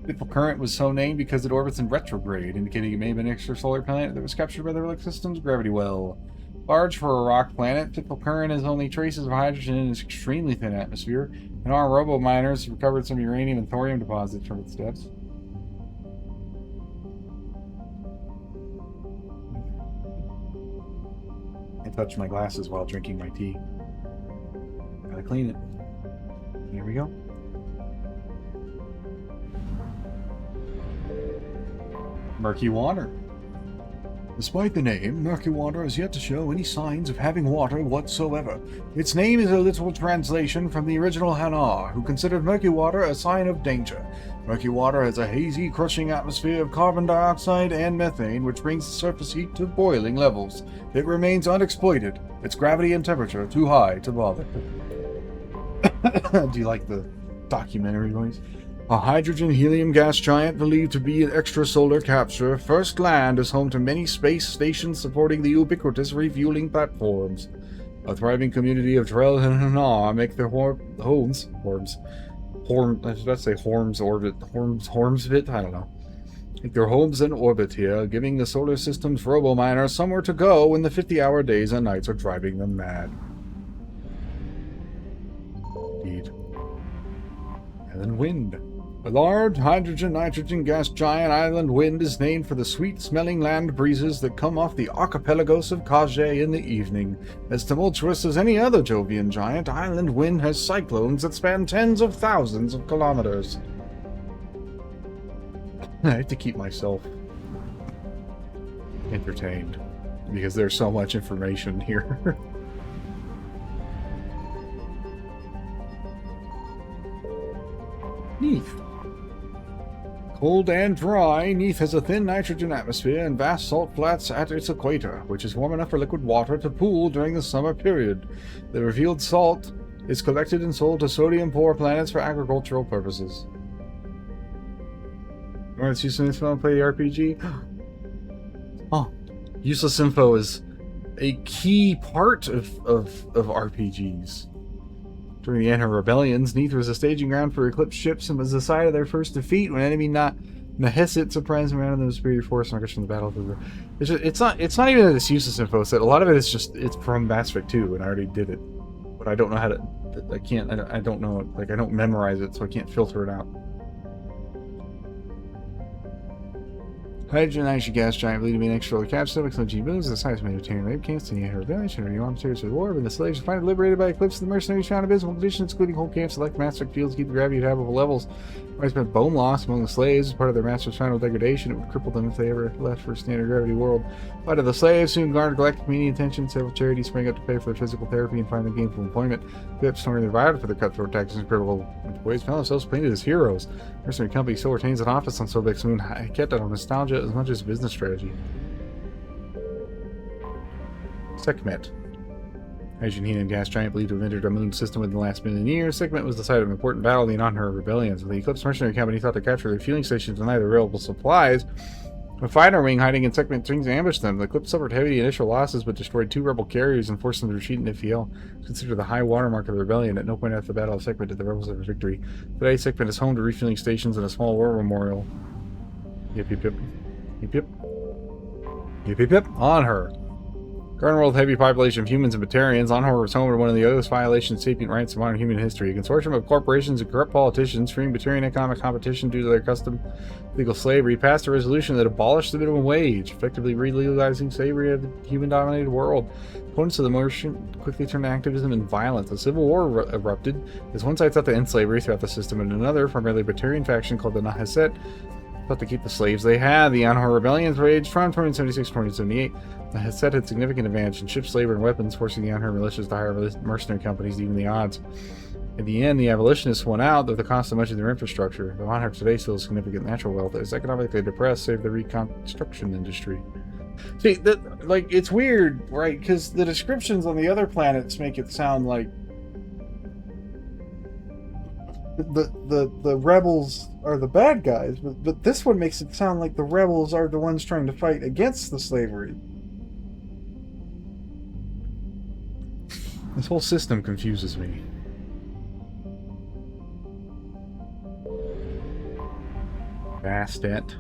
Speaker 12: Fitful Current was so named because it orbits in retrograde, indicating it may have been an extrasolar planet that was captured by the relic system's gravity well. Large for a rock planet, Fitful Current has only traces of hydrogen in its extremely thin atmosphere, and our robo-miners recovered some uranium and thorium deposits from its depths. I touched my glasses while drinking my tea. Gotta clean it. Here we go. Murky water. Despite the name, murky water has yet to show any signs of having water whatsoever. Its name is a literal translation from the original Hanar, who considered murky water a sign of danger. Murky water has a hazy, crushing atmosphere of carbon dioxide and methane, which brings the surface heat to boiling levels. It remains unexploited, its gravity and temperature too high to bother. Do you like the documentary voice? A hydrogen-helium gas giant believed to be an extrasolar capture, First Land is home to many space stations supporting the ubiquitous refueling platforms. A thriving community of Drell and Hanar make their homes in orbit here, giving the solar system's robo-miners somewhere to go when the 50-hour days and nights are driving them mad. Indeed. Island Wind. A large hydrogen-nitrogen gas giant, Island Wind is named for the sweet-smelling land breezes that come off the archipelagos of Kajay in the evening. As tumultuous as any other Jovian giant, Island Wind has cyclones that span tens of thousands of kilometers. I have to keep myself entertained, because there's so much information here. Neath. Cold and dry, Neath has a thin nitrogen atmosphere and vast salt flats at its equator, which is warm enough for liquid water to pool during the summer period. The revealed salt is collected and sold to sodium-poor planets for agricultural purposes. You want to see some info and play the RPG? Oh, useless info is a key part of RPGs. During the Anna Rebellions, Neath was a staging ground for Eclipse ships and was the site of their first defeat when enemy Nahesit surprised them out of the superior force and from the battle. It's not even that it's useless info set. A lot of it is just it's from Mass Effect 2 and I already did it, but I don't know how to. I don't know it. Like I don't memorize it, so I can't filter it out. Hydrogen nitrogen gas giant believed to be an extrasolar capsule, exploding buildings the size of military rape camps in the Anna Rebellion, and raw materials for the war, but the slaves were finally liberated by Eclipse. The mercenaries found abysmal conditions, including whole camps, select Mass Effect fields, keep the gravity at habitable levels. Widespread bone loss among the slaves as part of their master's final degradation. It would cripple them if they ever left for a standard gravity world. A lot of the slaves soon garnered galactic community attention. Several charities sprang up to pay for their physical therapy and find them gainful employment. Eclipse stormed their violent for their cutthroat tactics and critical ways, found themselves painted as heroes. Mercenary company still retains an office on Sobek's moon. I kept it on nostalgia as much as business strategy. Sekhmet. Hydrogen helium gas giant believed to have entered a moon system within the last million years. Sekhmet was the site of an important battle in the Anna Rebellions. The Eclipse Mercenary Company thought to capture their fueling stations and deny their available supplies. A fighter wing hiding in segment strings ambushed them. The Clip suffered heavy initial losses but destroyed 2 rebel carriers and forced them to retreat in FEL. Considered the high watermark of the rebellion. At no point after the Battle of Segment did the rebels have a victory. Today, Segment is home to refueling stations and a small war memorial. Yip, yip, yip. Yip, yip. Yip, yip, yip. On her. Garden World heavy population of humans and Batarians. Onhor was home to one of the oldest violations of sapient rights in modern human history. A consortium of corporations and corrupt politicians freeing Batarian economic competition due to their custom legal slavery passed a resolution that abolished the minimum wage, effectively re-legalizing slavery of the human-dominated world. Opponents of the motion quickly turned to activism and violence. A civil war erupted as one side sought to end slavery throughout the system, and another, primarily Batarian faction called the Nahaset, sought to keep the slaves they had. The Onhor rebellions waged from 2076 to 2078. The Haset had significant advantage in ships, labor, and weapons, forcing the Onhor militias to hire mercenary companies to even the odds. In the end, the abolitionists won out at the cost of much of their infrastructure. The Onhor today still has significant natural wealth that is economically depressed, save the reconstruction industry. See, like, it's weird, right? Because the descriptions on the other planets make it sound like the rebels are the bad guys, but this one makes it sound like the rebels are the ones trying to fight against the slavery. This whole system confuses me. Bastet.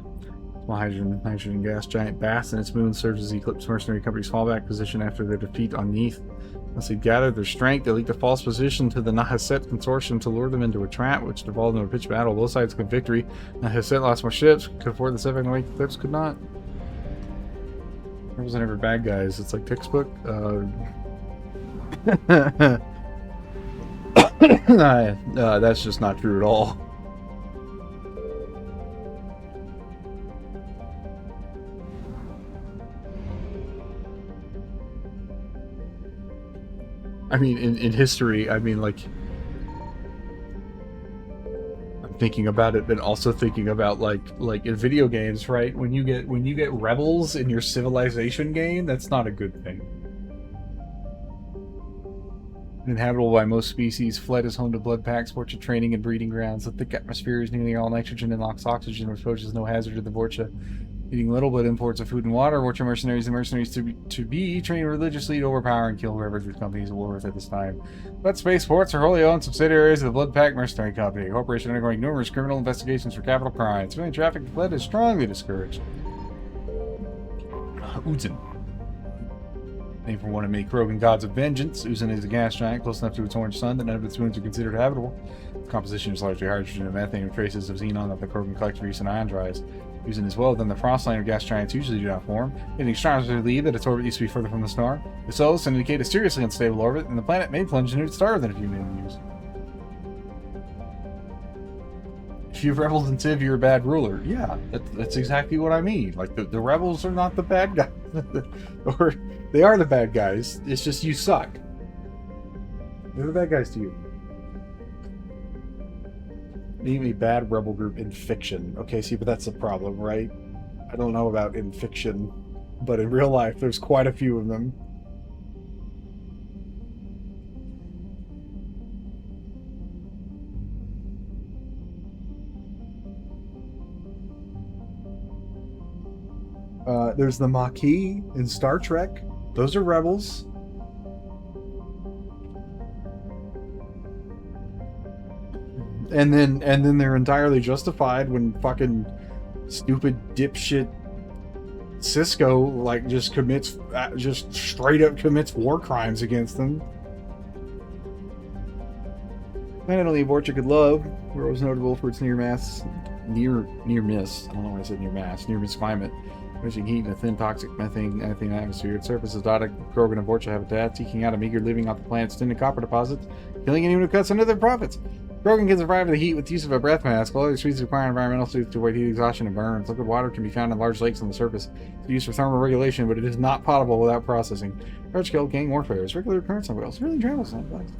Speaker 12: Small hydrogen gas giant Bass and its moon serves as the Eclipse mercenary company's fallback position after their defeat on Neath. Once they gathered their strength, they leaked a false position to the Nahaset consortium to lure them into a trap, which devolved into a pitched battle. Both sides claimed victory. Nahaset lost more ships, could afford the 7 away Eclipse could not. Rebels are never bad guys. It's like textbook. That's just not true at all. I mean, in history, I mean, like, I'm thinking about it, but also thinking about like in video games, right? When you get rebels in your civilization game, that's not a good thing. Inhabitable by most species, Fled is home to blood packs, Vorcha training and breeding grounds. The thick atmosphere is nearly all nitrogen and locks oxygen, which poses no hazard to the Vorcha. Eating little but imports of food and water, Vorcha mercenaries and mercenaries to be trained religiously to overpower and kill whoever the company is at war with at this time. But spaceports are wholly owned subsidiaries of the Blood Pack Mercenary Company, a corporation undergoing numerous criminal investigations for capital crimes. Civilian traffic to Fled is strongly discouraged. Uzin. Named for one of many Krogan gods of vengeance, Uzin is a gas giant close enough to its orange sun that none of its moons are considered habitable. The composition is largely hydrogen and methane with traces of xenon that the Krogan collect for use in ion dries. Uzin as well, then the frost line of gas giants usually do not form. Getting astronomers believe that its orbit used to be further from the star. If so, this indicate a seriously unstable orbit, and the planet may plunge into its star within a few million years. If you've rebels in Civ, you're a bad ruler. Yeah, that's exactly what I mean. Like, the rebels are not the bad guys. Or, they are the bad guys. It's just you suck. They're the bad guys to you. Name a bad rebel group in fiction. Okay, see, but that's the problem, right? I don't know about in fiction, but in real life, there's quite a few of them. There's the Maquis in Star Trek. Those are rebels. And then they're entirely justified when fucking stupid dipshit Cisco like just straight up commits war crimes against them. Planet only Vorcha could love, where it was notable for its near miss. I don't know why I said near miss climate. Pushing heat in a thin, toxic methane atmosphere. Its surface is dotted with Krogan and Vorcha habitats, eking out a meager living off the planet's tin and copper deposits, killing anyone who cuts under their profits. Krogan can survive the heat with use of a breath mask. All other species require environmental suits to avoid heat exhaustion and burns. Liquid water can be found in large lakes on the surface. It's used for thermal regulation, but it is not potable without processing. Large-scale gang warfare is regular occurrence on whales. Really travels on place.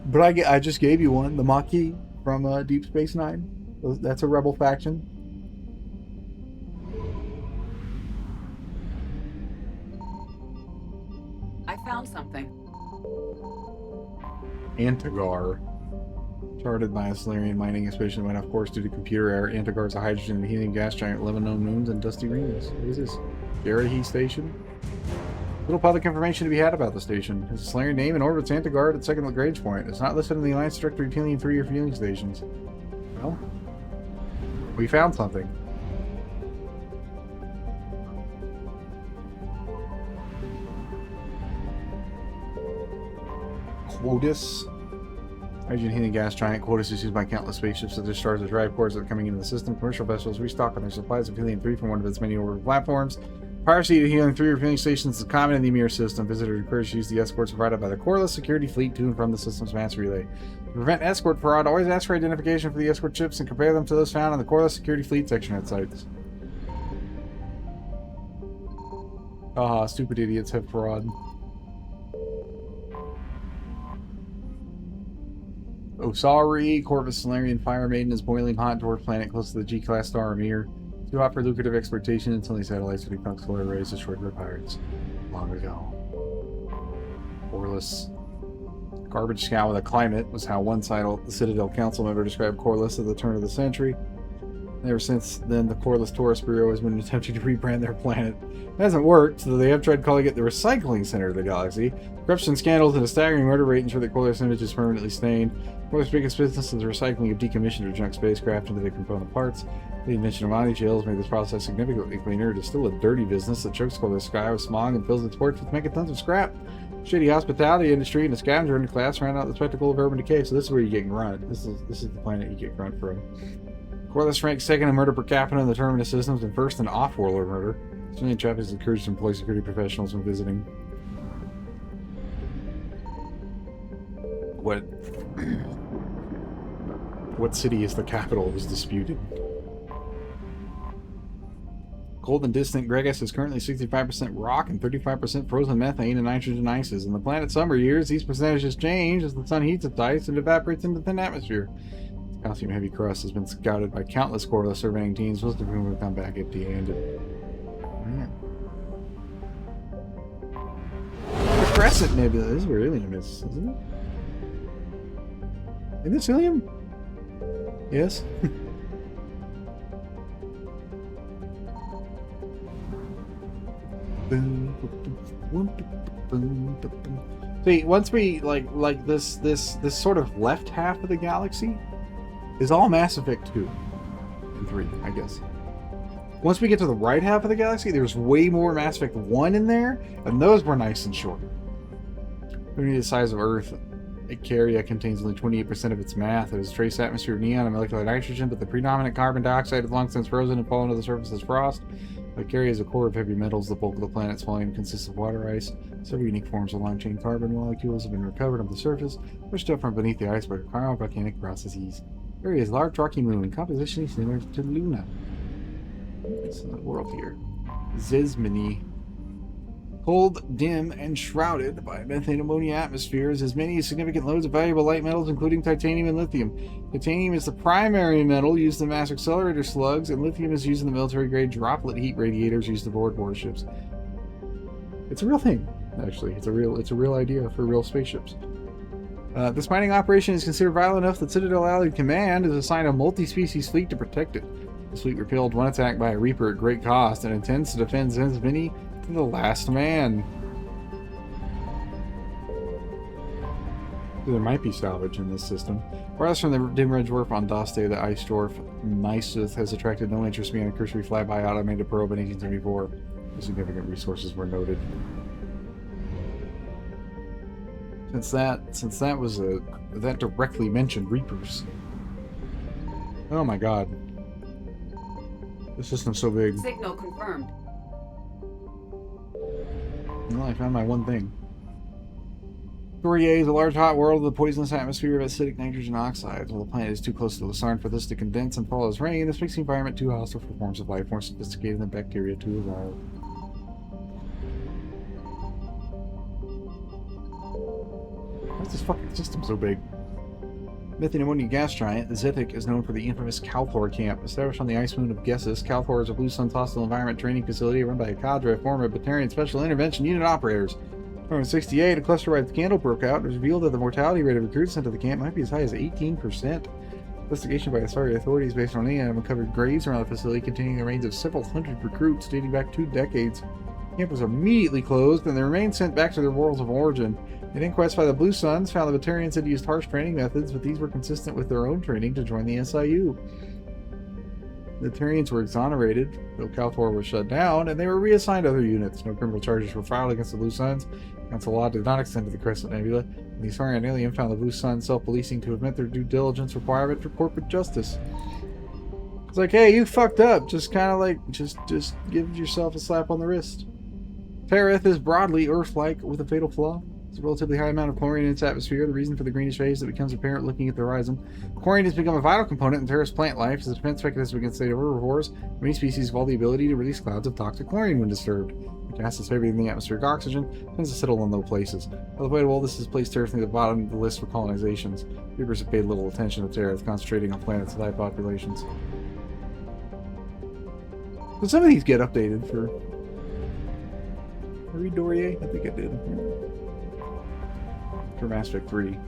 Speaker 12: But I just gave you one, the Maquis from Deep Space Nine. That's a rebel faction.
Speaker 10: I found something.
Speaker 12: Antagar. Charted by a Solarian mining expedition went off course due to computer error. Antigar's a hydrogen and helium gas giant, 11 known moons, and dusty rings. What is this? Garahe Station? Little public information to be had about the station. It's a Solarian name and orbits Antigard at second Lagrange point. It's not listed in the Alliance Directory of Helium 3 or fueling stations. Well, we found something. Quotus. Hydrogen helium gas giant. Quotus is used by countless spaceships to discharge the drive cores that are coming into the system. Commercial vessels restock on their supplies of helium-3 from one of its many orbital platforms. Piracy to helium-3 or fueling stations is common in the Mir system. Visitors are encouraged to use the escorts provided by the coreless security fleet to and from the system's mass relay. To prevent escort fraud, always ask for identification for the escort ships and compare them to those found on the coreless security fleet section at sites. Ah, stupid idiots have fraud. Osari, Corvus Solarian Fire Maiden, is boiling hot dwarf planet close to the G-class star Amir. Too hot for lucrative exploitation until these satellites would become solar arrays destroyed by pirates. Long ago. Coreless. Garbage scow with a climate was how one Citadel Council member described Coreless at the turn of the century. Ever since then, the Coreless Tourist Bureau has been attempting to rebrand their planet. It hasn't worked, so they have tried calling it the recycling center of the galaxy. Corruption scandals and a staggering murder rate ensure that Coreless image is permanently stained. Coreless' biggest business is the recycling of decommissioned or junk spacecraft into their component parts. The invention of body jails made this process significantly cleaner. It is still a dirty business that chokes Coreless sky with smog and fills its ports with megatons of scrap. Shady hospitality industry and the scavenger underclass round out the spectacle of urban decay, so this is where you get grunt. This is the planet you get grunt from. Coreless ranks second in murder per capita in the Terminus systems and first in off-world murder. Civilian traffic is encouraged to employ security professionals when visiting. What city is the capital was disputed. Cold and distant Gregas is currently 65% rock and 35% frozen methane and nitrogen ices. In the planet's summer years, these percentages change as the sun heats its ice and evaporates into the thin atmosphere. Calcium heavy crust has been scouted by countless Coreless surveying teams, most of whom have come back empty-handed. The Crescent Nebula. This is where Ilium is, isn't it? Isn't this Ilium? Yes. See, once we like this sort of left half of the galaxy is all Mass Effect 2 and 3, I guess. Once we get to the right half of the galaxy, there's way more Mass Effect 1 in there, and those were nice and short. Only the size of Earth, Icaria contains only 28% of its mass. It has a trace atmosphere of neon and molecular nitrogen, but the predominant carbon dioxide has long since frozen and fallen to the surface as frost. Icaria is a core of heavy metals. The bulk of the planet's volume consists of water ice. Several unique forms of long-chain carbon molecules have been recovered on the surface, pushed up from beneath the ice by volcanic processes. Area is a large rocky moon, composition similar to Luna. It's a world here. Zesmini. Cold, dim, and shrouded by methane ammonia atmospheres, as many as significant loads of valuable light metals, including titanium and lithium. Titanium is the primary metal used in mass accelerator slugs, and lithium is used in the military-grade droplet heat radiators used aboard warships. It's a real thing, actually. It's a real idea for real spaceships. This mining operation is considered violent enough that Citadel Allied Command has assigned a multi-species fleet to protect it. The fleet repelled one attack by a Reaper at great cost and intends to defend Zensvini to the last man. There might be salvage in this system. Farthest from the dim red dwarf on Daste, the ice dwarf Mysuth has attracted no interest beyond a cursory flyby automated probe in 1874. Significant resources were noted. Since that was that directly mentioned Reapers. Oh my god. This system's so big.
Speaker 10: Signal confirmed.
Speaker 12: Well, I found my one thing. Fourier is a large hot world with a poisonous atmosphere of acidic nitrogen oxides. While the planet is too close to Lucerne for this to condense and fall as rain, this makes the environment too hostile for forms of life more sophisticated than bacteria to evolve. Why is this fucking system so big? Methane ammonia gas giant, the Zethik is known for the infamous Calthor camp. Established on the ice moon of Gessis, Calthor is a Blue Sun's hostile environment training facility run by a cadre of former Batarian Special Intervention Unit operators. On 68, a cluster-wide scandal broke out and it was revealed that the mortality rate of recruits sent to the camp might be as high as 18%. Investigation by Asari authorities based on AI uncovered graves around the facility containing the remains of several hundred recruits dating back 2 decades. The camp was immediately closed and the remains sent back to their worlds of origin. An inquest by the Blue Suns found the Batarians had used harsh training methods, but these were consistent with their own training to join the SIU. The Batarians were exonerated, though Calfor was shut down, and they were reassigned to other units. No criminal charges were filed against the Blue Suns. Council law did not extend to the Crescent Nebula, and the Asarian alien found the Blue Suns self-policing to have met their due diligence requirement for corporate justice. It's like, hey, you fucked up. Just kind of like, just give yourself a slap on the wrist. Terith is broadly Earth-like with a fatal flaw. It's a relatively high amount of chlorine in its atmosphere, the reason for the greenish phase that becomes apparent looking at the horizon. Chlorine has become a vital component in Terra's plant life as a defense mechanism against native herbivores. Many species have all the ability to release clouds of toxic chlorine when disturbed. The gas is heavier than the atmospheric oxygen, tends to settle in low places. Unavoidable, this has placed Terra near the bottom of the list for colonizations. Reapers have paid little attention to Terra, concentrating on planets with high populations. So some of these get updated for... Read Dorier? I think I did. For Mass Effect 3.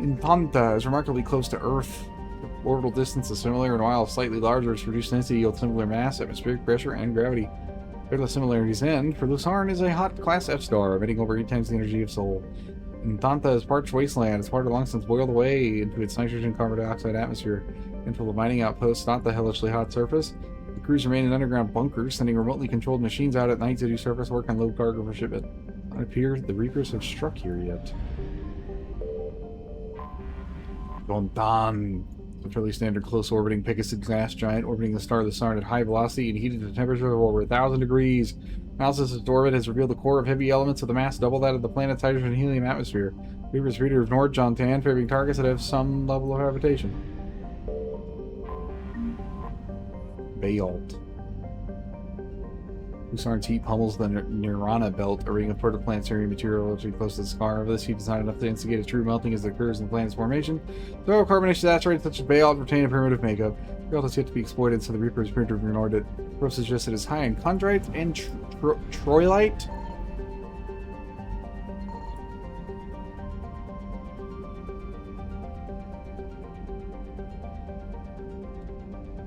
Speaker 12: Infanta is remarkably close to Earth. The orbital distance is similar, and while slightly larger, its reduced density yields similar mass, atmospheric pressure, and gravity. Where the similarities end, for Lusarn is a hot Class F star, emitting over 8 times the energy of Sol. Infanta is parched wasteland. Its water long since boiled away into its nitrogen carbon dioxide atmosphere. And full of mining outposts, not the hellishly hot surface. The crews remain in underground bunkers, sending remotely controlled machines out at night to do surface work on load cargo for shipment. It appears the Reapers have struck here yet. Bontan, a fairly standard close-orbiting Pegasus gas giant orbiting the star Lusarn at high velocity and heated to a temperature of over 1,000 degrees. Analysis of its orbit has revealed the core of heavy elements with a mass double that of the planet's hydrogen and helium atmosphere. Reapers reader of Nord Jontan, favoring targets that have some level of habitation. Bayalt. Lusarn's heat pummels the Nirvana belt, a ring of protoplanetary material relatively close to the scar. This heat is not enough to instigate a true melting as it occurs in the planet's formation. Though carbonaceous asteroids such as Bayalt retain a primitive makeup, Bayalt has yet to be exploited, so the Reapers appear to have ignored it. Proof suggests it is high in chondrite and troilite.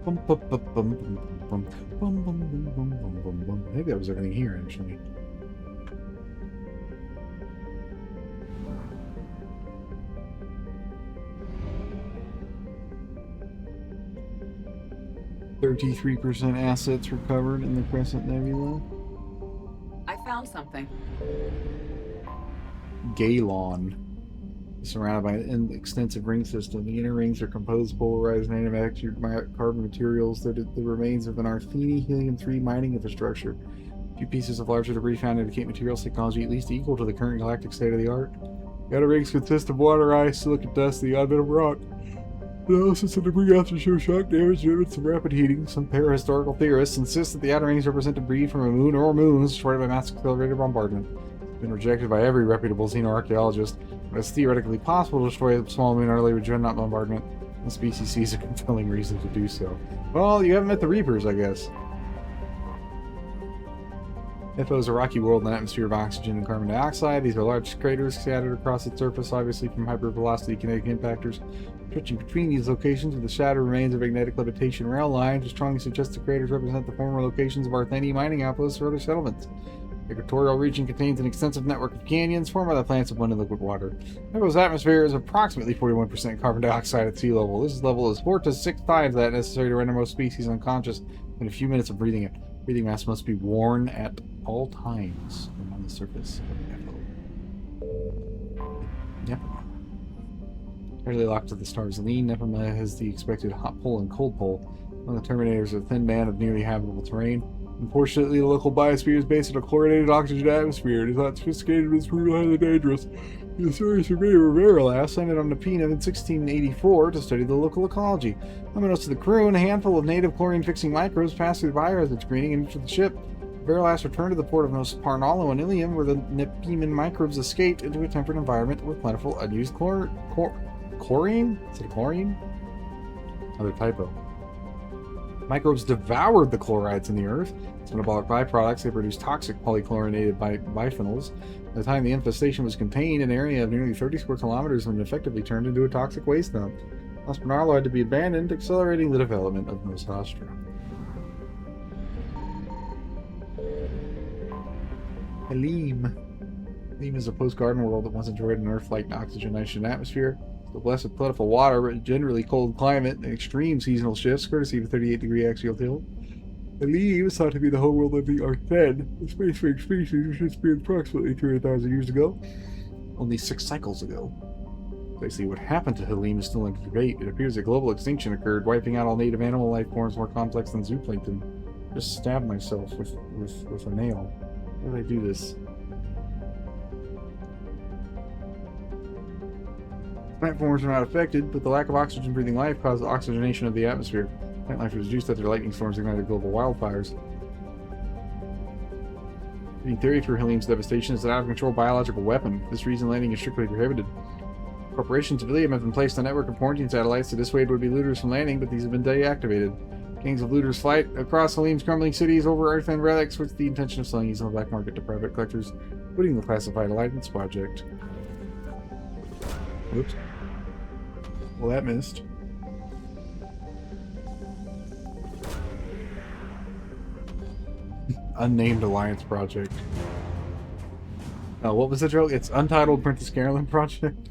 Speaker 12: I think that was everything here, actually. %33% assets recovered in the Crescent Nebula.
Speaker 10: I found something.
Speaker 12: Galon. Surrounded by an extensive ring system. The inner rings are composed of polarized nanomanufactured carbon materials that are the remains of an Arthini helium-3 mining infrastructure. A few pieces of larger debris found indicate materials technology at least equal to the current galactic state-of-the-art. The outer rings consist of water, ice, silicate dust, and the odd bit of rock. Analysis of debris after show shock damage due to some rapid heating. Some parahistorical theorists insist that the outer rings represent debris from a moon or moons destroyed by mass accelerated bombardment. It's been rejected by every reputable xenoarchaeologist. It's theoretically possible to destroy a small moon early with dreadnought bombardment. The species sees a compelling reason to do so. Well, you haven't met the Reapers, I guess. Ifo is a rocky world in an atmosphere of oxygen and carbon dioxide. These are large craters scattered across its surface, obviously from hypervelocity kinetic impactors. Stretching between these locations are the shattered remains of magnetic levitation rail lines, which strongly suggest the craters represent the former locations of Artheni mining outposts or other settlements. The equatorial region contains an extensive network of canyons formed by the plants of abundant liquid water. Ifo's atmosphere is approximately 41% carbon dioxide at sea level. This level is 4 to 6 times that necessary to render most species unconscious in a few minutes of breathing it. Breathing masks must be worn at all times on the surface of Nepima. Fairly locked to the star's lean, Nepima has the expected hot pole and cold pole. On the Terminators, a thin band of nearly habitable terrain. Unfortunately, the local biosphere is based on a chlorinated oxygen atmosphere. It is not sophisticated, but it's pretty highly dangerous. The Asari surveyor Rivera landed on Nepina in 1684 to study the local ecology. Unbeknownst to the crew, and a handful of native chlorine-fixing microbes passed through the biohazard screening and entered the ship. Rivera returned to the port of Nos Parnalo in Ilium, where the Nepiman microbes escaped into a temperate environment with plentiful unused chlorine? Is it chlorine? Another typo. Microbes devoured the chlorides in the earth. As metabolic byproducts, they produced toxic polychlorinated biphenyls. By the time the infestation was contained, an area of nearly 30 square kilometers had effectively turned into a toxic waste dump. Los Bernardo had to be abandoned, accelerating the development of Nos Astra. Halim. Halim is a post-garden world that once enjoyed an Earth-like oxygen-nitrogen atmosphere, still blessed with plentiful water, but a generally cold climate and extreme seasonal shifts, courtesy of a 38-degree axial tilt. Halim is thought to be the homeworld of the Arthen, a space-faring species which disappeared approximately 200,000 years ago. Only 6 cycles ago. Precisely what happened to Halim is still under debate. It appears that global extinction occurred, wiping out all native animal life forms more complex than zooplankton. I just stabbed myself with a nail. Why did I do this? Plant forms are not affected, but the lack of oxygen-breathing life caused oxygenation of the atmosphere. Plant life was reduced after lightning storms ignited global wildfires. The theory for Halim's devastation is an out-of-control biological weapon. For this reason, landing is strictly prohibited. Corporations of Ilium have been placed on a network of quarantine satellites to dissuade would-be looters from landing, but these have been deactivated. Gangs of looters flight across Halim's crumbling cities over Earth and relics with the intention of selling these on the black market to private collectors, including the classified Alliance Project. Whoops. Well, that missed. Unnamed Alliance Project. What was the joke? It's Untitled Princess Carolyn Project?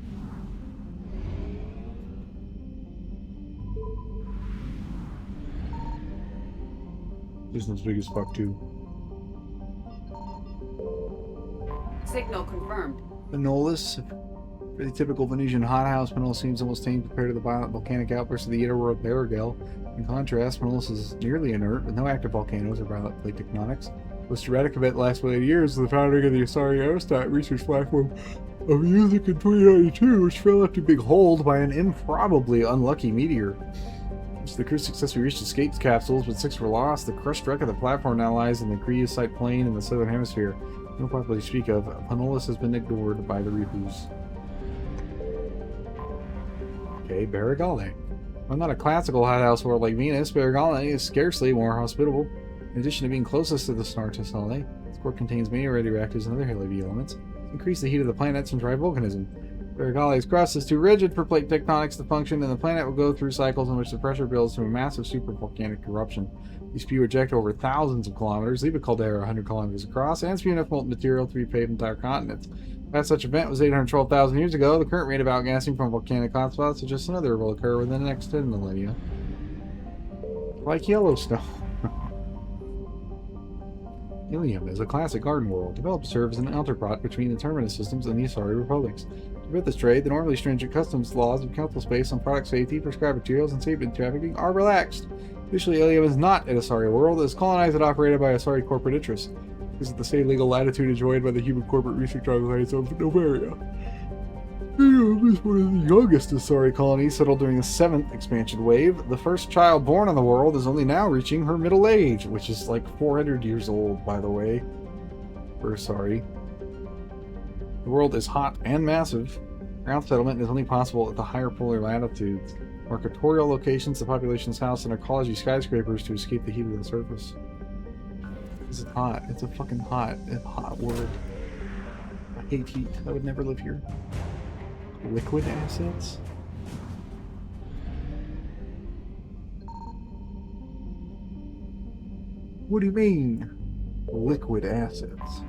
Speaker 12: Business big as fuck, too.
Speaker 10: Signal confirmed.
Speaker 12: Manolis. For the typical Venusian hothouse, Manolis seems almost tame compared to the violent volcanic outbursts of the inner world Barrigel. In contrast, Manolis is nearly inert, with no active volcanoes or violent plate tectonics. The sporadic event last 180 years was the founding of the Asari Aerostat research platform of music in 2092, which fell after being holed by an improbably unlucky meteor. As the crew successfully reached escape capsules, but 6 were lost. The crushed wreck of the platform now lies in the Creusite Plain in the southern hemisphere. No properly to speak of, Manolis has been ignored by the Reapers. Okay, Barrigale. While not a classical hothouse world like Venus, Barrigale is scarcely more hospitable. In addition to being closest to the star Tessale, its core contains many radioactives and other heavy elements, to increase the heat of the planets and drive volcanism. Barrigale's crust is too rigid for plate tectonics to function, and the planet will go through cycles in which the pressure builds to a massive supervolcanic eruption. These spew eject over thousands of kilometers, leave a caldera 100 kilometers across, and spew enough molten material to repave entire continents. Last such event was 812,000 years ago. The current rate of outgassing from volcanic hotspots suggests another will occur within the next 10 millennia. Like Yellowstone. Ilium is a classic garden world, developed to serve as an entrepot between the Terminus systems and the Asari republics. To prevent this trade, the normally stringent customs laws of Council space on product safety, prescribed materials, and safety trafficking are relaxed. Officially, Ilium is not an Asari world. It is colonized and operated by Asari corporate interests. This is the same legal latitude enjoyed by the human corporate research organization of Novaria. Ilium is one of the youngest Asari colonies settled during the 7th expansion wave. The first child born on the world is only now reaching her middle age, which is like 400 years old, by the way. We're sorry. The world is hot and massive. Ground settlement is only possible at the higher polar latitudes. Marketorial locations, the population's house, and ecology skyscrapers to escape the heat of the surface. This is hot. It's a fucking hot world. I hate heat. I would never live here. Liquid assets? What do you mean? Liquid assets.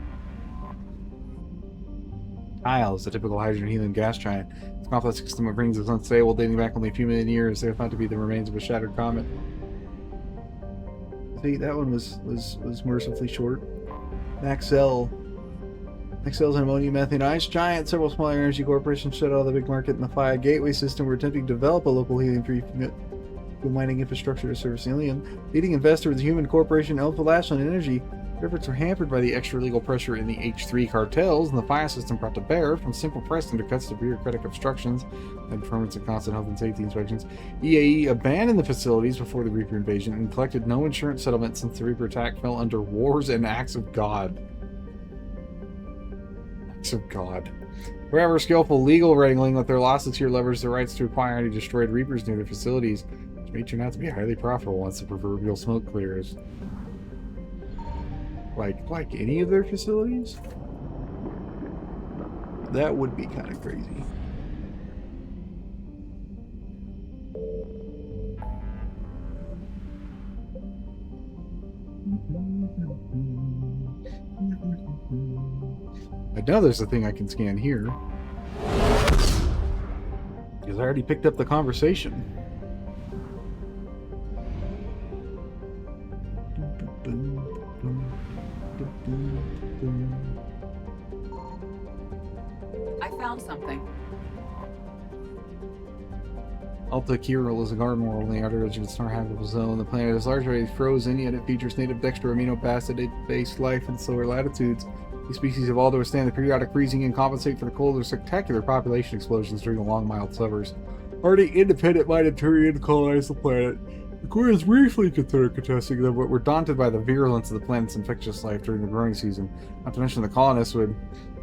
Speaker 12: Tile is the typical hydrogen helium gas giant. Its complex system of rings is unstable, dating back only a few million years. They are thought to be the remains of a shattered comet. See, that one was mercifully short. Maxell. Maxell's an ammonium methane ice giant. Several smaller energy corporations shut out of the big market in the FIA gateway system. Were attempting to develop a local helium-free mining infrastructure to service helium. Leading investor was the human corporation Alpha Ashland Energy. Their efforts were hampered by the extra legal pressure in the H3 cartels, and the FIA system brought to bear, from simple price undercuts to bureaucratic obstructions and performance and constant health and safety inspections. EAE abandoned the facilities before the Reaper invasion and collected no insurance settlement since the Reaper attack fell under wars and acts of God. Acts of God. However, skillful legal wrangling let their losses here leverage the rights to acquire any destroyed Reapers near their facilities. may turn out to be highly profitable once the proverbial smoke clears. Like any of their facilities? That would be kind of crazy. I know there's a thing I can scan here. Because I already picked up the conversation.
Speaker 10: I found something.
Speaker 12: Alta Kiral is a garden world on the outer edge of its habitable zone. The planet is largely frozen, yet it features native dextro amino acid-based life in slower latitudes. These species evolved to withstand the periodic freezing and compensate for the cold or spectacular population explosions during the long, mild summers. Already independent-minded Turian colonized the planet. The Quarians briefly considered contesting them, but were daunted by the virulence of the planet's infectious life during the growing season. Not to mention the colonists would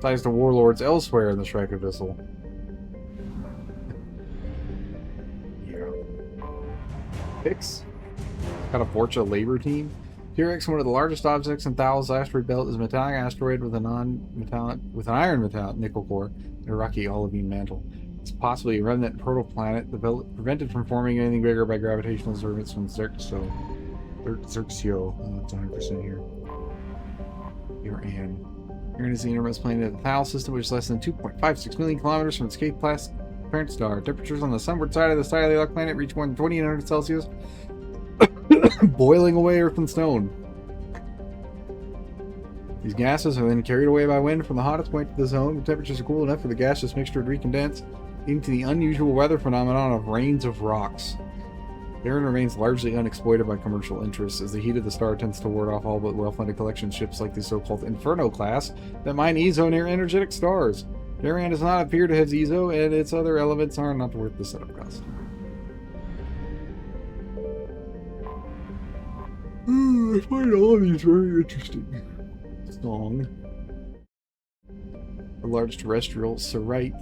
Speaker 12: ties to warlords elsewhere in the Shrike Abyssal. Pix? Got a Vorcha labor team? T-Rex, one of the largest objects in Thal's asteroid belt, is a metallic asteroid with an iron metallic nickel core and a rocky olivine mantle. It's possibly a remnant protoplanet prevented from forming anything bigger by gravitational disturbance from Xerxio. It's 100% here. Uran is the innermost planet of the Thal system, which is less than 2.56 million kilometers from its parent star. Temperatures on the sunward side of the Stylilock planet reach more than 2800 Celsius, boiling away earth and stone. These gases are then carried away by wind from the hottest point to the zone. The temperatures are cool enough for the gaseous mixture to recondense into the unusual weather phenomenon of rains of rocks. Aaron remains largely unexploited by commercial interests, as the heat of the star tends to ward off all but well-funded collection ships like the so-called Inferno class that mine Ezo near energetic stars. Darien does not appear to have Ezo, and its other elements are not worth the setup cost. I find all of these very interesting. Song. A large terrestrial cerite?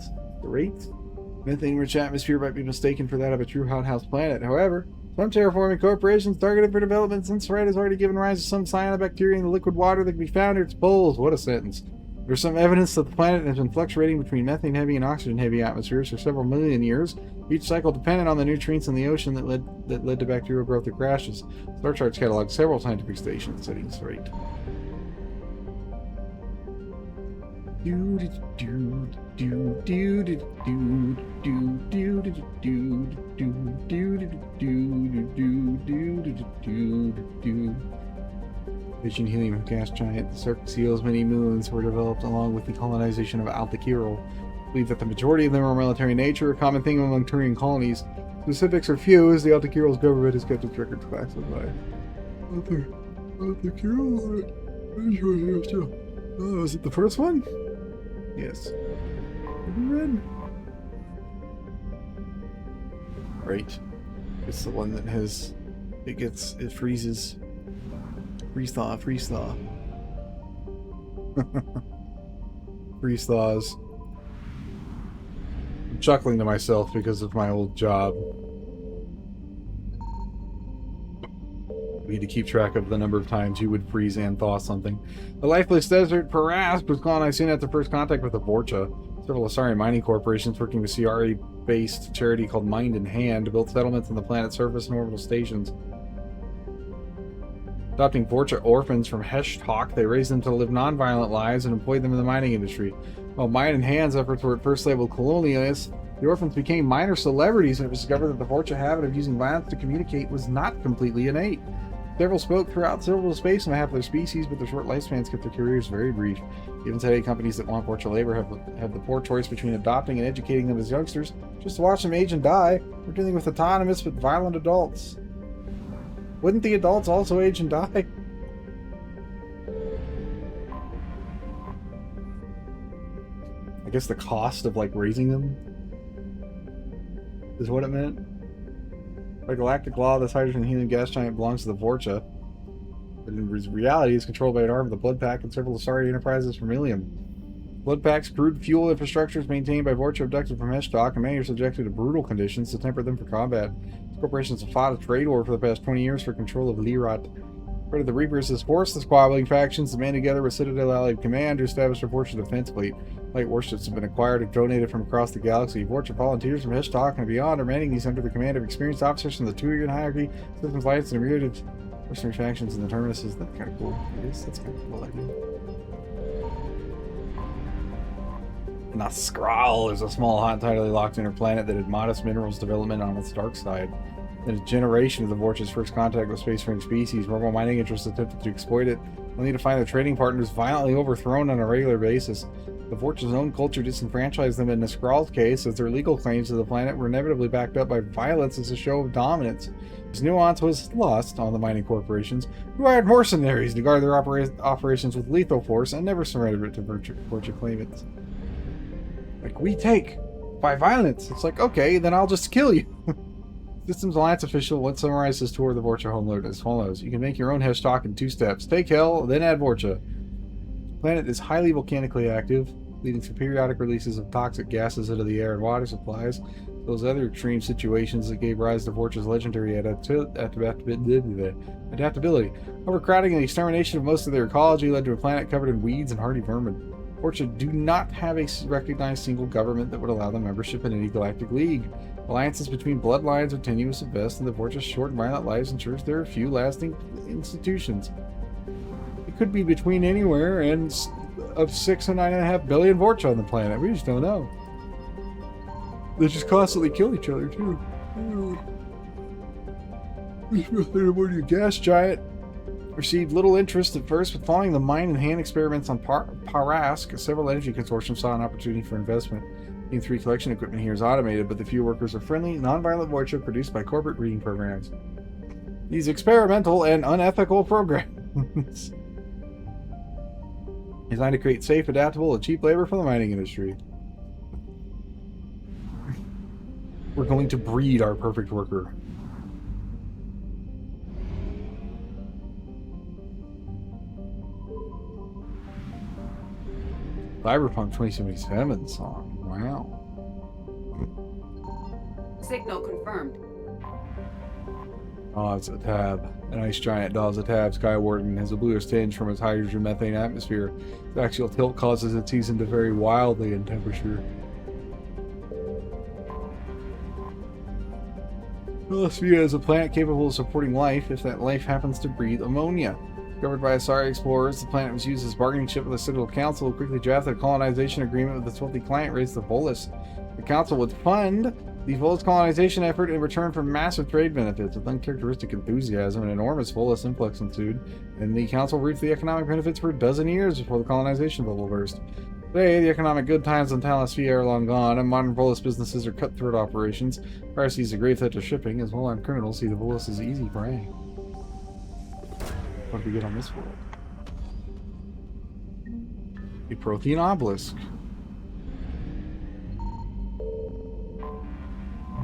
Speaker 12: Methane-rich atmosphere might be mistaken for that of a true hothouse planet. However, some terraforming corporations targeted for development since cerite has already given rise to some cyanobacteria in the liquid water that can be found near its poles. What a sentence. There's some evidence that the planet has been fluctuating between methane-heavy and oxygen-heavy atmospheres for several million years, each cycle dependent on the nutrients in the ocean that led to bacterial growth that crashes. Star Charts catalog several scientific stations studying cerite. Fission helium gas giant, the Xerxio's many moons were developed along with the colonization of Alta Kiral. Believe that the majority of them are military nature, a common thing among Turian colonies. Specifics are few, as the Alta Kiral's government has kept its records classified. Alta Kiral? Oh, was it the first one? Yes. Red? Right. It's the one that has... It freezes. Freeze thaw. Freeze thaws. I'm chuckling to myself because of my old job. We need to keep track of the number of times you would freeze and thaw something. The lifeless desert Parask was colonized soon after first contact with the Vorcha. Several Asari mining corporations working with CRE-based charity called Mind in Hand built settlements on the planet's surface and orbital stations. Adopting Vorcha orphans from Heshtok, they raised them to live non-violent lives and employed them in the mining industry. While Mind in Hand's efforts were at first labeled colonialists, the orphans became minor celebrities, and it was discovered that the Vorcha habit of using violence to communicate was not completely innate. Several spoke throughout civil space on behalf of their species, but their short lifespans kept their careers very brief. Even today, companies that want Vorcha labor have the poor choice between adopting and educating them as youngsters, just to watch them age and die, or dealing with autonomous but violent adults. Wouldn't the adults also age and die? I guess the cost of, like, raising them is what it meant. By galactic law, this hydrogen and helium gas giant belongs to the Vorcha, but in reality is controlled by an arm of the Blood Pack and several Asari enterprises from Ilium. Blood Pack's crude fuel infrastructure is maintained by Vorcha abducted from Heshtok, and many are subjected to brutal conditions to temper them for combat. Corporations have fought a trade war for the past 20 years for control of Lirat. Part of the Reapers has forced the squabbling factions to band together with Citadel Allied Command to establish a Vorcha defense fleet. Light warships have been acquired and donated from across the galaxy. Vorcha volunteers from Heshtok and beyond are manning these under the command of experienced officers from the Turian hierarchy, systems alliance, and a myriad of mercenary factions in the Terminuses. That's kind of cool. It is. That's kind of cool idea. And a Skrull is a small, hot, tidally locked inner planet that had modest minerals development on its dark side. In a generation of the Vorcha's first contact with space-faring species, rebel mining interests attempted to exploit it, only to find their trading partners violently overthrown on a regular basis. The Vorcha's own culture disenfranchised them in the Skrull's case, as their legal claims to the planet were inevitably backed up by violence as a show of dominance. This nuance was lost on the mining corporations, who hired mercenaries to guard their operations with lethal force and never surrendered it to Vorcha claimants. Like, we take by violence. It's like, okay, then I'll just kill you. Systems Alliance official once summarized his tour of the Vorcha homeworld as follows. You can make your own Heshtok in 2 steps. Take Hell, then add Vorcha. The planet is highly volcanically active, leading to periodic releases of toxic gases into the air and water supplies. Those other extreme situations that gave rise to Vorcha's legendary adaptability. Overcrowding and the extermination of most of their ecology led to a planet covered in weeds and hardy vermin. Vorcha do not have a recognized single government that would allow them membership in any galactic league. Alliances between bloodlines are tenuous at best, and the Vorcha's short and violent lives ensures there are few lasting institutions. It could be between anywhere and of 6 and 9.5 billion Vorcha on the planet. We just don't know. They just constantly kill each other too. The gas giant received little interest at first, but following the mine and hand experiments on Parask, several energy consortiums saw an opportunity for investment. The 3 collection equipment here is automated, but the few workers are friendly, non-violent Vorcha produced by corporate breeding programs. These experimental and unethical programs designed to create safe, adaptable, and cheap labor for the mining industry. We're going to breed our perfect worker. Cyberpunk 2077 song. Wow.
Speaker 10: Signal confirmed.
Speaker 12: Oh, it's a tab. An ice giant dawes a tab. Skywarden has a bluish tinge from its hydrogen methane atmosphere. Its axial tilt causes it season to vary wildly in temperature. Philosphere is a planet capable of supporting life if that life happens to breathe ammonia. Discovered by Asari explorers, the planet was used as bargaining chip with the Citadel Council, who quickly drafted a colonization agreement with its wealthy client race, the Volus. The Council would fund the Volus colonization effort in return for massive trade benefits. With uncharacteristic enthusiasm, an enormous Volus influx ensued, and the Council reaped the economic benefits for a dozen years before the colonization bubble burst. Today, the economic good times on Talasphia are long gone, and modern Volus businesses are cutthroat operations. Piracy is a grave threat to shipping, as well-armed criminals see the Volus as easy prey. What do we get on this world? A Prothean obelisk.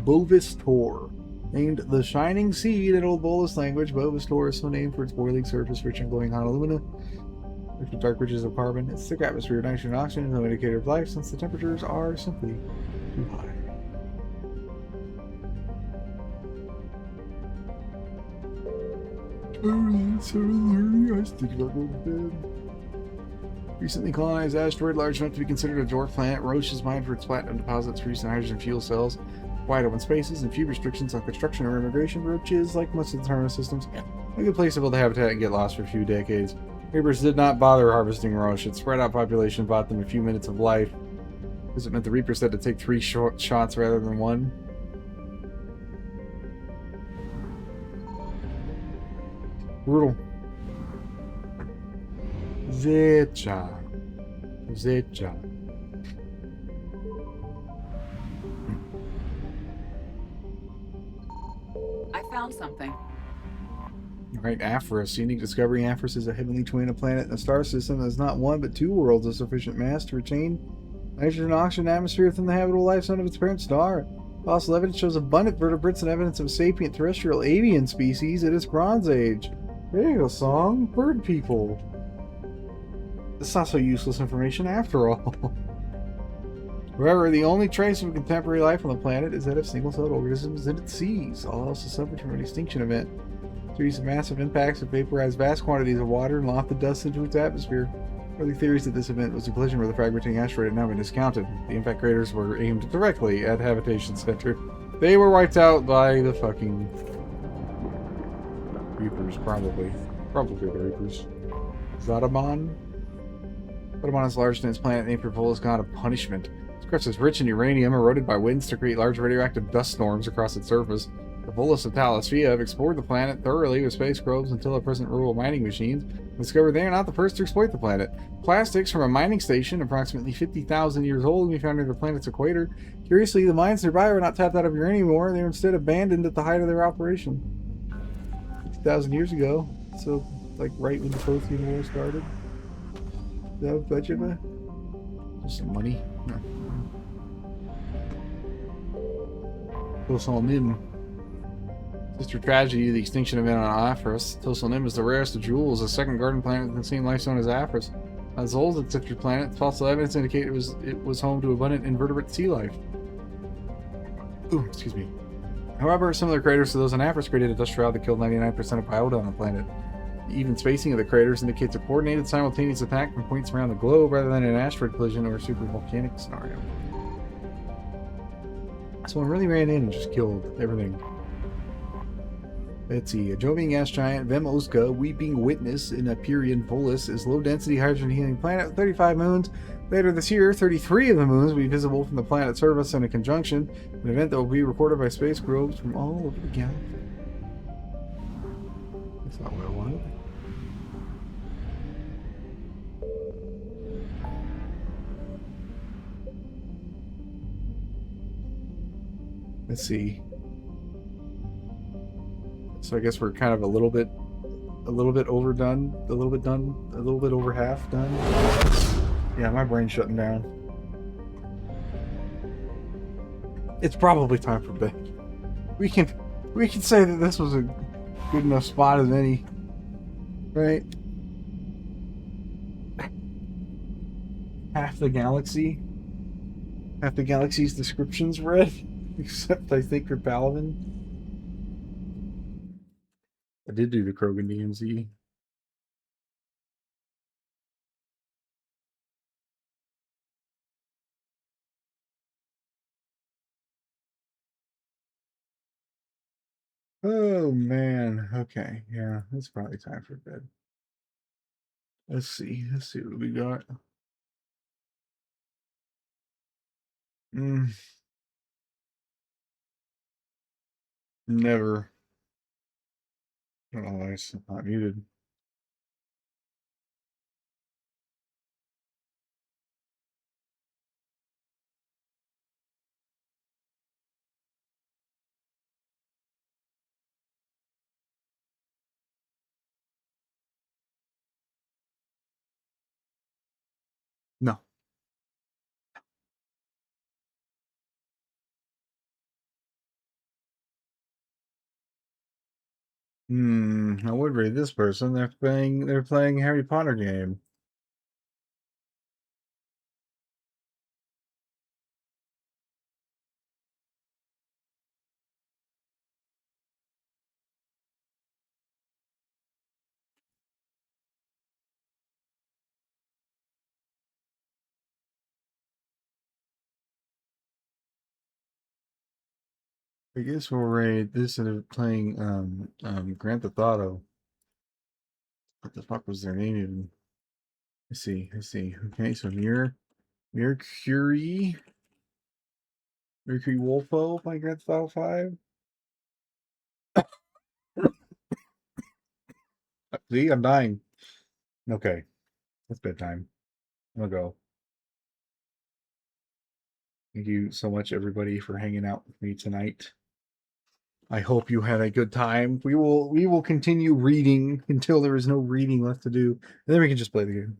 Speaker 12: Bovis Tor. Named the Shining Seed in Old Volus language, Bovis Tor is so named for its boiling surface rich in glowing hot alumina, rich with dark ridges of carbon. Its thick atmosphere of nitrogen and oxygen is no indicator of life, since the temperatures are simply too high. I was thinking about going to bed. Recently colonized asteroid large enough to be considered a dwarf planet. Roche is mined for its platinum deposits, producing hydrogen fuel cells, wide open spaces, and few restrictions on construction or immigration. Roche is, like most of the Terminus systems, a good place to build a habitat and get lost for a few decades. Reapers did not bother harvesting Roche. Its spread out population bought them a few minutes of life, because it meant the Reapers had to take 3 short shots rather than 1. Brutal. Zecha.
Speaker 10: I found something.
Speaker 12: Alright, Aphros. Unique discovery. Aphros is a heavenly twin, a planet in a star system that has not 1 but 2 worlds of sufficient mass to retain nitrogen and oxygen atmosphere within the habitable lifespan of its parent star. Fossil evidence shows abundant vertebrates and evidence of a sapient terrestrial avian species at its Bronze Age. There you go, song. Bird people. It's not so useless information after all. However, the only trace of contemporary life on the planet is that of single-celled organisms in its seas. All else has suffered from an extinction event. A series of massive impacts have vaporized vast quantities of water and lofted dust into its atmosphere. Early theories that this event was a collision with a fragmenting asteroid have now been discounted. The impact craters were aimed directly at Habitation Center. They were wiped out by the fucking Reapers, probably. Probably the Reapers. Zadamon? Zadamon is large than its planet named for Vola's god of punishment. This crust is rich in uranium, eroded by winds to create large radioactive dust storms across its surface. The Volas of Talasphia have explored the planet thoroughly with space probes until the present rule of mining machines and discovered they are not the first to exploit the planet. Plastics from a mining station approximately 50,000 years old can be found near the planet's equator. Curiously, the mines nearby were not tapped out of uranium ore, they were instead abandoned at the height of their operation. 50,000 years ago, so like right when the Prothean War started. No budget? Just some money. Tosul Nim. Sister tragedy, the extinction event on Aphros. Tosul Nim is the rarest of jewels, a second garden planet with the same life zone as Aphros. As old as its sister planet, fossil evidence indicate it was home to abundant invertebrate sea life. Ooh, excuse me. However, similar craters to those on Aphros created a dust shroud that killed 99% of biota on the planet. The even spacing of the craters indicates a coordinated simultaneous attack from points around the globe rather than an asteroid collision or a supervolcanic scenario. Someone really ran in and just killed everything. Let's see. A Jovian gas giant, Vem Ozka, Weeping Witness in Aperian Volus, is low-density hydrogen-helium planet with 35 moons. Later this year, 33 of the moons will be visible from the planet's surface in a conjunction, an event that will be recorded by space probes from all over the galaxy. That's not what I wanted. Let's see. So I guess we're kind of a little bit overdone, a little bit over half done. Yeah, my brain's shutting down. It's probably time for bed. We can say that this was a good enough spot as any, right? Half the galaxy's descriptions read, except I think for Paladin. I did do the Krogan DMZ. Oh man. Okay. Yeah, it's probably time for bed. Let's see. Let's see what we got. Never. Oh, it's not muted. No. I would rate this person. They're playing Harry Potter game. I guess we'll rate this instead of playing Grand Theft Auto. What the fuck was their name even? Let's see. Okay, so Mercury Wolfo by Grand Theft Auto 5. See, I'm dying. Okay. It's bedtime. I'm gonna go. Thank you so much, everybody, for hanging out with me tonight. I hope you had a good time. We will continue reading until there is no reading left to do, and then we can just play the game.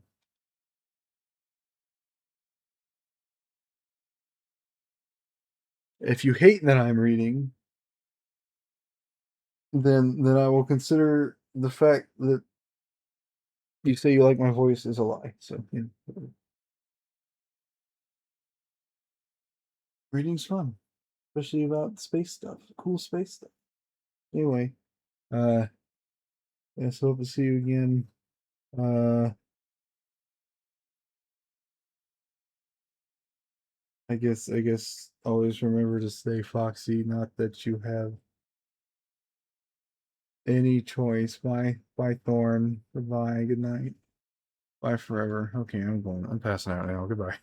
Speaker 12: If you hate that I'm reading, then I will consider the fact that you say you like my voice is a lie. So yeah.
Speaker 14: reading's fun, especially about space stuff, cool space stuff. Anyway, yes, hope to see you again. I guess always remember to stay foxy, not that you have any choice. Bye Thorn. Goodbye, good night. Bye forever. Okay, I'm going. I'm passing out now. Goodbye.